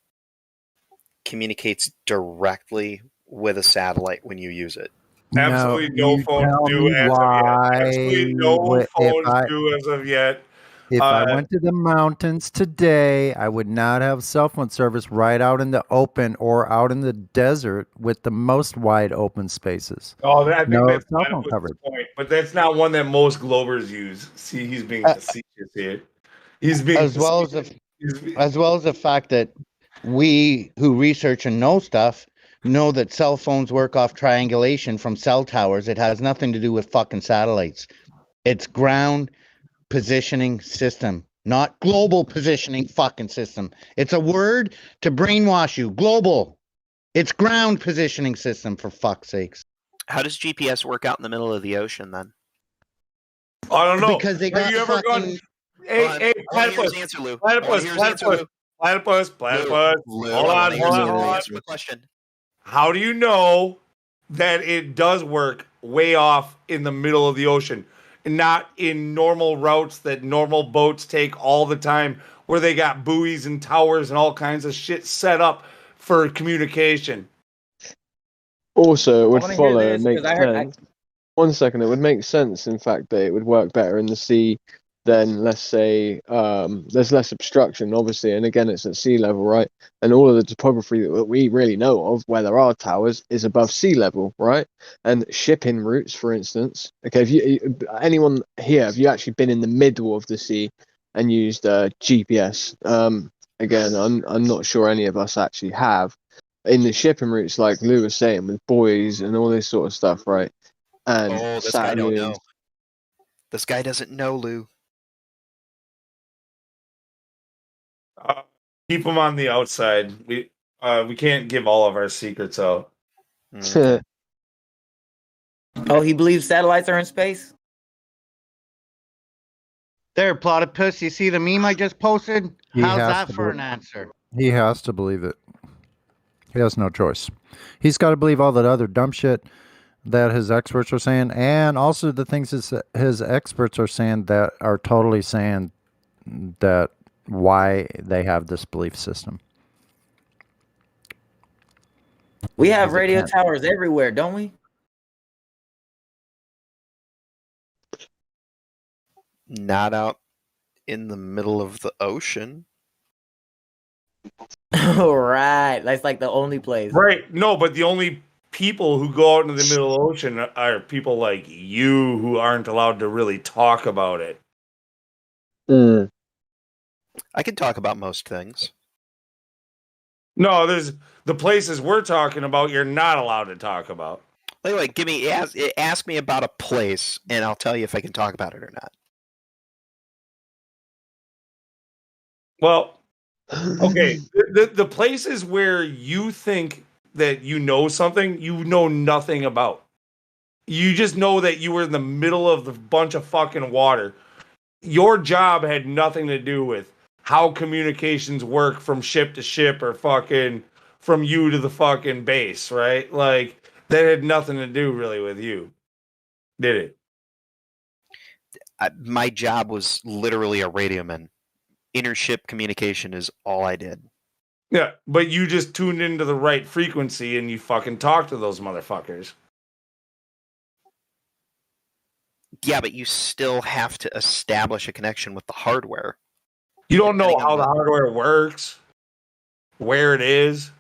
[SPEAKER 11] communicates directly with a satellite when you use it?
[SPEAKER 2] Absolutely no phones do as of yet. Absolutely no phones do as of yet.
[SPEAKER 10] If I went to the mountains today, I would not have cell phone service right out in the open or out in the desert with the most wide open spaces.
[SPEAKER 2] Oh, I think
[SPEAKER 10] no
[SPEAKER 2] that's
[SPEAKER 10] cell
[SPEAKER 2] kind
[SPEAKER 10] phone
[SPEAKER 2] of
[SPEAKER 10] coverage.
[SPEAKER 2] the point, but that's not one that most Globers use. See, he's being facetious here. He's being
[SPEAKER 5] as well as the fact that we who research and know stuff know that cell phones work off triangulation from cell towers. It has nothing to do with fucking satellites. It's ground positioning system, not global positioning fucking system. It's a word to brainwash you. Global. It's ground positioning system, for fuck's sakes.
[SPEAKER 11] How does GPS work out in the middle of the ocean then?
[SPEAKER 2] I don't know.
[SPEAKER 5] Because they got
[SPEAKER 2] Have you ever gone?
[SPEAKER 11] Hold
[SPEAKER 2] Hey,
[SPEAKER 11] on.
[SPEAKER 2] hey,
[SPEAKER 11] I wanna hear his
[SPEAKER 2] platypus,
[SPEAKER 11] answer, Lou. I
[SPEAKER 2] platypus,
[SPEAKER 11] wanna hear his answer,
[SPEAKER 2] platypus,
[SPEAKER 11] Lou.
[SPEAKER 2] platypus, platypus.
[SPEAKER 11] Lou,
[SPEAKER 2] Hold
[SPEAKER 11] I
[SPEAKER 2] on,
[SPEAKER 11] wanna hear
[SPEAKER 2] hold
[SPEAKER 11] his
[SPEAKER 2] on, hold on.
[SPEAKER 11] answer my question.
[SPEAKER 2] How do you know that it does work way off in the middle of the ocean and not in normal routes that normal boats take all the time, where they got buoys and towers and all kinds of shit set up for communication?
[SPEAKER 12] Also, it would
[SPEAKER 6] I wanna hear
[SPEAKER 12] follow
[SPEAKER 6] this,
[SPEAKER 12] and make
[SPEAKER 6] 'cause I heard-
[SPEAKER 12] sense. 1 second, it would make sense, in fact, that it would work better in the sea than, let's say, there's less obstruction, obviously, and again, it's at sea level, right? And all of the topography that we really know of, where there are towers, is above sea level, right? And shipping routes, for instance, okay, if anyone here, have you actually been in the middle of the sea and used GPS? Again, I'm not sure any of us actually have. in the shipping routes, like Lou was saying, with buoys and all this sort of stuff, right? And
[SPEAKER 11] Oh, this guy don't
[SPEAKER 12] Saturn.
[SPEAKER 11] know. This guy doesn't know, Lou.
[SPEAKER 2] Keep them on the outside. We can't give all of our secrets out.
[SPEAKER 11] Okay.
[SPEAKER 4] Oh, he believes satellites are in space?
[SPEAKER 5] There, Platypus, you see the meme I just posted?
[SPEAKER 10] He
[SPEAKER 5] How's
[SPEAKER 10] has
[SPEAKER 5] that
[SPEAKER 10] to
[SPEAKER 5] for
[SPEAKER 10] be-
[SPEAKER 5] an answer?
[SPEAKER 10] He has to believe it. He has no choice. He's got to believe all that other dumb shit that his experts are saying, and also the things his experts are saying that are totally saying that why they have this belief system.
[SPEAKER 4] We have
[SPEAKER 10] Because it
[SPEAKER 4] radio
[SPEAKER 10] can't.
[SPEAKER 4] towers everywhere, don't we?
[SPEAKER 11] Not out in the middle of the ocean.
[SPEAKER 4] All right. That's like the only place.
[SPEAKER 2] Right. No, but the only people who go out into the middle of the ocean are people like you who aren't allowed to really talk about it.
[SPEAKER 11] I can talk about most things.
[SPEAKER 2] No, there's the places we're talking about you're not allowed to talk about.
[SPEAKER 11] Like, ask me about a place, and I'll tell you if I can talk about it or not.
[SPEAKER 2] Well, okay, the places where you think that you know something, you know nothing about. You just know that you were in the middle of the bunch of fucking water. Your job had nothing to do with how communications work from ship to ship or fucking from you to the fucking base, right? Like, that had nothing to do really with you, did it?
[SPEAKER 11] My job was literally a radioman. Intership communication is all I did.
[SPEAKER 2] Yeah, but you just tuned into the right frequency and you fucking talked to those motherfuckers.
[SPEAKER 11] Yeah, but you still have to establish a connection with the hardware.
[SPEAKER 2] You don't know how the hardware works, where it is.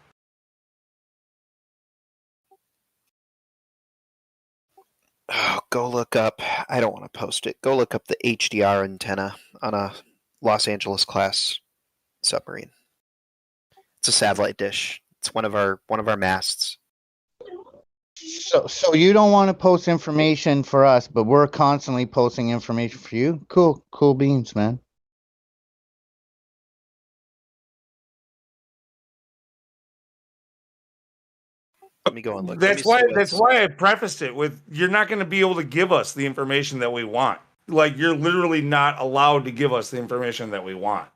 [SPEAKER 11] Oh, go look up. I don't want to post it. Go look up the HDR antenna on a Los Angeles class submarine. It's a satellite dish. It's one of our masts.
[SPEAKER 5] So you don't want to post information for us, but we're constantly posting information for you? Cool beans, man.
[SPEAKER 11] Let me go and look.
[SPEAKER 2] That's why I prefaced it with you're not going to be able to give us the information that we want. Like, you're literally not allowed to give us the information that we want.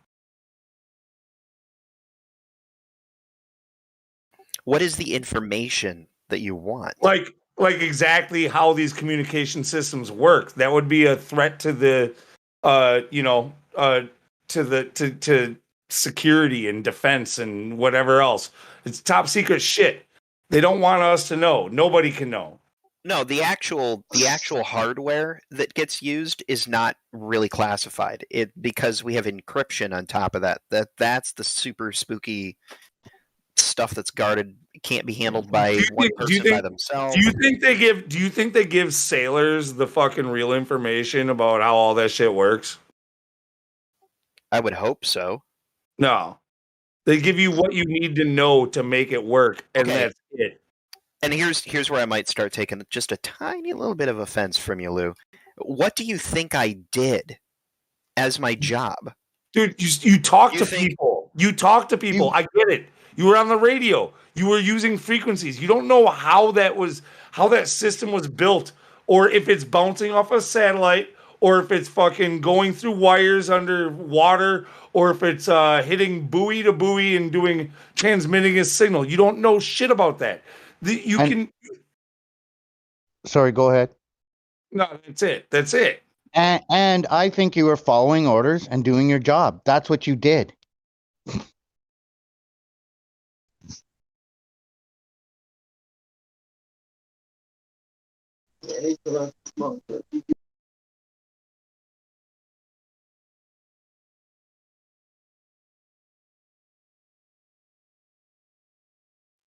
[SPEAKER 11] What is the information that you want?
[SPEAKER 2] Like exactly how these communication systems work. That would be a threat to the to security and defense and whatever else. It's top secret shit. They don't want us to know. Nobody can know.
[SPEAKER 11] No, the actual hardware that gets used is not really classified. Because we have encryption on top of that. That's the super spooky stuff that's guarded. It can't be handled by one person by themselves.
[SPEAKER 2] Do you think they give sailors the fucking real information about how all that shit works?
[SPEAKER 11] I would hope so.
[SPEAKER 2] No. They give you what you need to know to make it work, and that's it.
[SPEAKER 11] And here's where I might start taking just a tiny little bit of offense from you, Lou. What do you think I did as my job?
[SPEAKER 2] Dude, you talk to people. You talk to people. I get it. You were on the radio. You were using frequencies. You don't know how that system was built, or if it's bouncing off a satellite, or if it's fucking going through wires underwater, or if it's hitting buoy to buoy and transmitting a signal. You don't know shit about that.
[SPEAKER 5] Sorry, go ahead.
[SPEAKER 2] No, that's it.
[SPEAKER 5] And I think you were following orders and doing your job. That's what you did.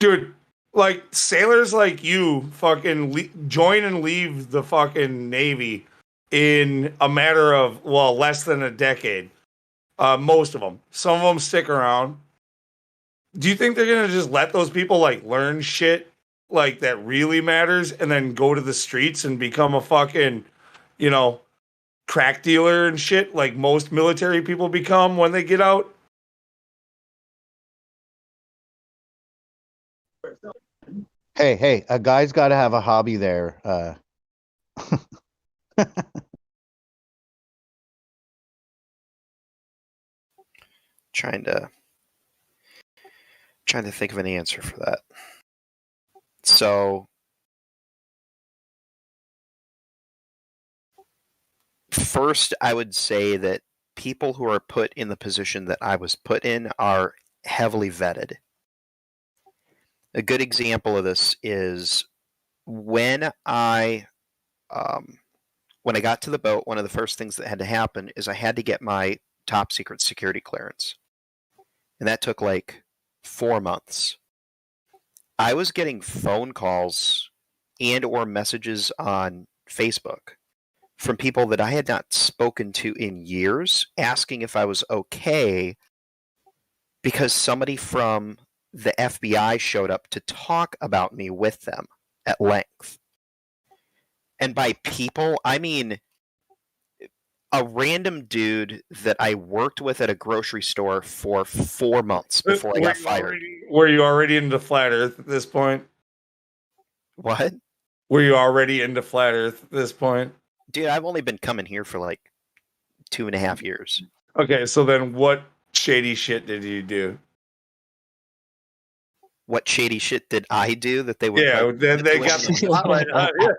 [SPEAKER 2] Dude, like, sailors like you fucking join and leave the fucking Navy in a matter of, less than a decade. Most of them. Some of them stick around. do you think they're gonna just let those people like learn shit like that really matters and then go to the streets and become a fucking, you know, crack dealer and shit like most military people become when they get out?
[SPEAKER 5] Hey, a guy's got to have a hobby there.
[SPEAKER 11] Trying to think of an answer for that. So first, I would say that people who are put in the position that I was put in are heavily vetted. A good example of this is when I got to the boat, one of the first things that had to happen is I had to get my top secret security clearance. And that took like 4 months. I was getting phone calls and or messages on Facebook from people that I had not spoken to in years asking if I was okay because somebody from the FBI showed up to talk about me with them at length. And by people, I mean a random dude that I worked with at a grocery store for 4 months before I got fired.
[SPEAKER 2] Were you already into flat Earth at this point?
[SPEAKER 11] What?
[SPEAKER 2] Were you already into flat Earth at this point?
[SPEAKER 11] Dude, I've only been coming here for like 2.5 years.
[SPEAKER 2] Okay, so then what shady shit did you do?
[SPEAKER 11] What shady shit did I do that they would?
[SPEAKER 2] Yeah,
[SPEAKER 11] like,
[SPEAKER 2] then they got the spotlight on you.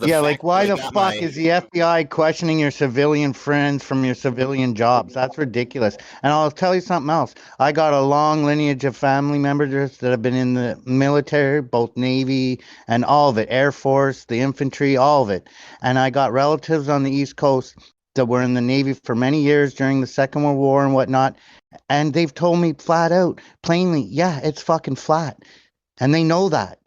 [SPEAKER 5] Yeah, like why the fuck is the FBI questioning your civilian friends from your civilian jobs? That's ridiculous. And I'll tell you something else. I got a long lineage of family members that have been in the military, both Navy and all of it, Air Force, the infantry, all of it. And I got relatives on the East Coast that were in the Navy for many years during the Second World War and whatnot. And they've told me flat out, plainly, yeah, it's fucking flat. And they know that.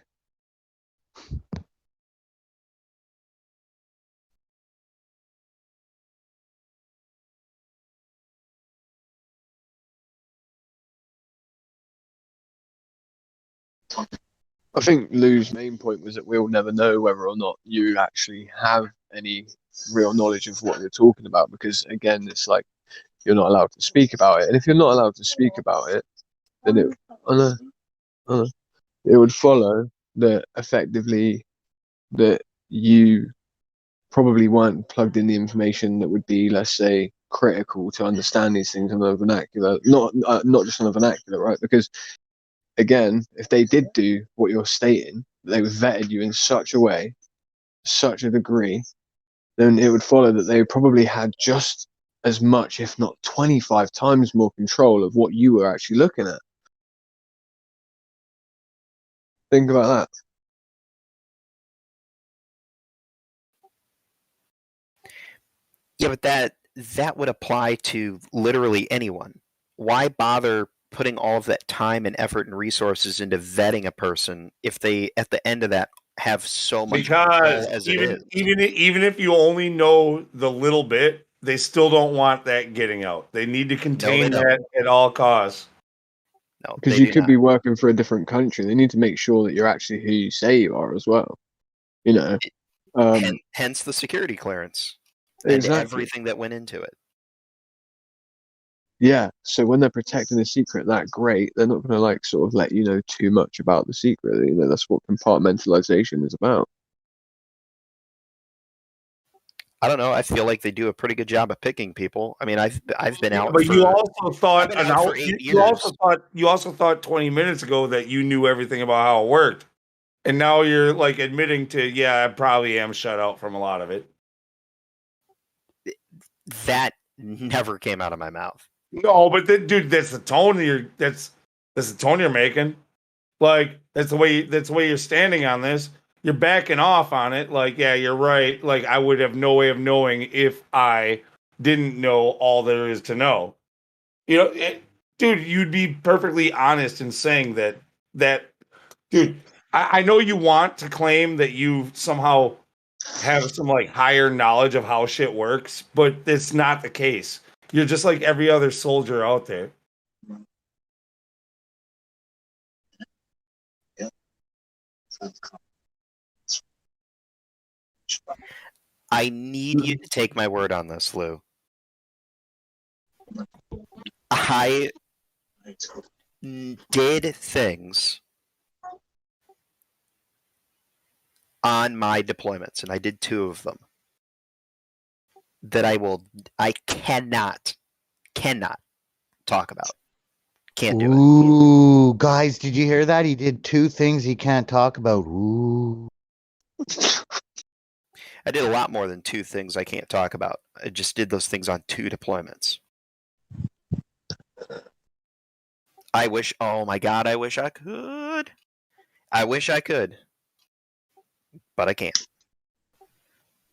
[SPEAKER 12] I think Lou's main point was that we'll never know whether or not you actually have any real knowledge of what you're talking about, because again, it's like you're not allowed to speak about it. And if you're not allowed to speak about it, then it would follow that effectively that you probably weren't plugged in the information that would be, let's say, critical to understand these things on a vernacular, not just on a vernacular, right? Because again, if they did do what you're stating, they vetted you in such a way, such a degree, then it would follow that they probably had just as much, if not 25 times more control of what you were actually looking at. Think about that.
[SPEAKER 11] Yeah, but that would apply to literally anyone. Why bother putting all of that time and effort and resources into vetting a person if they, at the end of that, have so much
[SPEAKER 2] Because
[SPEAKER 11] control as it is?
[SPEAKER 2] even if you only know the little bit, they still don't want that getting out. They need to contain that at all costs.
[SPEAKER 11] No,
[SPEAKER 12] Because you could be working for a different country. They need to make sure that you're actually who you say you are as well. You know,
[SPEAKER 11] hence the security clearance
[SPEAKER 12] Exactly.
[SPEAKER 11] and everything that went into it.
[SPEAKER 12] Yeah, so when they're protecting the secret that great, they're not going to like sort of let you know too much about the secret. You know, that's what compartmentalization is about.
[SPEAKER 11] I don't know. I feel like they do a pretty good job of picking people. I mean, I've been out.
[SPEAKER 2] But
[SPEAKER 11] for,
[SPEAKER 2] you also thought
[SPEAKER 11] I've been out for 8 years.
[SPEAKER 2] you also thought 20 minutes ago that you knew everything about how it worked. And now you're like admitting to, yeah, I probably am shut out from a lot of it.
[SPEAKER 11] That never came out of my mouth.
[SPEAKER 2] No, but dude, that's the tone that's the tone you're making. Like that's the way you're standing on this. You're backing off on it. Like, yeah, you're right. Like I would have no way of knowing if I didn't know all there is to know. You know, dude, you'd be perfectly honest in saying that dude, I know you want to claim that you somehow have some like higher knowledge of how shit works, but it's not the case. You're just like every other soldier out there.
[SPEAKER 11] I need you to take my word on this, Lou. I did things on my deployments, and I did 2 of them, that I cannot talk about. Can't do it.
[SPEAKER 5] Ooh, guys, did you hear that? He did 2 things he can't talk about. Ooh.
[SPEAKER 11] I did a lot more than 2 things I can't talk about. I just did those things on 2 deployments. I wish, oh my god, I wish I could. I wish I could. But I can't.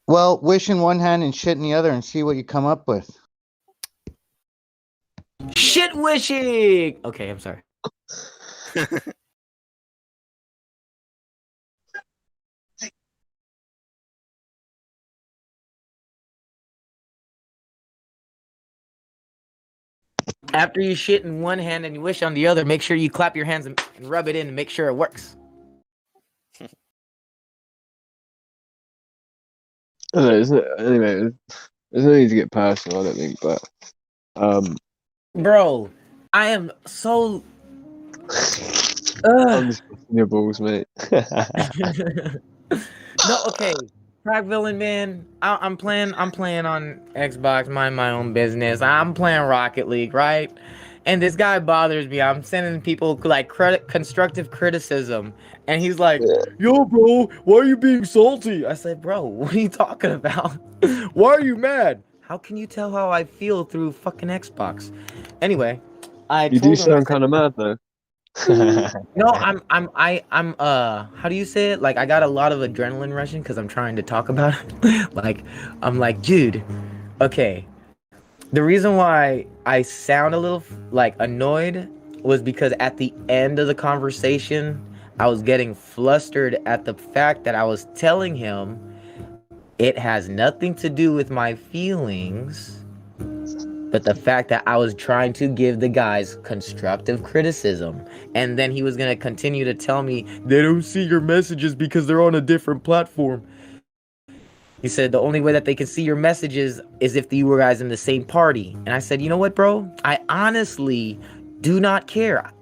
[SPEAKER 5] Well, wish in one hand and shit in the other and see what you come up with.
[SPEAKER 13] Shit wishing. Okay, I'm sorry. After you shit in one hand and you wish on the other, make sure you clap your hands and rub it in and make sure it works.
[SPEAKER 12] I don't know, isn't it? Anyway, there's no need to get personal, I don't think, but
[SPEAKER 13] Bro, I am so
[SPEAKER 12] I'm just busting your balls, mate.
[SPEAKER 13] No, okay. Crack villain, man. I'm playing on Xbox, mind my own business. I'm playing Rocket League, right? And this guy bothers me. I'm sending people like constructive criticism, and he's like, "Yo, bro, why are you being salty?" I said, "Bro, what are you talking about? Why are you mad? How can you tell how I feel through fucking Xbox?" Anyway, I
[SPEAKER 12] You
[SPEAKER 13] told
[SPEAKER 12] do
[SPEAKER 13] him, I
[SPEAKER 12] sound
[SPEAKER 13] said,
[SPEAKER 12] kind of mad though.
[SPEAKER 13] no, I'm how do you say it? Like I got a lot of adrenaline rushing because I'm trying to talk about it. Like I'm like, dude, okay. The reason why I sound a little like annoyed was because at the end of the conversation, I was getting flustered at the fact that I was telling him it has nothing to do with my feelings, but the fact that I was trying to give the guys constructive criticism. And then he was going to continue to tell me they don't see your messages because they're on a different platform. He said the only way that they can see your messages is if you were guys in the same party. And I said, you know what, bro? I honestly do not care.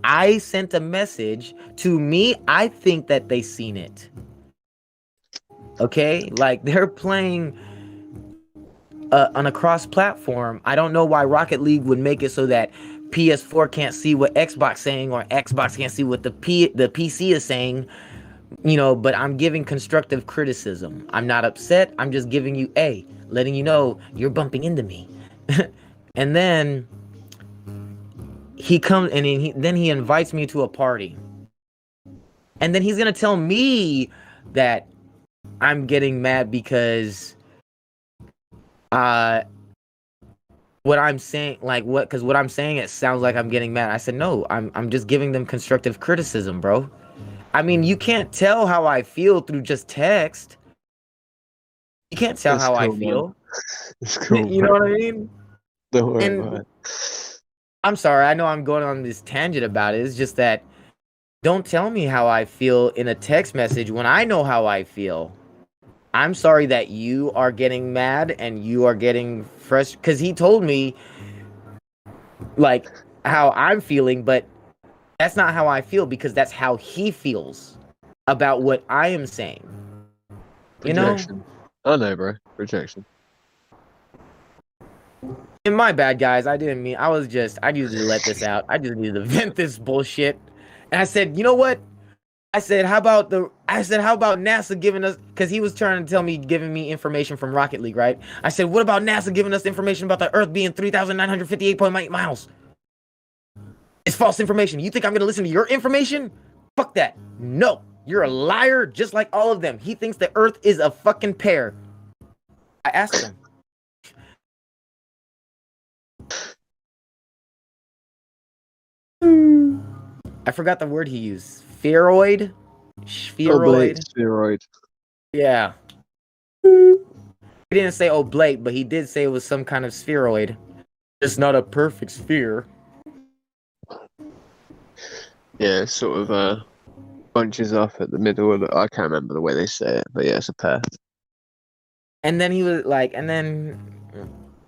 [SPEAKER 13] I sent a message to me. I think that they seen it. Okay? Like they're playing on a cross-platform. I don't know why Rocket League would make it so that PS4 can't see what Xbox saying or Xbox can't see what the PC is saying, you know, but I'm giving constructive criticism. I'm not upset. I'm just giving you letting you know you're bumping into me. And then he comes and then he invites me to a party. And then he's going to tell me that I'm getting mad because what I'm saying, because what I'm saying, it sounds like I'm getting mad. I said, no, I'm just giving them constructive criticism, bro. I mean, you can't tell how I feel through just text. You can't tell how I feel.
[SPEAKER 12] It's cool.
[SPEAKER 13] You know what I mean?
[SPEAKER 12] Don't worry
[SPEAKER 13] And
[SPEAKER 12] about it.
[SPEAKER 13] I'm sorry, I know I'm going on this tangent about it. It's just that don't tell me how I feel in a text message when I know how I feel. I'm sorry that you are getting mad and you are getting frustrated, because he told me like how I'm feeling, but that's not how I feel because that's how he feels about what I am saying. You know?
[SPEAKER 12] Projection. I know, bro. Projection.
[SPEAKER 13] And my bad, guys. I didn't mean. I needed to let this out. I just needed to vent this bullshit. And I said, you know what? I said, how about NASA giving us, because he was trying to tell me, giving me information from Rocket League, right? I said, what about NASA giving us information about the Earth being 3,958.8 miles? It's false information. You think I'm going to listen to your information? Fuck that. No. You're a liar just like all of them. He thinks the Earth is a fucking pear. I asked him. I forgot the word he used. Spheroid? Spheroid?
[SPEAKER 12] Spheroid.
[SPEAKER 13] Yeah. He didn't say oblate, but he did say it was some kind of spheroid.
[SPEAKER 4] It's not a perfect sphere.
[SPEAKER 12] Yeah, sort of bunches off at the middle of the, I can't remember the way they say it, but yeah, it's a pair.
[SPEAKER 4] And then he was like, and then,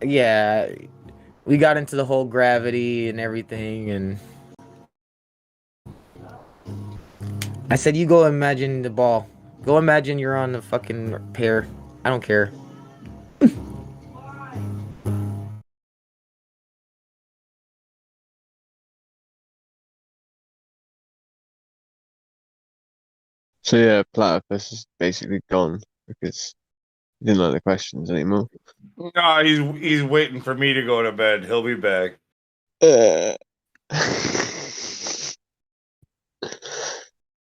[SPEAKER 4] yeah, we got into the whole gravity and everything, and I said, you go imagine the ball. Go imagine you're on the fucking pair. I don't care.
[SPEAKER 12] So yeah, Platypus is basically gone because he didn't like the questions anymore.
[SPEAKER 2] No, he's waiting for me to go to bed. He'll be back.
[SPEAKER 4] Is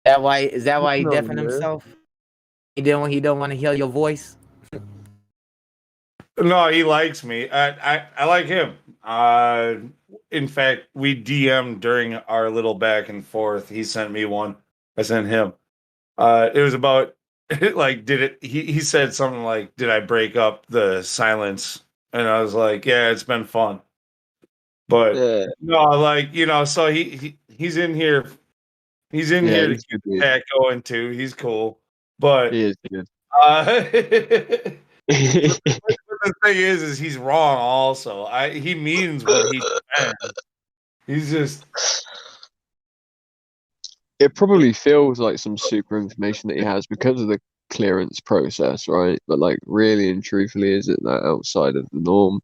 [SPEAKER 4] that why he
[SPEAKER 12] No,
[SPEAKER 4] deafened
[SPEAKER 12] man.
[SPEAKER 4] himself? He don't want to hear your voice.
[SPEAKER 2] No, he likes me. I like him. In fact, we DM'd during our little back and forth. He sent me one. I sent him. It was about like, he said something like, did I break up the silence? And I was like, yeah, it's been fun. But no, like, so he's in here. He's in here to
[SPEAKER 12] he's
[SPEAKER 2] keep
[SPEAKER 12] good, dude.
[SPEAKER 2] that going too. He's cool. But
[SPEAKER 12] He is good.
[SPEAKER 2] but the thing is he's wrong also. He means what he says. He's just
[SPEAKER 12] It probably feels like some super information that he has because of the clearance process, right? But like, really and truthfully, is it that outside of the norm?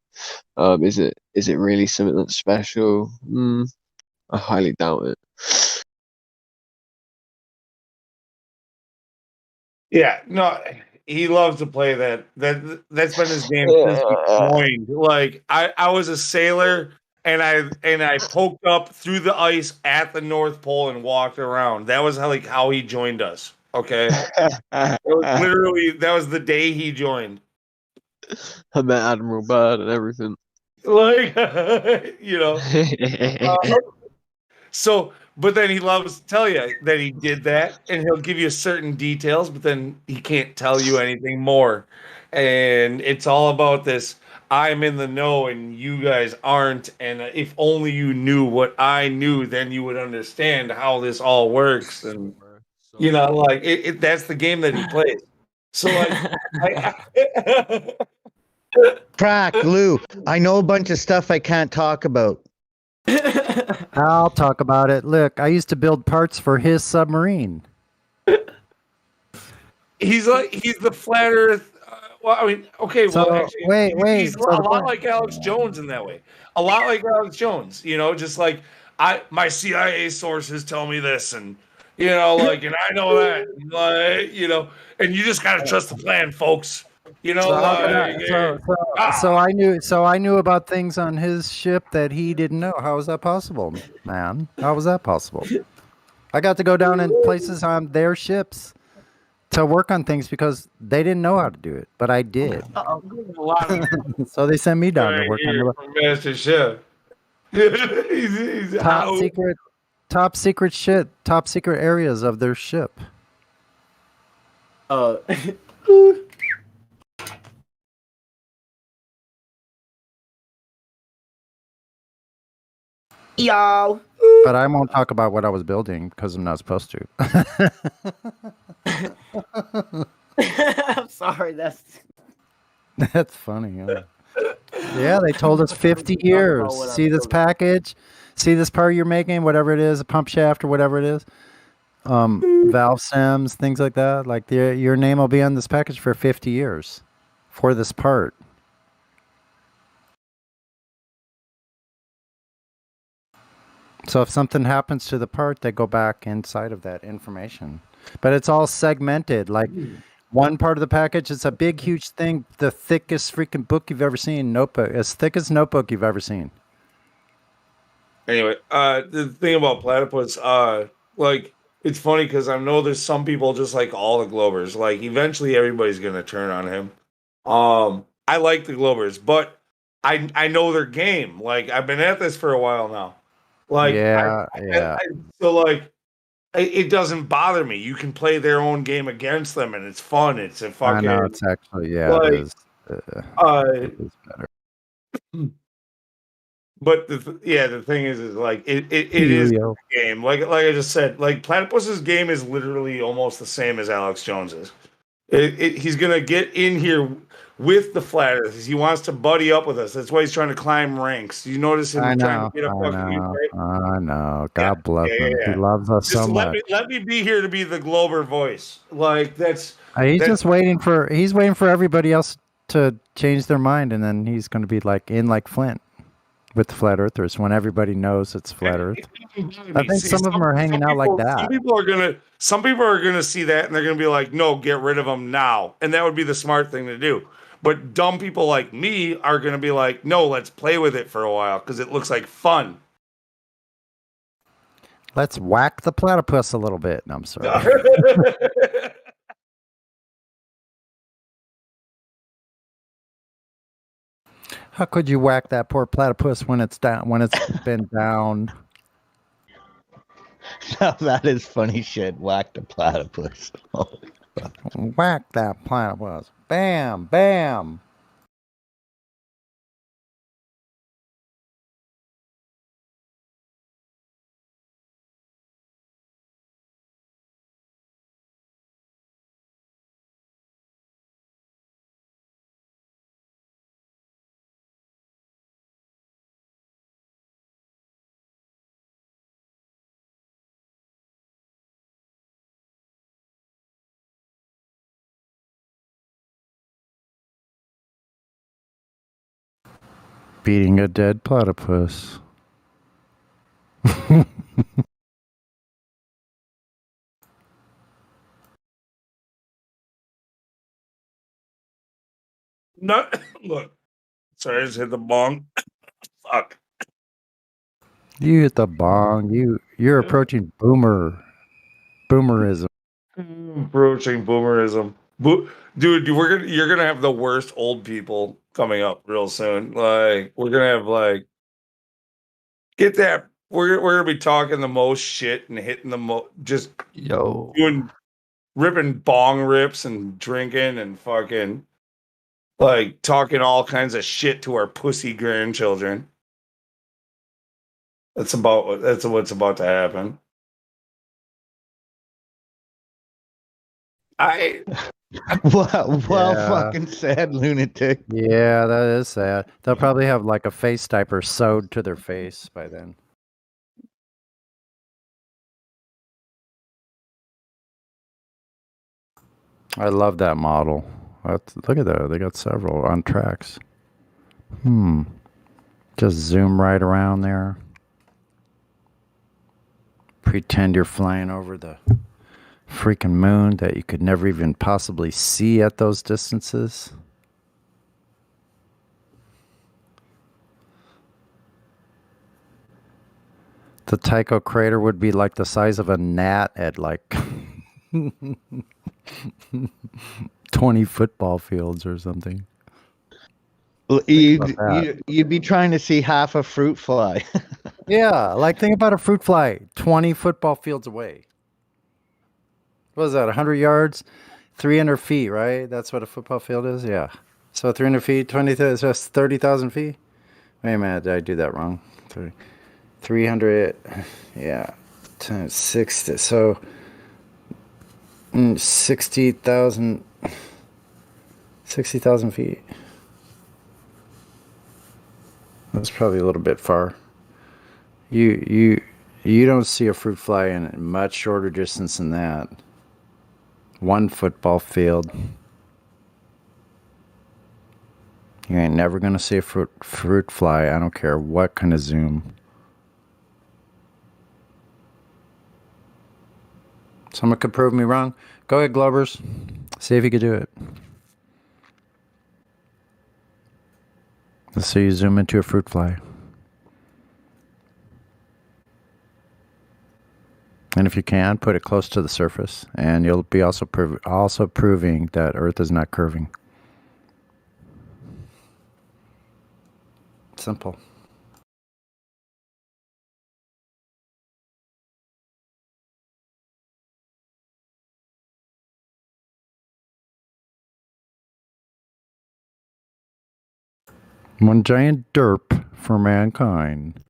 [SPEAKER 12] Is it really something that's special? I highly doubt it.
[SPEAKER 2] yeah, no, he loves to play that. That's been his game since he joined. Like I was a sailor and I poked up through the ice at the North Pole and walked around. That was how he joined us. Okay. That was the day he joined.
[SPEAKER 12] I met Admiral Byrd and everything.
[SPEAKER 2] Like so, but then he loves to tell you that he did that, and he'll give you certain details, but then he can't tell you anything more. And it's all about this. I'm in the know, and you guys aren't. And if only you knew what I knew, then you would understand how this all works. And like that's the game that he plays. So, like,
[SPEAKER 5] Crack, Lou. I know a bunch of stuff I can't talk about.
[SPEAKER 10] I'll talk about it. Look, I used to build parts for his submarine.
[SPEAKER 2] he's the flat Earth. Well, I mean, okay.
[SPEAKER 10] So,
[SPEAKER 2] Well, actually,
[SPEAKER 10] wait.
[SPEAKER 2] he's a lot like Alex Jones in that way. A lot like Alex Jones. Just like my CIA sources tell me this, and and I know that, and you just gotta trust the plan, folks.
[SPEAKER 10] So I knew about things on his ship that he didn't know. How was that possible, man? How was that possible? I got to go down in places on their ships to work on things because they didn't know how to do it, but I did. So they sent me down to work on the
[SPEAKER 2] Master Chef. he's
[SPEAKER 10] top secret shit, top secret areas of their ship.
[SPEAKER 4] Y'all.
[SPEAKER 10] But I won't talk about what I was building because I'm not supposed to.
[SPEAKER 4] I'm sorry. That's
[SPEAKER 10] funny. Yeah, they told us 50 years. See this package? See this part you're making? Whatever it is, a pump shaft or whatever it is. Valve sims, things like that. Like your name will be on this package for 50 years for this part. So if something happens to the part, they go back inside of that information. But it's all segmented. Like one part of the package is a big, huge thing, the thickest freaking book you've ever seen, notebook, as thick as notebook you've ever seen.
[SPEAKER 2] Anyway, the thing about Platypus, like, it's funny because I know there's some people just like all the Globers. Like, eventually everybody's gonna turn on him. I like the Globers, but I know their game. Like, I've been at this for a while now. Like, so like, it doesn't bother me. You can play their own game against them, and it's fun. It's a fucking.
[SPEAKER 10] I know it's actually
[SPEAKER 2] like,
[SPEAKER 10] it is. It is better.
[SPEAKER 2] But the thing is like it is
[SPEAKER 10] Yo-yo.
[SPEAKER 2] a game. Like I just said, like Platypus's game is literally almost the same as Alex Jones's. He's gonna get in here with the flat earthers. He wants to buddy up with us. That's why he's trying to climb ranks. You notice him
[SPEAKER 10] I
[SPEAKER 2] trying to
[SPEAKER 10] know.
[SPEAKER 2] get a
[SPEAKER 10] I
[SPEAKER 2] fucking
[SPEAKER 10] know.
[SPEAKER 2] right?
[SPEAKER 10] I know. God bless him. He
[SPEAKER 2] Yeah.
[SPEAKER 10] loves us
[SPEAKER 2] Just
[SPEAKER 10] so much.
[SPEAKER 2] let me be here to be the Glober voice. Like that's
[SPEAKER 10] He's just waiting for everybody else to change their mind, and then he's going to be like Flint with the flat earthers when everybody knows it's flat Earth. I think
[SPEAKER 2] See,
[SPEAKER 10] some of them are hanging out like that.
[SPEAKER 2] Some people are gonna see that and they're gonna be like, no, get rid of them now. And that would be the smart thing to do. But dumb people like me are gonna be like, no, let's play with it for a while because it looks like fun.
[SPEAKER 10] Let's whack the platypus a little bit. No, I'm sorry. How could you whack that poor platypus when it's down? When it's been down?
[SPEAKER 5] Now that is funny shit. Whack the platypus.
[SPEAKER 10] Whack that platypus. Bam, bam. Beating a dead platypus.
[SPEAKER 2] No, look. Sorry, I just hit the bong. Fuck.
[SPEAKER 10] You hit the bong. You're approaching boomerism.
[SPEAKER 2] Approaching boomerism. Dude, you're gonna have the worst old people coming up real soon. Like we're gonna have like get that. We're gonna be talking the most shit and hitting the most just doing ripping bong rips and drinking and fucking like talking all kinds of shit to our pussy grandchildren. That's what's about to happen.
[SPEAKER 5] Well,
[SPEAKER 10] Yeah.
[SPEAKER 5] fucking sad lunatic.
[SPEAKER 10] Yeah, that is sad. They'll probably have like a face diaper sewed to their face by then. I love that model. Look at that. They got several on tracks. Just zoom right around there. Pretend you're flying over the freaking moon that you could never even possibly see at those distances. The Tycho crater would be like the size of a gnat at like 20 football fields or something.
[SPEAKER 5] Well, you'd be trying to see half a fruit fly.
[SPEAKER 10] Yeah, like think about a fruit fly 20 football fields away. What is that, 100 yards? 300 feet, right? That's what a football field is? Yeah. So 300 feet, 20, that's 30,000 feet? Wait a minute, did I do that wrong? 300, yeah, times 60. So 60,000 feet. That's probably a little bit far. You don't see a fruit fly in a much shorter distance than that. One football field. You ain't never gonna see a fruit fly. I don't care what kind of zoom. Someone could prove me wrong. Go ahead, Globers. See if you could do it. Let's see you zoom into a fruit fly. And if you can, put it close to the surface, and you'll be also proving that Earth is not curving. Simple. One giant derp for mankind.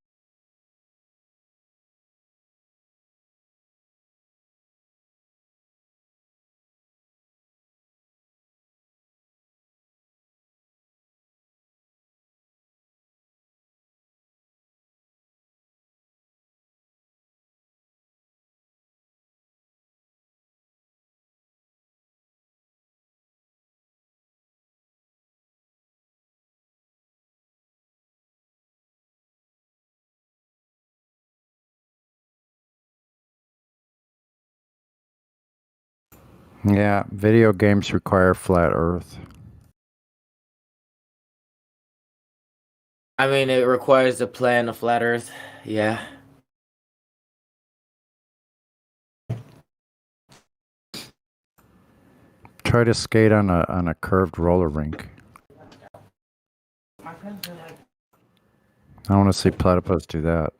[SPEAKER 10] Yeah, video games require flat Earth.
[SPEAKER 4] I mean, it requires a plan of flat Earth. Yeah.
[SPEAKER 10] Try to skate on a curved roller rink. I want to see platypus do that.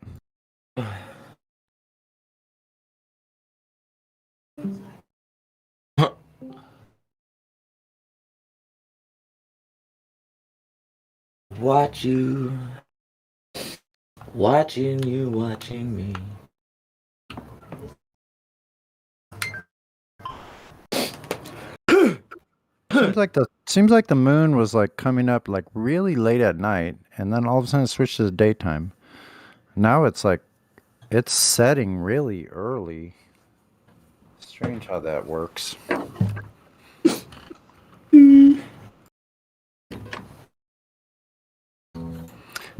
[SPEAKER 4] Watch you. Watching you, watching me.
[SPEAKER 10] Seems like the moon was like coming up like really late at night, and then all of a sudden it switched to the daytime. Now it's like it's setting really early. Strange how that works.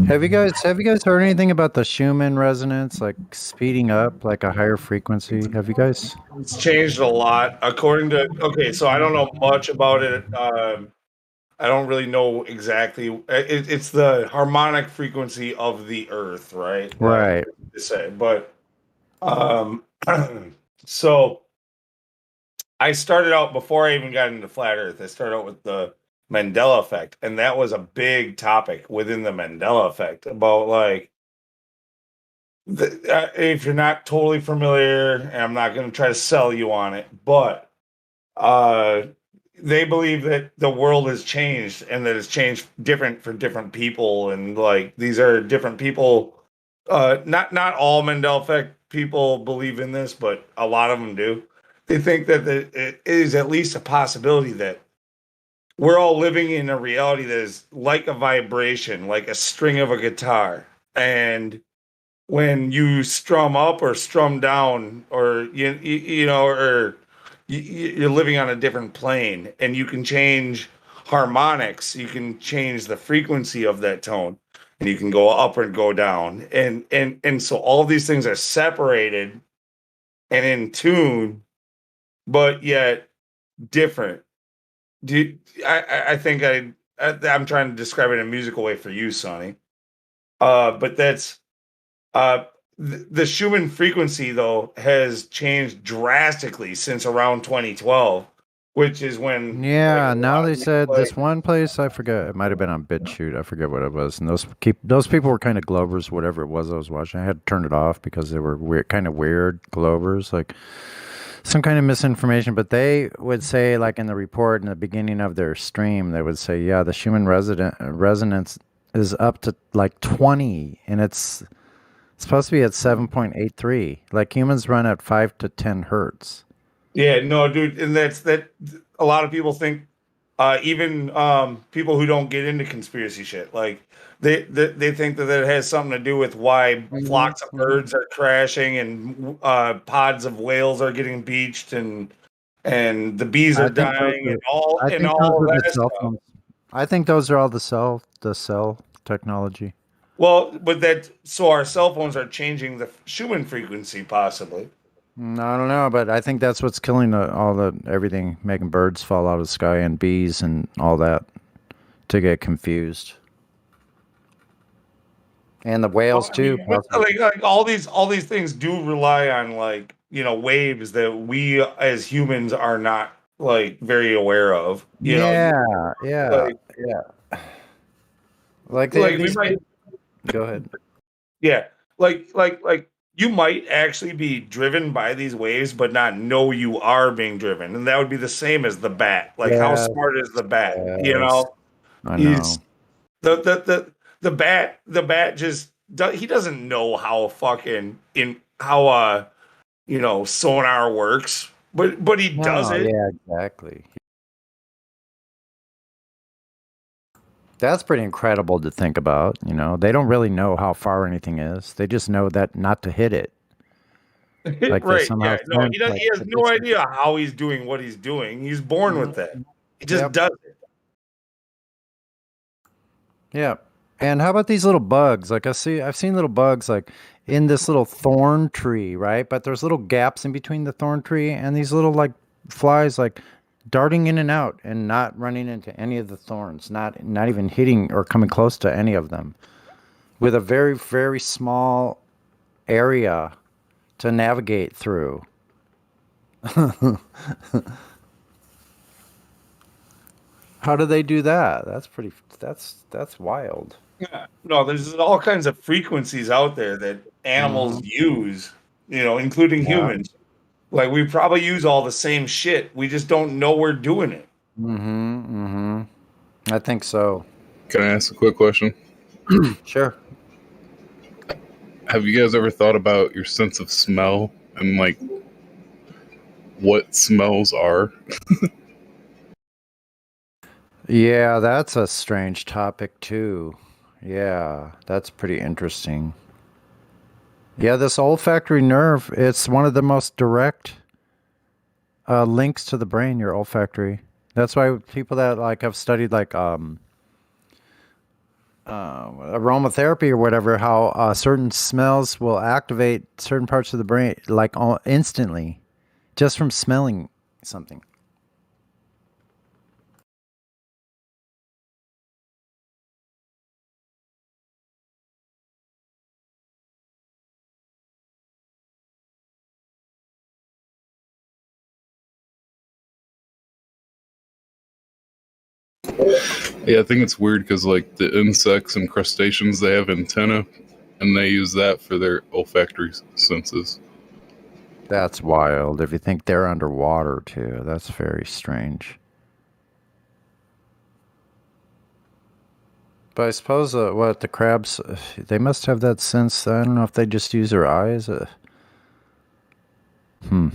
[SPEAKER 10] Have you guys heard anything about the Schumann resonance, like speeding up, like a higher frequency? Have you guys?
[SPEAKER 2] It's changed a lot. According to so I don't know much about it. I don't really know exactly. It's the harmonic frequency of the Earth, right?
[SPEAKER 10] Right.
[SPEAKER 2] To say, but so I started out before I even got into flat Earth. I started out with the Mandela effect, and that was a big topic within the Mandela effect about like if you're not totally familiar, and I'm not going to try to sell you on it, but they believe that the world has changed and that it's changed different for different people, and like these are different people. Not all Mandela effect people believe in this, but a lot of them do. They think that it is at least a possibility that we're all living in a reality that is like a vibration, like a string of a guitar, and when you strum up or strum down, or you know, or you're living on a different plane, and you can change harmonics, you can change the frequency of that tone, and you can go up and go down, and so all these things are separated and in tune, but yet different. I think I'm trying to describe it in a musical way for you, Sonny. But that's the Schumann frequency, though, has changed drastically since around 2012, which is when
[SPEAKER 10] Yeah, now they said this one place, I forget, it might have been on BitChute, I forget what it was, and those people were kind of Glovers, whatever it was I was watching. I had to turn it off because they were weird, kind of weird Glovers, like some kind of misinformation. But they would say, like in the report in the beginning of their stream, they would say, yeah, the Schumann resonance is up to like 20, and it's supposed to be at 7.83. Like humans run at 5 to 10 hertz.
[SPEAKER 2] Yeah, no, dude, and that's that. A lot of people think, even people who don't get into conspiracy shit, like they think that it has something to do with why flocks of birds are crashing and pods of whales are getting beached and the bees are dying and all
[SPEAKER 10] I
[SPEAKER 2] and
[SPEAKER 10] think
[SPEAKER 2] all
[SPEAKER 10] those are
[SPEAKER 2] that
[SPEAKER 10] the cell
[SPEAKER 2] stuff.
[SPEAKER 10] phones. I think those are all the cell technology.
[SPEAKER 2] Well, but that so our cell phones are changing the Schumann frequency, possibly.
[SPEAKER 10] I don't know, but I think that's what's killing everything, making birds fall out of the sky and bees and all that to get confused. And the whales
[SPEAKER 2] I mean,
[SPEAKER 10] too.
[SPEAKER 2] but, like all these things do rely on like waves that we as humans are not like very aware of. You know,
[SPEAKER 10] Yeah. Like they have
[SPEAKER 2] we
[SPEAKER 10] these.
[SPEAKER 2] might.
[SPEAKER 10] Go ahead.
[SPEAKER 2] Yeah, like you might actually be driven by these waves, but not know you are being driven, and that would be the same as the bat. Like, how
[SPEAKER 10] Yes,
[SPEAKER 2] smart is the bat? You
[SPEAKER 10] yes.
[SPEAKER 2] know,
[SPEAKER 10] I
[SPEAKER 2] he's
[SPEAKER 10] know.
[SPEAKER 2] The bat just he doesn't know how fucking in how sonar works, but he does
[SPEAKER 10] No,
[SPEAKER 2] it.
[SPEAKER 10] yeah, exactly. That's pretty incredible to think about. They don't really know how far anything is. They just know that not to hit it. Like they
[SPEAKER 2] Right?
[SPEAKER 10] somehow
[SPEAKER 2] Yeah. No,
[SPEAKER 10] sense like
[SPEAKER 2] he has
[SPEAKER 10] the
[SPEAKER 2] no
[SPEAKER 10] distance.
[SPEAKER 2] idea how he's doing what he's doing. He's born with that. He just
[SPEAKER 10] Yep.
[SPEAKER 2] does it.
[SPEAKER 10] Yeah. And how about these little bugs? Like I've seen little bugs like in this little thorn tree, right? But there's little gaps in between the thorn tree and these little like flies like darting in and out and not running into any of the thorns, not even hitting or coming close to any of them. With a very, very small area to navigate through. How do they do that? That's wild.
[SPEAKER 2] Yeah. No, there's all kinds of frequencies out there that animals
[SPEAKER 10] Mhm.
[SPEAKER 2] use, including
[SPEAKER 10] Yeah.
[SPEAKER 2] humans. Like we probably use all the same shit. We just don't know we're doing it.
[SPEAKER 10] I think so.
[SPEAKER 1] Can I ask a quick question?
[SPEAKER 10] Sure.
[SPEAKER 1] Have you guys ever thought about your sense of smell and like what smells are?
[SPEAKER 10] Yeah, that's a strange topic too. Yeah, that's pretty interesting. Yeah, this olfactory nerve, it's one of the most direct links to the brain, your olfactory. That's why people that like have studied like aromatherapy or whatever, how certain smells will activate certain parts of the brain like instantly just from smelling something.
[SPEAKER 1] Yeah, I think it's weird because like the insects and crustaceans, they have antenna, and they use that for their olfactory senses.
[SPEAKER 10] That's wild. If you think they're underwater too, that's very strange. But I suppose what the crabs, they must have that sense. I don't know if they just use their eyes. Hmm.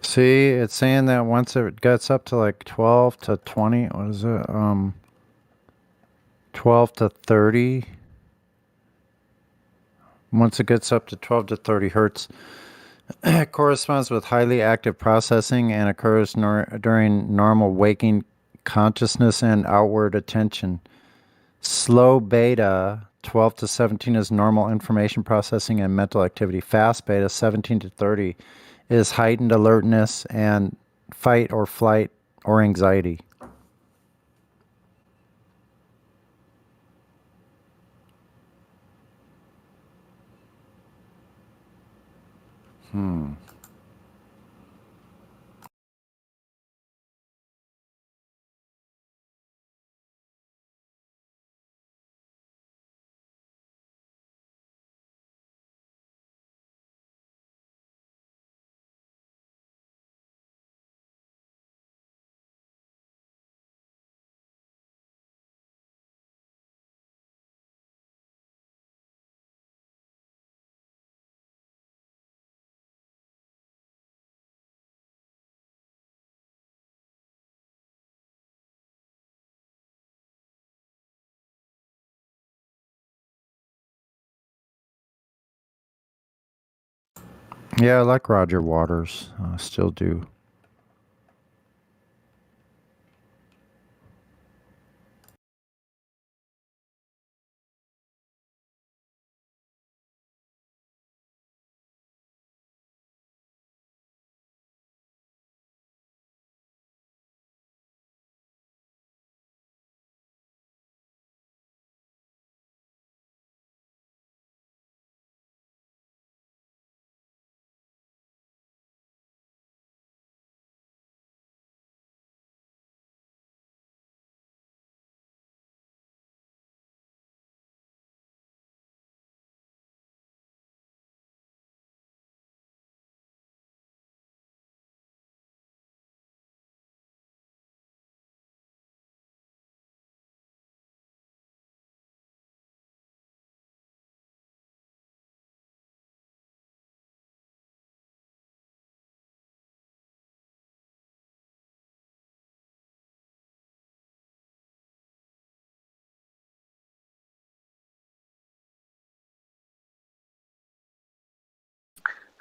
[SPEAKER 10] See, it's saying that once it gets up to like 12 to 20, what is it? 12 to 30. Once it gets up to 12 to 30 hertz, it corresponds with highly active processing and occurs during normal waking consciousness and outward attention. Slow beta, 12 to 17, is normal information processing and mental activity. Fast beta, 17 to 30, is heightened alertness and fight or flight or anxiety. Hmm. Yeah, I like Roger Waters. Still do.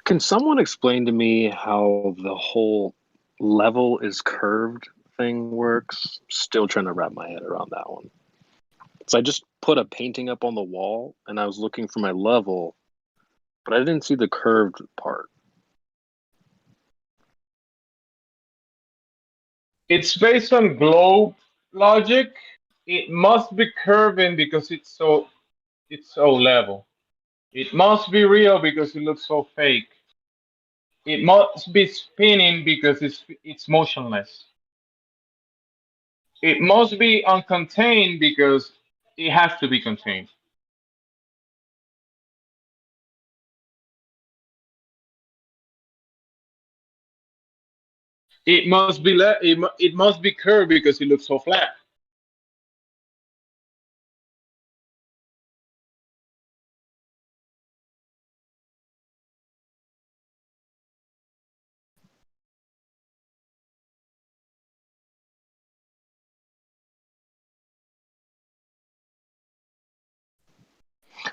[SPEAKER 16] Can someone explain to me how the whole level is curved thing works? Still trying to wrap my head around that one. So I just put a painting up on the wall and I was looking for my level, but I didn't see the curved part.
[SPEAKER 14] It's based on globe logic. It must be curving because it's so level. It must be real because it looks so fake. It must be spinning because it's motionless. It must be uncontained because it has to be contained. It must be curved because it looks so flat.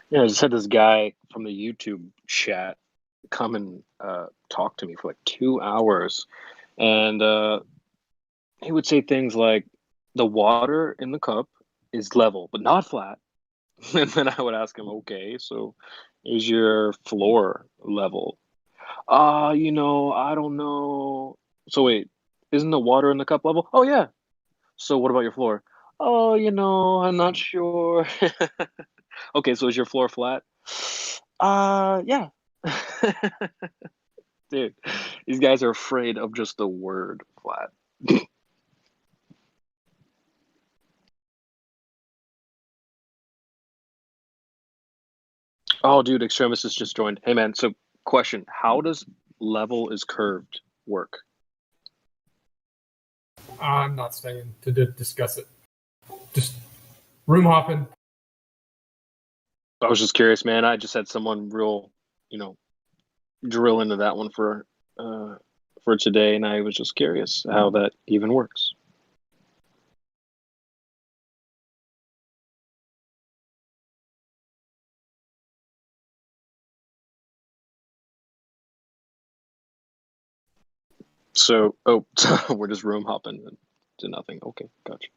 [SPEAKER 16] Yeah, I just had this guy from the YouTube chat come and talk to me for like 2 hours, and he would say things like, "The water in the cup is level, but not flat." And then I would ask him, "Okay, so is your floor level?" I don't know. So wait, isn't the water in the cup level? Oh yeah. So what about your floor? Oh, I'm not sure. Okay, so is your floor flat? Yeah. Dude, these guys are afraid of just the word flat. Oh, dude, Extremis just joined. Hey, man. So, question: how does level is curved work?
[SPEAKER 18] I'm not staying to discuss it. Just room hopping.
[SPEAKER 16] I was just curious, man. I just had someone real, drill into that one for today, and I was just curious how that even works. So, we're just room hopping to nothing. Okay, gotcha.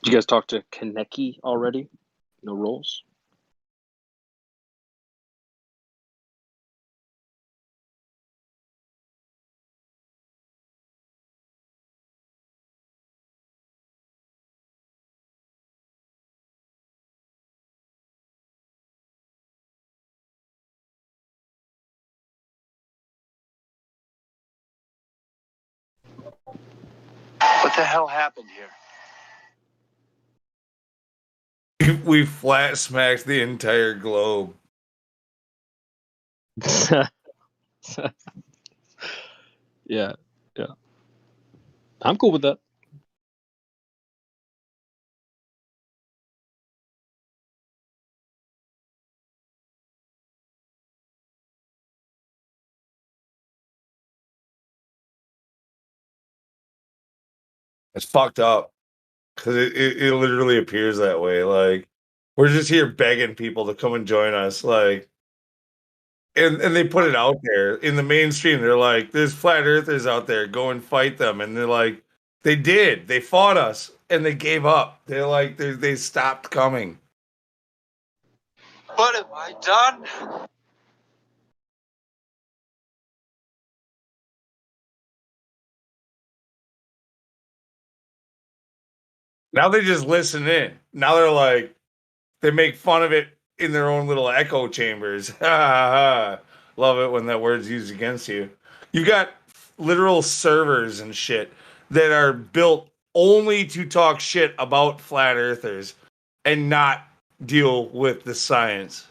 [SPEAKER 16] Did you guys talk to Kaneki already? No rolls?
[SPEAKER 21] What the hell happened here?
[SPEAKER 2] We flat smacked the entire globe.
[SPEAKER 16] Yeah. I'm cool with that.
[SPEAKER 2] It's fucked up because it literally appears that way. Like we're just here begging people to come and join us. Like, and they put it out there in the mainstream. They're like, "There's flat earthers out there. Go and fight them." And they're like, "They did. They fought us, and they gave up. They're like, they stopped coming."
[SPEAKER 21] What have I done?
[SPEAKER 2] Now they just listen in. Now they're like, they make fun of it in their own little echo chambers. Love it when that word's used against you. You got literal servers and shit that are built only to talk shit about flat earthers and not deal with the science.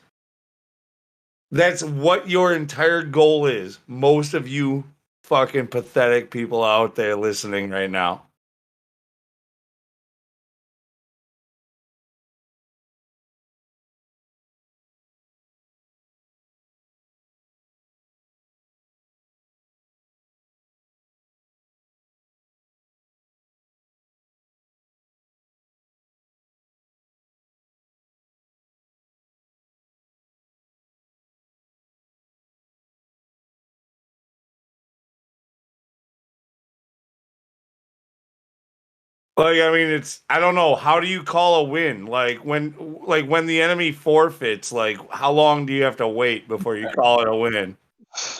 [SPEAKER 2] That's what your entire goal is. Most of you fucking pathetic people out there listening right now. Like, I mean, it's, I don't know. How do you call a win? Like when the enemy forfeits, like how long do you have to wait before you call it a win?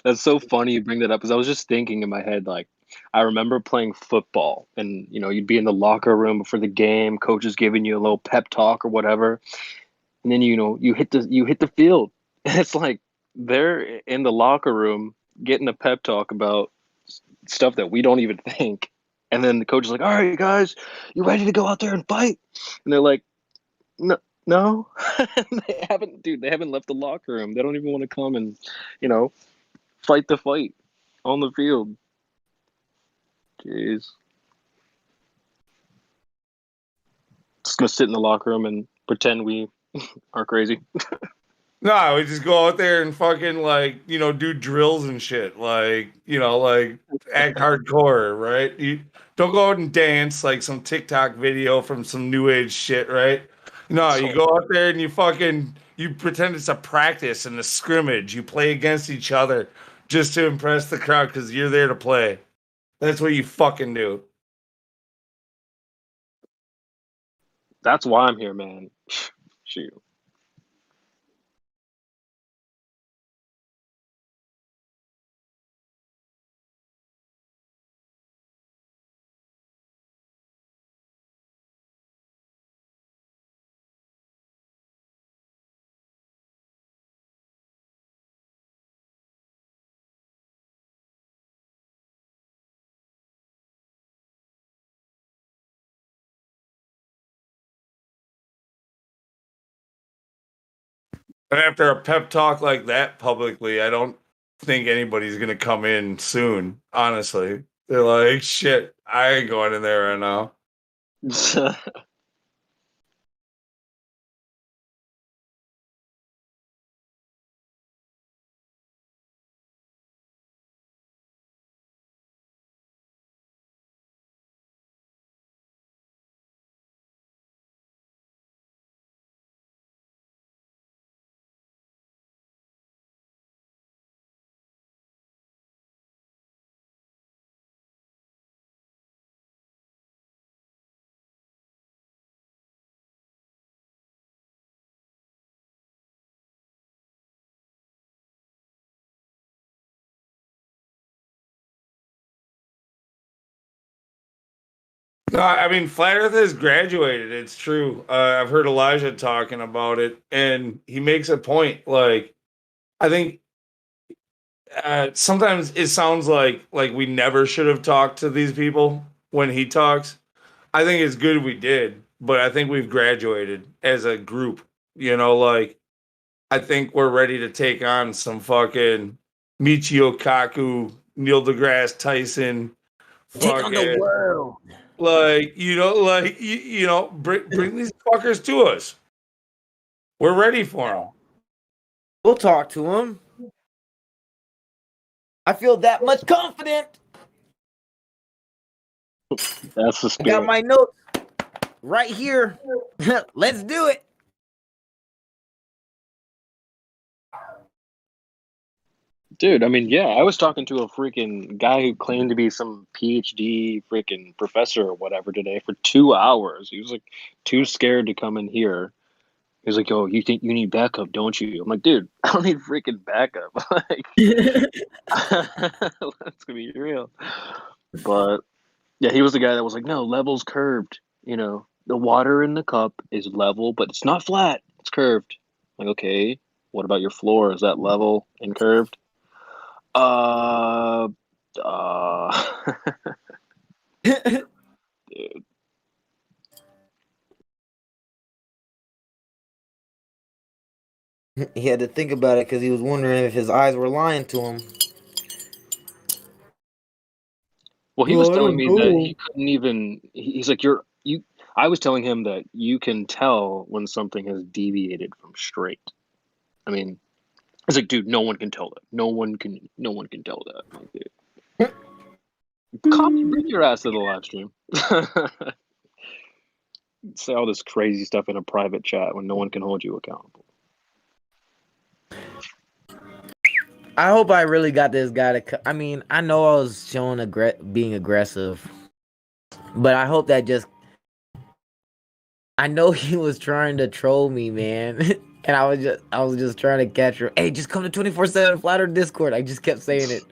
[SPEAKER 16] That's so funny you bring that up because I was just thinking in my head, like, I remember playing football and, you'd be in the locker room before the game, coach is giving you a little pep talk or whatever. And then, you hit the field. And it's like they're in the locker room getting a pep talk about stuff that we don't even think. And then the coach is like, all right, guys, you ready to go out there and fight? And they're like, no, no. They haven't left the locker room. They don't even want to come and, fight the fight on the field. Jeez. Just gonna sit in the locker room and pretend we are crazy.
[SPEAKER 2] No, we just go out there and fucking do drills and shit. Like act hardcore, right? You don't go out and dance like some TikTok video from some new age shit, right? No, you go out there and you pretend it's a practice and a scrimmage. You play against each other just to impress the crowd because you're there to play. That's what you fucking do.
[SPEAKER 16] That's why I'm here, man. Shoot.
[SPEAKER 2] And after a pep talk like that publicly, I don't think anybody's gonna come in soon. Honestly, they're like, "Shit, I ain't going in there right now." No, I mean, Flat Earth has graduated. It's true. I've heard Elijah talking about it, and he makes a point. Like, I think sometimes it sounds like we never should have talked to these people when he talks. I think it's good we did, but I think we've graduated as a group. Like I think we're ready to take on some fucking Michio Kaku, Neil deGrasse Tyson,
[SPEAKER 4] Take on the
[SPEAKER 2] fucking
[SPEAKER 4] world.
[SPEAKER 2] bring these fuckers to us. We're ready for them.
[SPEAKER 4] We'll talk to him. I feel that much confident.
[SPEAKER 16] That's the
[SPEAKER 4] I got
[SPEAKER 16] spirit.
[SPEAKER 4] my notes right here. Let's do it.
[SPEAKER 16] Dude, I mean, yeah, I was talking to a freaking guy who claimed to be some PhD freaking professor or whatever today for 2 hours. He was like too scared to come in here. He was like, "Oh, you think you need backup, don't you?" I'm like, "Dude, I don't need freaking backup." Like, let's be real. But yeah, he was the guy that was like, "No, level's curved. You know, the water in the cup is level, but it's not flat. It's curved." I'm like, okay, what about your floor? Is that level and curved? Uh, dude.
[SPEAKER 4] He had to think about it because he was wondering if his eyes were lying to him.
[SPEAKER 16] Well, he was
[SPEAKER 4] I
[SPEAKER 16] telling
[SPEAKER 4] don't
[SPEAKER 16] me that he
[SPEAKER 4] know.
[SPEAKER 16] couldn't even. He's like, "You're you." I was telling him that you can tell when something has deviated from straight. I mean, it's like, dude, no one can tell that. No one can. No one can tell that. I'm like, dude, come bring your ass to the live stream. Say all this crazy stuff in a private chat when no one can hold you accountable.
[SPEAKER 4] I hope I really got this guy to. I mean, I know I was showing being aggressive, but I hope that just. I know he was trying to troll me, man, and I was just trying to catch her. Hey, just come to 24/7 Flatter Discord. I just kept saying it.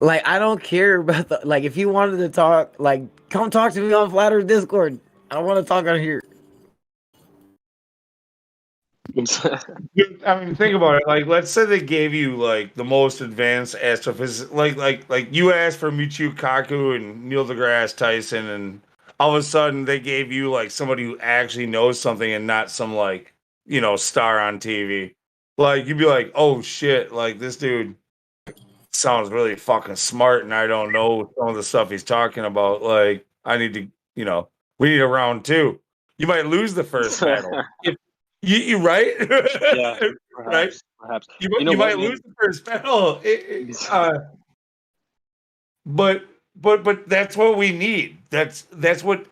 [SPEAKER 4] Like, I don't care about the. Like, if you wanted to talk, like, come talk to me on Flatter Discord. I don't want to talk on here.
[SPEAKER 2] I mean, think about it. Like, let's say they gave you like the most advanced astrophysics, like you asked for Michio Kaku and Neil deGrasse Tyson, and all of a sudden they gave you like somebody who actually knows something and not some like star on TV. Like you'd be like, oh shit, like this dude sounds really fucking smart, and I don't know some of the stuff he's talking about. Like, I need to, we need a round two. You might lose the first battle. If you right?
[SPEAKER 16] Yeah,
[SPEAKER 2] Right?
[SPEAKER 16] perhaps.
[SPEAKER 2] You
[SPEAKER 16] You know
[SPEAKER 2] you
[SPEAKER 16] what,
[SPEAKER 2] might lose
[SPEAKER 16] man?
[SPEAKER 2] the first battle. But that's what we need. That's what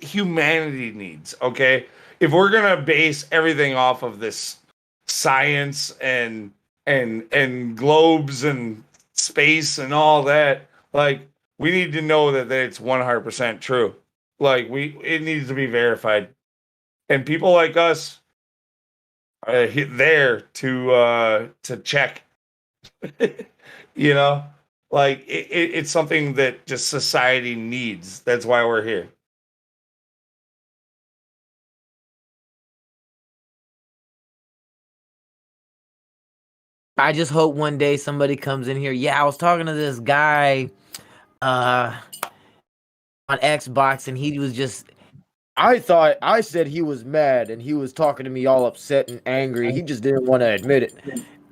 [SPEAKER 2] humanity needs. Okay, if we're gonna base everything off of this science and globes and space and all that, like we need to know that it's 100% true. Like it needs to be verified, and people like us are there to check. you know, like it's something that just society needs. That's why we're here.
[SPEAKER 4] I just hope one day somebody comes in here. Yeah, I was talking to this guy on Xbox and he was just I said he was mad and he was talking to me all upset and angry. He just didn't want to admit it.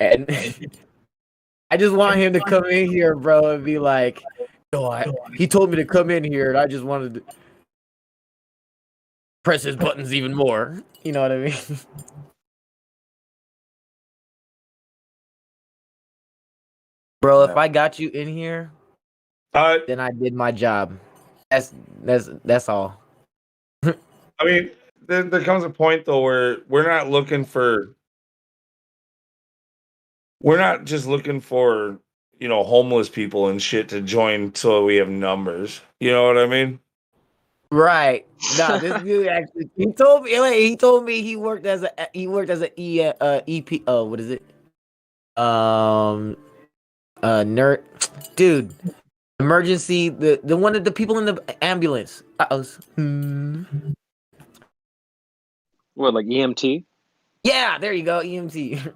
[SPEAKER 4] And I just want him to come in here, bro, and be like, "No, he told me to come in here and I just wanted to press his buttons even more." You know what I mean? Bro, if I got you in here, then I did my job. That's all.
[SPEAKER 2] I mean, there comes a point though where we're not just looking for homeless people and shit to join so we have numbers. You know what I mean?
[SPEAKER 4] Right. Nah, this dude actually he told me he worked as a EP what is it? Nerd dude. Emergency the one of the people in the ambulance.
[SPEAKER 16] What, like EMT?
[SPEAKER 4] Yeah, there you go, EMT.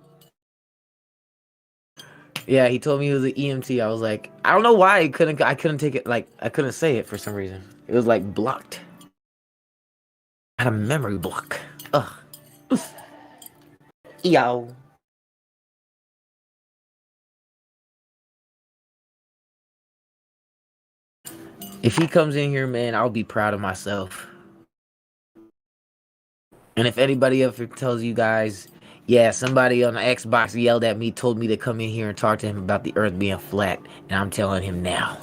[SPEAKER 4] Yeah, he told me he was an EMT. I was like, I don't know why I couldn't take it, like I couldn't say it for some reason. It was like blocked. I had a memory block. Ugh. Yo. If he comes in here, man, I'll be proud of myself. And if anybody ever tells you guys, yeah, somebody on the Xbox yelled at me, told me to come in here and talk to him about the Earth being flat, and I'm telling him now.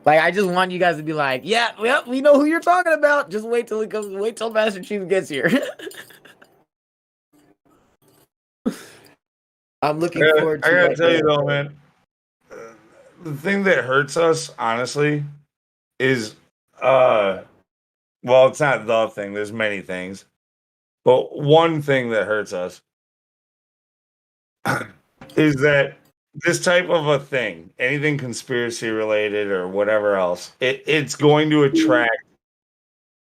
[SPEAKER 4] Like, I just want you guys to be like, yeah, well, we know who you're talking about. Just wait till it comes. Wait till Master Chief gets here. I'm looking forward
[SPEAKER 2] I
[SPEAKER 4] to
[SPEAKER 2] gotta
[SPEAKER 4] like
[SPEAKER 2] tell you though, man, the thing that hurts us, honestly, is well, it's not the thing. There's many things, but one thing that hurts us is that this type of a thing, anything conspiracy related or whatever else, it's going to attract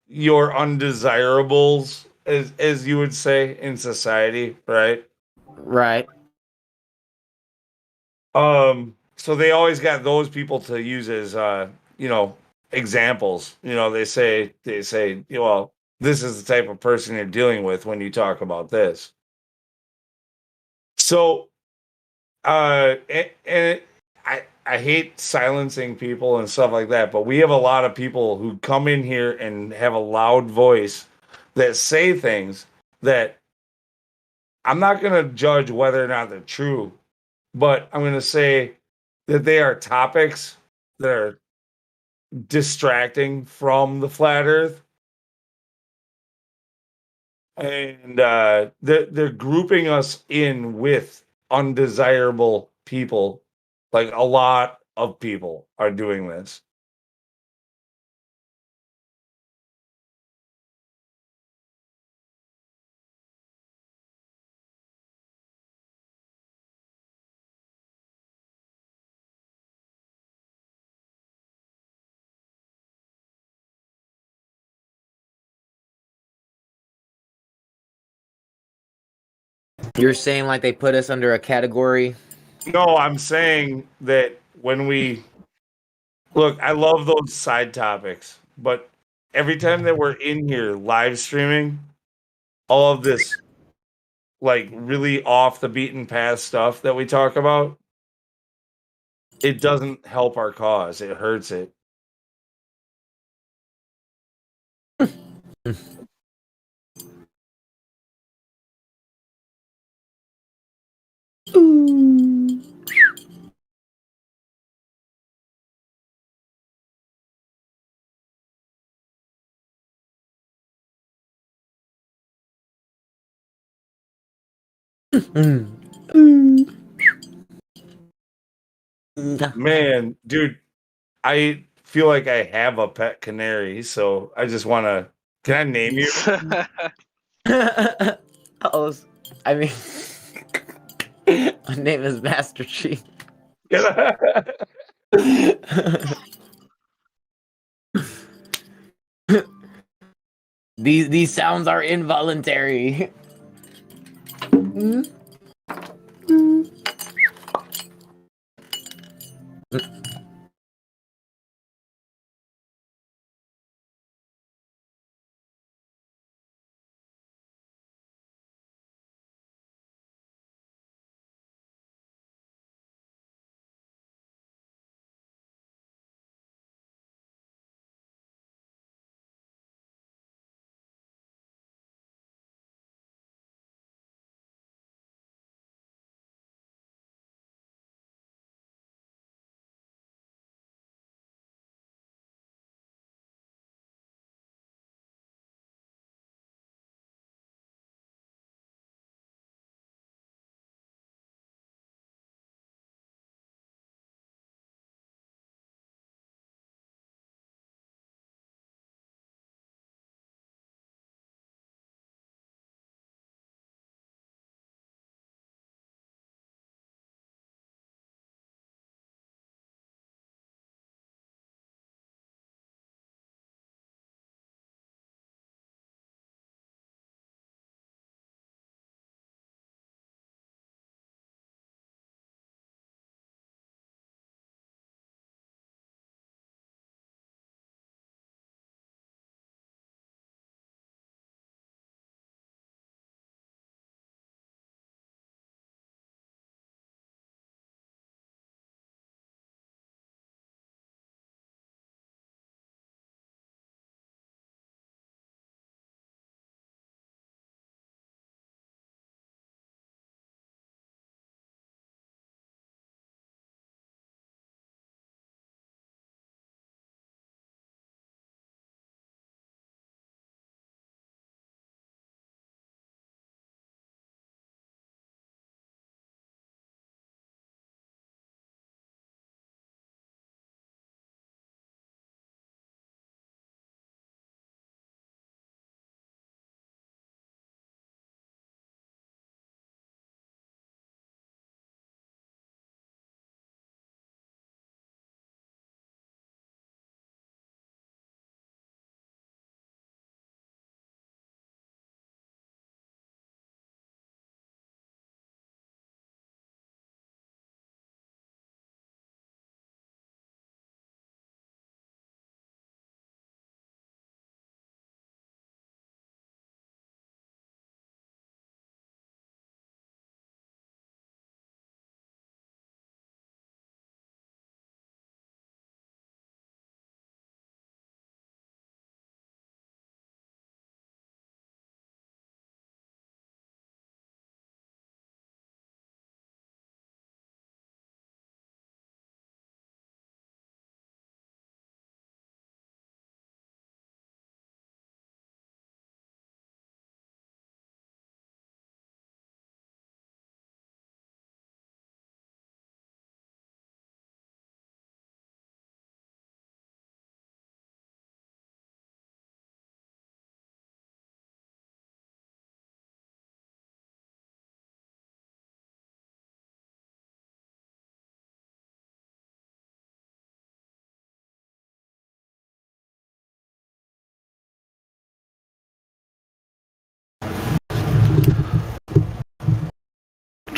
[SPEAKER 2] your undesirables, as you would say in society, right?
[SPEAKER 4] Right.
[SPEAKER 2] So they always got those people to use as you know, examples. You know, they say, well, this is the type of person you're dealing with when you talk about this. So and I hate silencing people and stuff like that, but we have a lot of people who come in here and have a loud voice that say things that I'm not going to judge whether or not they're true, but I'm going to say that they are topics that are distracting from the flat earth, and they're grouping us in with undesirable people. Like, a lot of people are doing this.
[SPEAKER 4] You're saying like they put us under a category.
[SPEAKER 2] No, I'm saying that when we look, I love those side topics, but every time that we're in here live streaming all of this, like, really off the beaten path stuff that we talk about, it doesn't help our cause. It hurts it. Man, dude, I feel like I have a pet canary, so I just want to. Can I name you?
[SPEAKER 4] Oh, I mean, my name is Master Chief. These sounds are involuntary.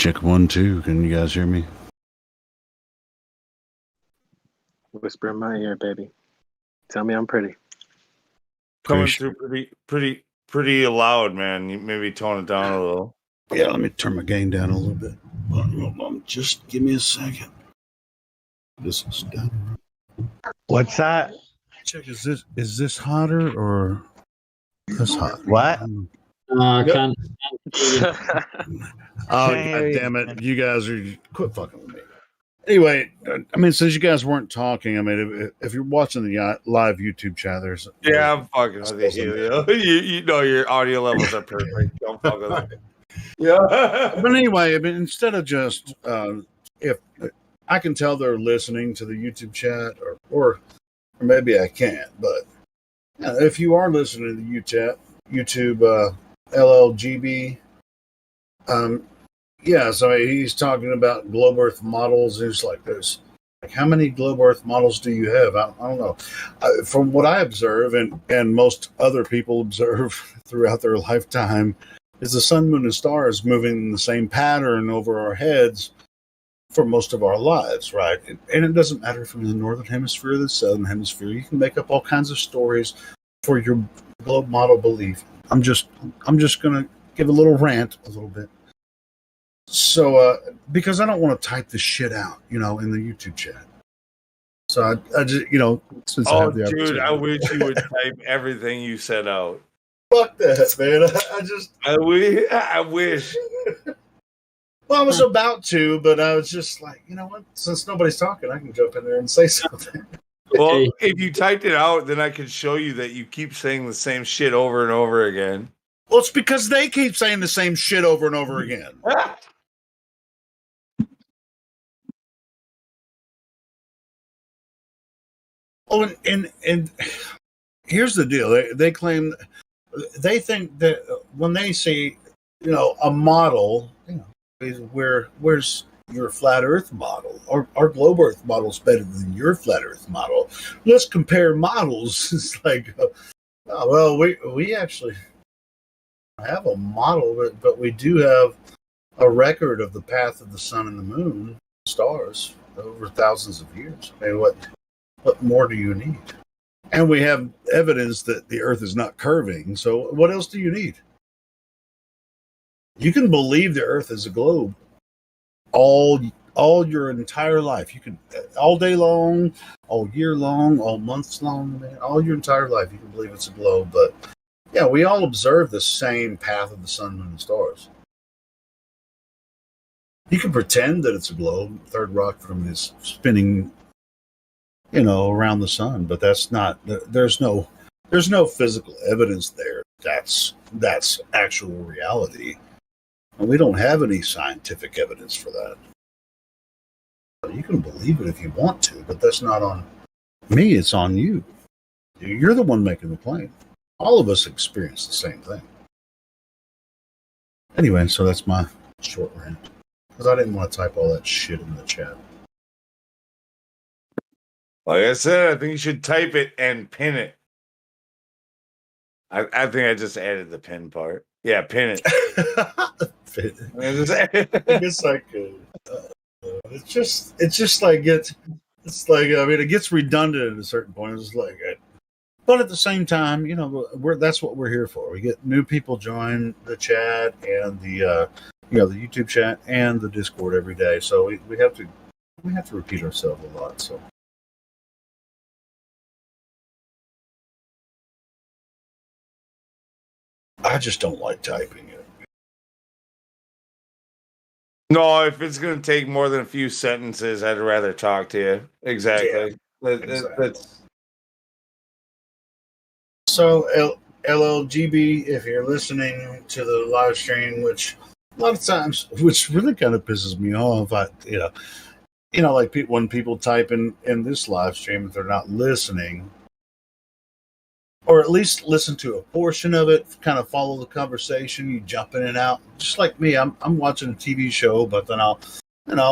[SPEAKER 8] Check 1, 2. Can you guys hear me?
[SPEAKER 16] Whisper in my ear, baby. Tell me I'm pretty.
[SPEAKER 2] Coming through pretty loud, man. You maybe tone it down a little.
[SPEAKER 8] Yeah, let me turn my gain down a little bit. Hold on, just give me a second. This is down.
[SPEAKER 5] What's that?
[SPEAKER 8] Check. Is this hotter or this hot?
[SPEAKER 5] What?
[SPEAKER 8] Yep. Oh,
[SPEAKER 5] Can't hear
[SPEAKER 8] God
[SPEAKER 5] you.
[SPEAKER 8] damn it. You guys are quit fucking with me. Anyway, I mean, since you guys weren't talking, I mean, if you're watching the live YouTube chat, there's
[SPEAKER 2] I'm fucking with you, Helio. You know your audio levels are perfect. Don't fuck with it. Yeah.
[SPEAKER 8] But anyway, I mean, instead of just if I can tell they're listening to the YouTube chat, or maybe I can't, but if you are listening to the YouTube LLGB, so he's talking about globe Earth models. It's like there's how many globe Earth models do you have? I don't know. From what I observe, and most other people observe throughout their lifetime, is the sun, moon, and stars moving in the same pattern over our heads for most of our lives, right? And it doesn't matter from the northern hemisphere or the southern hemisphere. You can make up all kinds of stories for your globe model belief. I'm just gonna give a little rant a little bit. So, because I don't want to type this shit out, in the YouTube chat. So I just, since I have the opportunity.
[SPEAKER 2] Dude, I wish you would type everything you said out.
[SPEAKER 8] Fuck that, man.
[SPEAKER 2] I wish.
[SPEAKER 8] Well, I was about to, but I was just like, you know what? Since nobody's talking, I can jump in there and say something.
[SPEAKER 2] Well, if you typed it out, then I could show you that you keep saying the same shit over and over again.
[SPEAKER 8] Well, it's because they keep saying the same shit over and over again. Oh, and here's the deal. They claim, they think that when they see, a model, where's your flat Earth model? Our globe Earth model is better than your flat Earth model. Let's compare models. It's like, we actually have a model, but we do have a record of the path of the sun and the moon, stars, over thousands of years. I mean, what more do you need? And we have evidence that the Earth is not curving. So what else do you need? You can believe the Earth is a globe all your entire life. You can all day long, all year long, all months long, man, all your entire life. You can believe it's a globe. But yeah, we all observe the same path of the sun, moon, and stars. You can pretend that it's a globe. Third rock from is spinning, around the sun, but that's not. There's no physical evidence there. That's actual reality, and we don't have any scientific evidence for that. You can believe it if you want to, but that's not on me. It's on you. You're the one making the claim. All of us experience the same thing. Anyway, so that's my short rant, because I didn't want to type all that shit in the chat.
[SPEAKER 2] Like I said, I think you should type it and pin it. I think I just added the pin part. Yeah, pin it.
[SPEAKER 8] I guess I could. It's just like it's like, I mean, it gets redundant at a certain point. It's like, but at the same time, that's what we're here for. We get new people join the chat and the the YouTube chat and the Discord every day. So we have to repeat ourselves a lot. So. I just don't like typing it.
[SPEAKER 2] No, if it's going to take more than a few sentences, I'd rather talk to you. Exactly. Yeah, exactly.
[SPEAKER 8] So, LLGB, if you're listening to the live stream, which a lot of times, which really kind of pisses me off, like when people type in this live stream, if they're not listening, or at least listen to a portion of it, kind of follow the conversation, you jump in and out. Just like me, I'm watching a TV show, but then I'll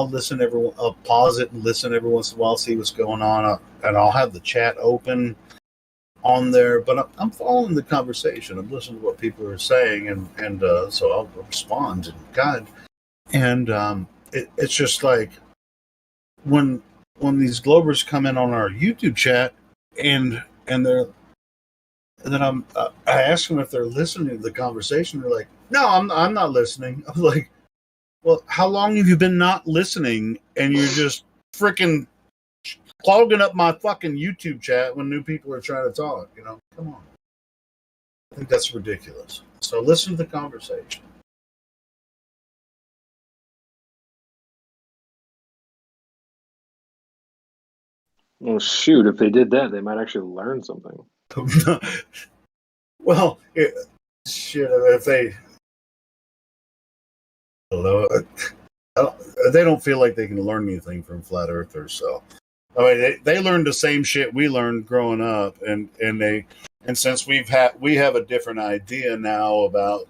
[SPEAKER 8] listen I'll pause it and listen every once in a while, see what's going on, and I'll have the chat open on there, but I'm following the conversation. I'm listening to what people are saying, and so I'll respond. And God, And it's just like when these Globers come in on our YouTube chat, and then I ask them if they're listening to the conversation. They're like, "No, I'm not listening." I'm like, "Well, how long have you been not listening? And you're just freaking clogging up my fucking YouTube chat when new people are trying to talk? You know, come on." I think that's ridiculous. So listen to the conversation.
[SPEAKER 16] Well, shoot, if they did that, they might actually learn something.
[SPEAKER 8] Well, shit, if they, I don't know, they don't feel like they can learn anything from flat earthers. So, I mean, they learned the same shit we learned growing up, and since we have a different idea now about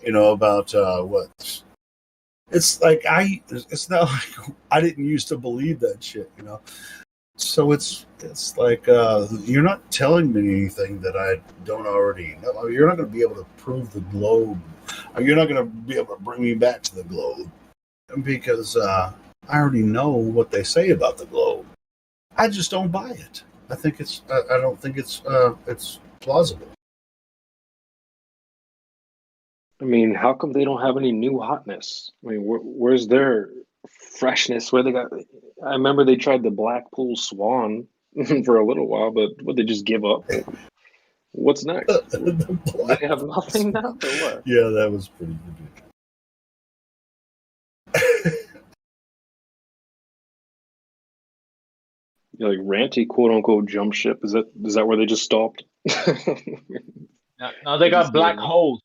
[SPEAKER 8] what it's like. It's not like I didn't used to believe that shit, you know. So it's like you're not telling me anything that I don't already know. You're not going to be able to prove the globe. You're not going to be able to bring me back to the globe because I already know what they say about the globe. I just don't buy it. I don't think it's plausible.
[SPEAKER 16] I mean, how come they don't have any new hotness? I mean, where's their freshness? Where they got? I remember they tried the Blackpool Swan for a little while, but they just give up? What's next? They have nothing now, or what?
[SPEAKER 8] Yeah, that was pretty ridiculous.
[SPEAKER 16] Like ranty quote unquote jump ship. Is that where they just stopped?
[SPEAKER 14] Now they got black holes.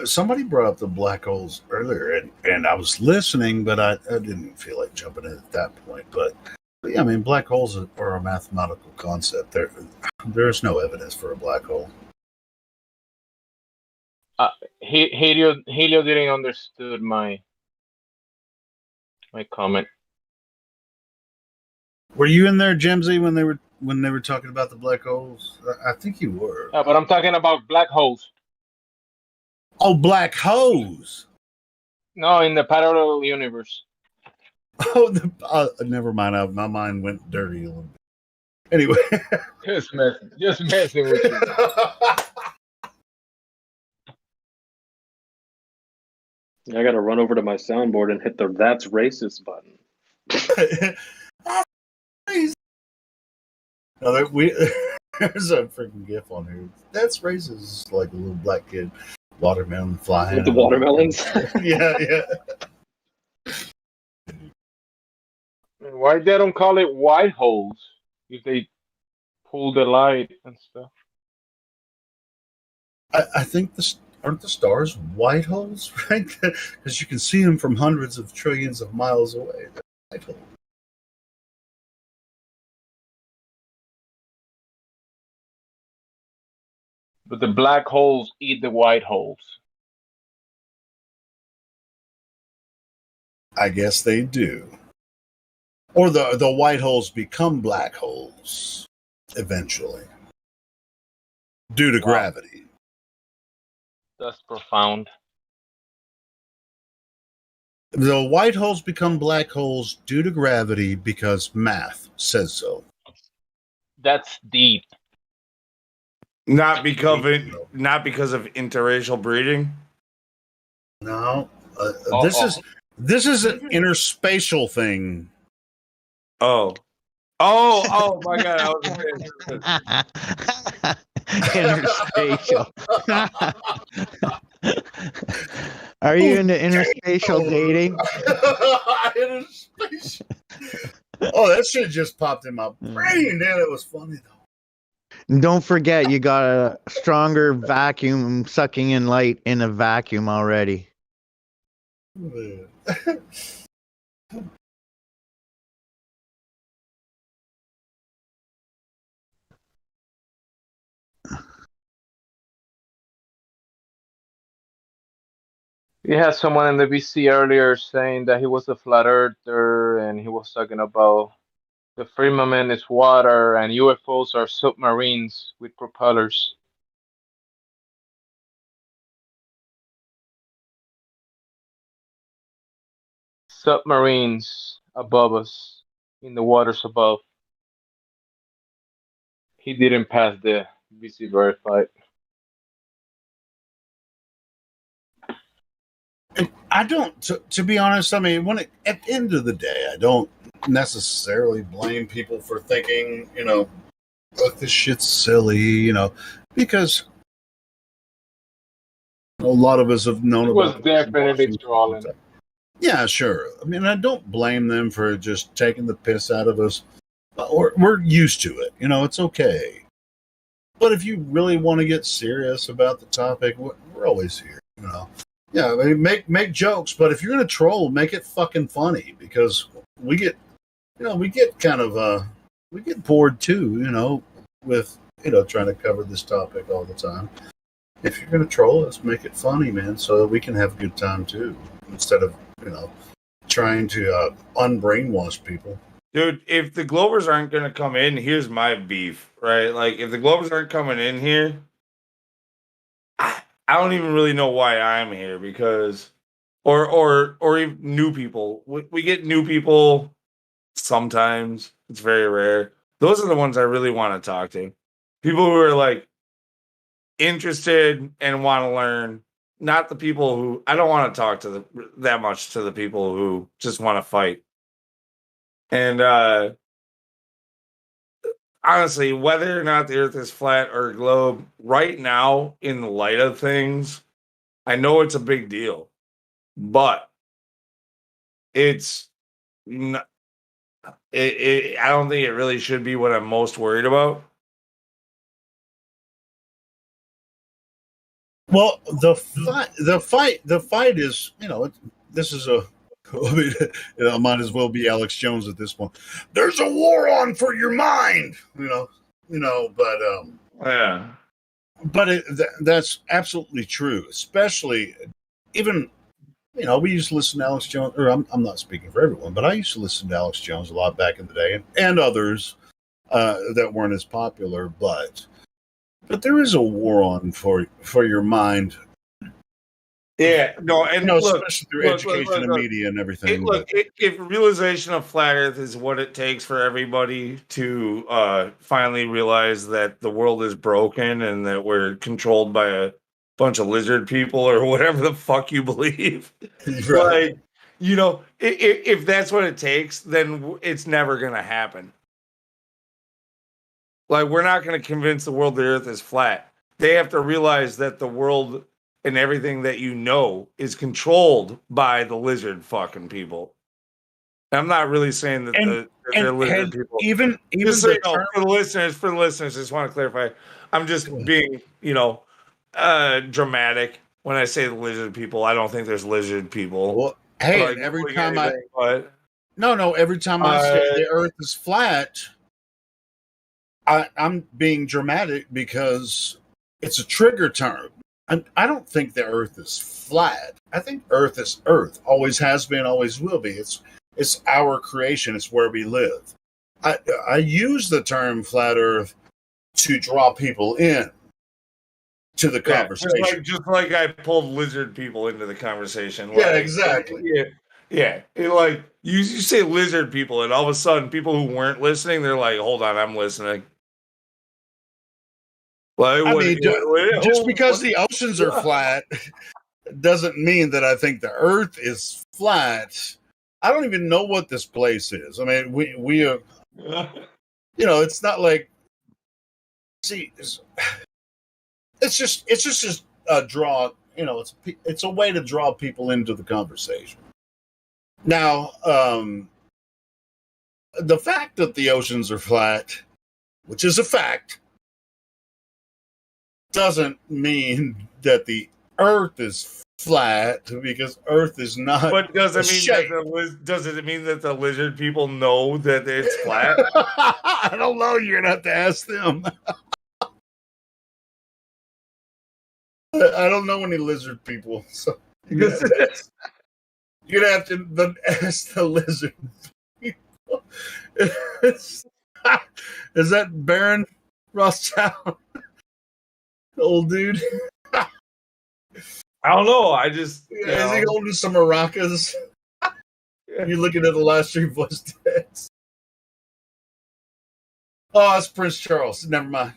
[SPEAKER 8] Somebody brought up the black holes earlier, and I was listening, but I didn't feel like jumping in at that point. But yeah, I mean, black holes are a mathematical concept. There's no evidence for a black hole.
[SPEAKER 14] Helio didn't understood my comment.
[SPEAKER 8] Were you in there, Jemsy, when they were talking about the black holes? I think you were.
[SPEAKER 14] Yeah, but I'm talking about black holes.
[SPEAKER 8] Oh, black holes.
[SPEAKER 14] No, in the parallel universe.
[SPEAKER 8] Oh, never mind. My mind went dirty a little bit. Anyway,
[SPEAKER 14] just messing with you.
[SPEAKER 16] I got to run over to my soundboard and hit the "That's Racist" button.
[SPEAKER 8] No, there's a freaking gif on here. That's racist. Like a little black kid, watermelon flying.
[SPEAKER 16] With the watermelons?
[SPEAKER 8] Yeah.
[SPEAKER 14] Why they don't call it white holes if they pull the light and stuff?
[SPEAKER 8] I think aren't the stars white holes, right? Because you can see them from hundreds of trillions of miles away. They're white holes.
[SPEAKER 14] But the black holes eat the white holes.
[SPEAKER 8] I guess they do. Or the white holes become black holes eventually due to gravity.
[SPEAKER 14] That's profound.
[SPEAKER 8] The white holes become black holes due to gravity because math says so.
[SPEAKER 14] That's deep.
[SPEAKER 2] Not because of interracial breeding.
[SPEAKER 8] No, this is an interspatial thing.
[SPEAKER 2] Oh my God! I was
[SPEAKER 5] interspatial. Are you into interspatial dating?
[SPEAKER 8] Interspatial. Oh, that shit just popped in my brain. Man, it was funny though.
[SPEAKER 5] Don't forget, you got a stronger vacuum sucking in light in a vacuum already.
[SPEAKER 14] We had someone in the VC earlier saying that he was a flat earther, and he was talking about the firmament is water and UFOs are submarines with propellers. submarines above us, in the waters above. He didn't pass the VC verified.
[SPEAKER 8] And I don't, to be honest, I mean, at the end of the day, I don't necessarily blame people for thinking, look, this shit's silly, because a lot of us have known
[SPEAKER 14] He was
[SPEAKER 8] about
[SPEAKER 14] definitely trolling.
[SPEAKER 8] Yeah, sure. I mean, I don't blame them for just taking the piss out of us. We're used to it. It's okay. But if you really want to get serious about the topic, we're always here. Yeah, I mean, make jokes, but if you're gonna troll, make it fucking funny, because we get kind of we get bored too. With trying to cover this topic all the time. If you're gonna troll us, make it funny, man, so that we can have a good time too, instead of trying to unbrainwash people.
[SPEAKER 2] Dude, if the Glovers aren't going to come in, here's my beef, right? Like, if the Glovers aren't coming in here, I don't even really know why I'm here, because, or even new people. We get new people sometimes. It's very rare. Those are the ones I really want to talk to. People who are like interested and want to learn. Not the people who I don't want to talk to that much to the people who just want to fight. And honestly, whether or not the Earth is flat or a globe, right now, in the light of things, I know it's a big deal, but it's not. I don't think it really should be what I'm most worried about.
[SPEAKER 8] Well, the fight is, this is a. I mean, it might as well be Alex Jones at this point. There's a war on for your mind, but
[SPEAKER 2] yeah,
[SPEAKER 8] but that's absolutely true. Especially, even we used to listen to Alex Jones. Or I'm not speaking for everyone, but I used to listen to Alex Jones a lot back in the day, and others that weren't as popular. But there is a war on for your mind.
[SPEAKER 2] Yeah, no, and look,
[SPEAKER 8] especially through education and media and everything.
[SPEAKER 2] If realization of flat Earth is what it takes for everybody to finally realize that the world is broken and that we're controlled by a bunch of lizard people or whatever the fuck you believe,
[SPEAKER 8] right.
[SPEAKER 2] like, if that's what it takes, then it's never gonna happen. Like, we're not gonna convince the world the Earth is flat. They have to realize that the world and everything that is controlled by the lizard fucking people. I'm not really saying that they're lizard people.
[SPEAKER 8] Even
[SPEAKER 2] just so you know, for the listeners, I just want to clarify. I'm just being, dramatic when I say the lizard people. I don't think there's lizard people.
[SPEAKER 8] Well, hey,
[SPEAKER 2] like,
[SPEAKER 8] every
[SPEAKER 2] time
[SPEAKER 8] anything,
[SPEAKER 2] but
[SPEAKER 8] every time I say the Earth is flat, I'm being dramatic because it's a trigger term. I don't think the Earth is flat. I think Earth is Earth. Always has been, always will be. It's our creation. It's where we live. I use the term flat Earth to draw people in to the conversation.
[SPEAKER 2] Just like I pulled lizard people into the conversation.
[SPEAKER 8] Yeah, exactly.
[SPEAKER 2] Yeah. Like, you say lizard people, and all of a sudden, people who weren't listening, they're like, "Hold on, I'm listening." Like,
[SPEAKER 8] just because the oceans are flat doesn't mean that I think the Earth is flat. I don't even know what this place is. I mean, we are, it's not like, see, it's just a draw. It's a way to draw people into the conversation. Now, the fact that the oceans are flat, which is a fact, doesn't mean that the Earth is flat, because Earth is not.
[SPEAKER 2] But does it mean that the lizard people know that it's flat?
[SPEAKER 8] I don't know. You're gonna have to ask them. I don't know any lizard people, so you're gonna have to ask the lizard people. Is that Baron Rothschild? Old dude.
[SPEAKER 2] I don't know. I just
[SPEAKER 8] is he holding some maracas? You're looking at the live stream voice text. Oh, it's Prince Charles. Never mind.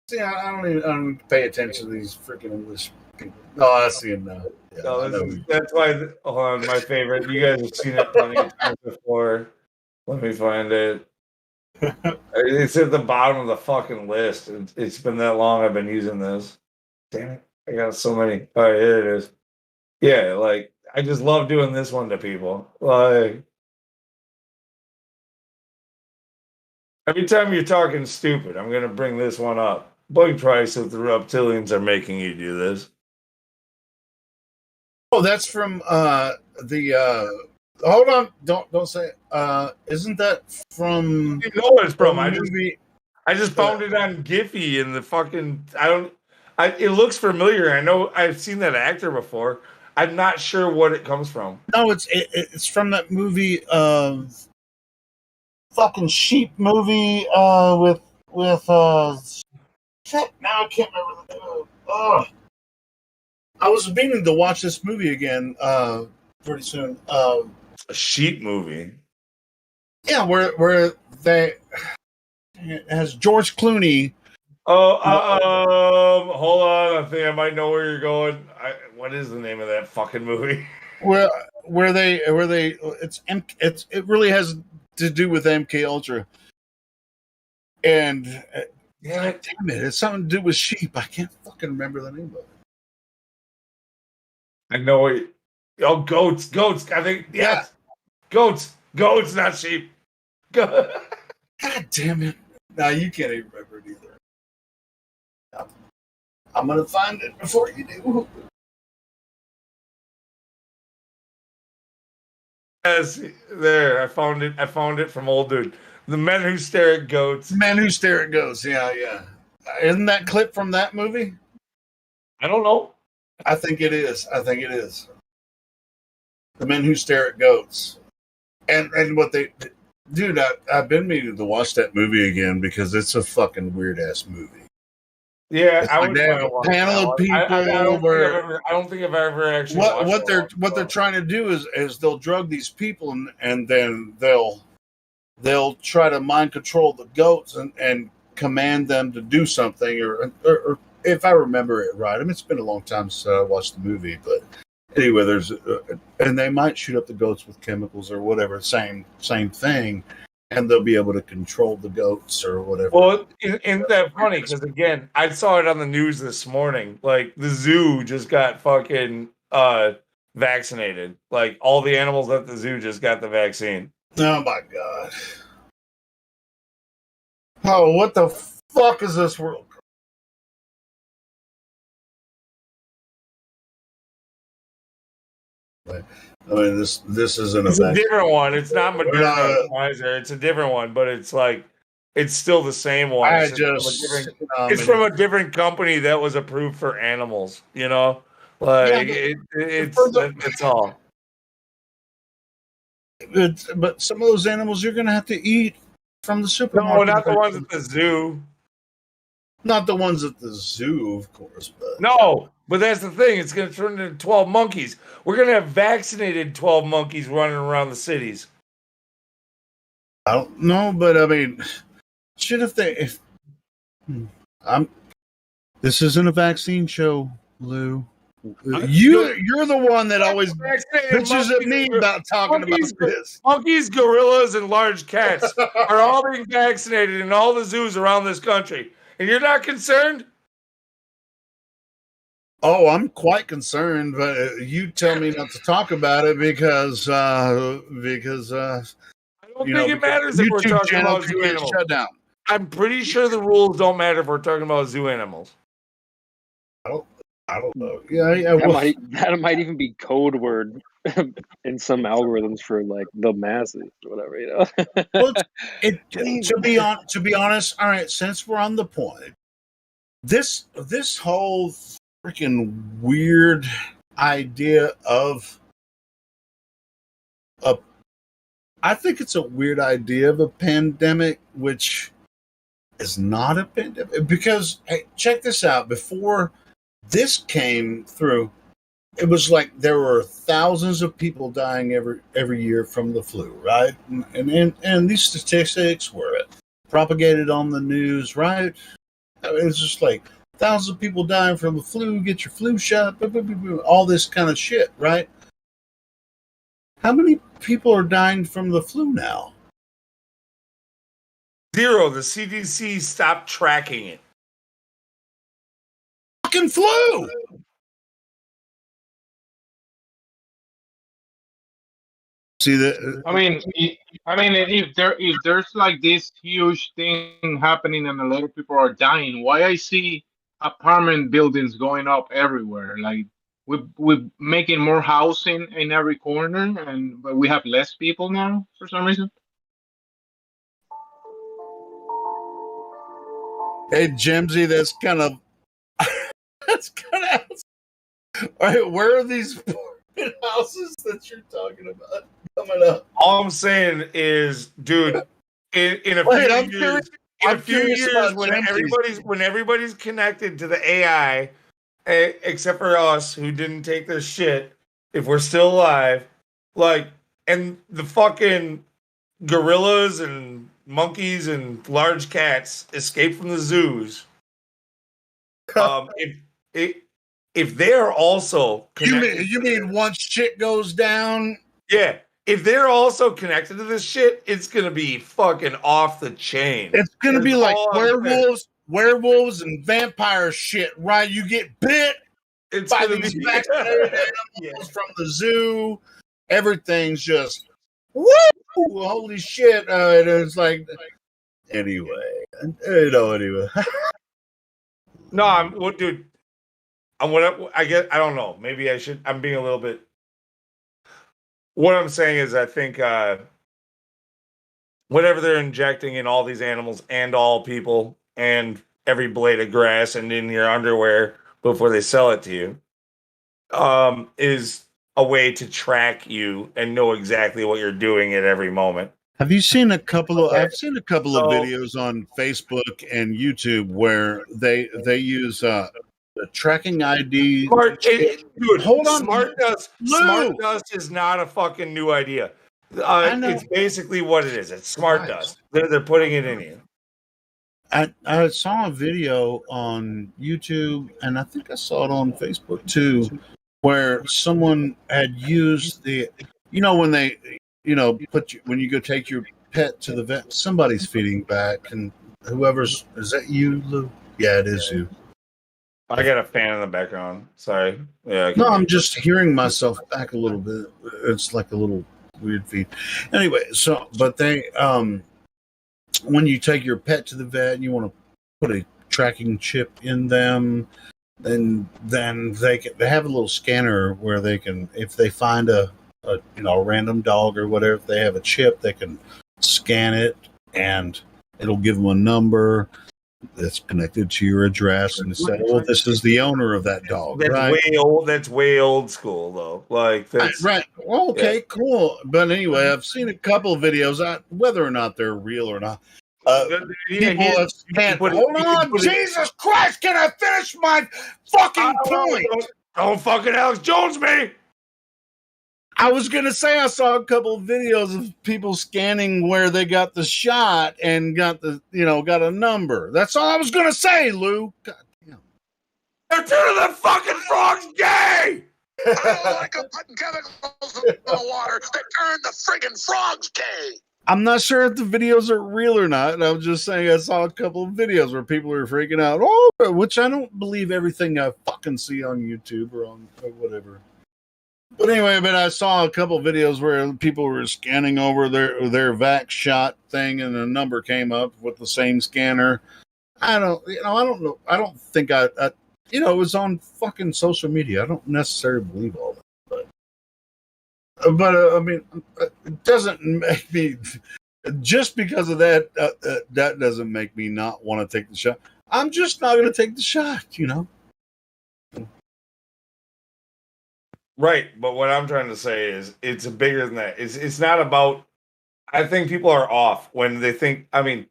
[SPEAKER 8] See, I don't pay attention to these freaking English people. No, I see him now. Yeah,
[SPEAKER 2] No, that's why. Hold on, my favorite. You guys have seen it plenty of times before. Let me find it. It's at the bottom of the fucking list. It's been that long I've been using this. Damn it. I got so many. All right, here it is. Yeah, like, I just love doing this one to people. Like, every time you're talking stupid, I'm going to bring this one up. Bug price if the reptilians are making you do this.
[SPEAKER 8] Oh, that's from the hold on, don't say isn't that from
[SPEAKER 2] You know what it's from.
[SPEAKER 8] movie?
[SPEAKER 2] I just found it on Giphy in the fucking it looks familiar. I know I've seen that actor before. I'm not sure what it comes from.
[SPEAKER 8] No, it's from that movie fucking sheep movie with shit, now I can't remember the name. Oh, I was meaning to watch this movie again pretty soon.
[SPEAKER 2] A sheep movie.
[SPEAKER 8] Yeah, where they it has George Clooney.
[SPEAKER 2] Oh, hold on. I think I might know where you're going. What is the name of that fucking movie?
[SPEAKER 8] Where it really has to do with MK Ultra. And
[SPEAKER 2] yeah,
[SPEAKER 8] damn it, it's something to do with sheep. I can't fucking remember the name of it.
[SPEAKER 2] I know it. Oh, goats. I think yes. Goats, not sheep.
[SPEAKER 8] God damn it. No, you can't even remember it either. No. I'm gonna find it before you do.
[SPEAKER 2] Yes, there. I found it from old dude. The Men Who Stare at Goats.
[SPEAKER 8] Men Who Stare at Goats. Yeah. Isn't that clip from that movie?
[SPEAKER 2] I don't know.
[SPEAKER 8] I think it is. The Men Who Stare at Goats. And what they... Dude, I've been meaning to watch that movie again because it's a fucking weird-ass movie.
[SPEAKER 2] Yeah,
[SPEAKER 8] I would have a panel of people
[SPEAKER 2] I don't think I've ever actually watched
[SPEAKER 8] what they're trying to do is they'll drug these people and then they'll try to mind control the goats and command them to do something or if I remember it right. I mean, it's been a long time since I watched the movie, but anyway, there's and they might shoot up the goats with chemicals or whatever, same thing, and they'll be able to control the goats or whatever.
[SPEAKER 2] Well, isn't that funny? Because again, I saw it on the news this morning. Like the zoo just got fucking vaccinated. Like all the animals at the zoo just got the vaccine.
[SPEAKER 8] Oh my god! Oh, what the fuck is this world? I mean, this isn't
[SPEAKER 2] a different one. It's not Moderna or Pfizer. It's a different one, but it's like it's still the same one. It's from a different company that was approved for animals. You know, like it's all.
[SPEAKER 8] But some of those animals you're going to have to eat from the supermarket.
[SPEAKER 2] No, not the ones at the zoo.
[SPEAKER 8] Not the ones at the zoo, of course. But
[SPEAKER 2] no, but that's the thing. It's going to turn into 12 monkeys. We're going to have vaccinated 12 monkeys running around the cities.
[SPEAKER 8] I don't know, but I mean, shit, this isn't a vaccine show, Lou. You're the one that always bitches at me about talking about this.
[SPEAKER 2] Monkeys, gorillas, and large cats are all being vaccinated in all the zoos around this country. And you're not concerned?
[SPEAKER 8] Oh, I'm quite concerned, but you tell me not to talk about it because I don't think
[SPEAKER 2] it matters if we're talking about zoo animals.
[SPEAKER 8] Shut down.
[SPEAKER 2] I'm pretty sure the rules don't matter if we're talking about zoo animals.
[SPEAKER 8] I don't know. Yeah,
[SPEAKER 16] that might even be code word in some algorithms for like the masses or whatever, you know.
[SPEAKER 8] Well, to be honest, all right. Since we're on the point, this whole freaking weird idea of I think it's a weird idea of a pandemic, which is not a pandemic because hey, check this out. Before this came through, it was like there were thousands of people dying every year from the flu, right? And these statistics were propagated on the news, right? It was just like thousands of people dying from the flu. Get your flu shot. All this kind of shit, right? How many people are dying from the flu now?
[SPEAKER 2] 0. The CDC stopped tracking it.
[SPEAKER 8] Fucking flu. See that?
[SPEAKER 14] I mean, if there's like this huge thing happening and a lot of people are dying, why I see apartment buildings going up everywhere? Like we're making more housing in every corner, but we have less people now for some reason.
[SPEAKER 8] Hey, Jimsy, that's kind of all right. Where are these houses that you're talking about coming up?
[SPEAKER 2] All I'm saying is, dude, in a few years, when everybody's connected to the AI, except for us who didn't take this shit, if we're still alive, like, and the fucking gorillas and monkeys and large cats escape from the zoos. If they are also connected,
[SPEAKER 8] you mean once shit goes down?
[SPEAKER 2] Yeah. If they're also connected to this shit, it's gonna be fucking off the chain.
[SPEAKER 8] It's gonna be like werewolves and vampire shit, right? You get bit by these vaccinated animals from the zoo. Everything's just woo! Holy shit! And it's like anyway. Anyway.
[SPEAKER 2] No, dude. I guess I don't know. Maybe I should. I'm being a little bit. What I'm saying is, I think whatever they're injecting in all these animals and all people and every blade of grass and in your underwear before they sell it to you, is a way to track you and know exactly what you're doing at every moment.
[SPEAKER 8] Have you seen a couple of? I've seen a couple of videos on Facebook and YouTube where they use the tracking ID.
[SPEAKER 2] Dude,
[SPEAKER 8] hold on.
[SPEAKER 2] Smart dust is not a fucking new idea. It's basically what it is. It's smart dust. They're putting it in you.
[SPEAKER 8] I saw a video on YouTube, and I think I saw it on Facebook too, where someone had used the, when they, when you go take your pet to the vet, somebody's feeding back, and is that you, Lou? Yeah, it is you.
[SPEAKER 2] I got a fan in the background. Sorry. Yeah.
[SPEAKER 8] No, I'm just hearing myself back a little bit. It's like a little weird feed. Anyway, but they, when you take your pet to the vet and you want to put a tracking chip in them, then they have a little scanner where they can, if they find a random dog or whatever, if they have a chip, they can scan it and it'll give them a number that's connected to your address and say, "Oh, this is the owner of that dog."
[SPEAKER 2] That's
[SPEAKER 8] right?
[SPEAKER 2] way old. That's way old school, though. Like that's
[SPEAKER 8] right. Well, okay, cool. But anyway, I've seen a couple of videos, whether or not they're real or not. People have scanned. Hold on, Jesus Christ! Can I finish my fucking point?
[SPEAKER 2] Don't fucking Alex Jones me.
[SPEAKER 8] I was gonna say I saw a couple of videos of people scanning where they got the shot and got got a number. That's all I was gonna say, Lou. God damn.
[SPEAKER 2] They're turning the fucking frogs gay.
[SPEAKER 21] I don't like them putting chemicals in the water. They turn the friggin' frogs gay.
[SPEAKER 8] I'm not sure if the videos are real or not. I'm just saying I saw a couple of videos where people are freaking out. Oh, which I don't believe everything I fucking see on YouTube or on whatever. But anyway, I saw a couple of videos where people were scanning over their vax shot thing, and a number came up with the same scanner. I don't know. I don't think it was on fucking social media. I don't necessarily believe all that, but I mean, it doesn't make me just because of that. That doesn't make me not want to take the shot. I'm just not going to take the shot,
[SPEAKER 2] Right, but what I'm trying to say is it's bigger than that. It's not about. I think people are off when they think. I mean,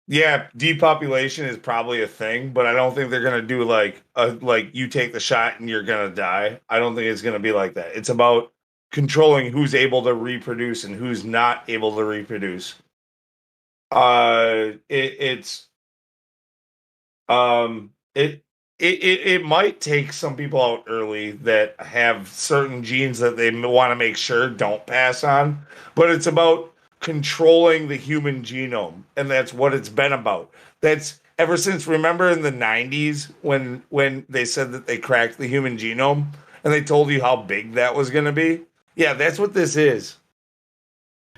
[SPEAKER 2] Yeah, depopulation is probably a thing, but I don't think they're gonna do like you take the shot and you're gonna die. I don't think it's gonna be like that. It's about controlling who's able to reproduce and who's not able to reproduce. It's it it might take some people out early that have certain genes that they want to make sure don't pass on, but it's about controlling the human genome, and that's what it's been about. That's ever since, remember in the 90s when they said that they cracked the human genome and they told you how big that was going to be? Yeah, that's what this is.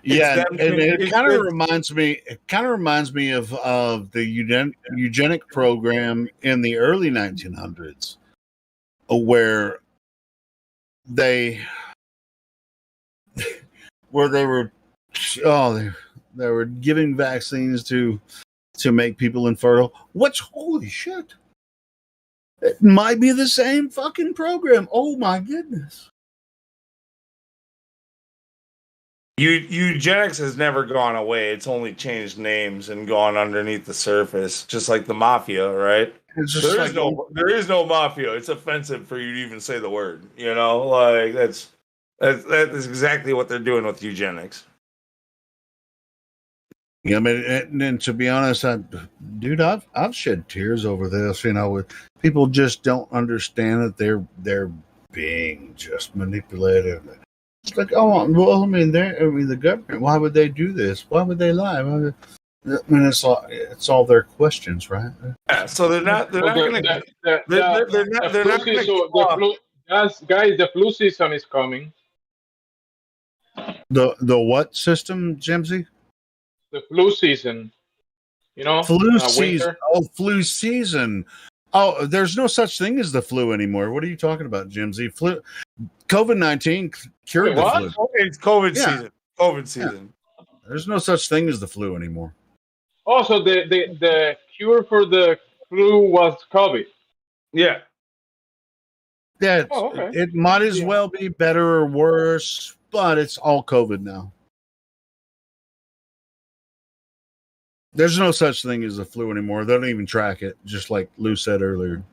[SPEAKER 8] Yeah,
[SPEAKER 2] them-
[SPEAKER 8] and it
[SPEAKER 2] it's
[SPEAKER 8] kind of
[SPEAKER 2] them-
[SPEAKER 8] reminds me. It kind of reminds me of the eugenic program in the early 1900s, where they where they were they were giving vaccines to make people infertile. Which, holy shit, it might be the same fucking program. Oh my goodness.
[SPEAKER 2] Eugenics has never gone away. It's only changed names and gone underneath the surface, just like the mafia, right?
[SPEAKER 8] It's just like
[SPEAKER 2] There is no mafia. It's offensive for you to even say the word. You know, like that is exactly what they're doing with eugenics.
[SPEAKER 8] Yeah, I mean, and to be honest, I've shed tears over this. You know, with people just don't understand that they're being just manipulated. It's like, oh well, I mean, the government. Why would they do this? Why would they lie? I mean, it's all their questions, right?
[SPEAKER 2] Yeah, so they're not going to they're not going to
[SPEAKER 14] guys, the flu season is coming.
[SPEAKER 8] The what system, Jimsy?
[SPEAKER 14] The flu season. You know,
[SPEAKER 8] Flu season.
[SPEAKER 14] winter.
[SPEAKER 8] Oh, flu season. Oh, there's no such thing as the flu anymore. What are you talking about, Jimsy? COVID-19 cured the flu.
[SPEAKER 2] It's COVID
[SPEAKER 8] Yeah.
[SPEAKER 2] season. COVID season.
[SPEAKER 8] Yeah. There's no such thing as the flu anymore.
[SPEAKER 14] Also, the cure for the flu was COVID.
[SPEAKER 2] Yeah.
[SPEAKER 8] Yeah,
[SPEAKER 14] okay.
[SPEAKER 8] It might as well be better or worse, but it's all COVID now. There's no such thing as the flu anymore. They don't even track it, just like Lou said earlier.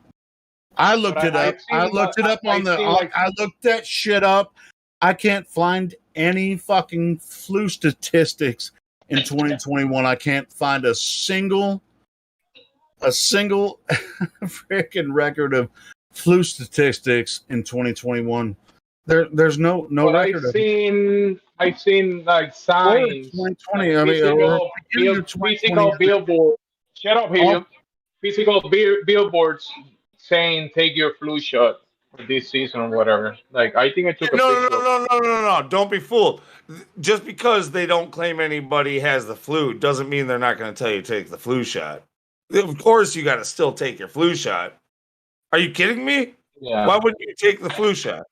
[SPEAKER 8] I looked it up. I looked it up on the. I looked that shit up. I can't find any fucking flu statistics in 2021. I can't find a single freaking record of flu statistics in 2021. There's no
[SPEAKER 14] But
[SPEAKER 8] record.
[SPEAKER 14] I've seen like signs.
[SPEAKER 8] 2020.
[SPEAKER 14] Like physical billboard. Shut up, Helium. Physical billboards saying take your flu shot for this season or whatever. Like I think I took a picture.
[SPEAKER 2] No. Don't be fooled. Just because they don't claim anybody has the flu doesn't mean they're not going to tell you to take the flu shot. Of course, you got to still take your flu shot. Are you kidding me?
[SPEAKER 14] Yeah.
[SPEAKER 2] Why wouldn't you take the flu shot?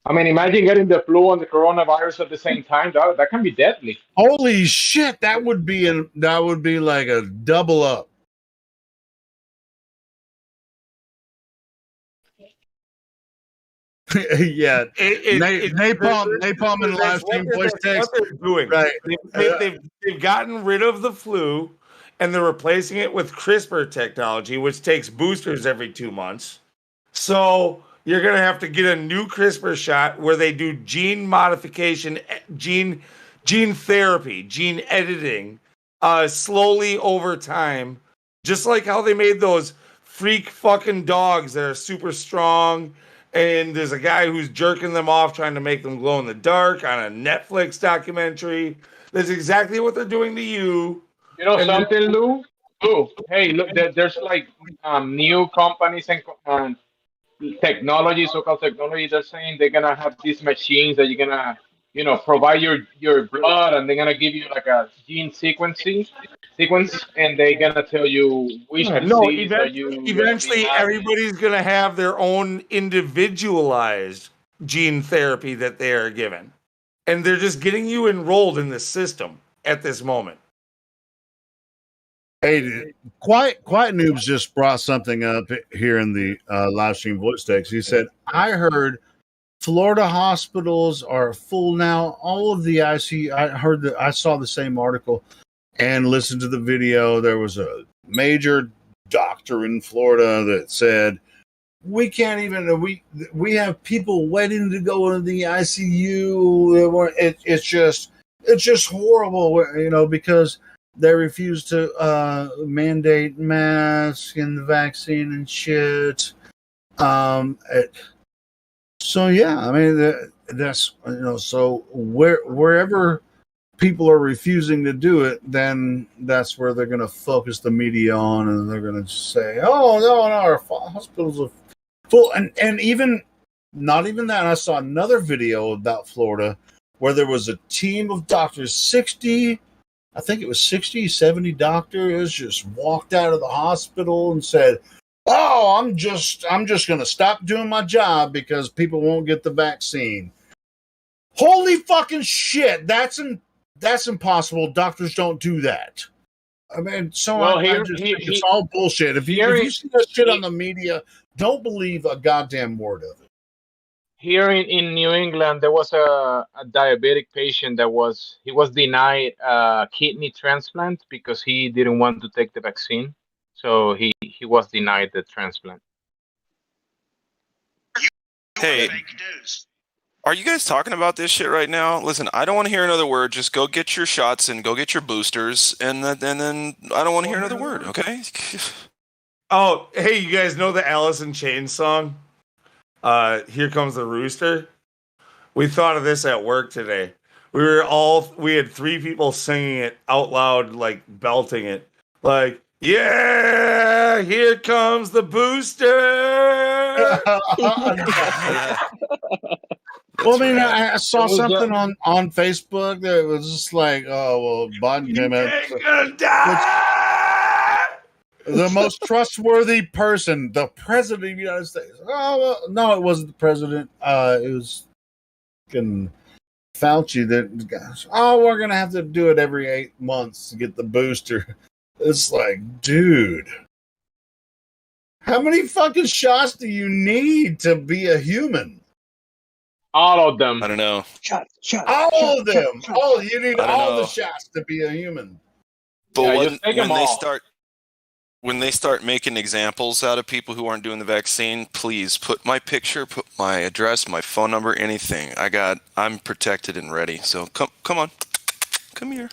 [SPEAKER 14] I mean, imagine getting the flu and the coronavirus at the same time. That can be deadly.
[SPEAKER 8] Holy shit! That would be like a double up. Yeah, napalm and live stream voice text.
[SPEAKER 2] What they're doing,
[SPEAKER 8] right?
[SPEAKER 2] They've gotten rid of the flu, and they're replacing it with CRISPR technology, which takes boosters every 2 months. So you're gonna have to get a new CRISPR shot where they do gene modification, gene therapy, gene editing, slowly over time, just like how they made those freak fucking dogs that are super strong. And there's a guy who's jerking them off, trying to make them glow in the dark on a Netflix documentary. That's exactly what they're doing to you.
[SPEAKER 14] You know something, Lou? Lou, hey, look, there's like new companies and technology, so-called technology. They're saying they're gonna have these machines that you're gonna, provide your blood, and they're gonna give you like a gene sequence, and they're gonna tell you which disease are you.
[SPEAKER 2] Eventually, everybody's gonna have their own individualized gene therapy that they are given, and they're just getting you enrolled in the system at this moment.
[SPEAKER 8] Hey, Quiet Noobs just brought something up here in the live stream voice text. He said, I heard Florida hospitals are full now. All of the ICU. I saw the same article and listened to the video. There was a major doctor in Florida that said, we can't even, we have people waiting to go into the ICU. It's just horrible, because they refuse to mandate masks and the vaccine and shit. So yeah, I mean that's so wherever people are refusing to do it, then that's where they're going to focus the media on, and they're going to say, "Oh no, our hospitals are full," and even not even that. I saw another video about Florida where there was a team of doctors, 60, I think it was 60, 70 doctors just walked out of the hospital and said, "Oh, I'm just going to stop doing my job because people won't get the vaccine." Holy fucking shit. That's impossible. Doctors don't do that. I mean, so
[SPEAKER 14] Well,
[SPEAKER 8] I just think it's all bullshit. If you see that shit on the media, don't believe a goddamn word of it.
[SPEAKER 14] Here in New England, there was a diabetic patient that was denied a kidney transplant because he didn't want to take the vaccine. So he was denied the transplant.
[SPEAKER 9] Hey, are you guys talking about this shit right now? Listen, I don't want to hear another word. Just go get your shots and go get your boosters, and then I don't want to hear another word. Okay?
[SPEAKER 2] Oh, hey, you guys know the Alice in Chains song? Here Comes the Rooster. We thought of this at work today. We had 3 people singing it out loud, like belting it. Like, yeah, here comes the booster.
[SPEAKER 8] Well, I mean, I saw something on Facebook that was just like, oh, well, Biden came out. The most trustworthy person, the president of the United States. Oh, well, no, it wasn't the president. It was fucking Fauci that, gosh, we're going to have to do it every 8 months to get the booster. It's like, dude, how many fucking shots do you need to be a human?
[SPEAKER 14] All of them.
[SPEAKER 9] I don't know.
[SPEAKER 8] All of them. You need all the shots to be a human.
[SPEAKER 9] But
[SPEAKER 14] Yeah,
[SPEAKER 9] when they start making examples out of people who aren't doing the vaccine, please put my picture, put my address, my phone number, anything. I'm protected and ready. So come on, come here.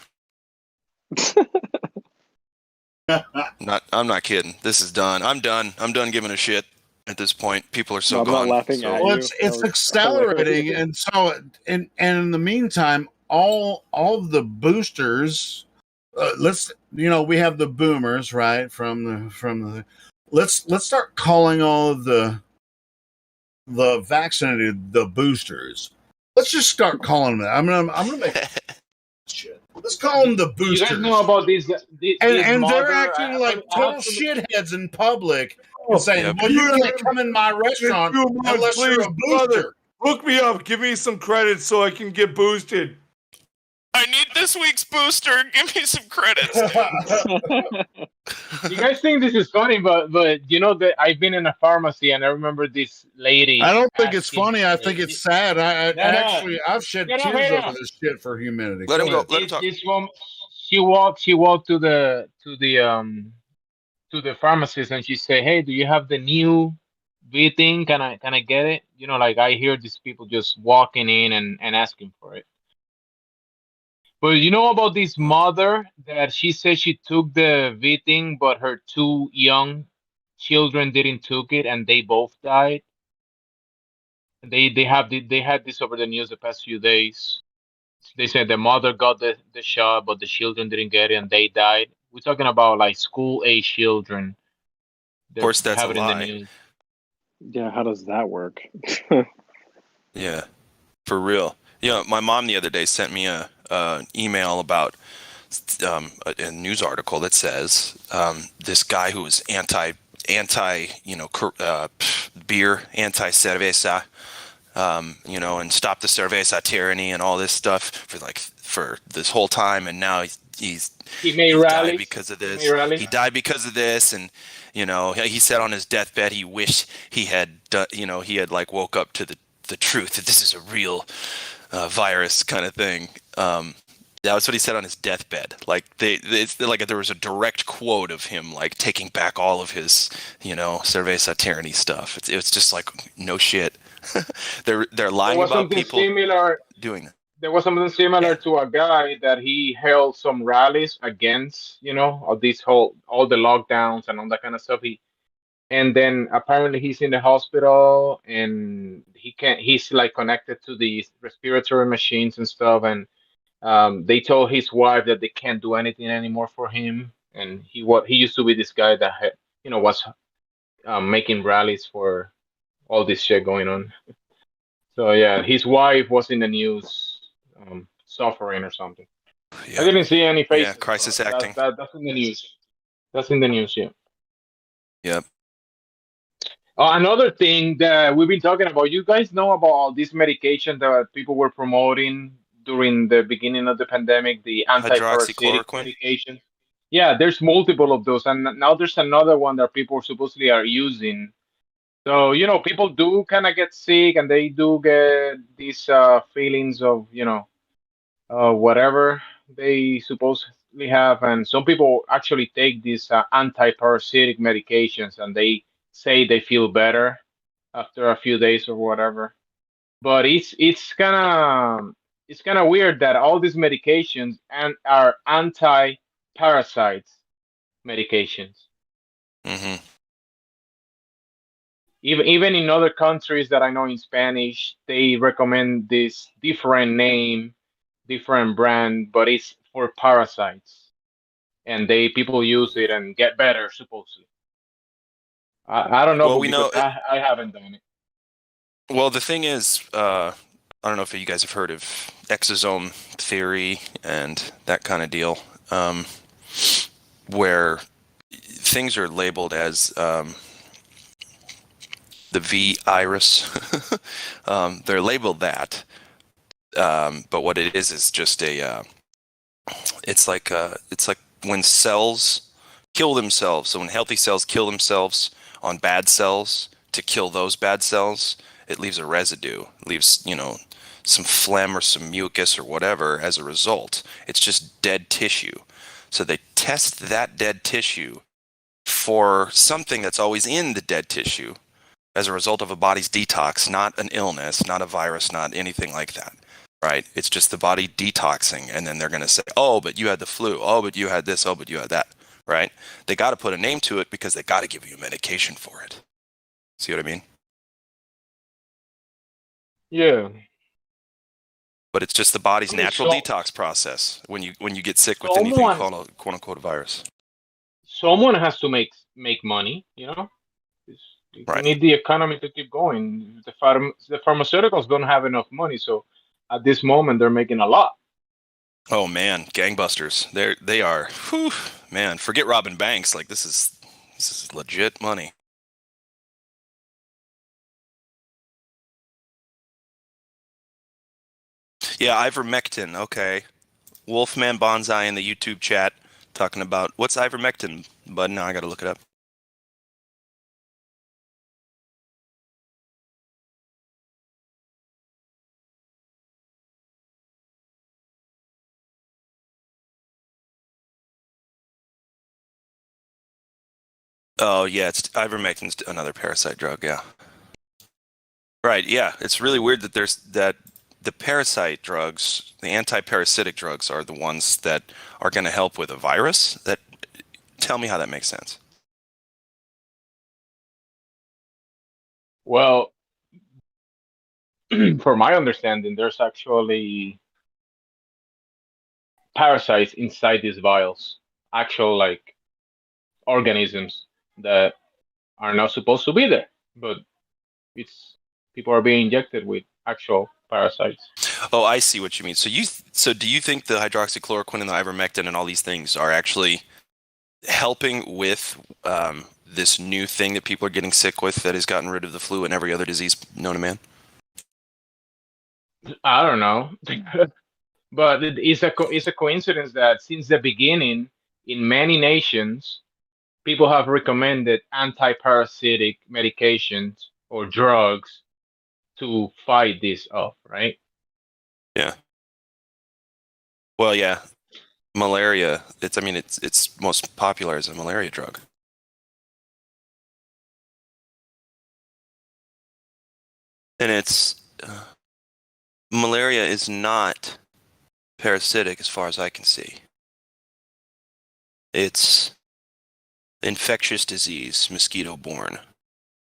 [SPEAKER 9] I'm not kidding. This is done. I'm done. I'm done giving a shit at this point. People are so
[SPEAKER 16] I'm
[SPEAKER 9] gone.
[SPEAKER 16] not laughing at you.
[SPEAKER 8] It's accelerating, and so and in the meantime, all of the boosters. We have the boomers, right? From the. Let's start calling all of the vaccinated the boosters. Let's just start calling them that. I'm gonna make shit. Let's call them the boosters.
[SPEAKER 14] You guys know about these
[SPEAKER 8] and they're acting like total shitheads in public and saying, "Well, you can't come in my restaurant unless you're a booster."
[SPEAKER 2] Brother, hook me up. Give me some credits so I can get boosted.
[SPEAKER 9] I need this week's booster. Give me some credits.
[SPEAKER 14] You guys think this is funny, but you know that I've been in a pharmacy and I remember this lady.
[SPEAKER 8] I don't think it's funny. I think it's sad. I've shed tears over this shit for humanity.
[SPEAKER 9] Let him go. Let him talk.
[SPEAKER 14] This woman, she walked to the pharmacist and she said, "Hey, do you have the new V thing? Can I get it?" You know, like I hear these people just walking in and asking for it. But you know about this mother that she said she took the V thing, but her 2 young children didn't took it, and they both died. They had this over the news the past few days. They said the mother got the shot, but the children didn't get it, and they died. We're talking about like school-age children.
[SPEAKER 9] Of course, that's a
[SPEAKER 14] have it in
[SPEAKER 9] lie.
[SPEAKER 14] the news.
[SPEAKER 16] Yeah, how does that work?
[SPEAKER 9] Yeah, for real. My mom the other day sent me a email about a news article that says this guy who was anti beer, anti cerveza, and stop the cerveza tyranny and all this stuff for this whole time, and now he died because of this. He died because of this, and he said on his deathbed he wished he had done, he had woke up to the truth that this is a real virus kind of thing. That was what he said on his deathbed. Like it's like there was a direct quote of him like taking back all of his, cerveza tyranny stuff. It's just like no shit. they're lying
[SPEAKER 14] was
[SPEAKER 9] about
[SPEAKER 14] something
[SPEAKER 9] people
[SPEAKER 14] similar.
[SPEAKER 9] doing that.
[SPEAKER 14] There was something similar to a guy that he held some rallies against, all the lockdowns and all that kind of stuff. And then apparently he's in the hospital and he's like connected to these respiratory machines and stuff. And they told his wife that they can't do anything anymore for him. And he used to be this guy that had, was making rallies for all this shit going on. So yeah, his wife was in the news, suffering or something.
[SPEAKER 9] Yeah.
[SPEAKER 14] I didn't see any faces.
[SPEAKER 9] Yeah, crisis acting.
[SPEAKER 14] That's in the news. That's in the news. Yeah.
[SPEAKER 9] Yep.
[SPEAKER 14] Another thing that we've been talking about, you guys know about all this medication that people were promoting during the beginning of the pandemic, the anti-parasitic
[SPEAKER 9] Hydroxychloroquine?
[SPEAKER 14] medication. Yeah, there's multiple of those, and now there's another one that people supposedly are using. So, people do kind of get sick and they do get these feelings of, whatever they supposedly have. And some people actually take these anti-parasitic medications and they say they feel better after a few days or whatever. But it's kind of weird that all these medications are anti-parasites medications.
[SPEAKER 9] Mm-hmm.
[SPEAKER 14] Even in other countries that I know in Spanish, they recommend this different name, different brand, but it's for parasites, and people use it and get better supposedly. I don't know,
[SPEAKER 9] Well, we know
[SPEAKER 14] because I haven't done it.
[SPEAKER 9] Well, the thing is, I don't know if you guys have heard of exosome theory and that kind of deal, where things are labeled as the V iris. They're labeled that, but what it is just it's like when cells kill themselves. So when healthy cells kill themselves on bad cells to kill those bad cells, it leaves a residue. It leaves, some phlegm or some mucus or whatever as a result. It's just dead tissue. So they test that dead tissue for something that's always in the dead tissue as a result of a body's detox, not an illness, not a virus, not anything like that, right? It's just the body detoxing, and then they're going to say, oh, but you had the flu, oh, but you had this, oh, but you had that, right? They got to put a name to it because they got to give you medication for it. See what I mean?
[SPEAKER 14] Yeah.
[SPEAKER 9] But it's just the body's natural detox process when you get sick with anything called a quote unquote virus.
[SPEAKER 14] Someone has to make money, You
[SPEAKER 9] Right.
[SPEAKER 14] need the economy to keep going. The pharmaceuticals don't have enough money, so at this moment they're making a lot.
[SPEAKER 9] Oh man, gangbusters! They are. Whew, man, forget robbing banks. Like this is legit money. Yeah, ivermectin. Okay, Wolfman Bonsai in the YouTube chat talking about what's ivermectin. But now I got to look it up. Oh yeah, it's ivermectin's another parasite drug. Yeah. Right. Yeah, it's really weird that the parasite drugs, the anti-parasitic drugs, are the ones that are going to help with a virus. Tell me how that makes sense.
[SPEAKER 14] Well, for my understanding, there's actually parasites inside these vials, actual like organisms that are not supposed to be there, but people are being injected with actual parasites.
[SPEAKER 9] Oh, I see what you mean. So do you think the hydroxychloroquine and the ivermectin and all these things are actually helping with this new thing that people are getting sick with that has gotten rid of the flu and every other disease known to man?
[SPEAKER 14] I don't know, but it's a coincidence that since the beginning, in many nations, people have recommended anti-parasitic medications or drugs to fight this off, right?
[SPEAKER 9] Yeah. Well, yeah. Malaria. It's most popular as a malaria drug. And malaria is not parasitic as far as I can see. It's infectious disease, mosquito-borne.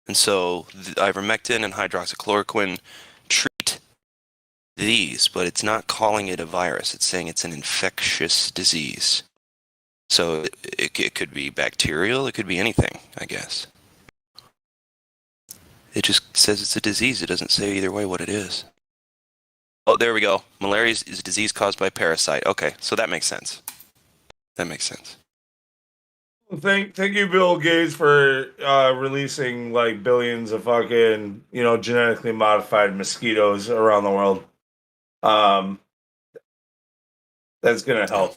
[SPEAKER 9] And so ivermectin and hydroxychloroquine treat these, but it's not calling it a virus. It's saying it's an infectious disease. So it could be bacterial. It could be anything, I guess. It just says it's a disease. It doesn't say either way what it is. Oh, there we go. Malaria is a disease caused by parasite. Okay, so that makes sense. That makes sense.
[SPEAKER 2] Thank you, Bill Gates, for releasing like billions of fucking genetically modified mosquitoes around the world. That's gonna help.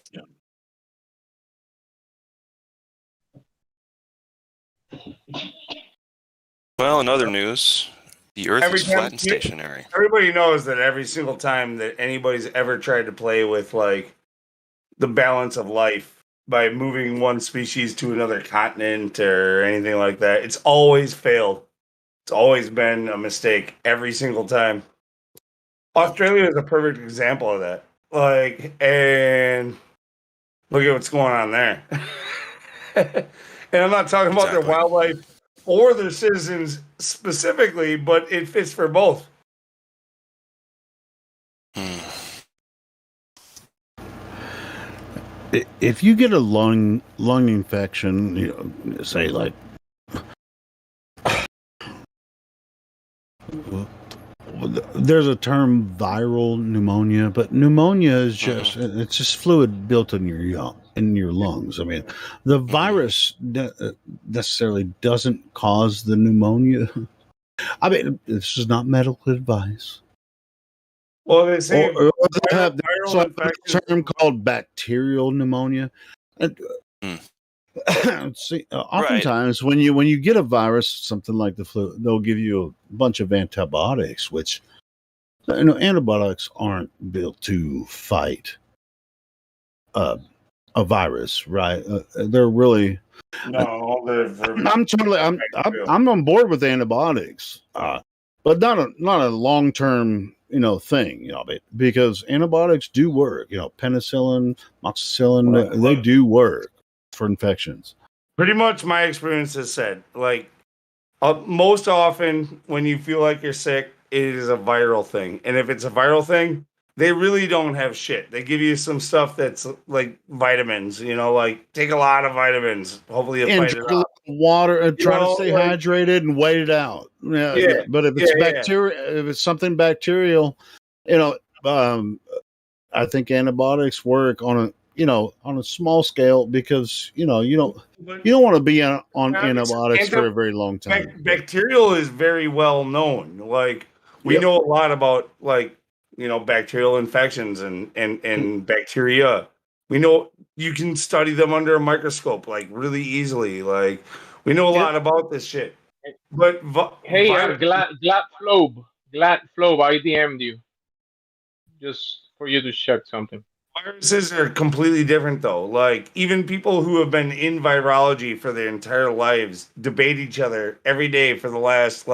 [SPEAKER 9] Well, in other news, the Earth
[SPEAKER 2] Every
[SPEAKER 9] is
[SPEAKER 2] time-
[SPEAKER 9] flat and stationary.
[SPEAKER 2] Everybody knows that every single time that anybody's ever tried to play with like the balance of life by moving one species to another continent or anything like that, it's always failed. It's always been a mistake every single time. Australia is a perfect example of that. Like, and look at what's going on there. And I'm not talking about their wildlife or their citizens specifically, but it fits for both.
[SPEAKER 8] If you get a lung infection, say like there's a term viral pneumonia, but pneumonia is just it's just fluid built in your lungs. I mean, the virus necessarily doesn't cause the pneumonia. I mean, this is not medical advice.
[SPEAKER 2] Well, they say
[SPEAKER 8] Or they have
[SPEAKER 2] viral
[SPEAKER 8] a term called bacterial pneumonia. And, see, oftentimes when you get a virus, something like the flu, they'll give you a bunch of antibiotics, which antibiotics aren't built to fight a virus, right? They're really I'm on board with antibiotics, but not a long term thing, because antibiotics do work. Penicillin, moxicillin, they do work for infections.
[SPEAKER 2] Pretty much my experience has said, like, most often when you feel like you're sick, it is a viral thing. And if it's a viral thing, they really don't have shit. They give you some stuff that's like vitamins, like take a lot of vitamins. Hopefully you
[SPEAKER 8] And
[SPEAKER 2] fight it
[SPEAKER 8] drink a
[SPEAKER 2] off.
[SPEAKER 8] lot of water and try to stay hydrated and wait it out.
[SPEAKER 2] Yeah,
[SPEAKER 8] but if it's bacteria, if it's something bacterial, I think antibiotics work on a small scale, because you don't want to be on antibiotics for a very long time.
[SPEAKER 2] Bacterial is very well known. Like we know a lot about bacterial infections and bacteria. We know you can study them under a microscope like really easily. Like we know a lot about this shit. But
[SPEAKER 14] Hey, Glad Flobe, I DM'd you just for you to check something.
[SPEAKER 2] viruses are completely different though. Like even people who have been in virology for their entire lives debate each other every day for the last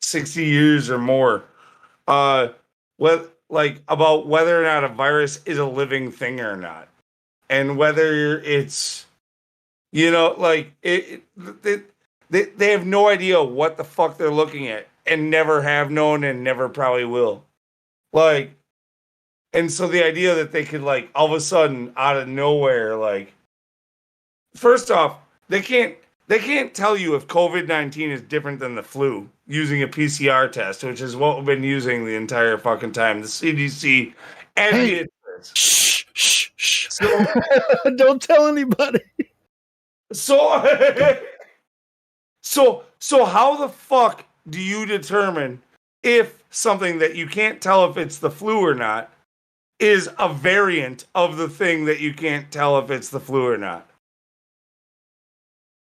[SPEAKER 2] 60 years or more. About whether or not a virus is a living thing or not. And whether it's they have no idea what the fuck they're looking at, and never have known and never probably will. And so the idea that they could all of a sudden out of nowhere, first off, they can't tell you if COVID-19 is different than the flu using a PCR test, which is what we've been using the entire fucking time. The CDC advocates this.
[SPEAKER 8] Shh. Don't tell anybody.
[SPEAKER 2] So how the fuck do you determine if something that you can't tell if it's the flu or not is a variant of the thing that you can't tell if it's the flu or not?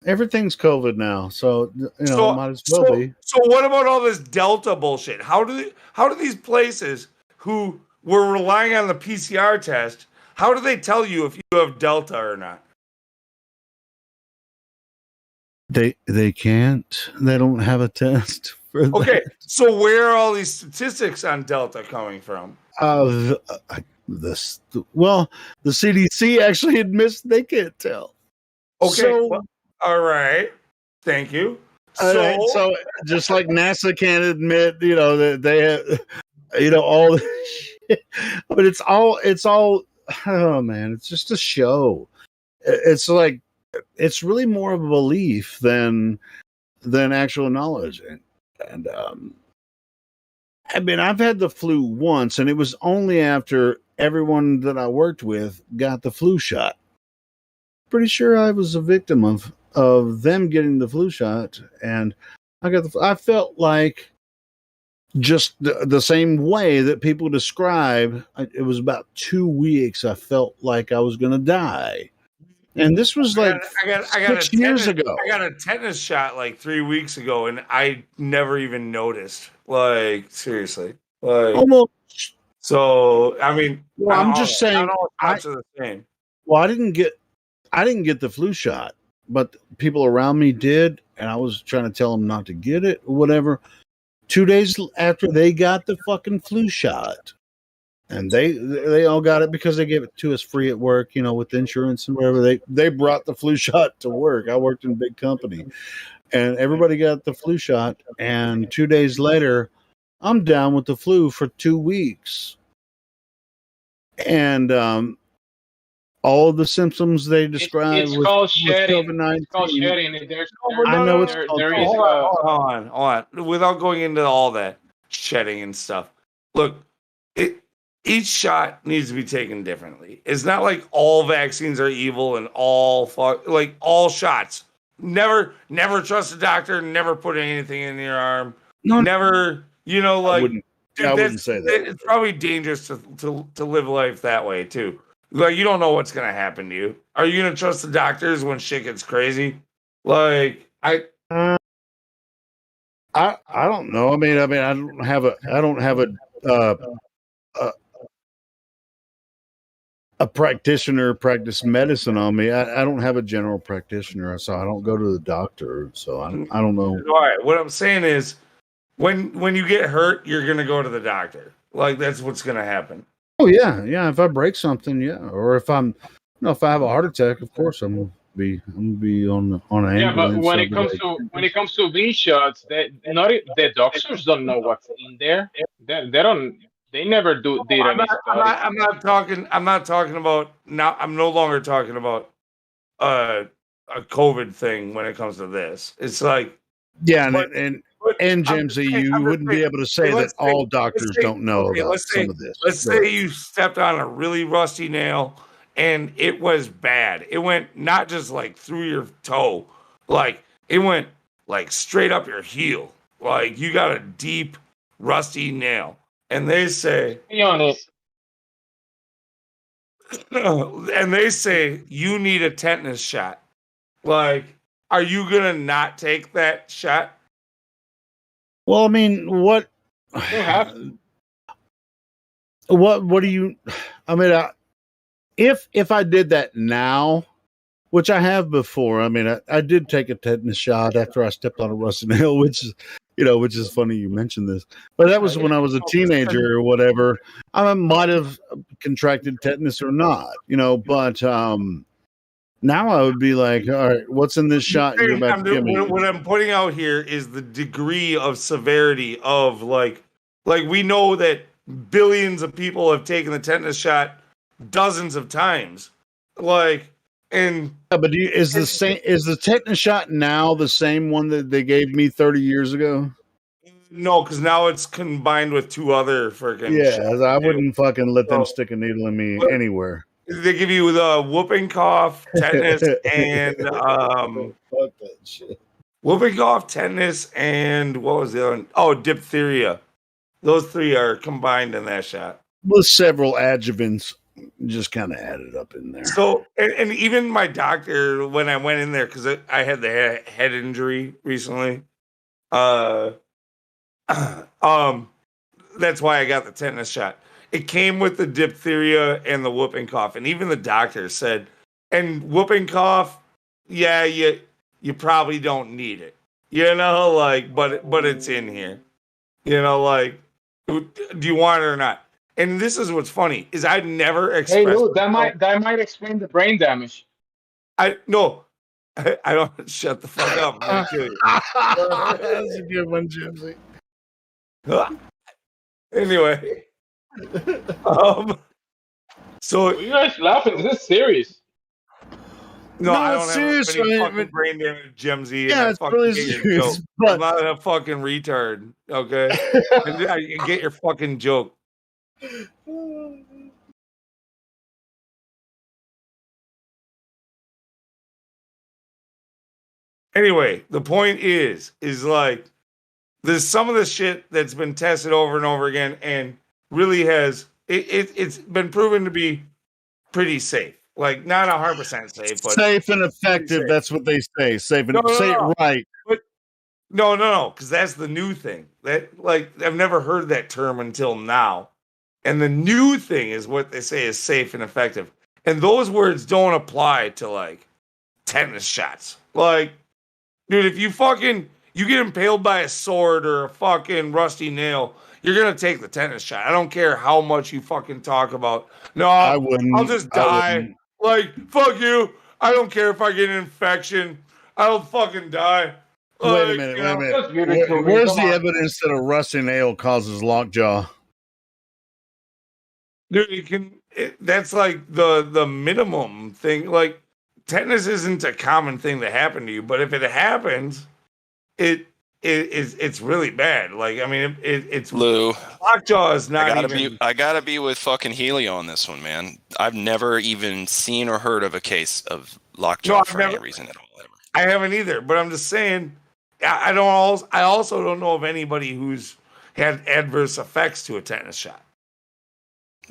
[SPEAKER 8] everything's COVID now, so might as well be.
[SPEAKER 2] So what about all this Delta bullshit? How do these places who were relying on the PCR test, how do they tell you if you have Delta or not?
[SPEAKER 8] They can't. They don't have a test for that.
[SPEAKER 2] Okay, so where are all these statistics on Delta coming from?
[SPEAKER 8] The CDC actually admits they can't tell.
[SPEAKER 2] Okay, all right. Thank you.
[SPEAKER 8] So just like NASA can't admit, that they have, all this shit. But it's all, oh man, it's just a show. It's like, it's really more of a belief than actual knowledge. And I mean, I've had the flu once, and it was only after everyone that I worked with got the flu shot. Pretty sure I was a victim of them getting the flu shot, and I felt like just the same way that people describe. It was about 2 weeks. I felt like I was going to die. And this was like
[SPEAKER 2] I got
[SPEAKER 8] 6 years ago.
[SPEAKER 2] I got a tetanus shot like 3 weeks ago, and I never even noticed. Like, seriously. Like,
[SPEAKER 8] almost.
[SPEAKER 2] So, I mean,
[SPEAKER 8] Well, I'm just saying.
[SPEAKER 2] Not all shots are the same.
[SPEAKER 8] Well, I didn't get the flu shot, but people around me did, and I was trying to tell them not to get it or whatever. 2 days after they got the fucking flu shot, and they all got it because they gave it to us free at work, with insurance and whatever. They brought the flu shot to work. I worked in a big company, and everybody got the flu shot. And 2 days later, I'm down with the flu for 2 weeks, and all of the symptoms they described
[SPEAKER 14] It's
[SPEAKER 8] was
[SPEAKER 14] called shedding.
[SPEAKER 8] COVID-19.
[SPEAKER 14] It's called shedding.
[SPEAKER 2] Hold on. Without going into all that shedding and stuff, look, each shot needs to be taken differently. It's not like all vaccines are evil and all shots. Never trust a doctor. Never put anything in your arm. Never,
[SPEAKER 8] I wouldn't say that.
[SPEAKER 2] It's probably dangerous to live life that way too. Like, you don't know what's gonna happen to you. Are you gonna trust the doctors when shit gets crazy? Like, I
[SPEAKER 8] don't know. I mean, I don't have a practitioner practice medicine on me. I don't have a general practitioner, so I don't go to the doctor. So I don't know.
[SPEAKER 2] All right. What I'm saying is, when you get hurt, you're gonna go to the doctor. Like, that's what's gonna happen.
[SPEAKER 8] Oh yeah. If I break something, yeah, or if I have a heart attack, of course I'm gonna be on an
[SPEAKER 14] Yeah, but
[SPEAKER 8] ambulance.
[SPEAKER 14] when it comes to these shots, the doctors don't know what's in there. They never did any study.
[SPEAKER 2] I'm not talking about now. I'm no longer talking about a COVID thing when it comes to this. It's like,
[SPEAKER 8] yeah, and Jimsy, you wouldn't be able to say that all doctors don't know about some of this.
[SPEAKER 2] Let's say you stepped on a really rusty nail and it was bad. It went not just like through your toe, like it went like straight up your heel. Like, you got a deep rusty nail. And they say, and they say you need a tetanus shot. Like, are you gonna not take that shot?
[SPEAKER 8] Well, I mean, what do you? I mean, if I did that now, which I have before. I mean, I did take a tetanus shot after I stepped on a rusty nail, which is funny you mentioned this. But that was when I was a teenager or whatever. I might have contracted tetanus or not, but now I would be like, all right, what's in this shot you're about to give me?
[SPEAKER 2] What I'm putting out here is the degree of severity of like we know that billions of people have taken the tetanus shot dozens of times. Like, and
[SPEAKER 8] but is the tetanus shot now the same one that they gave me 30 years ago?
[SPEAKER 2] No, because now it's combined with two other freaking shots.
[SPEAKER 8] I wouldn't fucking let them stick a needle in me anywhere.
[SPEAKER 2] They give you the whooping cough, tetanus, and
[SPEAKER 8] fuck that shit.
[SPEAKER 2] Whooping cough, tetanus, and what was the other one? Oh, diphtheria. Those three are combined in that shot.
[SPEAKER 8] With several adjuvants, just kind of added up in there.
[SPEAKER 2] So, and even my doctor, when I went in there, because I had the head injury recently, that's why I got the tetanus shot. It came with the diphtheria and the whooping cough, and even the doctor said, and whooping cough, yeah, you probably don't need it, like, but it's in here, like, do you want it or not? And this is what's funny is I'd never expressed.
[SPEAKER 14] Hey, Lou, that might explain the brain damage.
[SPEAKER 2] I don't shut the fuck up. I'm gonna kill you.
[SPEAKER 8] That's a good one, Jimsy.
[SPEAKER 2] Anyway, so
[SPEAKER 14] you guys laughing? This is serious.
[SPEAKER 2] No, I don't
[SPEAKER 8] serious,
[SPEAKER 2] have any fucking brain damage, Jimsy.
[SPEAKER 8] Yeah, it's really serious.
[SPEAKER 2] I'm not a fucking retard, okay? And I get your fucking joke. Anyway, the point is like there's some of the shit that's been tested over and over again, and really it's been proven to be pretty safe. Like not 100% safe, but
[SPEAKER 8] safe and effective. That's what they say. Safe and say it right.
[SPEAKER 2] But no, because that's the new thing. That like I've never heard that term until now, and the new thing is what they say is safe and effective, and those words don't apply to like tetanus shots. Like, dude, if you get impaled by a sword or a fucking rusty nail, you're gonna take the tetanus shot. I don't care how much you fucking talk about. No,
[SPEAKER 8] I wouldn't.
[SPEAKER 2] I'll just die. Like, fuck you. I don't care if I get an infection. I'll fucking die.
[SPEAKER 8] Wait a minute. Where's the evidence that a rusty nail causes lockjaw?
[SPEAKER 2] Dude, that's like the minimum thing. Like, tetanus isn't a common thing to happen to you, but if it happens, it's really bad. Like, I mean, it's
[SPEAKER 9] Lou.
[SPEAKER 2] Lockjaw is not
[SPEAKER 9] I gotta be with fucking Helio on this one, man. I've never even seen or heard of a case of lockjaw for any reason at all. Ever.
[SPEAKER 2] I haven't either, but I'm just saying. I also don't know of anybody who's had adverse effects to a tetanus shot.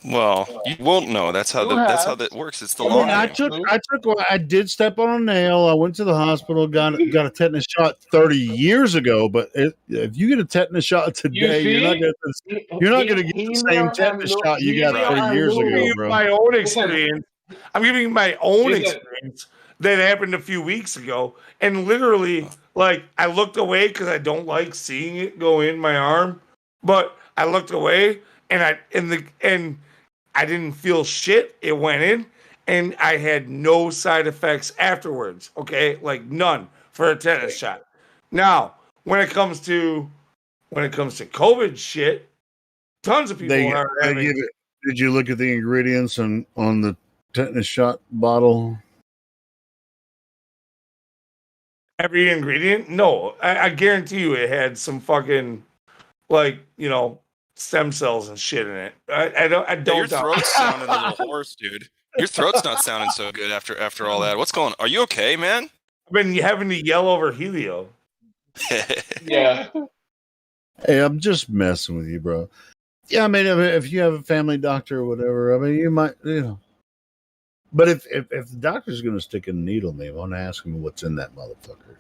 [SPEAKER 9] Well, you won't know. That's how that works. It's the long game.
[SPEAKER 8] I did step on a nail. I went to the hospital, got a tetanus shot 30 years ago. But if you get a tetanus shot today, you're not going to get the same tetanus shot you got 30 years ago, bro.
[SPEAKER 2] My own experience. I'm giving you my own experience that happened a few weeks ago, and literally, like, I looked away because I don't like seeing it go in my arm, but I looked away, and I didn't feel shit. It went in, and I had no side effects afterwards. Okay, like none for a tetanus shot. Now, when it comes to COVID shit, tons of people are having.
[SPEAKER 8] Did you look at the ingredients on the tetanus shot bottle?
[SPEAKER 2] Every ingredient? No, I guarantee you it had some fucking stem cells and shit in it. I don't.
[SPEAKER 9] Your throat's sounding a little hoarse, dude. Your throat's not sounding so good after all that. What's going on? Are you okay, man?
[SPEAKER 2] I've been having to yell over Helio.
[SPEAKER 14] Yeah.
[SPEAKER 8] Hey, I'm just messing with you, bro. Yeah, I mean, if you have a family doctor or whatever, I mean, you might, But if the doctor's going to stick a needle in me, I want to ask him what's in that motherfucker.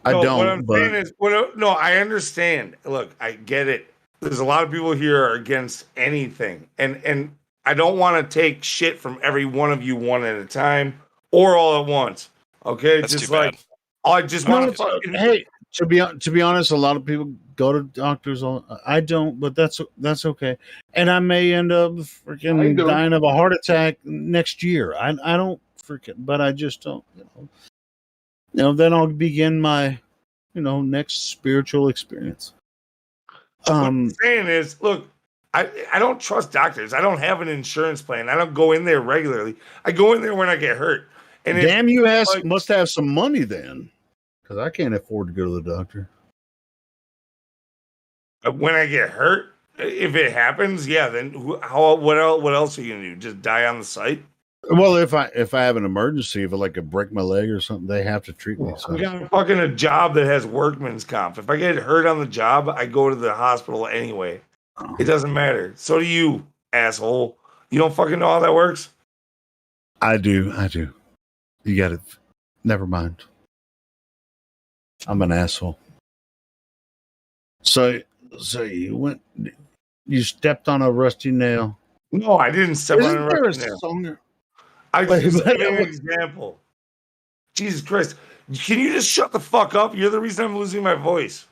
[SPEAKER 8] I don't.
[SPEAKER 2] I understand. Look, I get it. There's a lot of people here are against anything, and I don't want to take shit from every one of you one at a time or all at once. Okay,
[SPEAKER 9] that's
[SPEAKER 2] just
[SPEAKER 9] too bad.
[SPEAKER 2] I just want to.
[SPEAKER 8] Hey, to be honest, a lot of people go to doctors. I don't, but that's okay. And I may end up freaking dying of a heart attack next year. I don't freaking, but I just don't. Then I'll begin my, next spiritual experience.
[SPEAKER 2] What I'm saying is, look, I don't trust doctors. I don't have an insurance plan. I don't go in there regularly. I go in there when I get hurt. And
[SPEAKER 8] damn, must have some money then, because I can't afford to go to the doctor.
[SPEAKER 2] When I get hurt, if it happens, yeah. Then what else are you gonna do? Just die on the site?
[SPEAKER 8] Well, if I have an emergency, if I break my leg or something, they have to treat me. So.
[SPEAKER 2] I got fucking a job that has workman's comp. If I get hurt on the job, I go to the hospital anyway. It doesn't matter. So do you. asshole. You don't fucking know how that works?
[SPEAKER 8] I do. You got it. Never mind. I'm an asshole. So you stepped on a rusty nail.
[SPEAKER 2] No, I didn't step on
[SPEAKER 8] Isn't
[SPEAKER 2] a
[SPEAKER 8] there a
[SPEAKER 2] rusty nail.
[SPEAKER 8] song?
[SPEAKER 2] I
[SPEAKER 8] Wait,
[SPEAKER 2] just
[SPEAKER 8] but
[SPEAKER 2] gave you an example. Jesus Christ. Can you just shut the fuck up? You're the reason I'm losing my voice.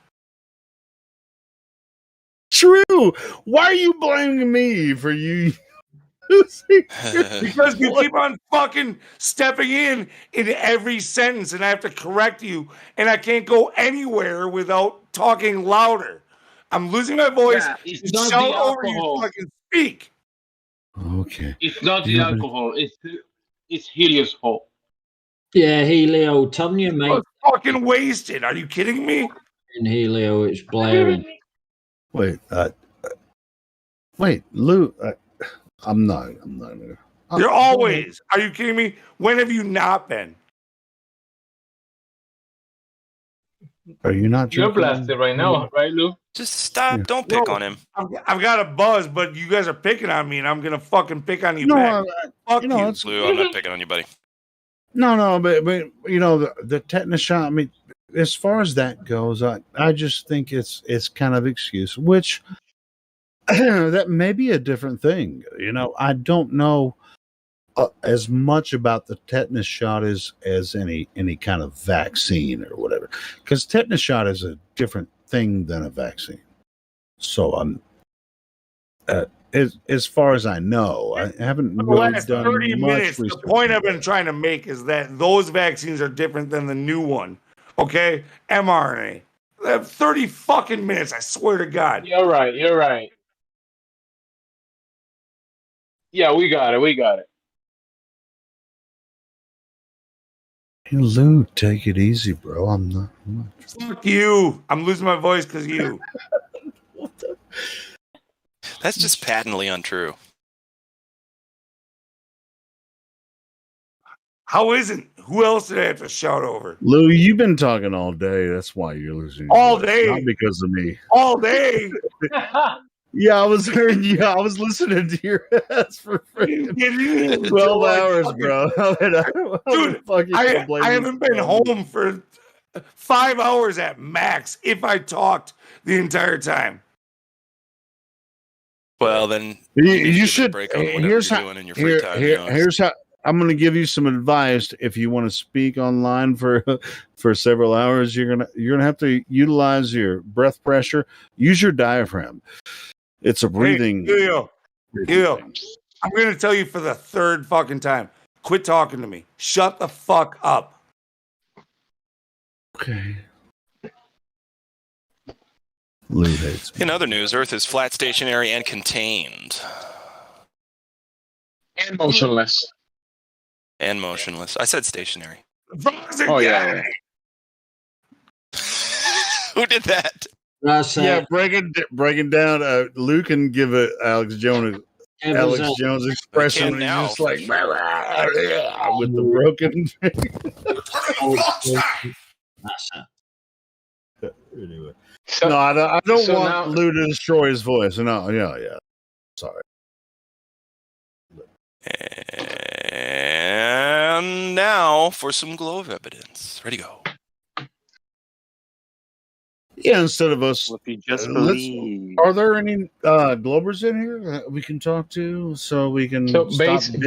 [SPEAKER 8] True. Why are you blaming me for you?
[SPEAKER 2] Because you keep on fucking stepping in every sentence, and I have to correct you, and I can't go anywhere without talking louder. I'm losing my voice.
[SPEAKER 14] Yeah, it's
[SPEAKER 2] Just
[SPEAKER 14] not
[SPEAKER 2] shout
[SPEAKER 14] the
[SPEAKER 2] over you
[SPEAKER 14] alcohol.
[SPEAKER 2] fucking speak.
[SPEAKER 8] Okay.
[SPEAKER 14] It's not
[SPEAKER 8] Do
[SPEAKER 14] the
[SPEAKER 8] you have any-
[SPEAKER 14] alcohol. It's Helio's fault.
[SPEAKER 17] Yeah, Helio, telling you,
[SPEAKER 2] I
[SPEAKER 17] mate.
[SPEAKER 2] was fucking wasted. Are you kidding me?
[SPEAKER 17] In Helio, it's blaring.
[SPEAKER 8] Wait, Lou. I'm not.
[SPEAKER 2] You're always. Are you kidding me? When have you not been?
[SPEAKER 8] Are you not?
[SPEAKER 14] You're
[SPEAKER 8] drinking?
[SPEAKER 14] blasted right now, right, Lou?
[SPEAKER 9] Just stop.
[SPEAKER 8] Yeah.
[SPEAKER 9] Don't pick on him.
[SPEAKER 2] I've got a buzz, but you guys are picking on me, and I'm gonna fucking pick on you
[SPEAKER 8] No,
[SPEAKER 2] back. Fuck
[SPEAKER 8] you know,
[SPEAKER 2] you.
[SPEAKER 8] it's
[SPEAKER 9] Lou, I'm not picking on you, buddy.
[SPEAKER 8] no, but you know the tetanus shot. I mean, as far as that goes, I just think it's kind of excuse, which that may be a different thing. You know, I don't know as much about the tetanus shot as any kind of vaccine or whatever, because tetanus shot is a different thing than a vaccine. So I'm as far as I know, I haven't
[SPEAKER 2] For the
[SPEAKER 8] really
[SPEAKER 2] last
[SPEAKER 8] done
[SPEAKER 2] 30
[SPEAKER 8] much
[SPEAKER 2] minutes, the
[SPEAKER 8] research.
[SPEAKER 2] point I've been trying to make is that those vaccines are different than the new one. Okay? mRNA. 30 fucking minutes, I swear to God.
[SPEAKER 14] You're right. Yeah, we got it.
[SPEAKER 8] Hey, Lou, take it easy, bro. I'm not.
[SPEAKER 2] Fuck you. I'm losing my voice because of you.
[SPEAKER 9] That's just patently untrue.
[SPEAKER 2] How isn't? Who else did I have to shout over?
[SPEAKER 8] Lou, you've been talking all day. That's why you're losing. your
[SPEAKER 2] All
[SPEAKER 8] voice,
[SPEAKER 2] day.
[SPEAKER 8] not because of me.
[SPEAKER 2] All day.
[SPEAKER 8] Yeah, I was hearing you. I was listening to your ass for freaking 12 hours, bro.
[SPEAKER 2] Dude, I haven't been home for 5 hours at max if I talked the entire time.
[SPEAKER 9] Well, then
[SPEAKER 8] you should.
[SPEAKER 9] break on whatever
[SPEAKER 8] Here's
[SPEAKER 9] you're
[SPEAKER 8] how.
[SPEAKER 9] doing in your free time. You know?
[SPEAKER 8] Here's how. I'm going to give you some advice. If you want to speak online for several hours, you're gonna have to utilize your breath pressure. Use your diaphragm. It's a breathing.
[SPEAKER 2] Hey, Helio, I'm going to tell you for the third fucking time. Quit talking to me. Shut the fuck up.
[SPEAKER 8] Okay. Lou hates me.
[SPEAKER 9] In other news, Earth is flat, stationary, and contained.
[SPEAKER 14] And motionless.
[SPEAKER 9] And motionless. I said stationary.
[SPEAKER 14] Oh, yeah.
[SPEAKER 9] Who did that?
[SPEAKER 8] Yeah, breaking down. Lou can give it Alex Jones expression. And he's just like with the broken. Anyway, no, I don't want Lou to destroy his voice. No, yeah. Sorry.
[SPEAKER 9] And now for some globe evidence. Ready to go.
[SPEAKER 8] Yeah, instead of us,
[SPEAKER 16] Well, if you just believe.
[SPEAKER 8] are there any Globers in here that we can talk to so we can stop bitching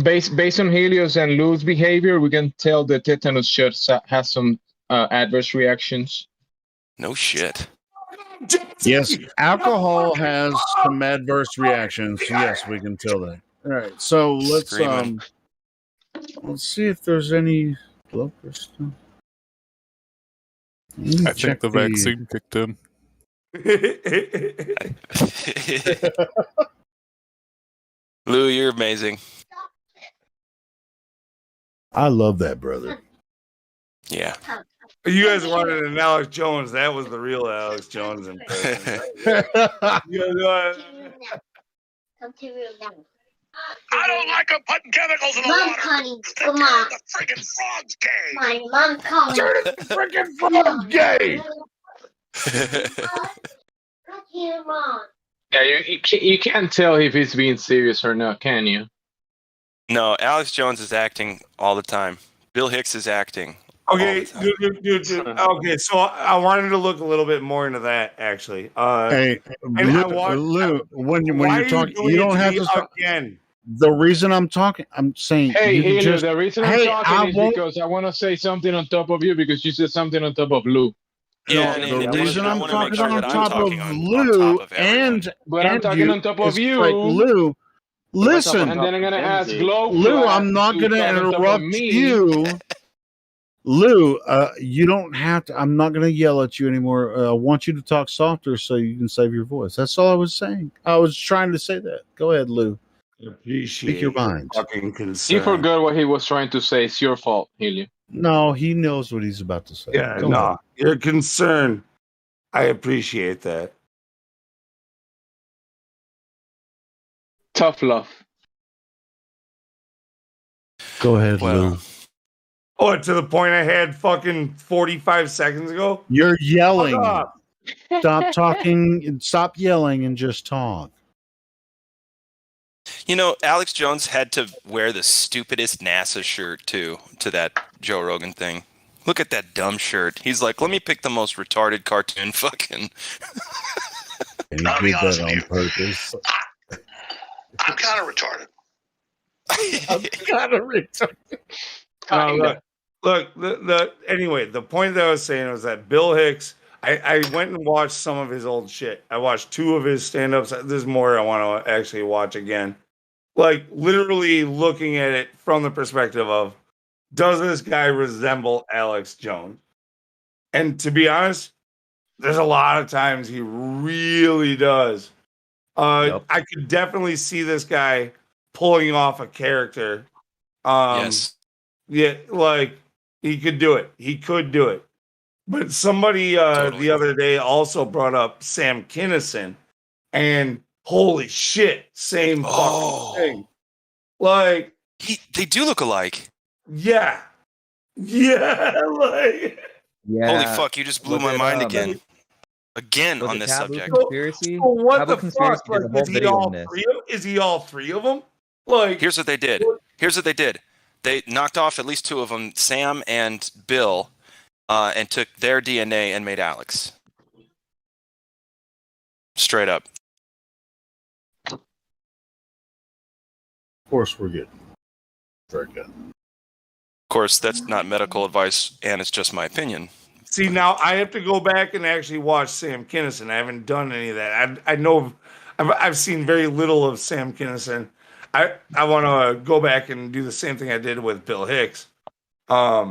[SPEAKER 14] Based on Helios and Lou's behavior, we can tell the tetanus shot has some adverse reactions.
[SPEAKER 9] No shit.
[SPEAKER 8] Yes, alcohol has some adverse reactions. Yes, we can tell that. All right, so let's see if there's any Glober stuff.
[SPEAKER 1] I think the vaccine kicked in.
[SPEAKER 9] Lou, you're amazing.
[SPEAKER 8] I love that, brother.
[SPEAKER 9] Yeah.
[SPEAKER 2] You guys wanted an Alex Jones. That was the real Alex Jones impression.
[SPEAKER 21] I don't like them putting chemicals in the water.
[SPEAKER 22] Honey,
[SPEAKER 21] They're
[SPEAKER 22] come on.
[SPEAKER 21] the friggin' frogs gay.
[SPEAKER 22] Mom's calling.
[SPEAKER 21] Turn the friggin' frogs gay.
[SPEAKER 14] Yeah, you can't tell if he's being serious or not, can you?
[SPEAKER 9] No, Alex Jones is acting all the time. Bill Hicks is acting.
[SPEAKER 2] Okay, dude. Okay, so I wanted to look a little bit more into that actually.
[SPEAKER 8] Hey,
[SPEAKER 2] and I watched.
[SPEAKER 8] Lou, when
[SPEAKER 2] Why
[SPEAKER 8] you're
[SPEAKER 2] are
[SPEAKER 8] talking,
[SPEAKER 2] doing
[SPEAKER 8] you
[SPEAKER 2] it
[SPEAKER 8] don't
[SPEAKER 2] to
[SPEAKER 8] have
[SPEAKER 2] me
[SPEAKER 8] to stop.
[SPEAKER 2] again?
[SPEAKER 8] The reason I'm talking, I'm saying
[SPEAKER 14] Hey,
[SPEAKER 8] you can
[SPEAKER 14] Helio,
[SPEAKER 8] just.
[SPEAKER 14] the reason I'm
[SPEAKER 8] Hey,
[SPEAKER 14] talking
[SPEAKER 8] I
[SPEAKER 14] is
[SPEAKER 8] won't.
[SPEAKER 14] because I want to say something on top of you because you said something on top of Lou.
[SPEAKER 9] Yeah,
[SPEAKER 8] No,
[SPEAKER 9] and
[SPEAKER 8] the
[SPEAKER 9] in
[SPEAKER 8] reason
[SPEAKER 9] addition, I
[SPEAKER 8] I'm
[SPEAKER 9] want to make
[SPEAKER 8] talking
[SPEAKER 9] sure
[SPEAKER 8] on
[SPEAKER 9] that I'm
[SPEAKER 8] top of
[SPEAKER 9] talking on
[SPEAKER 8] Lou
[SPEAKER 9] top of everyone.
[SPEAKER 14] But I'm talking
[SPEAKER 8] you
[SPEAKER 14] on top of
[SPEAKER 8] is
[SPEAKER 14] you.
[SPEAKER 8] like Lou. Listen,
[SPEAKER 14] And then I'm gonna ask Globe
[SPEAKER 8] Lou, I'm not
[SPEAKER 14] to
[SPEAKER 8] going to
[SPEAKER 14] talk on top of
[SPEAKER 8] interrupt
[SPEAKER 14] me.
[SPEAKER 8] you. Lou, you don't have to. I'm not going to yell at you anymore. I want you to talk softer so you can save your voice. That's all I was saying. I was trying to say that. Go ahead, Lou. Speak your mind.
[SPEAKER 2] Fucking
[SPEAKER 14] He
[SPEAKER 2] concern.
[SPEAKER 14] forgot what he was trying to say. It's your fault, Helio.
[SPEAKER 8] No, he knows what he's about to say.
[SPEAKER 2] Yeah,
[SPEAKER 8] Go
[SPEAKER 2] no,
[SPEAKER 8] ahead.
[SPEAKER 2] your concern. I appreciate that.
[SPEAKER 14] Tough love.
[SPEAKER 8] Go ahead, Lou.
[SPEAKER 2] Oh, to the point I had fucking 45 seconds ago.
[SPEAKER 8] You're yelling.
[SPEAKER 2] Fuck off.
[SPEAKER 8] Stop talking. Stop yelling and just talk.
[SPEAKER 9] You know, Alex Jones had to wear the stupidest NASA shirt too to that Joe Rogan thing. Look at that dumb shirt. He's like, let me pick the most retarded cartoon fucking.
[SPEAKER 8] And he did that on purpose.
[SPEAKER 21] I'm kind of retarded.
[SPEAKER 8] I'm kind of retarded.
[SPEAKER 2] Look, anyway, the point that I was saying was that Bill Hicks, I went and watched some of his old shit. I watched 2 of his stand-ups. There's more I want to actually watch again. Like literally looking at it from the perspective of, does this guy resemble Alex Jones? And to be honest, there's a lot of times he really does. I could definitely see this guy pulling off a character.
[SPEAKER 9] Yes.
[SPEAKER 2] Yeah, like he could do it. He could do it. But somebody the other day also brought up Sam Kinison, and holy shit, same fucking thing. Like
[SPEAKER 9] they do look alike.
[SPEAKER 2] Yeah. Yeah, like
[SPEAKER 9] Holy fuck, you just blew my mind again. Again
[SPEAKER 7] was
[SPEAKER 9] on
[SPEAKER 7] it
[SPEAKER 9] this
[SPEAKER 7] Taboo
[SPEAKER 9] subject.
[SPEAKER 7] Conspiracy?
[SPEAKER 2] So what
[SPEAKER 7] Taboo
[SPEAKER 2] the
[SPEAKER 7] Conspiracy
[SPEAKER 2] fuck?
[SPEAKER 7] did a
[SPEAKER 2] Like,
[SPEAKER 7] whole video on this.
[SPEAKER 2] Is he all 3 of them? Like,
[SPEAKER 9] here's what they did. They knocked off at least 2 of them, Sam and Bill, and took their DNA and made Alex. Straight up.
[SPEAKER 8] Of course, we're good. Very good.
[SPEAKER 9] Of course, that's not medical advice, and it's just my opinion.
[SPEAKER 2] See, now I have to go back and actually watch Sam Kinison. I haven't done any of that. I know I've seen very little of Sam Kinison. I want to go back and do the same thing I did with Bill Hicks. But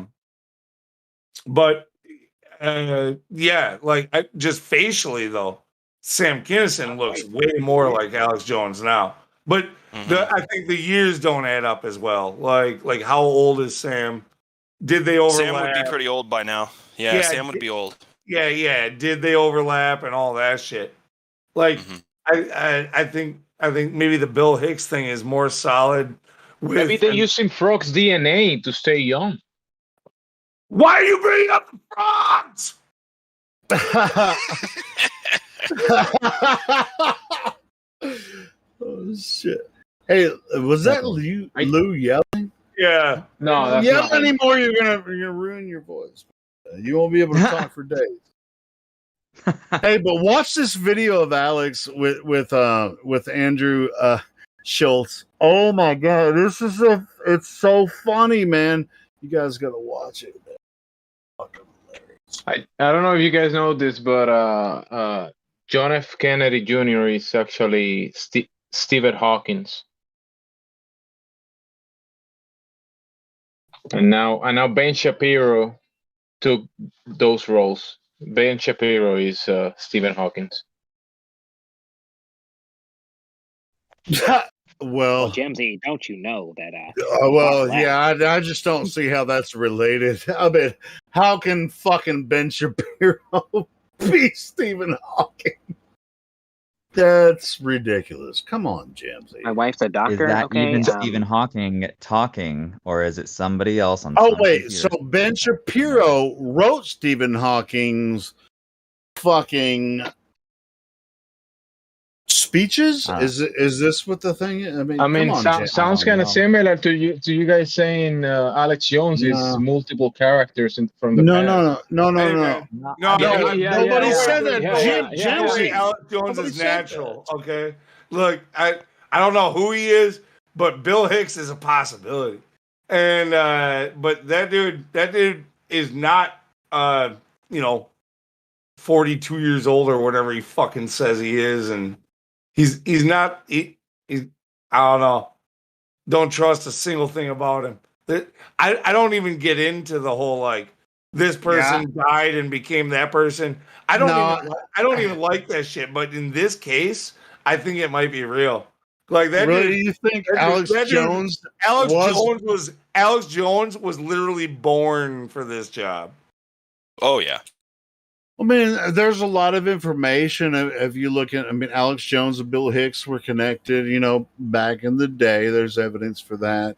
[SPEAKER 2] yeah, like just facially though, Sam Kinison looks way more like Alex Jones now. But I think the years don't add up as well. Like how old is Sam? Did they overlap?
[SPEAKER 9] Sam would be pretty old by now. Yeah, Sam would be old.
[SPEAKER 2] Yeah. Did they overlap and all that shit? Like, I think maybe the Bill Hicks thing is more solid.
[SPEAKER 14] Maybe they're using Frog's DNA to stay young.
[SPEAKER 2] Why are you bringing up the frogs?
[SPEAKER 8] Oh shit! Hey, was that Lou yelling?
[SPEAKER 2] Yeah.
[SPEAKER 14] No, that's
[SPEAKER 8] yell
[SPEAKER 14] not
[SPEAKER 8] anymore. You're gonna ruin your voice. You won't be able to talk for days. Hey, but watch this video of Alex with Andrew Schultz. Oh my god, it's so funny, man. You guys gotta watch it.
[SPEAKER 14] I don't know if you guys know this, but John F. Kennedy Jr. is actually Stephen Hawkins. And now Ben Shapiro took those roles. Ben Shapiro is Stephen Hawkins.
[SPEAKER 8] Well,
[SPEAKER 22] Jamesy, don't you know that?
[SPEAKER 8] I just don't see how that's related. I mean, how can fucking Ben Shapiro be Stephen Hawking? That's ridiculous. Come on, Jamesy.
[SPEAKER 22] My wife's a doctor.
[SPEAKER 17] Is that
[SPEAKER 22] okay,
[SPEAKER 17] even Stephen Hawking talking, or is it somebody else on?
[SPEAKER 8] Oh
[SPEAKER 17] some
[SPEAKER 8] wait,
[SPEAKER 17] computer?
[SPEAKER 8] so Ben Shapiro wrote Stephen Hawking's fucking Speeches? Is this what the thing is? I mean, come on, Jay.
[SPEAKER 14] sounds kind of similar to you guys saying Alex Jones is multiple characters from the past.
[SPEAKER 2] No,
[SPEAKER 8] Nobody said that.
[SPEAKER 2] Jim,
[SPEAKER 8] Jimsy.
[SPEAKER 2] Alex Jones
[SPEAKER 8] Nobody
[SPEAKER 2] is
[SPEAKER 8] said
[SPEAKER 2] natural. Okay, look, I don't know who he is, but Bill Hicks is a possibility. And but that dude is not 42 years old or whatever he fucking says he is, and he's not he's I don't know. Don't trust a single thing about him. I don't even get into the whole like this person died and became that person. I don't even like that shit. But in this case, I think it might be real. Like that.
[SPEAKER 8] Really,
[SPEAKER 2] dude,
[SPEAKER 8] you think
[SPEAKER 2] Alex
[SPEAKER 8] Jones?
[SPEAKER 2] Alex Jones was literally born for this job.
[SPEAKER 9] Oh yeah.
[SPEAKER 8] I mean, there's a lot of information. If you look at, I mean, Alex Jones and Bill Hicks were connected, back in the day. There's evidence for that.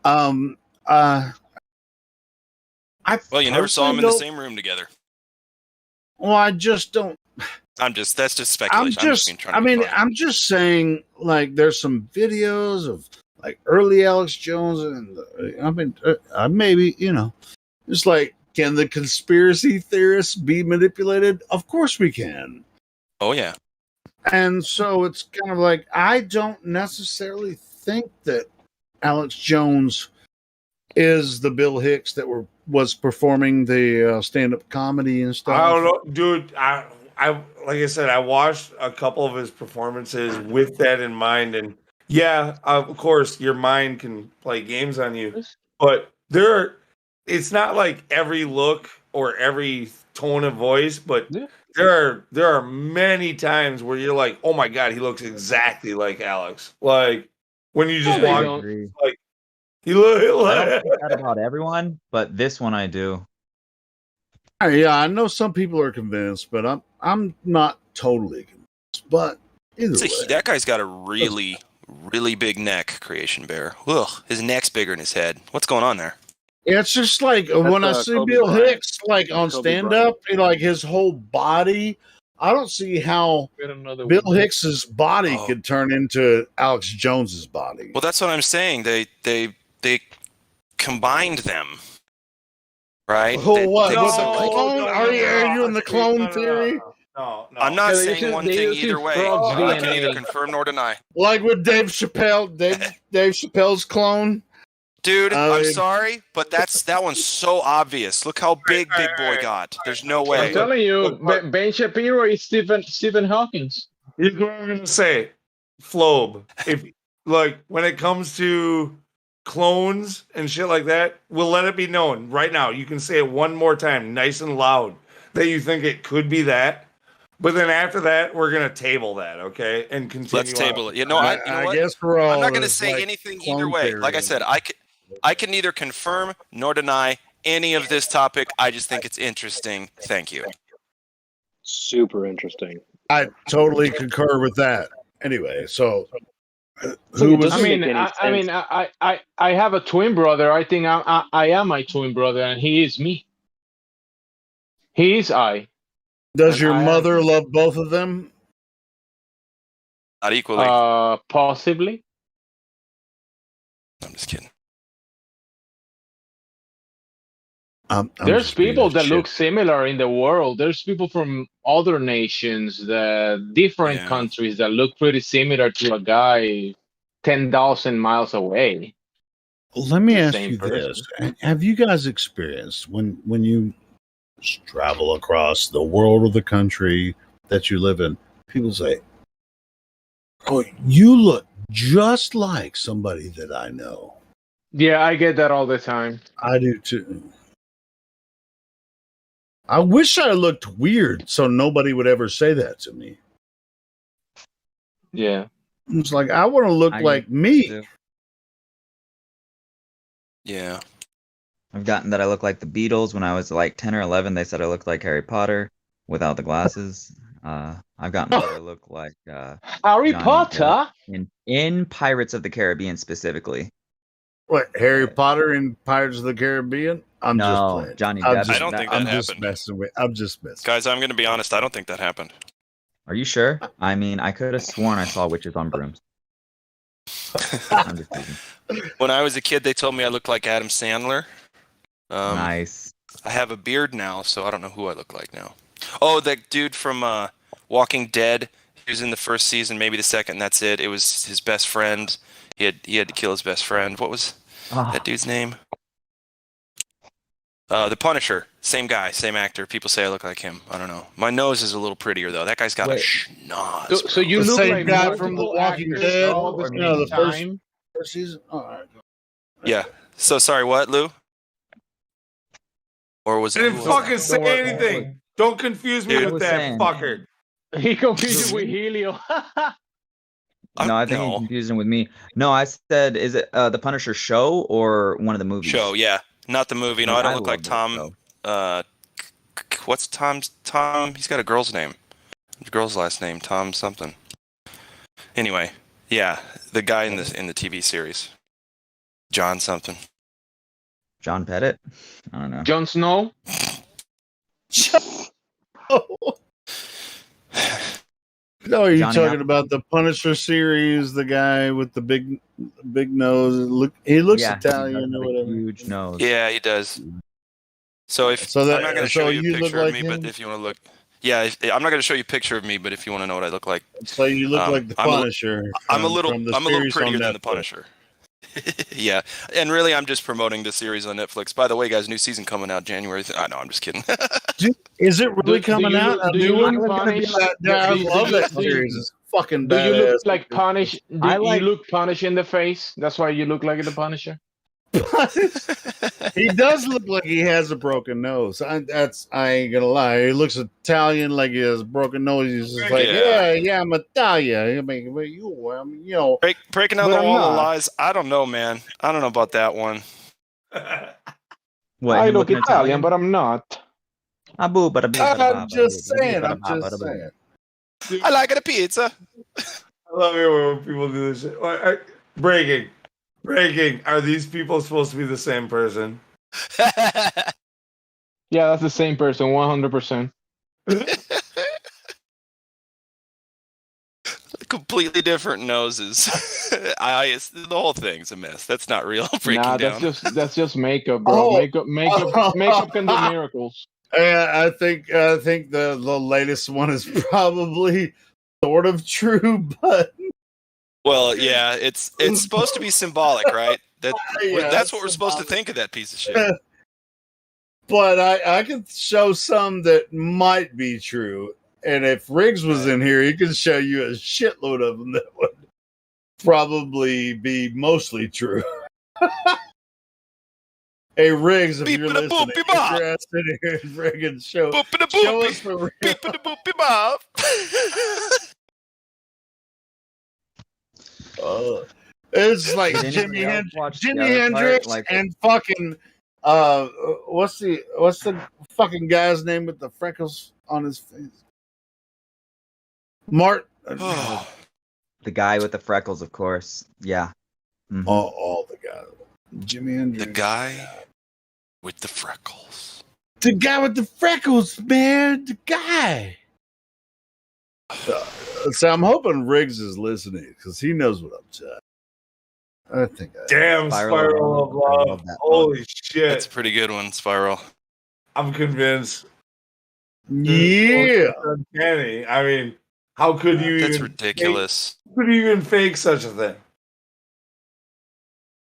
[SPEAKER 9] Well, you never saw them in the same room together.
[SPEAKER 8] Well, I just don't.
[SPEAKER 9] That's just speculation.
[SPEAKER 8] I'm just saying, like, there's some videos of like early Alex Jones, and maybe it's like. Can the conspiracy theorists be manipulated? Of course we can.
[SPEAKER 9] Oh, yeah.
[SPEAKER 8] And so it's kind of like, I don't necessarily think that Alex Jones is the Bill Hicks that was performing the stand-up comedy and stuff.
[SPEAKER 2] I don't know, dude. I like I said, I watched a couple of his performances with that in mind. And yeah, of course, your mind can play games on you. But it's not like every look or every tone of voice, but there are many times where you're like, oh my God, he looks exactly like Alex. Like when you just walk, like he look
[SPEAKER 17] I don't think that about everyone, but this one I do.
[SPEAKER 8] Yeah, I know some people are convinced, but I'm not totally convinced. But either way,
[SPEAKER 9] that guy's got a really, really big neck, Creation Bear. Ugh, his neck's bigger than his head. What's going on there?
[SPEAKER 8] It's just like when I see Bill Hicks like on stand up, like his whole body. I don't see how Bill Hicks's body could turn into Alex Jones's body.
[SPEAKER 9] Well, that's what I'm saying. They combined them, right?
[SPEAKER 8] Oh, what? Clone? Are you in the clone theory?
[SPEAKER 2] No.
[SPEAKER 9] I'm not saying one thing either way. I can neither confirm nor deny.
[SPEAKER 8] Like with Dave Chappelle, Dave Chappelle's clone.
[SPEAKER 9] Dude, I'm sorry, but that one's so obvious. Look how big Big Boy got. There's no way.
[SPEAKER 14] I'm telling you, Ben Shapiro is Stephen Hawkins.
[SPEAKER 2] Here's what I'm gonna say, Flobe. If like when it comes to clones and shit like that, we'll let it be known right now. You can say it one more time, nice and loud, that you think it could be that. But then after that, we're gonna table that, okay, and continue.
[SPEAKER 9] Let's table it. You know
[SPEAKER 8] I
[SPEAKER 9] what?
[SPEAKER 8] guess we're all.
[SPEAKER 9] I'm not gonna say anything either way. Like I said, I can neither confirm nor deny any of this topic. I just think it's interesting. Thank you.
[SPEAKER 16] Super interesting.
[SPEAKER 8] I totally concur with that. Anyway, so
[SPEAKER 14] I have a twin brother. I think I am my twin brother, and he is me. He is I.
[SPEAKER 8] Does your mother love both of them?
[SPEAKER 9] Not equally.
[SPEAKER 14] Possibly.
[SPEAKER 9] I'm just kidding.
[SPEAKER 14] There's people that look similar in the world. There's people from other nations, different countries that look pretty similar to a guy 10,000 miles away.
[SPEAKER 8] Let me ask you this. Have you guys experienced when you travel across the world or the country that you live in, people say, oh, you look just like somebody that I know.
[SPEAKER 14] Yeah, I get that all the time.
[SPEAKER 8] I do too. I wish I looked weird so nobody would ever say that to me.
[SPEAKER 14] Yeah.
[SPEAKER 8] It's like, I want to look like me.
[SPEAKER 9] Yeah.
[SPEAKER 17] I've gotten that I look like the Beatles. When I was like 10 or 11, they said I looked like Harry Potter without the glasses. I've gotten that I look like
[SPEAKER 14] Harry Potter
[SPEAKER 17] in Pirates of the Caribbean specifically.
[SPEAKER 8] What, Harry Potter in Pirates of the Caribbean? I'm just playing.
[SPEAKER 17] Johnny Depp.
[SPEAKER 9] I don't think that happened.
[SPEAKER 8] I'm just messing.
[SPEAKER 9] Guys, I'm going to be honest. I don't think that happened.
[SPEAKER 17] Are you sure? I mean, I could have sworn I saw witches on brooms. I'm just teasing.
[SPEAKER 9] When I was a kid, they told me I looked like Adam Sandler.
[SPEAKER 17] Nice.
[SPEAKER 9] I have a beard now, so I don't know who I look like now. Oh, that dude from Walking Dead. He was in the first season, maybe the second, and that's it. It was his best friend. He had to kill his best friend. What was that dude's name? The Punisher. Same guy, same actor. People say I look like him. I don't know. My nose is a little prettier, though. That guy's got a schnoz.
[SPEAKER 14] So you
[SPEAKER 8] The
[SPEAKER 14] look
[SPEAKER 8] same
[SPEAKER 14] like
[SPEAKER 8] guy from The
[SPEAKER 14] multiple
[SPEAKER 8] Walking
[SPEAKER 14] actors
[SPEAKER 8] Dead.
[SPEAKER 14] all at the
[SPEAKER 8] You know,
[SPEAKER 14] same
[SPEAKER 8] the first
[SPEAKER 14] time?
[SPEAKER 8] season. All right.
[SPEAKER 9] Yeah. So sorry, what, Lou? Or was
[SPEAKER 2] I
[SPEAKER 9] it?
[SPEAKER 2] didn't
[SPEAKER 9] who was
[SPEAKER 2] fucking
[SPEAKER 9] that?
[SPEAKER 2] say anything. Don't confuse me
[SPEAKER 9] Dude.
[SPEAKER 2] with that fucker.
[SPEAKER 14] He confused you with Helio.
[SPEAKER 17] No, I think he confused him with me. No, I said, is it the Punisher show or one of the movies?
[SPEAKER 9] Show, yeah. Not the movie. No, I don't look like
[SPEAKER 17] love
[SPEAKER 9] Tom. What's Tom's? Tom? He's got a girl's name. The girl's last name, Tom something. Anyway, yeah, the guy in the TV series, John something.
[SPEAKER 17] John Pettit? I don't know.
[SPEAKER 14] Jon Snow?
[SPEAKER 8] No, are you
[SPEAKER 17] Johnny
[SPEAKER 8] talking
[SPEAKER 17] Apple.
[SPEAKER 8] about the Punisher series? The guy with the big nose. He looks
[SPEAKER 17] Yeah,
[SPEAKER 8] Italian
[SPEAKER 17] he
[SPEAKER 8] or
[SPEAKER 17] does have a
[SPEAKER 8] whatever.
[SPEAKER 17] huge nose.
[SPEAKER 9] Yeah, he does. So I'm not going to show you a picture of me, but if you want to look, I'm not going to show you a picture of me, but if you want to know what I look like,
[SPEAKER 8] So you look like the Punisher.
[SPEAKER 9] I'm a little
[SPEAKER 8] series
[SPEAKER 9] prettier
[SPEAKER 8] on
[SPEAKER 9] than the
[SPEAKER 8] Netflix.
[SPEAKER 9] Punisher. Yeah, and really, I'm just promoting the series on Netflix. By the way, guys, new season coming out January. I know, I'm just kidding.
[SPEAKER 8] Is it really coming out?
[SPEAKER 14] Do you look
[SPEAKER 8] I love that series. It's fucking
[SPEAKER 14] Do you
[SPEAKER 8] badass.
[SPEAKER 14] look like Punish? You look Punish in the face. That's why you look like the Punisher.
[SPEAKER 8] He does look like he has a broken nose. I ain't gonna lie. He looks Italian, like he has a broken nose. He's just like, yeah, I'm Italian. I mean, you know,
[SPEAKER 9] breaking down the wall of lies. I don't know, man. I don't know about that one.
[SPEAKER 17] What,
[SPEAKER 14] I
[SPEAKER 17] him
[SPEAKER 14] look
[SPEAKER 17] looking
[SPEAKER 14] Italian, but I'm not.
[SPEAKER 8] I'm just saying.
[SPEAKER 9] I like it a pizza.
[SPEAKER 2] I love it when people do this shit. Breaking. Are these people supposed to be the same person?
[SPEAKER 14] Yeah, that's the same person, 100%.
[SPEAKER 9] Completely different noses. The whole thing's a mess. That's not real. Breaking down.
[SPEAKER 14] That's just makeup, bro. Makeup can do miracles.
[SPEAKER 8] I think the latest one is probably sort of true, but
[SPEAKER 9] Well, yeah, it's supposed to be symbolic, right?
[SPEAKER 8] Yeah,
[SPEAKER 9] That's what we're supposed to think of that piece of shit.
[SPEAKER 8] but I can show some that might be true. And if Riggs was in here, he could show you a shitload of them that would probably be mostly true. Hey, Riggs, if you're listening, get your ass in here and friggin' show us the real. It's like Jimi Hendrix and fucking what's the fucking guy's name with the freckles on his face?
[SPEAKER 17] The guy with the freckles, of course. Yeah. Mm-hmm.
[SPEAKER 8] All the guys. Jimi Hendrix.
[SPEAKER 9] The guy with the freckles.
[SPEAKER 8] The guy with the freckles, man. The guy. So I'm hoping Riggs is listening because he knows what I'm saying. I think.
[SPEAKER 2] Damn, Spiral of Love. Holy shit.
[SPEAKER 9] That's a pretty good one, Spiral.
[SPEAKER 2] I'm convinced.
[SPEAKER 8] Yeah.
[SPEAKER 2] Uncanny. I mean, how could you
[SPEAKER 9] That's
[SPEAKER 2] even
[SPEAKER 9] ridiculous.
[SPEAKER 2] How could you even fake such a thing?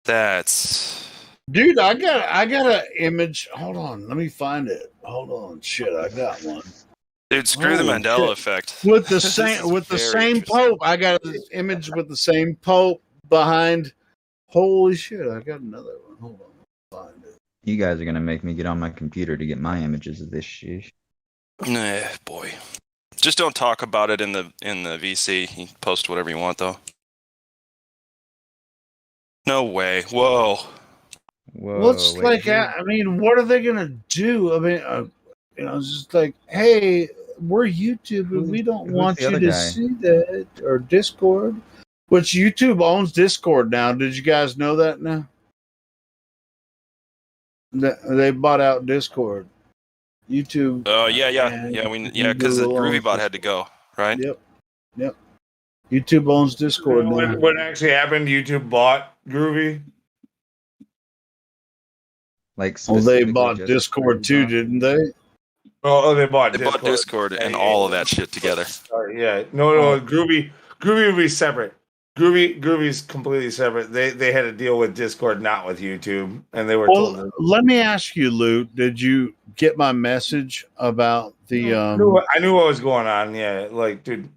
[SPEAKER 9] That's
[SPEAKER 8] Dude, I got an image. Hold on, let me find it. Hold on, shit, I got one.
[SPEAKER 9] Dude, screw the Mandela effect.
[SPEAKER 8] With the same Pope. I got an image with the same Pope behind. Holy shit, I got another one. Hold on, find it.
[SPEAKER 17] You guys are gonna make me get on my computer to get my images of this shit.
[SPEAKER 9] Nah, boy. Just don't talk about it in the VC. You can post whatever you want, though. No way. Whoa.
[SPEAKER 8] Well, it's like, I mean, what are they gonna do? I mean, it's just like, hey, we're YouTube, and we don't want you to see that, or Discord, which YouTube owns Discord now. Did you guys know that now? They bought out Discord. YouTube.
[SPEAKER 9] Oh yeah. Because the GroovyBot had to go. right?
[SPEAKER 8] Yep. YouTube owns Discord now.
[SPEAKER 2] What actually happened? YouTube bought Groovy.
[SPEAKER 17] Like
[SPEAKER 8] Well, they
[SPEAKER 17] specifically
[SPEAKER 8] bought
[SPEAKER 17] just
[SPEAKER 8] Discord too, didn't they?
[SPEAKER 2] Oh, they bought
[SPEAKER 9] They
[SPEAKER 2] Discord.
[SPEAKER 9] bought Discord and all of that shit together.
[SPEAKER 2] Sorry, yeah. No, Groovy would be separate. Groovy's completely separate. They had a deal with Discord, not with YouTube, and they were told.
[SPEAKER 8] Well, let me ask you, Luke. Did you get my message about the?
[SPEAKER 2] I knew what was going on. Yeah, like, dude.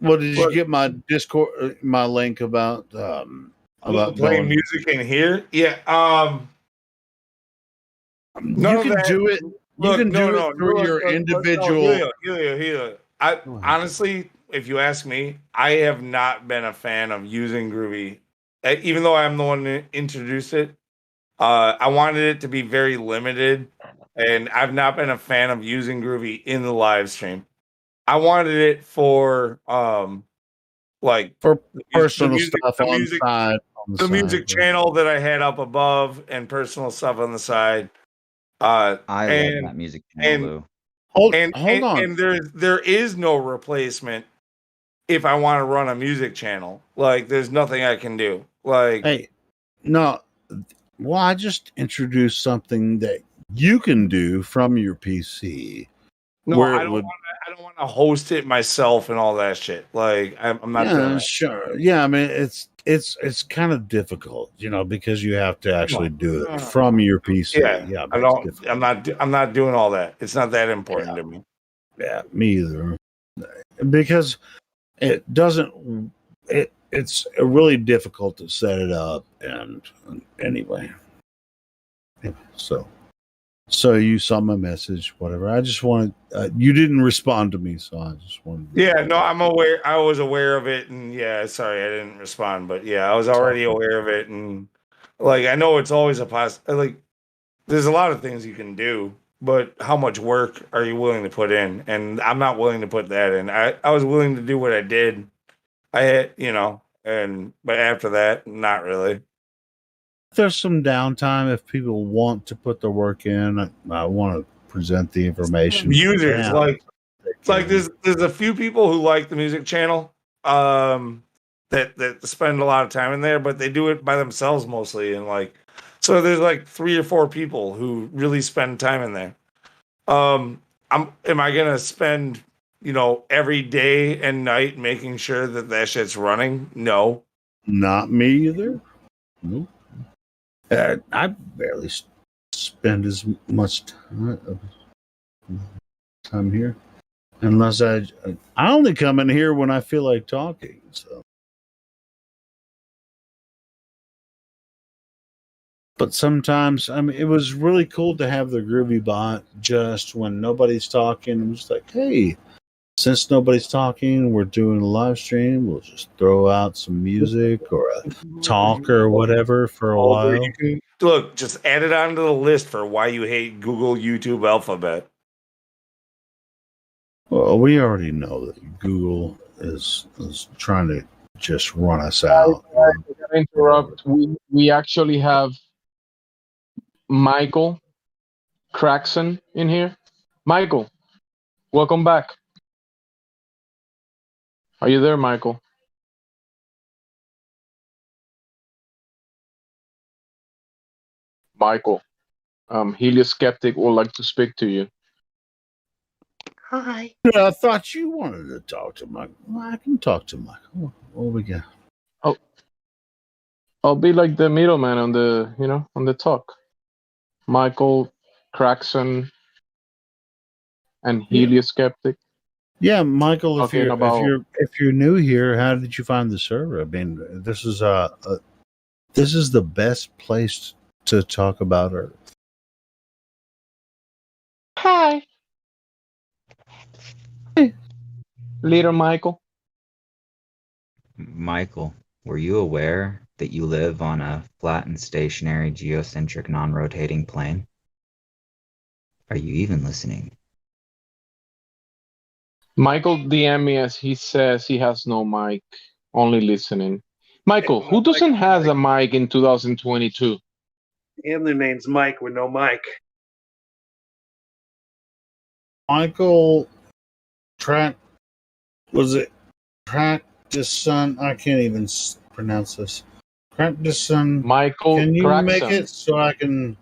[SPEAKER 8] Well, did you get my Discord, my link about
[SPEAKER 2] playing
[SPEAKER 8] going?
[SPEAKER 2] music in here? Yeah.
[SPEAKER 8] You can do it. You can do it through your individual.
[SPEAKER 2] Helio. I honestly, if you ask me, I have not been a fan of using Groovy, even though I'm the one that introduced it. I wanted it to be very limited, and I've not been a fan of using Groovy in the live stream. I wanted it for like
[SPEAKER 8] for
[SPEAKER 2] the
[SPEAKER 8] personal
[SPEAKER 2] music,
[SPEAKER 8] stuff on the side.
[SPEAKER 2] the music channel that I had up above, and personal stuff on the side.
[SPEAKER 17] I love that music channel, Lou.
[SPEAKER 8] Hold on.
[SPEAKER 2] And there is no replacement if I want to run a music channel. Like, there's nothing I can do. Like,
[SPEAKER 8] hey, no. Well, I just introduced something that you can do from your PC.
[SPEAKER 2] no, I don't want to host it myself and all that shit. Like, I'm not doing that.
[SPEAKER 8] Sure. Yeah, I mean it's kind of difficult, because you have to actually do it from your PC.
[SPEAKER 2] Yeah, I'm not doing all that. It's not that important to me.
[SPEAKER 8] Yeah, me either. Because it doesn't. It's really difficult to set it up, and anyway. So you saw my message, whatever. I just wanted. You didn't respond to me, so I just wanted.
[SPEAKER 2] Yeah, no, I'm aware. I was aware of it, and yeah, sorry, I didn't respond, but yeah, I was already aware of it, and like, I know it's always a like. There's a lot of things you can do, but how much work are you willing to put in? And I'm not willing to put that in. I was willing to do what I did. I had, but after that, not really.
[SPEAKER 8] There's some downtime if people want to put the work in. I want to present the information.
[SPEAKER 2] Users like there's a few people who like the music channel that spend a lot of time in there, but they do it by themselves mostly, and like, so there's like 3 or 4 people who really spend time in there. Am I gonna spend every day and night making sure that shit's running? No,
[SPEAKER 8] not me either. Nope. I barely spend as much time here, unless I only come in here when I feel like talking. So, but sometimes, it was really cool to have the Groovy bot just when nobody's talking. It was like, hey, since nobody's talking, we're doing a live stream. We'll just throw out some music or a talk or whatever for a while.
[SPEAKER 2] You can, look, just add it onto the list for why you hate Google, YouTube, Alphabet.
[SPEAKER 8] Well, we already know that Google is trying to just run us out.
[SPEAKER 14] I gotta interrupt. We actually have Michael Craxon in here. Michael, welcome back. Are you there, Michael? Michael, Helios Skeptic would like to speak to you.
[SPEAKER 8] Hi. Yeah, I thought you wanted to talk to Michael. Well, I can talk to Michael. What we got?
[SPEAKER 14] Oh, I'll be like the middleman on the talk. Michael Craxon and Helios Skeptic.
[SPEAKER 8] Yeah, Michael, if you're new here, how did you find the server? I mean, this is the best place to talk about Earth.
[SPEAKER 14] Hi. Hey. Little Michael.
[SPEAKER 17] Michael, were you aware that you live on a flat and stationary geocentric non-rotating plane? Are you even listening?
[SPEAKER 14] Michael DM me as he says he has no mic, only listening. Michael, who doesn't have a mic in 2022?
[SPEAKER 7] And the name's Mike with no mic.
[SPEAKER 8] Michael, was it Practice Son? I can't even pronounce this. Practice Son.
[SPEAKER 14] Michael
[SPEAKER 8] Can you make
[SPEAKER 14] Craxon.
[SPEAKER 8] it so I can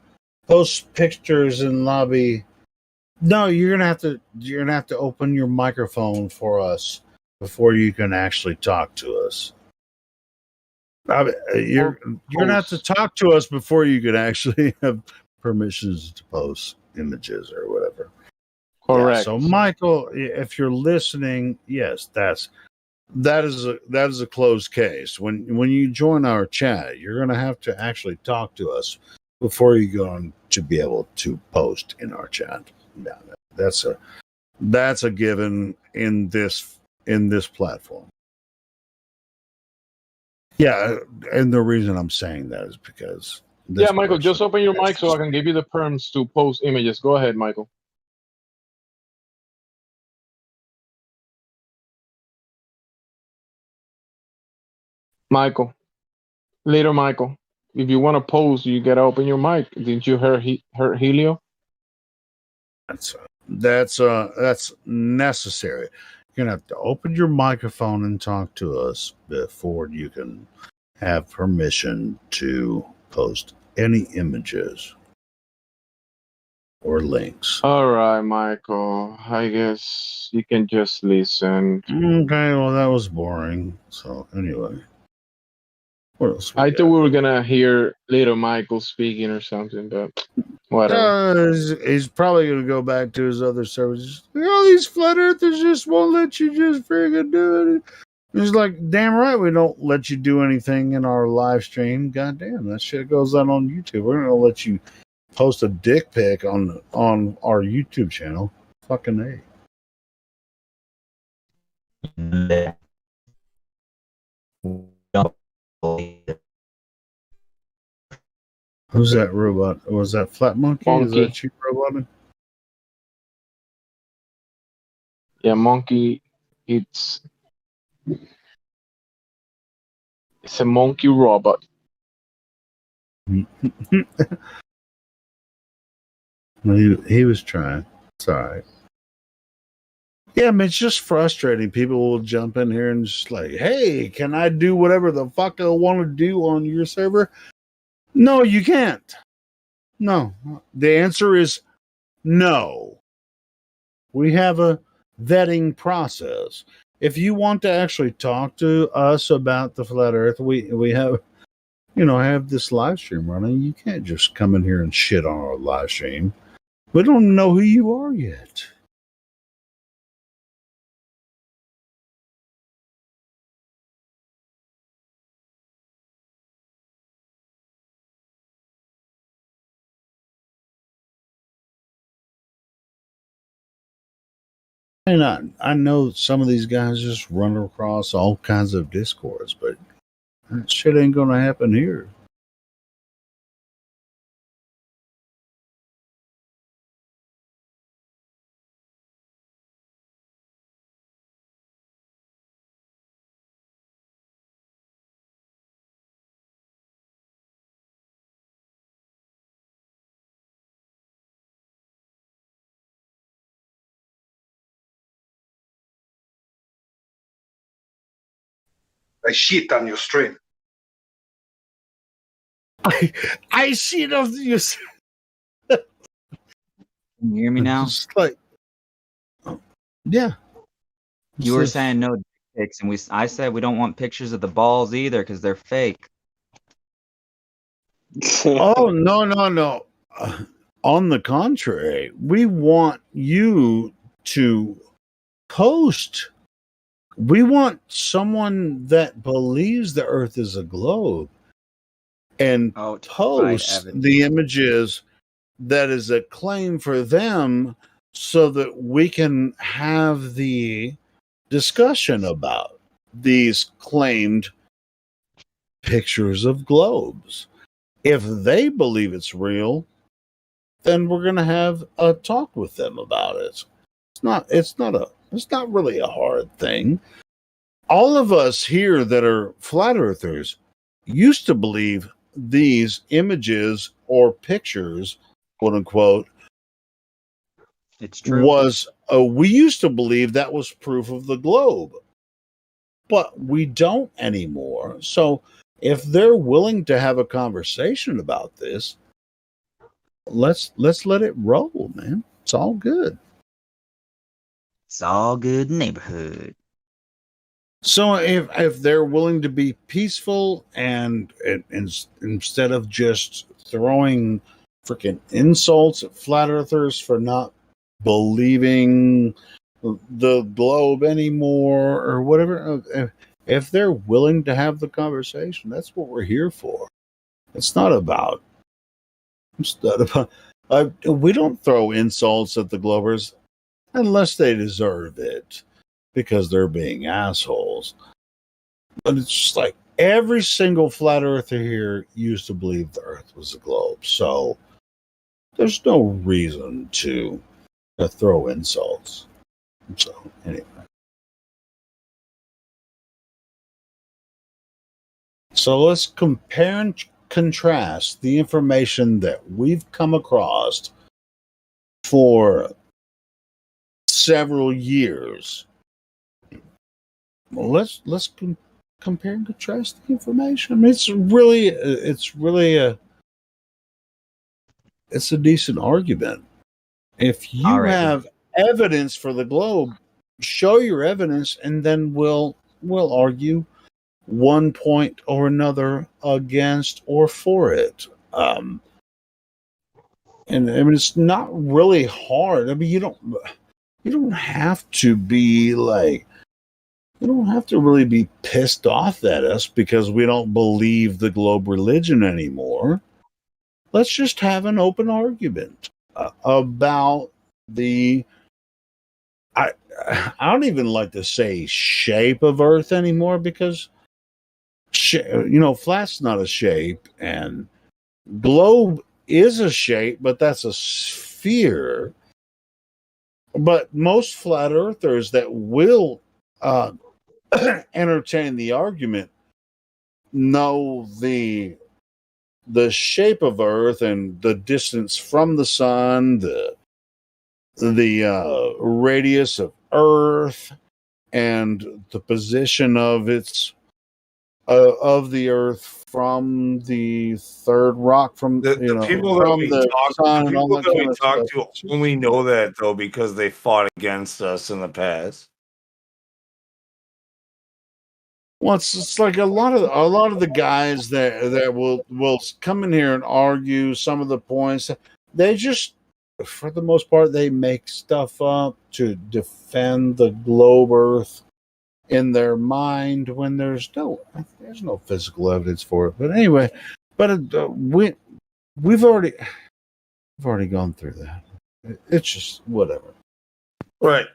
[SPEAKER 8] post pictures in lobby? No, you're gonna have to open your microphone for us before you can actually talk to us. You're gonna have to talk to us before you can actually have permissions to post images or whatever.
[SPEAKER 14] Correct.
[SPEAKER 8] Yeah, so Michael, if you're listening, yes, that is a closed case. When you join our chat, you're gonna have to actually talk to us before you go on to be able to post in our chat. Yeah, that's a given in this platform. Yeah, and the reason I'm saying that is because
[SPEAKER 14] Yeah, Michael, just open your mic so I can give you the perms to post images. Go ahead, Michael. Michael, later, Michael. If you want to post, you gotta open your mic. Didn't you hear Helio?
[SPEAKER 8] That's necessary. You're gonna have to open your microphone and talk to us before you can have permission to post any images or links.
[SPEAKER 14] All right, Michael. I guess you can just listen.
[SPEAKER 8] Okay, well that was boring. So anyway, what else?
[SPEAKER 14] I thought we were gonna hear little Michael speaking or something, but whatever.
[SPEAKER 8] He's probably gonna go back to his other services. These flat earthers just won't let you just friggin' do it. It's like, damn right, we don't let you do anything in our live stream. God damn, that shit goes out on YouTube. We're gonna let you post a dick pic on our YouTube channel. Fucking A. Who's that robot? Was that Flat Monkey? Is
[SPEAKER 14] Monkey.
[SPEAKER 8] that you roboting?
[SPEAKER 14] Yeah, Monkey. It's a monkey robot.
[SPEAKER 8] He was trying. It's all right. Yeah, I mean, it's just frustrating. People will jump in here and just like, hey, can I do whatever the fuck I want to do on your server? No, you can't. No. The answer is no. We have a vetting process. If you want to actually talk to us about the flat earth, we have have this live stream running. You can't just come in here and shit on our live stream. We don't know who you are yet. And I know some of these guys just run across all kinds of discords, but that shit ain't gonna happen here.
[SPEAKER 7] I shit on your stream.
[SPEAKER 8] I shit on you.
[SPEAKER 17] Can you hear me now?
[SPEAKER 8] Just like, yeah.
[SPEAKER 17] You were saying no dick pics, and I said we don't want pictures of the balls either because they're fake.
[SPEAKER 8] Oh no. On the contrary, we want you to post. We want someone that believes the Earth is a globe and post the images that is a claim for them so that we can have the discussion about these claimed pictures of globes. If they believe it's real, then we're going to have a talk with them about it. It's not really a hard thing. All of us here that are flat earthers used to believe these images or pictures, quote unquote,
[SPEAKER 17] It's true.
[SPEAKER 8] was we used to believe that was proof of the globe, but we don't anymore. So if they're willing to have a conversation about this, let's let it roll, man. It's all good.
[SPEAKER 17] It's all good neighborhood.
[SPEAKER 8] So if they're willing to be peaceful and instead of just throwing freaking insults at flat earthers for not believing the globe anymore or whatever, if they're willing to have the conversation, that's what we're here for. It's not about we don't throw insults at the Globers unless they deserve it because they're being assholes. But it's just like every single flat earther here used to believe the earth was a globe. So there's no reason to throw insults. So anyway. So let's compare and contrast the information that we've come across for several years. Well, let's compare and contrast the information. I mean, it's really it's a decent argument. If you have evidence for the globe, show your evidence, and then we'll argue one point or another against or for it. And I mean, it's not really hard. I mean, you don't have to be like, you don't have to really be pissed off at us because we don't believe the globe religion anymore. Let's just have an open argument about the. I don't even like to say shape of Earth anymore because flat's not a shape and globe is a shape, but that's a sphere. But most flat earthers that will entertain the argument know the shape of Earth and the distance from the sun, the radius of Earth, and the position of its of the Earth from the third rock from
[SPEAKER 2] The people that
[SPEAKER 8] from
[SPEAKER 2] we
[SPEAKER 8] the
[SPEAKER 2] talk,
[SPEAKER 8] sun
[SPEAKER 2] the
[SPEAKER 8] and all
[SPEAKER 2] people
[SPEAKER 8] that
[SPEAKER 2] that
[SPEAKER 8] kind
[SPEAKER 2] we
[SPEAKER 8] of
[SPEAKER 2] talk
[SPEAKER 8] stuff.
[SPEAKER 2] to only know that though because they fought against us in the past.
[SPEAKER 8] Well, it's like a lot of the guys that will come in here and argue some of the points. They just, for the most part, they make stuff up to defend the globe Earth in their mind when there's no physical evidence for it. But anyway, we've already gone through that. It's just whatever.
[SPEAKER 2] Right.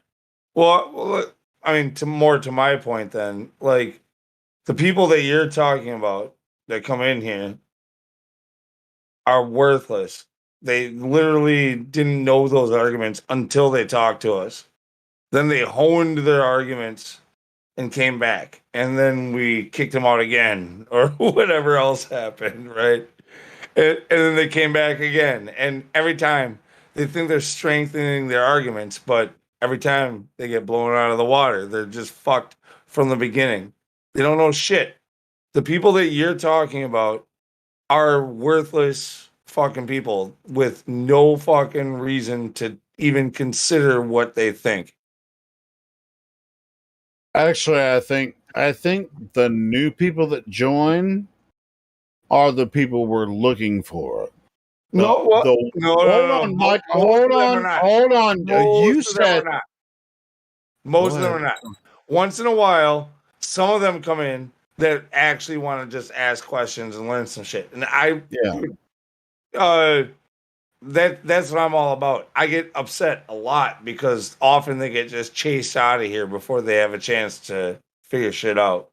[SPEAKER 2] Well, I mean, to my point, then, like the people that you're talking about that come in here are worthless. They literally didn't know those arguments until they talked to us. Then they honed their arguments and came back, and then we kicked them out again, or whatever else happened, right? And then they came back again, and every time they think they're strengthening their arguments, but every time they get blown out of the water, they're just fucked from the beginning. They don't know shit. The people that you're talking about are worthless fucking people with no fucking reason to even consider what they think.
[SPEAKER 8] Actually, I think the new people that join are the people we're looking for.
[SPEAKER 2] No, what? No,
[SPEAKER 8] hold on, Mike. Hold on. You
[SPEAKER 2] Most of them
[SPEAKER 8] said
[SPEAKER 2] are not. Most of them are not. Once in a while, some of them come in that actually want to just ask questions and learn some shit. And that's what I'm all about. I get upset a lot because often they get just chased out of here before they have a chance to figure shit out.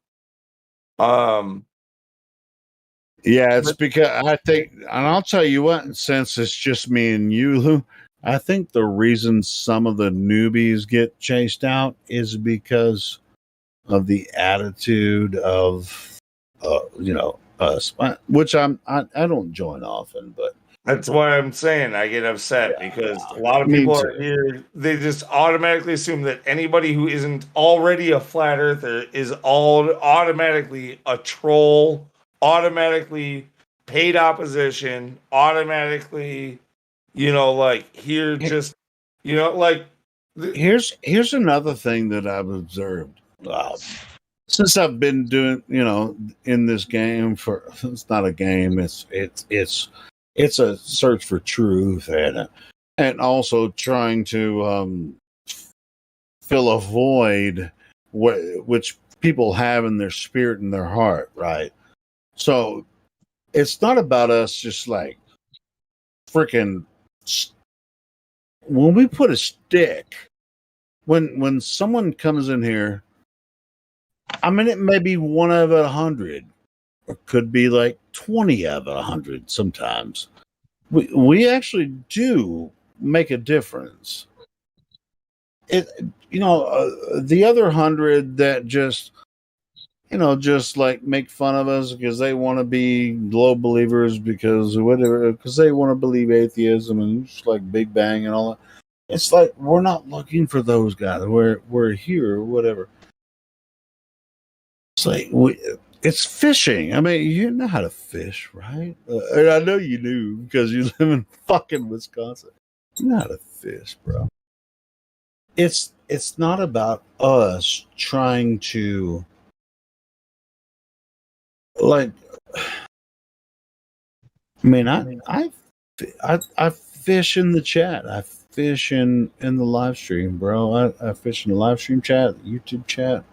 [SPEAKER 8] Yeah, it's because I think, and I'll tell you what, since it's just me and you, Lou, I think the reason some of the newbies get chased out is because of the attitude of, us, which I don't join often, but
[SPEAKER 2] That's why I'm saying I get upset because a lot of
[SPEAKER 8] Me
[SPEAKER 2] people
[SPEAKER 8] too.
[SPEAKER 2] are here. They just automatically assume that anybody who isn't already a flat earther is all automatically a troll, automatically paid opposition, automatically, like here just, like.
[SPEAKER 8] Here's another thing that I've observed. Since I've been doing, in this game for, it's not a game, it's a search for truth, and also trying to fill a void which people have in their spirit and their heart, right? So it's not about us just like freaking when we put a stick, when someone comes in here, I mean, it may be one of 100, or could be like 20 of 100 sometimes. We actually do make a difference. The other 100 that just like make fun of us because they want to be glow believers because they want to believe atheism and just like Big Bang and all that. It's like we're not looking for those guys. We're here or whatever. It's like it's fishing. I mean, you know how to fish, right? And I know you do because you live in fucking Wisconsin. You know how to fish, bro. It's not about us trying to like. I mean, I fish in the chat. I fish in the live stream, bro. I fish in the live stream chat, YouTube chat.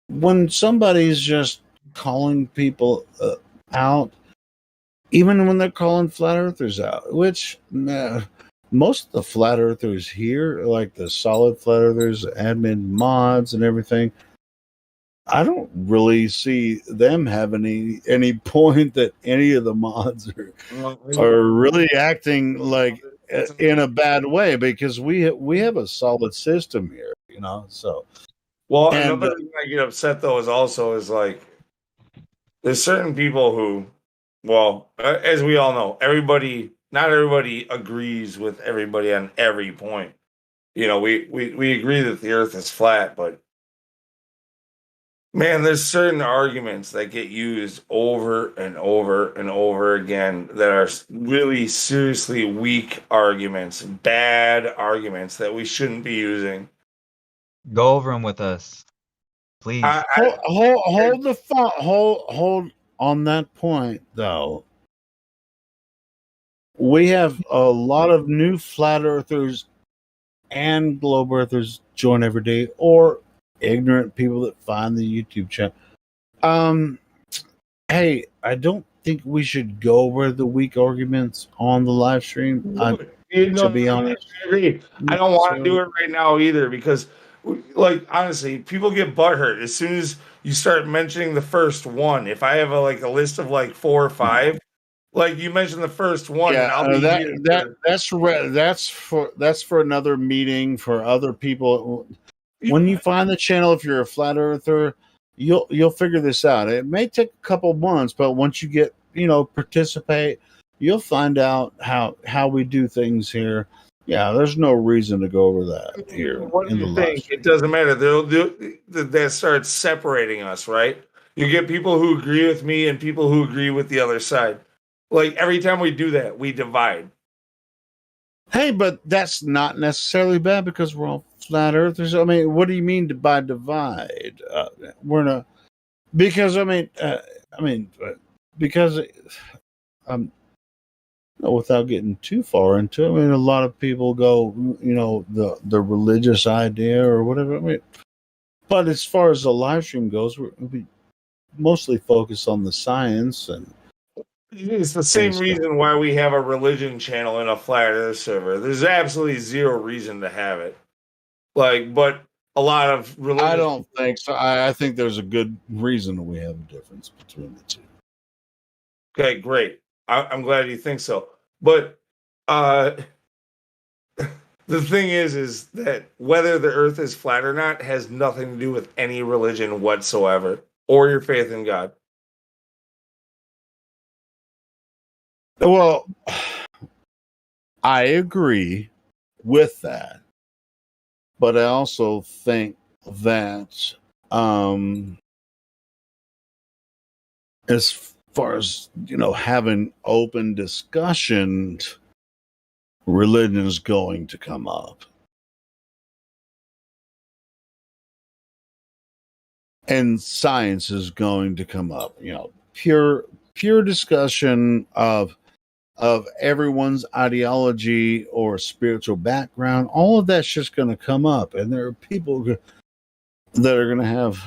[SPEAKER 8] When somebody's just calling people out, even when they're calling flat earthers out, which most of the flat earthers here, like the solid flat earthers, admin mods and everything, I don't really see them having any point that any of the mods are really acting like in a bad way, because we have a solid system here, so.
[SPEAKER 2] Well, another thing I get upset though is like there's certain people who, well, as we all know, not everybody agrees with everybody on every point. We agree that the Earth is flat, but man, there's certain arguments that get used over and over and over again that are really seriously weak arguments, bad arguments that we shouldn't be using.
[SPEAKER 17] Go over them with us, please.
[SPEAKER 8] Hold the phone. Hold on that point, though. We have a lot of new flat earthers and globe earthers join every day, or ignorant people that find the YouTube channel. Hey, I don't think we should go over the weak arguments on the live stream. To be honest,
[SPEAKER 2] I agree. I don't want to do it right now either because, like, honestly, people get butthurt as soon as you start mentioning the first one. If I have a list of like 4 or 5, like you mentioned the first one, and I'll be here.
[SPEAKER 8] That's for another meeting for other people. When you find the channel, if you're a flat earther, you'll figure this out. It may take a couple months, but once you get participate, you'll find out how we do things here. Yeah, there's no reason to go over that here.
[SPEAKER 2] What do you think? It doesn't matter. That starts separating us, right? You get people who agree with me and people who agree with the other side. Like every time we do that, we divide.
[SPEAKER 8] Hey, but that's not necessarily bad because we're all flat earthers. I mean, what do you mean by divide? We're not, because because without getting too far into it, I mean, a lot of people go, the religious idea or whatever. I mean, but as far as the live stream goes, we mostly focus on the science, and
[SPEAKER 2] it's the same reason why we have a religion channel in a flat earth server. There's absolutely zero reason to have it. But a lot of religious.
[SPEAKER 8] I don't think so. I think there's a good reason we have a difference between the two.
[SPEAKER 2] Okay, great. I'm glad you think so. But the thing is that whether the earth is flat or not has nothing to do with any religion whatsoever or your faith in God.
[SPEAKER 8] Well, I agree with that, but I also think that as far as having open discussion, religion is going to come up, and science is going to come up. Pure discussion of everyone's ideology or spiritual background. All of that's just going to come up, and there are people that are going to have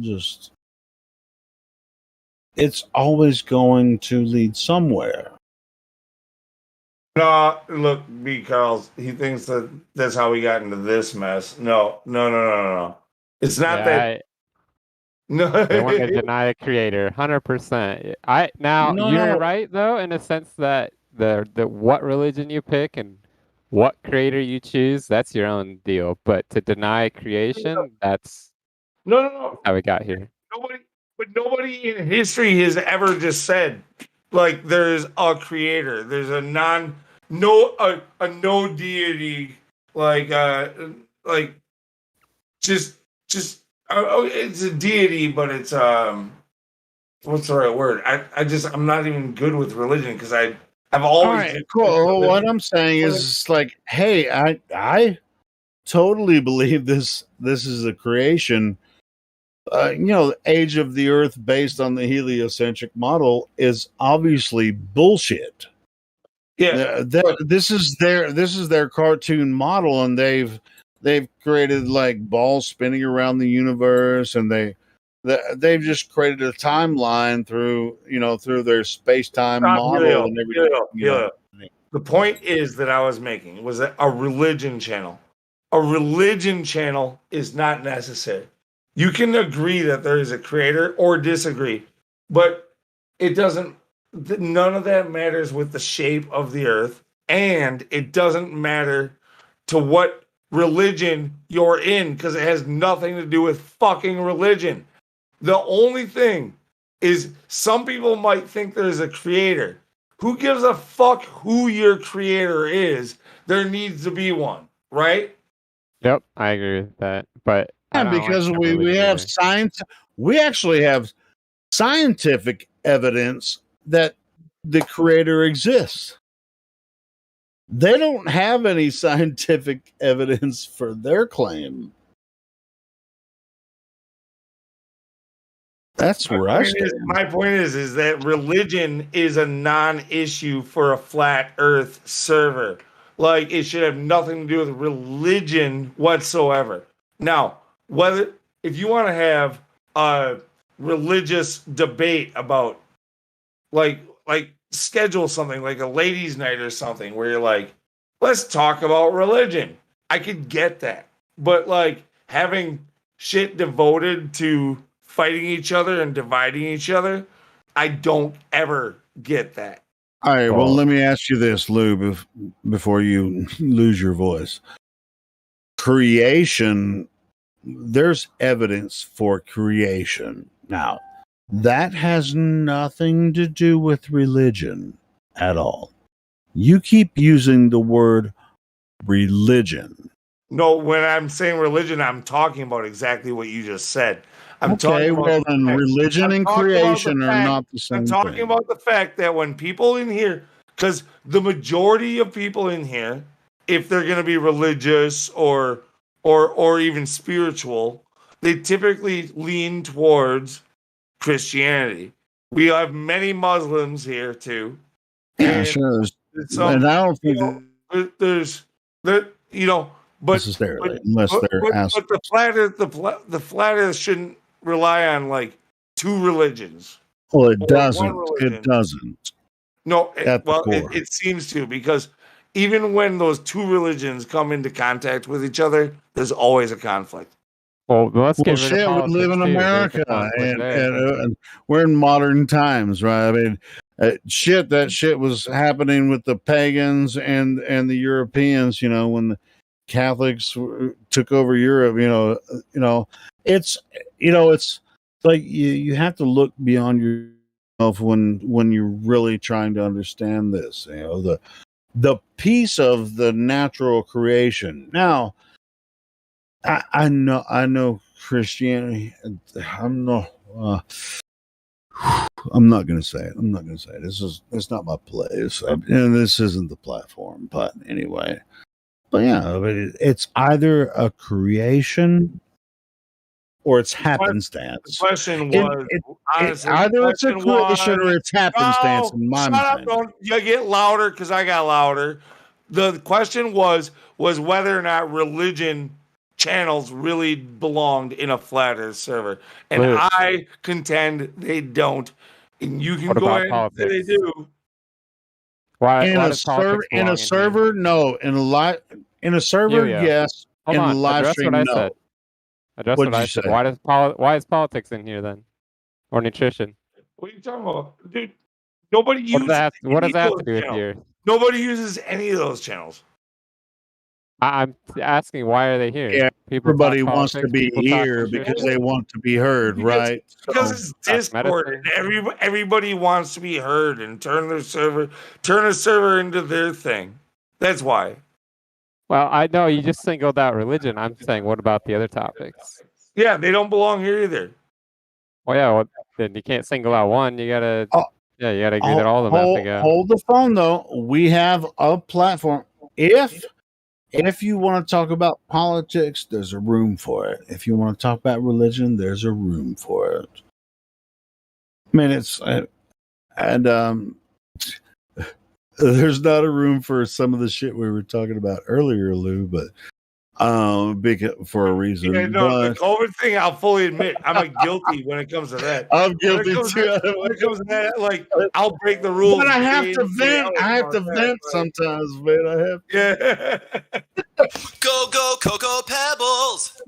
[SPEAKER 8] just. It's always going to lead somewhere.
[SPEAKER 2] No, look, B. Carl's, he thinks that that's how we got into this mess. No. It's not that. No,
[SPEAKER 15] They want to deny a creator, 100%. You're right though, in a sense that the what religion you pick and what creator you choose, that's your own deal. But to deny creation, that's
[SPEAKER 2] no.
[SPEAKER 15] how we got here.
[SPEAKER 2] Nobody in history has ever just said like there's a creator. There's a no deity just it's a deity, but it's what's the right word? I'm not even good with religion because I've always.
[SPEAKER 8] All right, cool. What I'm saying is like, hey, I totally believe this is a creation. The age of the Earth based on the heliocentric model is obviously bullshit.
[SPEAKER 2] Yeah,
[SPEAKER 8] this is their cartoon model, and they've created like balls spinning around the universe, and they've just created a timeline through their space-time model and everything.
[SPEAKER 2] The point is that I was making was that a religion channel. A religion channel is not necessary. You can agree that there is a creator or disagree, but it doesn't. None of that matters with the shape of the earth, and it doesn't matter to what religion you're in because it has nothing to do with fucking religion. The only thing is some people might think there's a creator. Who gives a fuck who your creator is? There needs to be one, right?
[SPEAKER 15] Yep, I agree with that. But
[SPEAKER 8] Because we have science, we actually have scientific evidence that the creator exists. They don't have any scientific evidence for their claim. That's where I stand.
[SPEAKER 2] My point is that religion is a non-issue for a flat Earth server. Like it should have nothing to do with religion whatsoever. Now, if you want to have a religious debate about like schedule something like a ladies' night or something where you're like, let's talk about religion. I could get that. But like having shit devoted to fighting each other and dividing each other, I don't ever get that.
[SPEAKER 8] All right, well, let me ask you this, Lou, before you lose your voice. Creation, there's evidence for creation. Now, that has nothing to do with religion at all. You keep using the word religion.
[SPEAKER 2] No, when I'm saying religion, I'm talking about exactly what you just said. I'm talking about
[SPEAKER 8] well, then religion and creation are not the same
[SPEAKER 2] I'm talking
[SPEAKER 8] thing.
[SPEAKER 2] about the fact that when people in here, because the majority of people in here, if they're going to be religious or even spiritual, they typically lean towards Christianity. We have many Muslims here too.
[SPEAKER 8] Yeah, sure. And I don't think
[SPEAKER 2] but
[SPEAKER 8] necessarily, unless they're asked.
[SPEAKER 2] But the flat Earth shouldn't rely on like two religions.
[SPEAKER 8] Well, it doesn't. It doesn't.
[SPEAKER 2] No, it seems to, because even when those two religions come into contact with each other, there's always a conflict.
[SPEAKER 15] Well, let's get rid
[SPEAKER 8] shit,
[SPEAKER 15] of politics.
[SPEAKER 8] we live in America, and we're in modern times, right? I mean, that shit was happening with the pagans and the Europeans. When the Catholics took over Europe, it's like you have to look beyond of when you're really trying to understand this, the piece of the natural creation. Now, I know Christianity. I'm not. I'm not going to say it. I'm not going to say it. It's not my place, and this isn't the platform. But anyway, but yeah, it's either a creation or it's happenstance.
[SPEAKER 2] The question was, honestly,
[SPEAKER 8] either it's a creation or it's happenstance. In my
[SPEAKER 2] shut up! Don't you get louder because I got louder. The question was whether or not religion channels really belonged in a flat Earth server, and
[SPEAKER 15] Luke.
[SPEAKER 2] I contend they don't. And you can
[SPEAKER 15] What
[SPEAKER 2] go
[SPEAKER 15] about
[SPEAKER 2] ahead and say they
[SPEAKER 15] politics?
[SPEAKER 2] do.
[SPEAKER 15] Why
[SPEAKER 8] in
[SPEAKER 15] does politics
[SPEAKER 8] in
[SPEAKER 15] belong
[SPEAKER 8] a server, no. In a server,
[SPEAKER 15] Helio.
[SPEAKER 8] yes.
[SPEAKER 15] Hold
[SPEAKER 8] In
[SPEAKER 15] on.
[SPEAKER 8] live
[SPEAKER 15] Address
[SPEAKER 8] stream,
[SPEAKER 15] what I
[SPEAKER 8] no.
[SPEAKER 15] said. Address
[SPEAKER 8] What'd
[SPEAKER 15] what I
[SPEAKER 8] you
[SPEAKER 15] said.
[SPEAKER 8] say?
[SPEAKER 15] Why is politics in here then? Or nutrition?
[SPEAKER 2] What are you talking about, dude? Nobody
[SPEAKER 15] What
[SPEAKER 2] uses
[SPEAKER 15] does that have to
[SPEAKER 2] those
[SPEAKER 15] do with
[SPEAKER 2] channels.
[SPEAKER 15] here?
[SPEAKER 2] Nobody uses any of those channels.
[SPEAKER 15] I'm asking why are they here?
[SPEAKER 8] Yeah,
[SPEAKER 15] People talk
[SPEAKER 8] everybody wants to
[SPEAKER 15] politics,
[SPEAKER 8] be
[SPEAKER 15] people talk
[SPEAKER 8] here
[SPEAKER 15] nutrition.
[SPEAKER 8] because they want to be heard, right?
[SPEAKER 2] Because
[SPEAKER 8] So,
[SPEAKER 2] it's
[SPEAKER 15] talk
[SPEAKER 2] Discord,
[SPEAKER 15] medicine.
[SPEAKER 2] and everybody wants to be heard and turn a server into their thing. That's why.
[SPEAKER 15] Well, I know you just singled out religion. I'm saying, what about the other topics?
[SPEAKER 2] Yeah, they don't belong here either.
[SPEAKER 15] Well, yeah, well, then you can't single out one. You gotta, you gotta agree that all of them have to go.
[SPEAKER 8] hold the phone though. We have a platform. If you want to talk about politics, there's a room for it. If you want to talk about religion, there's a room for it. I mean, it's there's not a room for some of the shit we were talking about earlier, Lou, but big for a reason.
[SPEAKER 2] Yeah, no, the
[SPEAKER 8] but
[SPEAKER 2] COVID thing, I'll fully admit, I'm a guilty when it comes to that.
[SPEAKER 8] I'm guilty
[SPEAKER 2] when
[SPEAKER 8] too.
[SPEAKER 2] When it comes to that, like, I'll break the rules.
[SPEAKER 8] But I have
[SPEAKER 2] day
[SPEAKER 8] to
[SPEAKER 2] in, day
[SPEAKER 8] vent.
[SPEAKER 2] out
[SPEAKER 8] I have to
[SPEAKER 2] about that,
[SPEAKER 8] vent sometimes, man. I have.
[SPEAKER 2] Yeah.
[SPEAKER 9] Go, Cocoa Pebbles!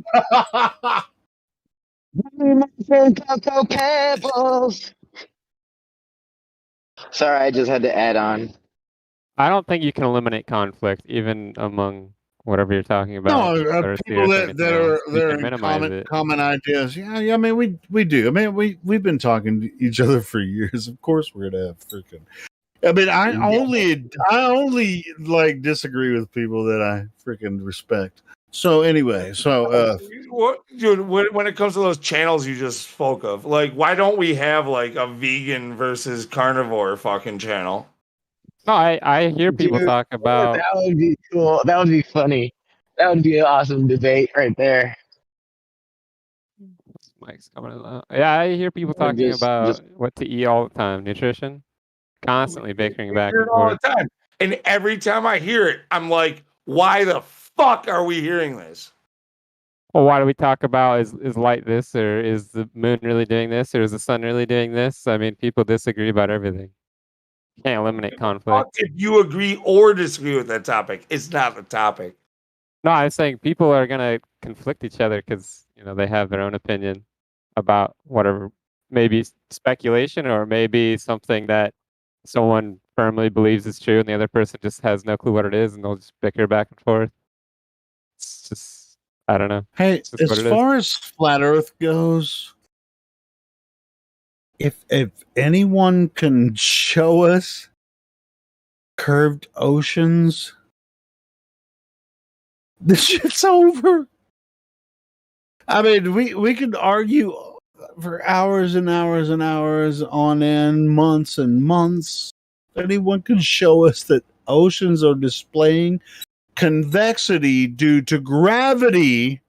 [SPEAKER 20] Cocoa Pebbles. Sorry, I just had to add on.
[SPEAKER 15] I don't think you can eliminate conflict, even among whatever you're talking about.
[SPEAKER 8] No, people that are in common ideas. Yeah. I mean, we do. I mean, we've been talking to each other for years. Of course, we're gonna have freaking. I mean, I only like disagree with people that I freaking respect. So anyway,
[SPEAKER 2] what, dude, when it comes to those channels you just spoke of, like, why don't we have like a vegan versus carnivore fucking channel?
[SPEAKER 15] No, I hear people talk about.
[SPEAKER 20] That would be cool. That would be funny. That would be an awesome debate right there.
[SPEAKER 15] Mike's coming in. Yeah, I hear people talking about what to eat all the time. Nutrition, constantly bickering back
[SPEAKER 2] hear
[SPEAKER 15] and
[SPEAKER 2] it all
[SPEAKER 15] forth.
[SPEAKER 2] the time, and every time I hear it, I'm like, why the fuck are we hearing this?
[SPEAKER 15] Well, why do we talk about is light this, or is the moon really doing this, or is the sun really doing this? I mean, people disagree about everything. Can't eliminate conflict.
[SPEAKER 2] If you agree or disagree with that topic, it's not the topic.
[SPEAKER 15] No, I'm saying people are gonna conflict each other because they have their own opinion about whatever, maybe speculation or maybe something that someone firmly believes is true, and the other person just has no clue what it is, and they'll just bicker back and forth. It's just, I don't know.
[SPEAKER 8] hey, as far as flat Earth goes, if anyone can show us curved oceans, this shit's over. I mean, we could argue for hours and hours and hours on end, months and months. Anyone can show us that oceans are displaying convexity due to gravity,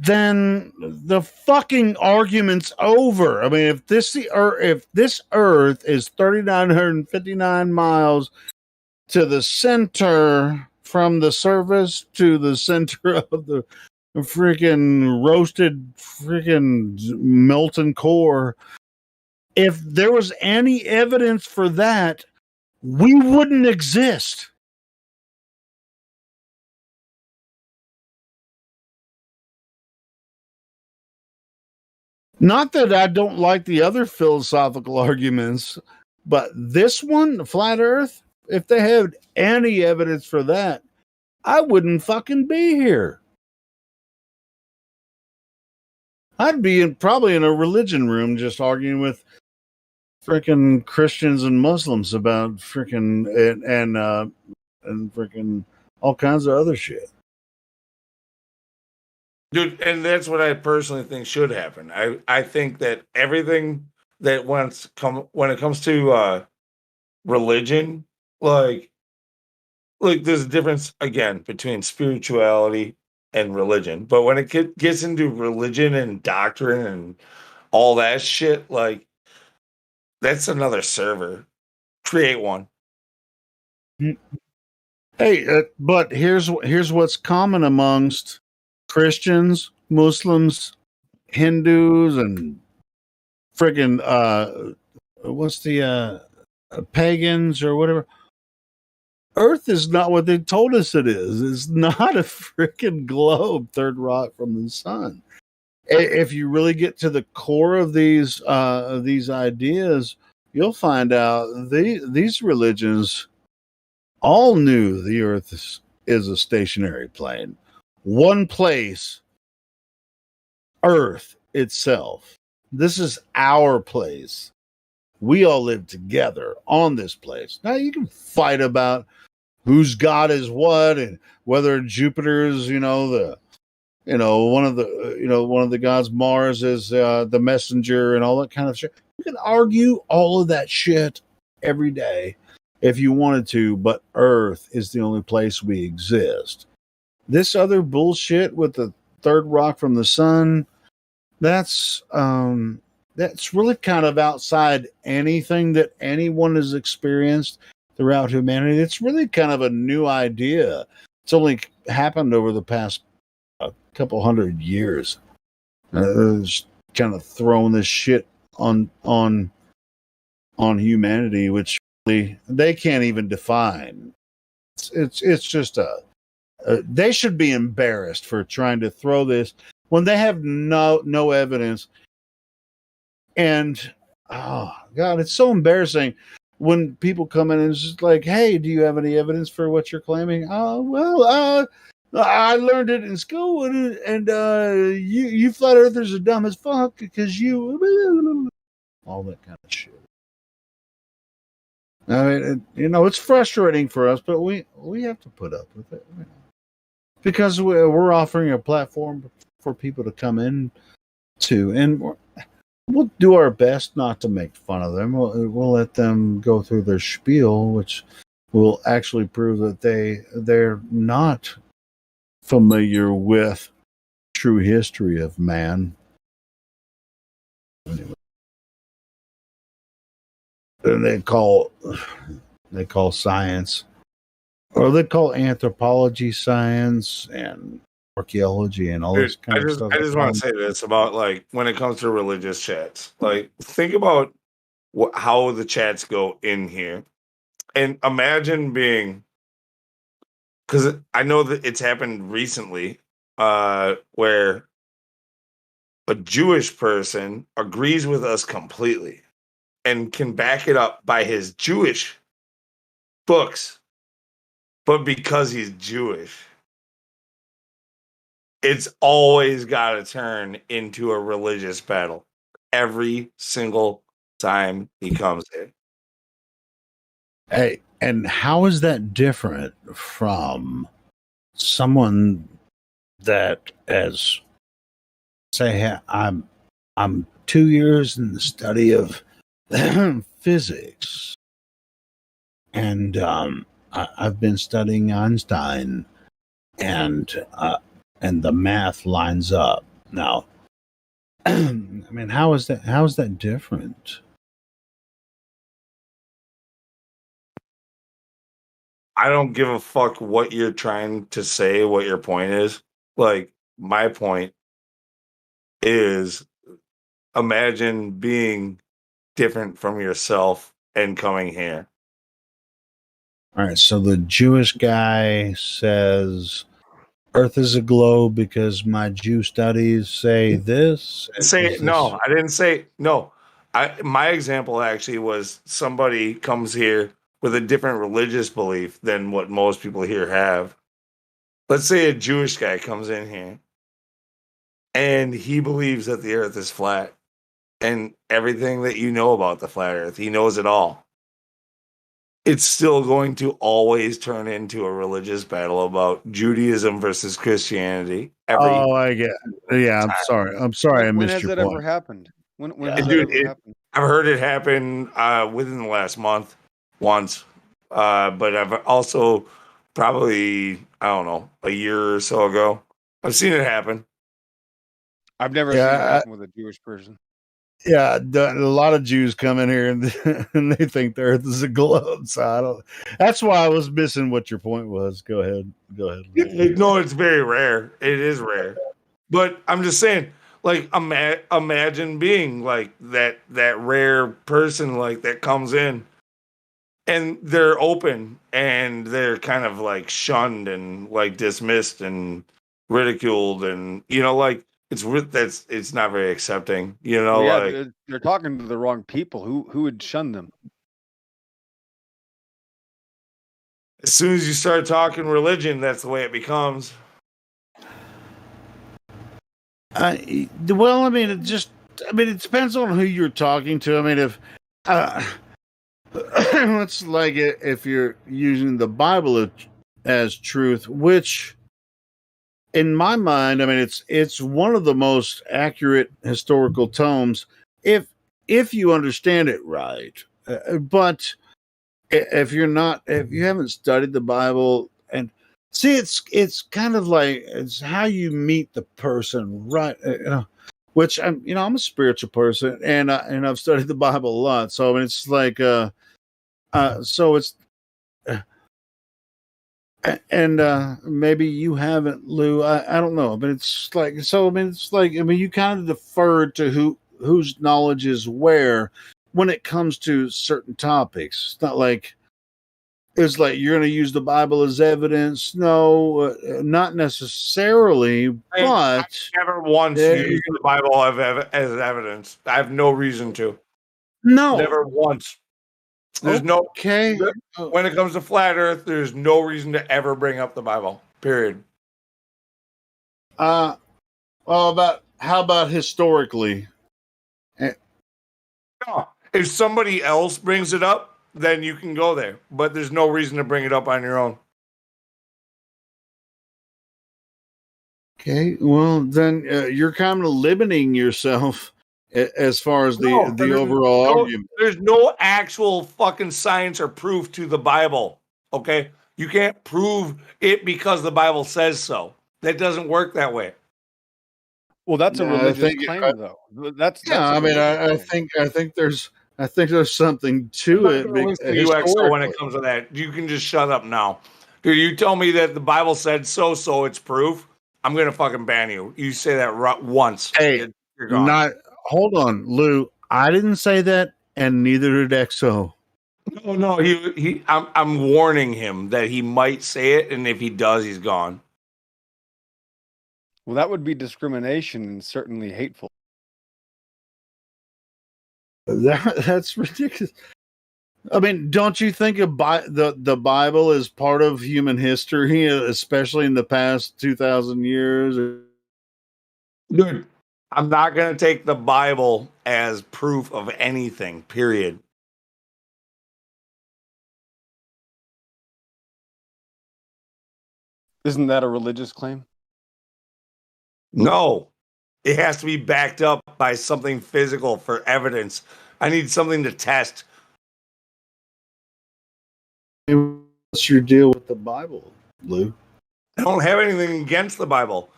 [SPEAKER 8] then the fucking argument's over. I mean, if this Earth is 3,959 miles to the center, from the surface to the center of the freaking roasted freaking molten core, if there was any evidence for that, we wouldn't exist. Not that I don't like the other philosophical arguments, but this one, the flat Earth, if they had any evidence for that, I wouldn't fucking be here. I'd be probably in a religion room just arguing with freaking Christians and Muslims about freaking and freaking all kinds of other shit.
[SPEAKER 2] Dude, and that's what I personally think should happen. I think that everything that when it comes to religion, like there's a difference again between spirituality and religion. But when it gets into religion and doctrine and all that shit, like that's another server. Create one.
[SPEAKER 8] Hey, but here's what's common amongst Christians, Muslims, Hindus, and friggin' what's the pagans or whatever. Earth is not what they told us it is. It's not a freaking globe, third rock from the sun. If you really get to the core of these ideas, you'll find out these religions all knew the Earth is a stationary plane. One place, Earth itself. This is our place. We all live together on this place. Now you can fight about whose God is what and whether Jupiter is, one of the gods. Mars is the messenger and all that kind of shit. You can argue all of that shit every day if you wanted to, but Earth is the only place we exist. This other bullshit with the third rock from the sun, that's really kind of outside anything that anyone has experienced throughout humanity. It's really kind of a new idea. It's only happened over the past couple hundred years. Just kind of throwing this shit on humanity, which really they can't even define. It's just they should be embarrassed for trying to throw this when they have no evidence. And oh God, it's so embarrassing when people come in and it's just like, hey, do you have any evidence for what you're claiming? Oh, well, I learned it in school, and you flat earthers are dumb as fuck because you all that kind of shit. I mean, it's frustrating for us, but we have to put up with it because we're offering a platform for people to come in to, and we'll do our best not to make fun of them. We'll let them go through their spiel, which will actually prove that they're not familiar with true history of man. Anyway. And they call science, or they call anthropology science and archaeology and all this kind of stuff.
[SPEAKER 2] I just want to say this about like when it comes to religious chats. Like think about how the chats go in here, and imagine being, because I know that it's happened recently, where a Jewish person agrees with us completely and can back it up by his Jewish books, but because he's Jewish, it's always got to turn into a religious battle every single time he comes in.
[SPEAKER 8] Hey, and how is that different from someone that, as say, I'm 2 years in the study of physics, and I've been studying Einstein, and the math lines up. Now, I mean, how is that different?
[SPEAKER 2] I don't give a fuck what you're trying to say, what your point is. Like, my point is imagine being different from yourself and coming here.
[SPEAKER 8] All right, so the Jewish guy says Earth is a globe because my Jew studies say this.
[SPEAKER 2] No, I didn't say no. My example actually was somebody comes here with a different religious belief than what most people here have. Let's say a Jewish guy comes in here and he believes that the Earth is flat, and everything that you know about the flat Earth, he knows it all. It's still going to always turn into a religious battle about Judaism versus Christianity.
[SPEAKER 8] Oh, I get. Yeah, I'm
[SPEAKER 2] time.
[SPEAKER 8] sorry. I'm sorry. I
[SPEAKER 3] When
[SPEAKER 8] missed
[SPEAKER 3] has
[SPEAKER 8] your
[SPEAKER 3] that ever
[SPEAKER 8] point.
[SPEAKER 3] happened? When
[SPEAKER 2] And
[SPEAKER 3] has that
[SPEAKER 2] dude,
[SPEAKER 3] ever happened?
[SPEAKER 2] I've heard it happen within the last month once, but I've also probably, I don't know, a year or so ago, I've seen it happen.
[SPEAKER 3] I've never seen it happen with a Jewish person.
[SPEAKER 8] Yeah, a lot of Jews come in here and, and they think the Earth is a globe. So I don't. That's why I was missing what your point was. Go ahead. Go ahead.
[SPEAKER 2] No, it's very rare. It is rare, but I'm just saying, like, imagine being like that rare person like that comes in, and they're open and they're kind of like shunned and like dismissed and ridiculed, and like it's not very accepting.
[SPEAKER 3] Well, yeah,
[SPEAKER 2] Like
[SPEAKER 3] they're talking to the wrong people. Who would shun them?
[SPEAKER 2] as soon as you start talking religion, that's the way it becomes.
[SPEAKER 8] Well, I mean, it depends on who you're talking to. I mean, if it's like if you're using the Bible as truth, which in my mind, I mean, it's one of the most accurate historical tomes if you understand it right. But if you haven't studied the Bible and see, it's kind of like it's how you meet the person, right? Which I'm a spiritual person and I've studied the Bible a lot, so I mean, it's like so it's. And maybe you haven't, Lou. I don't know, but it's like so. I mean, it's like you kind of defer to whose knowledge is where when it comes to certain topics. It's not like it's like you're going to use the Bible as evidence. No, not necessarily. But
[SPEAKER 2] I've never once used the Bible as evidence. I have no reason to.
[SPEAKER 8] No,
[SPEAKER 2] never once. There's
[SPEAKER 8] okay.
[SPEAKER 2] When it comes to flat Earth, there's no reason to ever bring up the Bible. Period.
[SPEAKER 8] Well, how about historically?
[SPEAKER 2] No, if somebody else brings it up, then you can go there. But there's no reason to bring it up on your own.
[SPEAKER 8] Okay, well then you're kind of limiting yourself as far as the overall argument.
[SPEAKER 2] There's no actual fucking science or proof to the Bible. Okay, you can't prove it because the Bible says so. That doesn't work that way.
[SPEAKER 3] Well, that's a religious claim, though.
[SPEAKER 8] I think there's something to it.
[SPEAKER 2] UXO when it comes to that, you can just shut up now. Dude, you tell me that the Bible said so it's proof. I'm gonna fucking ban you. You say that once.
[SPEAKER 8] Hey,
[SPEAKER 2] you're gone.
[SPEAKER 8] Hold on, Lou. I didn't say that, and neither did XO.
[SPEAKER 2] No. I'm warning him that he might say it, and if he does, he's gone.
[SPEAKER 3] Well, that would be discrimination and certainly hateful.
[SPEAKER 8] That's ridiculous. I mean, don't you think the Bible is part of human history, especially in the past 2,000 years?
[SPEAKER 2] Dude, I'm not going to take the Bible as proof of anything, period.
[SPEAKER 3] Isn't that a religious claim?
[SPEAKER 2] No. It has to be backed up by something physical for evidence. I need something to test.
[SPEAKER 8] What's your deal with the Bible, Lou?
[SPEAKER 2] I don't have anything against the Bible.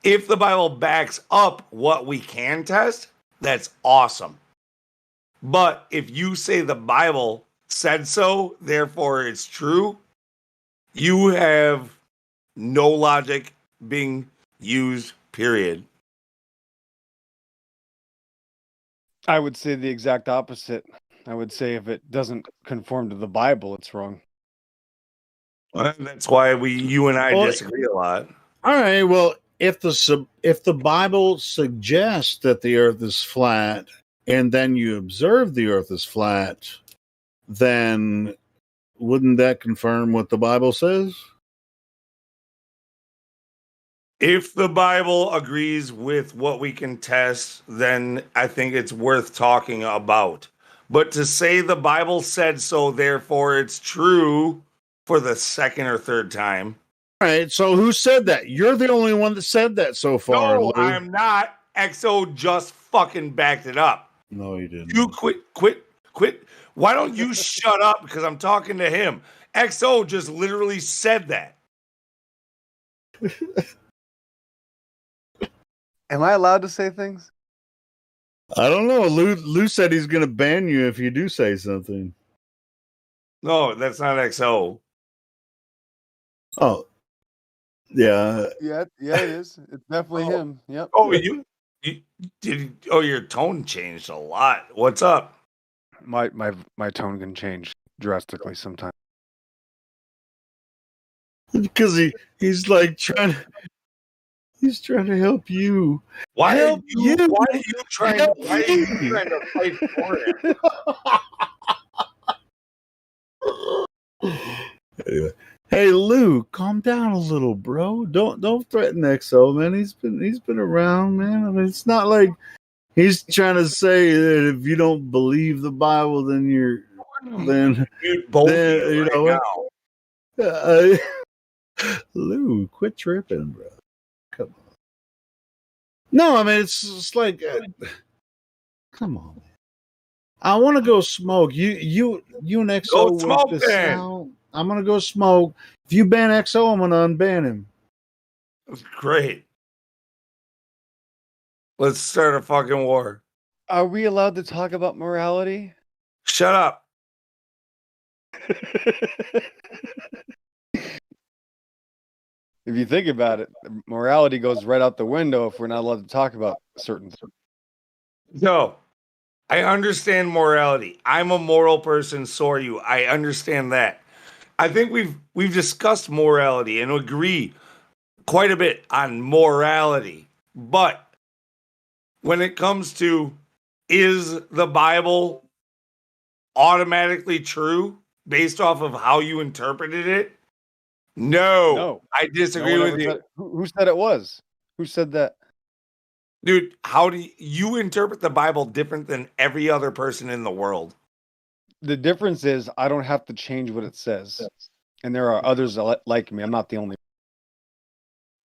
[SPEAKER 2] If the Bible backs up what we can test, that's awesome. But if you say the Bible said so, therefore it's true, you have no logic being used, period.
[SPEAKER 3] I would say the exact opposite. I would say if it doesn't conform to the Bible, it's wrong.
[SPEAKER 2] Well, that's why you and I disagree a lot.
[SPEAKER 8] All right. Well, if the Bible suggests that the Earth is flat, and then you observe the Earth is flat, then wouldn't that confirm what the Bible says?
[SPEAKER 2] If the Bible agrees with what we can test, then I think it's worth talking about. But to say the Bible said so, therefore it's true for the second or third time.
[SPEAKER 8] All right. So who said that? You're the only one that said that so far.
[SPEAKER 2] No,
[SPEAKER 8] Lou.
[SPEAKER 2] I am not. XO just fucking backed it up.
[SPEAKER 8] No, you didn't.
[SPEAKER 2] You quit. Why don't you shut up? Because I'm talking to him. XO just literally said that.
[SPEAKER 3] Am I allowed to say things?
[SPEAKER 8] I don't know. Lou said he's going to ban you if you do say something.
[SPEAKER 2] No, that's not XO.
[SPEAKER 8] Oh, yeah.
[SPEAKER 3] Yeah, it is. It's definitely him. Yep.
[SPEAKER 2] Oh, you did. Oh, your tone changed a lot. What's up?
[SPEAKER 3] My tone can change drastically sometimes.
[SPEAKER 8] Because he's like trying to help you.
[SPEAKER 2] Why
[SPEAKER 8] help
[SPEAKER 2] are you trying to fight for it?
[SPEAKER 8] Anyway. Hey Lou, calm down a little, bro. Don't threaten XO, man. He's been around, man. I mean, it's not like he's trying to say that if you don't believe the Bible, then you know what? Lou, quit tripping, bro. Come on. No, I mean it's like, come on, man. I want to go smoke. You and XO
[SPEAKER 2] Go smoke
[SPEAKER 8] work this
[SPEAKER 2] then.
[SPEAKER 8] out. I'm gonna go smoke. If you ban XO, I'm gonna unban him.
[SPEAKER 2] Great. Let's start a fucking war.
[SPEAKER 3] Are we allowed to talk about morality?
[SPEAKER 2] Shut up.
[SPEAKER 3] If you think about it, morality goes right out the window if we're not allowed to talk about certain things.
[SPEAKER 2] No. I understand morality. I'm a moral person, so are you. I understand that. I think we've discussed morality and agree quite a bit on morality. But when it comes to, is the Bible automatically true based off of how you interpreted it? No. I disagree with you.
[SPEAKER 3] Who said it was? Who said that?
[SPEAKER 2] Dude, how do you interpret the Bible different than every other person in the world?
[SPEAKER 3] The difference is I don't have to change what it says. And there are others like me. I'm not the only.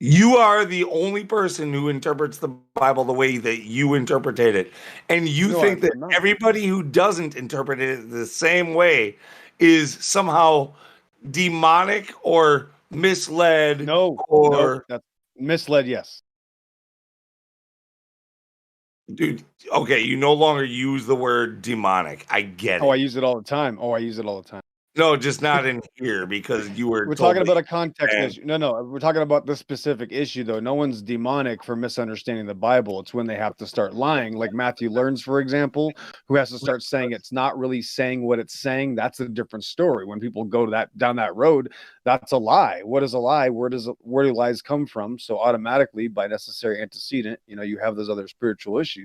[SPEAKER 2] You are the only person who interprets the Bible the way that you interpreted it. And you think that everybody who doesn't interpret it the same way is somehow demonic or misled.
[SPEAKER 3] That's misled, yes.
[SPEAKER 2] Dude, okay, you no longer use the word demonic. I get it.
[SPEAKER 3] I use it all the time.
[SPEAKER 2] No, just not in here because you were.
[SPEAKER 3] We're talking about a context issue. No, we're talking about the specific issue, though. No one's demonic for misunderstanding the Bible. It's when they have to start lying, like Matthew Learns, for example, who has to start saying it's not really saying what it's saying. That's a different story. When people go to down that road, that's a lie. What is a lie? Where do lies come from? So automatically, by necessary antecedent, you have those other spiritual issues.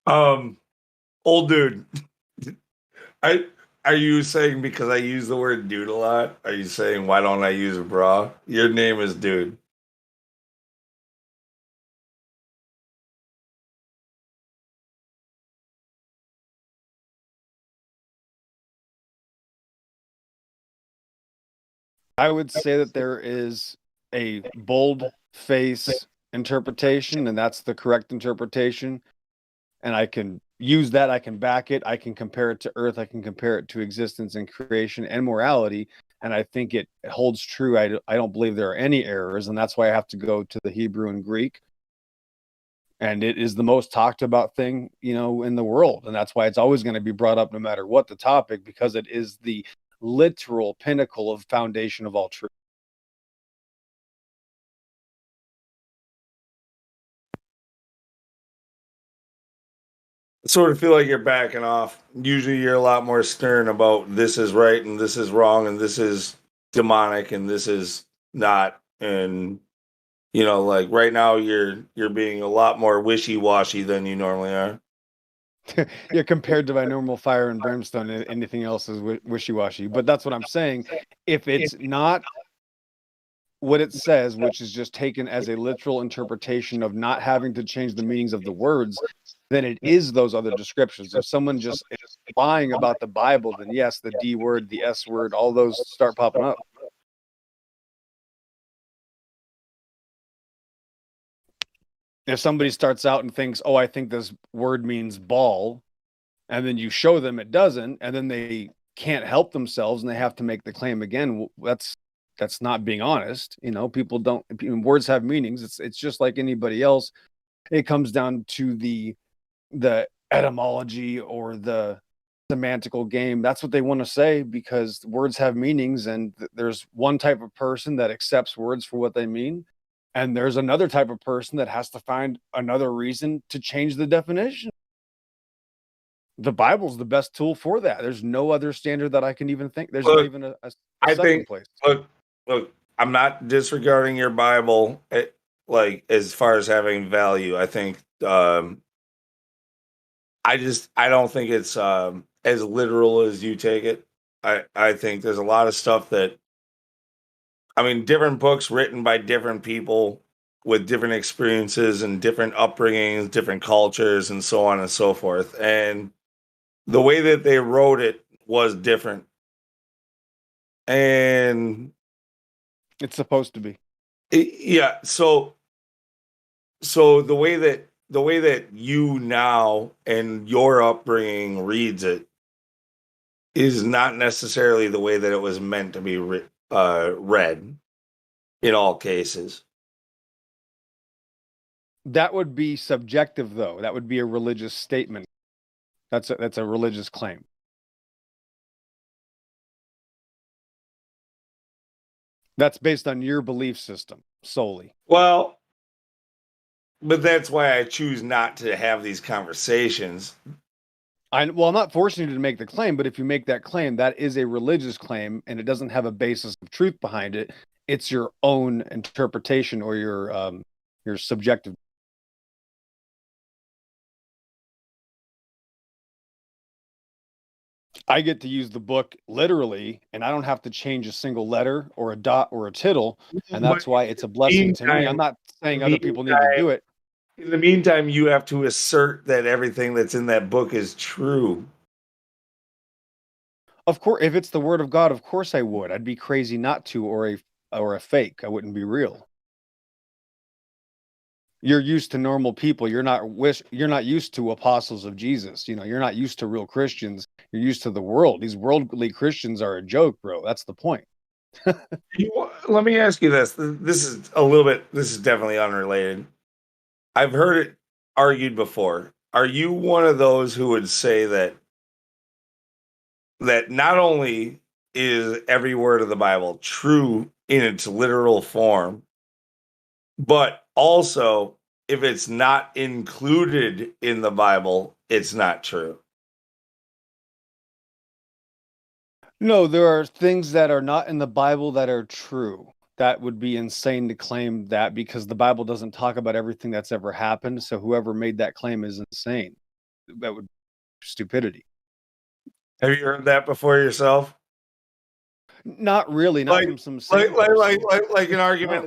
[SPEAKER 2] Old dude. Are you saying because I use the word dude a lot? Are you saying why don't I use bra? Your name is dude.
[SPEAKER 3] I would say that there is a bold face interpretation, and that's the correct interpretation. And I can use that. I can back it. I can compare it to Earth. I can compare it to existence and creation and morality. And I think it holds true. I don't believe there are any errors. And that's why I have to go to the Hebrew and Greek. And it is the most talked about thing, in the world. And that's why it's always going to be brought up no matter what the topic, because it is the literal pinnacle of foundation of all truth.
[SPEAKER 2] I sort of feel like you're backing off. Usually you're a lot more stern about this is right and this is wrong and this is demonic and this is not. And like right now you're being a lot more wishy-washy than you normally are.
[SPEAKER 3] Yeah, compared to my normal fire and brimstone, anything else is wishy-washy. But that's what I'm saying. If it's not what it says, which is just taken as a literal interpretation of not having to change the meanings of the words, then it is those other descriptions. If someone just is lying about the Bible, then yes, the D word, the S word, all those start popping up. If somebody starts out and thinks, oh, I think this word means ball, and then you show them it doesn't, and then they can't help themselves and they have to make the claim again, that's not being honest. People don't, words have meanings. It's just like anybody else. It comes down to the etymology or the semantical game. That's what they want to say, because words have meanings, and there's one type of person that accepts words for what they mean, and there's another type of person that has to find another reason to change the definition. The Bible's the best tool for that. There's no other standard that I can even think. There's not even a second place.
[SPEAKER 2] Look, I'm not disregarding your Bible, like as far as having value. I think I don't think it's as literal as you take it. I think there's a lot of stuff that, different books written by different people with different experiences and different upbringings, different cultures, and so on and so forth. And the way that they wrote it was different. And
[SPEAKER 3] it's supposed to be.
[SPEAKER 2] Yeah. So the way that you now and your upbringing reads it is not necessarily the way that it was meant to be read in all cases.
[SPEAKER 3] That would be subjective, though. That would be a religious statement. That's a religious claim. That's based on your belief system solely.
[SPEAKER 2] Well, but that's why I choose not to have these conversations.
[SPEAKER 3] I'm not forcing you to make the claim, but if you make that claim, that is a religious claim, and it doesn't have a basis of truth behind it. It's your own interpretation or your subjective. I get to use the book literally, and I don't have to change a single letter or a dot or a tittle, and that's why it's a blessing to me. I'm not saying other people need to do it.
[SPEAKER 2] In the meantime, you have to assert that everything that's in that book is true.
[SPEAKER 3] Of course, if it's the word of God, of course I would. I'd be crazy not to, or a fake. I wouldn't be real. You're used to normal people. You're not used to apostles of Jesus. You're not used to real Christians. You're used to the world. These worldly Christians are a joke, bro. That's the point.
[SPEAKER 2] Let me ask you this. This is definitely unrelated. I've heard it argued before. Are you one of those who would say that not only is every word of the Bible true in its literal form, but also if it's not included in the Bible, it's not true?
[SPEAKER 3] No, there are things that are not in the Bible that are true. That would be insane to claim that, because the Bible doesn't talk about everything that's ever happened. So whoever made that claim is insane. That would be stupidity.
[SPEAKER 2] Have you heard that before yourself?
[SPEAKER 3] Not really. Not from some
[SPEAKER 2] like an argument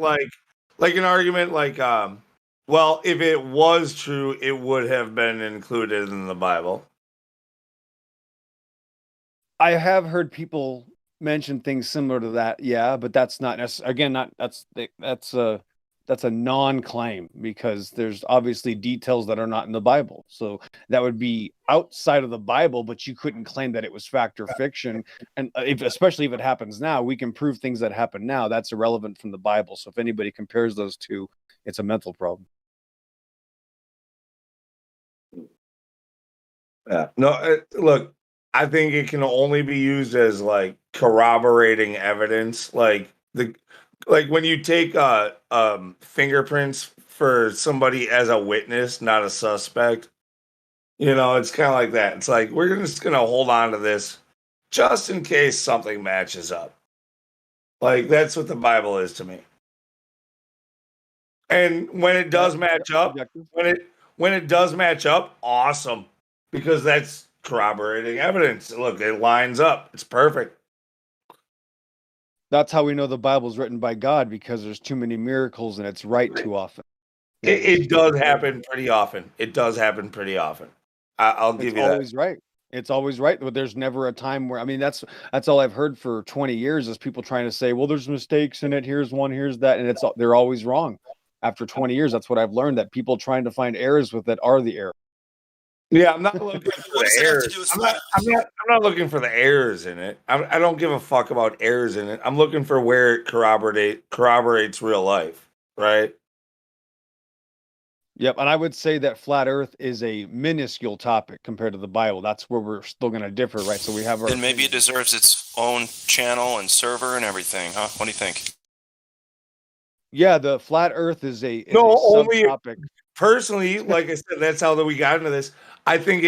[SPEAKER 2] well, if it was true, it would have been included in the Bible.
[SPEAKER 3] I have heard people mention things similar to that, yeah, but that's not again, that's a non-claim, because there's obviously details that are not in the Bible. So that would be outside of the Bible, but you couldn't claim that it was fact or fiction. And especially if it happens now, we can prove things that happen now. That's irrelevant from the Bible. So if anybody compares those two, it's a mental problem.
[SPEAKER 2] Yeah. No, look, I think it can only be used as like corroborating evidence, like when you take fingerprints for somebody as a witness, not a suspect. It's kind of like that. It's like we're just gonna hold on to this just in case something matches up. Like that's what the Bible is to me. And when it does match up, when it does match up, awesome. because that's corroborating evidence. Look, it lines up. It's perfect.
[SPEAKER 3] That's how we know the Bible's written by God, because there's too many miracles and it's right too often.
[SPEAKER 2] It does happen pretty often. It does happen pretty often. I'll give
[SPEAKER 3] It's
[SPEAKER 2] you that.
[SPEAKER 3] always right. It's always right, but there's never a time where, I mean, that's all I've heard for 20 years is people trying to say, well, there's mistakes in it. Here's one, here's that, and they're always wrong. After 20 years, that's what I've learned, that people trying to find errors with it are the error.
[SPEAKER 2] Yeah, I'm not looking for the errors. I'm not looking for the errors in it. I don't give a fuck about errors in it. I'm looking for where it corroborates real life, right?
[SPEAKER 3] Yep, and I would say that flat Earth is a minuscule topic compared to the Bible. That's where we're still going to differ, right? So we have our.
[SPEAKER 9] Then maybe it deserves its own channel and server and everything, huh? What do you think?
[SPEAKER 3] Yeah, the flat Earth is a
[SPEAKER 2] only
[SPEAKER 3] subtopic.
[SPEAKER 2] Personally, like I said, that's how we got into this. I think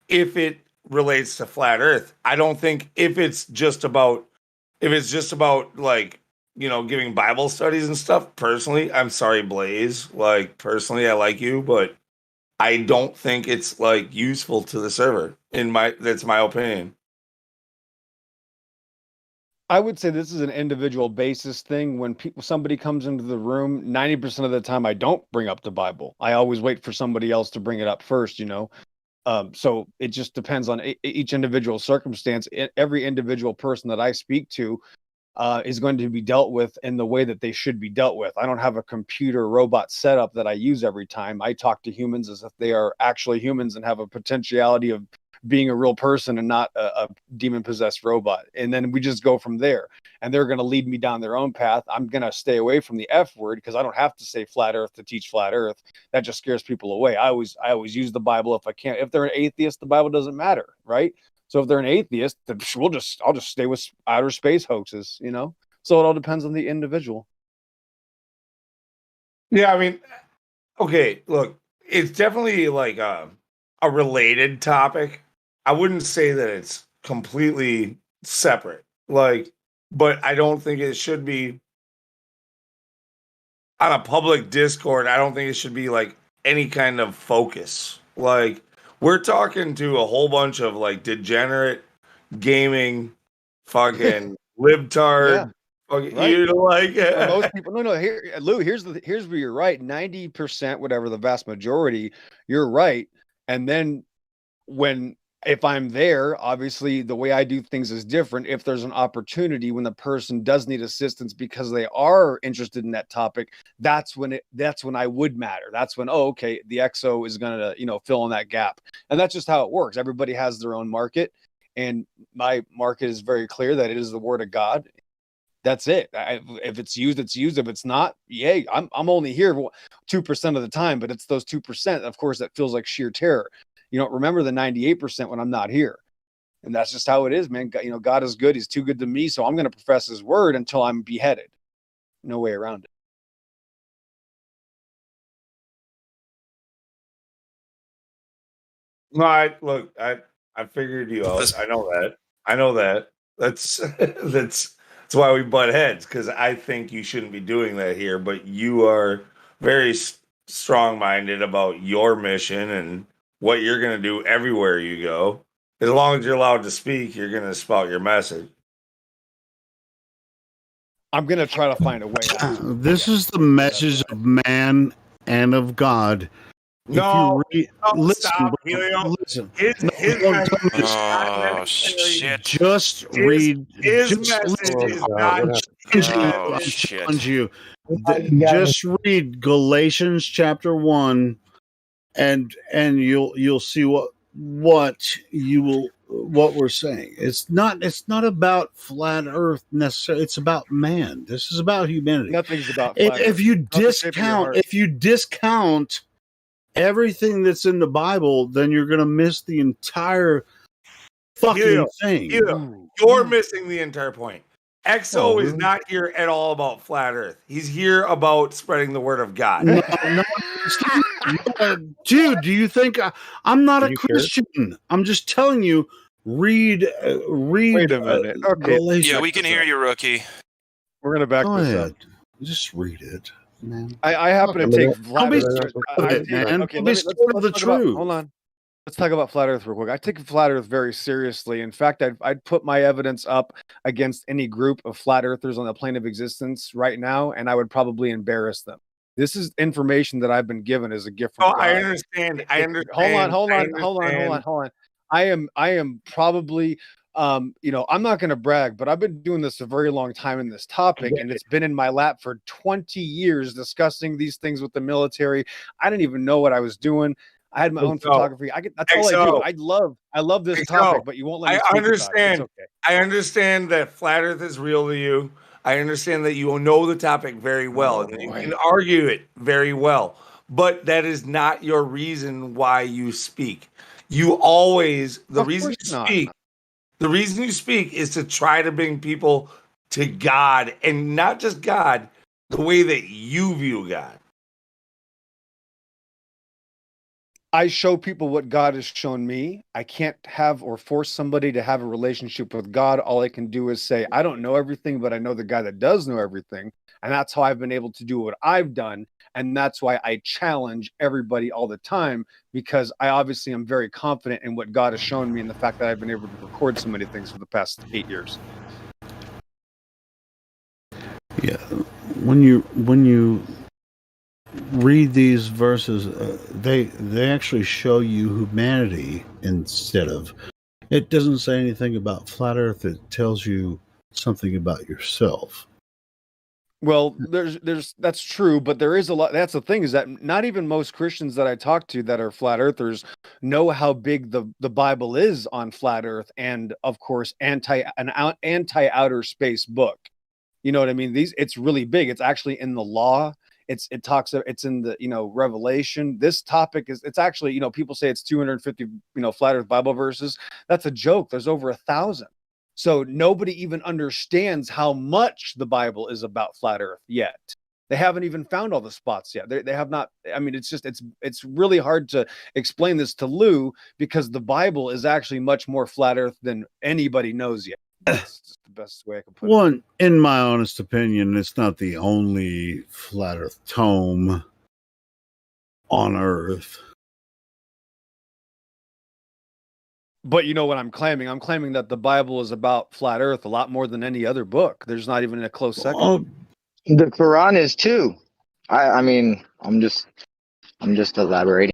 [SPEAKER 2] if it relates to flat Earth. I don't think if it's just about like, giving Bible studies and stuff. Personally, I'm sorry, Blaze. Like, personally, I like you, but I don't think it's like useful to the server. That's my opinion.
[SPEAKER 3] I would say this is an individual basis thing. When somebody comes into the room, 90% of the time I don't bring up the Bible. I always wait for somebody else to bring it up first, So it just depends on each individual circumstance. Every individual person that I speak to is going to be dealt with in the way that they should be dealt with. I don't have a computer robot setup that I use every time. I talk to humans as if they are actually humans and have a potentiality of being a real person and not a demon possessed robot. And then we just go from there, and they're going to lead me down their own path. I'm going to stay away from the F word because I don't have to say flat earth to teach flat earth. That just scares people away. I always use the Bible if I can. If they're an atheist, the Bible doesn't matter, right? So if they're an atheist, then I'll just stay with outer space hoaxes, So it all depends on the individual.
[SPEAKER 2] Yeah, I mean, okay, look, it's definitely like a related topic. I wouldn't say that it's completely separate, but I don't think it should be on a public Discord. I don't think it should be like any kind of focus. Like, we're talking to a whole bunch of like degenerate gaming fucking libtard. Fucking,
[SPEAKER 3] right. Most people, no. Here, Lou. Here's where you're right. 90%, whatever, the vast majority, you're right. And then if I'm there, obviously the way I do things is different. If there's an opportunity when the person does need assistance because they are interested in that topic, that's when I would matter. That's when, okay, the XO is going to, fill in that gap. And that's just how it works. Everybody has their own market. And my market is very clear that it is the word of God. That's it. If it's used, it's used. If it's not, yay. I'm only here 2% of the time, but it's those 2%, of course, that feels like sheer terror. Remember the 98% when I'm not here. And that's just how it is, man. God is good. He's too good to me. So I'm going to profess his word until I'm beheaded. No way around it.
[SPEAKER 2] No, I figured you out. I know that. That's why we butt heads, because I think you shouldn't be doing that here. But you are very strong-minded about your mission and what you're going to do everywhere you go. As long as you're allowed to speak, you're going to spout your message.
[SPEAKER 3] I'm going to try to find a way out.
[SPEAKER 8] This is the message of man and of God.
[SPEAKER 2] No,
[SPEAKER 8] listen,
[SPEAKER 2] stop,
[SPEAKER 8] bro,
[SPEAKER 2] Helio.
[SPEAKER 8] listen.
[SPEAKER 2] His
[SPEAKER 9] Oh shit!
[SPEAKER 8] Just read.
[SPEAKER 2] His
[SPEAKER 8] just
[SPEAKER 2] message
[SPEAKER 8] listen.
[SPEAKER 2] is not.
[SPEAKER 8] I'm challenging you. Just read Galatians chapter 1, and you'll see what we're saying. It's not about flat Earth necessarily. It's about man. This is about humanity.
[SPEAKER 3] Nothing's about flat
[SPEAKER 8] If you discount everything that's in the Bible, then you're going to miss the entire fucking thing.
[SPEAKER 2] You're missing the entire point. XO is not here at all about flat Earth. He's here about spreading the word of God.
[SPEAKER 8] Dude, do you think I'm not a Christian? Sure? I'm just telling you. Read.
[SPEAKER 3] Wait a minute. Okay.
[SPEAKER 9] Yeah, we can hear you, rookie.
[SPEAKER 3] We're gonna back this up.
[SPEAKER 8] Just read it, man.
[SPEAKER 3] I happen to take flat Earth.
[SPEAKER 8] Okay, let's go to the truth.
[SPEAKER 3] Hold on. Let's talk about flat Earth real quick. I take flat Earth very seriously. In fact, I'd put my evidence up against any group of flat earthers on the plane of existence right now, and I would probably embarrass them. This is information that I've been given as a gift from
[SPEAKER 2] Oh,
[SPEAKER 3] God.
[SPEAKER 2] I understand. I understand.
[SPEAKER 3] Hold on. I am probably I'm not going to brag, but I've been doing this a very long time in this topic, and it's been in my lap for 20 years discussing these things with the military. I didn't even know what I was doing. I had my own photography. That's all I do. I love this topic, but you won't let me speak about it. It's okay.
[SPEAKER 2] I understand that flat Earth is real to you. I understand that you know the topic very well, and you can argue it very well. But that is not your reason why you speak. You always the reason you speak is to try to bring people to God, and not just God, the way that you view God.
[SPEAKER 3] I show people what God has shown me. I can't have or force somebody to have a relationship with God. All I can do is say, I don't know everything, but I know the guy that does know everything. And that's how I've been able to do what I've done. And that's why I challenge everybody all the time, because I obviously am very confident in what God has shown me and the fact that I've been able to record so many things for the past 8 years.
[SPEAKER 8] Yeah. When you read these verses, they actually show you humanity instead of. It doesn't say anything about flat Earth. It tells you something about yourself.
[SPEAKER 3] Well, that's true, but there is a lot. That's the thing, is that not even most Christians that I talk to that are flat earthers know how big the Bible is on flat Earth, and of course anti outer space book. You know what I mean? It's really big. It's actually in the law. It's in the Revelation. This topic it's actually, people say it's 250 flat Earth Bible verses. That's a joke. There's over 1,000. So nobody even understands how much the Bible is about flat Earth yet. They haven't even found all the spots yet. They have not. I mean, it's really hard to explain this to Lou, because the Bible is actually much more flat Earth than anybody knows yet. That's just the best way I can put it.
[SPEAKER 8] One, in my honest opinion, it's not the only flat Earth tome on Earth.
[SPEAKER 3] But you know what I'm claiming? I'm claiming that the Bible is about flat Earth a lot more than any other book. There's not even a close second.
[SPEAKER 20] The Quran is too. I mean, I'm just elaborating.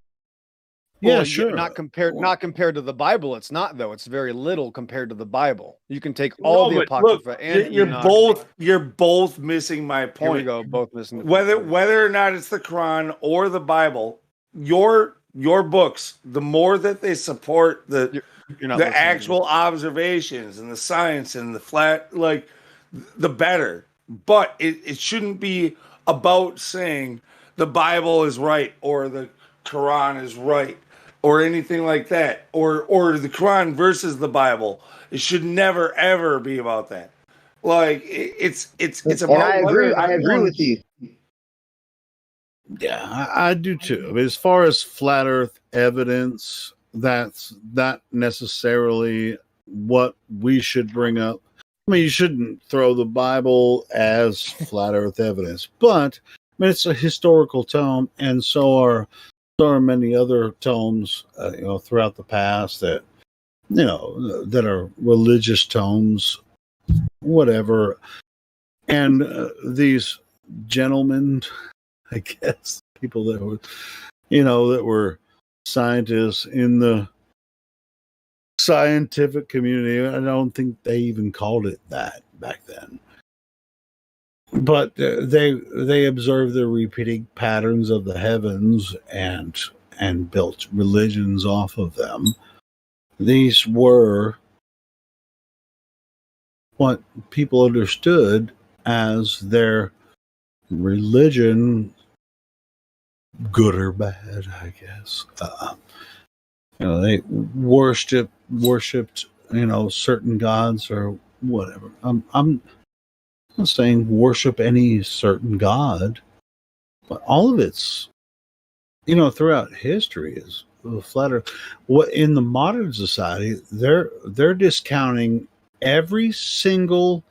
[SPEAKER 8] Yeah,
[SPEAKER 3] Well,
[SPEAKER 8] sure.
[SPEAKER 3] Not compared to the Bible. It's not, though. It's very little compared to the Bible. You can take all the Apocrypha and
[SPEAKER 2] you're both missing my point.
[SPEAKER 3] Here we go, both missing the
[SPEAKER 2] whether or not it's the Quran or the Bible, your books, the more that they support the actual observations and the science and the flat, the better. But it shouldn't be about saying the Bible is right or the Quran is right or anything like that, or the Quran versus the Bible. It should never ever be about that. It's about.
[SPEAKER 20] And I agree with you.
[SPEAKER 8] Yeah, I do too. I mean, as far as flat Earth evidence, that's not necessarily what we should bring up. I mean, you shouldn't throw the Bible as flat Earth evidence, but I mean, it's a historical tome, and so are many other tomes, throughout the past that are religious tomes, whatever. And these gentlemen, I guess, people that were scientists in the scientific community, I don't think they even called it that back then. But they observed the repeating patterns of the heavens and built religions off of them. These were what people understood as their religion, good or bad, I guess. They worshipped certain gods or whatever. I'm not saying worship any certain god, but all of it's throughout history is flat Earth. What in the modern society, they're discounting every single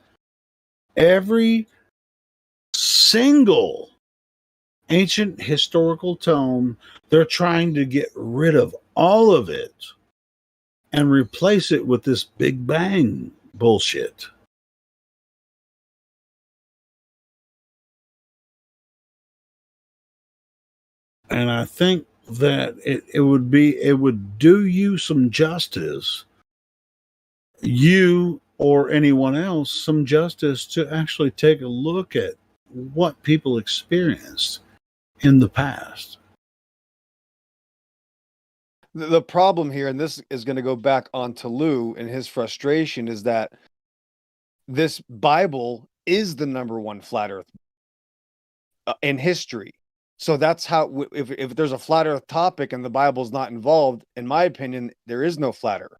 [SPEAKER 8] ancient historical tome. They're trying to get rid of all of it and replace it with this Big Bang bullshit. And I think that it would do you some justice, you or anyone else some justice, to actually take a look at what people experienced in the past.
[SPEAKER 3] The problem here, and this is going to go back onto Lou and his frustration, is that this Bible is the number one flat Earth in history. So that's how, if there's a flat Earth topic and the Bible's not involved, in my opinion, there is no flat Earth.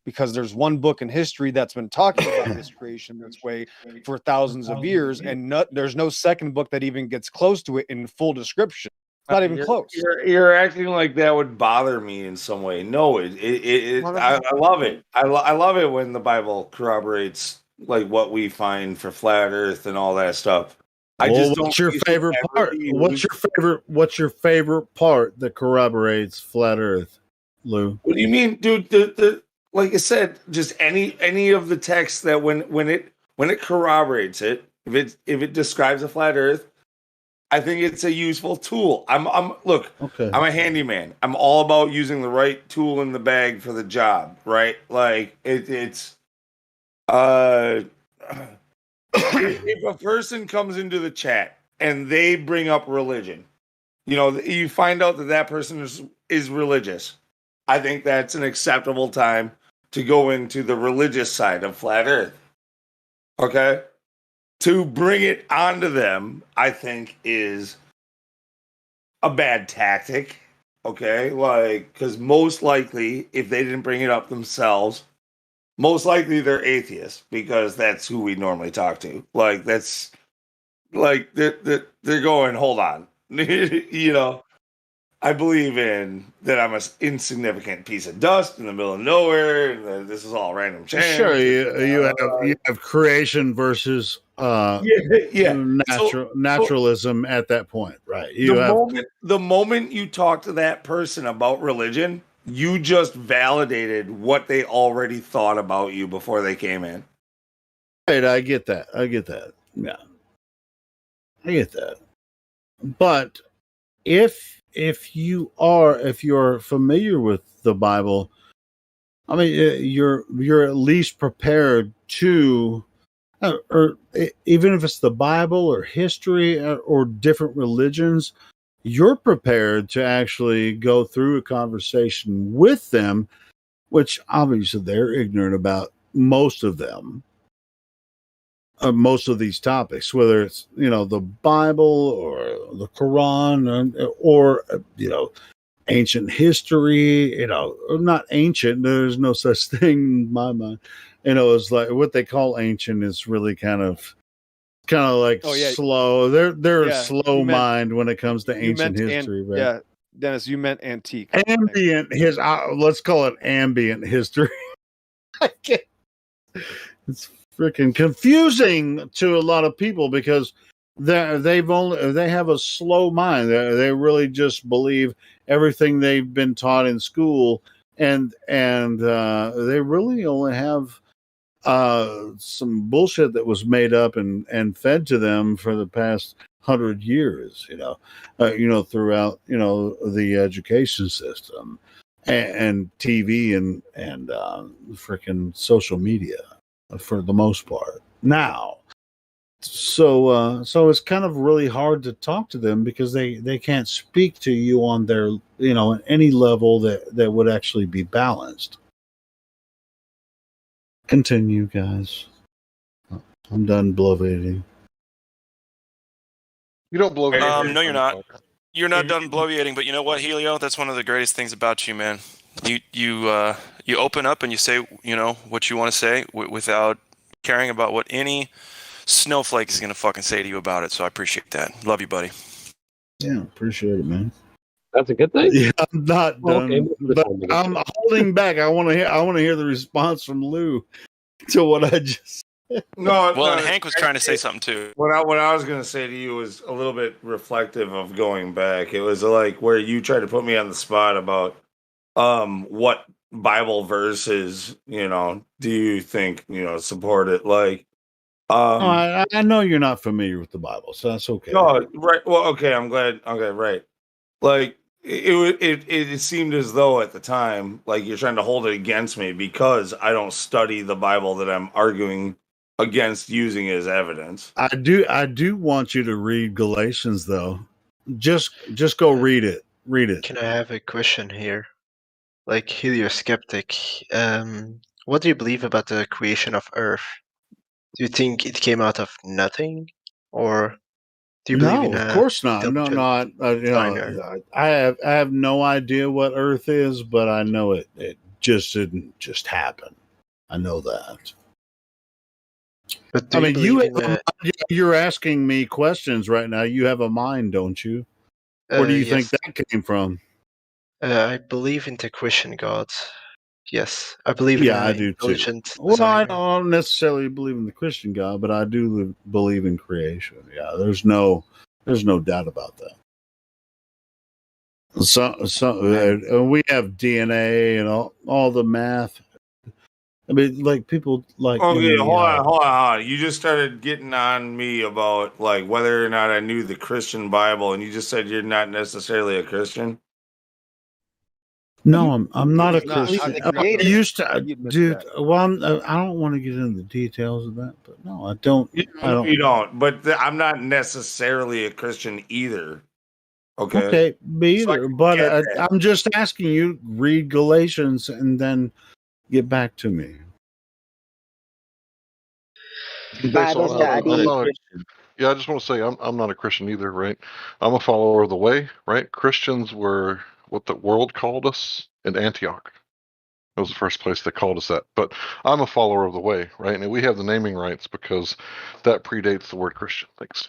[SPEAKER 3] Because there's one book in history that's been talking about this creation this way for thousands of years, and there's no second book that even gets close to it in full description. It's not even close.
[SPEAKER 2] You're acting like that would bother me in some way. No, I love it. I love it when the Bible corroborates like what we find for flat Earth and all that stuff.
[SPEAKER 8] What's your favorite part? What's your favorite part that corroborates flat Earth, Lou?
[SPEAKER 2] What do you mean, dude? Like I said, just any of the text that when it corroborates it, if it describes a flat Earth, I think it's a useful tool. I'm a handyman. I'm all about using the right tool in the bag for the job, right? Like it's if a person comes into the chat and they bring up religion, you find out that person is religious. I think that's an acceptable time to go into the religious side of flat Earth. Okay? To bring it onto them, I think, is a bad tactic. Okay? Because most likely, if they didn't bring it up themselves, most likely they're atheists, because that's who we normally talk to. That's like they're going, hold on. I believe in that I'm an insignificant piece of dust in the middle of nowhere, and that this is all random chance.
[SPEAKER 8] Sure, you have creation versus naturalism at that point, right?
[SPEAKER 2] The moment you talk to that person about religion, you just validated what they already thought about you before they came in.
[SPEAKER 8] Right, I get that. Yeah, I get that. But if you're familiar with the Bible, I mean, you're at least prepared to, or even if it's the Bible or history or different religions, you're prepared to actually go through a conversation with them, which obviously they're ignorant about most of them. Most of these topics, whether it's the Bible or the Quran or ancient history, not ancient. There's no such thing in my mind. It's like what they call ancient is really kind of like slow. They're a slow mind when it comes to ancient history, right?
[SPEAKER 3] Yeah, Dennis, you meant antique.
[SPEAKER 8] Ambient let's call it ambient history. It's freaking confusing to a lot of people because they have a slow mind. They really just believe everything they've been taught in school, and they really only have some bullshit that was made up and fed to them for the past 100 years. Throughout the education system and TV and freaking social media. For the most part now, so it's kind of really hard to talk to them because they can't speak to you on their at any level that would actually be balanced. Continue, guys. I'm done bloviating.
[SPEAKER 19] You don't bloviate.
[SPEAKER 9] No, you're not. You're not done bloviating, but you know what, Helio? That's one of the greatest things about you, man. You open up and you say what you want to say without caring about what any snowflake is going to fucking say to you about it. So I appreciate that. Love you, buddy.
[SPEAKER 8] Yeah, appreciate it, man.
[SPEAKER 19] That's a good thing.
[SPEAKER 8] Yeah, I'm not done, but I'm holding back. I want to hear the response from Lou to what I just said.
[SPEAKER 9] And Hank was trying to say something too.
[SPEAKER 2] What I was going to say to you was a little bit reflective of going back. It was like where you tried to put me on the spot about what Bible verses, do you think, support it? Like,
[SPEAKER 8] I know you're not familiar with the Bible, so that's okay.
[SPEAKER 2] no, right. Well, okay, I'm glad. Okay, right. Like it seemed as though at the time, like you're trying to hold it against me because I don't study the Bible that I'm arguing against using as evidence.
[SPEAKER 8] I do want you to read Galatians though. Just go read it. Read it.
[SPEAKER 6] Can I have a question here? Like Helioskeptic, what do you believe about the creation of Earth? Do you think it came out of nothing, or do you believe in
[SPEAKER 8] No, of
[SPEAKER 6] a
[SPEAKER 8] course not. No,
[SPEAKER 6] intelligent designer?
[SPEAKER 8] I have no idea what Earth is, but I know it. It just didn't just happen. I know that.
[SPEAKER 6] But
[SPEAKER 8] I mean, you're asking me questions right now. You have a mind, don't you? Where do you think
[SPEAKER 6] Yes.
[SPEAKER 8] that came from?
[SPEAKER 6] I believe in the Christian God. Yes, I believe in
[SPEAKER 8] Yeah, I
[SPEAKER 6] an
[SPEAKER 8] do too.
[SPEAKER 6] intelligent
[SPEAKER 8] Well, I
[SPEAKER 6] designer.
[SPEAKER 8] don't necessarily believe in the Christian God, but I do believe in creation. Yeah, there's no doubt about that. We have DNA and all the math. I mean, like people like
[SPEAKER 2] Okay,
[SPEAKER 8] in the
[SPEAKER 2] hold on. You just started getting on me about like whether or not I knew the Christian Bible, and you just said you're not necessarily a Christian.
[SPEAKER 8] No, I'm not a
[SPEAKER 20] He's not.
[SPEAKER 8] Christian.
[SPEAKER 20] The
[SPEAKER 8] I
[SPEAKER 20] creator.
[SPEAKER 8] used to,
[SPEAKER 3] You missed
[SPEAKER 8] dude.
[SPEAKER 3] that.
[SPEAKER 8] Well, I don't want to get into the details of that, but no, I don't. I don't.
[SPEAKER 2] You don't. But I'm not necessarily a Christian either. Okay.
[SPEAKER 8] Okay, me
[SPEAKER 2] So I
[SPEAKER 8] either. But
[SPEAKER 2] get that.
[SPEAKER 8] I'm just asking you, read Galatians and then get back to me.
[SPEAKER 20] Bible
[SPEAKER 22] So I'm
[SPEAKER 20] study.
[SPEAKER 22] not a, yeah, I just want to say I'm not a Christian either, right? I'm a follower of the way, right? Christians were what the world called us in Antioch. That was the first place they called us that. But I'm a follower of the way, right? And we have the naming rights because that predates the word Christian. Thanks.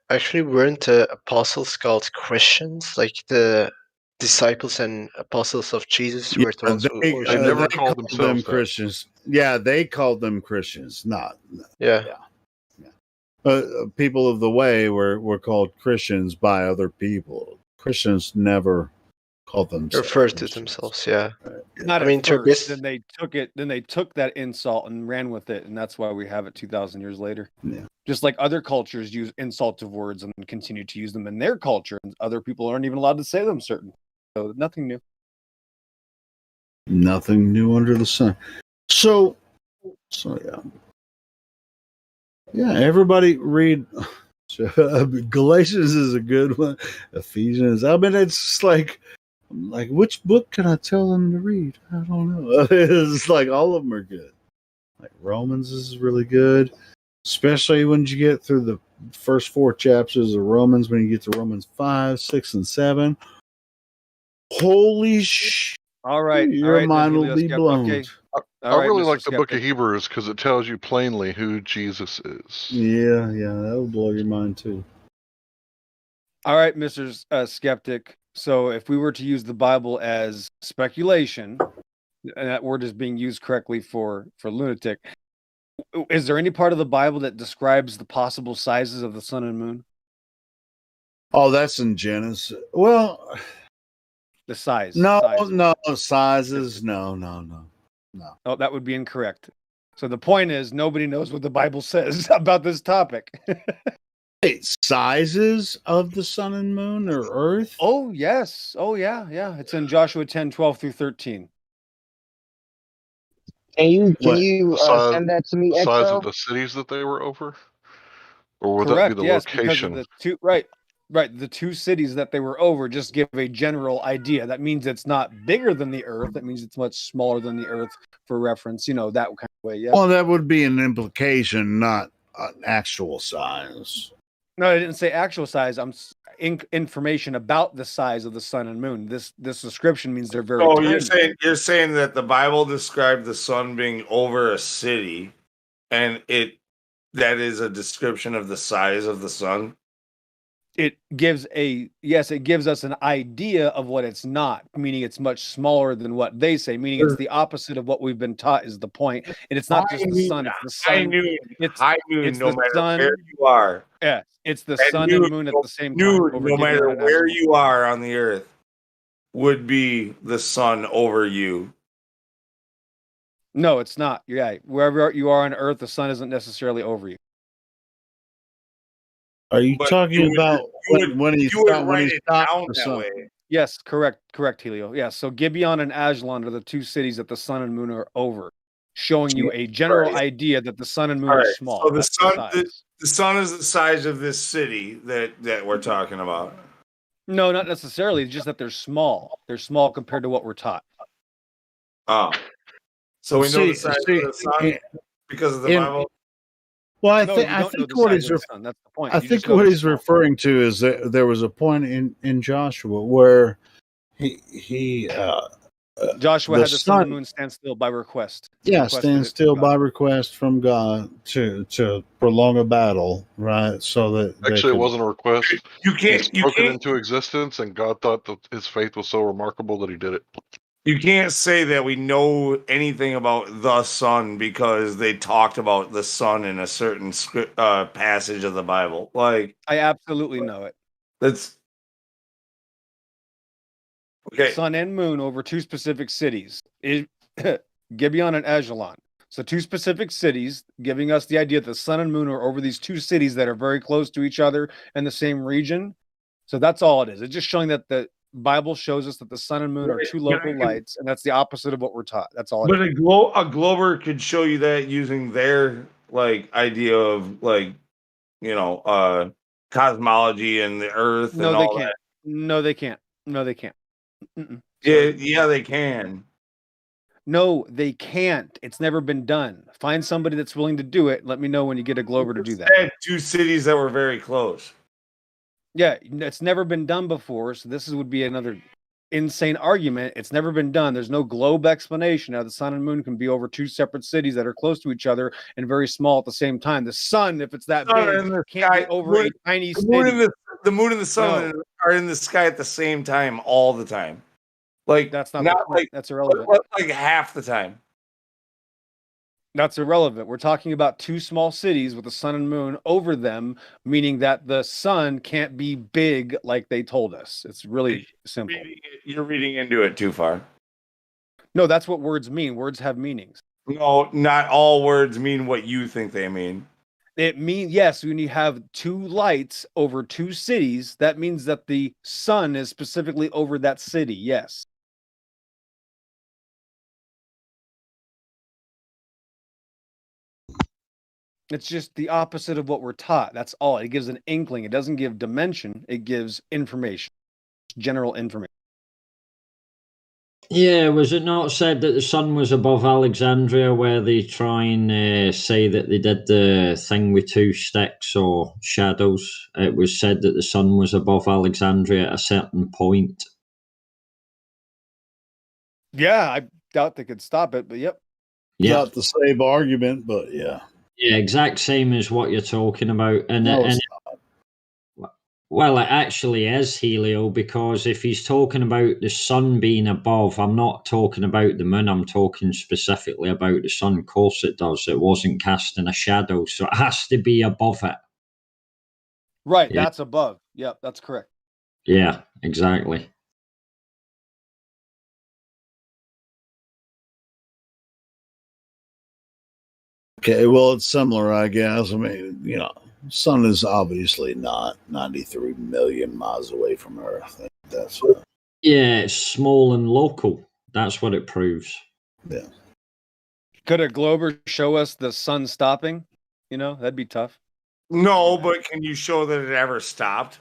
[SPEAKER 6] Actually, weren't the apostles called Christians? Like the disciples and apostles of Jesus
[SPEAKER 8] Yeah,
[SPEAKER 6] were the ones
[SPEAKER 8] they
[SPEAKER 6] who
[SPEAKER 22] They never
[SPEAKER 8] they
[SPEAKER 22] called
[SPEAKER 8] called them
[SPEAKER 22] themselves that.
[SPEAKER 8] Christians. Yeah, they called them Christians. Not
[SPEAKER 6] Yeah.
[SPEAKER 8] people of the way were called Christians by other people. Christians never called themselves.
[SPEAKER 6] Refer to themselves, yeah.
[SPEAKER 3] Not
[SPEAKER 6] I mean,
[SPEAKER 3] at first.
[SPEAKER 6] Turgis,
[SPEAKER 3] Then they took it. Then they took that insult and ran with it, and that's why we have it 2,000 years later.
[SPEAKER 8] Yeah.
[SPEAKER 3] Just like other cultures use insultive words and continue to use them in their culture, and other people aren't even allowed to say them. Certain, so nothing new.
[SPEAKER 8] Nothing new under the sun. So yeah. Everybody read. Galatians is a good one. Ephesians. I mean, it's just like which book can I tell them to read? I don't know. It's like all of them are good. Like Romans is really good, especially when you get through the first 4 chapters of Romans. When you get to Romans 5, 6, and 7, holy sh!
[SPEAKER 3] All right,
[SPEAKER 8] Your mind will be blown.
[SPEAKER 3] Okay.
[SPEAKER 22] I really like the book of Hebrews because it tells you plainly who Jesus is.
[SPEAKER 8] Yeah, that will blow your mind too.
[SPEAKER 3] All right, Mr. Skeptic. So if we were to use the Bible as speculation, and that word is being used correctly for lunatic, is there any part of the Bible that describes the possible sizes of the sun and moon?
[SPEAKER 8] Oh, that's in Genesis. Well,
[SPEAKER 3] the size.
[SPEAKER 8] No, sizes. No.
[SPEAKER 3] Oh, that would be incorrect. So the point is, nobody knows what the Bible says about this topic.
[SPEAKER 8] Hey, sizes of the sun and moon or Earth?
[SPEAKER 3] Oh, yes. Oh, yeah. It's in Joshua 10, 12 through 13.
[SPEAKER 20] Can you send that to me,
[SPEAKER 22] the size
[SPEAKER 20] XO?
[SPEAKER 22] of the cities that they were over? Or would
[SPEAKER 3] Correct,
[SPEAKER 22] that be the
[SPEAKER 3] yes,
[SPEAKER 22] location?
[SPEAKER 3] because of the two, right. The 2 cities that they were over just give a general idea. That means it's not bigger than the Earth. That means it's much smaller than the Earth for reference, that kind of way. Yeah.
[SPEAKER 8] Well, that would be an implication, not an actual size.
[SPEAKER 3] No, I didn't say actual size. I'm information about the size of the sun and moon. This description means they're very tiny.
[SPEAKER 2] You're saying that the Bible described the sun being over a city, and that is a description of the size of the sun?
[SPEAKER 3] It gives us an idea of what it's not, meaning it's much smaller than what they say, meaning it's the opposite of what we've been taught is the point. And it's not just the sun, it's the sun.
[SPEAKER 2] High noon,
[SPEAKER 3] it's
[SPEAKER 2] no
[SPEAKER 3] the
[SPEAKER 2] matter
[SPEAKER 3] sun,
[SPEAKER 2] where you are.
[SPEAKER 3] Yeah, it's the sun and moon at the same time.
[SPEAKER 2] No matter where you are on the earth. would be the sun over you.
[SPEAKER 3] No, it's not. Yeah, wherever you are on Earth, the sun isn't necessarily over you.
[SPEAKER 8] Are you talking about when he stopped the
[SPEAKER 2] that
[SPEAKER 8] sun?
[SPEAKER 2] way?
[SPEAKER 3] Yes, correct, Helio. Yeah, so Gibeon and Ajalon are the two cities that the sun and moon are over, showing you a general idea that the sun and moon
[SPEAKER 2] All
[SPEAKER 3] are
[SPEAKER 2] right.
[SPEAKER 3] small.
[SPEAKER 2] So the
[SPEAKER 3] That's
[SPEAKER 2] sun,
[SPEAKER 3] size.
[SPEAKER 2] the sun is the size of this city that we're talking about.
[SPEAKER 3] No, not necessarily. It's just that they're small. They're small compared to what we're taught.
[SPEAKER 2] Oh, so we know the size of the sun because of the Bible.
[SPEAKER 8] Well, I
[SPEAKER 3] No,
[SPEAKER 8] think
[SPEAKER 3] you
[SPEAKER 8] I
[SPEAKER 3] don't know
[SPEAKER 8] think
[SPEAKER 3] the
[SPEAKER 8] what
[SPEAKER 3] size
[SPEAKER 8] he's
[SPEAKER 3] of the sun. That's the point.
[SPEAKER 8] I
[SPEAKER 3] You just
[SPEAKER 8] think
[SPEAKER 3] know
[SPEAKER 8] what
[SPEAKER 3] they're
[SPEAKER 8] he's
[SPEAKER 3] small.
[SPEAKER 8] referring to is that there was a point in Joshua where he
[SPEAKER 3] Joshua
[SPEAKER 8] the
[SPEAKER 3] had the sun and
[SPEAKER 8] sun
[SPEAKER 3] moon stand still by request. He
[SPEAKER 8] yeah
[SPEAKER 3] requested
[SPEAKER 8] stand
[SPEAKER 3] it from
[SPEAKER 8] still
[SPEAKER 3] God.
[SPEAKER 8] by request from God to prolong a battle, right? So that they
[SPEAKER 22] Actually, it
[SPEAKER 8] could.
[SPEAKER 22] wasn't a request.
[SPEAKER 2] You
[SPEAKER 22] He
[SPEAKER 2] can't. You
[SPEAKER 22] spoke it
[SPEAKER 2] can't.
[SPEAKER 22] into existence, and God thought that his faith was so remarkable that he did it.
[SPEAKER 2] You can't say that we know anything about the sun because they talked about the sun in a certain passage of the Bible. Like,
[SPEAKER 3] I absolutely know it.
[SPEAKER 2] that's okay.
[SPEAKER 3] Sun and moon over two specific cities, Gibeon and Ajalon. So two specific cities, giving us the idea that the sun and moon are over these two cities that are very close to each other in the same region. So that's all it is. It's just showing that the Bible shows us that the sun and moon are two local lights, and that's the opposite of what we're taught. That's all.
[SPEAKER 2] But a glober could show you that using their like idea of like, cosmology and the earth
[SPEAKER 3] No,
[SPEAKER 2] and
[SPEAKER 3] they
[SPEAKER 2] all
[SPEAKER 3] can't.
[SPEAKER 2] that.
[SPEAKER 3] No, they can't. No, they can't. Mm-mm.
[SPEAKER 2] Yeah, they can.
[SPEAKER 3] No, they can't. It's never been done. Find somebody that's willing to do it. Let me know when you get a glober to do that.
[SPEAKER 2] Said two cities that were very close.
[SPEAKER 3] Yeah, it's never been done before. So this would be another insane argument. It's never been done. There's no globe explanation how the sun and moon can be over two separate cities that are close to each other and very small at the same time. The sun, if it's that big, can't be over a tiny city.
[SPEAKER 2] The moon and the sun are in the sky at the same time all the time. Like
[SPEAKER 3] that's not the point. That's irrelevant.
[SPEAKER 2] Like half the time.
[SPEAKER 3] That's irrelevant. We're talking about two small cities with the sun and moon over them, meaning that the sun can't be big like they told us. It's really simple.
[SPEAKER 2] You're reading into it too far.
[SPEAKER 3] No, that's what words mean. Words have meanings.
[SPEAKER 2] No, not all words mean what you think they mean.
[SPEAKER 3] It means, yes, when you have two lights over two cities, that means that the sun is specifically over that city. Yes. It's just the opposite of what we're taught. That's all. It gives an inkling. It doesn't give dimension. It gives information, general information.
[SPEAKER 11] Yeah, was it not said that the sun was above Alexandria, where they try and say that they did the thing with two sticks or shadows? It was said that the sun was above Alexandria at a certain point.
[SPEAKER 3] Yeah, I doubt they could stop it, but yep.
[SPEAKER 11] Yeah.
[SPEAKER 8] Not the same argument, but yeah.
[SPEAKER 11] Yeah, exact same as what you're talking about. And,
[SPEAKER 8] No,
[SPEAKER 11] and
[SPEAKER 8] it's
[SPEAKER 11] well, it actually is, Helio, because if he's talking about the sun being above, I'm not talking about the moon, I'm talking specifically about the sun. Of course it does. It wasn't casting a shadow, so it has to be above it.
[SPEAKER 3] Right,
[SPEAKER 11] Yeah.
[SPEAKER 3] that's above. Yep, that's correct.
[SPEAKER 11] Yeah, exactly.
[SPEAKER 8] Okay, well, it's similar, I guess. I mean, sun is obviously not 93 million miles away from Earth. That's
[SPEAKER 11] Yeah, it's small and local. That's what it proves.
[SPEAKER 8] Yeah.
[SPEAKER 3] Could a glober show us the sun stopping? That'd be tough.
[SPEAKER 2] No, but can you show that it ever stopped?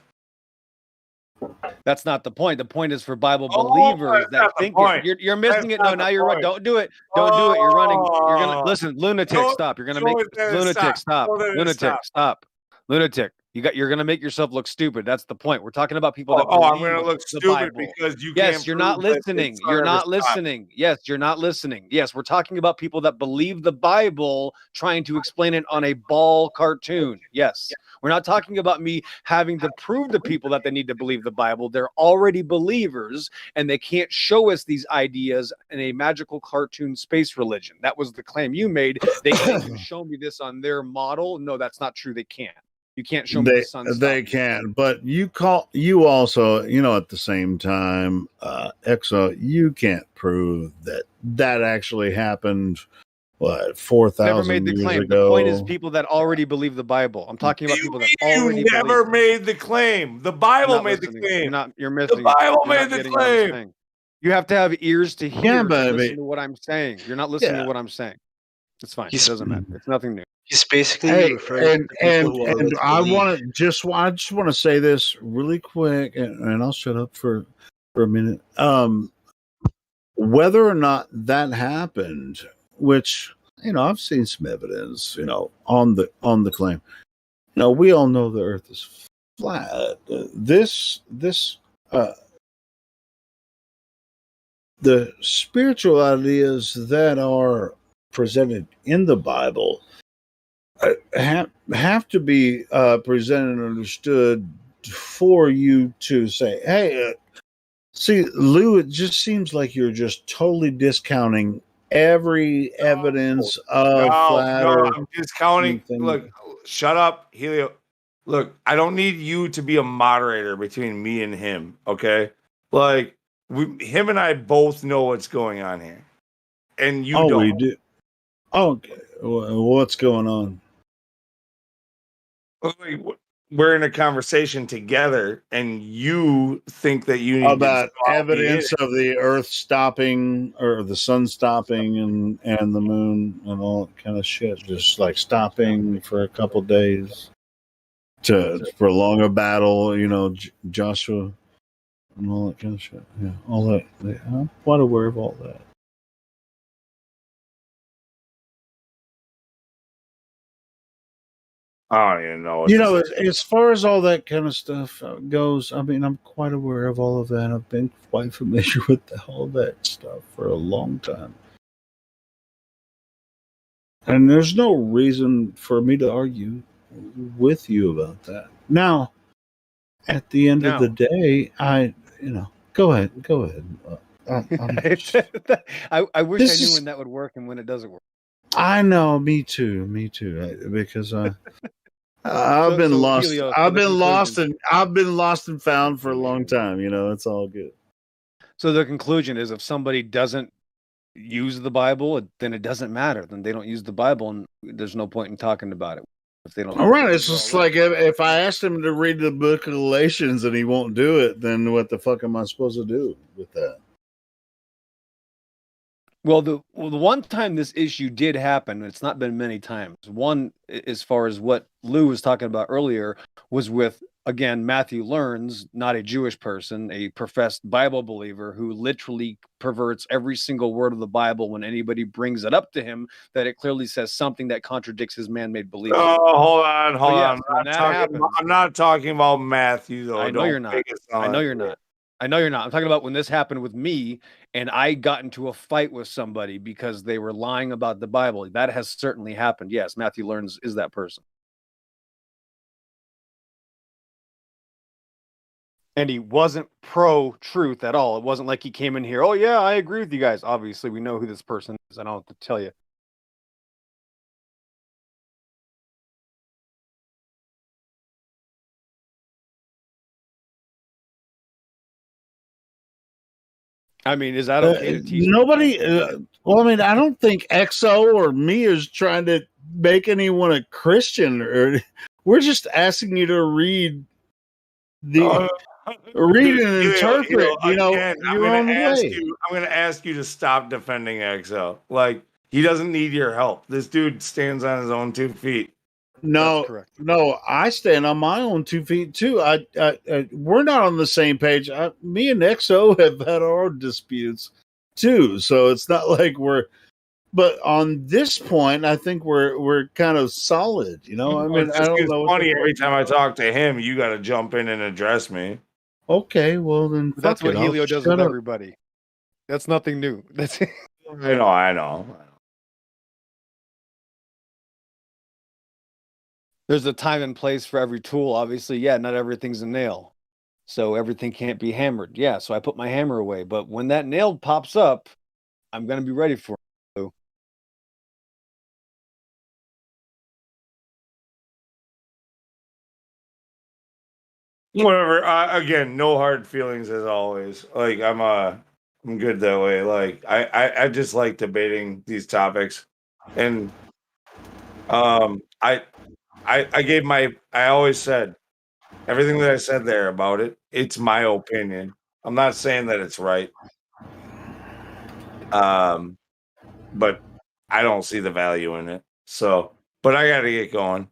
[SPEAKER 3] That's not the point. The point is for Bible believers that think it. You're missing it. No, now you're right. Don't do it. Don't do it. You're running. You're gonna listen. Lunatic, stop. You're gonna make lunatic stop. Lunatic, stop. Lunatic. You're gonna make yourself look stupid. That's the point. We're talking about people that.
[SPEAKER 2] I'm gonna look
[SPEAKER 3] the
[SPEAKER 2] stupid
[SPEAKER 3] Bible.
[SPEAKER 2] because you.
[SPEAKER 3] Yes,
[SPEAKER 2] can't
[SPEAKER 3] you're not
[SPEAKER 2] prove that
[SPEAKER 3] listening.
[SPEAKER 2] it's
[SPEAKER 3] You're
[SPEAKER 2] ever
[SPEAKER 3] not
[SPEAKER 2] stopped.
[SPEAKER 3] listening. Yes, you're not listening. Yes, we're talking about people that believe the Bible, trying to explain it on a ball cartoon. Yes. We're not talking about me having to prove to people that they need to believe the Bible. They're already believers, and they can't show us these ideas in a magical cartoon space religion. That was the claim you made. They can't even show me this on their model. No, that's not true. They can't. You can't show me the sun.
[SPEAKER 8] They can, but you also, at the same time, Exo, you can't prove that actually happened. What, 4,000
[SPEAKER 3] the
[SPEAKER 8] years
[SPEAKER 3] claim.
[SPEAKER 8] ago?
[SPEAKER 3] The point is people that already believe the Bible. I'm talking about people that already
[SPEAKER 2] You never
[SPEAKER 3] believe.
[SPEAKER 2] made the claim. The Bible made the claim.
[SPEAKER 3] You're missing.
[SPEAKER 2] The Bible
[SPEAKER 3] You're
[SPEAKER 2] made
[SPEAKER 3] not
[SPEAKER 2] the
[SPEAKER 3] getting what I'm
[SPEAKER 2] claim.
[SPEAKER 3] saying. You have to have ears to hear to
[SPEAKER 8] baby.
[SPEAKER 3] listen to what I'm saying. You're not listening
[SPEAKER 8] Yeah.
[SPEAKER 3] to what I'm saying. It's fine. It doesn't matter. It's nothing new.
[SPEAKER 6] He's basically referring to people who already
[SPEAKER 8] I
[SPEAKER 6] believe.
[SPEAKER 8] I just want to say this really quick, and I'll shut up for a minute. Whether or not that happened, which I've seen some evidence, on the claim. We all know the Earth is flat. The spiritual ideas that are presented in the Bible have to be presented and understood for you to say, hey, see, Lou, it just seems like you're just totally discounting every evidence of flat Earth.
[SPEAKER 2] I'm discounting. Look, shut up, Helio. Look, I don't need you to be a moderator between me and him, okay? Like, him and I both know what's going on here, and you don't.
[SPEAKER 8] We do. Okay, what's going on?
[SPEAKER 2] We're in a conversation together, and you think that you need
[SPEAKER 8] about
[SPEAKER 2] to
[SPEAKER 8] evidence of the Earth stopping or the sun stopping and the moon and all that kind of shit, just like stopping for a couple days to prolong a battle. Joshua and all that kind of shit. Yeah, all that. I'm quite aware of all that.
[SPEAKER 2] I don't even know.
[SPEAKER 8] As far as all that kind of stuff goes, I mean, I'm quite aware of all of that. I've been quite familiar with all that stuff for a long time. And there's no reason for me to argue with you about that. Now, at the end of the day, go ahead.
[SPEAKER 3] I wish I knew when that would work and when it doesn't work.
[SPEAKER 8] I know, me too. Because I've been lost.
[SPEAKER 3] Helio,
[SPEAKER 8] I've been lost and found for a long time. It's all good.
[SPEAKER 3] So the conclusion is, if somebody doesn't use the Bible, then it doesn't matter. Then they don't use the Bible, and there's no point in talking about it. If they don't.
[SPEAKER 8] All right, it's just like if I asked him to read the book of Galatians and he won't do it, then what the fuck am I supposed to do with that?
[SPEAKER 3] Well, the one time this issue did happen, it's not been many times. One, as far as what Lou was talking about earlier, was with, again, Matthew Learns, not a Jewish person, a professed Bible believer who literally perverts every single word of the Bible when anybody brings it up to him, that it clearly says something that contradicts his man-made beliefs.
[SPEAKER 2] Oh, hold on.
[SPEAKER 3] I'm
[SPEAKER 2] not talking about Matthew, though.
[SPEAKER 3] I know you're not. I know you're not. I'm talking about when this happened with me and I got into a fight with somebody because they were lying about the Bible. That has certainly happened. Yes, Matthew Learns is that person. And he wasn't pro-truth at all. It wasn't like he came in here, oh, yeah, I agree with you guys. Obviously, we know who this person is. I don't have to tell you. I mean, is that okay to teach?
[SPEAKER 8] Nobody. Well, I mean, I don't think XO or me is trying to make anyone a Christian. We're just asking you to read and interpret.
[SPEAKER 2] Again,
[SPEAKER 8] your own way.
[SPEAKER 2] I'm going to ask you to stop defending XO. Like, he doesn't need your help. This dude stands on his own 2 feet.
[SPEAKER 8] No, I stand on my own 2 feet too. We're not on the same page. Me and XO have had our disputes too, so it's not like we're. But on this point, I think we're kind of solid. I mean, I don't know.
[SPEAKER 2] It's funny every time I talk to him, you got to jump in and address me.
[SPEAKER 8] Okay, well then,
[SPEAKER 3] that's what Helio does with
[SPEAKER 8] up.
[SPEAKER 3] everybody. That's nothing new. That's.
[SPEAKER 2] I know.
[SPEAKER 3] There's a time and place for every tool. Obviously, yeah, not everything's a nail. So everything can't be hammered. Yeah, so I put my hammer away. But when that nail pops up, I'm going to be ready for it.
[SPEAKER 2] Whatever. Again, no hard feelings as always. Like I'm good that way. Like I just like debating these topics, and I gave I always said everything that I said there about it. It's my opinion. I'm not saying that it's right. But I don't see the value in it. So, but I got to get going.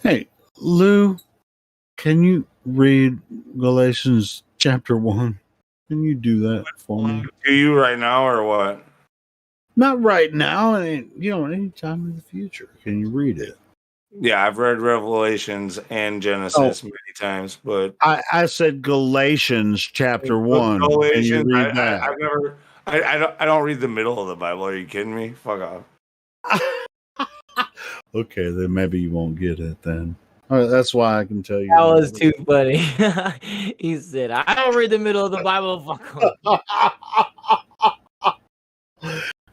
[SPEAKER 8] Hey, Lou, can you read Galatians chapter 1? Can you do that for me?
[SPEAKER 2] Do you right now or what?
[SPEAKER 8] Not right now, and any time in the future. Can you read it?
[SPEAKER 2] Yeah, I've read Revelations and Genesis many times, but
[SPEAKER 8] I said Galatians chapter 1.
[SPEAKER 2] Galatians,
[SPEAKER 8] Can you read that?
[SPEAKER 2] I've never. I don't read the middle of the Bible. Are you kidding me? Fuck off.
[SPEAKER 8] Okay, then maybe you won't get it then. All right, that's why I can tell you.
[SPEAKER 4] That was too funny. He said, I don't read the middle of the Bible. Fuck off.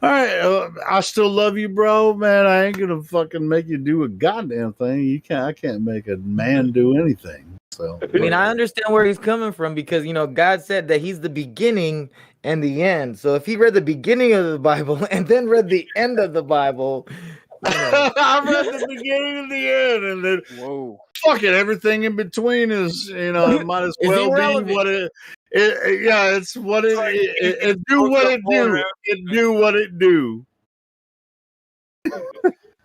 [SPEAKER 8] All right, I still love you, bro. Man, I ain't gonna fucking make you do a goddamn thing. I can't make a man do anything. So
[SPEAKER 4] I mean, I understand where he's coming from because God said that he's the beginning and the end. So if he read the beginning of the Bible and then read the end of the Bible,
[SPEAKER 8] I read the beginning and the end, and then fuck it, everything in between is it might as well be what it. Yeah, it's what it do what it do. It do what it do.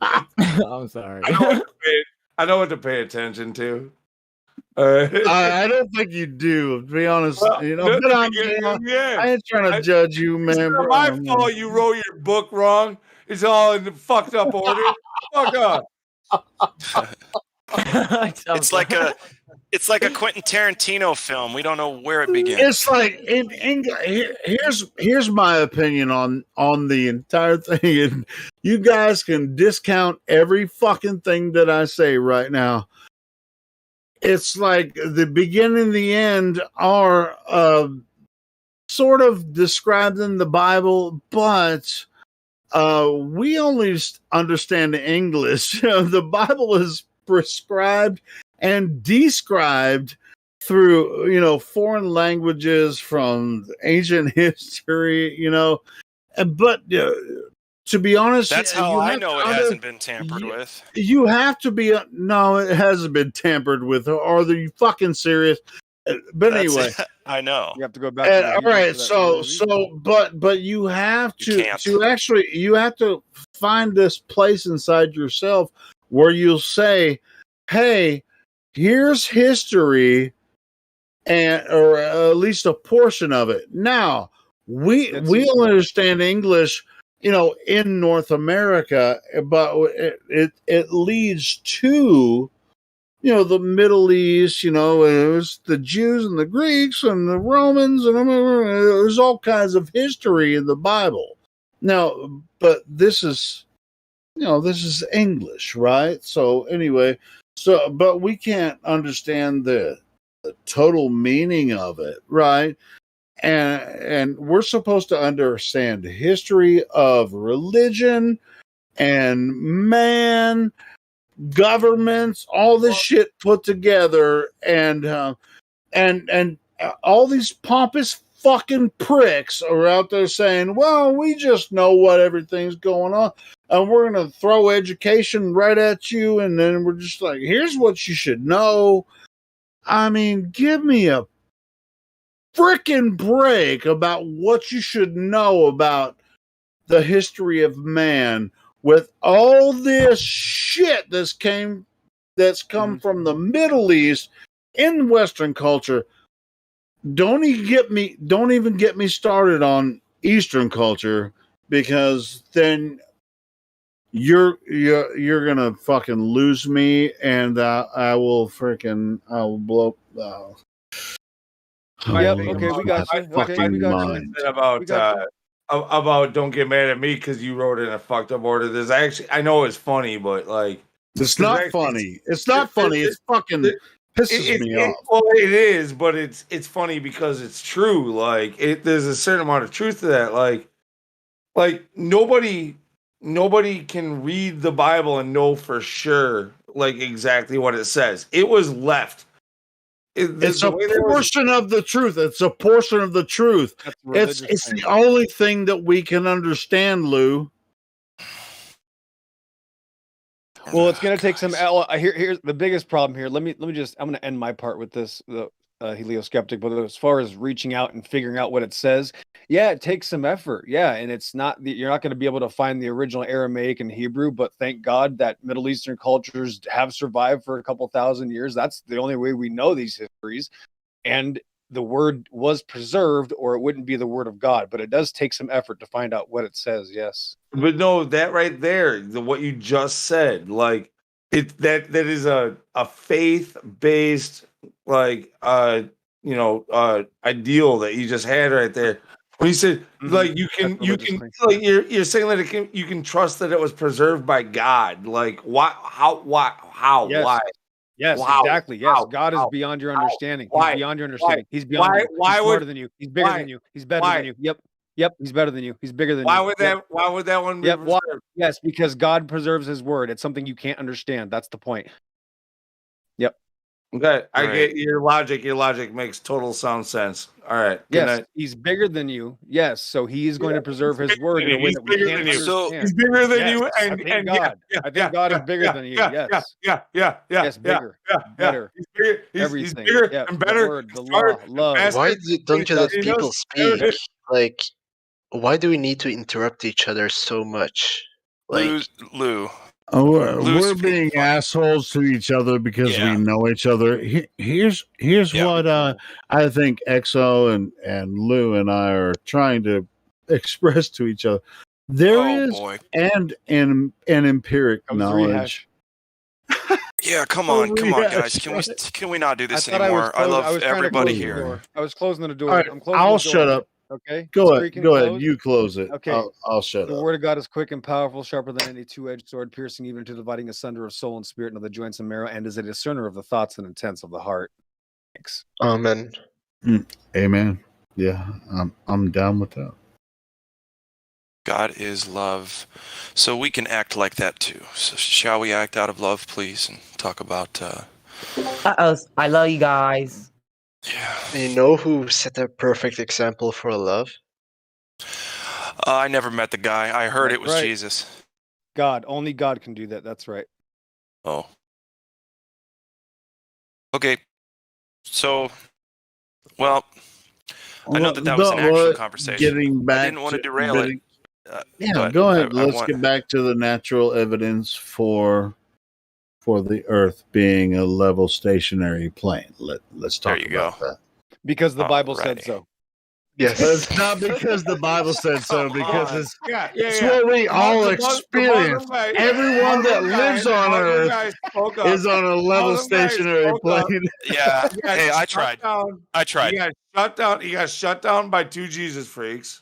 [SPEAKER 4] I'm sorry.
[SPEAKER 2] I know what to pay attention to.
[SPEAKER 8] I don't think you do, to be honest. But I ain't trying to judge you, man.
[SPEAKER 2] It's not my fault you wrote your book wrong. It's all in the fucked up order. Fuck off.
[SPEAKER 9] It's like a Quentin Tarantino film. We don't know where it begins.
[SPEAKER 8] It's like in English. Here's my opinion on the entire thing, and you guys can discount every fucking thing that I say right now. It's like the beginning and the end are sort of described in the Bible, but we only understand English. The Bible is prescribed and described through foreign languages from ancient history. But to be honest,
[SPEAKER 9] that's how I know it hasn't been tampered with.
[SPEAKER 8] You have to be no, it hasn't been tampered with. Are you fucking serious? But anyway,
[SPEAKER 9] I know
[SPEAKER 3] you have to go back.
[SPEAKER 8] All right, but you have you have to find this place inside yourself where you'll say, "Hey, here's history," or at least a portion of it. Now we understand English, in North America, but it leads to. The Middle East, it was the Jews and the Greeks and the Romans, and there's all kinds of history in the Bible. Now, but this is English, right? So anyway, but we can't understand the total meaning of it, right? And we're supposed to understand the history of religion and man, governments, all this shit put together, and all these pompous fucking pricks are out there saying, well, we just know what everything's going on, and we're going to throw education right at you, and then we're just like, here's what you should know. I mean, give me a freaking break about what you should know about the history of man. With all this shit that's come from the Middle East in Western culture, don't even get me started on Eastern culture, because then you're gonna fucking lose me, and I will blow.
[SPEAKER 3] Yep. Okay, we got you. Okay, we got you.
[SPEAKER 2] About don't get mad at me because you wrote it in a fucked up order. There's actually, I know it's funny, but like
[SPEAKER 8] it's not funny. It's not funny. It's fucking pisses me off.
[SPEAKER 2] Well, it is, but it's funny because it's true. Like there's a certain amount of truth to that. Like nobody nobody can read the Bible and know for sure, like exactly what it says. It was left.
[SPEAKER 8] It's a portion of the truth. It's a portion of the truth. It's the only thing that we can understand, Lou.
[SPEAKER 3] Well, it's going to take some. Here's the biggest problem here. Let me just. I'm going to end my part with this. The helioskeptic, but as far as reaching out and figuring out what it says, yeah, it takes some effort. Yeah, and it's not you're not going to be able to find the original Aramaic and Hebrew, but thank God that Middle Eastern cultures have survived for a couple thousand years. That's the only way we know these histories, and the word was preserved, or it wouldn't be the word of God. But it does take some effort to find out what it says. Yes,
[SPEAKER 2] but no, that right there, what you just said, like that is a faith based ideal that you just had right there. When you said like you can like you're saying that you can trust that it was preserved by God. Like why
[SPEAKER 3] yes.
[SPEAKER 2] why?
[SPEAKER 3] Yes,
[SPEAKER 2] Wow.
[SPEAKER 3] exactly. Yes,
[SPEAKER 2] Wow.
[SPEAKER 3] God is
[SPEAKER 2] Wow.
[SPEAKER 3] beyond your
[SPEAKER 2] Wow.
[SPEAKER 3] understanding.
[SPEAKER 2] Why?
[SPEAKER 3] He's beyond your understanding.
[SPEAKER 2] Why?
[SPEAKER 3] He's beyond
[SPEAKER 2] Why?
[SPEAKER 3] you.
[SPEAKER 2] Why
[SPEAKER 3] He's
[SPEAKER 2] would-
[SPEAKER 3] smarter than you. He's bigger
[SPEAKER 2] why?
[SPEAKER 3] than you. He's better
[SPEAKER 2] Why?
[SPEAKER 3] than you. Yep. He's better than you. He's bigger than
[SPEAKER 2] Why
[SPEAKER 3] you.
[SPEAKER 2] would
[SPEAKER 3] Yep.
[SPEAKER 2] why would that one be
[SPEAKER 3] Yep. Why?
[SPEAKER 2] preserved?
[SPEAKER 3] Yes, because God preserves His word. It's something you can't understand. That's the point. Yep.
[SPEAKER 2] Okay, I
[SPEAKER 3] Right.
[SPEAKER 2] get your logic. Your logic makes total sound sense. All right. Good
[SPEAKER 3] Yes,
[SPEAKER 2] night.
[SPEAKER 3] He's bigger than you. Yes, so He is going to preserve His
[SPEAKER 2] bigger
[SPEAKER 3] word
[SPEAKER 2] than
[SPEAKER 3] in a
[SPEAKER 2] you.
[SPEAKER 3] way
[SPEAKER 2] He's
[SPEAKER 3] that we
[SPEAKER 2] bigger
[SPEAKER 3] can't
[SPEAKER 2] than you.
[SPEAKER 3] understand.
[SPEAKER 2] He's bigger than
[SPEAKER 3] Yes,
[SPEAKER 2] you,
[SPEAKER 3] I
[SPEAKER 2] and
[SPEAKER 3] think
[SPEAKER 2] and
[SPEAKER 3] God. I think God is bigger than you. Yes.
[SPEAKER 2] Yes,
[SPEAKER 3] Bigger, better.
[SPEAKER 2] He's bigger. He's
[SPEAKER 3] Everything.
[SPEAKER 2] bigger
[SPEAKER 3] Yeah,
[SPEAKER 2] and
[SPEAKER 3] the
[SPEAKER 2] better.
[SPEAKER 3] word, the
[SPEAKER 2] smarter,
[SPEAKER 3] law,
[SPEAKER 2] and
[SPEAKER 3] love.
[SPEAKER 2] faster.
[SPEAKER 6] Why don't you let
[SPEAKER 2] He knows
[SPEAKER 6] people speak?
[SPEAKER 2] everything.
[SPEAKER 6] Like, why do we need to interrupt each other so much? Like,
[SPEAKER 9] Lou.
[SPEAKER 8] We're being assholes to each other because we know each other. Here's what I think Exo and Lou and I are trying to express to each other. There is an empiric
[SPEAKER 3] Comes the
[SPEAKER 8] knowledge.
[SPEAKER 9] Yeah, come on, guys. Can we not do this anymore? I love everybody here.
[SPEAKER 3] I was closing the door.
[SPEAKER 8] All right,
[SPEAKER 3] I'm closing
[SPEAKER 8] I'll
[SPEAKER 3] the door.
[SPEAKER 8] shut up.
[SPEAKER 3] Okay.
[SPEAKER 8] Go
[SPEAKER 3] It's
[SPEAKER 8] ahead. Go ahead.
[SPEAKER 3] closed.
[SPEAKER 8] You close it.
[SPEAKER 3] Okay.
[SPEAKER 8] I'll shut
[SPEAKER 3] The
[SPEAKER 8] up.
[SPEAKER 3] word of God is quick and powerful, sharper than any two-edged sword, piercing even to dividing asunder of soul and spirit and of the joints and marrow, and is a discerner of the thoughts and intents of the heart. Thanks.
[SPEAKER 6] Amen.
[SPEAKER 8] Amen. Yeah, I'm down with that.
[SPEAKER 9] God is love. So we can act like that too. So shall we act out of love, please, and talk about
[SPEAKER 4] I love you guys.
[SPEAKER 6] You know who set a perfect example for love?
[SPEAKER 9] I never met the guy. I heard it was
[SPEAKER 3] Right.
[SPEAKER 9] Jesus.
[SPEAKER 3] God. Only God can do that. That's right.
[SPEAKER 9] Oh. Okay. So, well, I know that was an actual conversation.
[SPEAKER 8] Getting back
[SPEAKER 9] I didn't want to derail it.
[SPEAKER 8] Yeah, go ahead. Let's get back to the natural evidence for the Earth being a level stationary plane. Let's talk about that.
[SPEAKER 3] Because the Bible said so.
[SPEAKER 6] Yes.
[SPEAKER 8] It's not because the Bible said so, because it's
[SPEAKER 2] it's
[SPEAKER 8] what we all experience. Everyone that lives on Earth is on a level stationary plane.
[SPEAKER 9] Yeah.
[SPEAKER 2] He got
[SPEAKER 9] Hey, I
[SPEAKER 2] shut
[SPEAKER 9] tried.
[SPEAKER 2] down.
[SPEAKER 9] I tried.
[SPEAKER 2] He got shut down. He got shut down by two Jesus freaks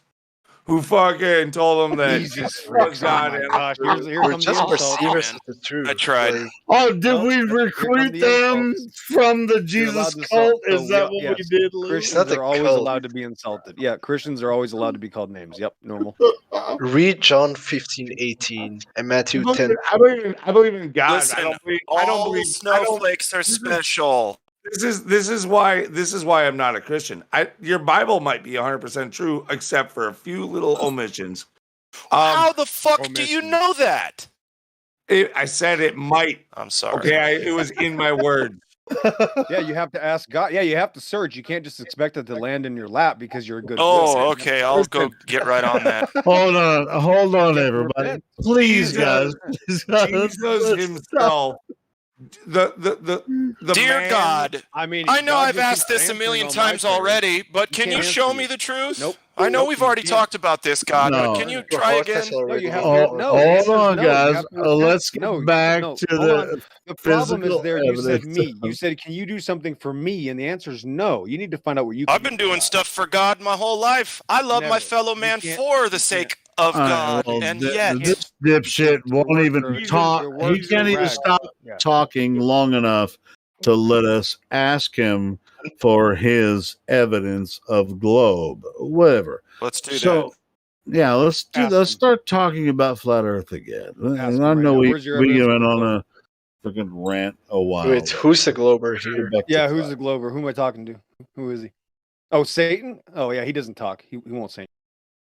[SPEAKER 2] who fucking told him that
[SPEAKER 3] Jesus
[SPEAKER 2] was
[SPEAKER 3] freaks. Oh
[SPEAKER 2] God.
[SPEAKER 3] my
[SPEAKER 2] and
[SPEAKER 3] gosh. Here
[SPEAKER 6] Or
[SPEAKER 3] comes
[SPEAKER 6] just
[SPEAKER 3] the insult.
[SPEAKER 6] perceive us as the truth.
[SPEAKER 9] I tried.
[SPEAKER 6] Like,
[SPEAKER 8] Oh, did we recruit them from the Jesus cult? Is that what we did, Lou?
[SPEAKER 3] Christians are always allowed to be insulted. Yeah, Christians are always allowed to be called names. Yep, normal.
[SPEAKER 6] read John 15:18 and Matthew 10.
[SPEAKER 2] I believe in God.
[SPEAKER 9] Listen,
[SPEAKER 2] I don't believe.
[SPEAKER 9] Snowflakes are special.
[SPEAKER 2] This is why I'm not a Christian. Your Bible might be 100% true, except for a few little omissions.
[SPEAKER 9] How the fuck do you know that?
[SPEAKER 2] I said it might.
[SPEAKER 9] I'm sorry.
[SPEAKER 2] Okay, it was in my words.
[SPEAKER 3] Yeah, you have to ask God. Yeah, you have to search. You can't just expect it to land in your lap because you're a good.
[SPEAKER 9] Oh, okay. I'll go get right on that.
[SPEAKER 8] Hold on, everybody. Please, guys.
[SPEAKER 2] Jesus himself. The
[SPEAKER 9] Dear
[SPEAKER 2] man,
[SPEAKER 9] God,
[SPEAKER 3] I mean,
[SPEAKER 9] I know
[SPEAKER 3] God
[SPEAKER 9] I've
[SPEAKER 3] just
[SPEAKER 9] asked
[SPEAKER 3] keeps
[SPEAKER 9] this a
[SPEAKER 3] answering
[SPEAKER 9] million
[SPEAKER 3] all my
[SPEAKER 9] times
[SPEAKER 3] prayers.
[SPEAKER 9] already, but can you
[SPEAKER 3] can't
[SPEAKER 9] show
[SPEAKER 3] answer
[SPEAKER 9] me
[SPEAKER 3] you.
[SPEAKER 9] the truth?
[SPEAKER 3] Nope.
[SPEAKER 9] I know
[SPEAKER 3] Nope,
[SPEAKER 9] we've
[SPEAKER 3] you
[SPEAKER 9] already
[SPEAKER 3] can't.
[SPEAKER 9] talked about this, God,
[SPEAKER 8] No.
[SPEAKER 9] but can you try again?
[SPEAKER 3] No, you have
[SPEAKER 8] Hold
[SPEAKER 3] to. No, the answer is
[SPEAKER 8] on,
[SPEAKER 3] no. You
[SPEAKER 8] guys.
[SPEAKER 3] have to repent.
[SPEAKER 8] Let's get
[SPEAKER 3] No,
[SPEAKER 8] back
[SPEAKER 3] no,
[SPEAKER 8] to
[SPEAKER 3] hold on.
[SPEAKER 8] the
[SPEAKER 3] The problem is
[SPEAKER 8] physical
[SPEAKER 3] there. You said
[SPEAKER 8] evidence.
[SPEAKER 3] me. You said, "Can you do something for me?" And the answer is no. You need to find out what you.
[SPEAKER 9] I've been doing stuff for God my whole life. I love my
[SPEAKER 3] Never.
[SPEAKER 9] fellow
[SPEAKER 3] You
[SPEAKER 9] man
[SPEAKER 3] can't-
[SPEAKER 9] for the sake of
[SPEAKER 8] All right,
[SPEAKER 9] God,
[SPEAKER 8] well,
[SPEAKER 9] and
[SPEAKER 8] this dipshit won't even talk. He can't even stop talking long enough to let us ask him for his evidence of globe. Whatever.
[SPEAKER 9] Let's do
[SPEAKER 8] So Yeah, let's
[SPEAKER 3] Ask
[SPEAKER 8] let's
[SPEAKER 3] him.
[SPEAKER 8] start talking about flat Earth again.
[SPEAKER 3] Ask
[SPEAKER 8] I
[SPEAKER 3] him right
[SPEAKER 8] know
[SPEAKER 3] now.
[SPEAKER 8] we
[SPEAKER 3] Where's your
[SPEAKER 8] we
[SPEAKER 3] evidence for
[SPEAKER 8] went
[SPEAKER 3] the
[SPEAKER 8] on
[SPEAKER 3] globe?
[SPEAKER 8] a freaking rant a while.
[SPEAKER 6] Wait, who's the glober here?
[SPEAKER 8] Back to
[SPEAKER 3] Yeah, who's
[SPEAKER 8] flat.
[SPEAKER 3] the Glober? Who am I talking to? Who is he? Oh, Satan? Oh, yeah, he doesn't talk. He won't say.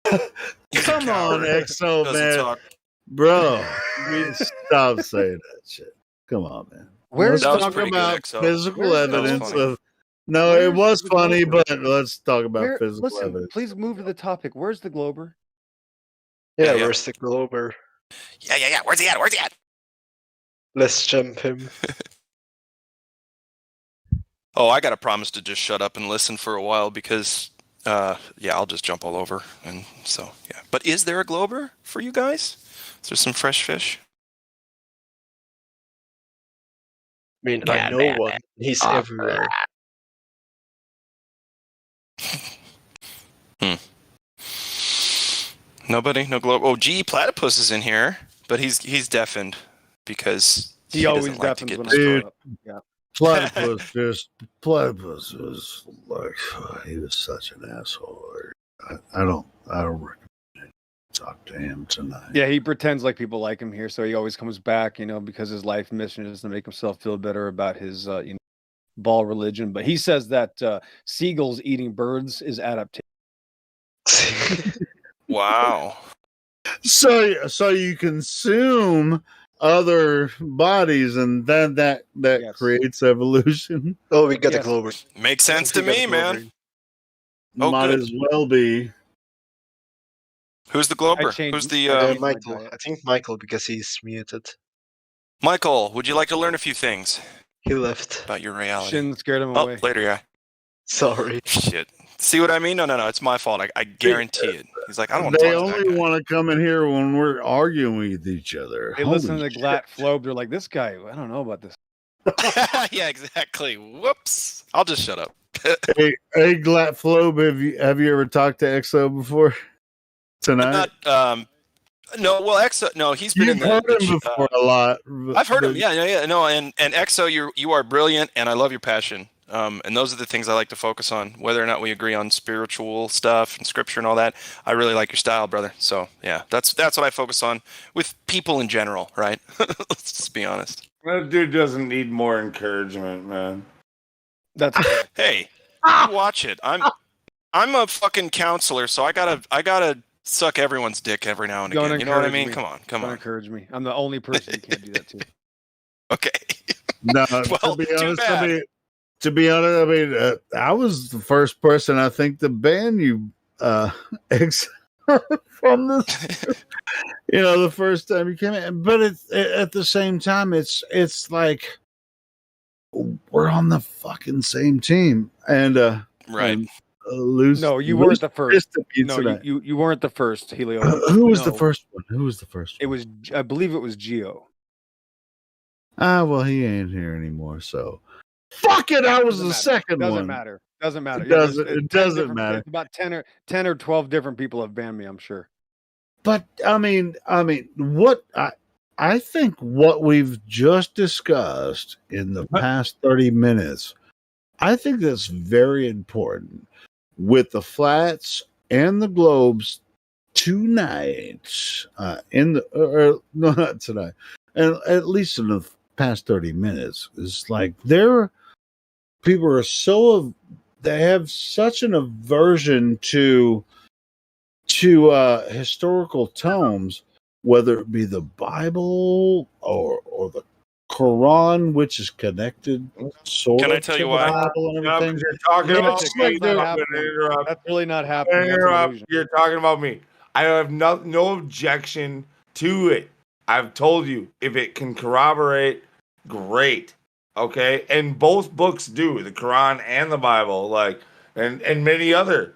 [SPEAKER 8] Come on, Exo,
[SPEAKER 9] Doesn't
[SPEAKER 8] man.
[SPEAKER 9] talk.
[SPEAKER 8] Bro, stop saying that shit. Come on, man.
[SPEAKER 3] Where's
[SPEAKER 8] Let's
[SPEAKER 9] That was
[SPEAKER 8] talk
[SPEAKER 9] pretty good,
[SPEAKER 8] about
[SPEAKER 9] Exo.
[SPEAKER 8] physical
[SPEAKER 3] Where's the
[SPEAKER 8] evidence
[SPEAKER 9] funny.
[SPEAKER 8] of. No, it
[SPEAKER 3] Where's
[SPEAKER 8] was
[SPEAKER 3] the
[SPEAKER 8] funny,
[SPEAKER 3] Glober?
[SPEAKER 8] but let's talk about
[SPEAKER 3] Where?
[SPEAKER 8] physical
[SPEAKER 3] Listen,
[SPEAKER 8] evidence.
[SPEAKER 3] please move to the topic. Where's the Glober?
[SPEAKER 6] Yeah,
[SPEAKER 9] Yeah.
[SPEAKER 6] where's the glober?
[SPEAKER 9] Yeah. Where's he at?
[SPEAKER 6] Let's jump him.
[SPEAKER 9] Oh, I got to promise to just shut up and listen for a while because, I'll just jump all over. And so, yeah. But is there a glober for you guys? Is there some fresh fish?
[SPEAKER 6] I mean, I know one. He's everywhere.
[SPEAKER 9] Nobody? No globe? Oh, G Platypus is in here, but he's deafened because
[SPEAKER 3] He always
[SPEAKER 9] doesn't like to
[SPEAKER 3] deafens
[SPEAKER 9] get
[SPEAKER 3] when I
[SPEAKER 9] destroyed.
[SPEAKER 3] show up. Yeah.
[SPEAKER 8] Platypus was like he was such an asshole. I don't recommend talk to him tonight.
[SPEAKER 3] Yeah, he pretends like people like him here, so he always comes back, because his life mission is to make himself feel better about his, ball religion. But he says that seagulls eating birds is adaptation.
[SPEAKER 9] Wow.
[SPEAKER 8] So you consume other bodies, and then that
[SPEAKER 3] Yes.
[SPEAKER 8] creates evolution.
[SPEAKER 6] Oh, we got
[SPEAKER 3] Yes.
[SPEAKER 6] the glober.
[SPEAKER 9] Makes sense to
[SPEAKER 6] We got
[SPEAKER 9] me,
[SPEAKER 6] the
[SPEAKER 9] man.
[SPEAKER 6] glober.
[SPEAKER 9] Oh,
[SPEAKER 8] Might
[SPEAKER 9] good.
[SPEAKER 8] as well be.
[SPEAKER 9] Who's the
[SPEAKER 3] I
[SPEAKER 9] glober?
[SPEAKER 3] changed-
[SPEAKER 9] Who's the
[SPEAKER 3] I changed my
[SPEAKER 6] Michael.
[SPEAKER 3] diet.
[SPEAKER 6] I think Michael because he's muted.
[SPEAKER 9] Michael? Would you like to learn a few things
[SPEAKER 6] He left.
[SPEAKER 9] about your reality?
[SPEAKER 3] Shin scared him
[SPEAKER 9] Oh,
[SPEAKER 3] away.
[SPEAKER 9] later, yeah.
[SPEAKER 6] Sorry.
[SPEAKER 9] Shit. See what I mean? No, it's my fault. I guarantee it. He's like, I don't want to
[SPEAKER 8] They
[SPEAKER 9] talk to that
[SPEAKER 8] only
[SPEAKER 9] guy.
[SPEAKER 8] want to come in here when we're arguing with each other.
[SPEAKER 3] They
[SPEAKER 8] Holy
[SPEAKER 3] listen to the
[SPEAKER 8] shit.
[SPEAKER 3] Glat Flobe. They're like, this guy, I don't know about this.
[SPEAKER 9] Yeah, exactly. Whoops. I'll just shut up.
[SPEAKER 8] Hey, Glat Flobe, have you ever talked to Exo before? Tonight?
[SPEAKER 9] Not, no, well, Exo, no, he's been
[SPEAKER 8] You've
[SPEAKER 9] in
[SPEAKER 8] heard him before a lot.
[SPEAKER 9] I've heard him. Yeah. No, and Exo, you are brilliant, and I love your passion. And those are the things I like to focus on, whether or not we agree on spiritual stuff and scripture and all that. I really like your style, brother. So yeah, that's what I focus on with people in general, right? Let's just be honest.
[SPEAKER 2] That dude doesn't need more encouragement, man.
[SPEAKER 3] That's
[SPEAKER 9] Hey, you watch it. I'm a fucking counselor, so I gotta suck everyone's dick every now and
[SPEAKER 3] Don't
[SPEAKER 9] again. You know what I
[SPEAKER 3] encourage
[SPEAKER 9] mean?
[SPEAKER 3] me.
[SPEAKER 9] Come
[SPEAKER 3] Don't
[SPEAKER 9] on.
[SPEAKER 3] encourage me. I'm the only person who can't do that too.
[SPEAKER 9] Okay.
[SPEAKER 8] No,
[SPEAKER 9] Well,
[SPEAKER 8] to be
[SPEAKER 9] too
[SPEAKER 8] honest,
[SPEAKER 9] bad.
[SPEAKER 8] I mean, I was the first person I think to ban you, from this. The first time you came in, but at the same time, it's like we're on the fucking same team, and
[SPEAKER 9] Right.
[SPEAKER 8] and, lose.
[SPEAKER 3] No, you weren't the first. No,
[SPEAKER 8] tonight.
[SPEAKER 3] you weren't the first, Helio.
[SPEAKER 8] Who was the
[SPEAKER 3] No.
[SPEAKER 8] first one? Who was the first
[SPEAKER 3] It
[SPEAKER 8] one?
[SPEAKER 3] was, I believe it was Geo.
[SPEAKER 8] Well, he ain't here anymore, so fuck it. I was
[SPEAKER 3] Doesn't
[SPEAKER 8] the
[SPEAKER 3] matter.
[SPEAKER 8] second
[SPEAKER 3] Doesn't
[SPEAKER 8] one.
[SPEAKER 3] matter. Doesn't matter.
[SPEAKER 8] It
[SPEAKER 3] Yeah, there's,
[SPEAKER 8] doesn't. It
[SPEAKER 3] 10
[SPEAKER 8] doesn't
[SPEAKER 3] different-
[SPEAKER 8] matter.
[SPEAKER 3] there's about 10 or 12 different people have banned me, I'm sure.
[SPEAKER 8] But I mean, what I think what we've just discussed in the past 30 minutes, I think that's very important with the flats and the globes tonight. No, not tonight, and at least in the past 30 minutes, it's like people are they have such an aversion to historical tomes, whether it be the Bible or the Quran, which is connected sort
[SPEAKER 9] Can I
[SPEAKER 8] of
[SPEAKER 9] tell
[SPEAKER 8] to
[SPEAKER 9] you
[SPEAKER 8] the
[SPEAKER 9] why?
[SPEAKER 8] Bible and
[SPEAKER 2] Yep,
[SPEAKER 8] everything.
[SPEAKER 2] you're talking about
[SPEAKER 8] It's
[SPEAKER 2] me.
[SPEAKER 8] like they're-
[SPEAKER 2] I'm gonna interrupt.
[SPEAKER 3] That's really not
[SPEAKER 2] I'm
[SPEAKER 3] happening.
[SPEAKER 2] gonna
[SPEAKER 3] That's an
[SPEAKER 2] interrupt.
[SPEAKER 3] illusion.
[SPEAKER 2] You're talking about me. I have no objection to it. I've told you if it can corroborate, great. Okay, and both books do, the Quran and the Bible, and many other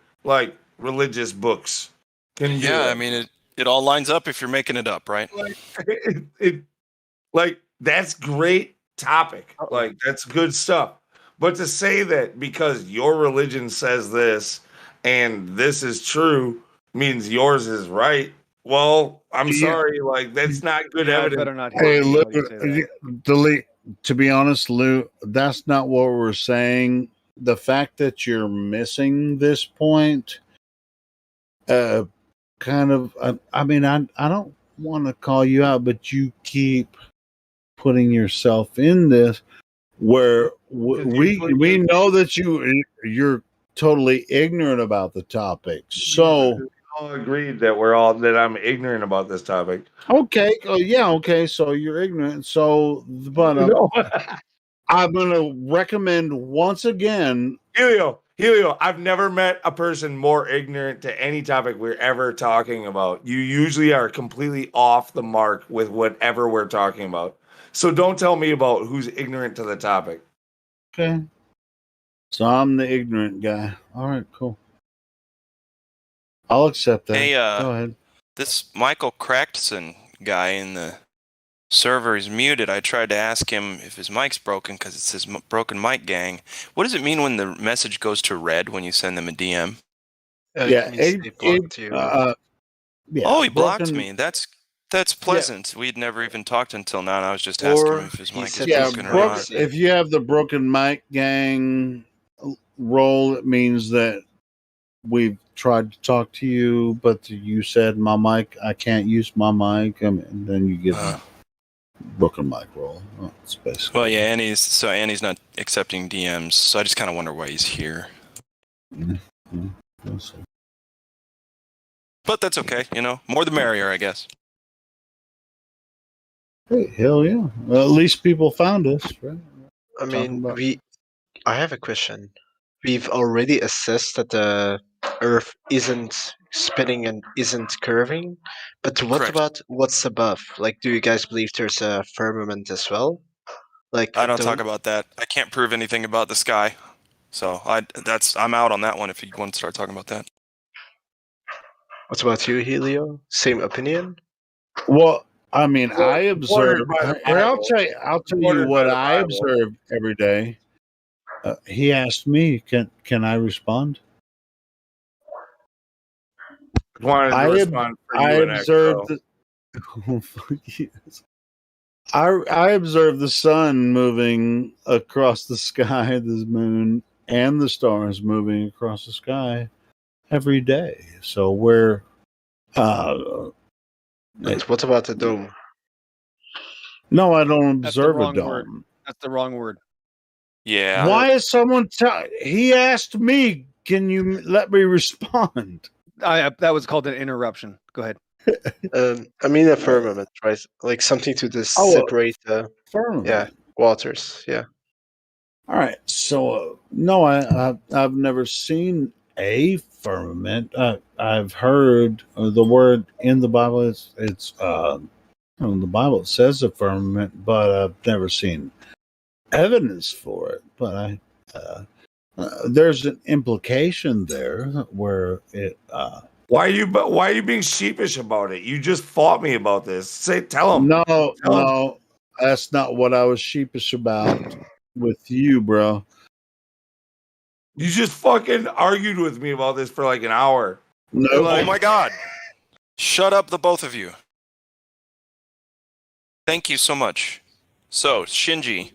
[SPEAKER 2] religious books can do.
[SPEAKER 9] Yeah,
[SPEAKER 2] it.
[SPEAKER 9] I mean it all lines up if you're making it up, right?
[SPEAKER 2] That's great topic. That's good stuff. But to say that because your religion says this and this is true means yours is right. Well, I'm sorry. That's not good
[SPEAKER 3] Yeah, I
[SPEAKER 2] evidence.
[SPEAKER 3] better not
[SPEAKER 8] Hey,
[SPEAKER 3] hear
[SPEAKER 8] Lou,
[SPEAKER 3] anybody say that.
[SPEAKER 8] delete. To be honest, Lou, that's not what we're saying. The fact that you're missing this point, kind of. I mean, I don't want to call you out, but you keep putting yourself in this where we know that you're totally ignorant about the topic. So
[SPEAKER 2] We all agreed that I'm ignorant about this topic.
[SPEAKER 8] okay, okay. So you're ignorant. So, but
[SPEAKER 2] No.
[SPEAKER 8] I'm gonna recommend once again.
[SPEAKER 2] Helio, I've never met a person more ignorant to any topic we're ever talking about. You usually are completely off the mark with whatever we're talking about. So don't tell me about who's ignorant to the topic.
[SPEAKER 8] Okay. So I'm the ignorant guy. All right, cool. I'll accept that.
[SPEAKER 9] Hey,
[SPEAKER 8] Go ahead.
[SPEAKER 9] this Michael Crackson guy in the server is muted. I tried to ask him if his mic's broken because it says broken mic gang. What does it mean when the message goes to red when you send them a DM?
[SPEAKER 8] Yeah,
[SPEAKER 9] Oh, he blocked me. That's pleasant. We'd never even talked until now, and I was just asking him if his mic is broken or not.
[SPEAKER 8] If you have the broken mic gang role, it means that we've tried to talk to you, but you said my mic, I can't use my mic, and then you get a broken mic role. It's basically.
[SPEAKER 9] Well, yeah, Annie's not accepting DMs, so I just kind of wonder why he's here. But that's okay, more the merrier, I guess.
[SPEAKER 8] Hey, hell yeah! Well, at least people found us, right?
[SPEAKER 6] I mean, I have a question. We've already assessed that the Earth isn't spinning and isn't curving, but what about what's above? Like, do you guys believe there's a firmament as well? Like,
[SPEAKER 9] I don't talk about that. I can't prove anything about the sky, so I'm out on that one. If you want to start talking about that.
[SPEAKER 6] What about you, Helio? Same opinion?
[SPEAKER 8] Well, I mean, I observe. I'll tell you what I observe every day. He asked me, "Can I respond?" I observed. I observe the sun moving across the sky, the moon, and the stars moving across the sky every day. So we're.
[SPEAKER 6] And what about the dome?
[SPEAKER 8] No, I don't observe a dome.
[SPEAKER 3] Word. That's the wrong word.
[SPEAKER 9] Yeah.
[SPEAKER 8] Why is someone? He asked me. Can you let me respond?
[SPEAKER 3] That was called an interruption. Go ahead.
[SPEAKER 6] I mean a firmament, right? Like something to separate the waters. Yeah.
[SPEAKER 8] All right. So no, I've never seen a firmament. I've heard the word in the Bible. It's in the Bible it says a firmament, but I've never seen evidence for it. But there's an implication there where it.
[SPEAKER 2] Why are you being sheepish about it? You just fought me about this. Tell him.
[SPEAKER 8] No, that's not what I was sheepish about with you, bro.
[SPEAKER 2] You just fucking argued with me about this for like an hour.
[SPEAKER 8] No.
[SPEAKER 9] Oh my God! Shut up, the both of you. Thank you so much. So, Shinji,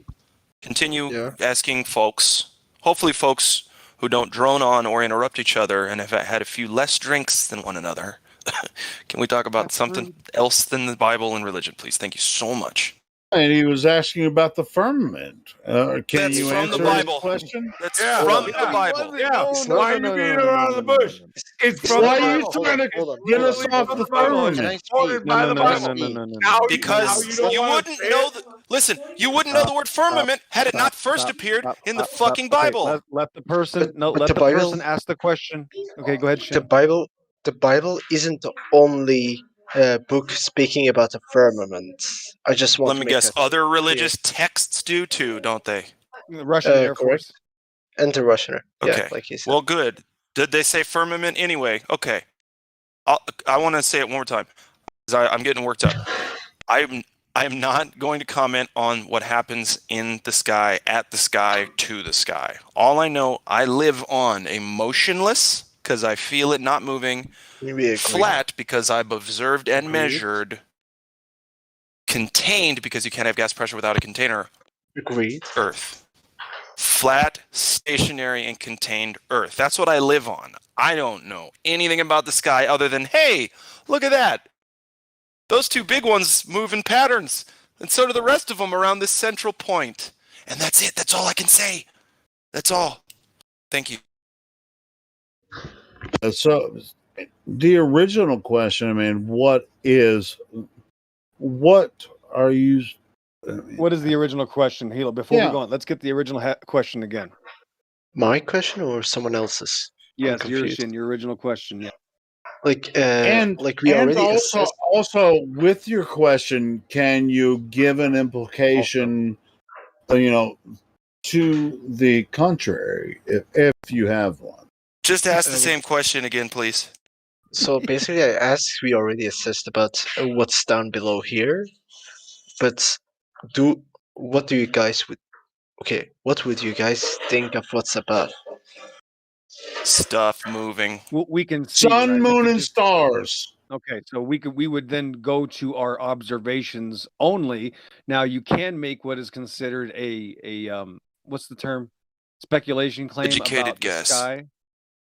[SPEAKER 9] continue asking folks. Hopefully, folks who don't drone on or interrupt each other and have had a few less drinks than one another. Can we talk about something else than the Bible and religion, please? Thank you so much.
[SPEAKER 8] And he was asking about the firmament. Can you
[SPEAKER 9] from the
[SPEAKER 8] answer
[SPEAKER 9] Bible.
[SPEAKER 8] his question?
[SPEAKER 9] That's from the Bible.
[SPEAKER 2] Yeah. Why are you beating around the bush? It's from
[SPEAKER 8] Why
[SPEAKER 2] the
[SPEAKER 8] are you
[SPEAKER 2] Bible.
[SPEAKER 8] trying to get us off the firmament?
[SPEAKER 9] Because you wouldn't know. Listen, you wouldn't know the word firmament had it not first appeared in the fucking Bible.
[SPEAKER 3] Okay, let the person person ask the question. Okay, go ahead, Shin.
[SPEAKER 6] The Bible isn't the only book speaking about the firmament. I just want
[SPEAKER 9] Let me guess. Other religious texts do too, don't they?
[SPEAKER 3] The Russian Air Force.
[SPEAKER 6] And the Russian.
[SPEAKER 9] Okay.
[SPEAKER 6] Yeah, like you said.
[SPEAKER 9] Well, good. Did they say firmament anyway? Okay. I want to say it one more time. I'm getting worked up. I am not going to comment on what happens in the sky, at the sky, to the sky. All I know, I live on a motionless, because I feel it not moving, flat, because I've observed and measured, contained, because you can't have gas pressure without a container, Earth. Flat, stationary, and contained Earth. That's what I live on. I don't know anything about the sky other than, hey, look at that. Those two big ones move in patterns, and so do the rest of them around this central point. And that's it. That's all I can say. That's all. Thank you.
[SPEAKER 8] So, the original question, I mean, what are you?
[SPEAKER 3] What is the original question, Hilo? Before we go on, let's get the original question again.
[SPEAKER 6] My question or someone else's? I'm
[SPEAKER 3] Yes,
[SPEAKER 6] confused.
[SPEAKER 3] your original question. Yeah.
[SPEAKER 6] Like,
[SPEAKER 8] And
[SPEAKER 6] like we
[SPEAKER 8] and
[SPEAKER 6] already
[SPEAKER 8] also with your question, can you give an implication, to the contrary, if you have one?
[SPEAKER 9] Just ask the same question again, please.
[SPEAKER 6] So basically, I asked, we already assessed about what's down below here, but what do you guys what would you guys think of what's above?
[SPEAKER 9] Stuff moving.
[SPEAKER 3] We can see
[SPEAKER 8] sun,
[SPEAKER 3] right?
[SPEAKER 8] moon, and stars.
[SPEAKER 3] Okay, so we would then go to our observations only. Now you can make what is considered a what's the term? Speculation claim
[SPEAKER 9] Educated
[SPEAKER 3] about
[SPEAKER 9] guess.
[SPEAKER 3] the sky.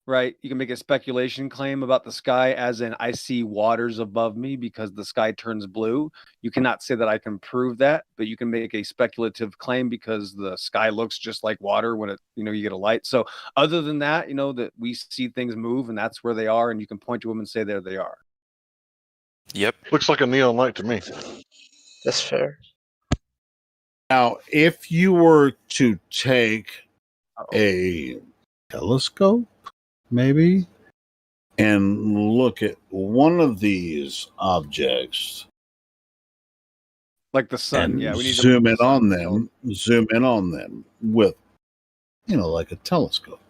[SPEAKER 3] Right? You can make a speculation claim about the sky as in I see waters above me because the sky turns blue. You cannot say that I can prove that, but you can make a speculative claim because the sky looks just like water when it, you get a light. So other than that, that we see things move and that's where they are and you can point to them and say there they are.
[SPEAKER 9] Yep.
[SPEAKER 22] Looks like a neon light to me.
[SPEAKER 6] That's fair.
[SPEAKER 8] Now, if you were to take a telescope, maybe, and look at one of these objects,
[SPEAKER 3] like the sun,
[SPEAKER 8] and
[SPEAKER 3] yeah, we need to
[SPEAKER 8] zoom in on them with, like a telescope,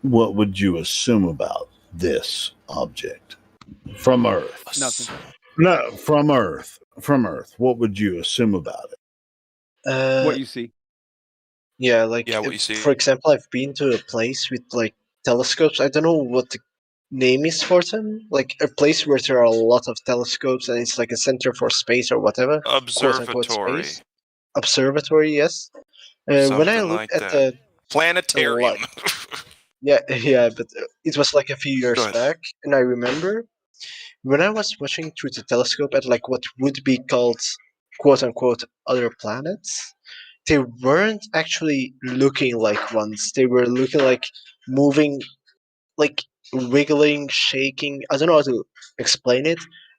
[SPEAKER 8] what would you assume about this object from Earth?
[SPEAKER 3] Nothing.
[SPEAKER 8] No, from Earth. What would you assume about it?
[SPEAKER 3] What you see.
[SPEAKER 6] Yeah, like
[SPEAKER 9] what you see.
[SPEAKER 6] For example, I've been to a place with like telescopes. I don't know what the name is for them. Like a place where there are a lot of telescopes and it's like a center for space or whatever. Quote unquote
[SPEAKER 9] Observatory.
[SPEAKER 6] space. Observatory, yes. When I
[SPEAKER 9] Something
[SPEAKER 6] looked
[SPEAKER 9] like
[SPEAKER 6] at
[SPEAKER 9] that. Planetarium.
[SPEAKER 6] yeah, but it was like a few years
[SPEAKER 9] Go ahead.
[SPEAKER 6] back, and I remember when I was watching through the telescope at like what would be called quote unquote other planets, they weren't actually looking like ones. They were looking like moving, like wiggling, shaking. I don't know how to explain it.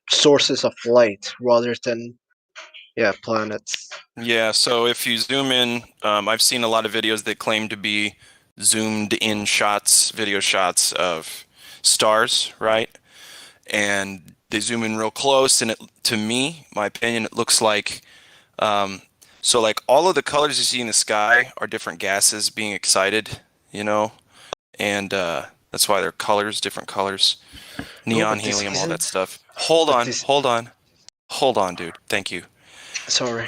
[SPEAKER 6] Sources of light rather than, planets.
[SPEAKER 9] Yeah, so if you zoom in, I've seen a lot of videos that claim to be zoomed in video shots of stars, right? And they zoom in real close, and to me, my opinion, it looks like, so like all of the colors you see in the sky are different gases being excited, and that's why they're different colors, neon, helium, all that stuff. Hold on, dude. Thank you.
[SPEAKER 6] Sorry.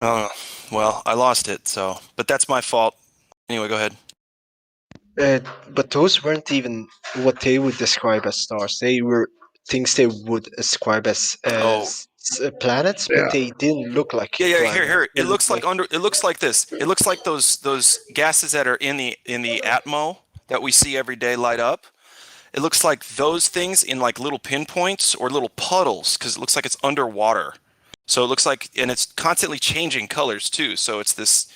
[SPEAKER 9] Well, I lost it, but that's my fault. Anyway, go ahead.
[SPEAKER 6] But those weren't even what they would describe as stars. They were things they would ascribe as planets, but they didn't look like planets.
[SPEAKER 9] Here. It looks like this. It looks like those gases that are in the atmo that we see every day light up. It looks like those things in like little pinpoints or little puddles because it looks like it's underwater. So it looks like, and it's constantly changing colors too. So it's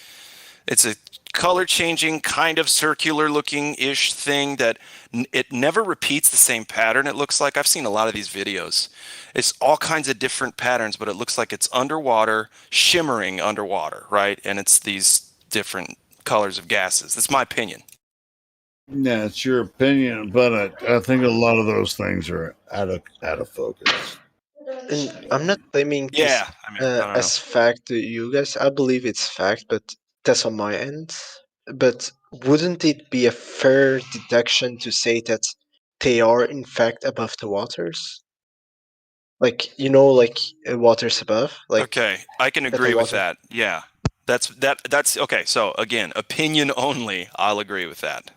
[SPEAKER 9] a color changing kind of circular looking ish thing that it never repeats the same pattern. It looks like I've seen a lot of these videos. It's all kinds of different patterns, but it looks like it's underwater, shimmering underwater, right? And it's these different colors of gases. That's my opinion.
[SPEAKER 8] Yeah, it's your opinion, but I think a lot of those things are out of focus.
[SPEAKER 6] And I'm not claiming this as fact to you guys. I believe it's fact, but that's on my end. But wouldn't it be a fair deduction to say that they are in fact above the waters? Like waters above. Like
[SPEAKER 9] okay, I can agree with that. Yeah, that's okay. So again, opinion only. I'll agree with that.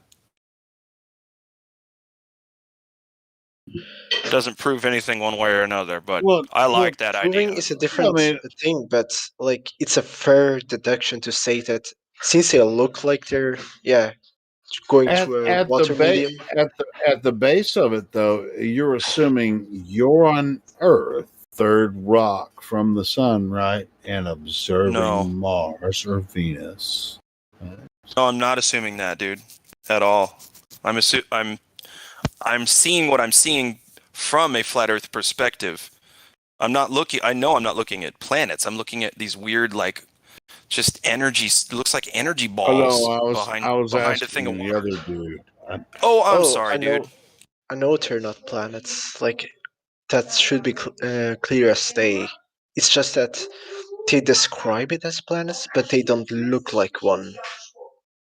[SPEAKER 9] It doesn't prove anything one way or another, but I like that idea.
[SPEAKER 6] Proving is a different thing, but like it's a fair deduction to say that since they look like they're going
[SPEAKER 8] At
[SPEAKER 6] through a
[SPEAKER 8] at the
[SPEAKER 6] water medium.
[SPEAKER 8] at the base of it, though, you're assuming you're on Earth, third rock from the sun, right, and observing
[SPEAKER 9] No.
[SPEAKER 8] Mars or Venus.
[SPEAKER 9] No, I'm not assuming that, dude, at all. I'm seeing what I'm seeing from a flat Earth perspective. I'm not looking. I know I'm not looking at planets. I'm looking at these weird, like, just energy. Looks like energy
[SPEAKER 8] Oh
[SPEAKER 9] balls
[SPEAKER 8] no,
[SPEAKER 9] behind
[SPEAKER 8] I was
[SPEAKER 9] behind a thing of
[SPEAKER 8] asking the
[SPEAKER 9] water.
[SPEAKER 8] other dude.
[SPEAKER 9] Oh, I'm
[SPEAKER 6] Oh,
[SPEAKER 9] sorry, dude.
[SPEAKER 6] I know they're not planets. Like that should be clear as day. It's just that they describe it as planets, but they don't look like one.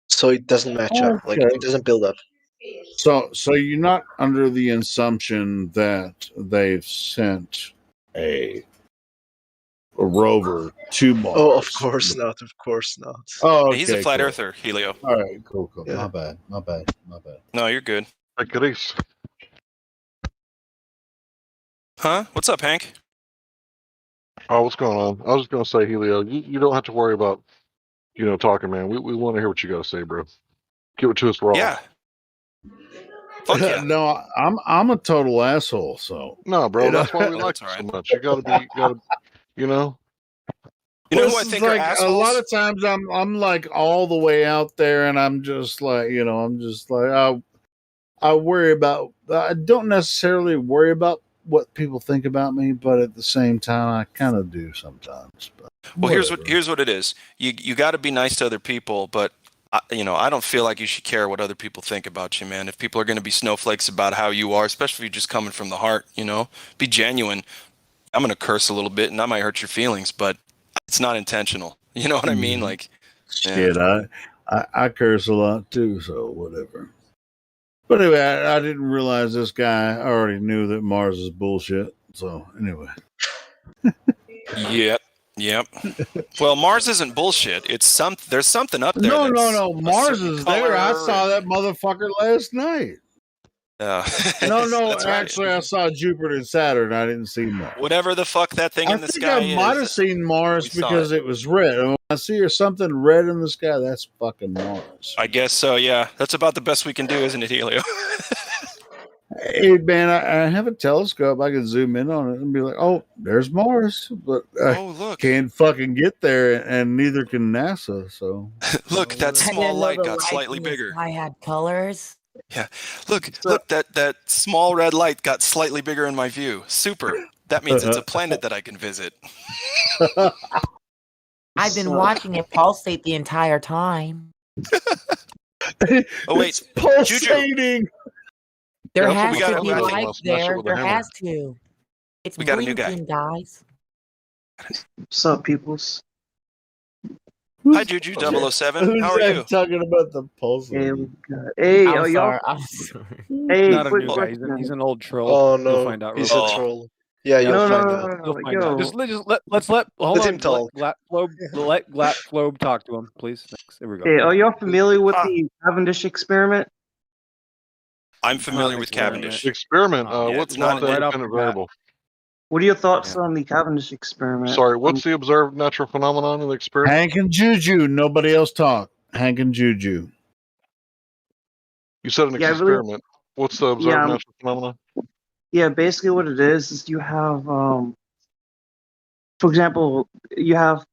[SPEAKER 6] So it doesn't match up. Like
[SPEAKER 8] Okay.
[SPEAKER 6] it doesn't build up.
[SPEAKER 8] So you're not under the assumption that they've sent a rover to Mars.
[SPEAKER 6] Oh, of course not. Of course not.
[SPEAKER 8] Oh, okay,
[SPEAKER 9] He's a flat
[SPEAKER 8] cool.
[SPEAKER 9] earther, Helio.
[SPEAKER 8] All right, cool.
[SPEAKER 6] Yeah.
[SPEAKER 8] My bad.
[SPEAKER 9] No, you're good.
[SPEAKER 22] Hey, Cadiz.
[SPEAKER 9] Huh? What's up, Hank?
[SPEAKER 22] Oh, what's going on? I was just gonna say, Helio, you don't have to worry about, talking, man. We want to hear what you got to say, bro. Give it to us raw.
[SPEAKER 9] Yeah. Fuck yeah.
[SPEAKER 8] No, I'm a total asshole. So
[SPEAKER 22] No, bro, that's why we
[SPEAKER 9] Oh,
[SPEAKER 22] like
[SPEAKER 9] that's
[SPEAKER 22] you
[SPEAKER 9] all
[SPEAKER 22] so
[SPEAKER 9] right.
[SPEAKER 22] much. You gotta,
[SPEAKER 9] You know who I
[SPEAKER 8] This
[SPEAKER 9] think
[SPEAKER 8] is
[SPEAKER 9] are
[SPEAKER 8] like
[SPEAKER 9] assholes?
[SPEAKER 8] a lot of times I'm like all the way out there, and I'm just like I worry about. I don't necessarily worry about what people think about me, but at the same time, I kind of do sometimes. But
[SPEAKER 9] Well,
[SPEAKER 8] whatever.
[SPEAKER 9] here's what it is. You got to be nice to other people, but I don't feel like you should care what other people think about you, man. If people are going to be snowflakes about how you are, especially if you're just coming from the heart, be genuine. I'm going to curse a little bit, and that might hurt your feelings, but it's not intentional. You know what I mean? Like,
[SPEAKER 8] Shit, I curse a lot too, so whatever. But anyway, I didn't realize this guy already knew that Mars is bullshit. So anyway.
[SPEAKER 9] Yep. Well, Mars isn't bullshit. There's something up there.
[SPEAKER 8] No.
[SPEAKER 9] a
[SPEAKER 8] Mars
[SPEAKER 9] certain
[SPEAKER 8] is there. I
[SPEAKER 9] color
[SPEAKER 8] saw that motherfucker last night.
[SPEAKER 9] No,
[SPEAKER 8] No.
[SPEAKER 9] that's right.
[SPEAKER 8] Actually, I saw Jupiter and Saturn. I didn't see Mars.
[SPEAKER 9] Whatever the fuck that thing
[SPEAKER 8] I
[SPEAKER 9] in the
[SPEAKER 8] think
[SPEAKER 9] sky
[SPEAKER 8] I might have
[SPEAKER 9] is.
[SPEAKER 8] seen Mars
[SPEAKER 9] we saw
[SPEAKER 8] because it was red. And when I see something red in the sky, that's fucking Mars.
[SPEAKER 9] I guess so. Yeah, that's about the best we can do, isn't it, Helio?
[SPEAKER 8] Hey man, I have a telescope. I can zoom in on it and be like, "Oh, there's Mars," but I
[SPEAKER 9] look.
[SPEAKER 8] can't fucking get there, and neither can NASA. So
[SPEAKER 9] Look, that
[SPEAKER 4] I
[SPEAKER 9] small
[SPEAKER 4] didn't know
[SPEAKER 9] light
[SPEAKER 4] the
[SPEAKER 9] got
[SPEAKER 4] lights
[SPEAKER 9] slightly
[SPEAKER 4] in the
[SPEAKER 9] bigger.
[SPEAKER 4] sky had colors.
[SPEAKER 9] Yeah, look, that small red light got slightly bigger in my view. Super. That means it's a planet that I can visit.
[SPEAKER 4] I've been watching it pulsate the entire time.
[SPEAKER 9] Oh wait,
[SPEAKER 8] it's pulsating.
[SPEAKER 4] There
[SPEAKER 9] Yeah,
[SPEAKER 4] has
[SPEAKER 9] we got
[SPEAKER 4] to
[SPEAKER 9] a
[SPEAKER 4] be
[SPEAKER 9] new guy.
[SPEAKER 4] light there. There
[SPEAKER 22] hammer.
[SPEAKER 4] has to. It's
[SPEAKER 9] We got a new guy.
[SPEAKER 4] blinking, guys.
[SPEAKER 12] What's up, peoples?
[SPEAKER 9] Hi, Juju 007.
[SPEAKER 8] Who's
[SPEAKER 9] How are
[SPEAKER 8] that
[SPEAKER 9] you?
[SPEAKER 8] talking about the pulse?
[SPEAKER 12] Hey, hey,
[SPEAKER 3] I'm
[SPEAKER 12] oh,
[SPEAKER 3] sorry.
[SPEAKER 12] y'all.
[SPEAKER 3] I'm sorry.
[SPEAKER 12] Hey,
[SPEAKER 3] Not a
[SPEAKER 12] quick
[SPEAKER 3] new guy.
[SPEAKER 12] question.
[SPEAKER 3] He's an old troll.
[SPEAKER 6] Oh
[SPEAKER 3] You'll
[SPEAKER 6] no,
[SPEAKER 3] find out.
[SPEAKER 6] he's
[SPEAKER 3] real
[SPEAKER 6] a
[SPEAKER 3] quick.
[SPEAKER 6] troll. Yeah,
[SPEAKER 3] Yeah,
[SPEAKER 6] you'll
[SPEAKER 3] you'll
[SPEAKER 12] No,
[SPEAKER 3] find
[SPEAKER 12] no,
[SPEAKER 3] out.
[SPEAKER 12] no, no,
[SPEAKER 3] You'll
[SPEAKER 12] no,
[SPEAKER 3] find out.
[SPEAKER 12] yo.
[SPEAKER 3] Just hold
[SPEAKER 6] Let
[SPEAKER 3] on.
[SPEAKER 6] him talk.
[SPEAKER 3] Let Globe talk to him, please. Thanks. There we go.
[SPEAKER 12] Hey, are y'all familiar with the Cavendish experiment?
[SPEAKER 9] I'm familiar with Cavendish.
[SPEAKER 22] Experiment.
[SPEAKER 9] Yeah,
[SPEAKER 22] What's
[SPEAKER 9] it's not
[SPEAKER 22] the
[SPEAKER 3] right off
[SPEAKER 22] independent
[SPEAKER 3] the bat.
[SPEAKER 22] variable?
[SPEAKER 12] What are your thoughts on the Cavendish experiment?
[SPEAKER 22] Sorry, what's the observed natural phenomenon in the experiment?
[SPEAKER 8] Hank and Juju. Nobody else talk. Hank and Juju.
[SPEAKER 22] You said an
[SPEAKER 12] Yeah, I really-
[SPEAKER 22] experiment. What's the observed
[SPEAKER 12] Yeah,
[SPEAKER 22] natural phenomenon?
[SPEAKER 12] Yeah, basically what it is you have, for example, you have,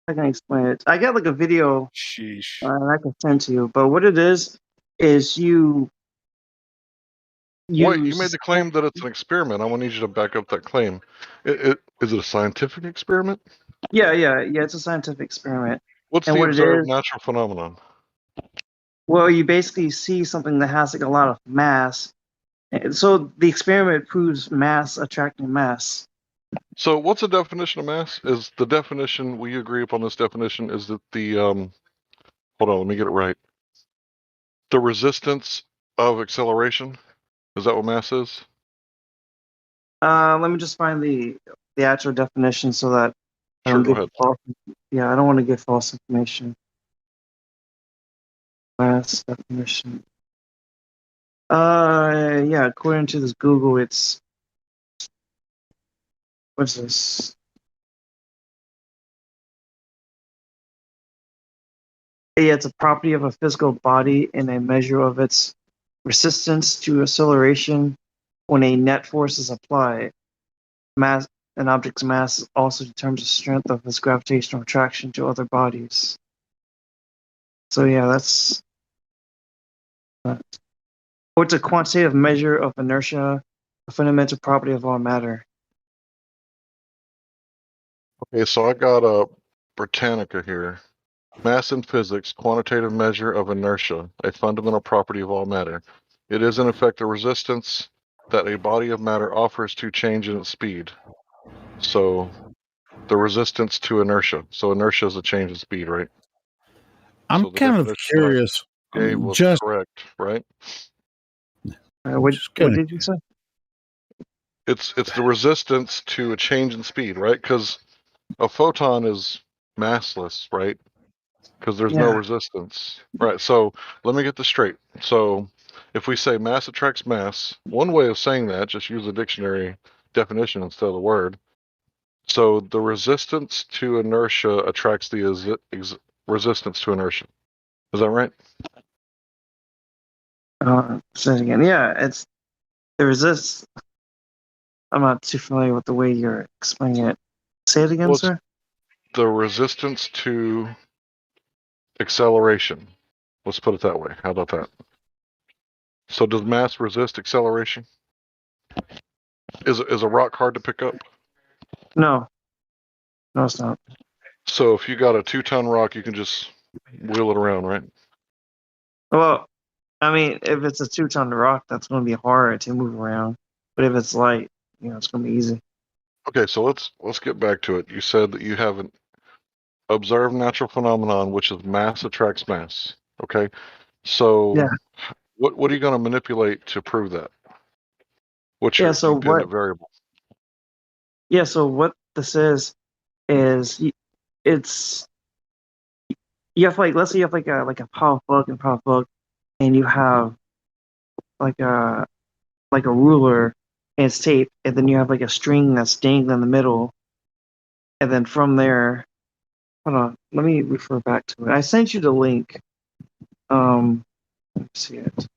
[SPEAKER 12] I can explain it. I got like a video
[SPEAKER 3] Sheesh.
[SPEAKER 12] I can send to you, but what it is you
[SPEAKER 22] Wait, you made the claim that it's an experiment. I want to need you to back up that claim. Is it a scientific experiment?
[SPEAKER 12] Yeah, it's a scientific experiment.
[SPEAKER 22] What's
[SPEAKER 12] And
[SPEAKER 22] the
[SPEAKER 12] what it
[SPEAKER 22] observed
[SPEAKER 12] is-
[SPEAKER 22] natural phenomenon?
[SPEAKER 12] Well, you basically see something that has like a lot of mass. And so the experiment proves mass attracting mass.
[SPEAKER 22] So, what's the definition of mass? Is the definition we agree upon this definition is that the hold on, let me get it right. The resistance of acceleration. Is that what mass is?
[SPEAKER 12] Let me just find the actual definition so that I
[SPEAKER 22] Sure,
[SPEAKER 12] don't
[SPEAKER 22] go
[SPEAKER 12] give
[SPEAKER 22] ahead.
[SPEAKER 12] false. Yeah, I don't want to give false information. Mass definition. Yeah, according to this Google, it's what's this? Yeah, it's a property of a physical body and a measure of its resistance to acceleration when a net force is applied. Mass, an object's mass also determines the strength of its gravitational attraction to other bodies. So yeah, that's. Or it's a quantitative measure of inertia, a fundamental property of all matter.
[SPEAKER 22] Okay, so I got a Britannica here. Mass in physics, quantitative measure of inertia, a fundamental property of all matter. It is in effect a resistance that a body of matter offers to change in its speed. So the resistance to inertia. So inertia is a change in speed, right?
[SPEAKER 8] I'm
[SPEAKER 22] So the
[SPEAKER 8] kind of
[SPEAKER 22] definition
[SPEAKER 8] curious.
[SPEAKER 22] I gave was
[SPEAKER 8] Just
[SPEAKER 22] correct, right?
[SPEAKER 12] What
[SPEAKER 8] kinda
[SPEAKER 12] did you say?
[SPEAKER 22] It's the resistance to a change in speed, right? Because a photon is massless, right? Because there's no
[SPEAKER 12] Yeah.
[SPEAKER 22] resistance. Right, so let me get this straight. So if we say mass attracts mass, one way of saying that, just use the dictionary definition instead of the word. So the resistance to inertia attracts the resistance to inertia. Is that right?
[SPEAKER 12] Say it again. Yeah, it's it resists. I'm not too familiar with the way you're explaining it. Say it again,
[SPEAKER 22] Well, it's
[SPEAKER 12] sir.
[SPEAKER 22] the resistance to acceleration. Let's put it that way. How about that? So does mass resist acceleration? Is a rock hard to pick up?
[SPEAKER 12] No, no, it's not.
[SPEAKER 22] So if you got a 2-ton rock, you can just wheel it around, right?
[SPEAKER 12] Well, I mean, if it's a 2-ton rock, that's going to be hard to move around. But if it's light, it's going to be easy.
[SPEAKER 22] Okay, so let's get back to it. You said that you have an observed natural phenomenon, which is mass attracts mass. Okay, so
[SPEAKER 12] Yeah.
[SPEAKER 22] what are you going to manipulate to prove that? What's
[SPEAKER 12] Yeah.
[SPEAKER 22] your
[SPEAKER 12] So
[SPEAKER 22] dependent variable?
[SPEAKER 12] Yeah. So what this is it's you have let's say you have like a power plug, and you have like a ruler and it's tape, and then you have like a string that's dangling in the middle, and then from there, hold on, let me refer back to it. I sent you the link. Let me see it.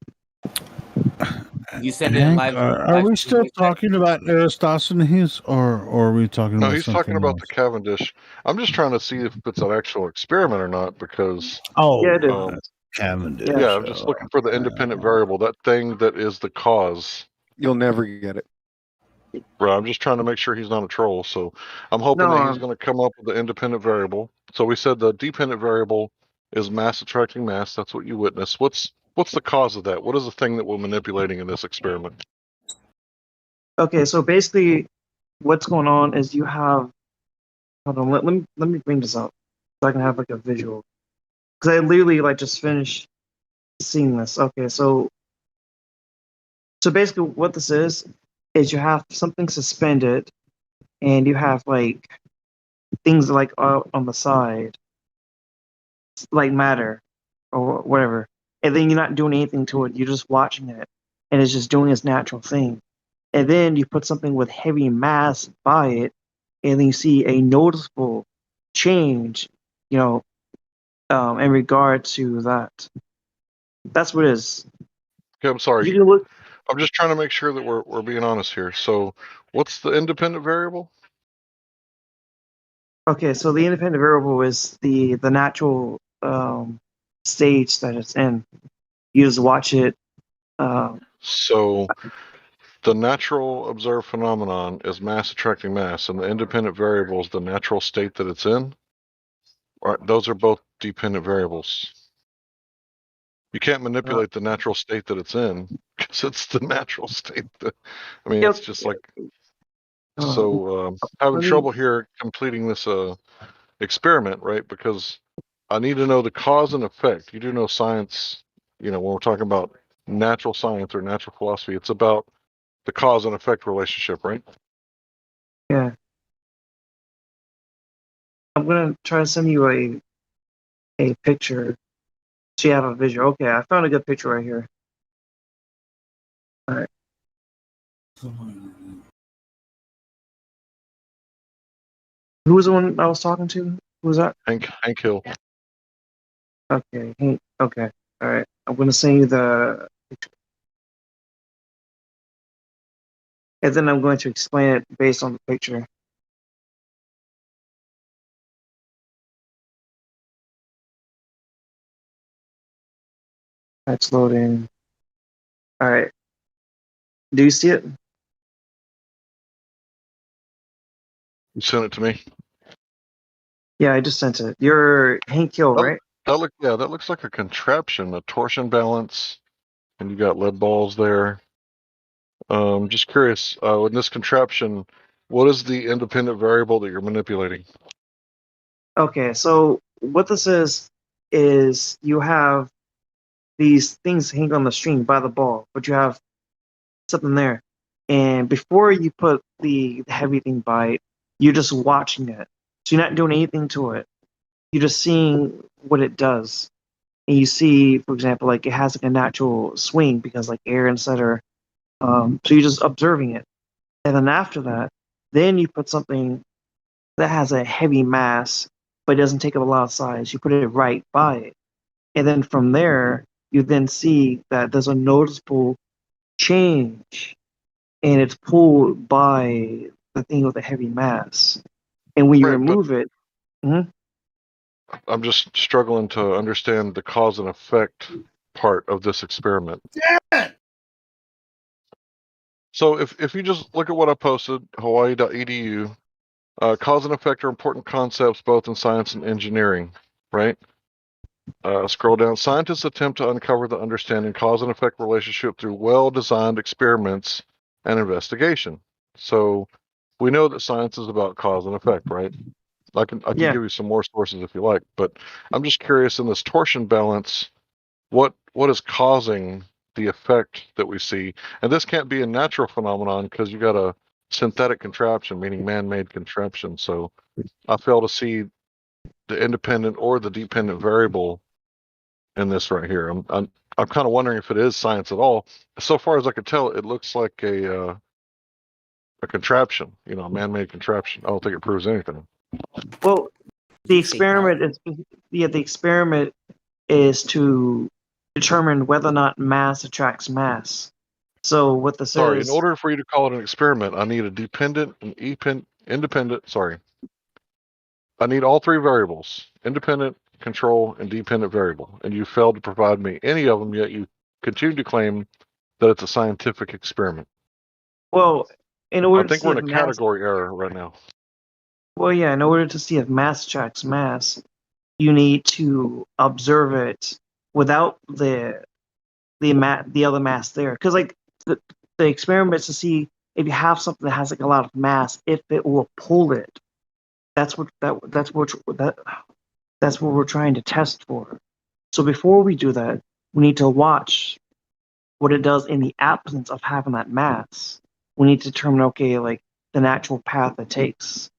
[SPEAKER 4] You send it in
[SPEAKER 8] Hank,
[SPEAKER 4] live.
[SPEAKER 8] are we still talking about Eratosthenes, or are we talking
[SPEAKER 22] No,
[SPEAKER 8] about
[SPEAKER 22] he's talking
[SPEAKER 8] something
[SPEAKER 22] about
[SPEAKER 8] else?
[SPEAKER 22] the Cavendish. I'm just trying to see if it's an actual experiment or not because
[SPEAKER 8] Oh,
[SPEAKER 12] Yeah, it is.
[SPEAKER 8] Cavendish.
[SPEAKER 22] yeah, I'm just looking for the independent variable, that thing that is the cause.
[SPEAKER 3] You'll never get it.
[SPEAKER 22] Right, I'm just trying to make sure he's not a troll. So I'm hoping
[SPEAKER 12] No,
[SPEAKER 22] that he's going to come up with the independent variable. So we said the dependent variable is mass attracting mass. That's what you witness. What's the cause of that? What is the thing that we're manipulating in this experiment?
[SPEAKER 12] Okay, so basically, what's going on is you have. Hold on, let me bring this up so I can have like a visual. Because I literally just finished seeing this. Okay, so basically, what this is you have something suspended, and you have like things like on the side, like matter or whatever, and then you're not doing anything to it. You're just watching it, and it's just doing its natural thing. And then you put something with heavy mass by it, and then you see a noticeable change, in regard to that. That's what it is.
[SPEAKER 22] Okay, I'm sorry.
[SPEAKER 12] You can look.
[SPEAKER 22] I'm just trying to make sure that we're being honest here. So what's the independent variable?
[SPEAKER 12] Okay, so the independent variable is the natural stage that it's in. You just watch it.
[SPEAKER 22] So the natural observed phenomenon is mass attracting mass, and the independent variable is the natural state that it's in. Right, those are both dependent variables. You can't manipulate the natural state that it's in because it's the natural state. I mean, it's just like so. Having trouble here completing this experiment, right? Because I need to know the cause and effect. You do know science. When we're talking about natural science or natural philosophy, it's about the cause and effect relationship, right?
[SPEAKER 12] Yeah. I'm gonna try to send you a picture so you have a visual. Okay, I found a good picture right here. All right. Who was the one I was talking to? Who was that?
[SPEAKER 22] Hank Hill.
[SPEAKER 12] Okay. Okay. All right. I'm gonna send you the picture, and then I'm going to explain it based on the picture. That's loading. All right. Do you see it?
[SPEAKER 22] You sent it to me.
[SPEAKER 12] Yeah, I just sent it. You're Hank Hill, right?
[SPEAKER 22] That looks like a contraption, a torsion balance, and you got lead balls there. Just curious, in this contraption, what is the independent variable that you're manipulating?
[SPEAKER 12] Okay, so what this is you have these things hanging on the string by the ball, but you have something there. And before you put the heavy thing by it, you're just watching it. So you're not doing anything to it. You're just seeing what it does. And you see, for example, like it has like a natural swing because like air and center. So you're just observing it. And then after that, then you put something that has a heavy mass, but it doesn't take up a lot of size. You put it right by it. And then from there, you then see that there's a noticeable change and it's pulled by the thing with the heavy mass. And when you
[SPEAKER 22] Right, but
[SPEAKER 12] remove it, mhm.
[SPEAKER 22] I'm just struggling to understand the cause and effect part of this experiment.
[SPEAKER 8] Yeah.
[SPEAKER 22] So if you just look at what I posted, hawaii.edu, cause and effect are important concepts both in science and engineering, right? Scroll down. Scientists attempt to uncover the understanding cause and effect relationship through well-designed experiments and investigation. So we know that science is about cause and effect, right? I can
[SPEAKER 12] Yeah.
[SPEAKER 22] give you some more sources if you like, but I'm just curious in this torsion balance, what is causing the effect that we see? And this can't be a natural phenomenon because you got a synthetic contraption, meaning man-made contraption. So I fail to see the independent or the dependent variable in this right here. I'm kind of wondering if it is science at all. So far as I could tell, it looks like a contraption, a man-made contraption. I don't think it proves anything.
[SPEAKER 12] Well, the experiment is to determine whether or not mass attracts mass. So what this
[SPEAKER 22] Sorry, in
[SPEAKER 12] is,
[SPEAKER 22] order for you to call it an experiment, I need a dependent and independent. Sorry, I need all three variables: independent, control, and dependent variable. And you failed to provide me any of them, yet you continue to claim that it's a scientific experiment.
[SPEAKER 12] well, in
[SPEAKER 22] I
[SPEAKER 12] order to
[SPEAKER 22] think
[SPEAKER 12] see
[SPEAKER 22] we're in
[SPEAKER 12] if
[SPEAKER 22] a
[SPEAKER 12] mass,
[SPEAKER 22] category error right now.
[SPEAKER 12] well, yeah, in order to see if mass attracts mass, you need to observe it without the other mass there. Because like the experiment is to see if you have something that has like a lot of mass, if it will pull it. That's what that's what we're trying to test for. So before we do that, we need to watch what it does in the absence of having that mass. We need to determine, okay, like the natural path it takes,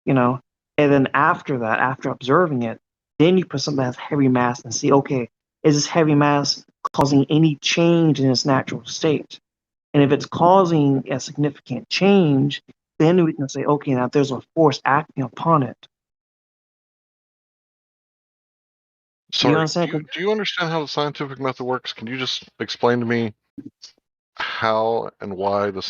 [SPEAKER 12] you know? And then after that, after observing it, then you put something that has heavy mass and see, okay, is this heavy mass causing any change in its natural state? And if it's causing a significant change, then we can say, okay, now there's a force acting upon it.
[SPEAKER 22] Sorry, do you understand how the scientific method works? Can you just explain to me how and why the